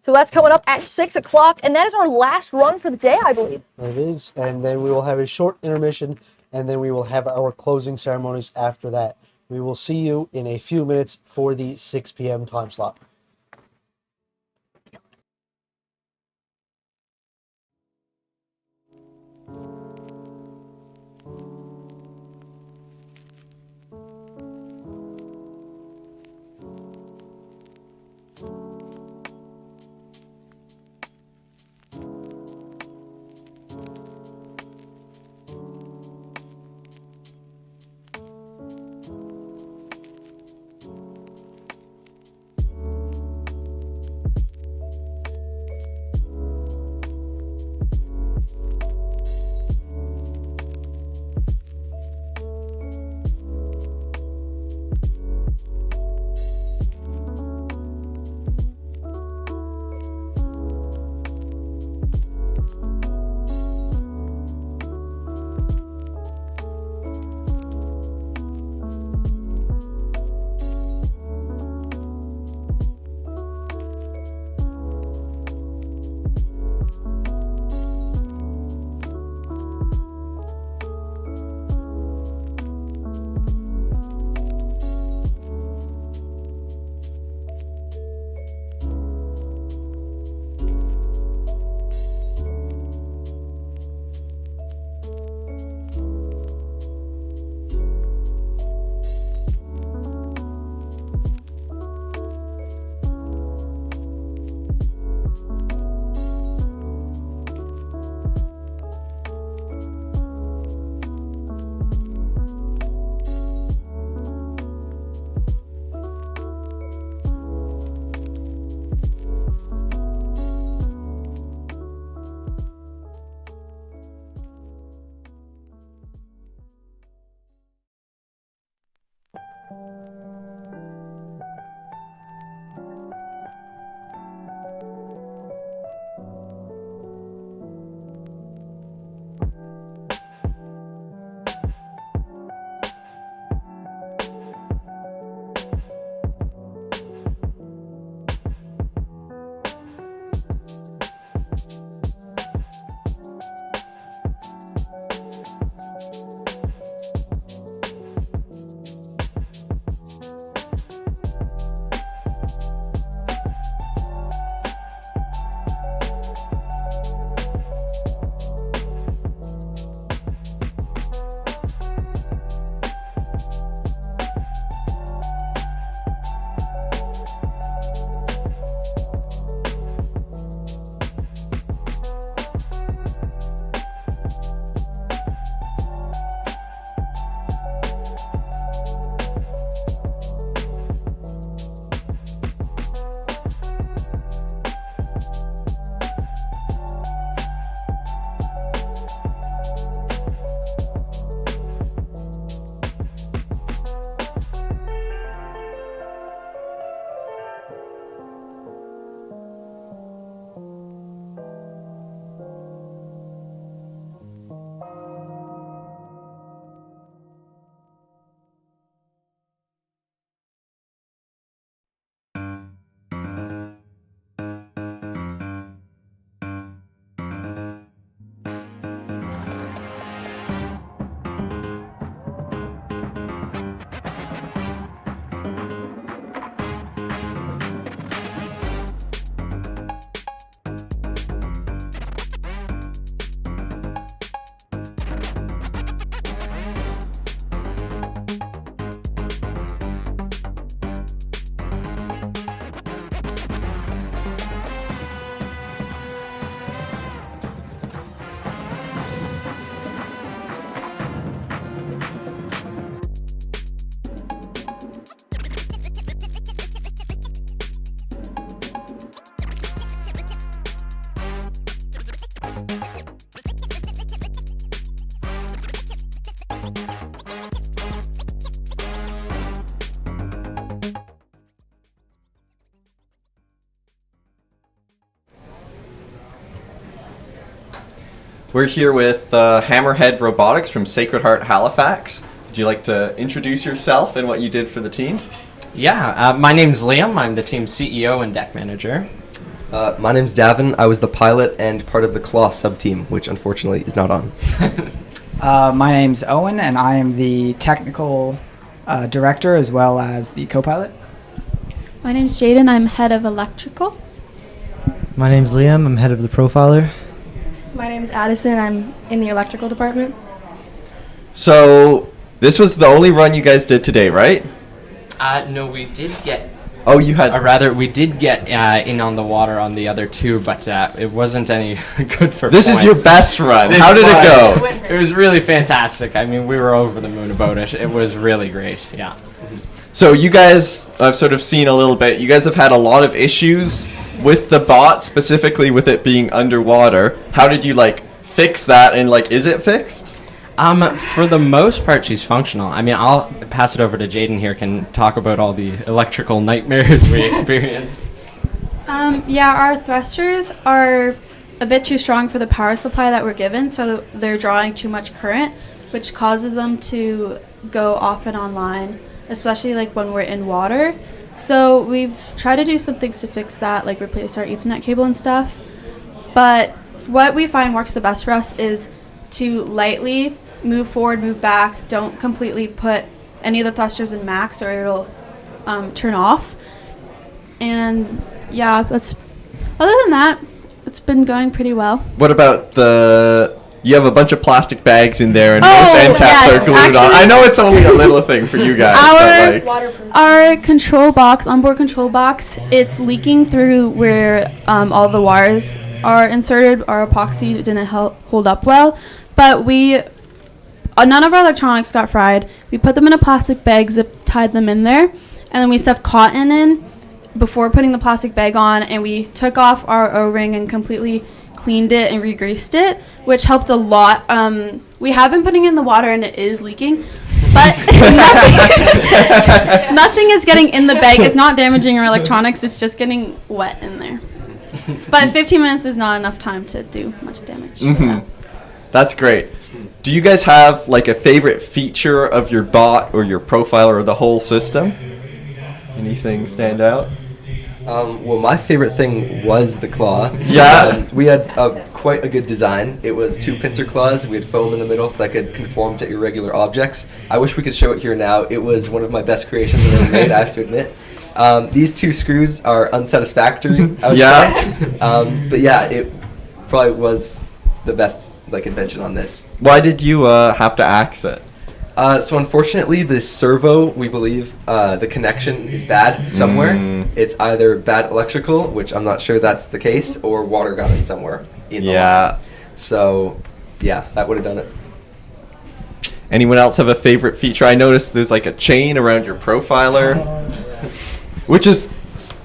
So that's coming up at 6 o'clock, and that is our last run for the day, I believe. It is, and then we will have a short intermission, and then we will have our closing ceremonies after that. We will see you in a few minutes for the 6 p.m. time slot. We're here with Hammerhead Robotics from Sacred Heart Halifax. Would you like to introduce yourself and what you did for the team? Yeah, my name's Liam. I'm the team's CEO and deck manager. My name's Davin. I was the pilot and part of the Claw sub-team, which unfortunately is not on. My name's Owen, and I am the technical director as well as the co-pilot. My name's Jaden. I'm head of electrical. My name's Liam. I'm head of the profiler. My name's Addison. I'm in the electrical department. So, this was the only run you guys did today, right? No, we did get... Oh, you had... Or rather, we did get in on the water on the other two, but it wasn't any good for This points. is your best run. How did it go? It was really fantastic. I mean, we were over the moon about it. It was really great, yeah. So you guys, I've sort of seen a little bit, you guys have had a lot of issues with the bot, specifically with it being underwater. How did you, like, fix that, and, like, is it fixed? For the most part, she's functional. I mean, I'll pass it over to Jaden here, can talk about all the electrical nightmares we experienced. Yeah, our thrusters are a bit too strong for the power supply that we're given, so they're drawing too much current, which causes them to go off and online, especially like when we're in water. So we've tried to do some things to fix that, like replace our Ethernet cable and stuff. But what we find works the best for us is to lightly move forward, move back. Don't completely put any of the thrusters in max or it'll turn off. And yeah, other than that, it's been going pretty well. What about you have a bunch of plastic bags in there, and most end caps are glued on. I know it's only a little thing for you guys, Our control box, onboard control box, it's leaking through where all the wires are inserted. Our epoxy didn't hold up well, but none of our electronics got fried. We put them in a plastic bag, tied them in there, and then we stuffed cotton in before putting the plastic bag on, and we took off our O-ring and completely cleaned it and re-greased it, which helped a lot. We have been putting it in the water and it is leaking, but nothing is getting in the bag. It's not damaging our electronics. It's just getting wet in there. But 15 minutes is not enough time to do much damage. Mm-hmm. That's great. Do you guys have like a favorite feature of your bot or your profiler or the whole system? Anything stand out? Well, my favorite thing was the claw. Yeah. We had quite a good design. It was 2 pincer claws. We had foam in the middle so that could conform to irregular objects. I wish we could show it here now. It was one of my best creations I've ever made, I have to admit. These 2 screws are unsatisfactory, I would say. But yeah, it probably was the best invention on this. Why did you have to axe it? So unfortunately, this servo, we believe, the connection is bad somewhere. It's either bad electrical, which I'm not sure that's the case, or water got in somewhere in the line. So, yeah, that would have done it. Anyone else have a favorite feature? I noticed there's like a chain around your profiler, which is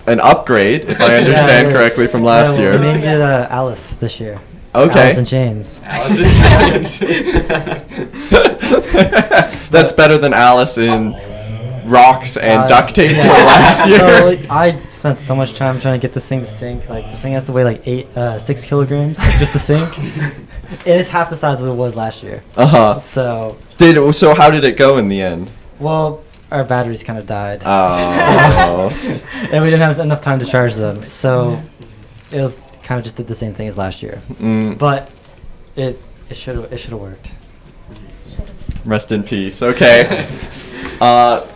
an upgrade, if I understand correctly, from last year. We named it Alice this year. Okay. Alice in Chains. Alice in Chains. That's better than Alice in Rocks and Duct Tape for last year. So, I spent so much time trying to get this thing to sink. This thing has to weigh 6 kilograms just to sink. It is half the size as it was last year. So how did it go in the end? Well, our batteries kind of died. Oh. And we didn't have enough time to charge them. So it was kind of just did the same thing as last year. But it should have worked. Rest in peace. Okay.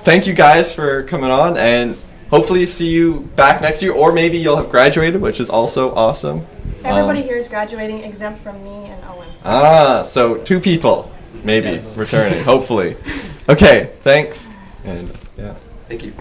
Thank you guys for coming on, and hopefully see you back next year, or maybe you'll have graduated, which is also awesome. Everybody here is graduating except from me and Owen. So 2 people maybe returning, hopefully. Okay, thanks. And yeah. Thank you.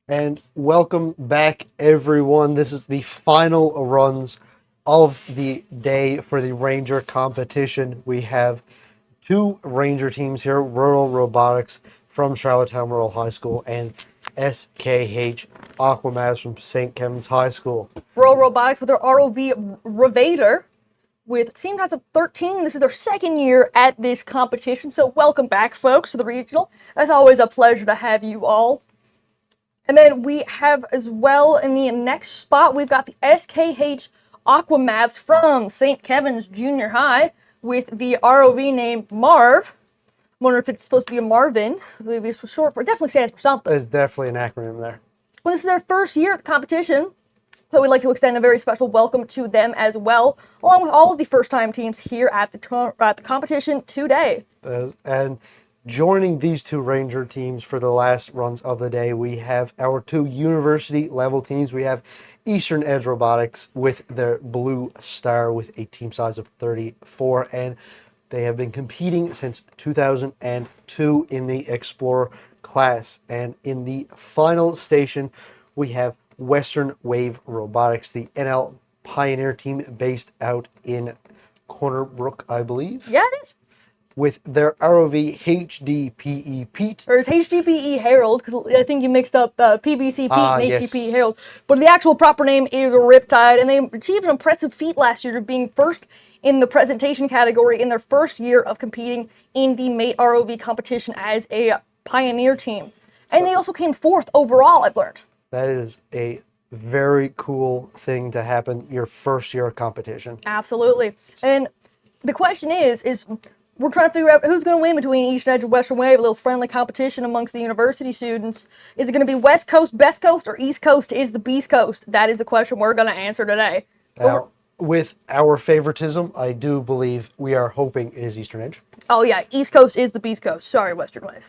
And welcome back, everyone. This is the final runs of the day for the Ranger competition. We have two Ranger teams here, Rural Robotics from Charlottetown Rural High School and SKH Aquamaz from St. Kevin's High School. Rural Robotics with their ROV Ravator with team counts of 13. This is their second year at this competition, so welcome back, folks, to the regional. It's always a pleasure to have you all. And then we have as well in the next spot, we've got the SKH Aquamavs from St. Kevin's Junior High with the ROV name Marv. I wonder if it's supposed to be a Marvin. Maybe it's for short for, it definitely stands for something. There's definitely an acronym there. Well, this is their first year at the competition, so we'd like to extend a very special welcome to them as well, along with all of the first-time teams here at the competition today. And joining these two Ranger teams for the last runs of the day, we have our two university level teams. We have Eastern Edge Robotics with their Blue Star with a team size of 34, and they have been competing since 2002 in the Explorer class. And in the final station, we have Western Wave Robotics, the NL Pioneer team based out in Corner Brook, I believe. Yeah, it is. With their ROV HDPE Pete. Or it's HDPE Harold, because I think you mixed up PVC Pete and yes. HDPE Harold. But the actual proper name is Riptide, and they achieved an impressive feat last year of being first in the presentation category in their first year of competing in the Mate ROV competition as a Pioneer team. And they also came fourth overall, I've learned. That is a very cool thing to happen your first year of competition. Absolutely. And the question is we're trying to figure out who's going to win between Eastern Edge and Western Wave, a little friendly competition amongst the university students. Is it going to be West Coast, Best Coast, or East Coast is the Beast Coast? That is the question we're going to answer today. Now, with our favoritism, I do believe we are hoping it is Eastern Edge. Oh yeah, East Coast is the Beast Coast. Sorry, Western Wave.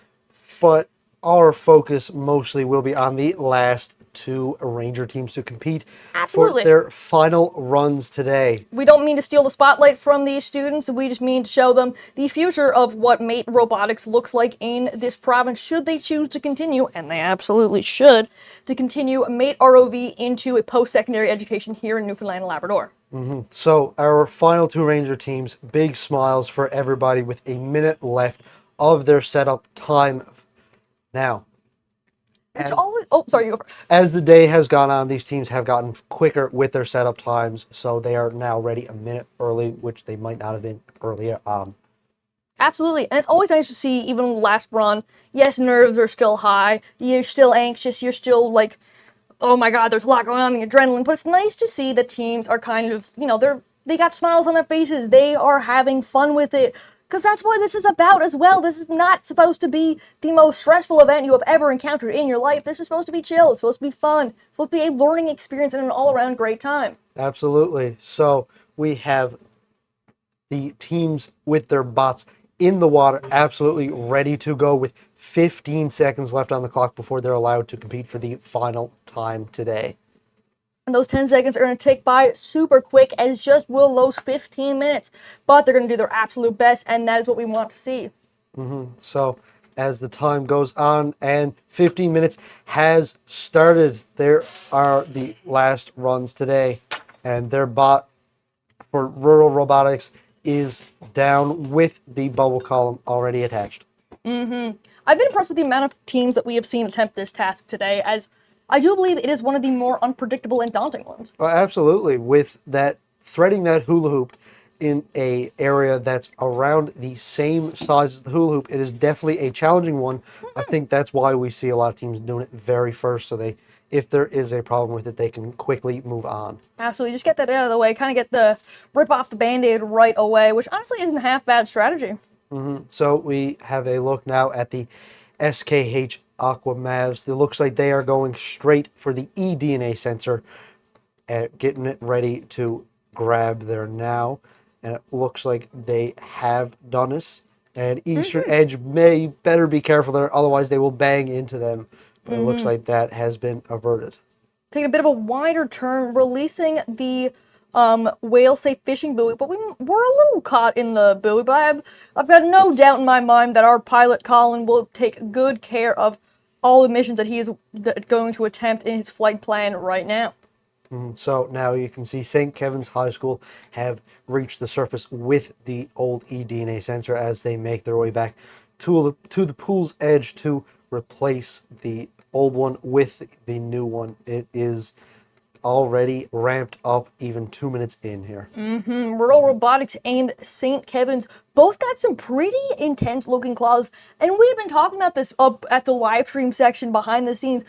But our focus mostly will be on the last two Ranger teams to compete Absolutely. for their final runs today. We don't mean to steal the spotlight from these students. We just mean to show them the future of what Mate Robotics looks like in this province should they choose to continue, and they absolutely should, to continue Mate ROV into a post-secondary education here in Newfoundland and Labrador. So our final two Ranger teams, big smiles for everybody with a minute left of their setup time. Now, It's always, oh, sorry, you go first. as the day has gone on, these teams have gotten quicker with their setup times, so they are now ready a minute early, which they might not have been earlier on. Absolutely, and it's always nice to see, even the last run, yes, nerves are still high, you're still anxious, you're still like, oh my god, there's a lot going on, the adrenaline, but it's nice to see that teams are kind of, you know, they got smiles on their faces, they are having fun with it, because that's what this is about as well. This is not supposed to be the most stressful event you have ever encountered in your life. This is supposed to be chill, it's supposed to be fun, it's supposed to be a learning experience and an all-around great time. Absolutely. So we have the teams with their bots in the water, absolutely ready to go with 15 seconds left on the clock before they're allowed to compete for the final time today. And those 10 seconds are going to tick by super quick, as just will those 15 minutes. But they're going to do their absolute best, and that is what we want to see. So as the time goes on and 15 minutes has started, there are the last runs today. And their bot for Rural Robotics is down with the bubble column already attached. I've been impressed with the amount of teams that we have seen attempt this task today, as I do believe it is one of the more unpredictable and daunting ones. Well, absolutely. With that, threading that hula hoop in a area that's around the same size as the hula hoop, it is definitely a challenging one. I think that's why we see a lot of teams doing it very first, so they, if there is a problem with it, they can quickly move on. Absolutely. Just get that out of the way, kind of get the rip off the Band-Aid right away, which honestly isn't a half bad strategy. So we have a look now at the SKH Aquamavs. It looks like they are going straight for the eDNA sensor, getting it ready to grab there now. And it looks like they have done this. And Eastern Edge may better be careful there, otherwise they will bang into them. But it looks like that has been averted. Taking a bit of a wider turn, releasing the whale-safe fishing buoy, but we're a little caught in the buoy. But I've got no doubt in my mind that our pilot Colin will take good care of all the missions that he is going to attempt in his flight plan right now. So now you can see St. Kevin's High School have reached the surface with the old eDNA sensor as they make their way back to the pool's edge to replace the old one with the new one. It is already ramped up even 2 minutes in here. Rural Robotics and St. Kevin's both got some pretty intense looking claws, and we've been talking about this up at the live stream section behind the scenes.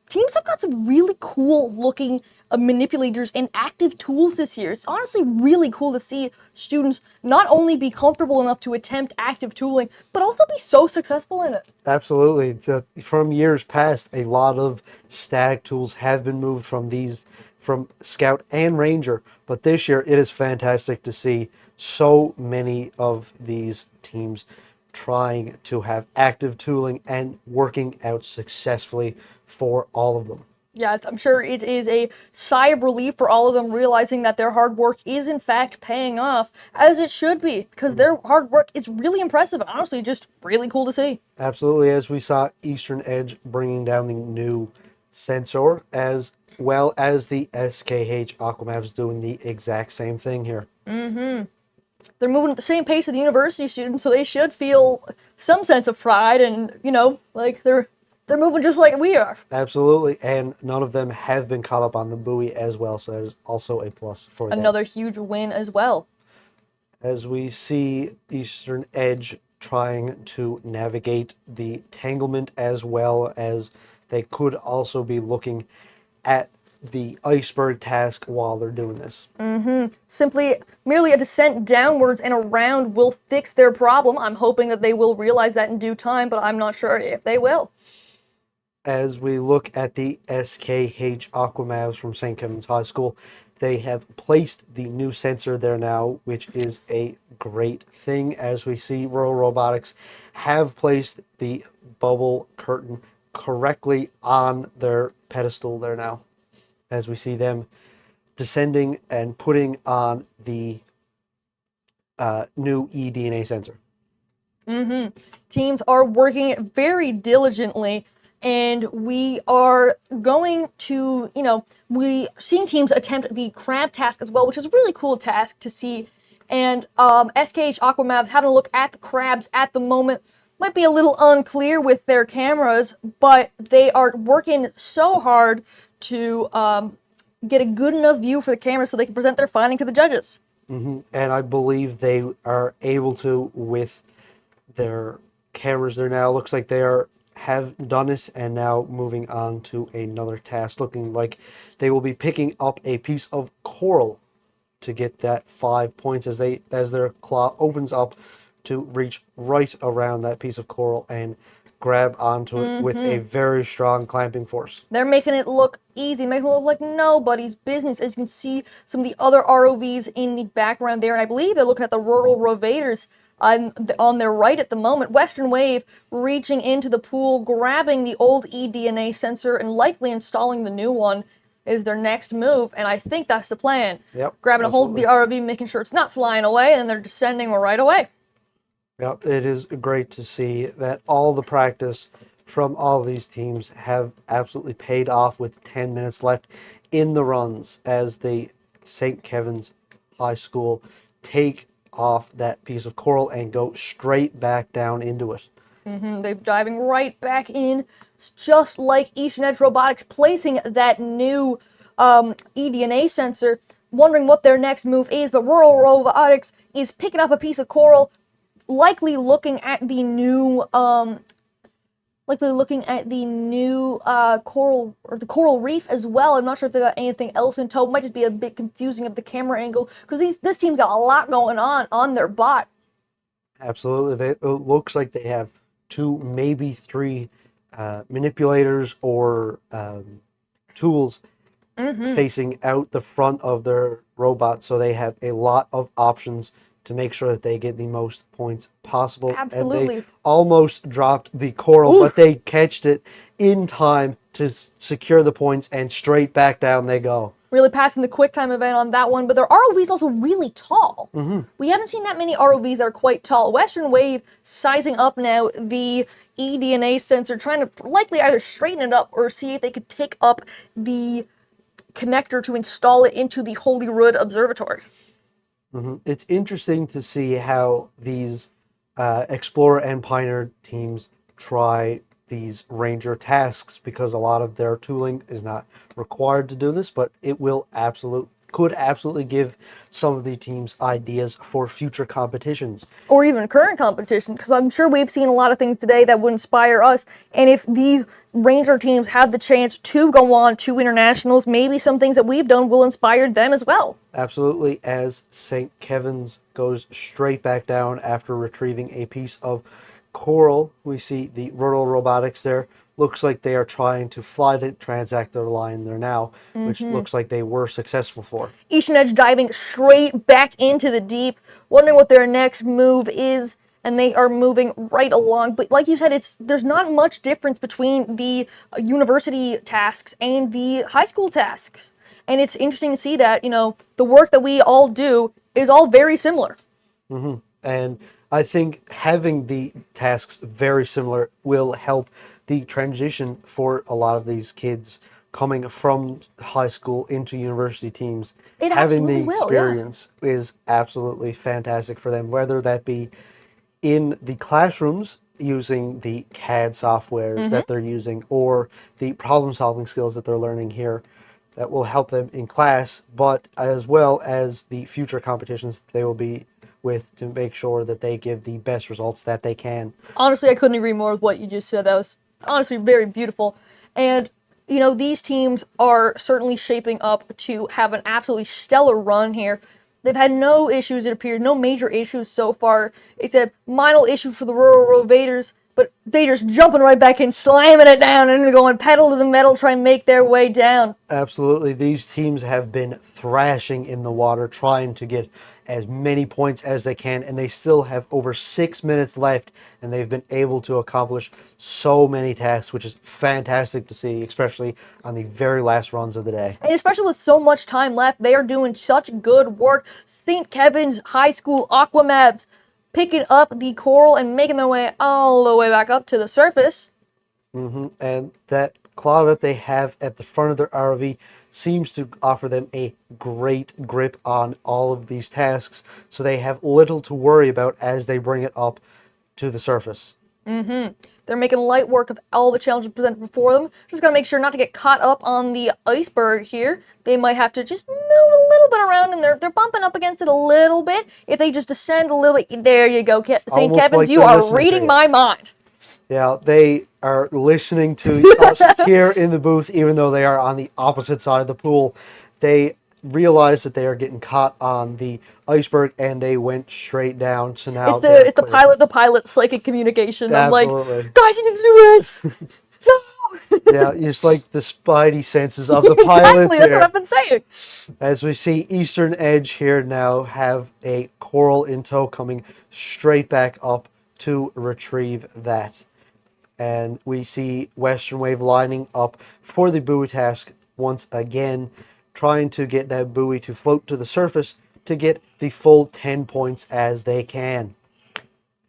Teams have got some really cool looking manipulators and active tools this year. It's honestly really cool to see students not only be comfortable enough to attempt active tooling, but also be so successful in it. Absolutely. From years past, a lot of static tools have been moved from Scout and Ranger, but this year it is fantastic to see so many of these teams trying to have active tooling and working out successfully for all of them. Yes, I'm sure it is a sigh of relief for all of them, realizing that their hard work is in fact paying off, as it should be, because their hard work is really impressive and honestly just really cool to see. Absolutely, as we saw Eastern Edge bringing down the new sensor, as well as the SKH Aquamavs doing the exact same thing here. They're moving at the same pace of the university students, so they should feel some sense of pride and, like they're moving just like we are. Absolutely, and none of them have been caught up on the buoy as well, so that is also a plus for them. Another huge win as well. As we see Eastern Edge trying to navigate the tanglement, as well as they could also be looking at the iceberg task while they're doing this. Simply, merely a descent downwards and around will fix their problem. I'm hoping that they will realize that in due time, but I'm not sure if they will. As we look at the SKH Aquamavs from St. Kevin's High School, they have placed the new sensor there now, which is a great thing. As we see, Rural Robotics have placed the bubble curtain correctly on their pedestal there now, as we see them descending and putting on the new eDNA sensor. Teams are working very diligently, and we are going to, we seeing teams attempt the crab task as well, which is a really cool task to see. And SKH Aquamavs having a look at the crabs at the moment. Might be a little unclear with their cameras, but they are working so hard to get a good enough view for the camera so they can present their finding to the judges. And I believe they are able to with their cameras there now. Looks like they have done it and now moving on to another task, looking like they will be picking up a piece of coral to get that 5 points as their claw opens up to reach right around that piece of coral and grab onto it with a very strong clamping force. They're making it look easy, making it look like nobody's business. As you can see, some of the other ROVs in the background there, and I believe they're looking at the rural Rovaders on their right at the moment. Western Wave reaching into the pool, grabbing the old eDNA sensor and likely installing the new one is their next move, and I think that's the plan. Yep. Grabbing a hold of the ROV, making sure it's not flying away, and they're descending right away. Yep, it is great to see that all the practice from all of these teams have absolutely paid off with 10 minutes left in the runs as the St. Kevin's High School take off that piece of coral and go straight back down into it. They're diving right back in, just like Eastern Edge Robotics, placing that new eDNA sensor, wondering what their next move is, but Rural Robotics is picking up a piece of coral, likely looking at the new coral, or the coral reef as well. I'm not sure if they got anything else in tow. It might just be a bit confusing of the camera angle, because this team's got a lot going on their bot. Absolutely. It looks like they have 2, maybe 3 manipulators or tools facing out the front of their robot, so they have a lot of options to make sure that they get the most points possible. Absolutely. And they almost dropped the coral, but they catched it in time to secure the points, and straight back down they go. really passing the quick time event on that one. But their ROV is also really tall. We haven't seen that many ROVs that are quite tall. Western Wave sizing up now the eDNA sensor, trying to likely either straighten it up or see if they could pick up the connector to install it into the Holyrood Observatory. It's interesting to see how these Explorer and Pioneer teams try these Ranger tasks, because a lot of their tooling is not required to do this, but it could absolutely give some of the teams ideas for future competitions. Or even current competition, because I'm sure we've seen a lot of things today that would inspire us. And if these Ranger teams have the chance to go on to internationals, maybe some things that we've done will inspire them as well. Absolutely, as St. Kevin's goes straight back down after retrieving a piece of coral. We see the Roto Robotics there. Looks like they are trying to fly the transactor line there now, which looks like they were successful for. Eastern Edge diving straight back into the deep, wondering what their next move is, and they are moving right along. But like you said, there's not much difference between the university tasks and the high school tasks. And it's interesting to see that, the work that we all do is all very similar. And I think having the tasks very similar will help the transition for a lot of these kids coming from high school into university teams. Having the experience is absolutely fantastic for them, whether that be in the classrooms using the CAD softwares that they're using, or the problem-solving skills that they're learning here that will help them in class, but as well as the future competitions they will be with, to make sure that they give the best results that they can. Honestly, I couldn't agree more with what you just said. That was honestly very beautiful. And, these teams are certainly shaping up to have an absolutely stellar run here. They've had no issues, it appears, no major issues so far. It's a minor issue for the Rural Rovaders, but they just jumping right back in, slamming it down, and going pedal to the metal, trying to make their way down. Absolutely. These teams have been thrashing in the water, trying to get as many points as they can, and they still have over 6 minutes left, and they've been able to accomplish so many tasks, which is fantastic to see, especially on the very last runs of the day. And especially with so much time left, they are doing such good work. St. Kevin's High School Aquamabs picking up the coral and making their way all the way back up to the surface. And that claw that they have at the front of their ROV seems to offer them a great grip on all of these tasks, so they have little to worry about as they bring it up to the surface. They're making light work of all the challenges presented before them. Just gotta make sure not to get caught up on the iceberg here. They might have to just move a little bit around, and they're bumping up against it a little bit. If they just descend a little bit, there you go, St. Kevin's, like you are reading my mind. Yeah, they are listening to us here in the booth, even though they are on the opposite side of the pool. They realize that they are getting caught on the iceberg, and they went straight down. So now it's the pilot psychic communication. Absolutely. I'm like, guys, you need to do this. Yeah, it's like the spidey senses of the pilot. Exactly, that's what I've been saying. As we see Eastern Edge here now have a coral in tow coming straight back up to retrieve that. And we see Western Wave lining up for the buoy task once again, trying to get that buoy to float to the surface to get the full 10 points as they can.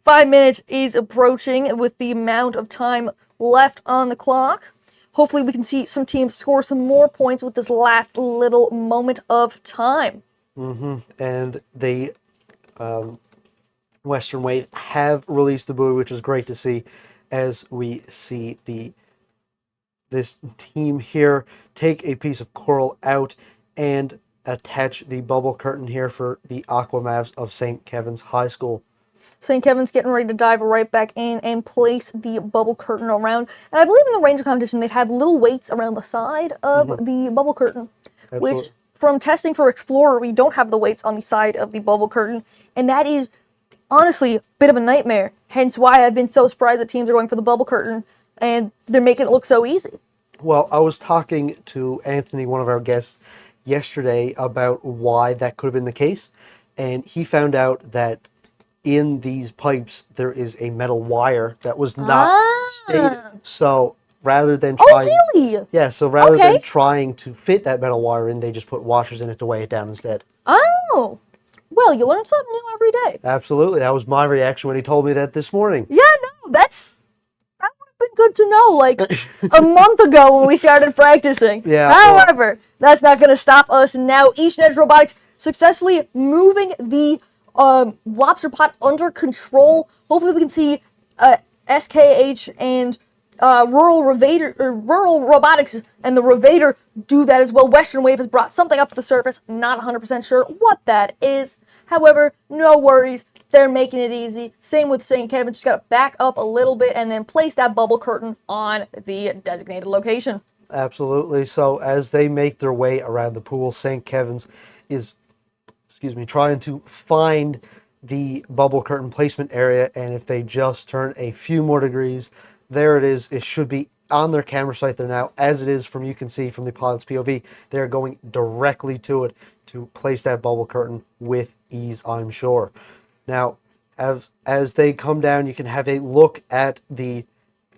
5 minutes is approaching with the amount of time left on the clock. Hopefully we can see some teams score some more points with this last little moment of time. And the Western Wave have released the buoy, which is great to see, as we see this team here take a piece of coral out and attach the bubble curtain here for the Aquamavs of St. Kevin's High School. St. Kevin's getting ready to dive right back in and place the bubble curtain around. And I believe in the Ranger competition, they've had little weights around the side of the bubble curtain, which from testing for Explorer, we don't have the weights on the side of the bubble curtain. And that is honestly a bit of a nightmare. Hence why I've been so surprised that teams are going for the bubble curtain and they're making it look so easy. Well, I was talking to Anthony, one of our guests, yesterday about why that could have been the case. And he found out that in these pipes, there is a metal wire that was not stated. So rather than Oh, trying, really? yeah, so rather Okay. than trying to fit that metal wire in, they just put washers in it to weigh it down instead. Oh, well, you learn something new every day. Absolutely, that was my reaction when he told me that this morning. Yeah, no, that would have been good to know, like, a month ago when we started practicing. Yeah, However, that's not going to stop us now. East Edge Robotics successfully moving the lobster pot under control. Hopefully we can see SKH and Rural Robotics and the Ravader do that as well. Western Wave has brought something up to the surface. Not 100% sure what that is. However, no worries. They're making it easy. Same with St. Kevin. Just got to back up a little bit and then place that bubble curtain on the designated location. Absolutely. So as they make their way around the pool, St. Kevin's is, trying to find the bubble curtain placement area, and if they just turn a few more degrees, there it is. It should be on their camera site there now, as it is from, you can see from the pilot's POV. They're going directly to it to place that bubble curtain with ease, I'm sure. Now, as they come down, you can have a look at the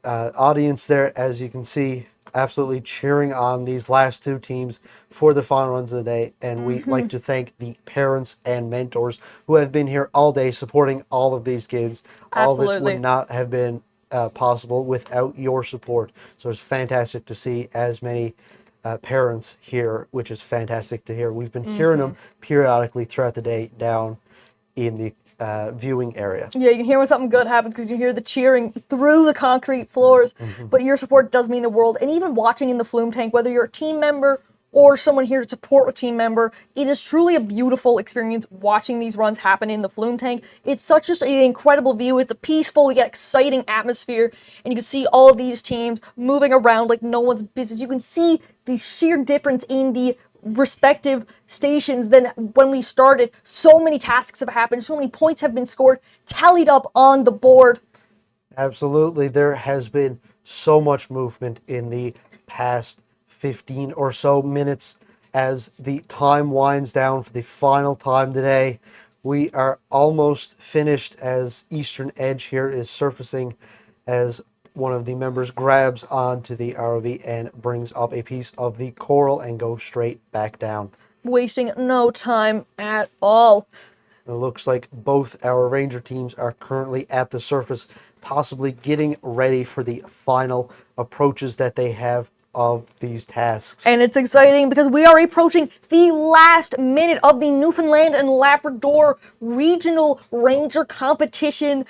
audience there, as you can see, absolutely cheering on these last two teams for the final runs of the day. And we'd like to thank the parents and mentors who have been here all day supporting all of these kids. All this Absolutely. would not have been possible without your support. So it's fantastic to see as many parents here, which is fantastic to hear. We've been hearing them periodically throughout the day down in the viewing area. Yeah, you can hear when something good happens because you can hear the cheering through the concrete floors. But your support does mean the world. And even watching in the flume tank, whether you're a team member or someone here to support a team member, it is truly a beautiful experience watching these runs happen in the flume tank. It's such just an incredible view. It's a peaceful yet exciting atmosphere. And you can see all of these teams moving around like no one's business. You can see the sheer difference in the respective stations than when we started. So many tasks have happened, so many points have been scored, tallied up on the board. Absolutely. There has been so much movement in the past 15 or so minutes as the time winds down for the final time today. We are almost finished as Eastern Edge here is surfacing as one of the members grabs onto the ROV and brings up a piece of the coral and goes straight back down. Wasting no time at all. It looks like both our ranger teams are currently at the surface, possibly getting ready for the final approaches that they have of these tasks. And it's exciting because we are approaching the last minute of the Newfoundland and Labrador Regional Ranger Competition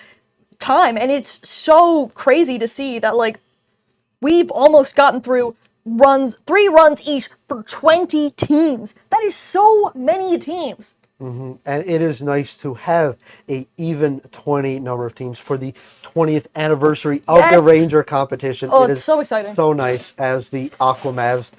time. And it's so crazy to see that, like, we've almost gotten through three runs each for 20 teams. That is so many teams. And it is nice to have a even 20 number of teams for the 20th anniversary of the Ranger competition. Oh, It it's is so exciting. So nice as the Aquamavs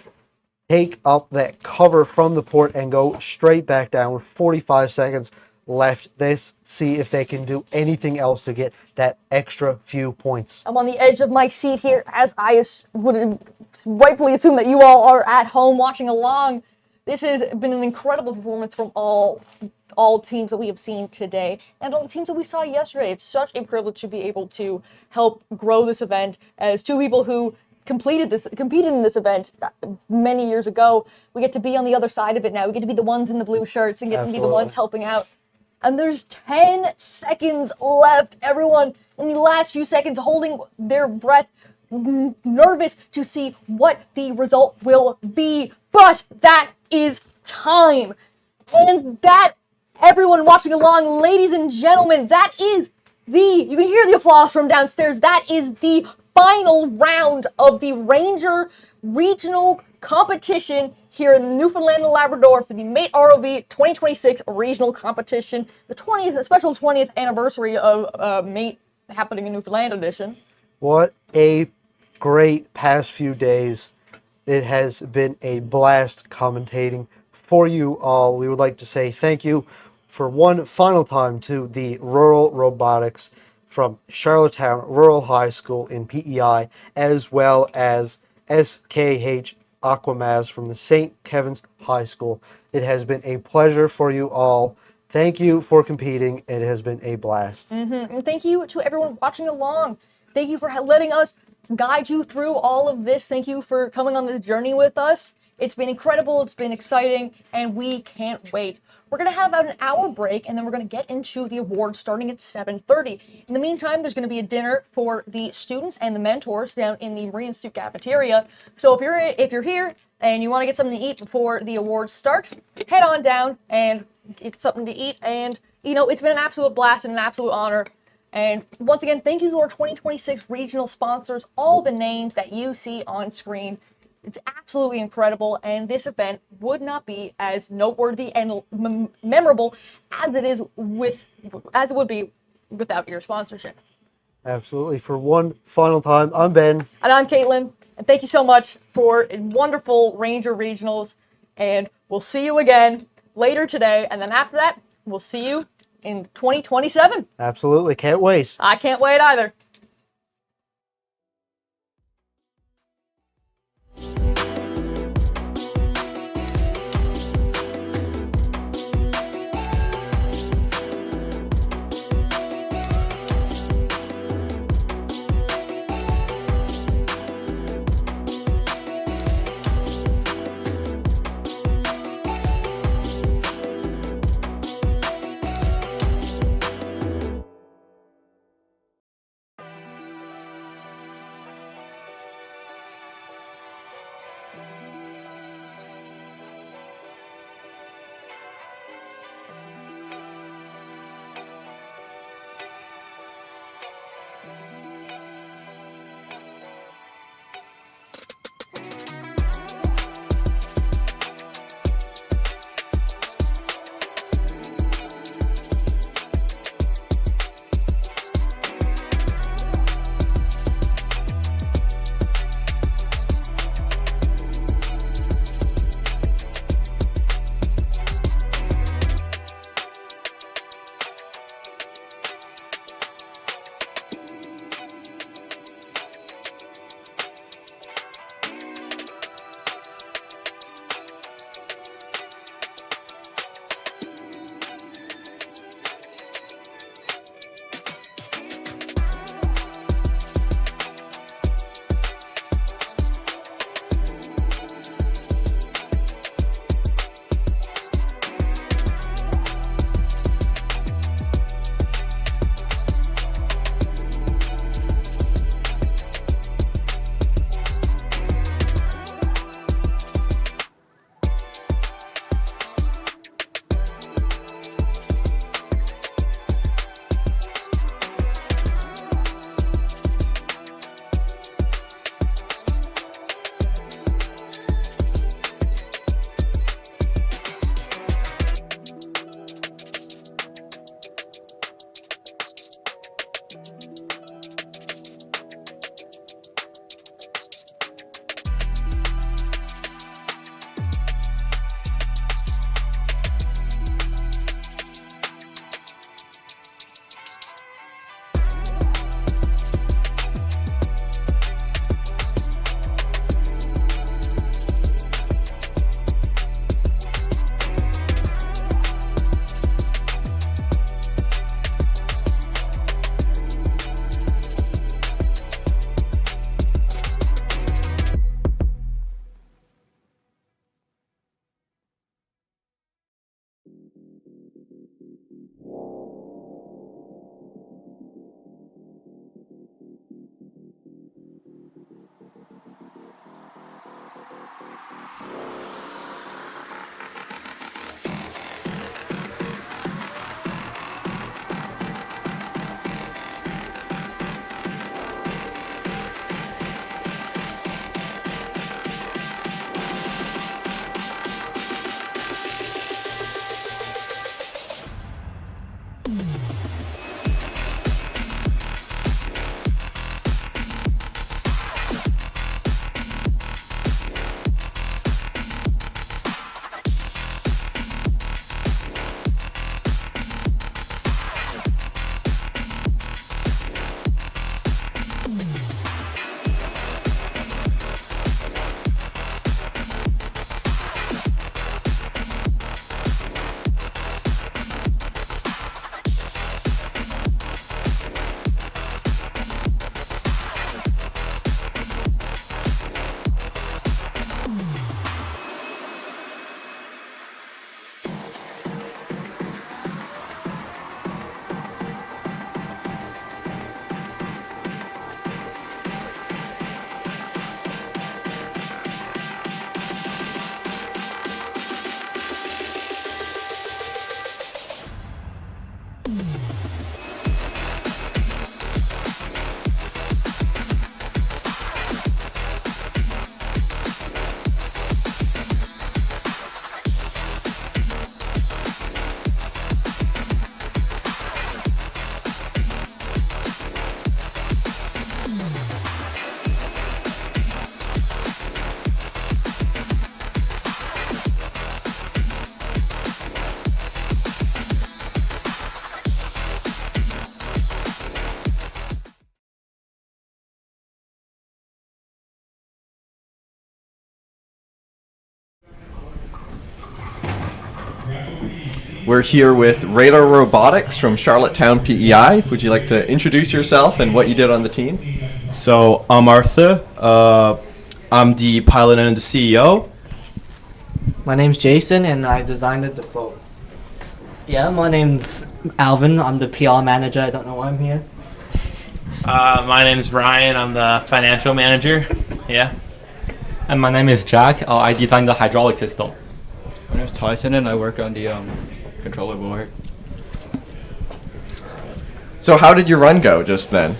take up that cover from the port and go straight back down with 45 seconds left. Let's see if they can do anything else to get that extra few points. I'm on the edge of my seat here as I would rightfully assume that you all are at home watching along. This has been an incredible performance from all teams that we have seen today and all the teams that we saw yesterday. It's such a privilege to be able to help grow this event as two people who competed in this event many years ago. We get to be on the other side of it now. We get to be the ones in the blue shirts and get to be the ones helping out. And there's 10 seconds left. Everyone in the last few seconds holding their breath, nervous to see what the result will be. But that is time. And that, everyone watching along, ladies and gentlemen, that is you can hear the applause from downstairs. That is the final round of the Ranger Regional Competition here in Newfoundland and Labrador for the Mate ROV 2026 Regional Competition, the special 20th anniversary of Mate happening in Newfoundland edition. What a great past few days. It has been a blast commentating for you all. We would like to say thank you for one final time to the Rural Robotics from Charlottetown Rural High School in PEI, as well as SKH Aquamavs from the St. Kevin's High School. It has been a pleasure for you all. Thank you for competing. It has been a blast. And thank you to everyone watching along. Thank you for letting us guide you through all of this. Thank you for coming on this journey with us. It's been incredible, it's been exciting, and we can't wait. We're going to have about an hour break, and then we're going to get into the awards starting at 7:30. In the meantime, there's going to be a dinner for the students and the mentors down in the Marine Institute cafeteria. So if you're here and you want to get something to eat before the awards start, head on down and get something to eat. And, you know, it's been an absolute blast and an absolute honor. And once again, thank you to our 2026 regional sponsors, all the names that you see on screen. It's absolutely incredible, and this event would not be as noteworthy and memorable as it would be without your sponsorship. Absolutely. For one final time, I'm Ben. And I'm Caitlin, and thank you so much for wonderful Ranger Regionals, and we'll see you again later today, and then after that, we'll see you in 2027. Absolutely. Can't wait. I can't wait either. We're here with Radar Robotics from Charlottetown, PEI. Would you like to introduce yourself and what you did on the team? So I'm Arthur. I'm the pilot and the CEO. My name's Jason, and I designed the phone. Yeah, my name's Alvin. I'm the PR manager. I don't know why I'm here. My name's Ryan. I'm the financial manager. Yeah. And my name is Jack. I designed the hydraulic system. My name is Tyson, and I work on the controller board. So how did your run go just then?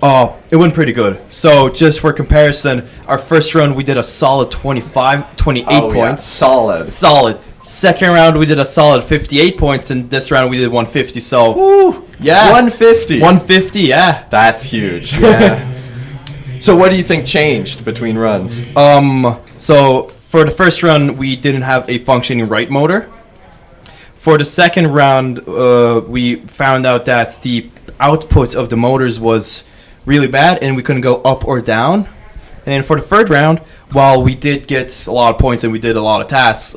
Oh, it went pretty good. So just for comparison, our first run we did a solid 28 points. Yeah. Solid. Solid. Second round we did a solid 58 points, and this round we did 150. So, woo, yeah. 150. 150, yeah. That's huge. Yeah. So what do you think changed between runs? So for the first run we didn't have a functioning right motor. For the second round, we found out that the output of the motors was really bad, and we couldn't go up or down. And then for the third round, while we did get a lot of points and we did a lot of tasks,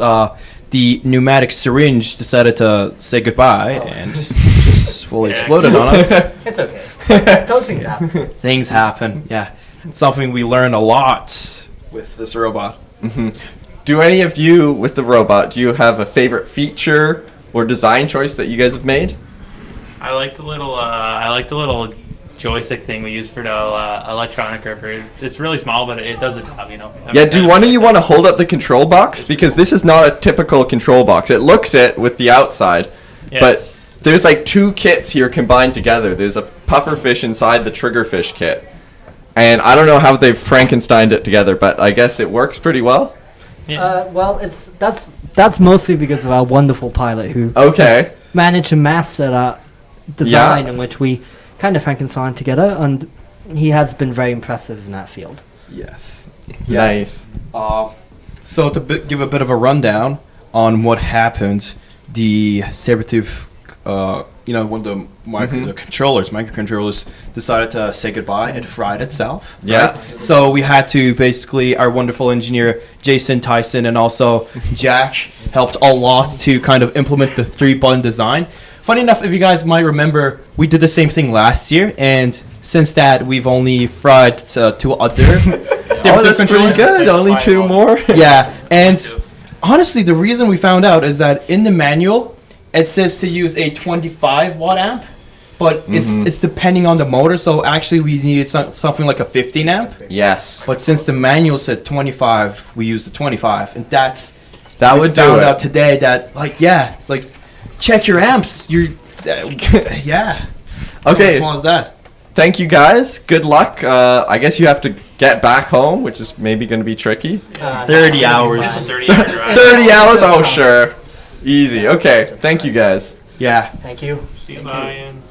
the pneumatic syringe decided to say goodbye and just fully exploded on us. It's okay. Those things happen. Things happen, yeah. It's something we learned a lot with this robot. Mm-hmm. Do any of you, with the robot, do you have a favorite feature or design choice that you guys have made? I like the little joystick thing we use for the electronic gripper. It's really small, but it does the job, you know. Yeah, do one of you want to hold up the control box? Because this is not a typical control box. It looks it with the outside, but there's like two kits here combined together. There's a pufferfish inside the triggerfish kit. And I don't know how they've Frankensteined it together, but I guess it works pretty well. Well, that's mostly because of our wonderful pilot who has managed to master that design in which we kind of Frankenstein together, and he has been very impressive in that field. Yes. Nice. So to give a bit of a rundown on what happened, the Sabertooth, one of the microcontrollers decided to say goodbye. It fried itself. Yeah. Right? So we had to basically, our wonderful engineer Jason, Tyson, and also Jack helped a lot to kind of implement the 3-button design. Funny enough, if you guys might remember, we did the same thing last year, and since that, we've only fried 2 other. Oh, that's pretty good. Only 2 more. Yeah, and honestly, the reason we found out is that in the manual, it says to use a 25 watt amp, but it's depending on the motor. So actually, we needed something like a 15 amp. Yes. But since the manual said 25, we used the 25, and that would do it. We found out today that check your amps. You're yeah. Okay. As small as that. Thank you guys. Good luck. I guess you have to get back home, which is maybe going to be tricky. 30 hours. 30 hour drive. 30 hours? Oh, sure. Easy. Okay. Thank you guys. Yeah. Thank you. See you, Ryan.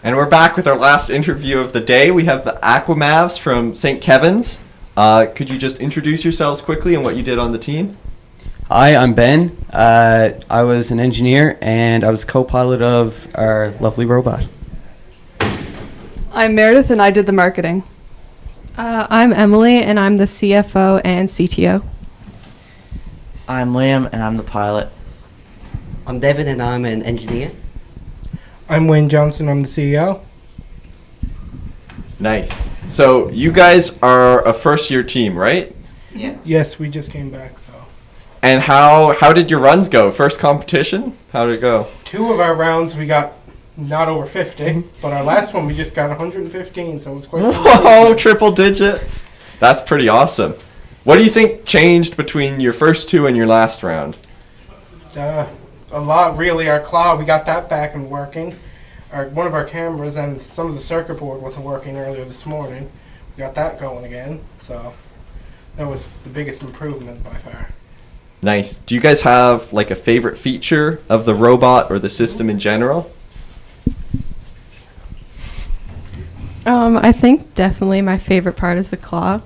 And we're back with our last interview of the day. We have the Aquamavs from St. Kevin's. Could you just introduce yourselves quickly and what you did on the team? Hi, I'm Ben. I was an engineer and I was co-pilot of our lovely robot. I'm Meredith and I did the marketing. I'm Emily and I'm the CFO and CTO. I'm Liam and I'm the pilot. I'm Devin and I'm an engineer. I'm Wayne Johnson, I'm the CEO. Nice. So you guys are a first-year team, right? Yeah. Yes, we just came back, so. And how did your runs go? First competition? How did it go? 2 of our rounds we got not over 50, but our last one we just got 115, so it was quite. Whoa, triple digits. That's pretty awesome. What do you think changed between your first 2 and your last round? A lot, really. Our claw, we got that back and working. One of our cameras and some of the circuit board wasn't working earlier this morning. We got that going again, so that was the biggest improvement by far. Nice. Do you guys have like a favorite feature of the robot or the system in general? I think definitely my favorite part is the claw.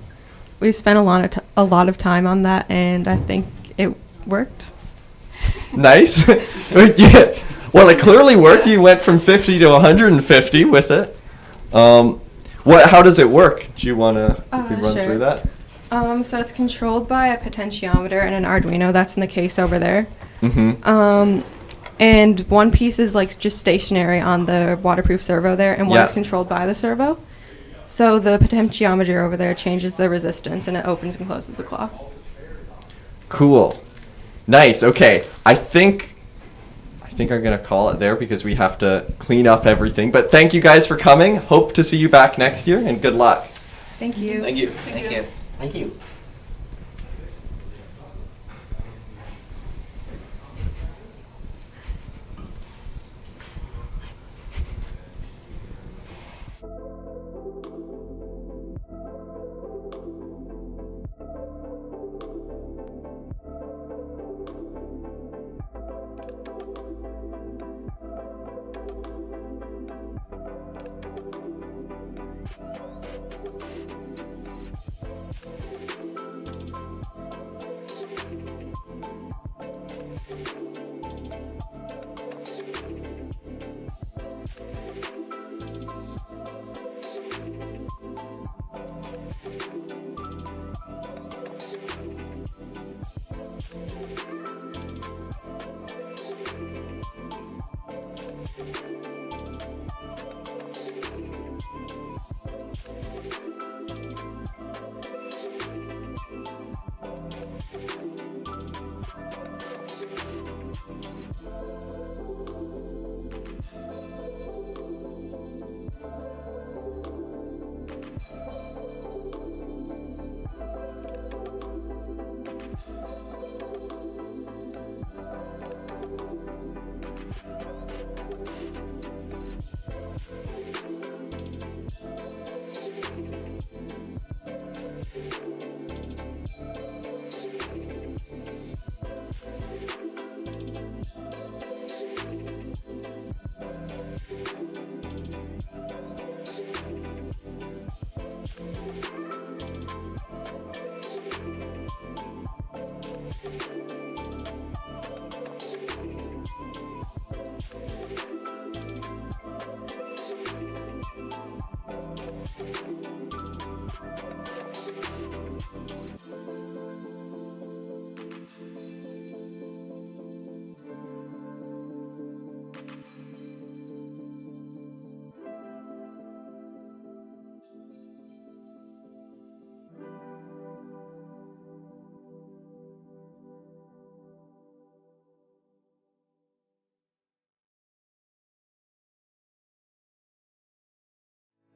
We spent a lot of time on that, and I think it worked. Nice. Yeah. Well, it clearly worked. You went from 50 to 150 with it. How does it work? Do you want to run sure. through that? So it's controlled by a potentiometer and an Arduino. That's in the case over there. Mm-hmm. And one piece is like just stationary on the waterproof servo there, and one is controlled by the servo. So the potentiometer over there changes the resistance, and it opens and closes the claw. Cool. Nice. Okay. I think I'm going to call it there because we have to clean up everything. But thank you guys for coming. Hope to see you back next year, and good luck. Thank you. Thank you. Thank you. Thank you.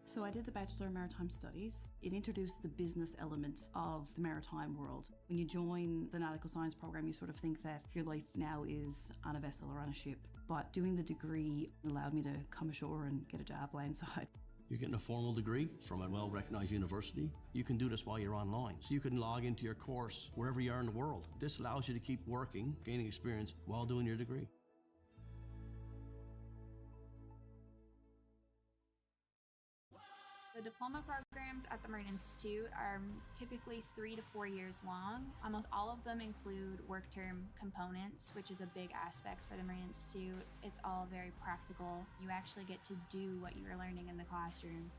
So I did the Bachelor of Maritime Studies. It introduced the business element of the maritime world. When you join the nautical science program, you sort of think that your life now is on a vessel or on a ship. But doing the degree allowed me to come ashore and get a job landside. You're getting a formal degree from a well-recognized university. You can do this while you're online. So you can log into your course wherever you are in the world. This allows you to keep working, gaining experience while doing your degree. The diploma programs at the Marine Institute are typically 3 to 4 years long. Almost all of them include work term components, which is a big aspect for the Marine Institute. It's all very practical. You actually get to do what you were learning in the classroom.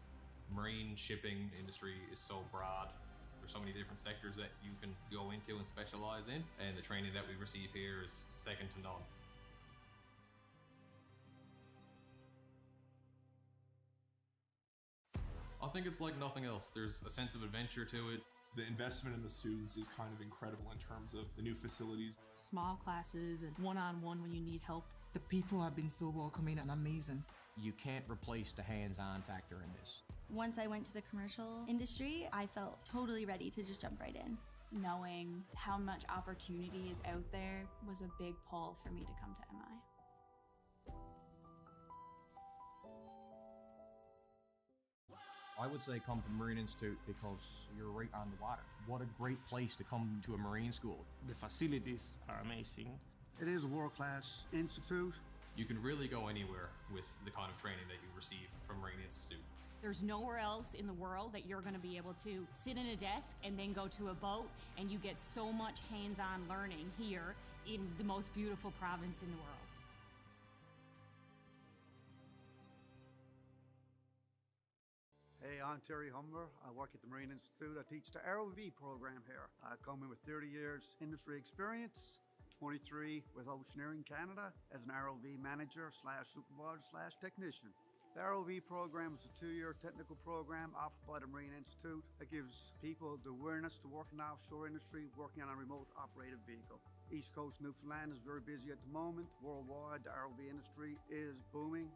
Marine shipping industry is so broad. There's so many different sectors that you can go into and specialize in, and the training that we receive here is second to none. I think it's like nothing else. There's a sense of adventure to it. The investment in the students is kind of incredible in terms of the new facilities. Small classes and one-on-one when you need help. The people have been so welcoming and amazing. You can't replace the hands-on factor in this. Once I went to the commercial industry, I felt totally ready to just jump right in. Knowing how much opportunity is out there was a big pull for me to come to MI. I would say come to the Marine Institute because you're right on the water. What a great place to come to a marine school. The facilities are amazing. It is a world-class institute. You can really go anywhere with the kind of training that you receive from Marine Institute. There's nowhere else in the world that you're going to be able to sit in a desk and then go to a boat, and you get so much hands-on learning here in the most beautiful province in the world. Hey, I'm Terry Humber. I work at the Marine Institute. I teach the ROV program here. I come in with 30 years industry experience, 23 with Oceaneering Canada as an ROV manager / supervisor / technician. The ROV program is a 2-year technical program offered by the Marine Institute that gives people the awareness to work in the offshore industry, working on a remote operated vehicle. East Coast Newfoundland is very busy at the moment. Worldwide, the ROV industry is booming.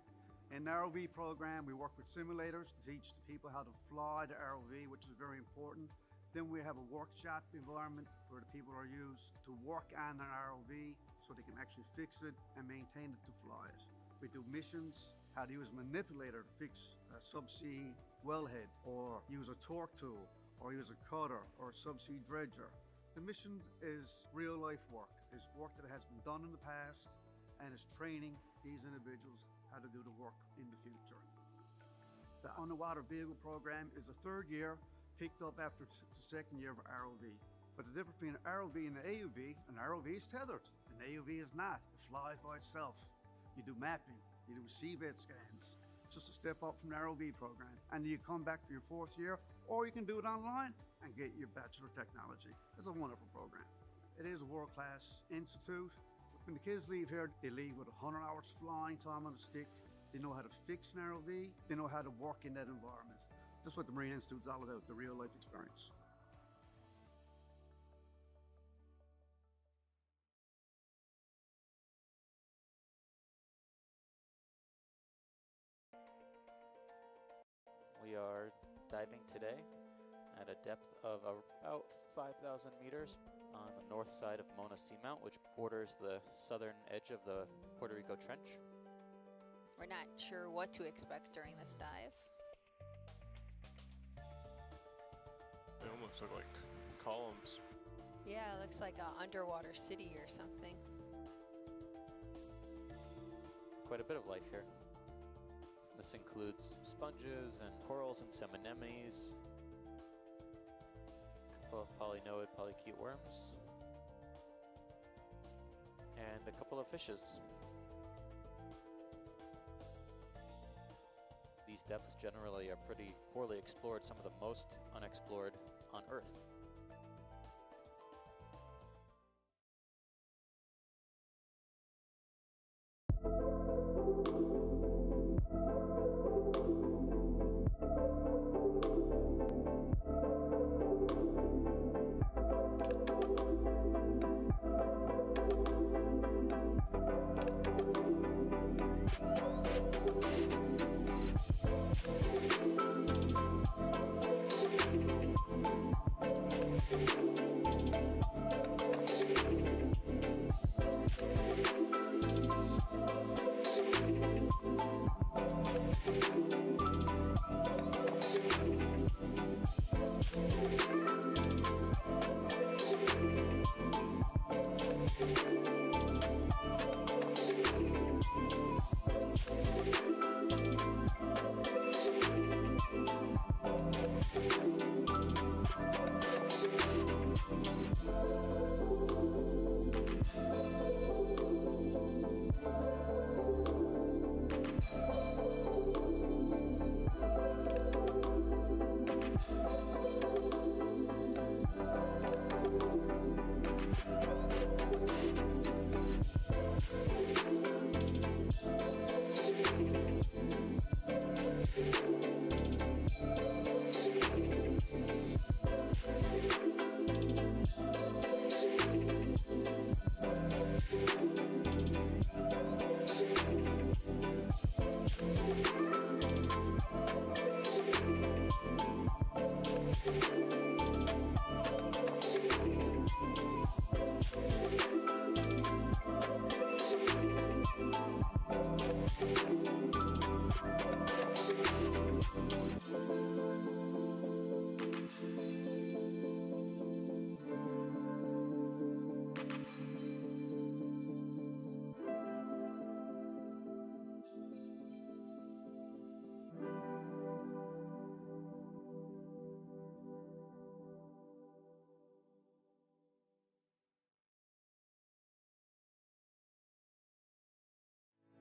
In the ROV program, we work with simulators to teach the people how to fly the ROV, which is very important. Then we have a workshop environment where the people are used to work on an ROV so they can actually fix it and maintain it to fly it. We do missions, how to use a manipulator to fix a subsea wellhead, or use a torque tool, or use a cutter, or a subsea dredger. The mission is real life work. It's work that has been done in the past, and it's training these individuals how to do the work in the future. The underwater vehicle program is a 3rd year, picked up after the 2nd year of ROV. But the difference between an ROV and an AUV, an ROV is tethered, an AUV is not. It flies by itself. You do mapping, you do seabed scans. It's just a step up from the ROV program. And you come back for your 4th year, or you can do it online and get your Bachelor of Technology. It's a wonderful program. It is a world-class institute. When the kids leave here, they leave with 100 hours flying time on a stick. They know how to fix an ROV. They know how to work in that environment. That's what the Marine Institute is all about, the real life experience. We are diving today at a depth of about 5,000 meters on the north side of Mona Seamount, which borders the southern edge of the Puerto Rico Trench. We're not sure what to expect during this dive. They almost look like columns. Yeah, it looks like an underwater city or something. Quite a bit of life here. This includes sponges and corals and some anemones, a couple of polynoid polychaete worms, and a couple of fishes. These depths generally are pretty poorly explored, some of the most unexplored on Earth.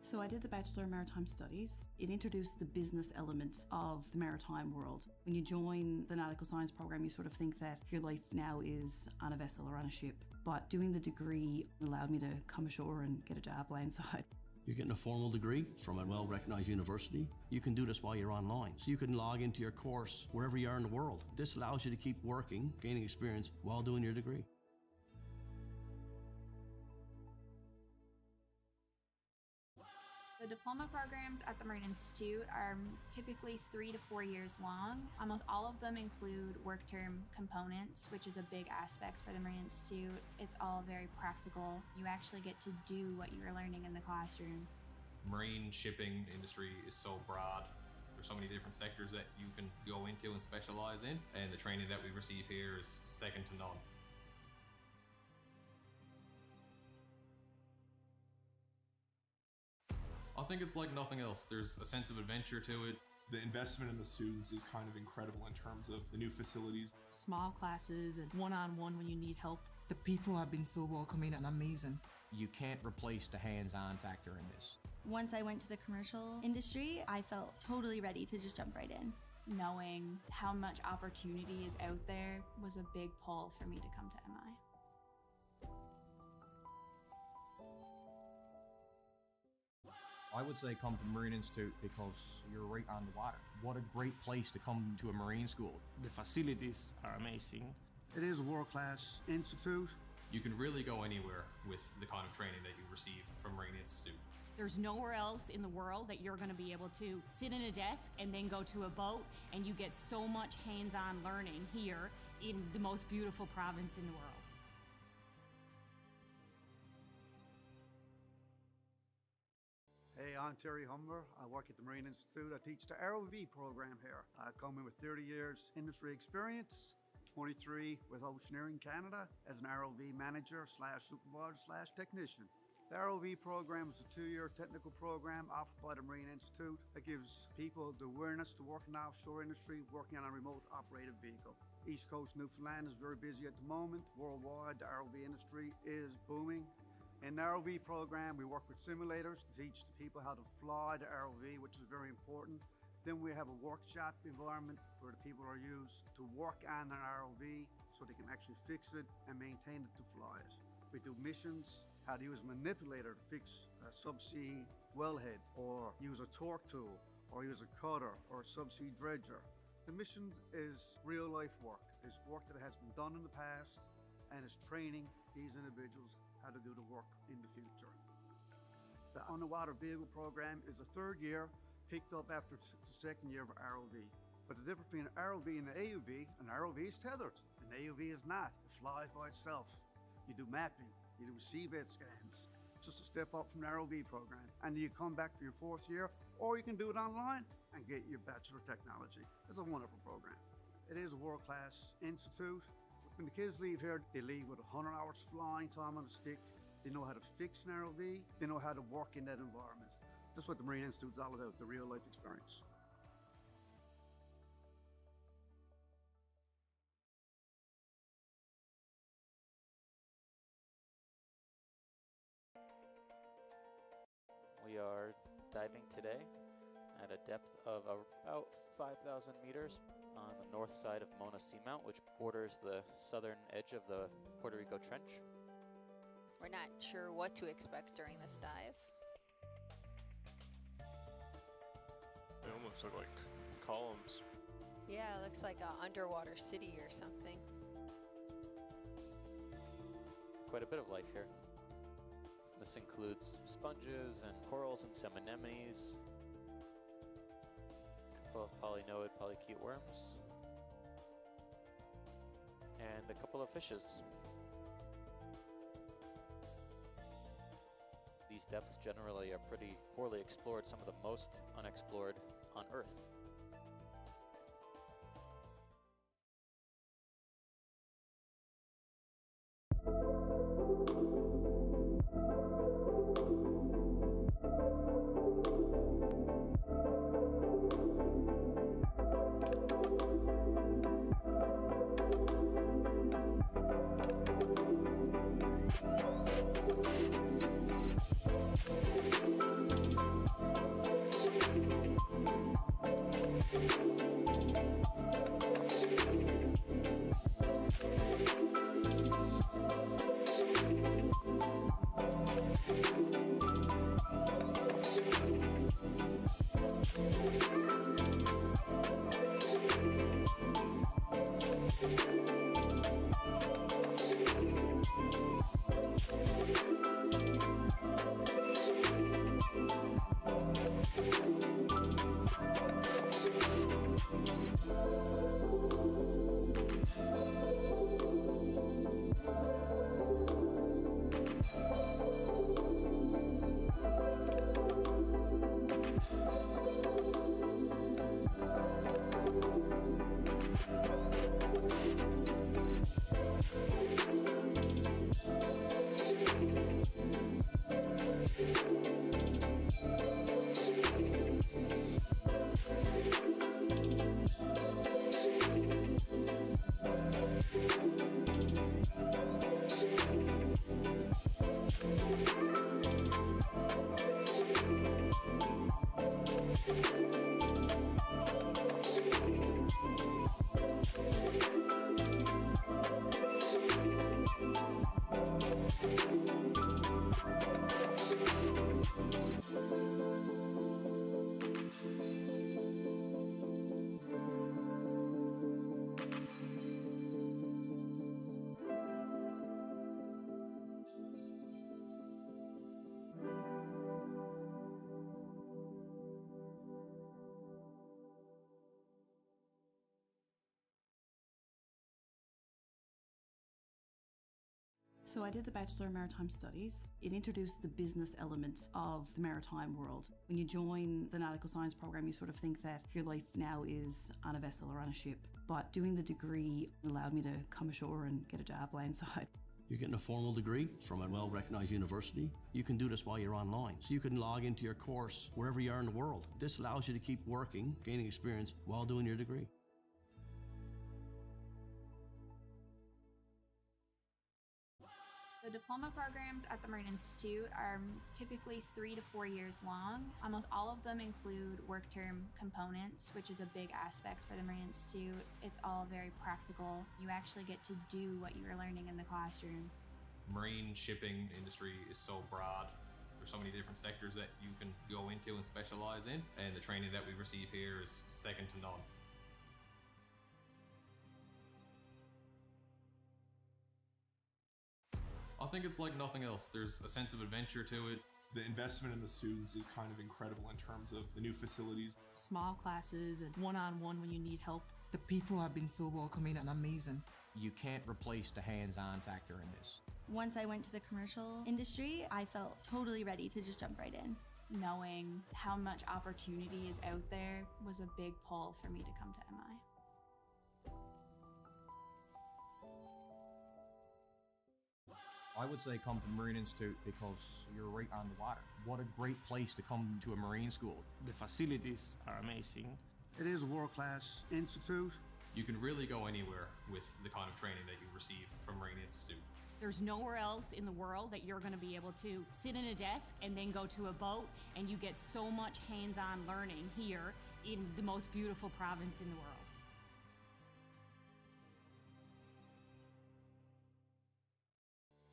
So I did the Bachelor of Maritime Studies. It introduced the business element of the maritime world. When you join the nautical science program, you sort of think that your life now is on a vessel or on a ship. But doing the degree allowed me to come ashore and get a job landside. You're getting a formal degree from a well-recognized university. You can do this while you're online. So you can log into your course wherever you are in the world. This allows you to keep working, gaining experience while doing your degree. The diploma programs at the Marine Institute are typically 3 to 4 years long. Almost all of them include work term components, which is a big aspect for the Marine Institute. It's all very practical. You actually get to do what you were learning in the classroom. Marine shipping industry is so broad. There's so many different sectors that you can go into and specialize in, and the training that we receive here is second to none. I think it's like nothing else. There's a sense of adventure to it. The investment in the students is kind of incredible in terms of the new facilities. Small classes and one-on-one when you need help. The people have been so welcoming and amazing. You can't replace the hands-on factor in this. Once I went to the commercial industry, I felt totally ready to just jump right in. Knowing how much opportunity is out there was a big pull for me to come to MI. I would say come to the Marine Institute because you're right on the water. What a great place to come to a marine school. The facilities are amazing. It is a world-class institute. You can really go anywhere with the kind of training that you receive from Marine Institute. There's nowhere else in the world that you're going to be able to sit in a desk and then go to a boat, and you get so much hands-on learning here in the most beautiful province in the world. Hey, I'm Terry Humber. I work at the Marine Institute. I teach the ROV program here. I come in with 30 years industry experience, 23 with Oceaneering Canada as an ROV manager / supervisor / technician. The ROV program is a 2-year technical program offered by the Marine Institute that gives people the awareness to work in the offshore industry, working on a remote operated vehicle. East Coast Newfoundland is very busy at the moment. Worldwide, the ROV industry is booming. In the ROV program, we work with simulators to teach the people how to fly the ROV, which is very important. Then we have a workshop environment where the people are used to work on an ROV so they can actually fix it and maintain it to fly it. We do missions, how to use a manipulator to fix a subsea wellhead, or use a torque tool, or use a cutter, or a subsea dredger. The mission is real life work. It's work that has been done in the past, and it's training these individuals how to do the work in the future. The underwater vehicle program is the 3rd year, picked up after the 2nd year of ROV. But the difference between an ROV and an AUV is tethered. An AUV is not. It flies by itself. You do mapping, you do seabed scans. It's just a step up from the ROV program. And you come back for your 4th year, or you can do it online and get your Bachelor of Technology. It's a wonderful program. It is a world-class institute. When the kids leave here, they leave with 100 hours flying time on the stick. They know how to fix an ROV. They know how to work in that environment. That's what the Marine Institute is all about, the real life experience. We are diving today at a depth of about 5,000 meters on the north side of Mona Seamount, which borders the southern edge of the Puerto Rico Trench. We're not sure what to expect during this dive. They almost look like columns. Yeah, it looks like an underwater city or something. Quite a bit of life here. This includes sponges and corals and some anemones, of polynoid polychaete worms, and a couple of fishes. These depths generally are pretty poorly explored, some of the most unexplored on Earth. So I did the Bachelor in Maritime Studies. It introduced the business element of the maritime world. When you join the nautical science program, you sort of think that your life now is on a vessel or on a ship. But doing the degree allowed me to come ashore and get a job landside. You're getting a formal degree from a well-recognized university. You can do this while you're online. So you can log into your course wherever you are in the world. This allows you to keep working, gaining experience while doing your degree. The diploma programs at the Marine Institute are typically 3 to 4 years long. Almost all of them include work term components, which is a big aspect for the Marine Institute. It's all very practical. You actually get to do what you were learning in the classroom. Marine shipping industry is so broad. There's so many different sectors that you can go into and specialize in, and the training that we receive here is second to none. I think it's like nothing else. There's a sense of adventure to it. The investment in the students is kind of incredible in terms of the new facilities. Small classes and one-on-one when you need help. The people have been so welcoming and amazing. You can't replace the hands-on factor in this. Once I went to the commercial industry, I felt totally ready to just jump right in. Knowing how much opportunity is out there was a big pull for me to come to MI. I would say come to the Marine Institute because you're right on the water. What a great place to come to a marine school. The facilities are amazing. It is a world-class institute. You can really go anywhere with the kind of training that you receive from Marine Institute. There's nowhere else in the world that you're going to be able to sit in a desk and then go to a boat, and you get so much hands-on learning here in the most beautiful province in the world.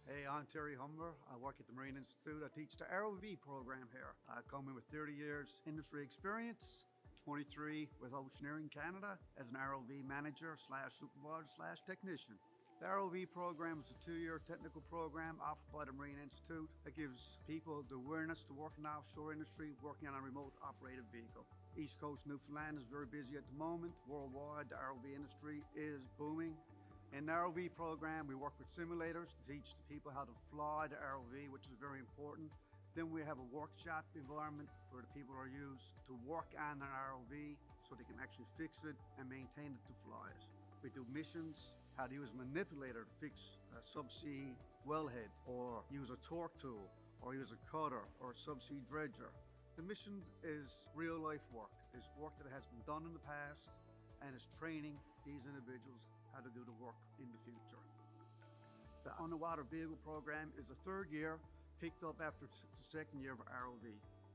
Hey, I'm Terry Humber. I work at the Marine Institute. I teach the ROV program here. I come in with 30 years industry experience, 23 with Oceaneering Canada as an ROV manager / supervisor / technician. The ROV program is a 2-year technical program offered by the Marine Institute that gives people the awareness to work in the offshore industry, working on a remote operated vehicle. East Coast Newfoundland is very busy at the moment. Worldwide, the ROV industry is booming. In the ROV program, we work with simulators to teach the people how to fly the ROV, which is very important. Then we have a workshop environment where the people are used to work on an ROV so they can actually fix it and maintain it to fly it. We do missions, how to use a manipulator to fix a subsea wellhead, or use a torque tool, or use a cutter, or a subsea dredger. The mission is real life work. It's work that has been done in the past and is training these individuals how to do the work in the future. The underwater vehicle program is the 3rd year, picked up after the 2nd year of ROV.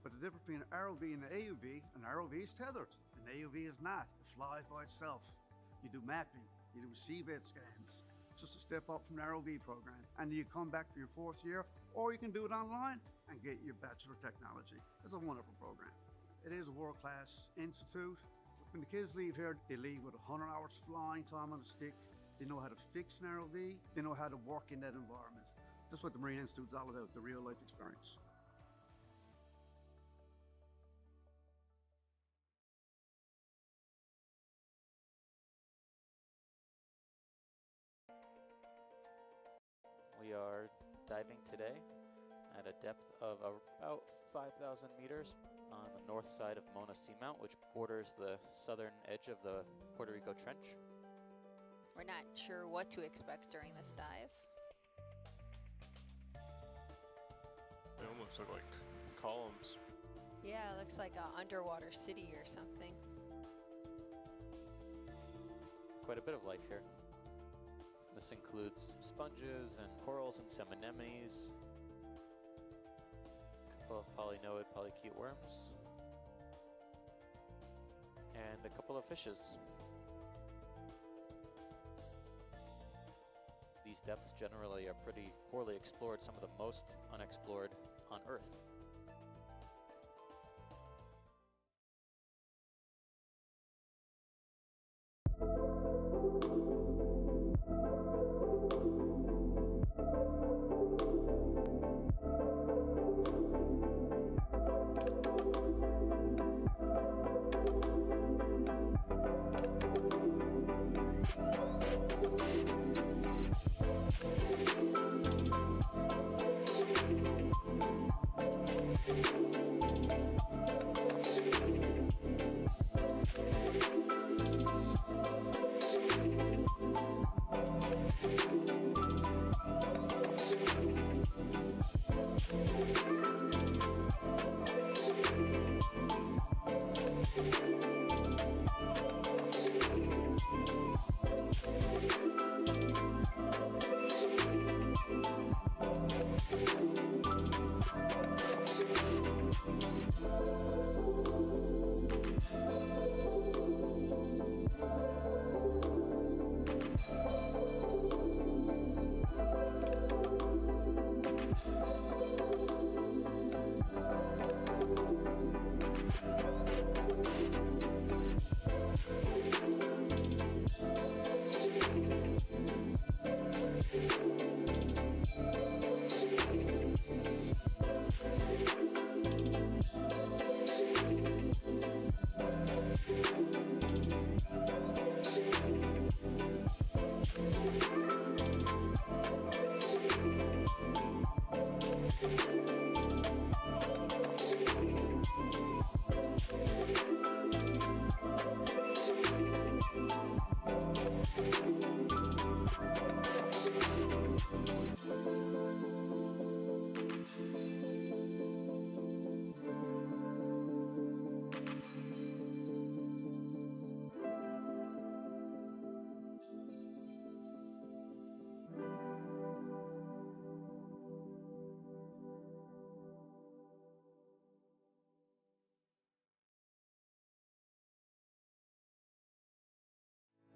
But the difference between an ROV and an AUV, an ROV is tethered. An AUV is not. It flies by itself. You do mapping, you do seabed scans. It's just a step up from the ROV program. And you come back for your 4th year, or you can do it online and get your Bachelor of Technology. It's a wonderful program. It is a world-class institute. When the kids leave here, they leave with 100 hours flying time on a stick. They know how to fix an ROV. They know how to work in that environment. That's what the Marine Institute is all about, the real life experience. We are diving today at a depth of about 5,000 meters on the north side of Mona Seamount, which borders the southern edge of the Puerto Rico Trench. We're not sure what to expect during this dive. They almost look like columns. Yeah, it looks like an underwater city or something. Quite a bit of life here. This includes sponges and corals and some anemones, a couple of polynoid polychaete worms, and a couple of fishes. These depths generally are pretty poorly explored, some of the most unexplored on Earth.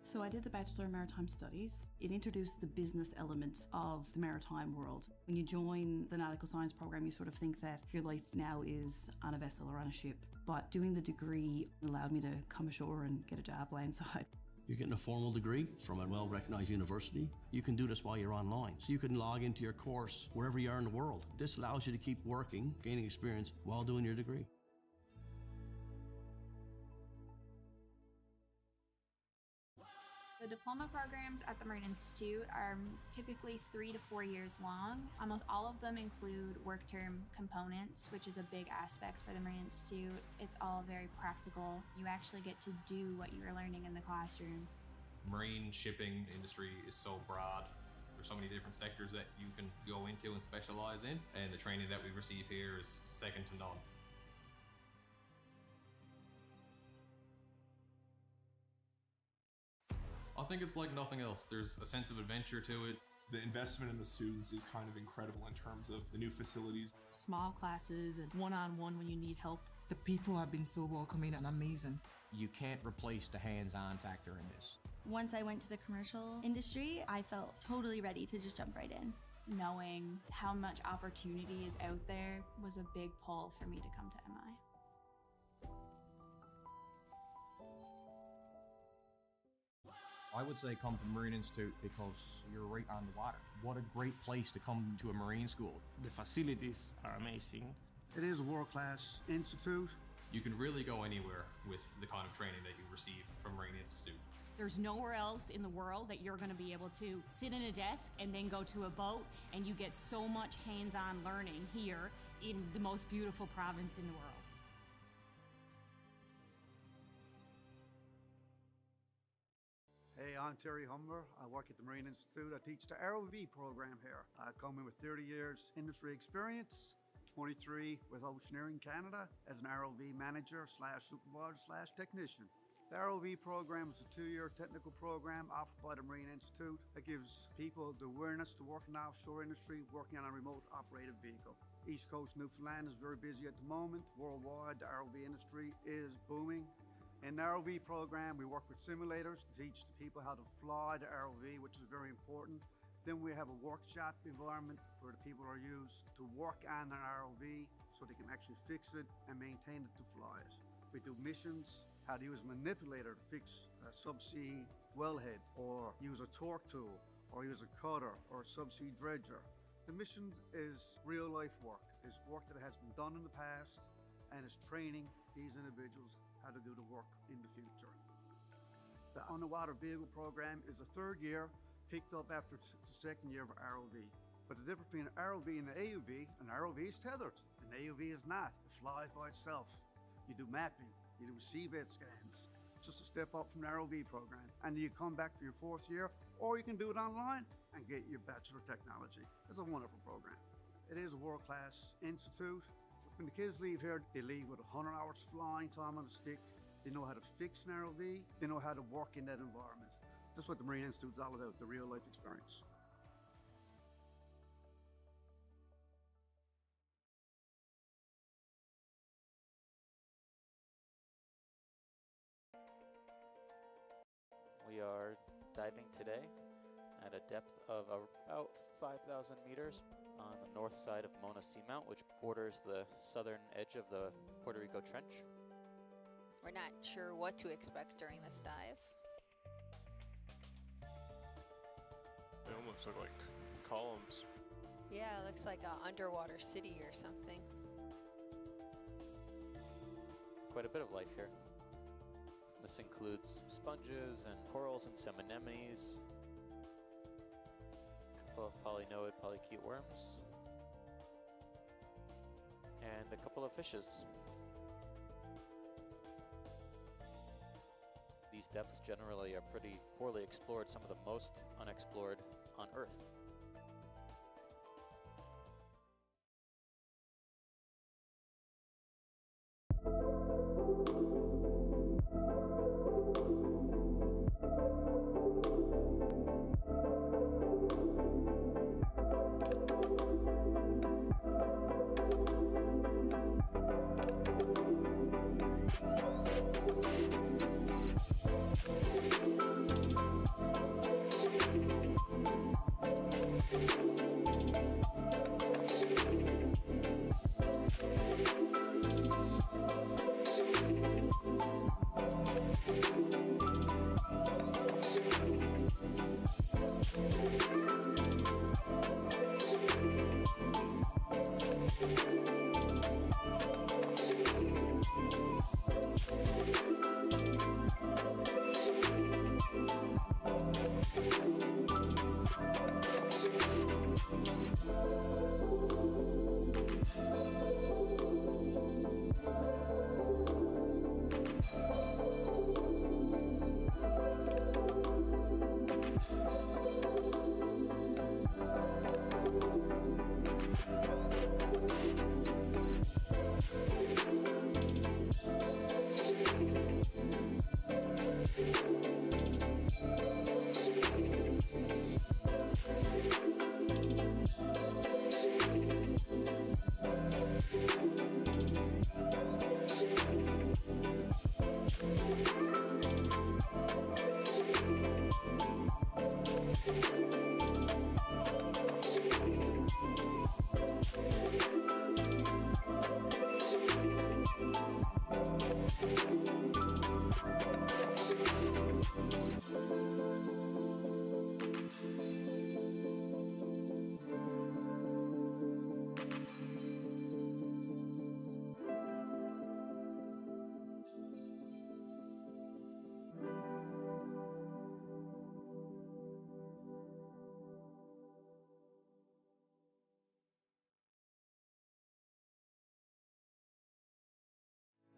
So I did the Bachelor in Maritime Studies. It introduced the business element of the maritime world. When you join the nautical science program, you sort of think that your life now is on a vessel or on a ship. But doing the degree allowed me to come ashore and get a job landside. You're getting a formal degree from a well-recognized university. You can do this while you're online. So you can log into your course wherever you are in the world. This allows you to keep working, gaining experience while doing your degree. The diploma programs at the Marine Institute are typically 3 to 4 years long. Almost all of them include work term components, which is a big aspect for the Marine Institute. It's all very practical. You actually get to do what you were learning in the classroom. Marine shipping industry is so broad. There's so many different sectors that you can go into and specialize in, and the training that we receive here is second to none. I think it's like nothing else. There's a sense of adventure to it. The investment in the students is kind of incredible in terms of the new facilities. Small classes and one-on-one when you need help. The people have been so welcoming and amazing. You can't replace the hands-on factor in this. Once I went to the commercial industry, I felt totally ready to just jump right in. Knowing how much opportunity is out there was a big pull for me to come to MI. I would say come to the Marine Institute because you're right on the water. What a great place to come to a marine school. The facilities are amazing. It is a world-class institute. You can really go anywhere with the kind of training that you receive from Marine Institute. There's nowhere else in the world that you're going to be able to sit in a desk and then go to a boat, and you get so much hands-on learning here in the most beautiful province in the world. Hey, I'm Terry Humber. I work at the Marine Institute. I teach the ROV program here. I come in with 30 years industry experience, 23 with Oceaneering Canada as an ROV manager / supervisor / technician. The ROV program is a 2-year technical program offered by the Marine Institute that gives people the awareness to work in the offshore industry, working on a remote operated vehicle. East Coast Newfoundland is very busy at the moment. Worldwide, the ROV industry is booming. In the ROV program, we work with simulators to teach the people how to fly the ROV, which is very important. Then we have a workshop environment where the people are used to work on an ROV so they can actually fix it and maintain it to fly it. We do missions, how to use a manipulator to fix a subsea wellhead, or use a torque tool, or use a cutter, or a subsea dredger. The mission is real life work. It's work that has been done in the past, and it's training these individuals how to do the work in the future. The Underwater Vehicle Program is the 3rd year, picked up after the 2nd year of ROV. But the difference between an ROV and an ROV is tethered. An AUV is not. It flies by itself. You do mapping, you do seabed scans. It's just a step up from the ROV program. And you come back for your 4th year, or you can do it online and get your Bachelor of Technology. It's a wonderful program. It is a world-class institute. When the kids leave here, they leave with 100 hours flying time on a stick. They know how to fix an ROV. They know how to work in that environment. That's what the Marine Institute's all about, the real-life experience. We are diving today at a depth of about 5,000 meters on the north side of Mona Seamount, which borders the southern edge of the Puerto Rico Trench. We're not sure what to expect during this dive. They almost look like columns. Yeah, it looks like an underwater city or something. Quite a bit of life here. This includes sponges and corals and some anemones, a couple of polynoid polychaete worms, and a couple of fishes. These depths generally are pretty poorly explored, some of the most unexplored on Earth.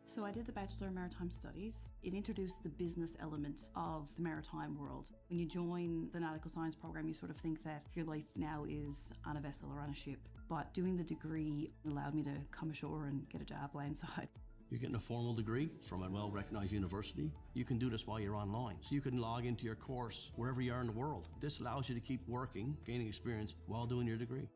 So I did the Bachelor of Maritime Studies. It introduced the business element of the maritime world. When you join the nautical science program, you sort of think that your life now is on a vessel or on a ship. But doing the degree allowed me to come ashore and get a job landside. You're getting a formal degree from a well-recognized university. You can do this while you're online. So you can log into your course wherever you are in the world. This allows you to keep working, gaining experience while doing your degree.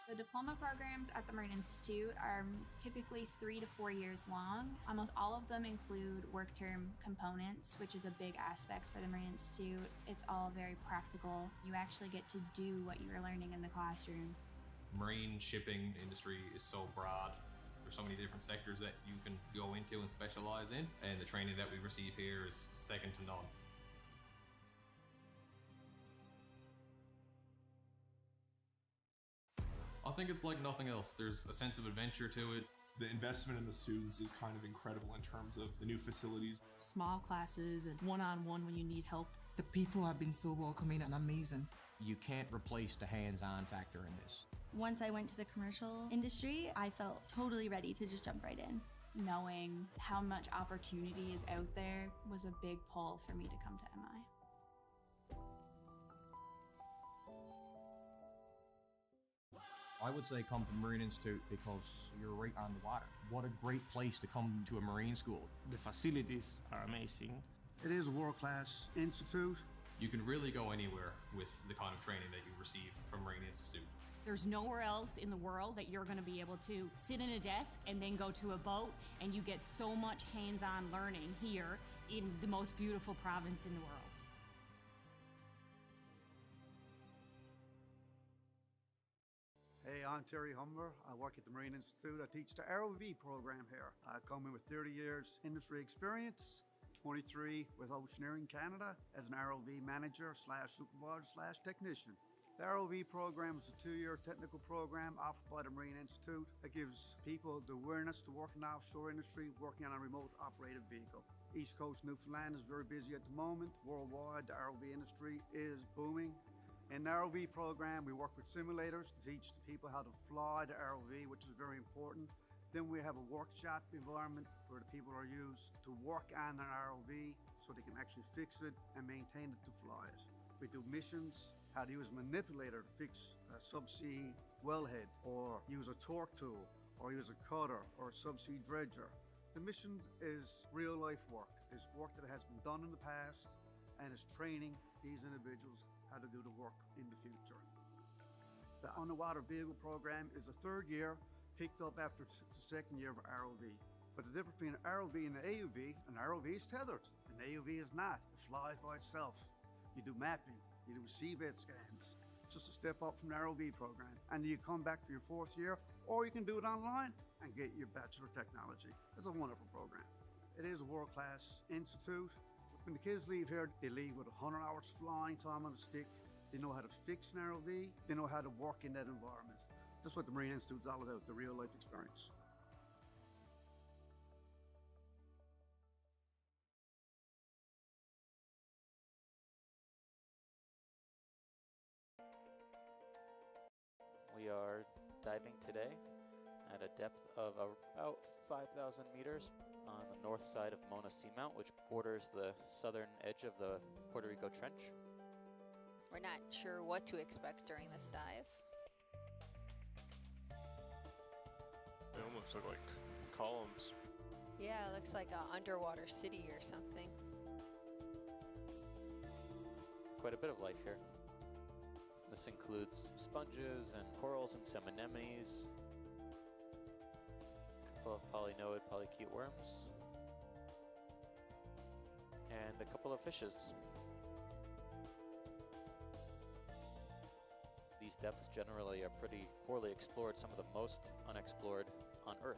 The diploma programs at the Marine Institute are typically 3 to 4 years long. Almost all of them include work term components, which is a big aspect for the Marine Institute. It's all very practical. You actually get to do what you were learning in the classroom. Marine shipping industry is so broad. There's so many different sectors that you can go into and specialize in, and the training that we receive here is second to none. I think it's like nothing else. There's a sense of adventure to it. The investment in the students is kind of incredible in terms of the new facilities. Small classes and one-on-one when you need help. The people have been so welcoming and amazing. You can't replace the hands-on factor in this. Once I went to the commercial industry, I felt totally ready to just jump right in. Knowing how much opportunity is out there was a big pull for me to come to MI. I would say come to the Marine Institute because you're right on the water. What a great place to come to a Marine school. The facilities are amazing. It is a world-class institute. You can really go anywhere with the kind of training that you receive from Marine Institute. There's nowhere else in the world that you're going to be able to sit in a desk and then go to a boat, and you get so much hands-on learning here in the most beautiful province in the world. Hey, I'm Terry Humber. I work at the Marine Institute. I teach the ROV program here. I come in with 30 years industry experience, 23 with Oceaneering Canada as an ROV manager / supervisor / technician. The ROV program is a 2-year technical program offered by the Marine Institute that gives people the awareness to work in the offshore industry, working on a remote operated vehicle. East Coast Newfoundland is very busy at the moment. Worldwide, the ROV industry is booming. In the ROV program, we work with simulators to teach the people how to fly the ROV, which is very important. Then we have a workshop environment where the people are used to work on an ROV so they can actually fix it and maintain it to fly it. We do missions, how to use a manipulator to fix a subsea wellhead, or use a torque tool, or use a cutter, or a subsea dredger. The mission is real life work. It's work that has been done in the past, and it's training these individuals how to do the work in the future. The underwater vehicle program is the 3rd year, picked up after the 2nd year of ROV. But the difference between an ROV and an AUV is tethered. An AUV is not. It flies by itself. You do mapping, you do seabed scans. It's just a step up from the ROV program. And you come back for your 4th year, or you can do it online and get your Bachelor of Technology. It's a wonderful program. It is a world-class institute. When the kids leave here, they leave with 100 hours flying time on a stick. They know how to fix an ROV. They know how to work in that environment. That's what the Marine Institute is all about, the real life experience. We are diving today at a depth of about 5,000 meters on the north side of Mona Seamount, which borders the southern edge of the Puerto Rico Trench. We're not sure what to expect during this dive. They almost look like columns. Yeah, it looks like an underwater city or something. Quite a bit of life here. This includes sponges and corals and some anemones, a couple of polynoid polychaete worms, and a couple of fishes. These depths generally are pretty poorly explored, some of the most unexplored on Earth.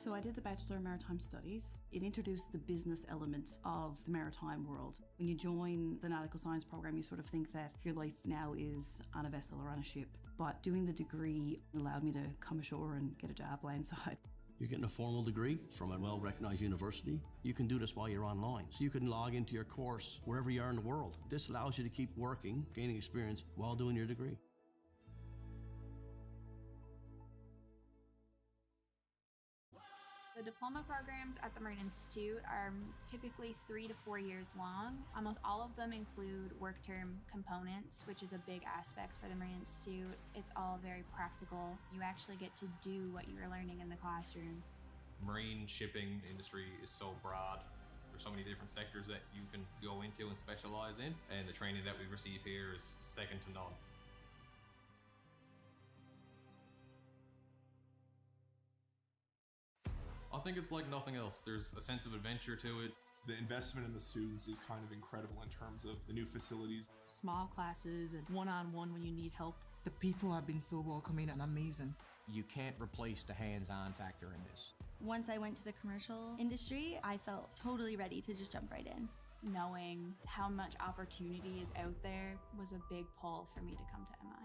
So I did the Bachelor in Maritime Studies. It introduced the business element of the maritime world. When you join the nautical science program, you sort of think that your life now is on a vessel or on a ship. But doing the degree allowed me to come ashore and get a job landside. You're getting a formal degree from a well-recognized university. You can do this while you're online. So you can log into your course wherever you are in the world. This allows you to keep working, gaining experience while doing your degree. The diploma programs at the Marine Institute are typically 3 to 4 years long. Almost all of them include work term components, which is a big aspect for the Marine Institute. It's all very practical. You actually get to do what you were learning in the classroom. Marine shipping industry is so broad. There's so many different sectors that you can go into and specialize in, and the training that we receive here is second to none. I think it's like nothing else. There's a sense of adventure to it. The investment in the students is kind of incredible in terms of the new facilities. Small classes and one-on-one when you need help. The people have been so welcoming and amazing. You can't replace the hands-on factor in this. Once I went to the commercial industry, I felt totally ready to just jump right in. Knowing how much opportunity is out there was a big pull for me to come to MI.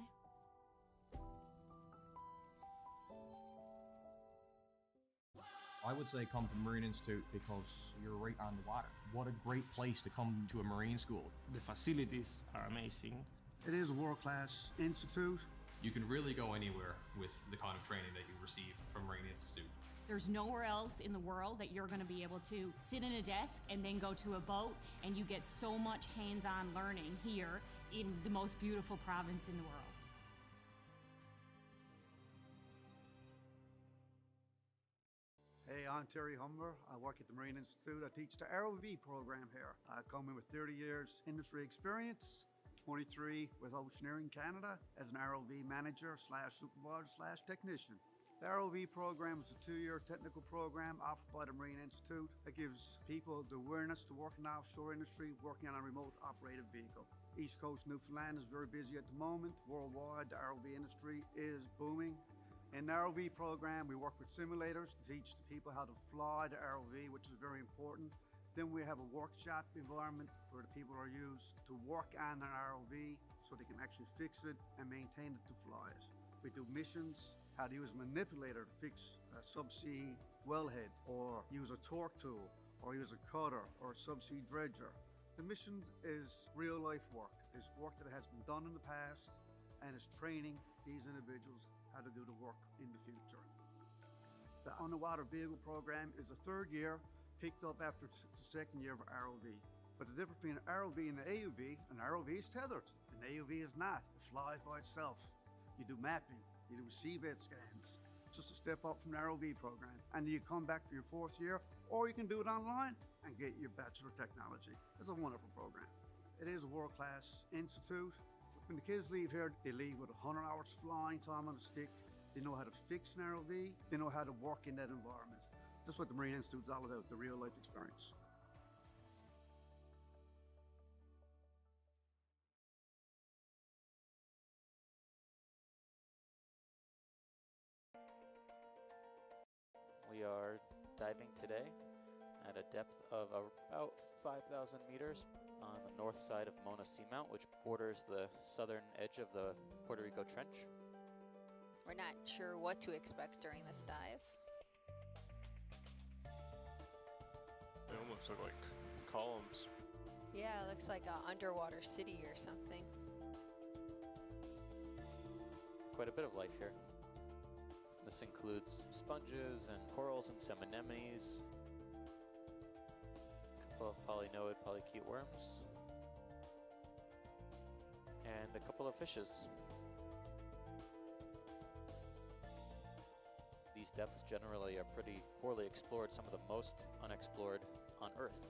I would say come to the Marine Institute because you're right on the water. What a great place to come to a marine school. The facilities are amazing. It is a world-class institute. You can really go anywhere with the kind of training that you receive from Marine Institute. There's nowhere else in the world that you're going to be able to sit in a desk and then go to a boat, and you get so much hands-on learning here in the most beautiful province in the world. Hey, I'm Terry Humber. I work at the Marine Institute. I teach the ROV program here. I come in with 30 years industry experience, 23 with Oceaneering Canada as an ROV manager / supervisor / technician. The ROV program is a 2-year technical program offered by the Marine Institute that gives people the awareness to work in the offshore industry, working on a remote operated vehicle. East Coast Newfoundland is very busy at the moment. Worldwide, the ROV industry is booming. In the ROV program, we work with simulators to teach the people how to fly the ROV, which is very important. Then we have a workshop environment where the people are used to work on an ROV so they can actually fix it and maintain it to fly it. We do missions, how to use a manipulator to fix a subsea wellhead, or use a torque tool, or use a cutter, or a subsea dredger. The mission is real life work. It's work that has been done in the past, and it's training these individuals how to do the work in the future. The underwater vehicle program is the 3rd year, picked up after the 2nd year of ROV. But the difference between an ROV and an AUV is tethered. An AUV is not. It flies by itself. You do mapping, you do seabed scans. It's just a step up from the ROV program. And you come back for your 4th year, or you can do it online and get your Bachelor of Technology. It's a wonderful program. It is a world-class institute. When the kids leave here, they leave with 100 hours flying time on a stick. They know how to fix an ROV. They know how to work in that environment. That's what the Marine Institute is all about, the real life experience. We are diving today at a depth of about 5,000 meters on the north side of Mona Seamount, which borders the southern edge of the Puerto Rico Trench. We're not sure what to expect during this dive. They almost look like columns. Yeah, it looks like an underwater city or something. Quite a bit of life here. This includes sponges and corals and some anemones, a couple of polynoid polychaete worms, and a couple of fishes. These depths generally are pretty poorly explored, some of the most unexplored on Earth.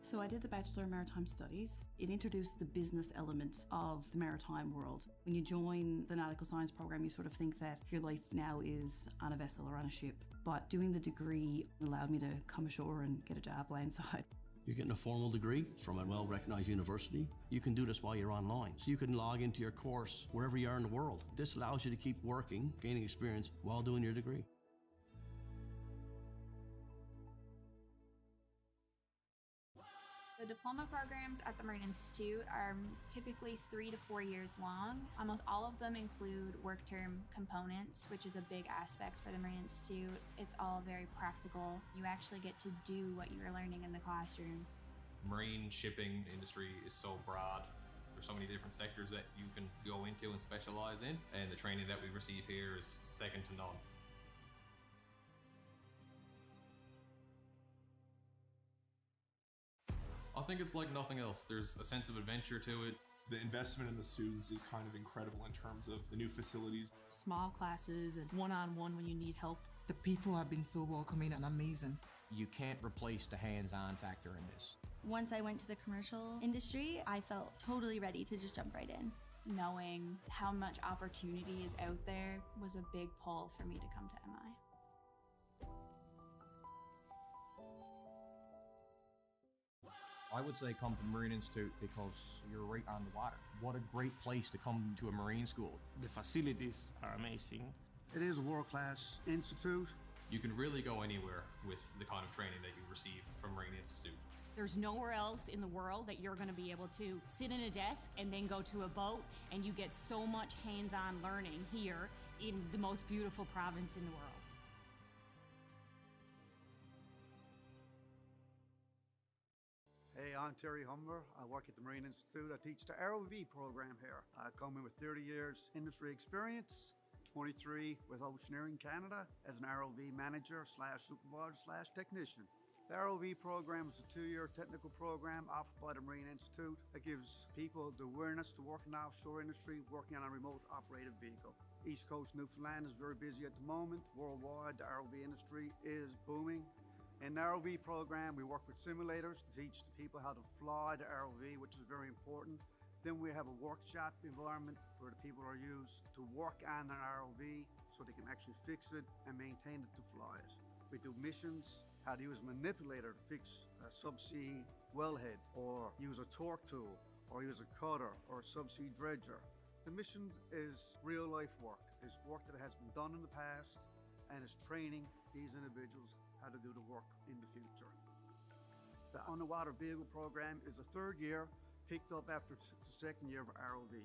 So I did the Bachelor of Maritime Studies. It introduced the business element of the maritime world. When you join the nautical science program, you sort of think that your life now is on a vessel or on a ship. But doing the degree allowed me to come ashore and get a job landside. You're getting a formal degree from a well-recognized university. You can do this while you're online. So you can log into your course wherever you are in the world. This allows you to keep working, gaining experience while doing your degree. The diploma programs at the Marine Institute are typically 3 to 4 years long. Almost all of them include work term components, which is a big aspect for the Marine Institute. It's all very practical. You actually get to do what you were learning in the classroom. Marine shipping industry is so broad. There's so many different sectors that you can go into and specialize in, and the training that we receive here is second to none. I think it's like nothing else. There's a sense of adventure to it. The investment in the students is kind of incredible in terms of the new facilities. Small classes and one-on-one when you need help. The people have been so welcoming and amazing. You can't replace the hands-on factor in this. Once I went to the commercial industry, I felt totally ready to just jump right in. Knowing how much opportunity is out there was a big pull for me to come to MI. I would say come to the Marine Institute because you're right on the water. What a great place to come to a marine school. The facilities are amazing. It is a world-class institute. You can really go anywhere with the kind of training that you receive from Marine Institute. There's nowhere else in the world that you're going to be able to sit in a desk and then go to a boat, and you get so much hands-on learning here in the most beautiful province in the world. Hey, I'm Terry Humber. I work at the Marine Institute. I teach the ROV program here. I come in with 30 years industry experience, 23 with Oceaneering Canada as an ROV manager / supervisor / technician. The ROV program is a 2-year technical program offered by the Marine Institute that gives people the awareness to work in the offshore industry, working on a remote operated vehicle. East Coast Newfoundland is very busy at the moment. Worldwide, the ROV industry is booming. In the ROV program, we work with simulators to teach the people how to fly the ROV, which is very important. Then we have a workshop environment where the people are used to work on an ROV so they can actually fix it and maintain it to fly it. We do missions, how to use a manipulator to fix a subsea wellhead, or use a torque tool, or use a cutter, or a subsea dredger. The mission is real life work. It's work that has been done in the past, and it's training these individuals how to do the work in the future. The Underwater Vehicle Program is a 3rd year, picked up after the 2nd year of ROV.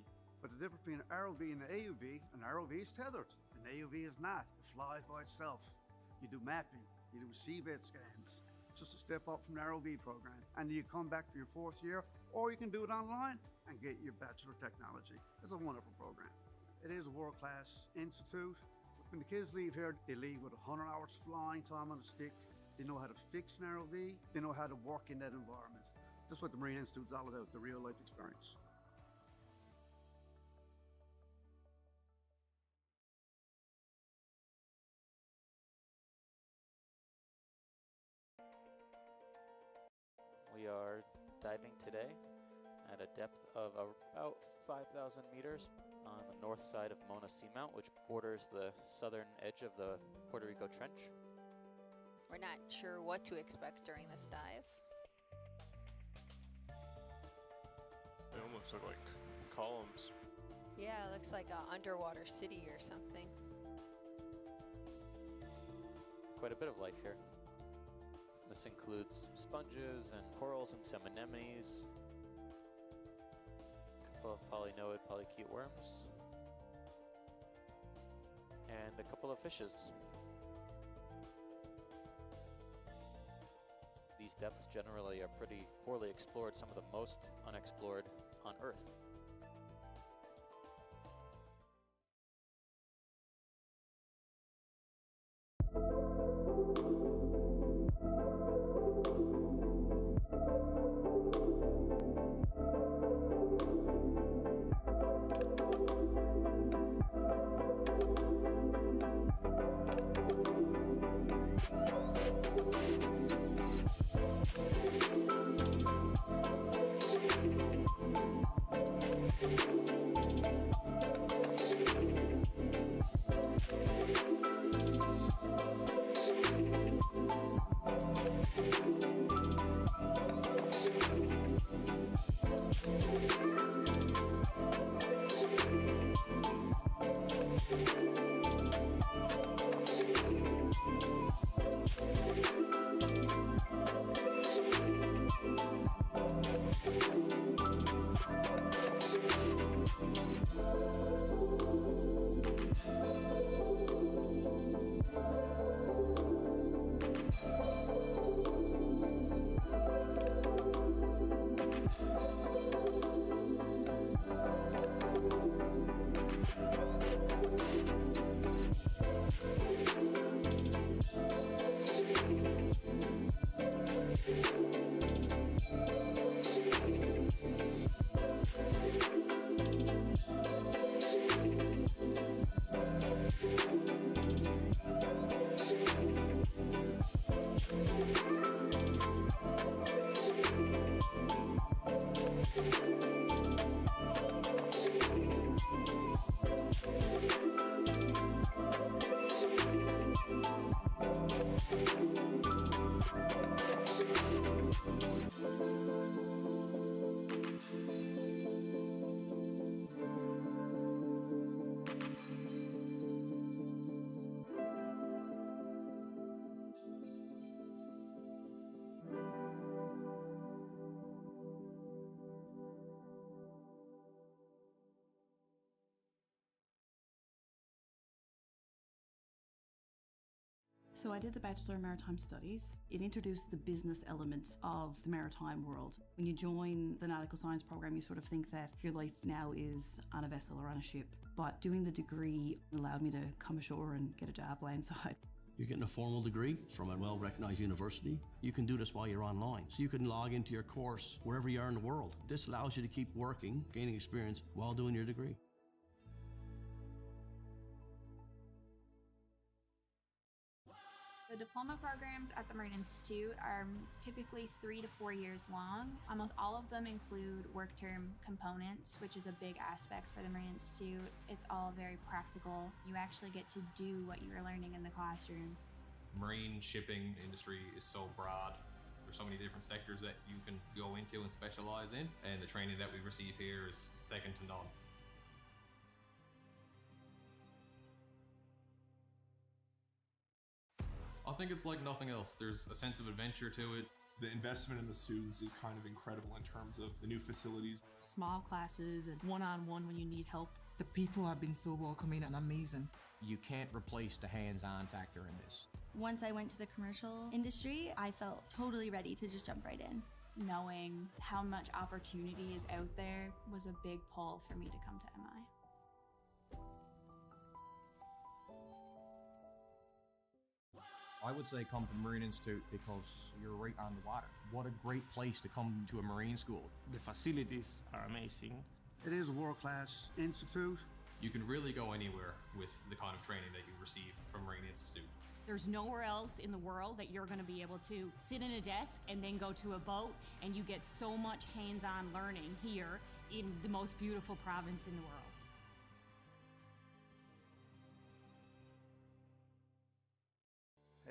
But the difference between an ROV and an ROV is tethered. An AUV is not. It flies by itself. You do mapping, you do seabed scans. It's just a step up from the ROV program. And you come back for your 4th year, or you can do it online and get your Bachelor of Technology. It's a wonderful program. It is a world-class institute. When the kids leave here, they leave with 100 hours flying time on a stick. They know how to fix an ROV. They know how to work in that environment. That's what the Marine Institute is all about, the real-life experience. We are diving today at a depth of about 5,000 meters on the north side of Mona Seamount, which borders the southern edge of the Puerto Rico Trench. We're not sure what to expect during this dive. They almost look like columns. Yeah, it looks like an underwater city or something. Quite a bit of life here. This includes sponges and corals and some anemones, a couple of polynoid polychaete worms, and a couple of fishes. These depths generally are pretty poorly explored, some of the most unexplored on Earth. So I did the Bachelor in Maritime Studies. It introduced the business element of the maritime world. When you join the nautical science program, you sort of think that your life now is on a vessel or on a ship. But doing the degree allowed me to come ashore and get a job landside. You're getting a formal degree from a well-recognized university. You can do this while you're online. So you can log into your course wherever you are in the world. This allows you to keep working, gaining experience while doing your degree. The diploma programs at the Marine Institute are typically 3 to 4 years long. Almost all of them include work term components, which is a big aspect for the Marine Institute. It's all very practical. You actually get to do what you're learning in the classroom. Marine shipping industry is so broad. There's so many different sectors that you can go into and specialize in, and the training that we receive here is second to none. I think it's like nothing else. There's a sense of adventure to it. The investment in the students is kind of incredible in terms of the new facilities. Small classes and one-on-one when you need help. The people have been so welcoming and amazing. You can't replace the hands-on factor in this. Once I went to the commercial industry, I felt totally ready to just jump right in. Knowing how much opportunity is out there was a big pull for me to come to MI. I would say come to the Marine Institute because you're right on the water. What a great place to come to a Marine school. The facilities are amazing. It is a world-class institute. You can really go anywhere with the kind of training that you receive from Marine Institute. There's nowhere else in the world that you're going to be able to sit in a desk and then go to a boat, and you get so much hands-on learning here in the most beautiful province in the world.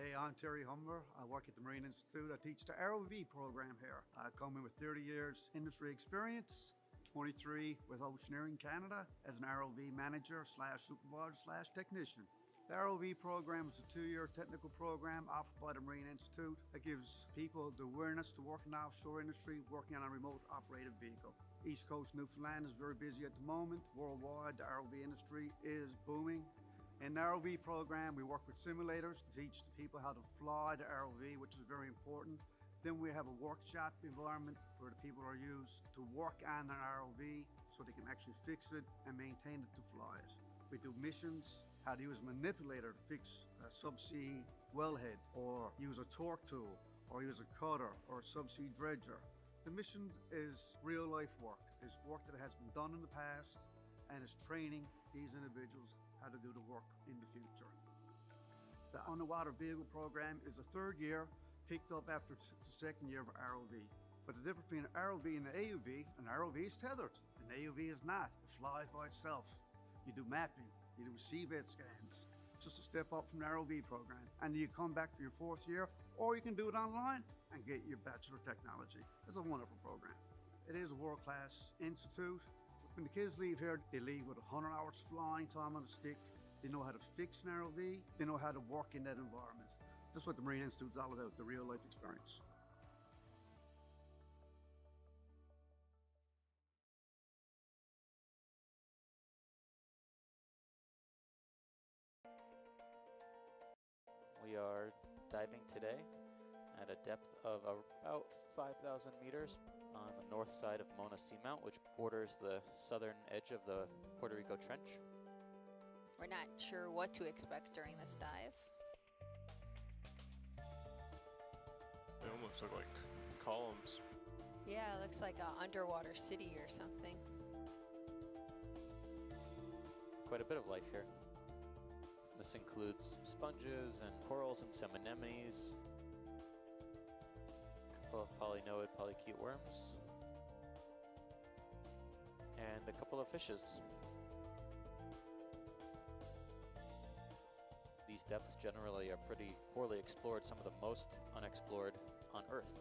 Hey, I'm Terry Humber. I work at the Marine Institute. I teach the ROV program here. I come in with 30 years industry experience, 23 with Oceaneering Canada as an ROV manager / supervisor / technician. The ROV program is a 2-year technical program offered by the Marine Institute that gives people the awareness to work in the offshore industry, working on a remote operated vehicle. East Coast Newfoundland is very busy at the moment. Worldwide, the ROV industry is booming. In the ROV program, we work with simulators to teach the people how to fly the ROV, which is very important. Then we have a workshop environment where the people are used to work on an ROV so they can actually fix it and maintain it to fly it. We do missions, how to use a manipulator to fix a subsea wellhead, or use a torque tool, or use a cutter, or a subsea dredger. The mission is real life work. It's work that has been done in the past, and it's training these individuals how to do the work in the future. The underwater vehicle program is a 3rd year, picked up after the 2nd year of ROV. But the difference between an ROV and an AUV is tethered. An AUV is not. It flies by itself. You do mapping, you do seabed scans. It's just a step up from the ROV program. And you come back for your 4th year, or you can do it online and get your Bachelor of Technology. It's a wonderful program. It is a world-class institute. When the kids leave here, they leave with 100 hours flying time on a stick. They know how to fix an ROV. They know how to work in that environment. That's what the Marine Institute is all about, the real life experience. We are diving today at a depth of about 5,000 meters on the north side of Mona Seamount, which borders the southern edge of the Puerto Rico Trench. We're not sure what to expect during this dive. They almost look like columns. Yeah, it looks like an underwater city or something. Quite a bit of life here. This includes sponges and corals and some anemones, a couple of polynoid polychaete worms, and a couple of fishes. These depths generally are pretty poorly explored, some of the most unexplored on Earth.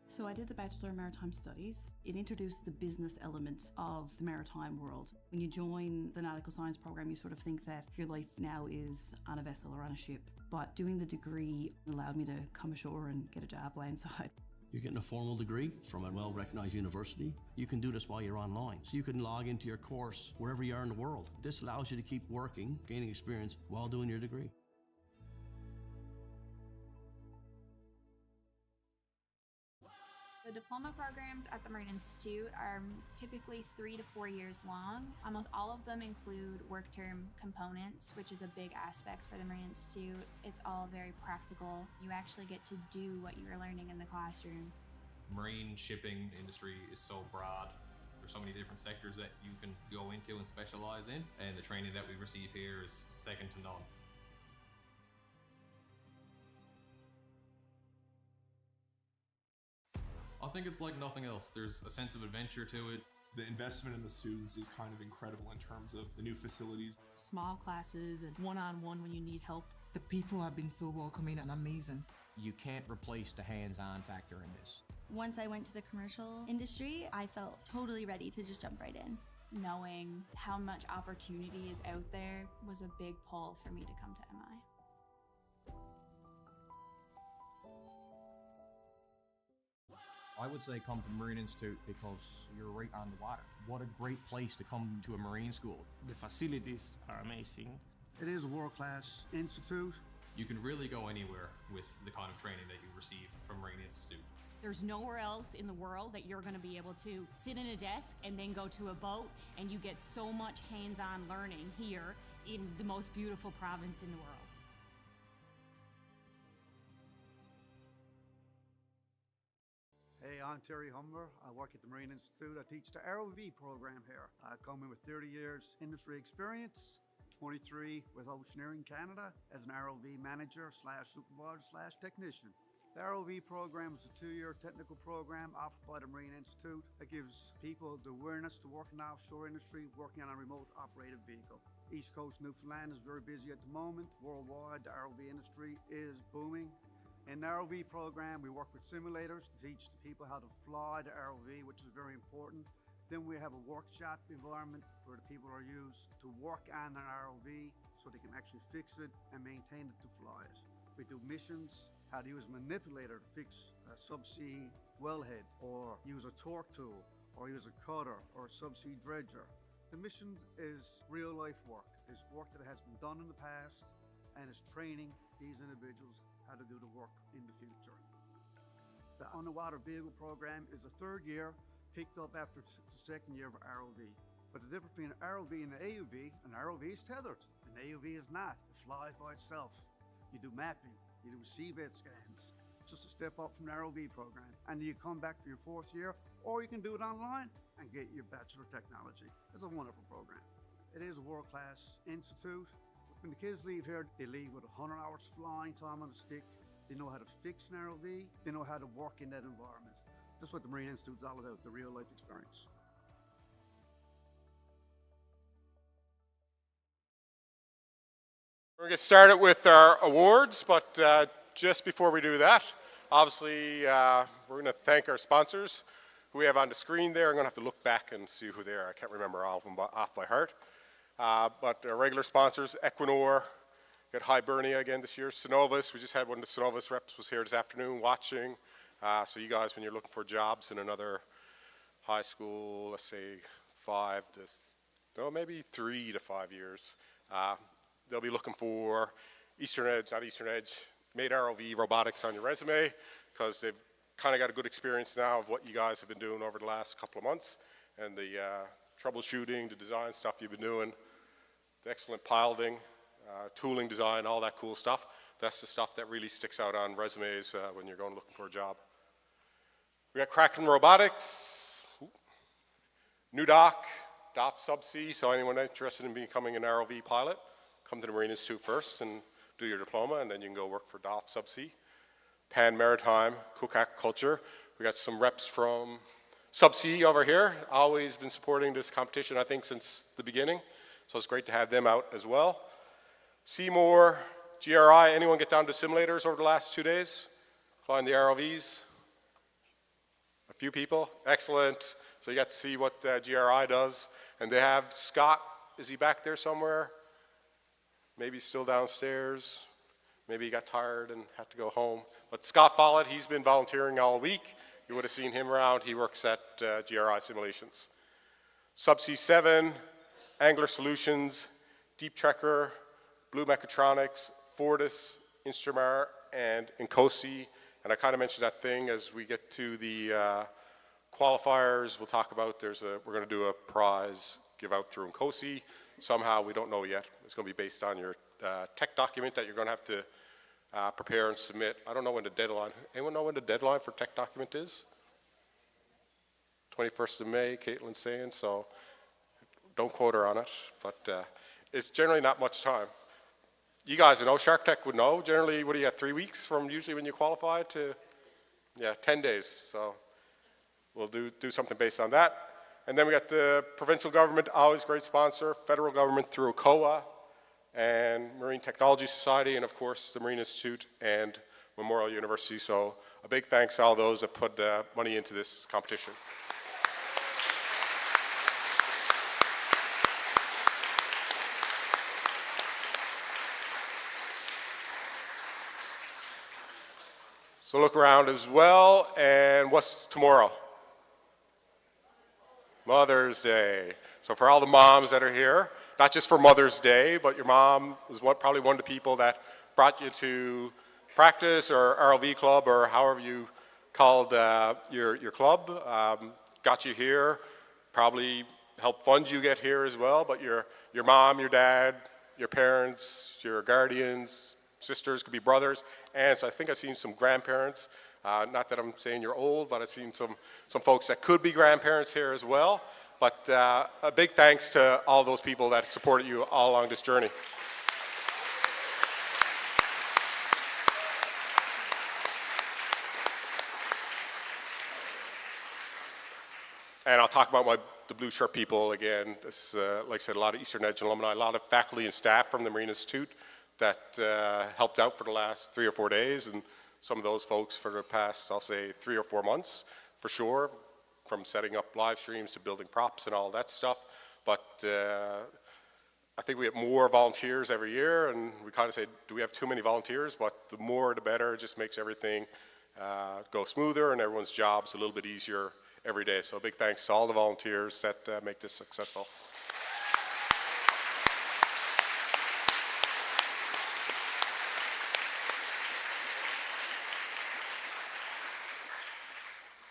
So I did the Bachelor in Maritime Studies. It introduced the business element of the maritime world. When you join the nautical science program, you sort of think that your life now is on a vessel or on a ship. But doing the degree allowed me to come ashore and get a job landside. You're getting a formal degree from a well-recognized university. You can do this while you're online. So you can log into your course wherever you are in the world. This allows you to keep working, gaining experience while doing your degree. The diploma programs at the Marine Institute are typically 3 to 4 years long. Almost all of them include work term components, which is a big aspect for the Marine Institute. It's all very practical. You actually get to do what you're learning in the classroom. Marine shipping industry is so broad. There's so many different sectors that you can go into and specialize in, and the training that we receive here is second to none. I think it's like nothing else. There's a sense of adventure to it. The investment in the students is kind of incredible in terms of the new facilities. Small classes and one-on-one when you need help. The people have been so welcoming and amazing. You can't replace the hands-on factor in this. Once I went to the commercial industry, I felt totally ready to just jump right in. Knowing how much opportunity is out there was a big pull for me to come to MI. I would say come to the Marine Institute because you're right on the water. What a great place to come to a marine school. The facilities are amazing. It is a world-class institute. You can really go anywhere with the kind of training that you receive from Marine Institute. There's nowhere else in the world that you're going to be able to sit in a desk and then go to a boat, and you get so much hands-on learning here in the most beautiful province in the world. Hey, I'm Terry Humber. I work at the Marine Institute. I teach the ROV program here. I come in with 30 years industry experience, 23 with Oceaneering Canada as an ROV manager / supervisor / technician. The ROV program is a 2-year technical program offered by the Marine Institute that gives people the awareness to work in the offshore industry, working on a remote operated vehicle. East Coast Newfoundland is very busy at the moment. Worldwide, the ROV industry is booming. In the ROV program, we work with simulators to teach the people how to fly the ROV, which is very important. Then we have a workshop environment where the people are used to work on an ROV so they can actually fix it and maintain it to fly it. We do missions, how to use a manipulator to fix a subsea wellhead, or use a torque tool, or use a cutter, or a subsea dredger. The mission is real life work. It's work that has been done in the past, and it's training these individuals how to do the work in the future. The underwater vehicle program is the 3rd year, picked up after the 2nd year of ROV. But the difference between an ROV and an AUV is tethered. An AUV is not. It flies by itself. You do mapping, you do seabed scans. It's just a step up from the ROV program. And you come back for your 4th year, or you can do it online and get your Bachelor of Technology. It's a wonderful program. It is a world-class institute. When the kids leave here, they leave with 100 hours flying time on the stick. They know how to fix an ROV. They know how to work in that environment. That's what the Marine Institute is all about, the real life experience. We're going to get started with our awards, but just before we do that, obviously we're going to thank our sponsors who we have on the screen there. I'm going to have to look back and see who they are. I can't remember all of them off by heart. But our regular sponsors, Equinor, got Hibernia again this year, Synovus. We just had one of the Synovus reps was here this afternoon watching. So you guys, when you're looking for jobs in another high school, let's say 3 to 5 years, they'll be looking for made ROV robotics on your resume, because they've kind of got a good experience now of what you guys have been doing over the last couple of months, and the troubleshooting, the design stuff you've been doing, the excellent piloting, tooling design, all that cool stuff. That's the stuff that really sticks out on resumes when you're going looking for a job. We got Kraken Robotics, ENDRUDARK, DOT Subsea, so anyone interested in becoming an ROV pilot, come to the Marine Institute first and do your diploma, and then you can go work for DOT Subsea. Pan Maritime, Cook Aquaculture. We got some reps from Subsea over here. Always been supporting this competition, I think, since the beginning. So it's great to have them out as well. Seymour, GRI, anyone get down to simulators over the last 2 days? Flying the ROVs? A few people? Excellent. So you got to see what GRI does. And they have Scott, is he back there somewhere? Maybe still downstairs. Maybe he got tired and had to go home. But Scott Follett, he's been volunteering all week. You would have seen him around. He works at GRI Simulations. Subsea 7, Angler Solutions, Deep Trekker, Blue Mechatronics, Fortis, Instrumar, and Incosi. And I kind of mentioned that thing as we get to the qualifiers. We'll talk about we're going to do a prize give out through Incosi. Somehow, we don't know yet. It's going to be based on your tech document that you're going to have to prepare and submit. I don't know when the deadline, anyone know when the deadline for tech document is? 21st of May, Caitlin's saying, so don't quote her on it, but it's generally not much time. You guys know, Shark Tech would know, generally, what do you got, 3 weeks from usually when you qualify to, 10 days, so we'll do something based on that. And then we got the provincial government, always great sponsor, federal government through COA, and Marine Technology Society, and of course the Marine Institute and Memorial University. So a big thanks to all those that put money into this competition. So look around as well, and what's tomorrow? Mother's Day. So for all the moms that are here, not just for Mother's Day, but your mom was probably one of the people that brought you to practice or ROV club or however you called your club, got you here, probably helped fund you get here as well, but your mom, your dad, your parents, your guardians, sisters, could be brothers, aunts. I think I've seen some grandparents. Not that I'm saying you're old, but I've seen some folks that could be grandparents here as well. But a big thanks to all those people that supported you all along this journey. And I'll talk about the blue shirt people again. This, like I said, a lot of Eastern Edge alumni, a lot of faculty and staff from the Marine Institute that helped out for the last 3 or 4 days, and some of those folks for the past, I'll say, 3 or 4 months for sure, from setting up live streams to building props and all that stuff. But I think we have more volunteers every year, and we kind of say, do we have too many volunteers? But the more the better. It just makes everything go smoother, and everyone's job's a little bit easier every day. So a big thanks to all the volunteers that make this successful.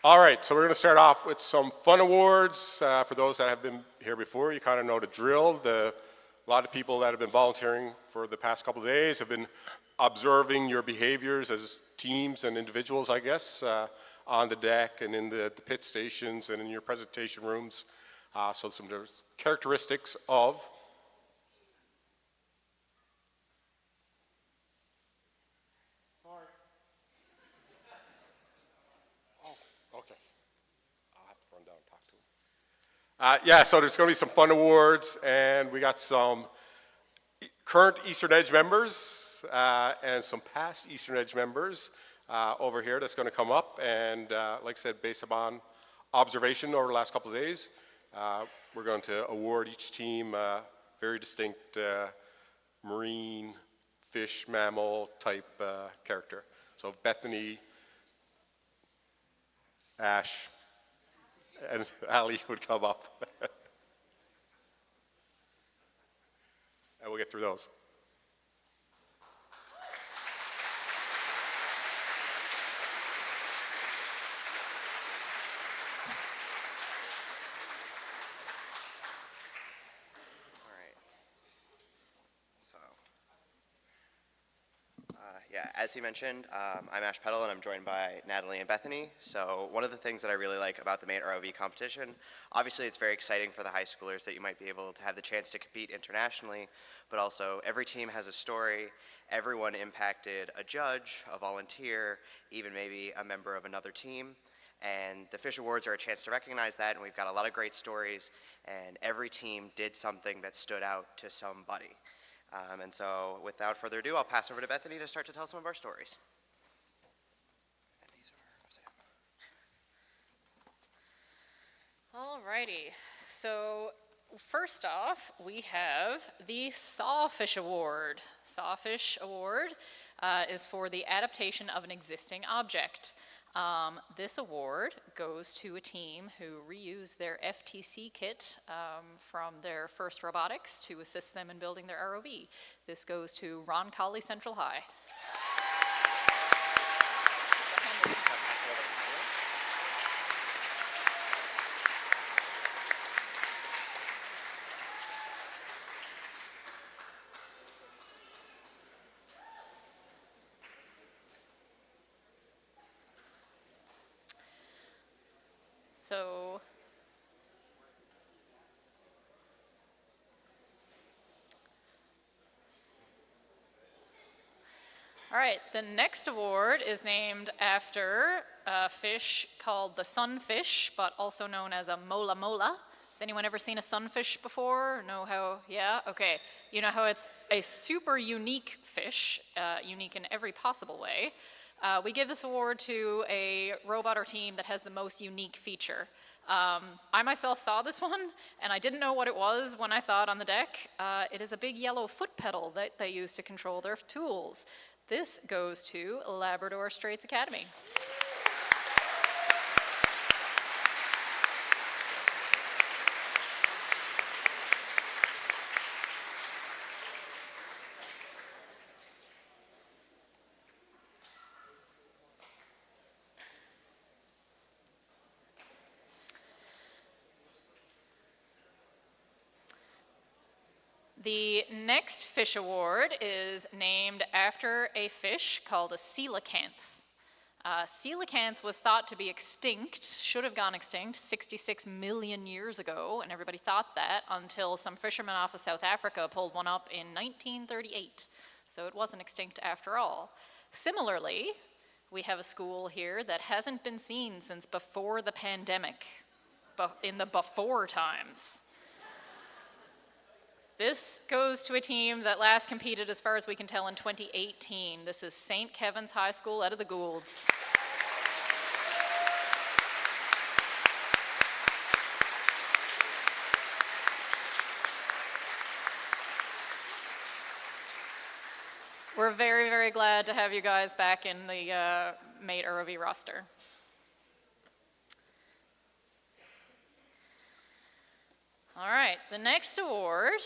All right, so we're going to start off with some fun awards. For those that have been here before, you kind of know the drill. A lot of people that have been volunteering for the past couple of days have been observing your behaviors as teams and individuals, I guess, on the deck and in the pit stations and in your presentation rooms. So some characteristics of yeah, so there's going to be some fun awards, and we got some current Eastern Edge members and some past Eastern Edge members over here that's going to come up. And like I said, based upon observation over the last couple of days, we're going to award each team a very distinct marine, fish, mammal type character. So Bethany, Ash, and Ali would come up. And we'll get through those. Yeah, as he mentioned, I'm Ash Petal, and I'm joined by Natalie and Bethany. So one of the things that I really like about the MATE ROV competition, obviously it's very exciting for the high schoolers that you might be able to have the chance to compete internationally, but also every team has a story, everyone impacted a judge, a volunteer, even maybe a member of another team. And the Fish Awards are a chance to recognize that, and we've got a lot of great stories, and every team did something that stood out to somebody. And so without further ado, I'll pass over to Bethany to start to tell some of our stories. Alrighty, so first off, we have the Sawfish Award. Sawfish Award is for the adaptation of an existing object. This award goes to a team who reused their FTC kit from their first robotics to assist them in building their ROV. This goes to Roncalli Central High. So, all right, the next award is named after a fish called the sunfish, but also known as a mola mola. Has anyone ever seen a sunfish before? Know how, yeah, okay. You know how it's a super unique fish, unique in every possible way. We give this award to a robot or team that has the most unique feature. I myself saw this one, and I didn't know what it was when I saw it on the deck. It is a big yellow foot pedal that they use to control their tools. This goes to Labrador Straits Academy. The next fish award is named after a fish called a coelacanth. Coelacanth was thought to be extinct, should have gone extinct 66 million years ago, and everybody thought that until some fishermen off of South Africa pulled one up in 1938. So it wasn't extinct after all. Similarly, we have a school here that hasn't been seen since before the pandemic, in the before times. This goes to a team that last competed, as far as we can tell, in 2018. This is St. Kevin's High School out of the Goulds. We're very, very glad to have you guys back in the MATE ROV roster. All right, the next award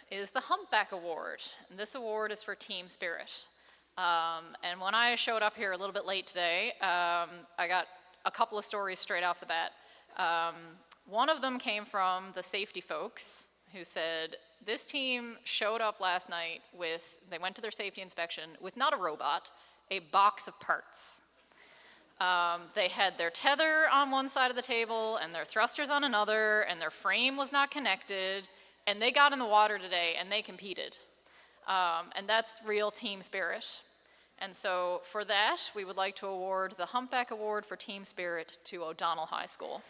is the Humpback Award. And this award is for team spirit. And when I showed up here a little bit late today, I got a couple of stories straight off the bat. One of them came from the safety folks who said, this team showed up last night with, they went to their safety inspection with not a robot, a box of parts. They had their tether on one side of the table and their thrusters on another, and their frame was not connected, and they got in the water today and they competed. And that's real team spirit. And so for that, we would like to award the Humpback Award for Team Spirit to O'Donnell High School.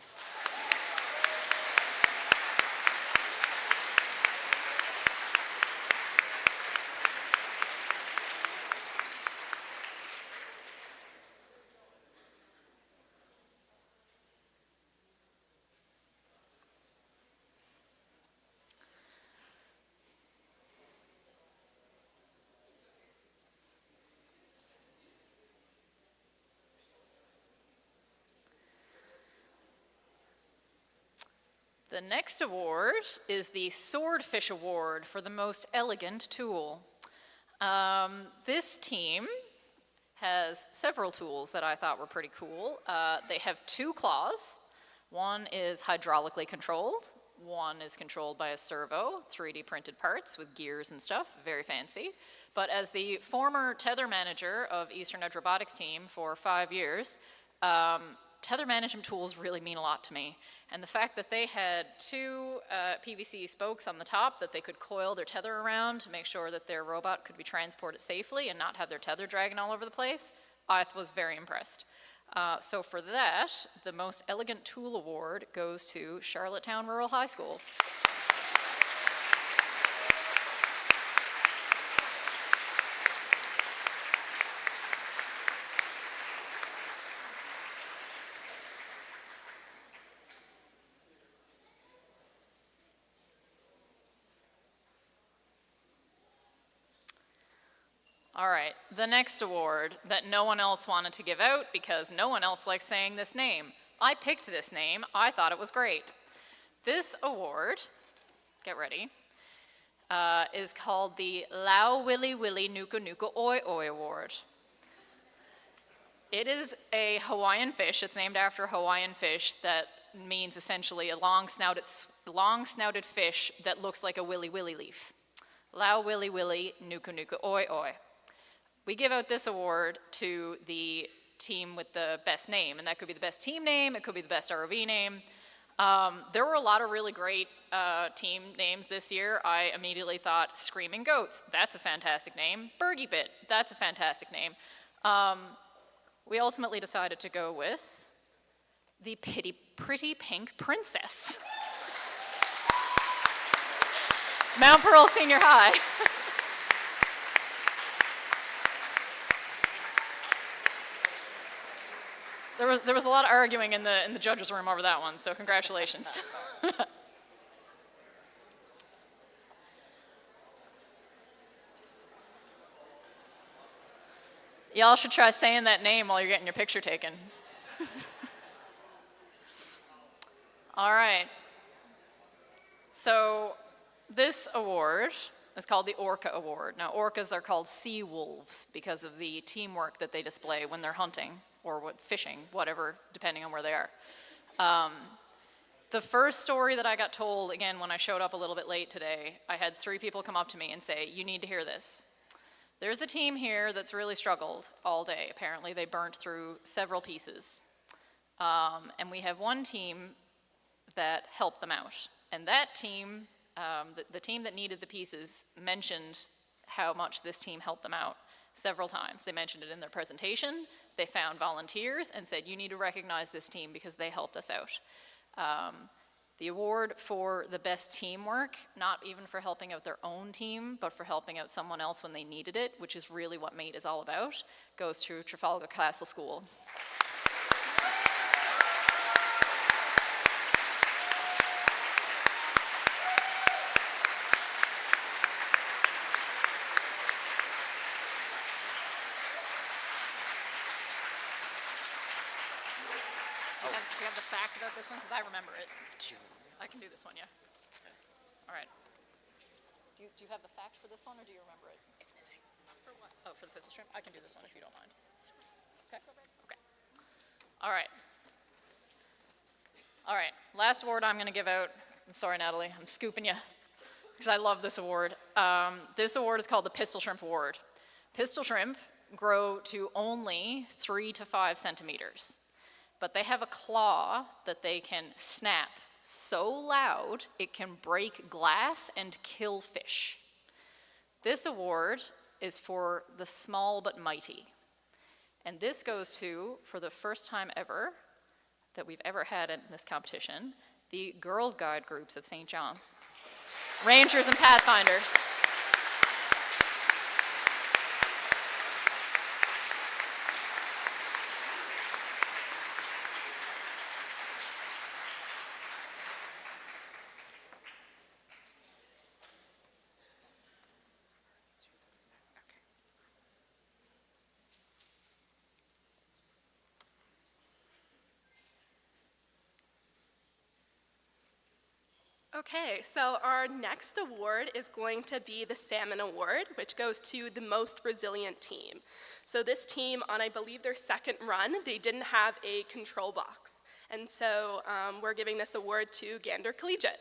The next award is the Swordfish Award for the most elegant tool. This team has several tools that I thought were pretty cool. They have two claws. One is hydraulically controlled, One is controlled by a servo, 3D printed parts with gears and stuff, very fancy. But as the former tether manager of Eastern Edge Robotics team for 5 years, tether management tools really mean a lot to me. And the fact that they had 2 PVC spokes on the top that they could coil their tether around to make sure that their robot could be transported safely and not have their tether dragging all over the place, I was very impressed. So for that, the Most Elegant Tool Award goes to Charlottetown Rural High School. All right, the next award that no one else wanted to give out because no one else likes saying this name. I picked this name, I thought it was great. This award, get ready, is called the Lau Willy Willy Nuka Nuka Oi Oi Award. It is a Hawaiian fish, it's named after a Hawaiian fish that means essentially a long-snouted fish that looks like a willy willy leaf. Lau Willy Willy Nuka Nuka Oi Oi. We give out this award to the team with the best name, and that could be the best team name, it could be the best ROV name. There were a lot of really great team names this year. I immediately thought Screaming Goats, that's a fantastic name. Bergie Bit, that's a fantastic name. We ultimately decided to go with the Pretty Pink Princess. Mount Pearl Senior High. There was a lot of arguing in the judges' room over that one, so congratulations. Y'all should try saying that name while you're getting your picture taken. All right. So this award is called the Orca Award. Now, orcas are called sea wolves because of the teamwork that they display when they're hunting or fishing, whatever, depending on where they are. The first story that I got told, again, when I showed up a little bit late today, I had 3 people come up to me and say, you need to hear this. There's a team here that's really struggled all day. Apparently, they burnt through several pieces. And we have one team that helped them out. And that team, the team that needed the pieces, mentioned how much this team helped them out several times. They mentioned it in their presentation. They found volunteers and said, you need to recognize this team because they helped us out. The award for the best teamwork, not even for helping out their own team, but for helping out someone else when they needed it, which is really what MATE is all about, goes to Trafalgar Castle School. Do you have the fact about this one? Because I remember it. I can do this one, yeah. All right. Do you have the fact for this one, or do you remember it? It's missing. For what? Oh, for the pistol shrimp? I can do this one if you don't mind. Okay. Okay. All right. All right. Last award I'm going to give out. I'm sorry, Natalie. I'm scooping you because I love this award. This award is called the Pistol Shrimp Award. Pistol shrimp grow to only 3 to 5 centimeters. But they have a claw that they can snap so loud it can break glass and kill fish. This award is for the small but mighty. And this goes to, for the first time ever that we've ever had in this competition, the Girl Guide groups of St. John's. Rangers and Pathfinders. Okay, so our next award is going to be the Salmon Award, which goes to the most resilient team. So this team, on I believe their second run, they didn't have a control box. And so we're giving this award to Gander Collegiate.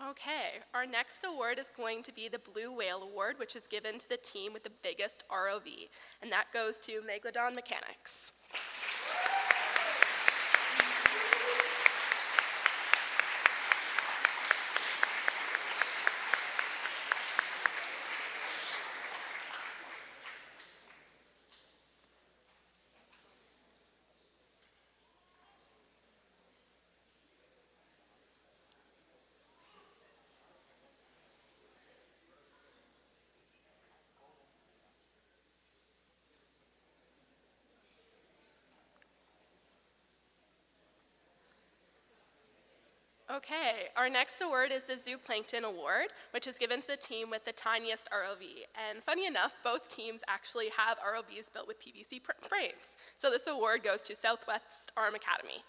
Okay, our next award is going to be the Blue Whale Award, which is given to the team with the biggest ROV, and that goes to Megalodon Mechanics. Okay, our next award is the Zooplankton Award, which is given to the team with the tiniest ROV. And funny enough, both teams actually have ROVs built with PVC frames. So this award goes to Southwest Arm Academy.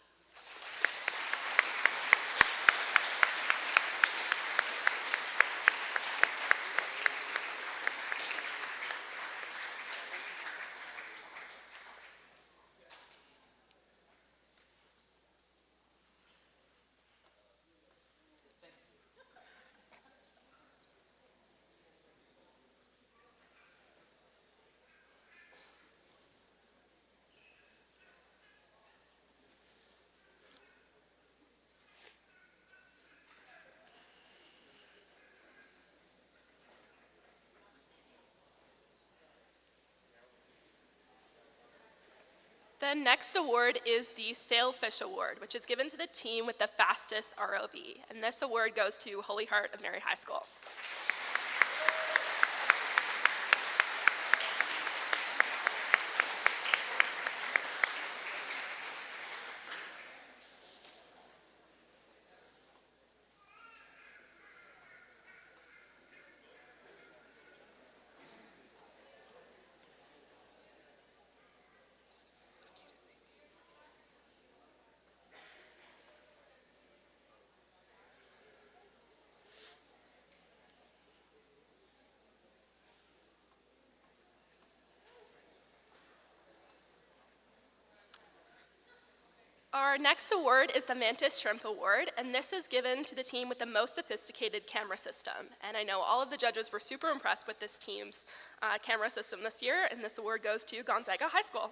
The next award is the Sailfish Award, which is given to the team with the fastest ROV. And this award goes to Holy Heart of Mary High School. Our next award is the Mantis Shrimp Award, and this is given to the team with the most sophisticated camera system. And I know all of the judges were super impressed with this team's camera system this year, and this award goes to Gonzaga High School.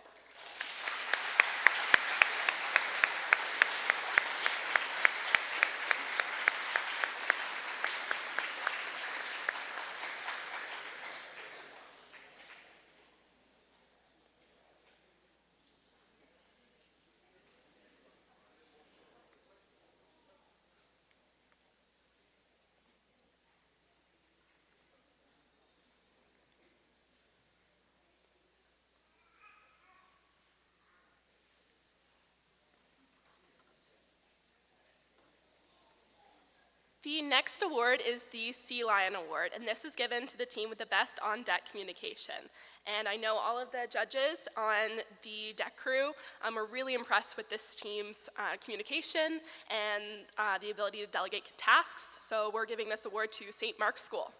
The next award is the Sea Lion Award, and this is given to the team with the best on-deck communication. And I know all of the judges on the deck crew were really impressed with this team's communication and the ability to delegate tasks, so we're giving this award to St. Mark's School.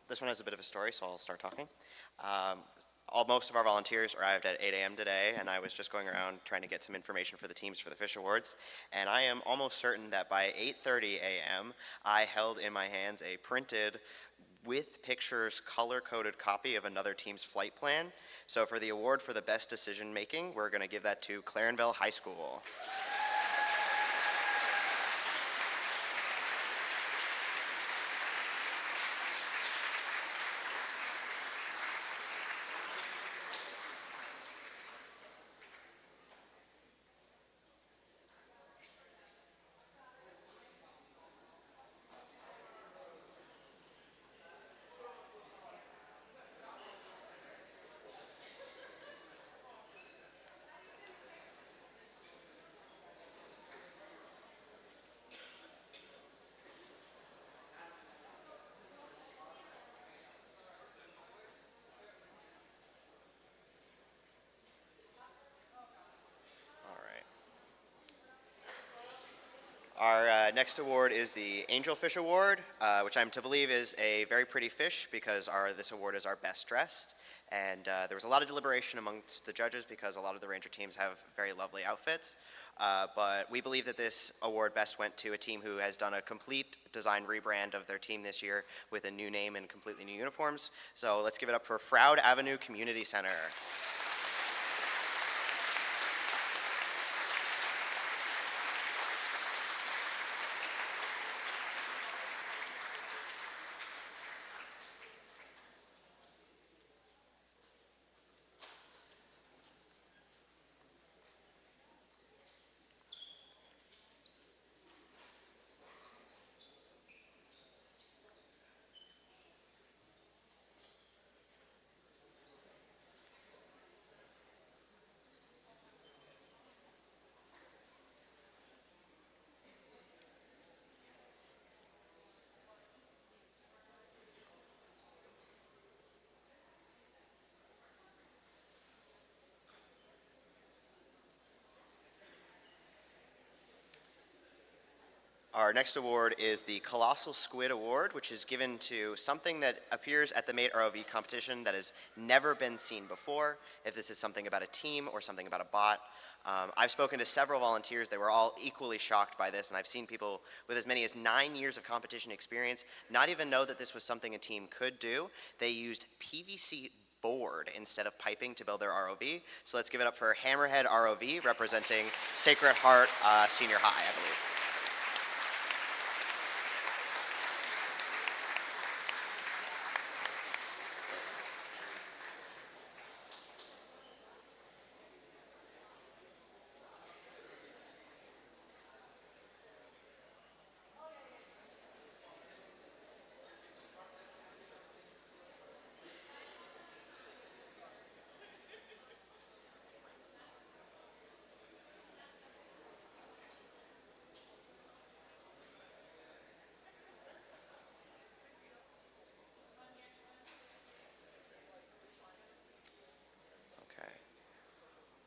This one has a bit of a story, so I'll start talking. Most of our volunteers arrived at 8 a.m. today, and I was just going around trying to get some information for the teams for the Fish Awards. And I am almost certain that by 8:30 a.m., I held in my hands a printed, with pictures, color-coded copy of another team's flight plan. So for the award for the best decision-making, we're going to give that to Clarenville High School. Our next award is the Angelfish Award, which I'm to believe is a very pretty fish because this award is our best dressed. And there was a lot of deliberation amongst the judges because a lot of the Ranger teams have very lovely outfits. But we believe that this award best went to a team who has done a complete design rebrand of their team this year with a new name and completely new uniforms. So let's give it up for Froud Avenue Community Center. Our next award is the Colossal Squid Award, which is given to something that appears at the Mate ROV competition that has never been seen before, if this is something about a team or something about a bot. I've spoken to several volunteers. They were all equally shocked by this, and I've seen people with as many as 9 years of competition experience not even know that this was something a team could do. They used PVC board instead of piping to build their ROV. So let's give it up for Hammerhead ROV, representing Sacred Heart Senior High, I believe.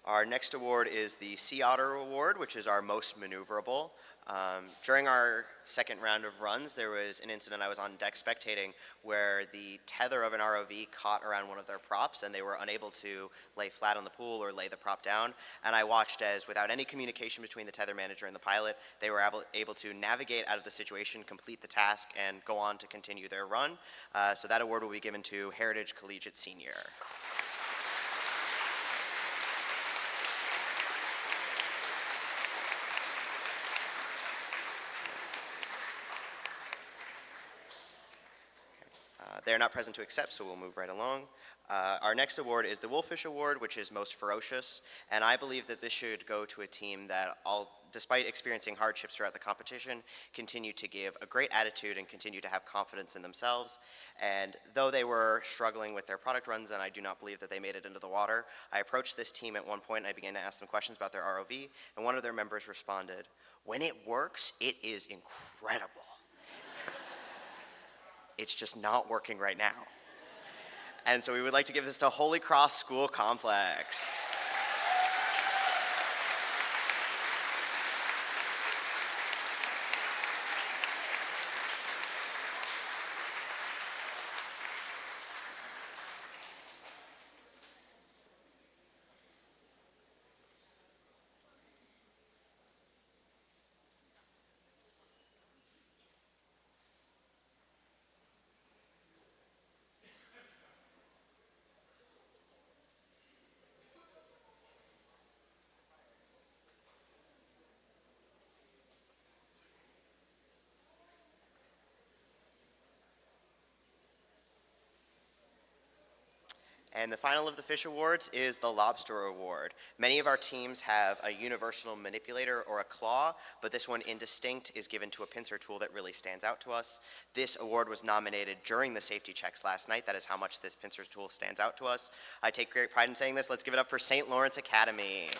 Our next award is the Sea Otter Award, which is our most maneuverable. During our second round of runs, there was an incident I was on deck spectating where the tether of an ROV caught around one of their props and they were unable to lay flat on the pool or lay the prop down. And I watched as, without any communication between the tether manager and the pilot, they were able to navigate out of the situation, complete the task, and go on to continue their run. So that award will be given to Heritage Collegiate Senior. They're not present to accept, so we'll move right along. Our next award is the Wolfish Award, which is most ferocious, and I believe that this should go to a team that, despite experiencing hardships throughout the competition, continue to give a great attitude and continue to have confidence in themselves. And though they were struggling with their product runs, and I do not believe that they made it into the water, I approached this team at one point and I began to ask them questions about their ROV, and one of their members responded, "When it works, it is incredible. It's just not working right now." And so we would like to give this to Holy Cross School Complex. And the final of the Fish Awards is the Lobster Award. Many of our teams have a universal manipulator or a claw, but this one, Indistinct, is given to a pincer tool that really stands out to us. This award was nominated during the safety checks last night. That is how much this pincer tool stands out to us. I take great pride in saying this. Let's give it up for St. Lawrence Academy.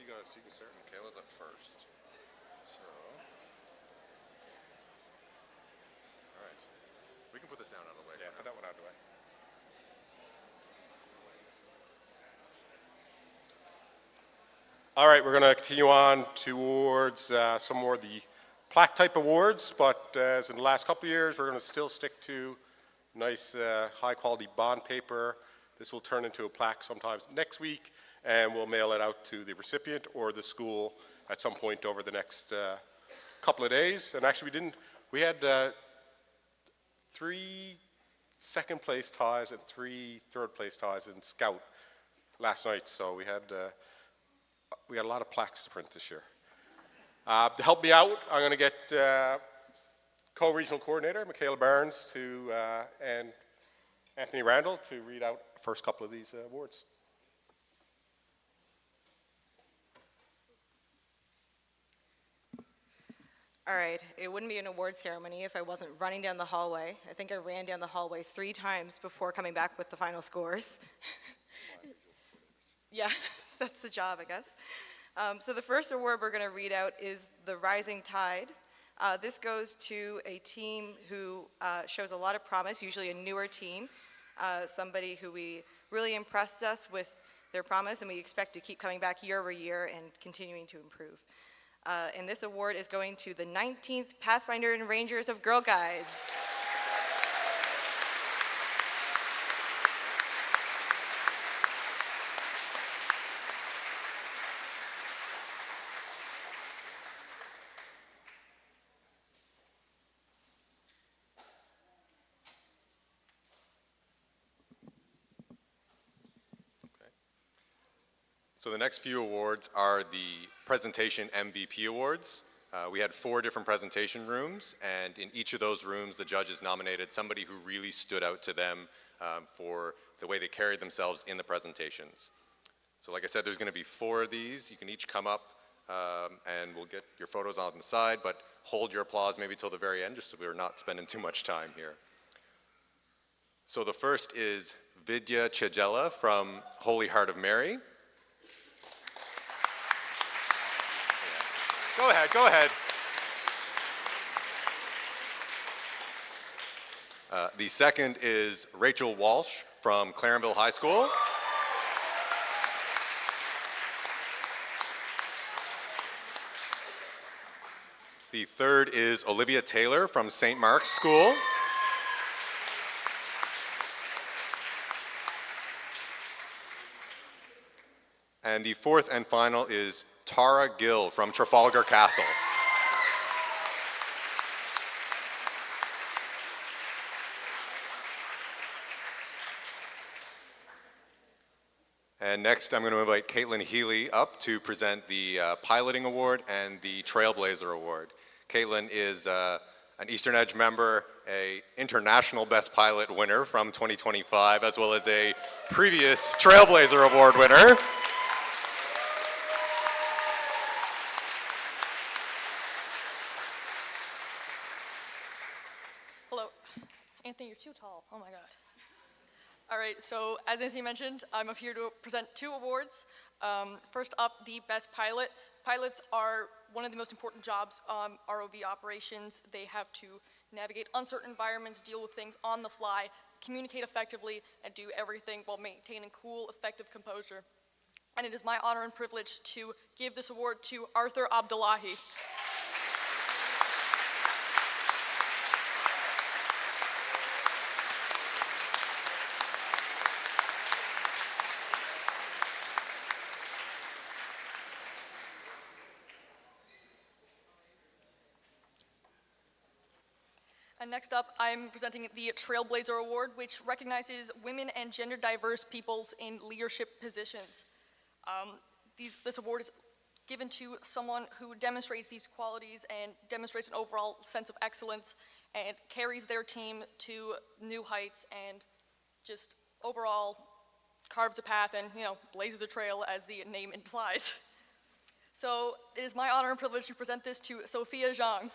you can start. Michaela's up first. So, all right. We can put this down out of the way. Yeah, put that one out of the way. All right, we're going to continue on towards some more of the plaque type awards, but as in the last couple of years, we're going to still stick to nice high quality bond paper. This will turn into a plaque sometimes next week, and we'll mail it out to the recipient or the school at some point over the next couple of days. And actually we had 3 second place ties and 3 third place ties in Scout last night, so we had a lot of plaques to print this year. To help me out, I'm going to get co-regional coordinator Michaela Barnes and Anthony Randall to read out the first couple of these awards. All right, it wouldn't be an award ceremony if I wasn't running down the hallway. I think I ran down the hallway 3 times before coming back with the final scores. Yeah, that's the job, I guess. So the first award we're going to read out is the Rising Tide. This goes to a team who shows a lot of promise, usually a newer team, somebody who really impressed us with their promise, and we expect to keep coming back year over year and continuing to improve. And this award is going to the 19th Pathfinder and Rangers of Girl Guides. So the next few awards are the Presentation MVP Awards. We had 4 different presentation rooms, and in each of those rooms, the judges nominated somebody who really stood out to them for the way they carried themselves in the presentations. So like I said, there's going to be 4 of these. You can each come up, and we'll get your photos on the side, but hold your applause maybe till the very end, just so we're not spending too much time here. So the first is Vidya Chejela from Holy Heart of Mary. Go ahead, go ahead. The second is Rachel Walsh from Clarenville High School. The third is Olivia Taylor from St. Mark's School. And the fourth and final is Tara Gill from Trafalgar Castle. And next I'm going to invite Caitlin Healy up to present the Piloting Award and the Trailblazer Award. Caitlin is an Eastern Edge member, an international Best Pilot winner from 2025, as well as a previous Trailblazer Award winner. Anthony, you're too tall. Oh my God. All right, so as Anthony mentioned, I'm up here to present 2 awards. First up, the Best Pilot. Pilots are one of the most important jobs on ROV operations. They have to navigate uncertain environments, deal with things on the fly, communicate effectively, and do everything while maintaining cool, effective composure. And it is my honor and privilege to give this award to Arthur Abdullahi. And next up, I'm presenting the Trailblazer Award, which recognizes women and gender diverse peoples in leadership positions. This award is given to someone who demonstrates these qualities and demonstrates an overall sense of excellence and carries their team to new heights and just overall carves a path and, blazes a trail as the name implies. So it is my honor and privilege to present this to Sophia Zhang.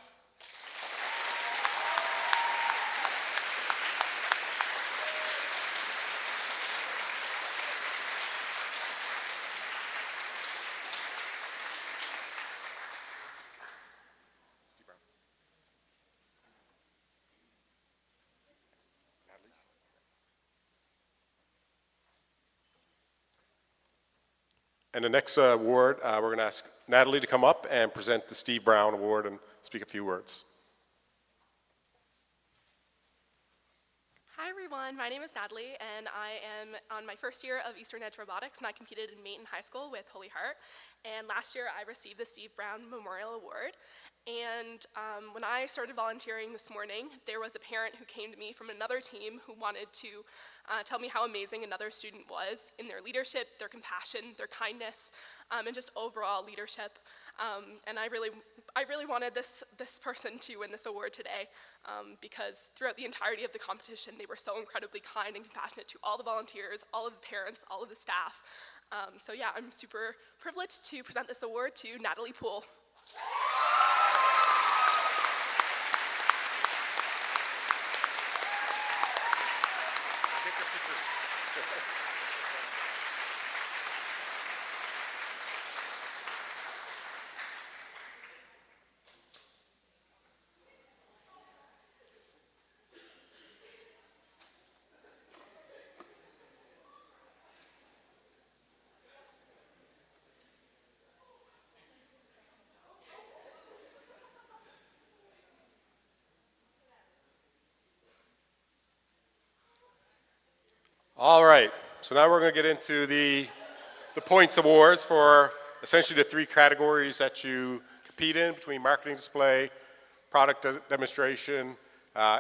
And the next award, we're going to ask Natalie to come up and present the Steve Brown Award and speak a few words. Hi everyone, my name is Natalie and I am on my first year of Eastern Edge Robotics and I competed in Maton High School with Holy Heart. And last year I received the Steve Brown Memorial Award. And when I started volunteering this morning, there was a parent who came to me from another team who wanted to tell me how amazing another student was in their leadership, their compassion, their kindness, and just overall leadership. And I really wanted this person to win this award today because throughout the entirety of the competition, they were so incredibly kind and compassionate to all the volunteers, all of the parents, all of the staff. So yeah, I'm super privileged to present this award to Natalie Poole. All right, so now we're going to get into the points awards for essentially the three categories that you compete in between marketing display, product demonstration,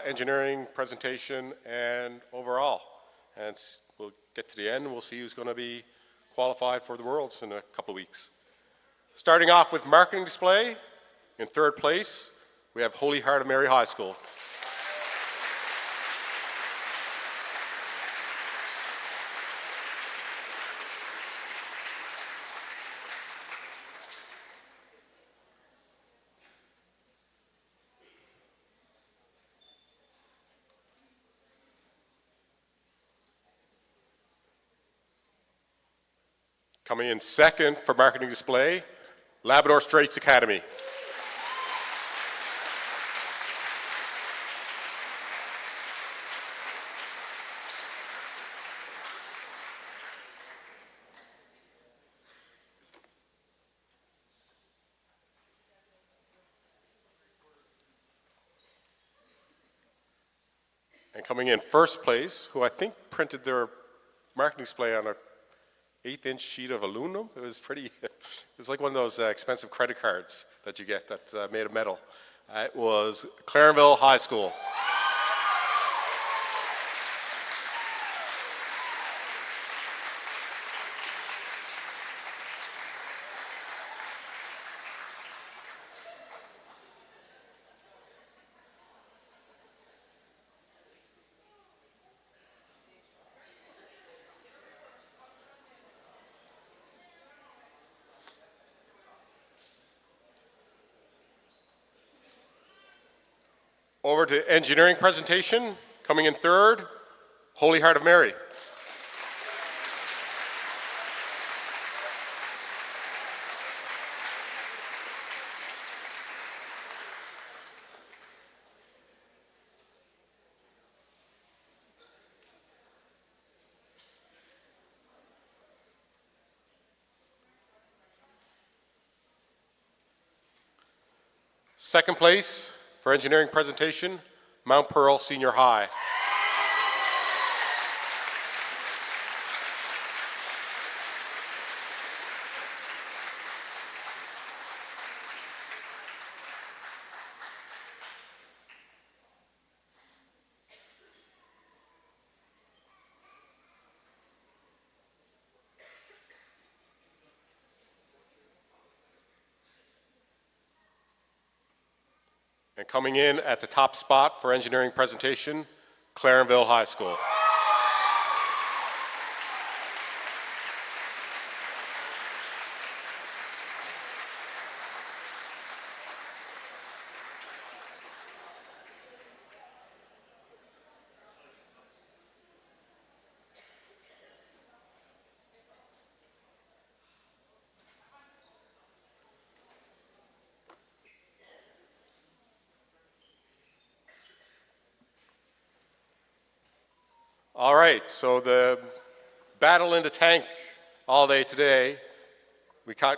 engineering presentation, and overall. And we'll get to the end and we'll see who's going to be qualified for the Worlds in a couple of weeks. Starting off with marketing display, in third place, we have Holy Heart of Mary High School. Coming in second for marketing display, Labrador Straits Academy. And coming in first place, who I think printed their marketing display on a 1/8-inch sheet of aluminum. It was pretty, it was like one of those expensive credit cards that you get that's made of metal. It was Clarenville High School. Over to engineering presentation, coming in third, Holy Heart of Mary. Second place for engineering presentation, Mount Pearl Senior High. And coming in at the top spot for engineering presentation, Clarenville High School. All right, so the battle in the tank all day today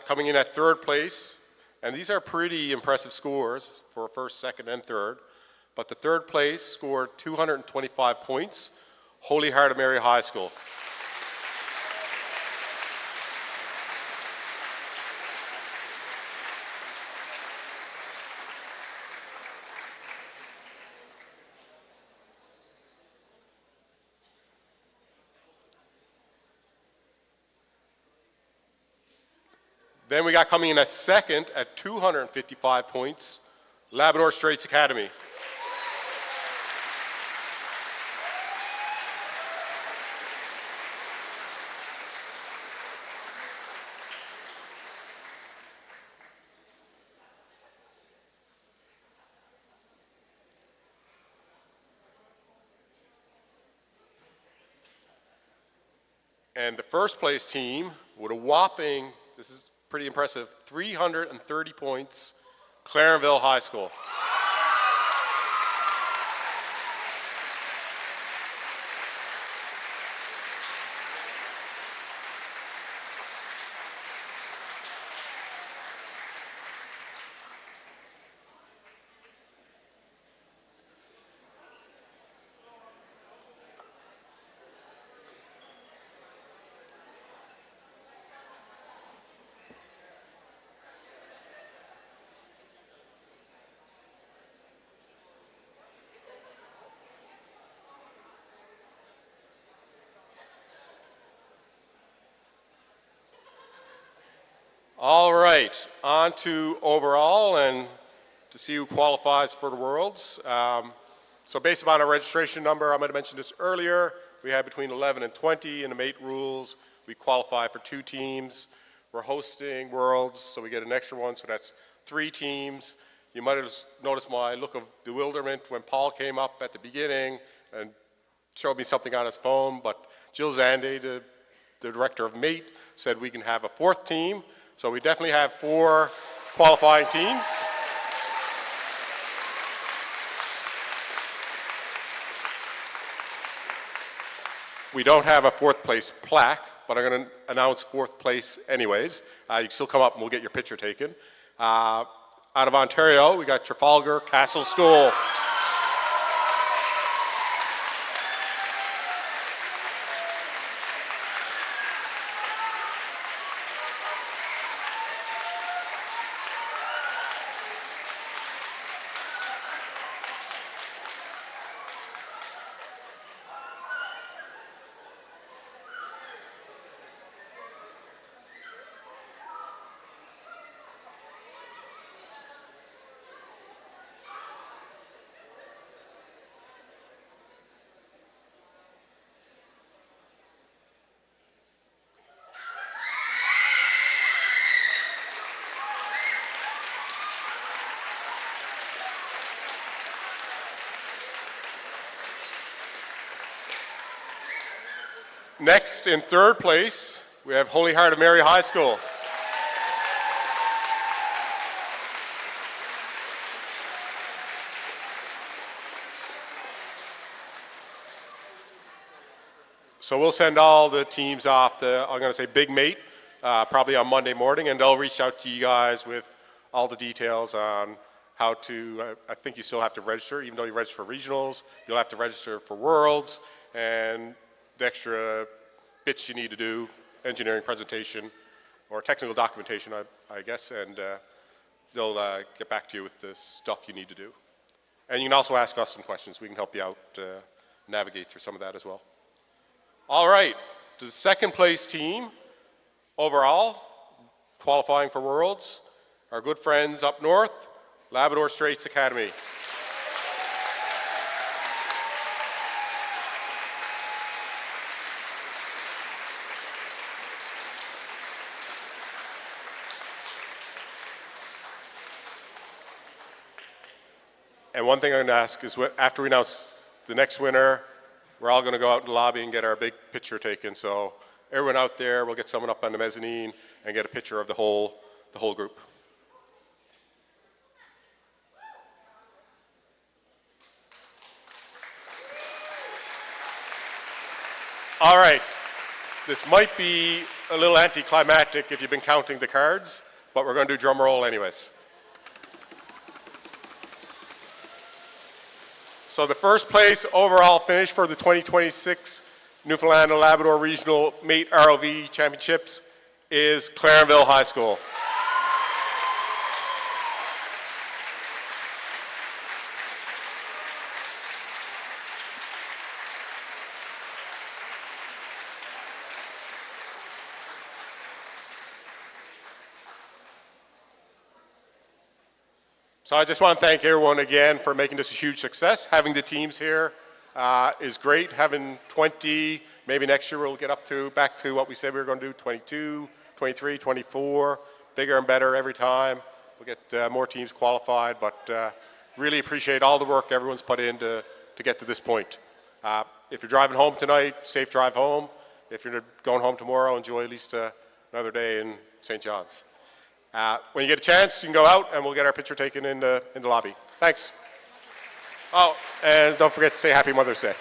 Coming in at third place, and these are pretty impressive scores for first, second, and third, but the third place scored 225 points, Holy Heart of Mary High School. Then we got coming in at second at 255 points, Labrador Straits Academy. And the first place team with a whopping, this is pretty impressive, 330 points, Clarenville High School. All right, on to overall and to see who qualifies for the Worlds. So based upon our registration number, I might have mentioned this earlier, we have between 11 and 20 in the mate rules. We qualify for 2 teams. We're hosting Worlds, so we get an extra one, so that's 3 teams. You might have noticed my look of bewilderment when Paul came up at the beginning and showed me something on his phone, but Jill Zande, the director of mate, said we can have a 4th team. So we definitely have 4 qualifying teams. We don't have a 4th place plaque, but I'm going to announce 4th place anyways. You can still come up and we'll get your picture taken. Out of Ontario, we got Trafalgar Castle School. Next, in 3rd place, we have Holy Heart of Mary High School. So we'll send all the teams off the, I'm going to say Big Mate, probably on Monday morning, and they'll reach out to you guys with all the details on how to, I think you still have to register, even though you register for regionals, you'll have to register for Worlds, and the extra bits you need to do, engineering presentation or technical documentation, I guess, and they'll get back to you with the stuff you need to do. And you can also ask us some questions. We can help you out navigate through some of that as well. All right, the 2nd place team overall, qualifying for Worlds, our good friends up north, Labrador Straits Academy. And one thing I'm going to ask is, after we announce the next winner, we're all going to go out in the lobby and get our big picture taken. So everyone out there, we'll get someone up on the mezzanine and get a picture of the whole group. All right, this might be a little anticlimactic if you've been counting the cards, but we're going to do drum roll anyways. So the first place overall finish for the 2026 Newfoundland and Labrador Regional Mate ROV Championships is Clarenville High School. So I just want to thank everyone again for making this a huge success. Having the teams here is great. Having 20, maybe next year we'll get back to what we said we were going to do, 22, 23, 24, bigger and better every time. We'll get more teams qualified, but really appreciate all the work everyone's put in to get to this point. If you're driving home tonight, safe drive home. If you're going home tomorrow, enjoy at least another day in St. John's. When you get a chance, you can go out and we'll get our picture taken in the lobby. Thanks. Oh, and don't forget to say Happy Mother's Day.